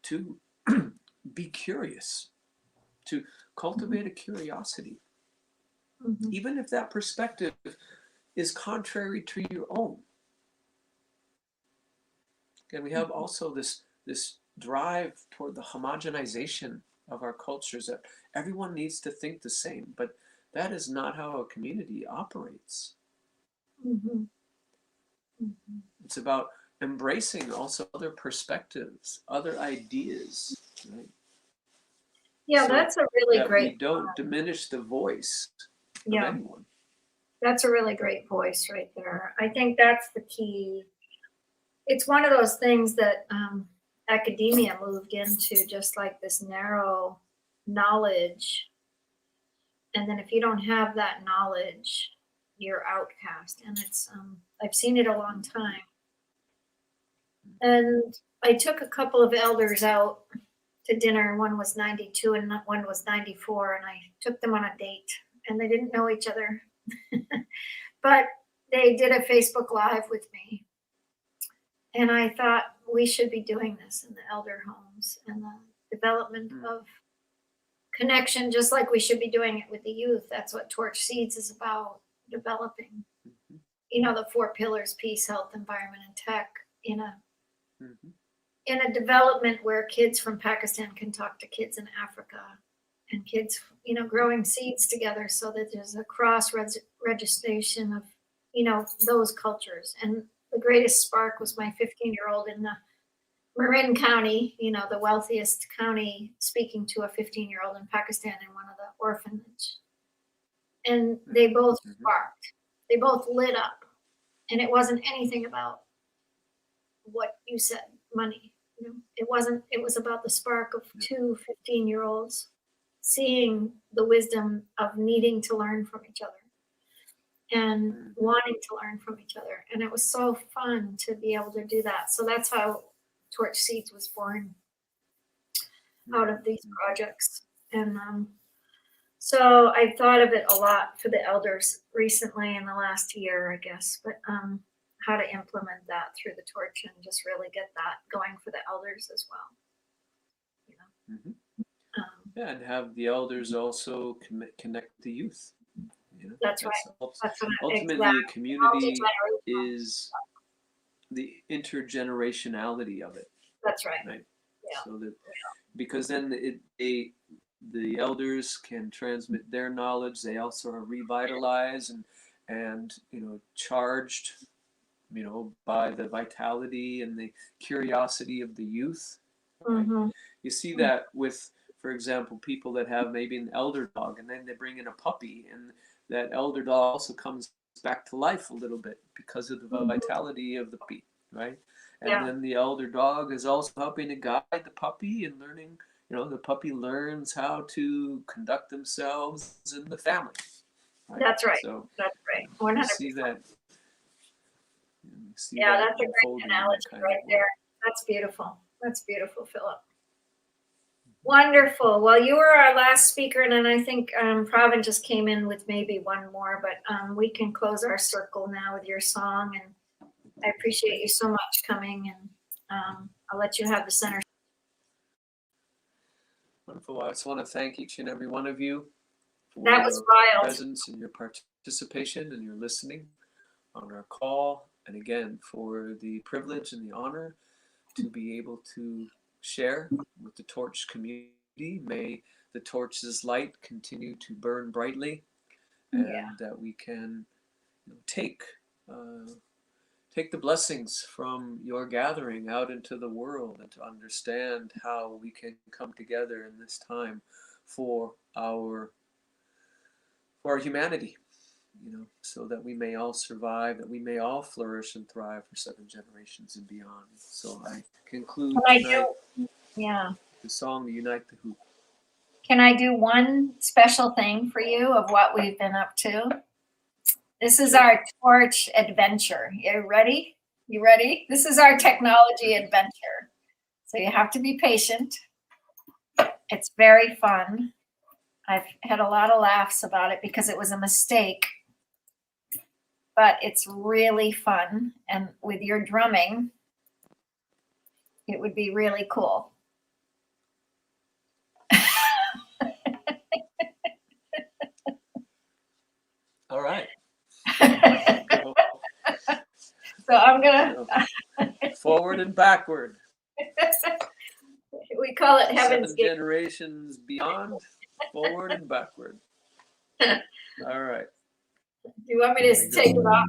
to be curious, to cultivate a curiosity, Mm-hmm. even if that perspective is contrary to your own. And we have also this drive toward the homogenization of our cultures, that everyone needs to think the same, but that is not how a community operates. Mm-hmm. Mm-hmm. It's about embracing also other perspectives, other ideas, right? Yeah, So that's a really that great. we don't diminish the voice of Yeah, anyone. that's a really great voice right there. I think that's the key. It's one of those things that academia moved into, just like this narrow knowledge. And then if you don't have that knowledge, you're outcast. And it's I've seen it a long time. And I took a couple of elders out to dinner. One was 92 and one was 94, and I took them on a date, and they didn't know each other. But they did a Facebook Live with me. And I thought we should be doing this in the elder homes and the development of connection, just like we should be doing it with the youth. That's what Torch Seeds is about, developing, the 4 pillars: peace, health, environment, and tech, in a development where kids from Pakistan can talk to kids in Africa, and kids, growing seeds together, so that there's a cross registration of, those cultures. And the greatest spark was my 15-year-old in the Marin County, the wealthiest county, speaking to a 15-year-old in Pakistan in one of the orphanage. And they both sparked. They both lit up. And it wasn't anything about what you said, money. It wasn't. It was about the spark of 2 15-year-olds seeing the wisdom of needing to learn from each other. and wanting to learn from each other. And it was so fun to be able to do that. So that's how Torch Seeds was born, out of these projects. And so I've thought of it a lot for the elders recently in the last year, I guess, but how to implement that through the Torch and just really get that going for the elders as well. Yeah, and have the elders also connect the youth. You know, that's right. That's ultimately, exactly. a community is the intergenerationality of it. That's right. Right. Yeah. So that because then the elders can transmit their knowledge. They also are revitalized and charged, by the vitality and the curiosity of the youth. Right? Mm-hmm. You see that with, for example, people that have maybe an elder dog, and then they bring in a puppy, and that elder dog also comes back to life a little bit because of the vitality of the puppy, right? And then the elder dog is also helping to guide the puppy and learning, the puppy learns how to conduct themselves in the family. Right? That's right. So that's right. 100%. You see that. Yeah, that's a great analogy right there. That's beautiful. That's beautiful, Philip. Wonderful. Well, you were our last speaker, and then I think Pravin just came in with maybe one more, but we can close our circle now with your song. And I appreciate you so much coming, and I'll let you have the center. Wonderful. I just want to thank each and every one of you for that was your wild. presence and your participation and your listening on our call. And again, for the privilege and the honor to be able to share with the Torch community. May the Torch's light continue to burn brightly, and that we can take the blessings from your gathering out into the world, and to understand how we can come together in this time for our humanity, so that we may all survive, that we may all flourish and thrive for 7 generations and beyond. So I conclude tonight the song to Unite the Hoop. Can I do one special thing for you of what we've been up to? This is our Torch adventure. You ready? You ready? This is our technology adventure. So you have to be patient. It's very fun. I've had a lot of laughs about it because it was a mistake. But it's really fun. And with your drumming, it would be really cool. All right. So I'm gonna forward and backward. We call it Heaven's 7 Gate. generations beyond, forward and backward. All right. Do you want me to take it off?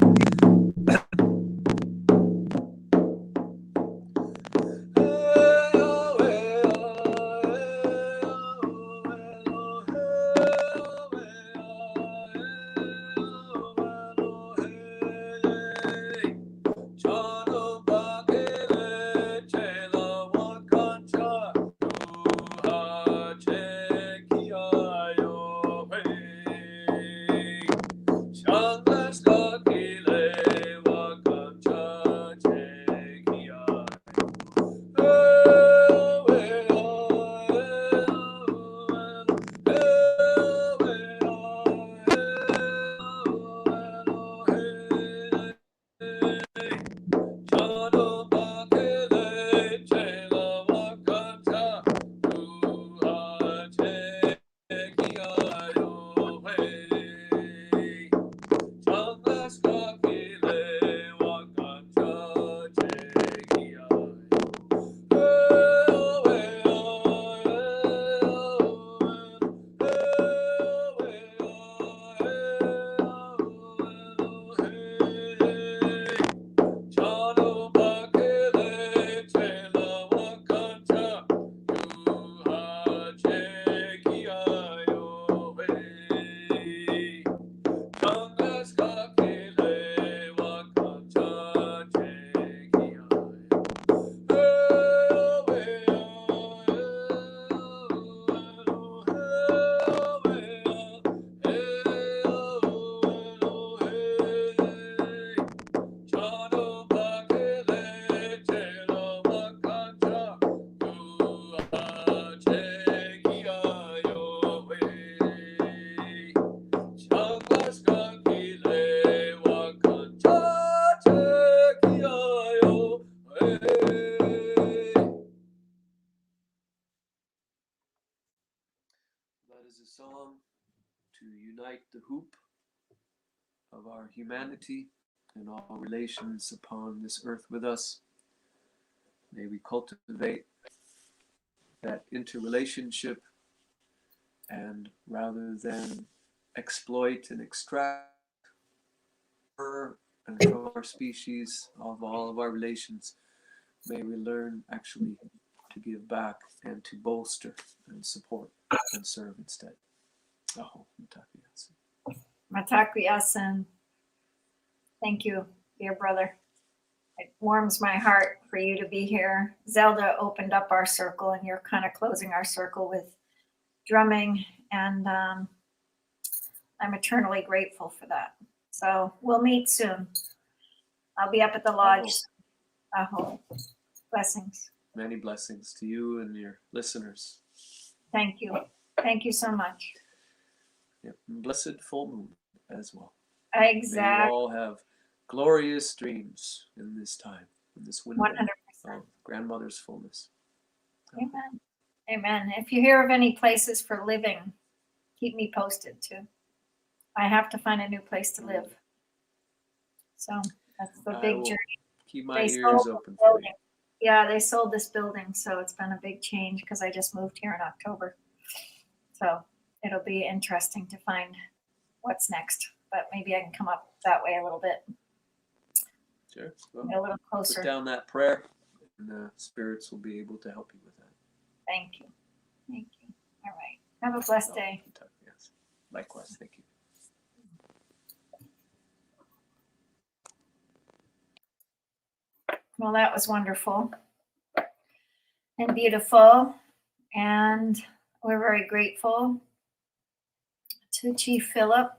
Shangla That is a song to unite the hoop of our humanity and all relations upon this earth with us. May we cultivate that interrelationship, and rather than exploit and extract and from our species, of all of our relations, may we learn actually to give back and to bolster and support and serve instead. Aho, Mitakuye Oyasin. Mitakuye Oyasin. Thank you, dear brother. It warms my heart for you to be here. Zelda opened up our circle, and you're kind of closing our circle with drumming, and I'm eternally grateful for that. So we'll meet soon. I'll be up at the lodge. Aho. Blessings. Many blessings to you and your listeners. Thank you. Thank you so much. Yep. Blessed full moon as well. Exactly. May you all have glorious dreams in this time, in this window 100%. of grandmother's fullness. Amen. Amen. If you hear of any places for living, keep me posted too. I have to find a new place to live. So that's the I big will journey. keep my They ears sold open the for you. building. Yeah, they sold this building, so it's been a big change because I just moved here in October. So it'll be interesting to find what's next, but maybe I can come up that way a little bit, Sure. a little closer. Put down that prayer, and the spirits will be able to help you with that. Thank you. Thank you. All right. Have a blessed day. Yes. Likewise. Thank you. Well, that was wonderful and beautiful. And we're very grateful to Chief Philip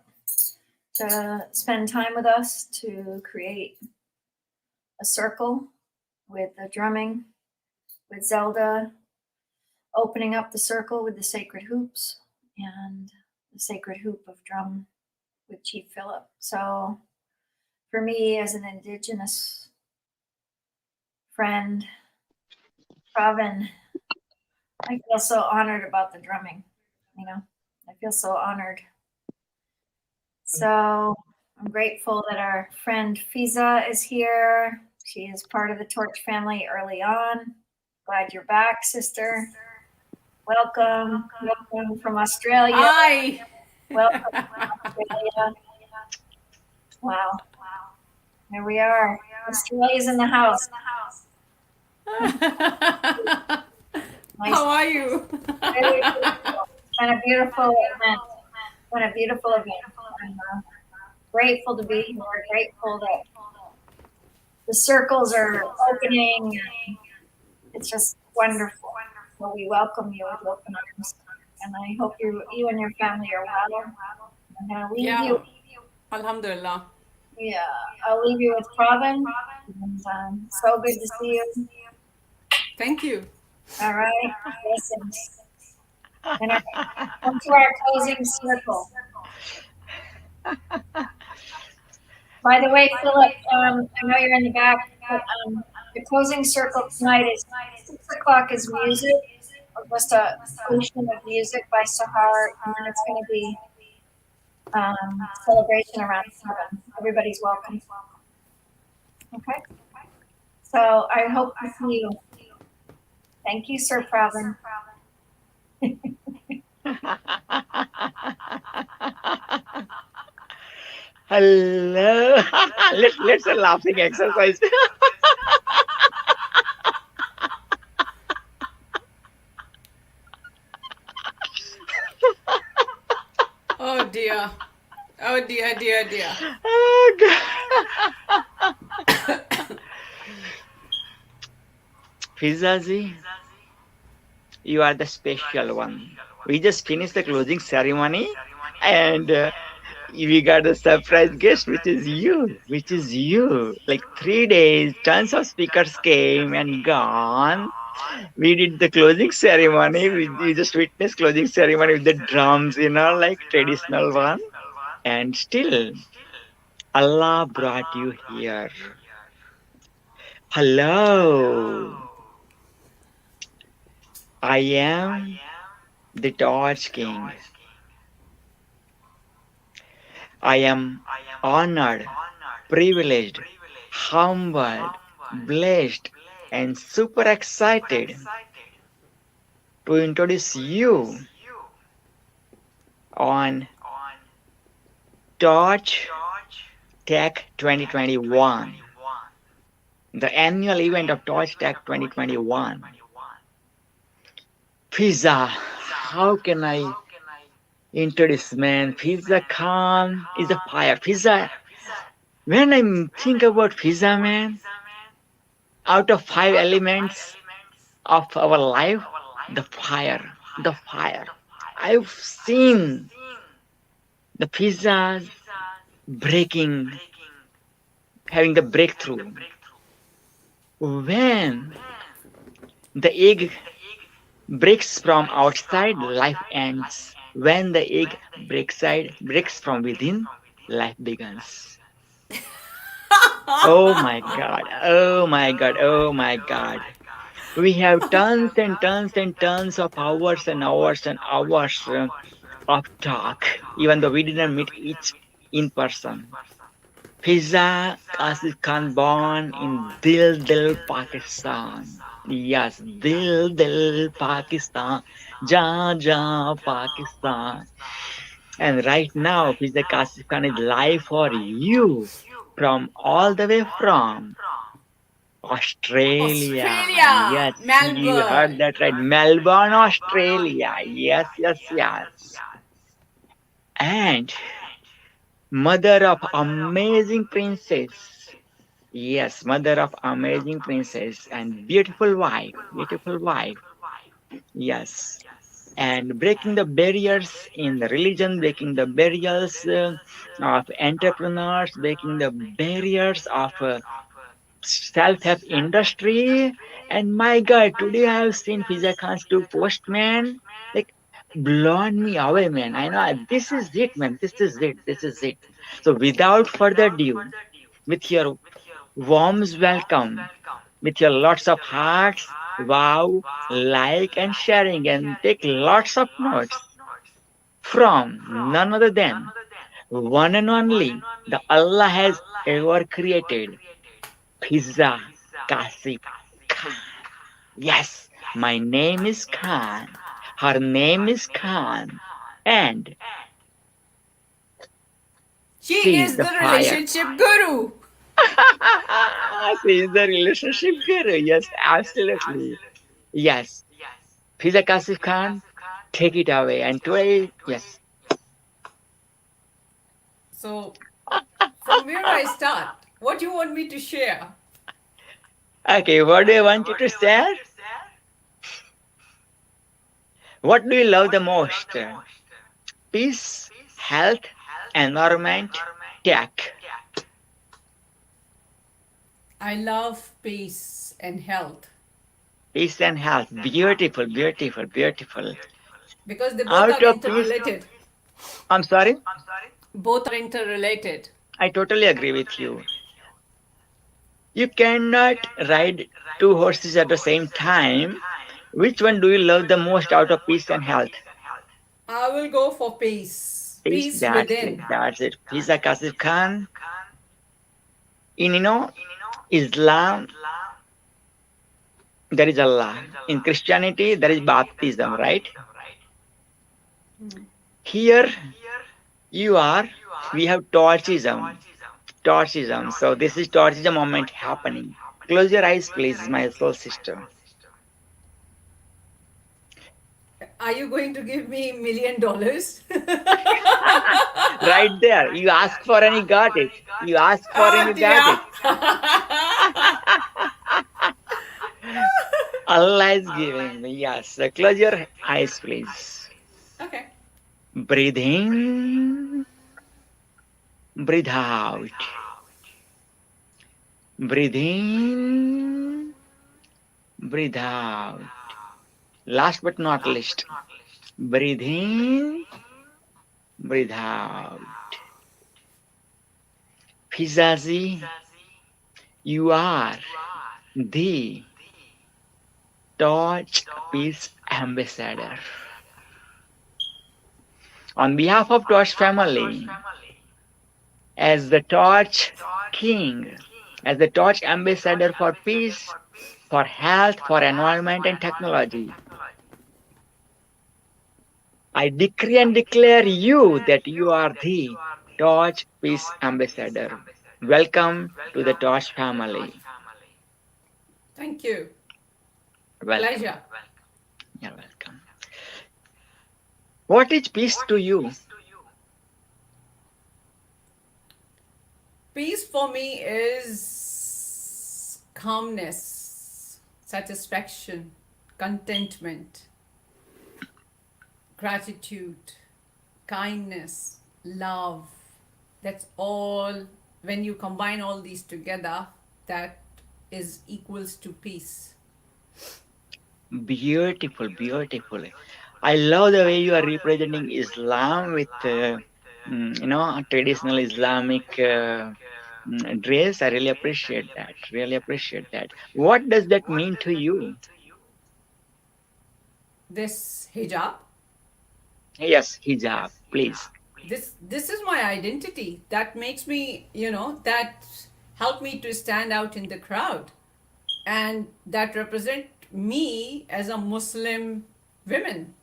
to spend time with us to create a circle with the drumming, with Zelda opening up the circle with the sacred hoops and the sacred hoop of drum with Chief Philip. So for me as an Indigenous friend, Pravin, I feel so honored about the drumming, you know, I feel so honored. So I'm grateful that our friend Fiza is here. She is part of the Torch family early on. Glad you're back, sister. Welcome. Welcome from Australia. Hi. Welcome from Australia. Wow. There we are. Australia's in the house. Nice. How are you? Very beautiful. And a beautiful event. What a beautiful event. I'm grateful to be here. Grateful that the circles are opening. And it's just wonderful. So we welcome you with open arms. And I hope you and your family are well. I'm going to leave you. Alhamdulillah. Yeah, I'll leave you with Pravin. And so good to see you. Thank you. All right. Blessings. And come to our closing circle. By the way, Philip, I know you're in the back, but the closing circle tonight is 6 o'clock is music, or just a ocean of music by Sahar, and then it's going to be celebration around 7. Everybody's welcome. Okay. So I hope to see you. Thank you, Sir Pravin. Hello. Let's a laughing exercise. Oh dear. Oh dear, dear, dear. Oh, God. Fizazi, you are the special one. We just finished the closing ceremony, and we got a surprise guest, which is you. Like 3 days, tons of speakers came and gone. We did the closing ceremony. We just witnessed closing ceremony with the drums, like traditional one. And still, Allah brought you here. Hello. I am the Torch King. I am honored, privileged, humbled, blessed, and super excited to introduce you on Torch Tech 2021, the annual event of Torch Tech 2021. Pizza, how can I introduce, man? Pizza Khan is a fire. Pizza, when I think about pizza, man, out of 5 elements of our life, the fire. I've seen the pizzas breaking, having the breakthrough. When the egg breaks from outside, life ends. When the egg breaks from within, life begins. Oh my God, oh my God, oh my God. We have tons and tons and tons of hours and hours and hours of talk, even though we didn't meet each in person. Fiza Asif Khan born in Dil, Pakistan. Yes, Dil, Pakistan. Ja, Pakistan. And right now, Fiza Asif Khan is live for you from all the way from Australia. Yes, you Melbourne. heard that right. Melbourne, Australia. Yes. And mother of amazing princess. Yes, mother of amazing princess and beautiful wife. Yes. And breaking the barriers in the religion, breaking the barriers of entrepreneurs, breaking the barriers of self-help industry. And my God, today I have seen Fiza Khan's two posts, man. Like, blown me away, man. I know this is it, man. This is it. So without further ado, with your warm welcome, with your lots of hearts, wow, like and sharing, and take lots of notes from none other than one and only the Allah has ever created, Fiza Asif Khan. Yes, my name is Khan. Her name is Khan. And She is the fire. relationship guru. She is the relationship guru. Yes, absolutely. Yes. Fiza Asif Khan, take it away. And today, yes. So, from where I start? What do you want me to share? Okay, what do you want you to share? What do you love the most? Peace, health, environment, tech. I love peace and health Peace and health. Beautiful. because they both Out are of peace. interrelated. I'm sorry? Both are interrelated. I totally agree with you. You cannot ride two horses at the same time. Which one do you love the most out of peace and health? I will go for peace. Peace That's within. it. Fiza Asif Khan. In Islam, there is Allah. In Christianity, there is baptism, right? Here, we have torchism. So this is torchism moment happening. Close your eyes, please, my soul sister. Are you going to give me $1 million? Right there. You ask for and you got it. You ask for and you got it. Allah is giving me. Yes. So close your eyes, please. Okay. Breathe in. Breathe out. Breathe in. Breathe out. Last but not least, breathe in, breathe out. Fizazi, you are the Torch Peace Ambassador. On behalf of Torch family, as the Torch King, as the Torch Ambassador for peace, for health, for environment and technology, I decree and declare you that you are the Torch Peace Ambassador. Welcome to the Torch family. Thank you. Welcome. Pleasure. You're welcome. What is peace to you? Peace for me is calmness, satisfaction, contentment, gratitude, kindness, love. That's all. When you combine all these together, that is equals to peace. Beautiful, beautiful. I love the way you are representing Islam with, traditional Islamic dress. I really appreciate that. Really appreciate that. What does that mean to you? This hijab, Yes, hijab, please. this is my identity. That makes me, that helped me to stand out in the crowd, and that represent me as a Muslim woman.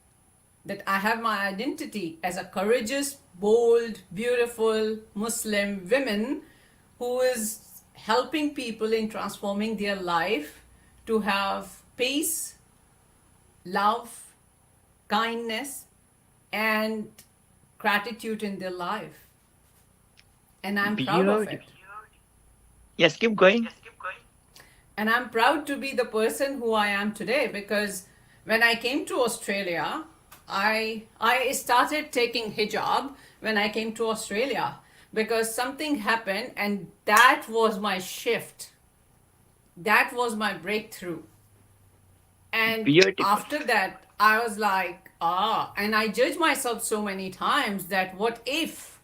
That I have my identity as a courageous, bold, beautiful Muslim woman who is helping people in transforming their life to have peace, love, kindness, and gratitude in their life. And I'm proud of it. Yes, keep going. And I'm proud to be the person who I am today, because when I came to Australia, I started taking hijab when I came to Australia, because something happened and that was my shift. That was my breakthrough. And Beautiful. after that, I was like, and I judged myself so many times that what if,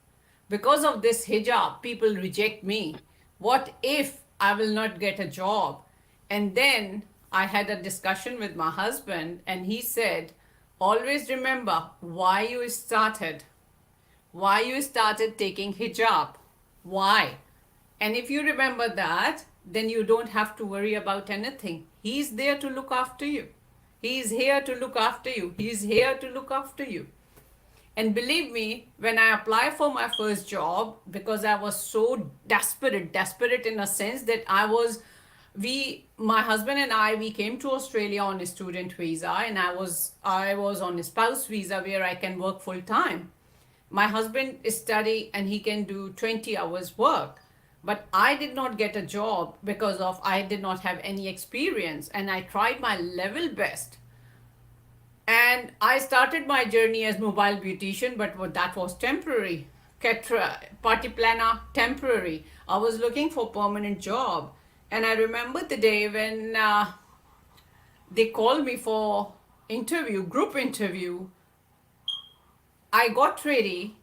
because of this hijab, people reject me? What if I will not get a job? And then I had a discussion with my husband, and he said, always remember why you started taking hijab. Why? And if you remember that, then you don't have to worry about anything. He's there to look after you. He's here to look after you. He's here to look after you. And believe me, when I applied for my first job, because I was so desperate in a sense that my husband and I, we came to Australia on a student visa, and I was on a spouse visa where I can work full time. My husband is study and he can do 20 hours work. But I did not get a job because I did not have any experience, and I tried my level best. And I started my journey as mobile beautician, but that was temporary. Party planner, temporary. I was looking for permanent job. And I remember the day when they called me for group interview. I got ready.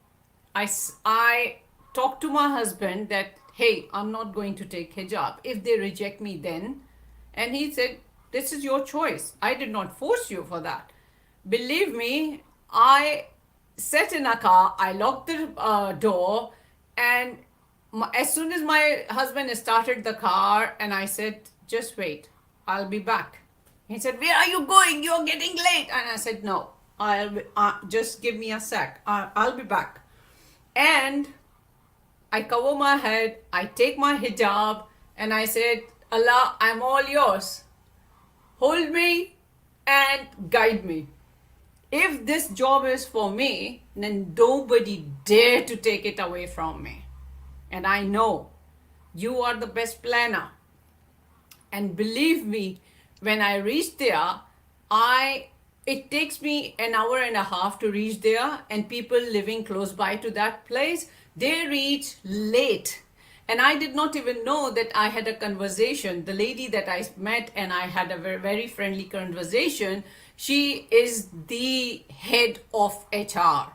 I talked to my husband that, hey, I'm not going to take hijab. If they reject me then. And he said, this is your choice. I did not force you for that. Believe me, I sat in a car, I locked the door, and as soon as my husband started the car, and I said, just wait, I'll be back. He said, where are you going? You're getting late. And I said, no, just give me a sec. I'll be back. And I cover my head, I take my hijab, and I said, Allah, I'm all yours. Hold me and guide me. If this job is for me, then nobody dare to take it away from me. And I know you are the best planner. And believe me, when I reach there, it takes me an hour and a half to reach there, and people living close by to that place, they reach late. And I did not even know that I had a conversation. The lady that I met and I had a very, very friendly conversation, she is the head of HR.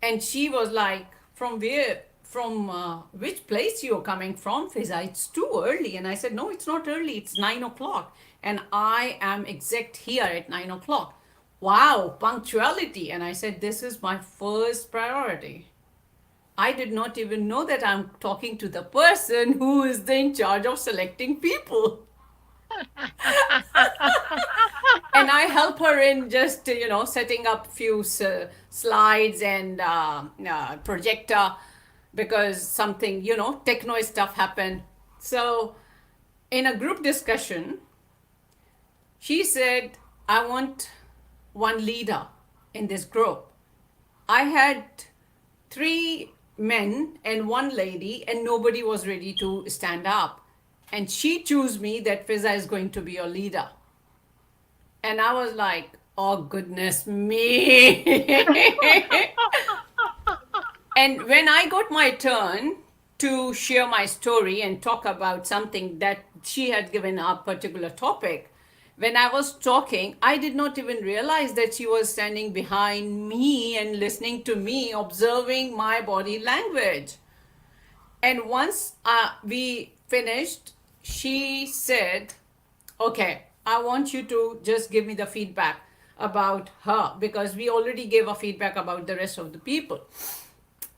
And she was like, from which place you're coming from, Fiza? It's too early. And I said, no, it's not early. It's 9 o'clock. And I am exact here at 9 o'clock. wow, punctuality. And I said, this is my first priority. I did not even know that I'm talking to the person who is in charge of selecting people. And I help her in just, setting up few slides and projector, because something, techno stuff happened. So in a group discussion, she said, I want one leader in this group. I had 3 men and 1 lady, and nobody was ready to stand up. And she chose me that Fiza is going to be your leader. And I was like, oh, goodness me. And when I got my turn to share my story and talk about something that she had given a particular topic, when I was talking, I did not even realize that she was standing behind me and listening to me, observing my body language. And once we finished, she said, okay, I want you to just give me the feedback about her, because we already gave a feedback about the rest of the people.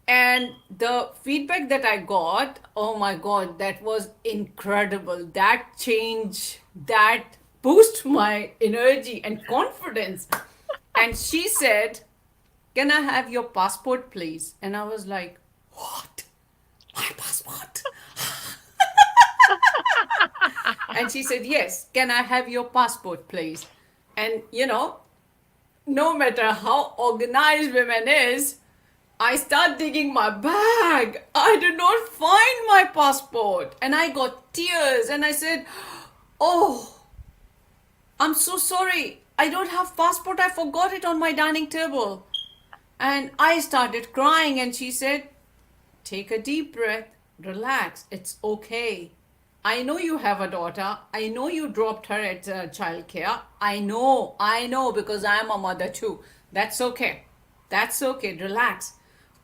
And the feedback that I got, oh my God, that was incredible. That change, that boost my energy and confidence. And she said, can I have your passport, please? And I was like, what? My passport? And she said, yes, can I have your passport, please? And, no matter how organized women is, I start digging my bag. I did not find my passport. And I got tears and I said, oh, I'm so sorry. I don't have passport. I forgot it on my dining table. And I started crying, and she said, take a deep breath, relax. It's okay. I know you have a daughter. I know you dropped her at childcare. I know because I am a mother too. That's okay. That's okay. Relax.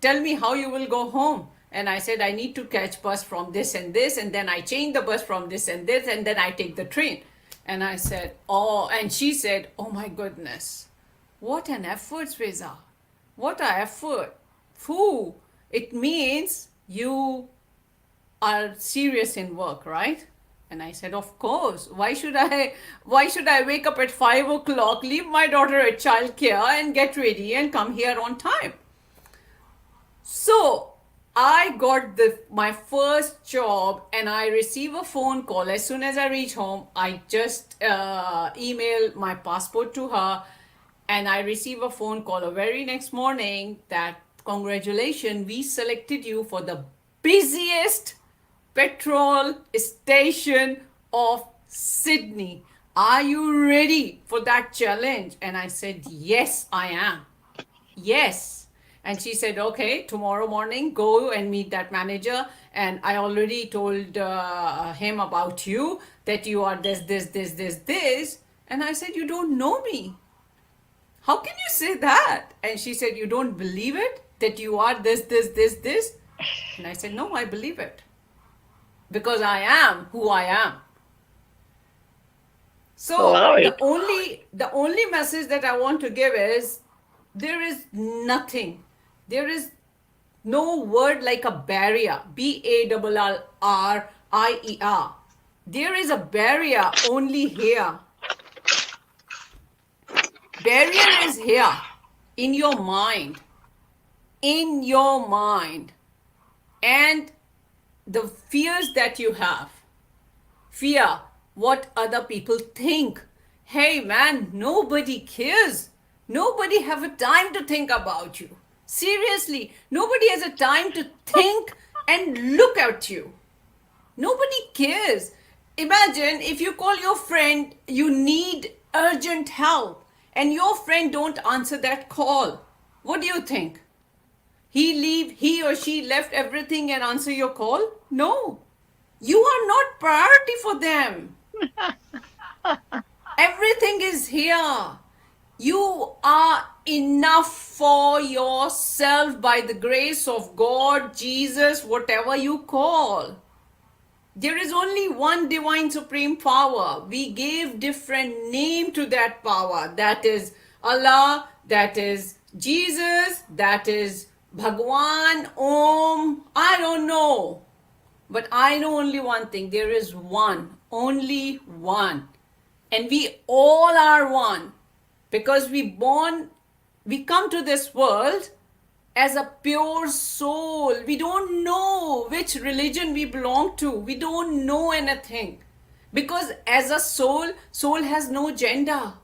Tell me how you will go home. And I said, I need to catch bus from this and this. And then I change the bus from this and this. And then I take the train. And I said, oh, and she said, oh my goodness, what an effort, Fiza. What an effort. Phew. It means you are serious in work, right? And I said, of course. Why should I wake up at 5 o'clock, leave my daughter at childcare and get ready and come here on time? So I got my first job, and I receive a phone call. As soon as I reach home, I just email my passport to her, and I receive a phone call the very next morning that, congratulations, we selected you for the busiest petrol station of Sydney. Are you ready for that challenge? And I said, yes, I am. Yes. And she said, okay, tomorrow morning, go and meet that manager. And I already told him about you, that you are this. And I said, you don't know me. How can you say that? And she said, you don't believe it, that you are this. And I said, no, I believe it. Because I am who I am. So the only message that I want to give is, there is nothing. There is no word like a barrier, barrier. There is a barrier only here. Barrier is here, in your mind. In your mind. And the fears that you have. Fear what other people think. Hey man, nobody cares. Nobody have a time to think about you. Seriously, nobody has a time to think and look at you. Nobody cares. Imagine if you call your friend, you need urgent help, and your friend don't answer that call. What do you think? He or she left everything and answer your call? No. You are not priority for them. Everything is here. You are enough for yourself by the grace of God, Jesus, whatever you call. There is only one divine supreme power. We gave different name to that power. That is Allah, that is Jesus, that is Bhagwan, Om, I don't know. But I know only one thing. There is one, only one. And we all are one. Because we come to this world as a pure soul. We don't know which religion we belong to. We don't know anything. Because as a soul has no gender.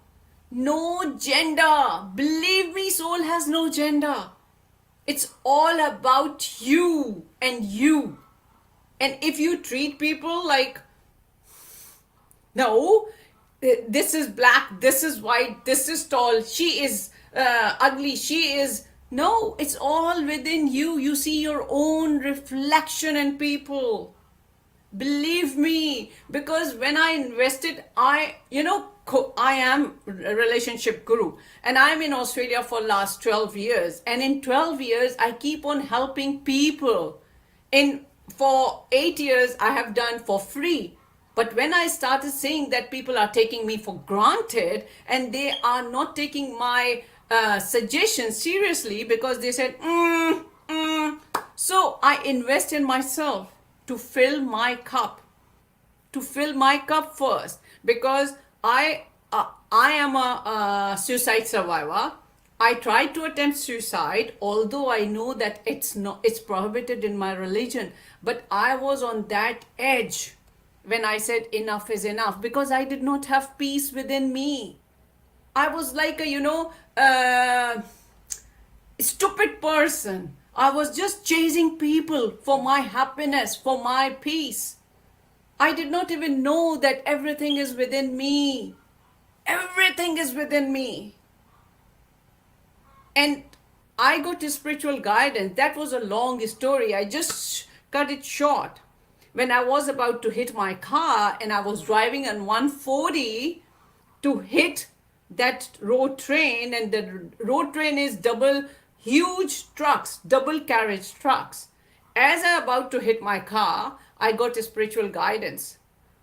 No gender. Believe me, soul has no gender. It's all about you and you. And if you treat people like, no, this is black, this is white, this is tall, she is ugly, she is, no, it's all within you. You see your own reflection in people. Believe me, because when I invested, I am a relationship guru and I'm in Australia for last 12 years. And in 12 years, I keep on helping people. For 8 years, I have done for free. But when I started saying that people are taking me for granted and they are not taking my suggestions seriously because they said, so I invest in myself to fill my cup first, because I am a suicide survivor. I tried to attempt suicide, although I know that it's prohibited in my religion. But I was on that edge when I said enough is enough, because I did not have peace within me. I was like a, stupid person. I was just chasing people for my happiness, for my peace. I did not even know that everything is within me. Everything is within me. And I got to spiritual guidance. That was a long story. I just cut it short. When I was about to hit my car and I was driving on 140 to hit that road train, and the road train is huge trucks, double carriage trucks. As I about to hit my car, I got a spiritual guidance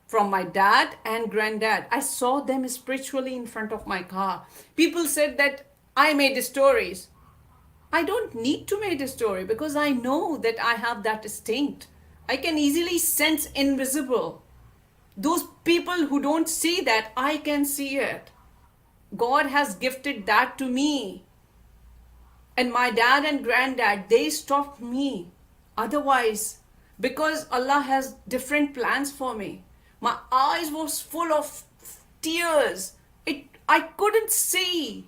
from my dad and granddad. I saw them spiritually in front of my car. People said that I made stories. I don't need to make a story because I know that I have that instinct. I can easily sense invisible. Those people who don't see that, I can see it. God has gifted that to me. And my dad and granddad, they stopped me. Otherwise, because Allah has different plans for me. My eyes was full of tears. I couldn't see.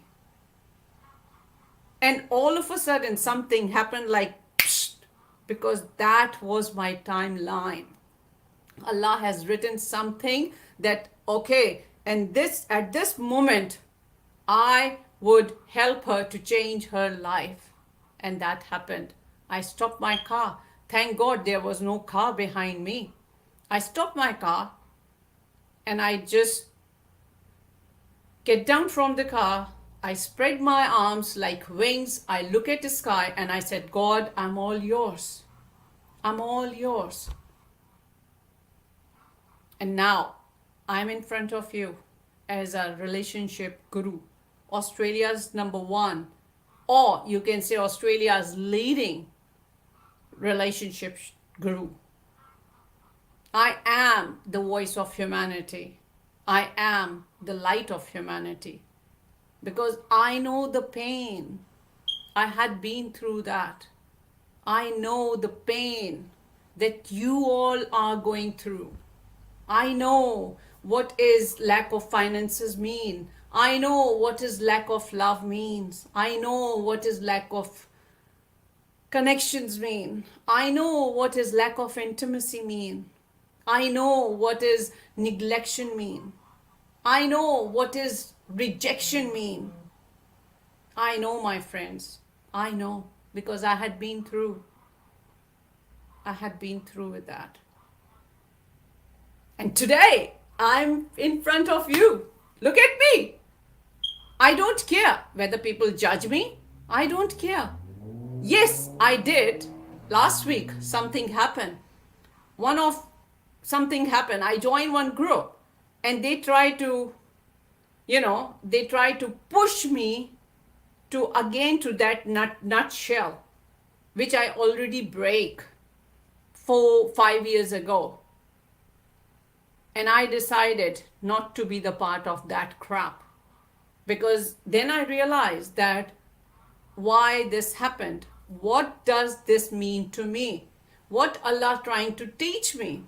And all of a sudden something happened like, psst, because that was my timeline. Allah has written something that, okay, and at this moment, I would help her to change her life. And that happened. I stopped my car. Thank God there was no car behind me. I stopped my car and I just get down from the car. I spread my arms like wings. I look at the sky and I said, God, I'm all yours. I'm all yours. And now I'm in front of you as a relationship guru, Australia's #1, or you can say Australia's leading relationship guru. I am the voice of humanity. I am the light of humanity. Because I know the pain. I had been through that. I know the pain that you all are going through. I know what is lack of finances mean. I know what is lack of love means. I know what is lack of connections mean. I know what is lack of intimacy mean. I know what is neglection mean. I know what is rejection mean. I know, my friends. I know, because I had been through with that. And today I'm in front of you. Look at me. I don't care whether people judge me. I don't care. Yes, I did. Last week something happened. Something happened. I joined one group and they tried to, they try to push me to that nutshell, which I already break 4-5 years ago. And I decided not to be the part of that crap, because then I realized that why this happened. What does this mean to me? What Allah trying to teach me?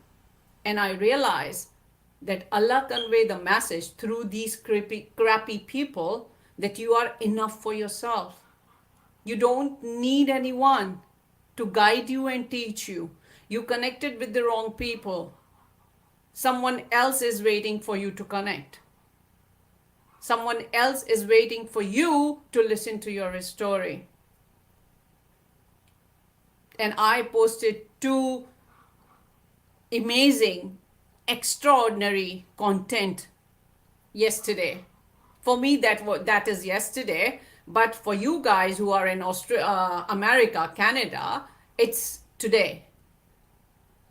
And I realized that Allah convey the message through these crappy people that you are enough for yourself. You don't need anyone to guide you and teach you. You connected with the wrong people. Someone else is waiting for you to connect. Someone else is waiting for you to listen to your story. And I posted 2 amazing, extraordinary content yesterday. For me, that is yesterday. But for you guys who are in America, Canada, it's today.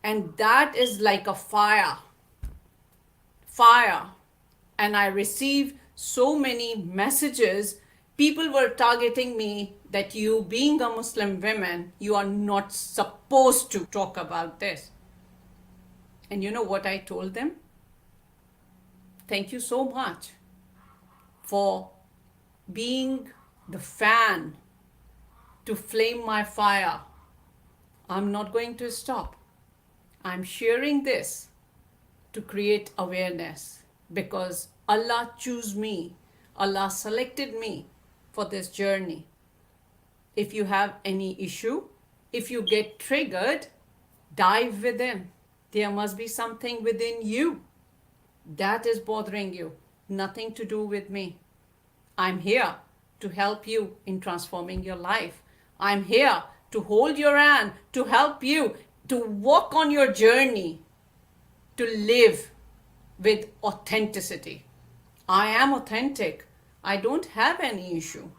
And that is like a fire. And I received so many messages. People were targeting me that you, being a Muslim woman, you are not supposed to talk about this. And you know what I told them? Thank you so much for being the fan to flame my fire. I'm not going to stop. I'm sharing this to create awareness, because Allah chose me. Allah selected me for this journey. If you have any issue, if you get triggered, dive within. There must be something within you that is bothering you. Nothing to do with me. I'm here to help you in transforming your life. I'm here to hold your hand, to help you to walk on your journey, to live with authenticity. I am authentic. I don't have any issue.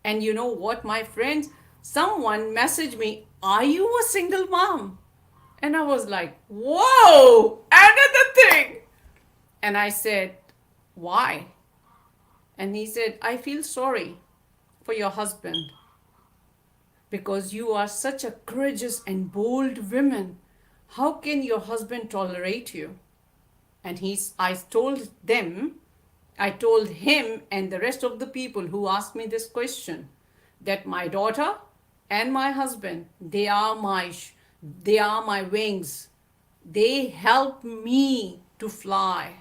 And you know what, my friends? Someone messaged me, are you a single mom? And I was like, whoa, another thing. And I said, why? And he said, I feel sorry for your husband, because you are such a courageous and bold woman. How can your husband tolerate you? And I told him and the rest of the people who asked me this question, that my daughter and my husband, they are my wings. They help me to fly.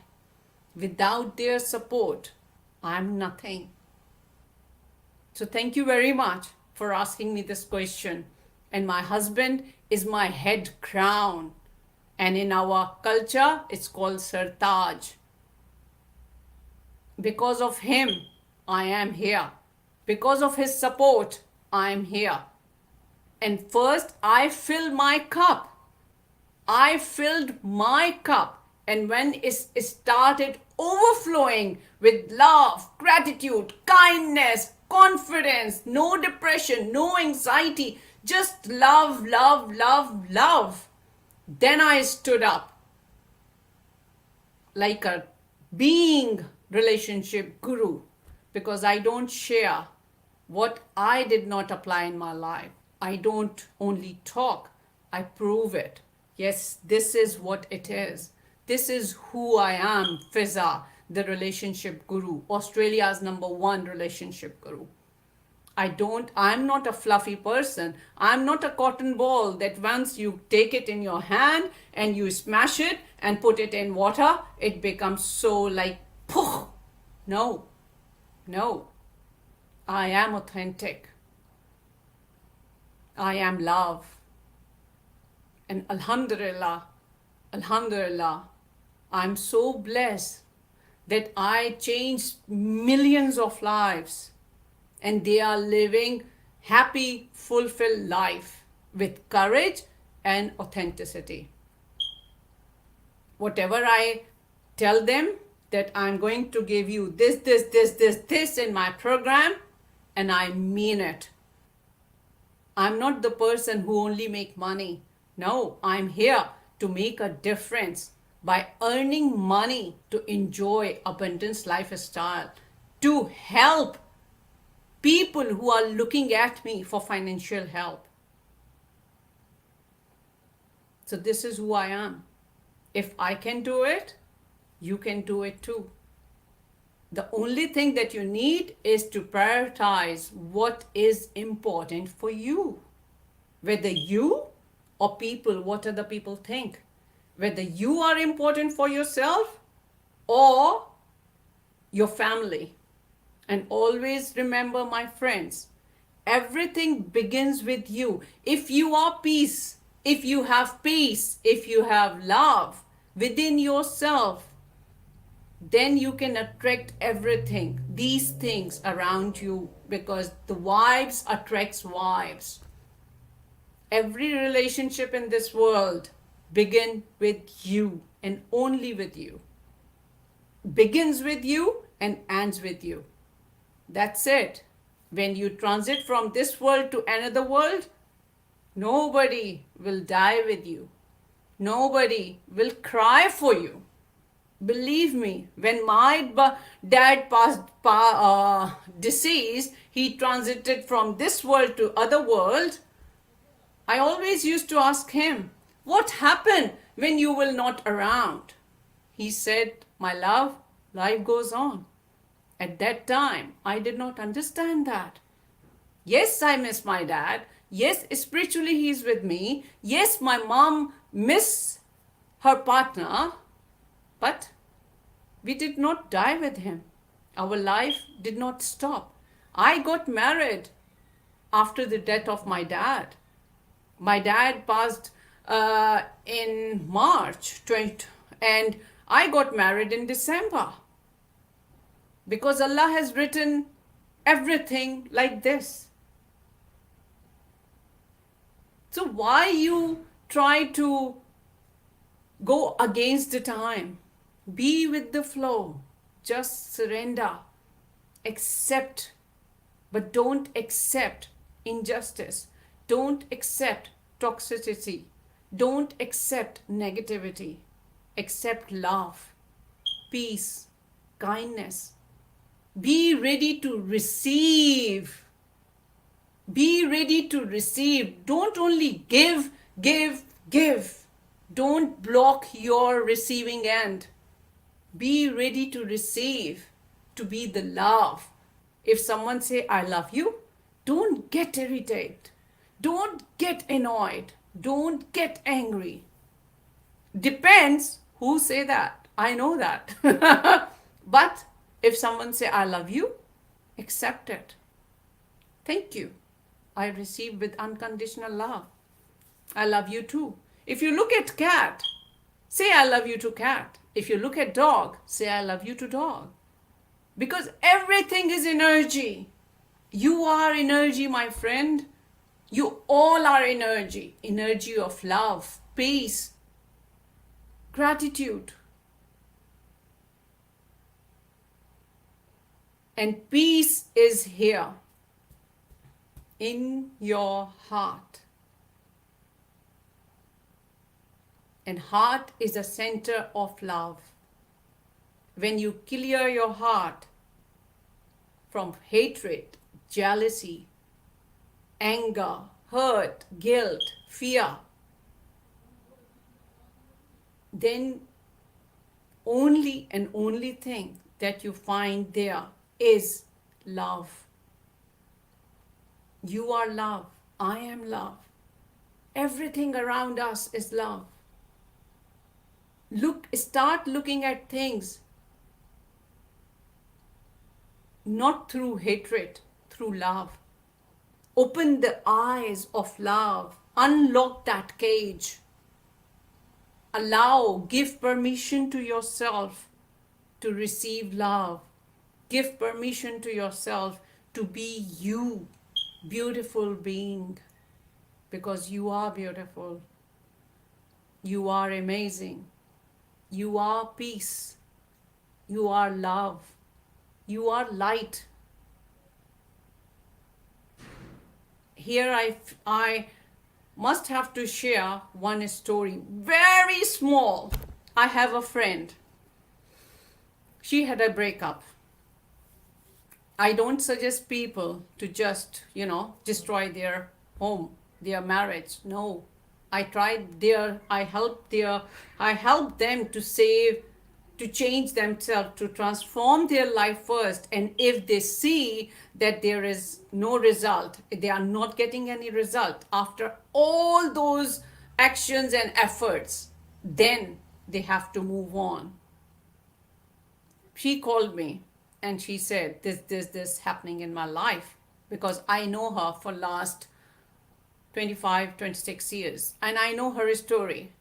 Without their support, I'm nothing. So thank you very much for asking me this question. And my husband is my head crown. And in our culture, it's called Sartaj. Because of him, I am here. Because of his support, I am here. And first, I filled my cup. And when it started overflowing with love, gratitude, kindness, confidence, no depression, no anxiety, just love, love, love, love. Then I stood up like a being relationship guru, because I don't share what I did not apply in my life. I don't only talk, I prove it. Yes, this is what it is. This is who I am, Fiza, the relationship guru, Australia's #1 relationship guru. I'm not a fluffy person. I'm not a cotton ball that once you take it in your hand and you smash it and put it in water, it becomes so like, poof. No. I am authentic. I am love. And Alhamdulillah, I'm so blessed that I changed millions of lives, and they are living happy, fulfilled life with courage and authenticity. Whatever I tell them that I'm going to give you this in my program, and I mean it. I'm not the person who only make money. No, I'm here to make a difference. by earning money to enjoy abundance lifestyle, to help people who are looking at me for financial help. So this is who I am. If I can do it, you can do it too. The only thing that you need is to prioritize what is important for you. Whether you or people, what other people think. Whether you are important for yourself or your family. And always remember, my friends, everything begins with you. If you are peace, if you have peace, if you have love within yourself, then you can attract everything, these things around you, because the vibes attracts vibes. Every relationship in this world begins with you and only with you. Begins with you and ends with you. That's it. When you transit from this world to another world, nobody will die with you. Nobody will cry for you. Believe me, when my dad deceased, he transited from this world to other world. I always used to ask him, what happened when you will not around? He said, my love, life goes on. At that time, I did not understand that. Yes, I miss my dad. Yes, spiritually he's with me. Yes, my mom miss her partner. But we did not die with him. Our life did not stop. I got married after the death of my dad. My dad passed in March 20, and I got married in December. Because Allah has written everything like this. So why you try to go against the time? Be with the flow. Just surrender. Accept. But don't accept injustice. Don't accept toxicity. Don't accept negativity. Accept love, peace, kindness. Be ready to receive. Be ready to receive. Don't only give, give, give. Don't block your receiving end. Be ready to receive, to be the love. If someone say, I love you, don't get irritated. Don't get annoyed. Don't get angry. Depends who say that. I know that. But if someone say, I love you, accept it. Thank you. I receive with unconditional love. I love you too. If you look at cat, say I love you to cat. If you look at dog, say I love you to dog. Because everything is energy. You are energy, my friend. You all are energy. Energy of love, peace, gratitude. And peace is here in your heart. And heart is the center of love. When you clear your heart from hatred, jealousy, anger, hurt, guilt, fear, then only and only thing that you find there is love. You are love. I am love. Everything around us is love. Start looking at things not through hatred, through love. Open the eyes of love. Unlock that cage. Allow, give permission to yourself to receive love. Give permission to yourself to be you, beautiful being, because you are beautiful. You are amazing. You are peace. You are love. You are light. Here I must have to share one story, very small. I have a friend. She had a breakup. I don't suggest people to just, destroy their home, their marriage. No. I helped them to save, to change themselves, to transform their life first. And if they see that there is no result, they are not getting any result after all those actions and efforts, then they have to move on. She called me and she said, this happening in my life, because I know her for last 25, 26 years, and I know her story.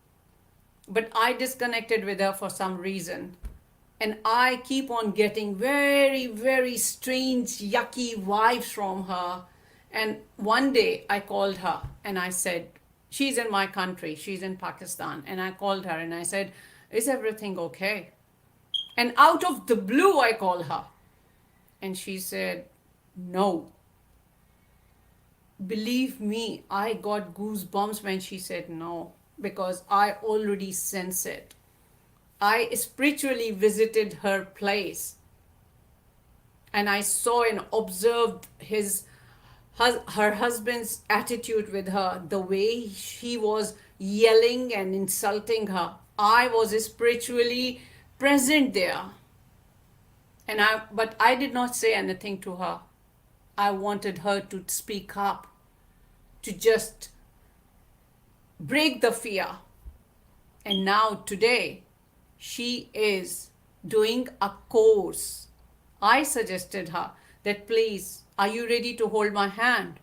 But I disconnected with her for some reason. And I keep on getting very, very strange, yucky vibes from her. And one day I called her and I said, she's in my country, she's in Pakistan. And I called her and I said, is everything okay? And out of the blue, I called her. And she said, no. Believe me, I got goosebumps when she said no, because I already sense it. I spiritually visited her place and I saw and observed her husband's attitude with her, the way he was yelling and insulting her. I was spiritually present there. But I did not say anything to her. I wanted her to speak up, to just break the fear. And now today, she is doing a course. I suggested her that, please, are you ready to hold my hand?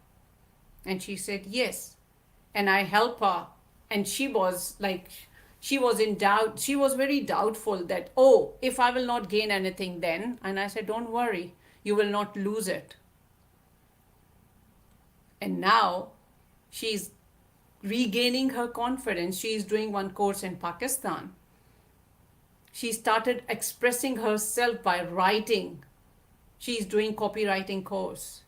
And she said, yes. And I help her. And she was in doubt. She was very doubtful that, oh, if I will not gain anything then. And I said, don't worry, you will not lose it. And now she's regaining her confidence. She is doing one course in Pakistan. She started expressing herself by writing. She is doing copywriting course.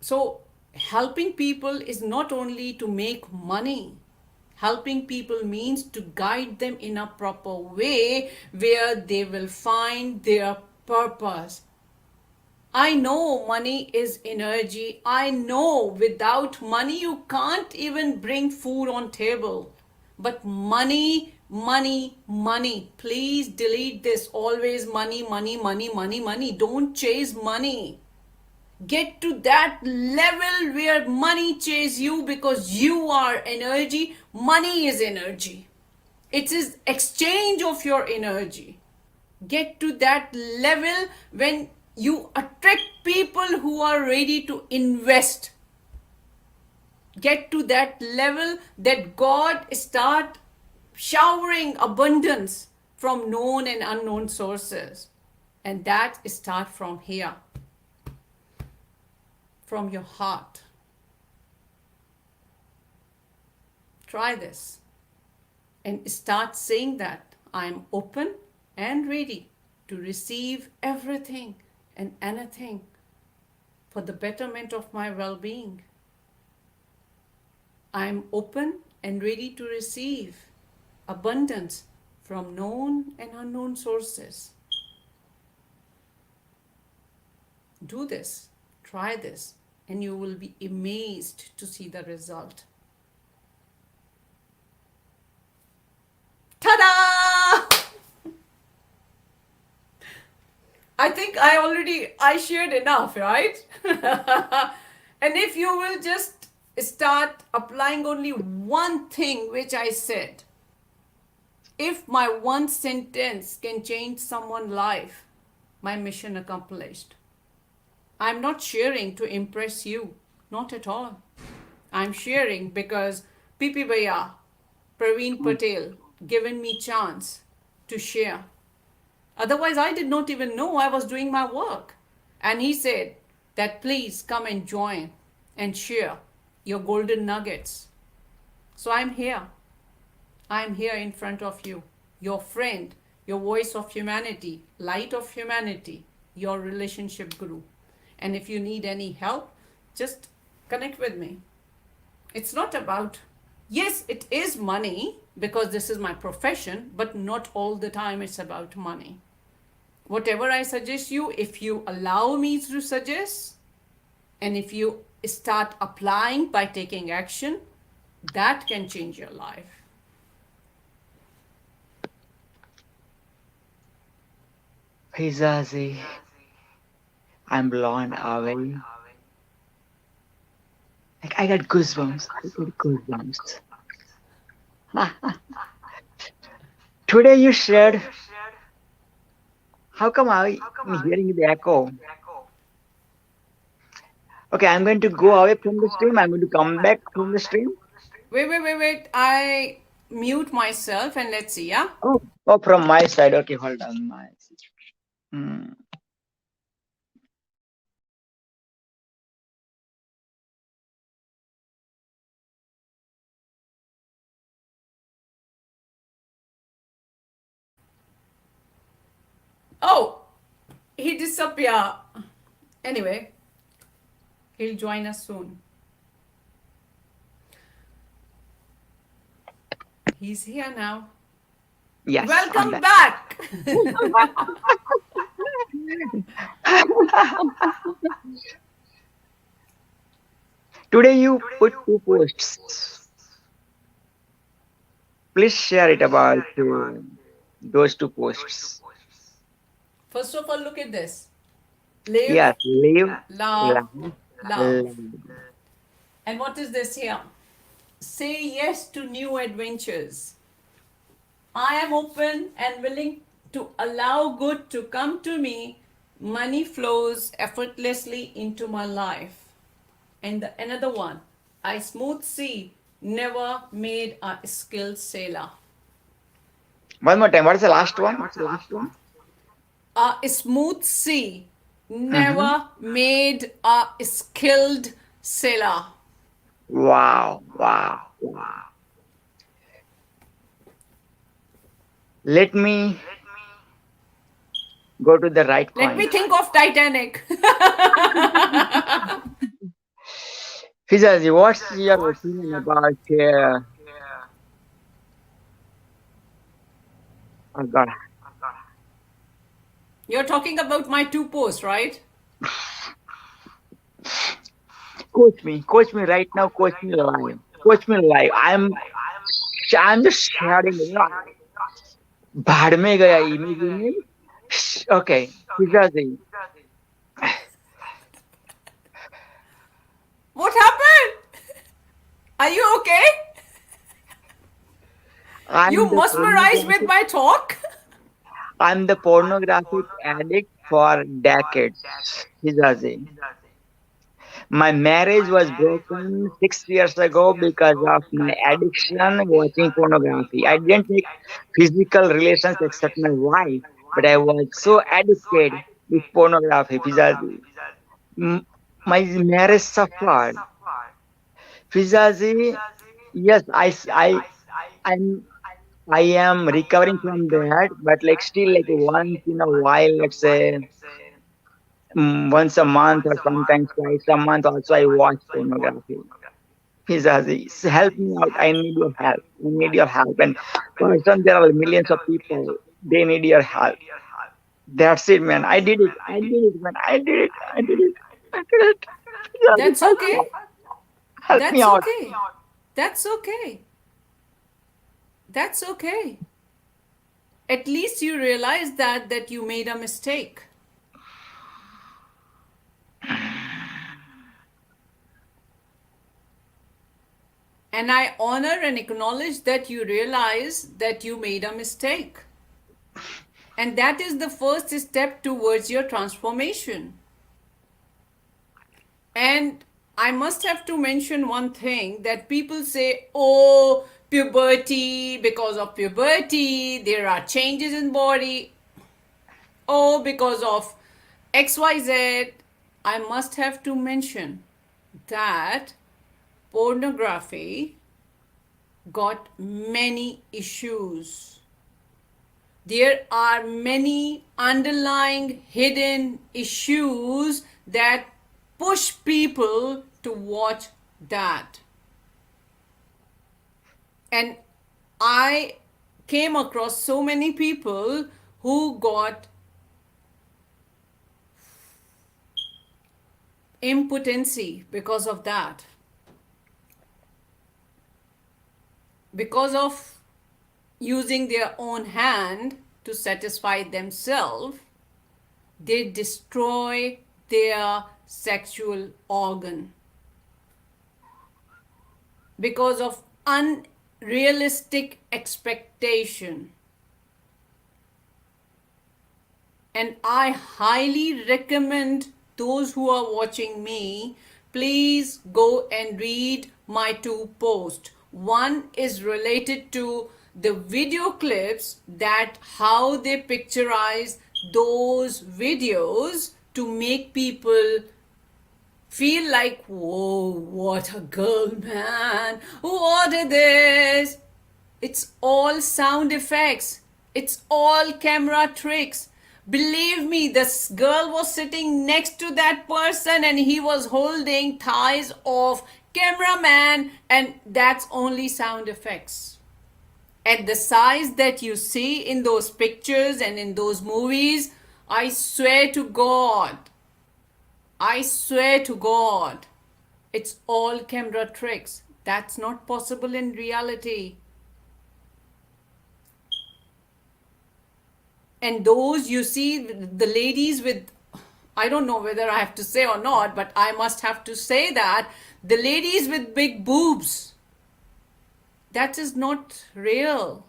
So helping people is not only to make money. Helping people means to guide them in a proper way where they will find their purpose. I know money is energy. I know without money you can't even bring food on table. But money, money, money. Please delete this. Always money, money, money, money, money. Don't chase money. Get to that level where money chases you, because you are energy. Money is energy. It is exchange of your energy. Get to that level when you attract people who are ready to invest. Get to that level that God start showering abundance from known and unknown sources. And that start from here, from your heart. Try this and start saying that I'm open and ready to receive everything and anything for the betterment of my well-being. I'm open and ready to receive abundance from known and unknown sources. Do this, try this, and you will be amazed to see the result. Ta-da! I think I shared enough, right? And if you will just start applying only one thing which I said, if my one sentence can change someone's life, my mission accomplished. I'm not sharing to impress you, not at all. I'm sharing because Pipi Bhaiya, Praveen Patel, given me chance to share. Otherwise, I did not even know I was doing my work. And he said that please come and join and share your golden nuggets. So I'm here. I'm here in front of you, your friend, your voice of humanity, light of humanity, your relationship guru. And if you need any help, just connect with me. It's not about Yes, it is money because this is my profession, but not all the time it's about money. Whatever I suggest you, if you allow me to suggest, and if you start applying by taking action, that can change your life. Fizazi, I'm blown away. Like I got goosebumps. Today you shared. How come I'm hearing the echo? Okay, I'm going to go away from the stream. I'm going to come back from the stream. Wait. I mute myself and let's see, yeah? Oh, from my side. Okay, hold on. My side. Oh, he disappeared. Anyway, he'll join us soon. He's here now. Yes. Welcome back. Today you put 2 posts. Please share it about those 2 posts. First of all, look at this. Live, Yes, live, love. love. And what is this here? Say yes to new adventures. I am open and willing to allow good to come to me. Money flows effortlessly into my life. And another one, I smooth sea, never made a skilled sailor. One more time. What is the last one? A smooth sea, never made a skilled sailor. Wow. Let me go to the right point. Let me think of Titanic. Fizazi, what's your opinion about oh God. You're talking about my 2 posts, right? Coach me right now. Coach me live. I'm just sharing. Bad में गया image. Okay, Fizazi. What happened? Are you okay? You mesmerized with my talk? I'm the pornographic addict for decades, Fizazi. My marriage was broken 6 years ago because of my addiction watching pornography. I didn't take physical relations except my wife, but I was so addicted with pornography, Fizazi. My marriage suffered. Fizazi, yes, I am recovering from that, but like still like once in a while, let's say once a month or sometimes twice a month also I watch pornography. Fizazi, help me out. I need your help. And person, there are millions of people. They need your help. That's it, man. I did it, man. I did it. That's okay. Help me out. That's okay. At least you realize that you made a mistake. And I honor and acknowledge that you realize that you made a mistake. And that is the first step towards your transformation. And I must have to mention one thing that people say, oh, puberty, because of puberty, there are changes in body. Oh, because of XYZ. I must have to mention that pornography got many issues. There are many underlying hidden issues that push people to watch that. And I came across so many people who got impotency because of that. Because of using their own hand to satisfy themselves, they destroy their sexual organ because of unrealistic expectation. And I highly recommend those who are watching me, please go and read my 2 posts. One is related to the video clips, that how they picturize those videos to make people feel like, whoa, what a girl, man, what is this? It's all sound effects, it's all camera tricks. Believe me, this girl was sitting next to that person and he was holding thighs of cameraman, and that's only sound effects. At the size that you see in those pictures and in those movies, I swear to God, it's all camera tricks. That's not possible in reality. And those you see, the ladies with, I don't know whether I have to say or not, but I must have to say that the ladies with big boobs, that is not real.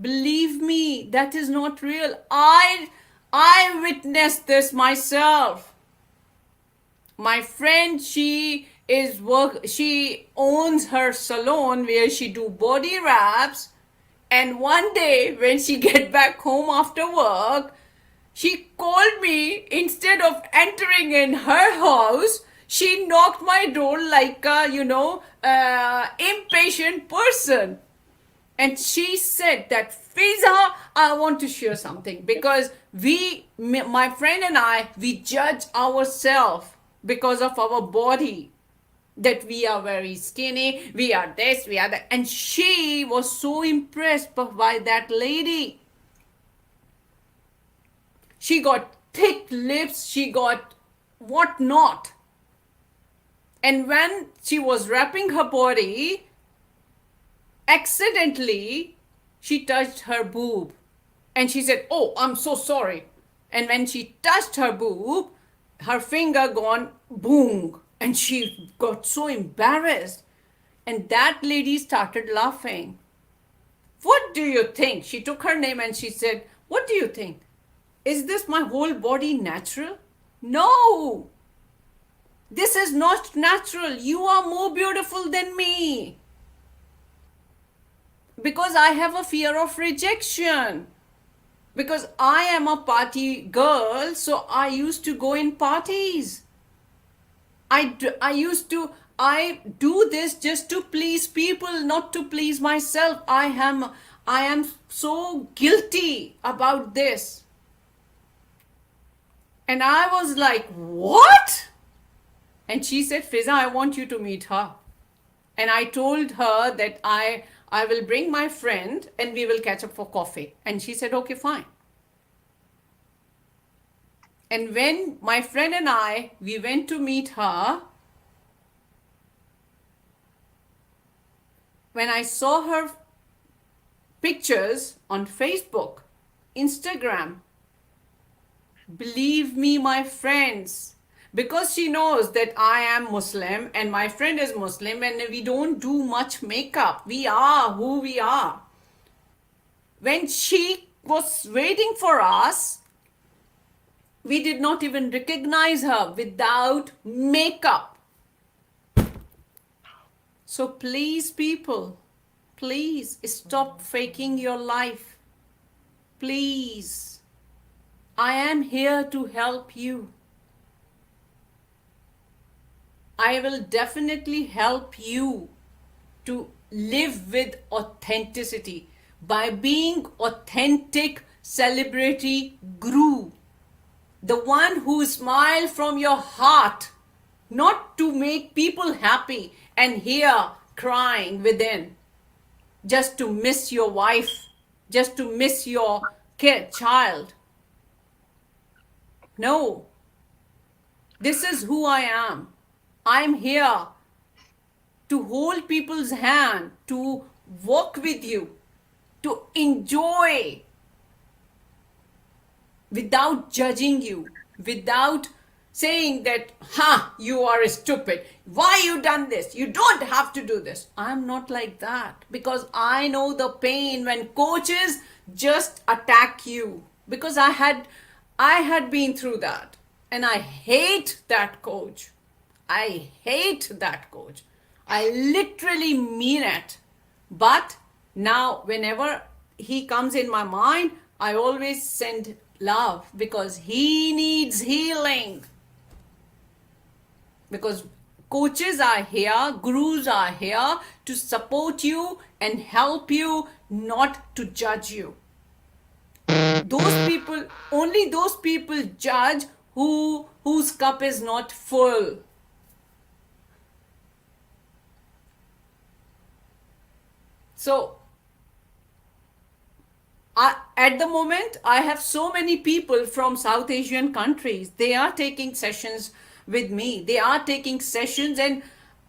Believe me, that is not real. I witnessed this myself. My friend, she owns her salon where she do body wraps. And one day when she get back home after work, she called me. Instead of entering in her house, she knocked my door like a, impatient person. And she said that, Fiza, I want to share something, because my friend and I, we judge ourselves because of our body, that we are very skinny, we are this, we are that. And she was so impressed by that lady. She got thick lips, she got whatnot. And when she was wrapping her body, accidentally, she touched her boob. And she said, oh, I'm so sorry. And when she touched her boob, her finger gone boom. And she got so embarrassed. And that lady started laughing. What do you think? She took her name and she said, what do you think? Is this my whole body natural? No. This is not natural. You are more beautiful than me. Because I have a fear of rejection. Because I am a party girl, so I used to go in parties. I do this just to please people, not to please myself. I am so guilty about this. And I was like, what? And she said, Fiza, I want you to meet her. And I told her that I will bring my friend and we will catch up for coffee. And she said, okay, fine. And when my friend and we went to meet her, when I saw her pictures on Facebook, Instagram, believe me, my friends, because she knows that I am Muslim and my friend is Muslim and we don't do much makeup. We are who we are. When she was waiting for us, we did not even recognize her without makeup. So please, people, please stop faking your life. Please. I am here to help you. I will definitely help you to live with authenticity by being authentic celebrity guru. The one who smiles from your heart, not to make people happy and here crying within. just to miss your wife, just to miss your child. No, this is who I am. I'm here to hold people's hand, to walk with you, to enjoy without judging you, without saying that, you are stupid. Why you done this? You don't have to do this. I'm not like that, because I know the pain when coaches just attack you, because I had been through that, and I hate that coach. I hate that coach. I literally mean it. But now whenever he comes in my mind, I always send love, because he needs healing. Because coaches are here, gurus are here to support you and help you, not to judge you. Those people, only those people judge whose cup is not full. So at the moment, I have so many people from South Asian countries. They are taking sessions with me. They are taking sessions, and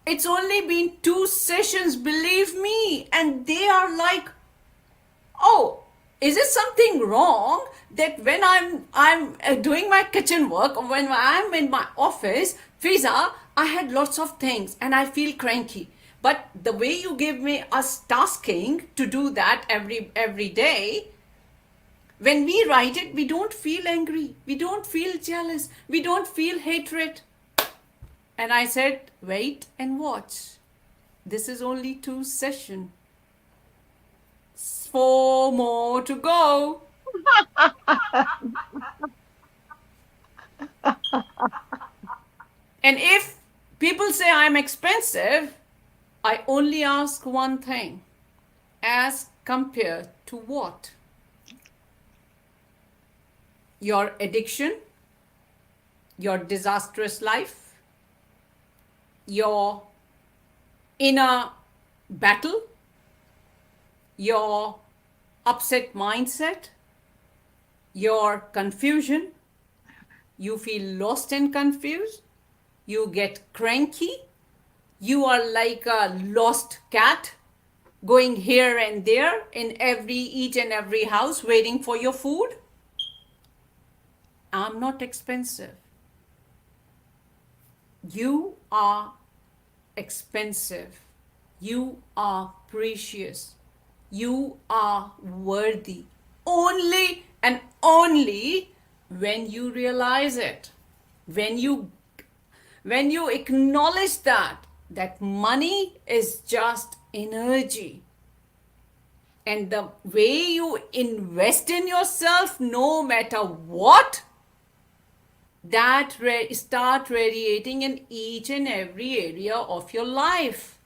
it's only been 2 sessions, believe me. And they are like, oh, is it something wrong that when I'm doing my kitchen work, or when I'm in my office, Fiza, I had lots of things and I feel cranky. But the way you give me us tasking to do that every day, when we write it, we don't feel angry, we don't feel jealous, we don't feel hatred. And I said, wait and watch. This is only 2 sessions. 4 more to go. And if people say I'm expensive, I only ask one thing. As compared to what? Your addiction, your disastrous life, your inner battle, your upset mindset, your confusion, you feel lost and confused, you get cranky, you are like a lost cat going here and there in each and every house waiting for your food. I'm not expensive. You are expensive. You are precious. You are worthy. Only and only when you realize it. When you acknowledge that money is just energy. And the way you invest in yourself, no matter what, that start radiating in each and every area of your life.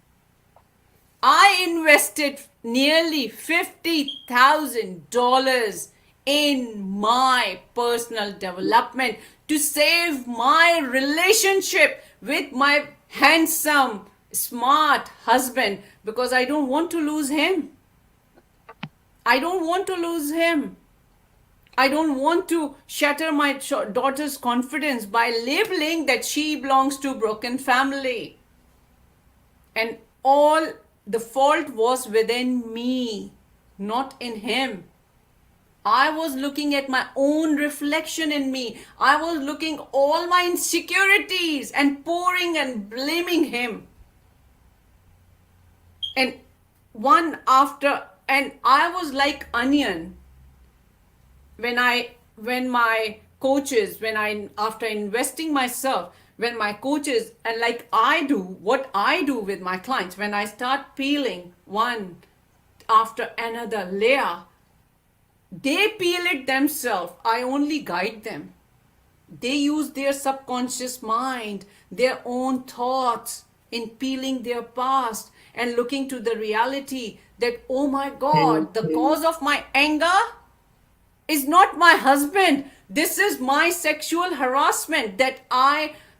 I invested nearly $50,000 in my personal development to save my relationship with my handsome, smart husband, because I don't want to lose him. I don't want to lose him. I don't want to shatter my daughter's confidence by labeling that she belongs to a broken family. And all the fault was within me, not in him. I was looking at my own reflection in me. I was looking all my insecurities and pouring and blaming him. And one after, and I was like onion. After investing myself, when my coaches, and like what I do with my clients, when I start peeling one after another layer, they peel it themselves. I only guide them. They use their subconscious mind, their own thoughts in peeling their past and looking to the reality that, oh my God, the cause of my anger is not my husband. This is my sexual harassment, that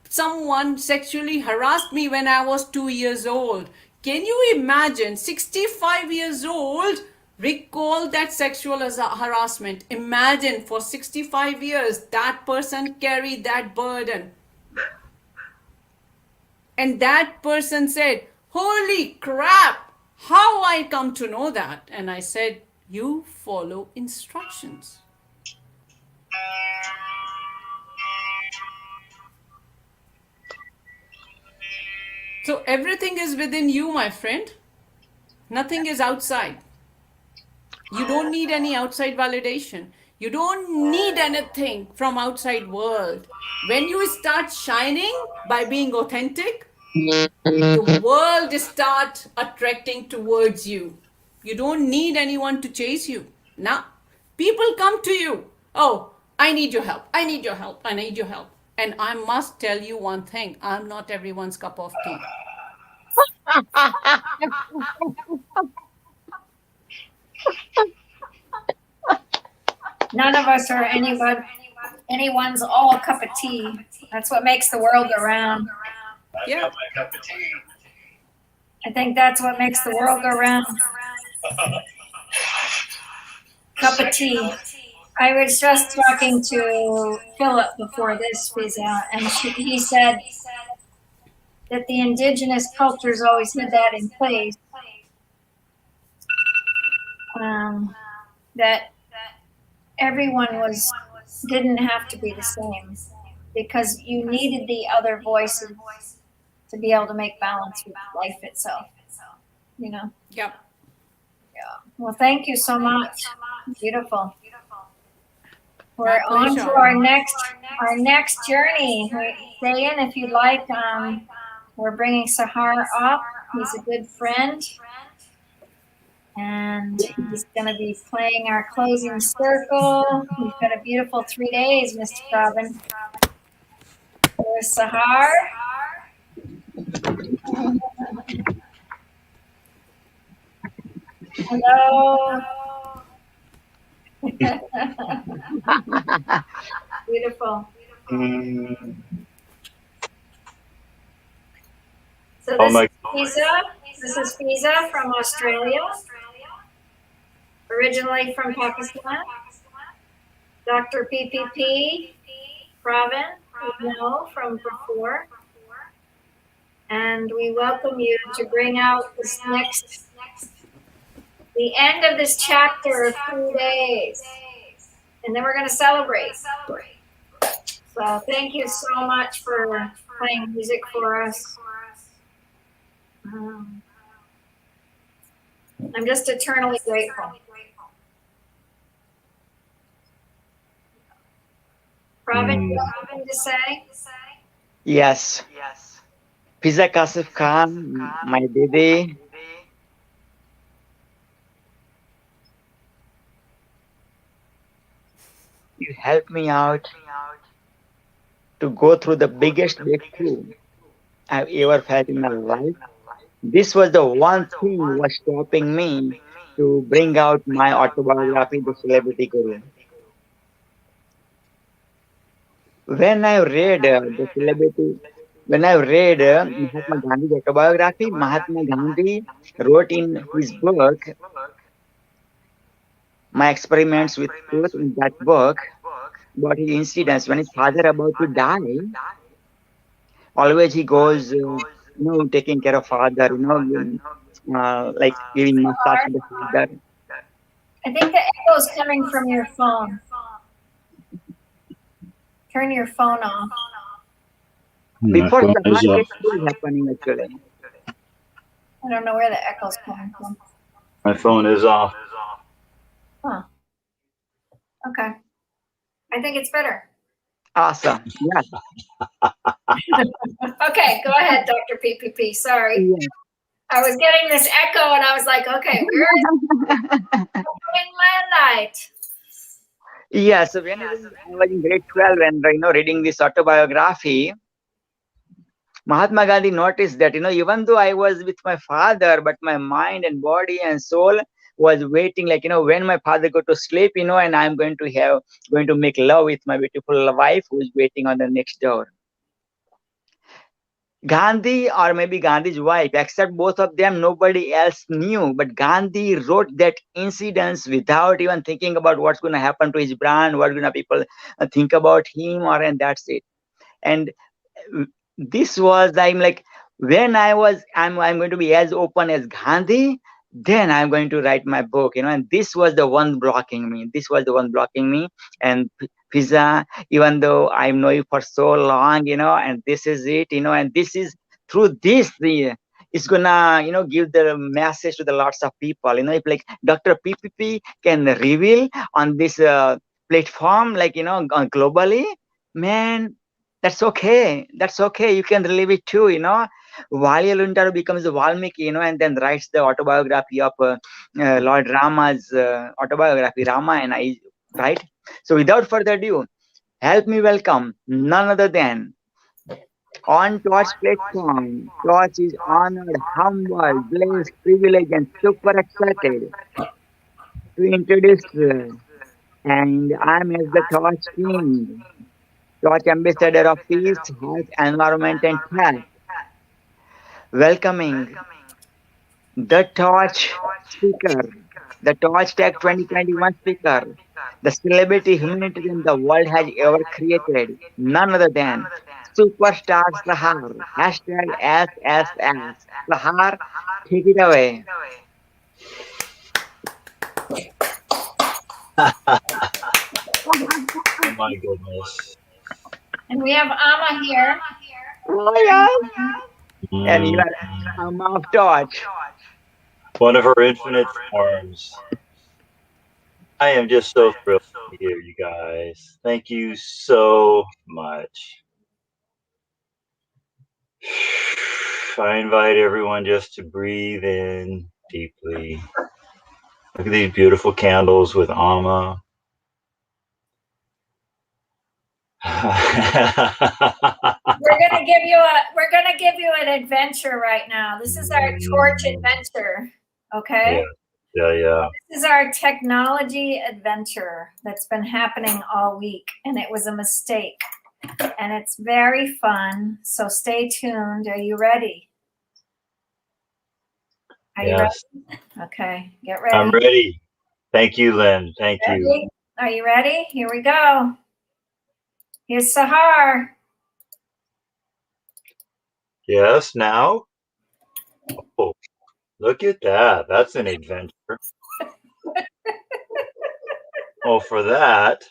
someone sexually harassed me when I was 2 years old. Can you imagine 65 years old recall that sexual harassment? Imagine for 65 years that person carried that burden. And that person said, holy crap, how I come to know that? And I said, you follow instructions. So everything is within you, my friend. Nothing is outside. You don't need any outside validation. You don't need anything from outside world. When you start shining by being authentic, the world start attracting towards you. You don't need anyone to chase you. Now, people come to you. Oh, I need your help. I need your help. I need your help. And I must tell you one thing. I'm not everyone's cup of tea. None of us are anyone's all a cup of tea. That's what makes the world go round. Yeah. I think that's what makes the world go round. Cup of tea. I was just talking to Philip before this, Fiza, and he said that the indigenous cultures always had that in place. That everyone didn't have to be the same, because you needed the other voices to be able to make balance with life itself. You know? Yep. Yeah. Well, thank you so much. Beautiful. We're on to our next journey. Stay in if you'd like. We're bringing Sahar up. He's a good friend. And he's going to be playing our closing circle. We've got a beautiful 3 days, Mr. Robin. There's Sahar. Hello. Beautiful. So this is Fiza from Australia, originally from Pakistan. Dr. PPP, Pravin, you know from before. And we welcome you to bring out this the end of this chapter of 3 days. And then we're going to celebrate. So thank you so much for playing music for us. I'm just eternally grateful. Pravin, you have something to say? Yes. Fiza Kasif Khan, my Didi. You helped me out to go through the biggest breakthrough I've ever felt in my life. This was the one thing was stopping me to bring out my autobiography, The Celebrity Guru. When I read Mahatma Gandhi's autobiography, Mahatma Gandhi wrote in his book, my experiments with truth, in that book, about his incidents when his father about to die. Always he goes, taking care of father, like giving massage to the father. I think the echo is coming from your phone. Turn your phone off. Before the market was happening, actually. I don't know where the echo's coming from. My phone is off. Huh. Okay. I think it's better. Awesome. Yes. Okay, go ahead, Dr. PPP. Sorry. Yeah. I was getting this echo and I was like, okay, where is it? In my light. Yeah, so when I was in grade 12 and reading this autobiography, Mahatma Gandhi noticed that even though I was with my father, but my mind and body and soul was waiting, like when my father go to sleep, and I'm going to make love with my beautiful wife who is waiting on the next door. Gandhi or maybe Gandhi's wife, except both of them, nobody else knew. But Gandhi wrote that incidents without even thinking about what's going to happen to his brand, what going to people think about him, and that's it. And this was like when I'm going to be as open as Gandhi, then I'm going to write my book, and this was the one blocking me. This was the one blocking me. And Pizza, even though I know you for so long, and this is it, and this is through this the it's gonna give the message to the lots of people, if like Dr. PPP can reveal on this platform, like globally, man, that's okay. That's okay. You can relive it too, Valia Luntaru becomes a Valmiki, and then writes the autobiography of Lord Rama's autobiography, Ramayana, right? So without further ado, help me welcome none other than on Torch platform. Torch is honored, humble, blessed, privileged, and super excited to introduce and I'm as the Torch King, Torch Ambassador of Peace, Health, Environment, and Health, welcoming the Torch speaker, the Torch Tech 2021 speaker, the celebrity humanitarian the world has ever created, none other than Superstar Sahar, hashtag SSS. Sahar, take it away. Oh my goodness. And we have Amma here. Oh yes. And you are Amma of Torch. One of her infinite forms. I am just so thrilled to be here, you guys. Thank you so much. I invite everyone just to breathe in deeply. Look at these beautiful candles with Amma. We're gonna give you an adventure right now. This is our Torch adventure. Okay. Yeah. This is our technology adventure that's been happening all week, and it was a mistake. And it's very fun. So stay tuned. Are you ready? Are you Yes. ready? Okay, get ready. I'm ready. Thank you, Lynn. Thank you. Are you ready? Here we go. Here's Sahar. Yes, now? Oh, look at that. That's an adventure. Oh, for that.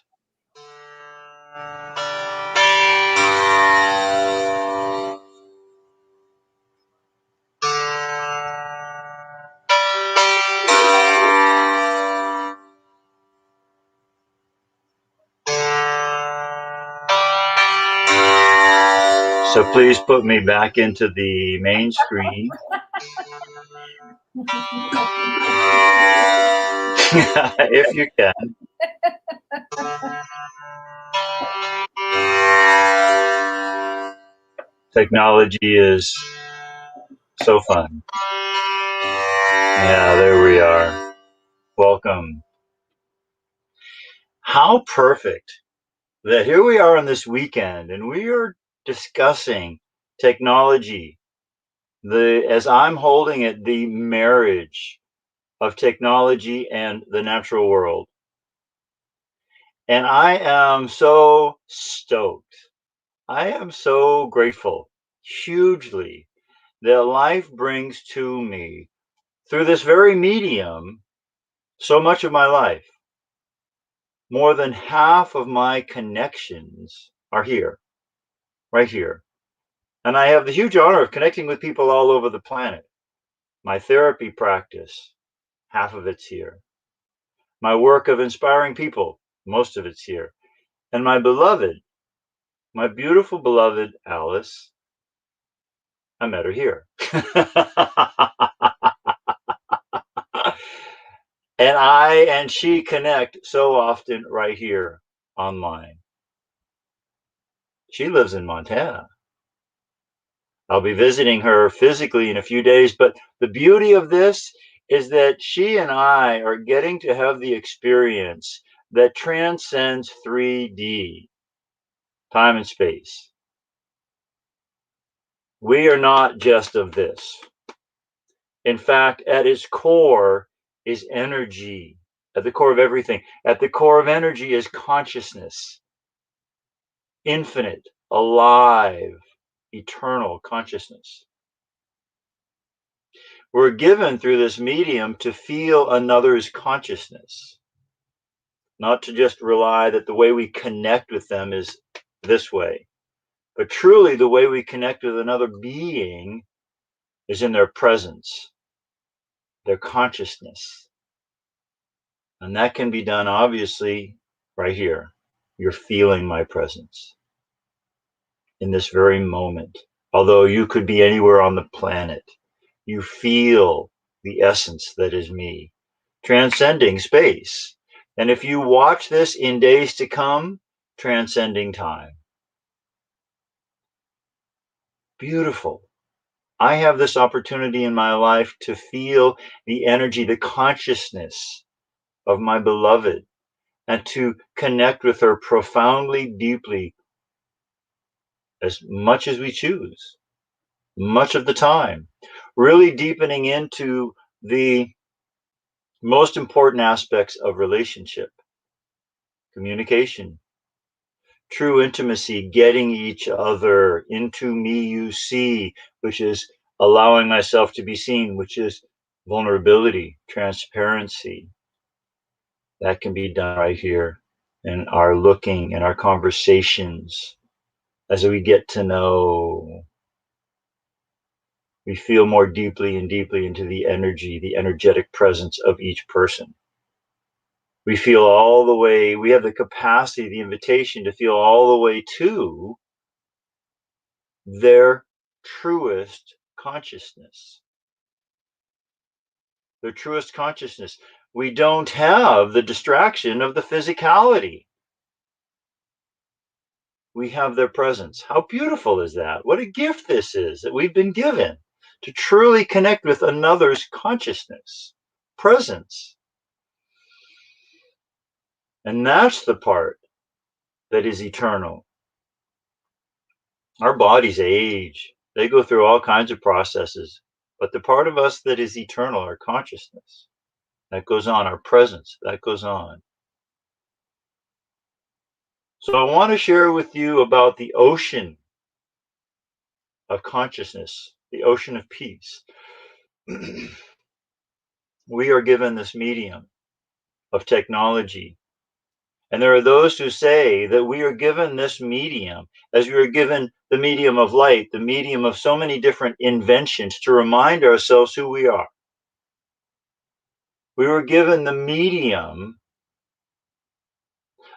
So please put me back into the main screen. If you can. Technology is so fun. Yeah, there we are. Welcome. How perfect that here we are on this weekend and we are discussing technology, as I'm holding it, the marriage of technology and the natural world. And I am so stoked. I am so grateful, hugely, that life brings to me, through this very medium, so much of my life. More than half of my connections are here, right here. And I have the huge honor of connecting with people all over the planet. My therapy practice, half of it's here. My work of inspiring people, most of it's here. And my beloved, my beautiful beloved Alice, I met her here. And I and she connect so often right here online. She lives in Montana. I'll be visiting her physically in a few days, but the beauty of this is that she and I are getting to have the experience that transcends 3D, time and space. We are not just of this. In fact, at its core is energy. At the core of everything. At the core of energy is consciousness. Infinite, alive, eternal consciousness. We're given through this medium to feel another's consciousness, not to just rely that the way we connect with them is this way, but truly the way we connect with another being is in their presence, their consciousness. And that can be done obviously right here. You're feeling my presence in this very moment. Although you could be anywhere on the planet, you feel the essence that is me, transcending space. And if you watch this in days to come, transcending time. Beautiful. I have this opportunity in my life to feel the energy, the consciousness of my beloved, and to connect with her profoundly, deeply, as much as we choose, much of the time, really deepening into the most important aspects of relationship: communication, true intimacy, getting each other into me you see, which is allowing myself to be seen, which is vulnerability, transparency. That can be done right here in our looking and our conversations. As we get to know, we feel more deeply and deeply into the energy, the energetic presence of each person. We feel all the way, we have the capacity, the invitation to feel all the way to their truest consciousness. Their truest consciousness. We don't have the distraction of the physicality. We have their presence. How beautiful is that? What a gift this is that we've been given to truly connect with another's consciousness, presence. And that's the part that is eternal. Our bodies age, they go through all kinds of processes, but the part of us that is eternal, our consciousness, that goes on, our presence, that goes on. So I want to share with you about the ocean of consciousness, the ocean of peace. We are given this medium of technology. And there are those who say that we are given this medium as we are given the medium of light, the medium of so many different inventions to remind ourselves who we are. We were given the medium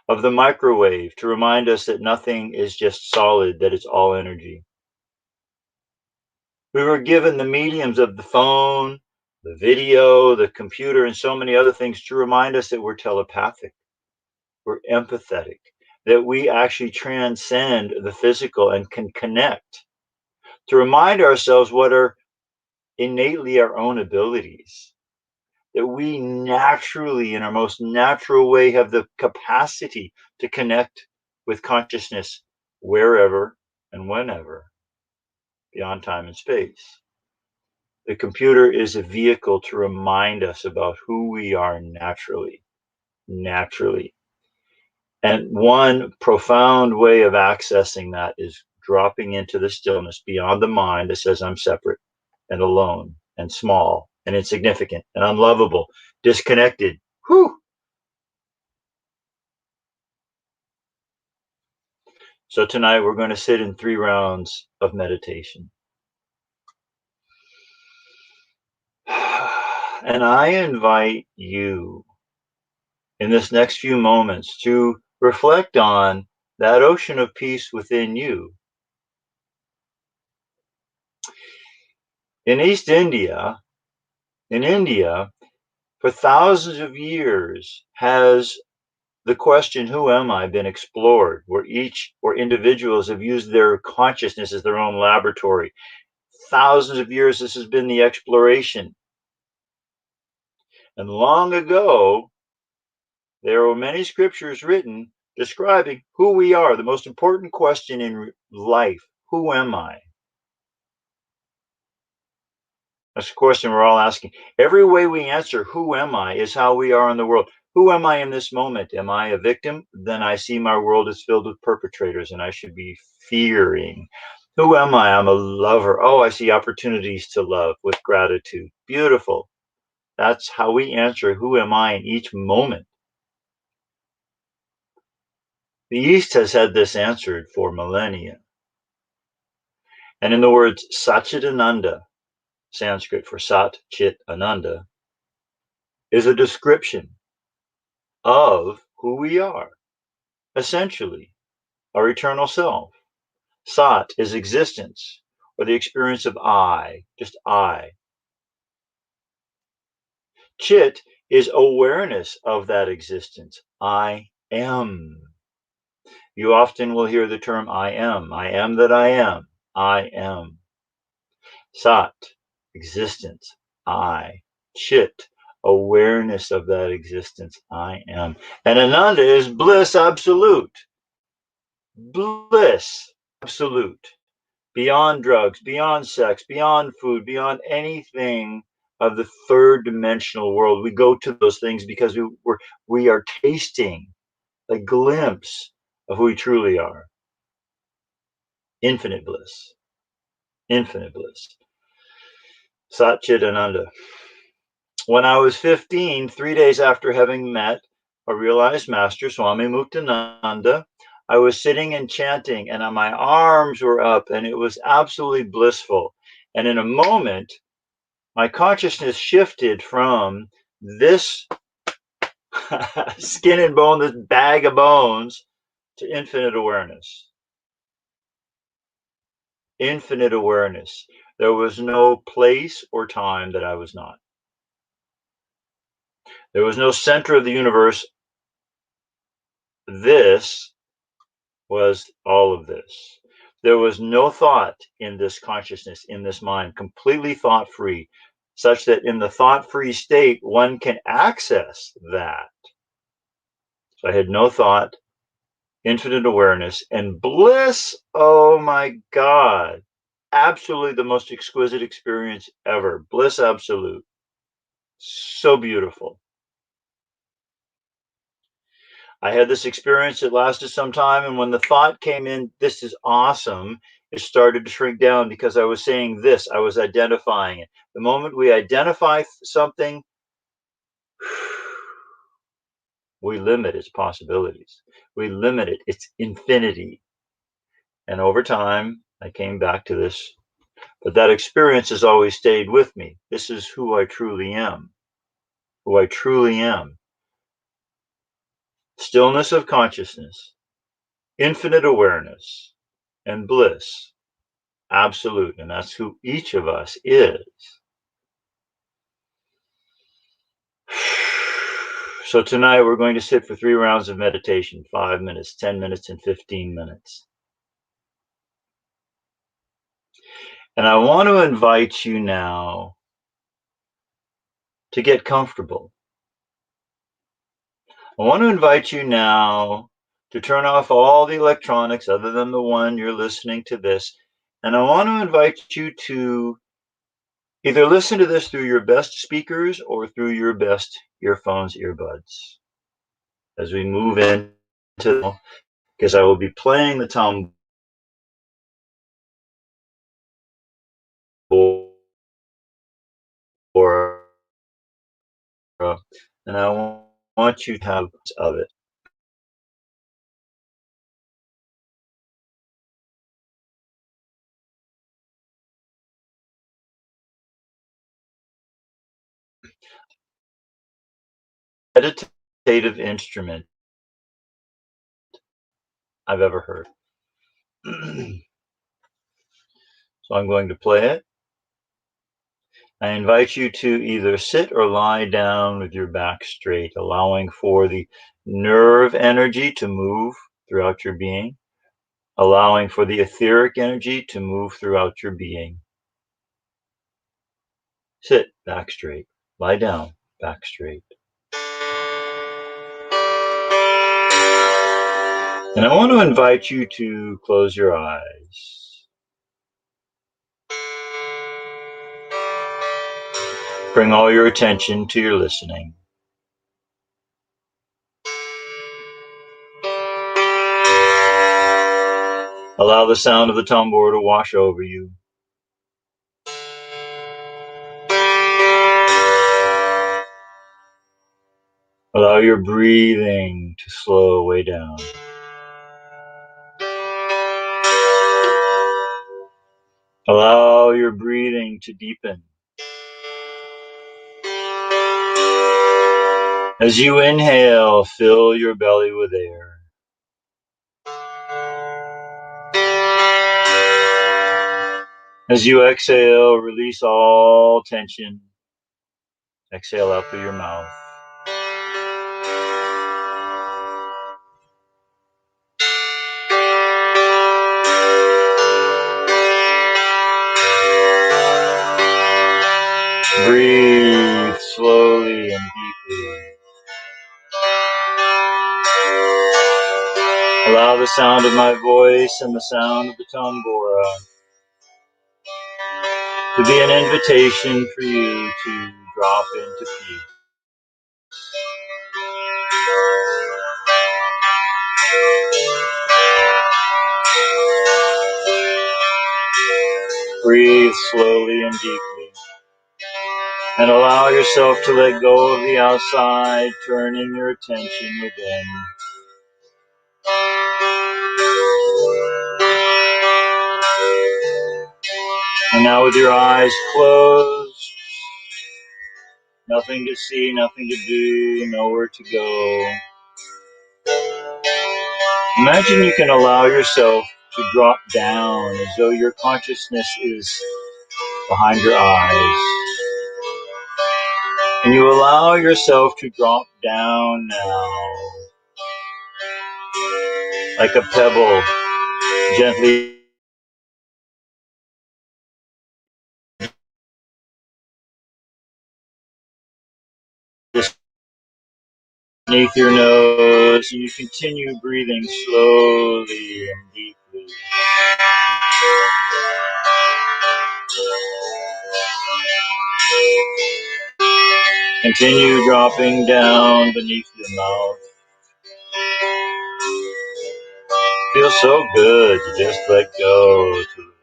of the microwave to remind us that nothing is just solid, that it's all energy. We were given the mediums of the phone, the video, the computer, and so many other things to remind us that we're telepathic, we're empathetic, that we actually transcend the physical and can connect, to remind ourselves what are innately our own abilities, that we naturally, in our most natural way, have the capacity to connect with consciousness wherever and whenever, beyond time and space. The computer is a vehicle to remind us about who we are naturally. And one profound way of accessing that is dropping into the stillness beyond the mind that says I'm separate and alone and small and insignificant and unlovable, disconnected. Whew. So tonight we're going to sit in 3 rounds of meditation. And I invite you in this next few moments to reflect on that ocean of peace within you. In East India, for thousands of years has the question, who am I, been explored, where individuals have used their consciousness as their own laboratory. Thousands of years this has been the exploration. And long ago, there were many scriptures written describing who we are, the most important question in life. Who am I? That's the question we're all asking. Every way we answer, who am I, is how we are in the world. Who am I in this moment? Am I a victim? Then I see my world is filled with perpetrators and I should be fearing. Who am I? I'm a lover. Oh, I see opportunities to love with gratitude. Beautiful. That's how we answer, who am I in each moment. The East has had this answered for millennia. And in the words Satchitananda, Sanskrit for Sat Chit Ananda, is a description of who we are, essentially, our eternal self. Sat is existence, or the experience of I, just I. Chit is awareness of that existence. I am. You often will hear the term I am that I am. I am. Sat, existence. I. Chit, awareness of that existence. I am. And Ananda is bliss absolute. Bliss absolute. Beyond drugs, beyond sex, beyond food, beyond anything of the third dimensional world. We go to those things because we are tasting a glimpse of who we truly are. Infinite bliss. Infinite bliss. Sat Chit Ananda. When I was 15, 3 days after having met a realized master, Swami Muktananda, I was sitting and chanting, and my arms were up, and it was absolutely blissful. And in a moment, my consciousness shifted from this skin and bone, this bag of bones, to infinite awareness. Infinite awareness. There was no place or time that I was not. There was no center of the universe. This was all of this. There was no thought in this consciousness, in this mind, completely thought-free, such that in the thought-free state, one can access that. So I had no thought, infinite awareness, and bliss. Oh my God. Absolutely the most exquisite experience ever. Bliss absolute. So beautiful. I had this experience that lasted some time, and when the thought came in, this is awesome, it started to shrink down because I was saying this, I was identifying it. The moment we identify something, we limit its possibilities. We limit it, its infinity. And over time, I came back to this, but that experience has always stayed with me. This is who I truly am, who I truly am. Stillness of consciousness, infinite awareness, and bliss, absolute. And that's who each of us is. So tonight we're going to sit for 3 rounds of meditation, 5 minutes, 10 minutes, and 15 minutes. And I want to invite you now to get comfortable. I want to invite you now to turn off all the electronics other than the one you're listening to this. And I want to invite you to either listen to this through your best speakers or through your best earphones, earbuds. As we move into, because I will be playing the tambura, and I want you to have of it. Meditative instrument I've ever heard. So I'm going to play it. I invite you to either sit or lie down with your back straight, allowing for the nerve energy to move throughout your being, allowing for the etheric energy to move throughout your being. Sit, back straight. Lie down, back straight. And I want to invite you to close your eyes. Bring all your attention to your listening. Allow the sound of the tambour to wash over you. Allow your breathing to slow way down. Allow your breathing to deepen. As you inhale, fill your belly with air. As you exhale, release all tension. Exhale out through your mouth. Breathe slowly and deeply. Allow the sound of my voice and the sound of the tambura to be an invitation for you to drop into peace. Breathe slowly and deeply. And allow yourself to let go of the outside, turning your attention within. And now with your eyes closed, nothing to see, nothing to do, nowhere to go. Imagine you can allow yourself to drop down as though your consciousness is behind your eyes. And you allow yourself to drop down now, like a pebble, gently beneath your nose, and you continue breathing slowly and deeply. Continue dropping down beneath your mouth. Feels so good to just let go, to relax.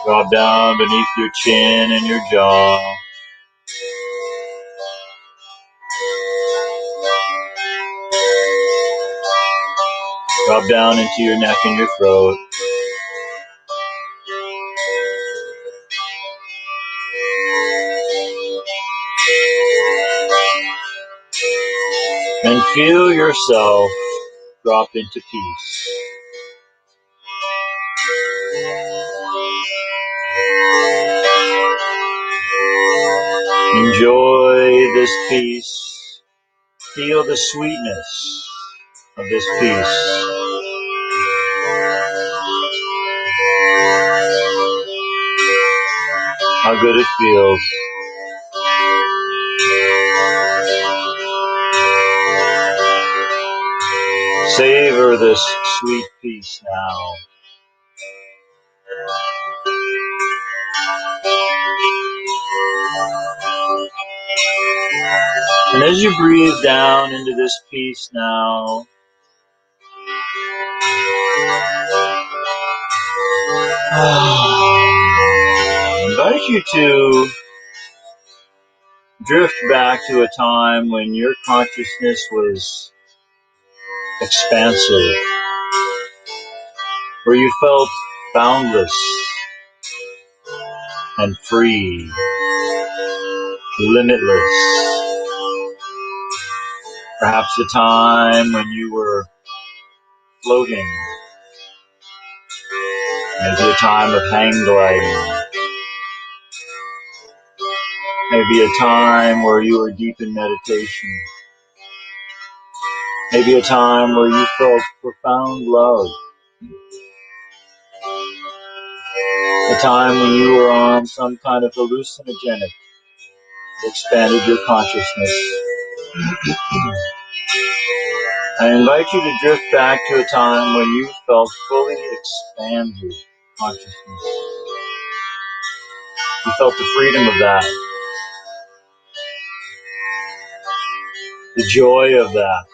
Drop down beneath your chin and your jaw. Drop down into your neck and your throat. And feel yourself drop into peace. Enjoy this peace. Feel the sweetness of this peace. How good it feels. Savor this sweet peace now. And as you breathe down into this peace now, I invite you to drift back to a time when your consciousness was expansive, where you felt boundless and free, limitless. Perhaps a time when you were floating, maybe a time of hang gliding, maybe a time where you were deep in meditation, maybe a time where you felt profound love, a time when you were on some kind of hallucinogenic that expanded your consciousness. I invite you to drift back to a time when you felt fully expanded consciousness. You felt the freedom of that, the joy of that,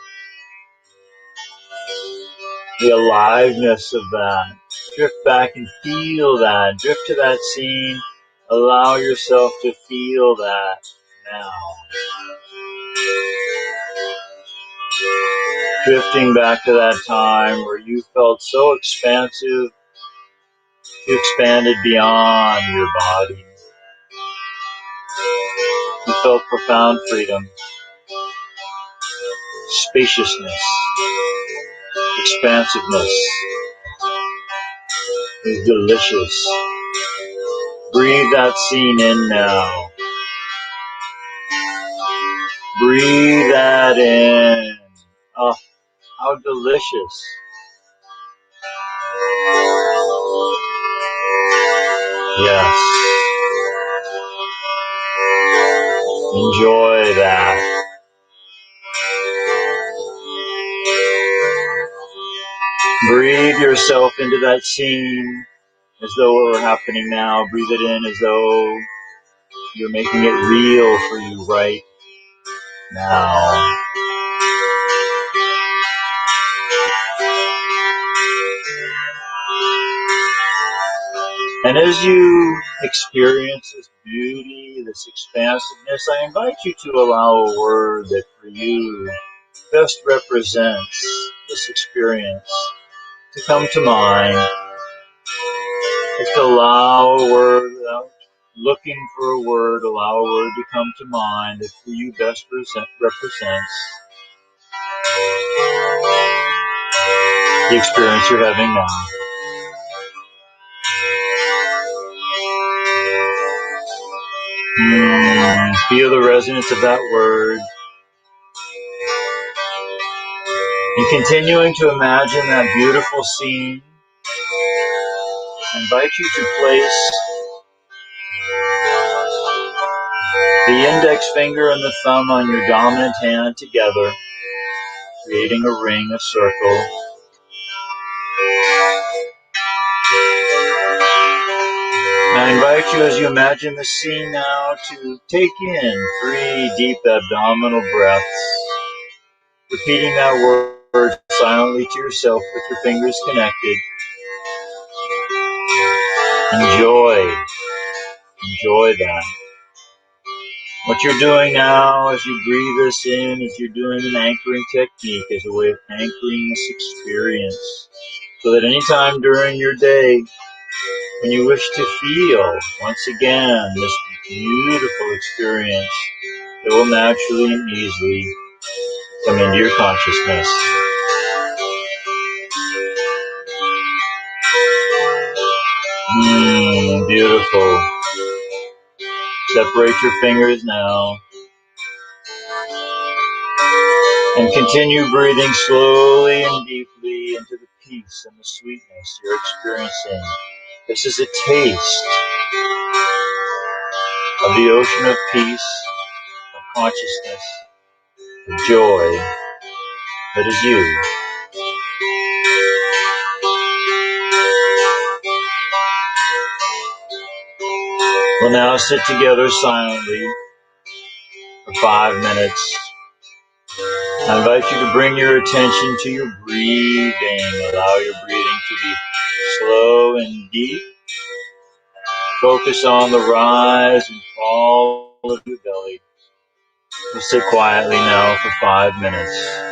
the aliveness of that. Drift back and feel that. Drift to that scene. Allow yourself to feel that now. Drifting back to that time where you felt so expansive, you expanded beyond your body. You felt profound freedom, spaciousness, expansiveness. It was delicious. Breathe that scene in now. Breathe that in. Oh, how delicious. Yes. Enjoy that. Breathe yourself into that scene as though it were happening now. Breathe it in as though you're making it real for you right now. And as you experience this beauty, this expansiveness, I invite you to allow a word that for you best represents this experience to come to mind. Just allow a word, without looking for a word, allow a word to come to mind that for you best represents the experience you're having now. Feel the resonance of that word. And continuing to imagine that beautiful scene, I invite you to place the index finger and the thumb on your dominant hand together, creating a ring, a circle. And I invite you, as you imagine the scene now, to take in 3 deep abdominal breaths, repeating that word silently to yourself with your fingers connected. Enjoy that. What you're doing now as you breathe this in is you're doing an anchoring technique as a way of anchoring this experience. So that anytime during your day when you wish to feel, once again, this beautiful experience, it will naturally and easily come into your consciousness. Beautiful. Separate your fingers now. And continue breathing slowly and deeply into the peace and the sweetness you're experiencing. This is a taste of the ocean of peace, of consciousness, of joy that is you. We'll now sit together silently for 5 minutes. I invite you to bring your attention to your breathing. Allow your breathing to be slow and deep. Focus on the rise and fall of your belly. We'll sit quietly now for 5 minutes.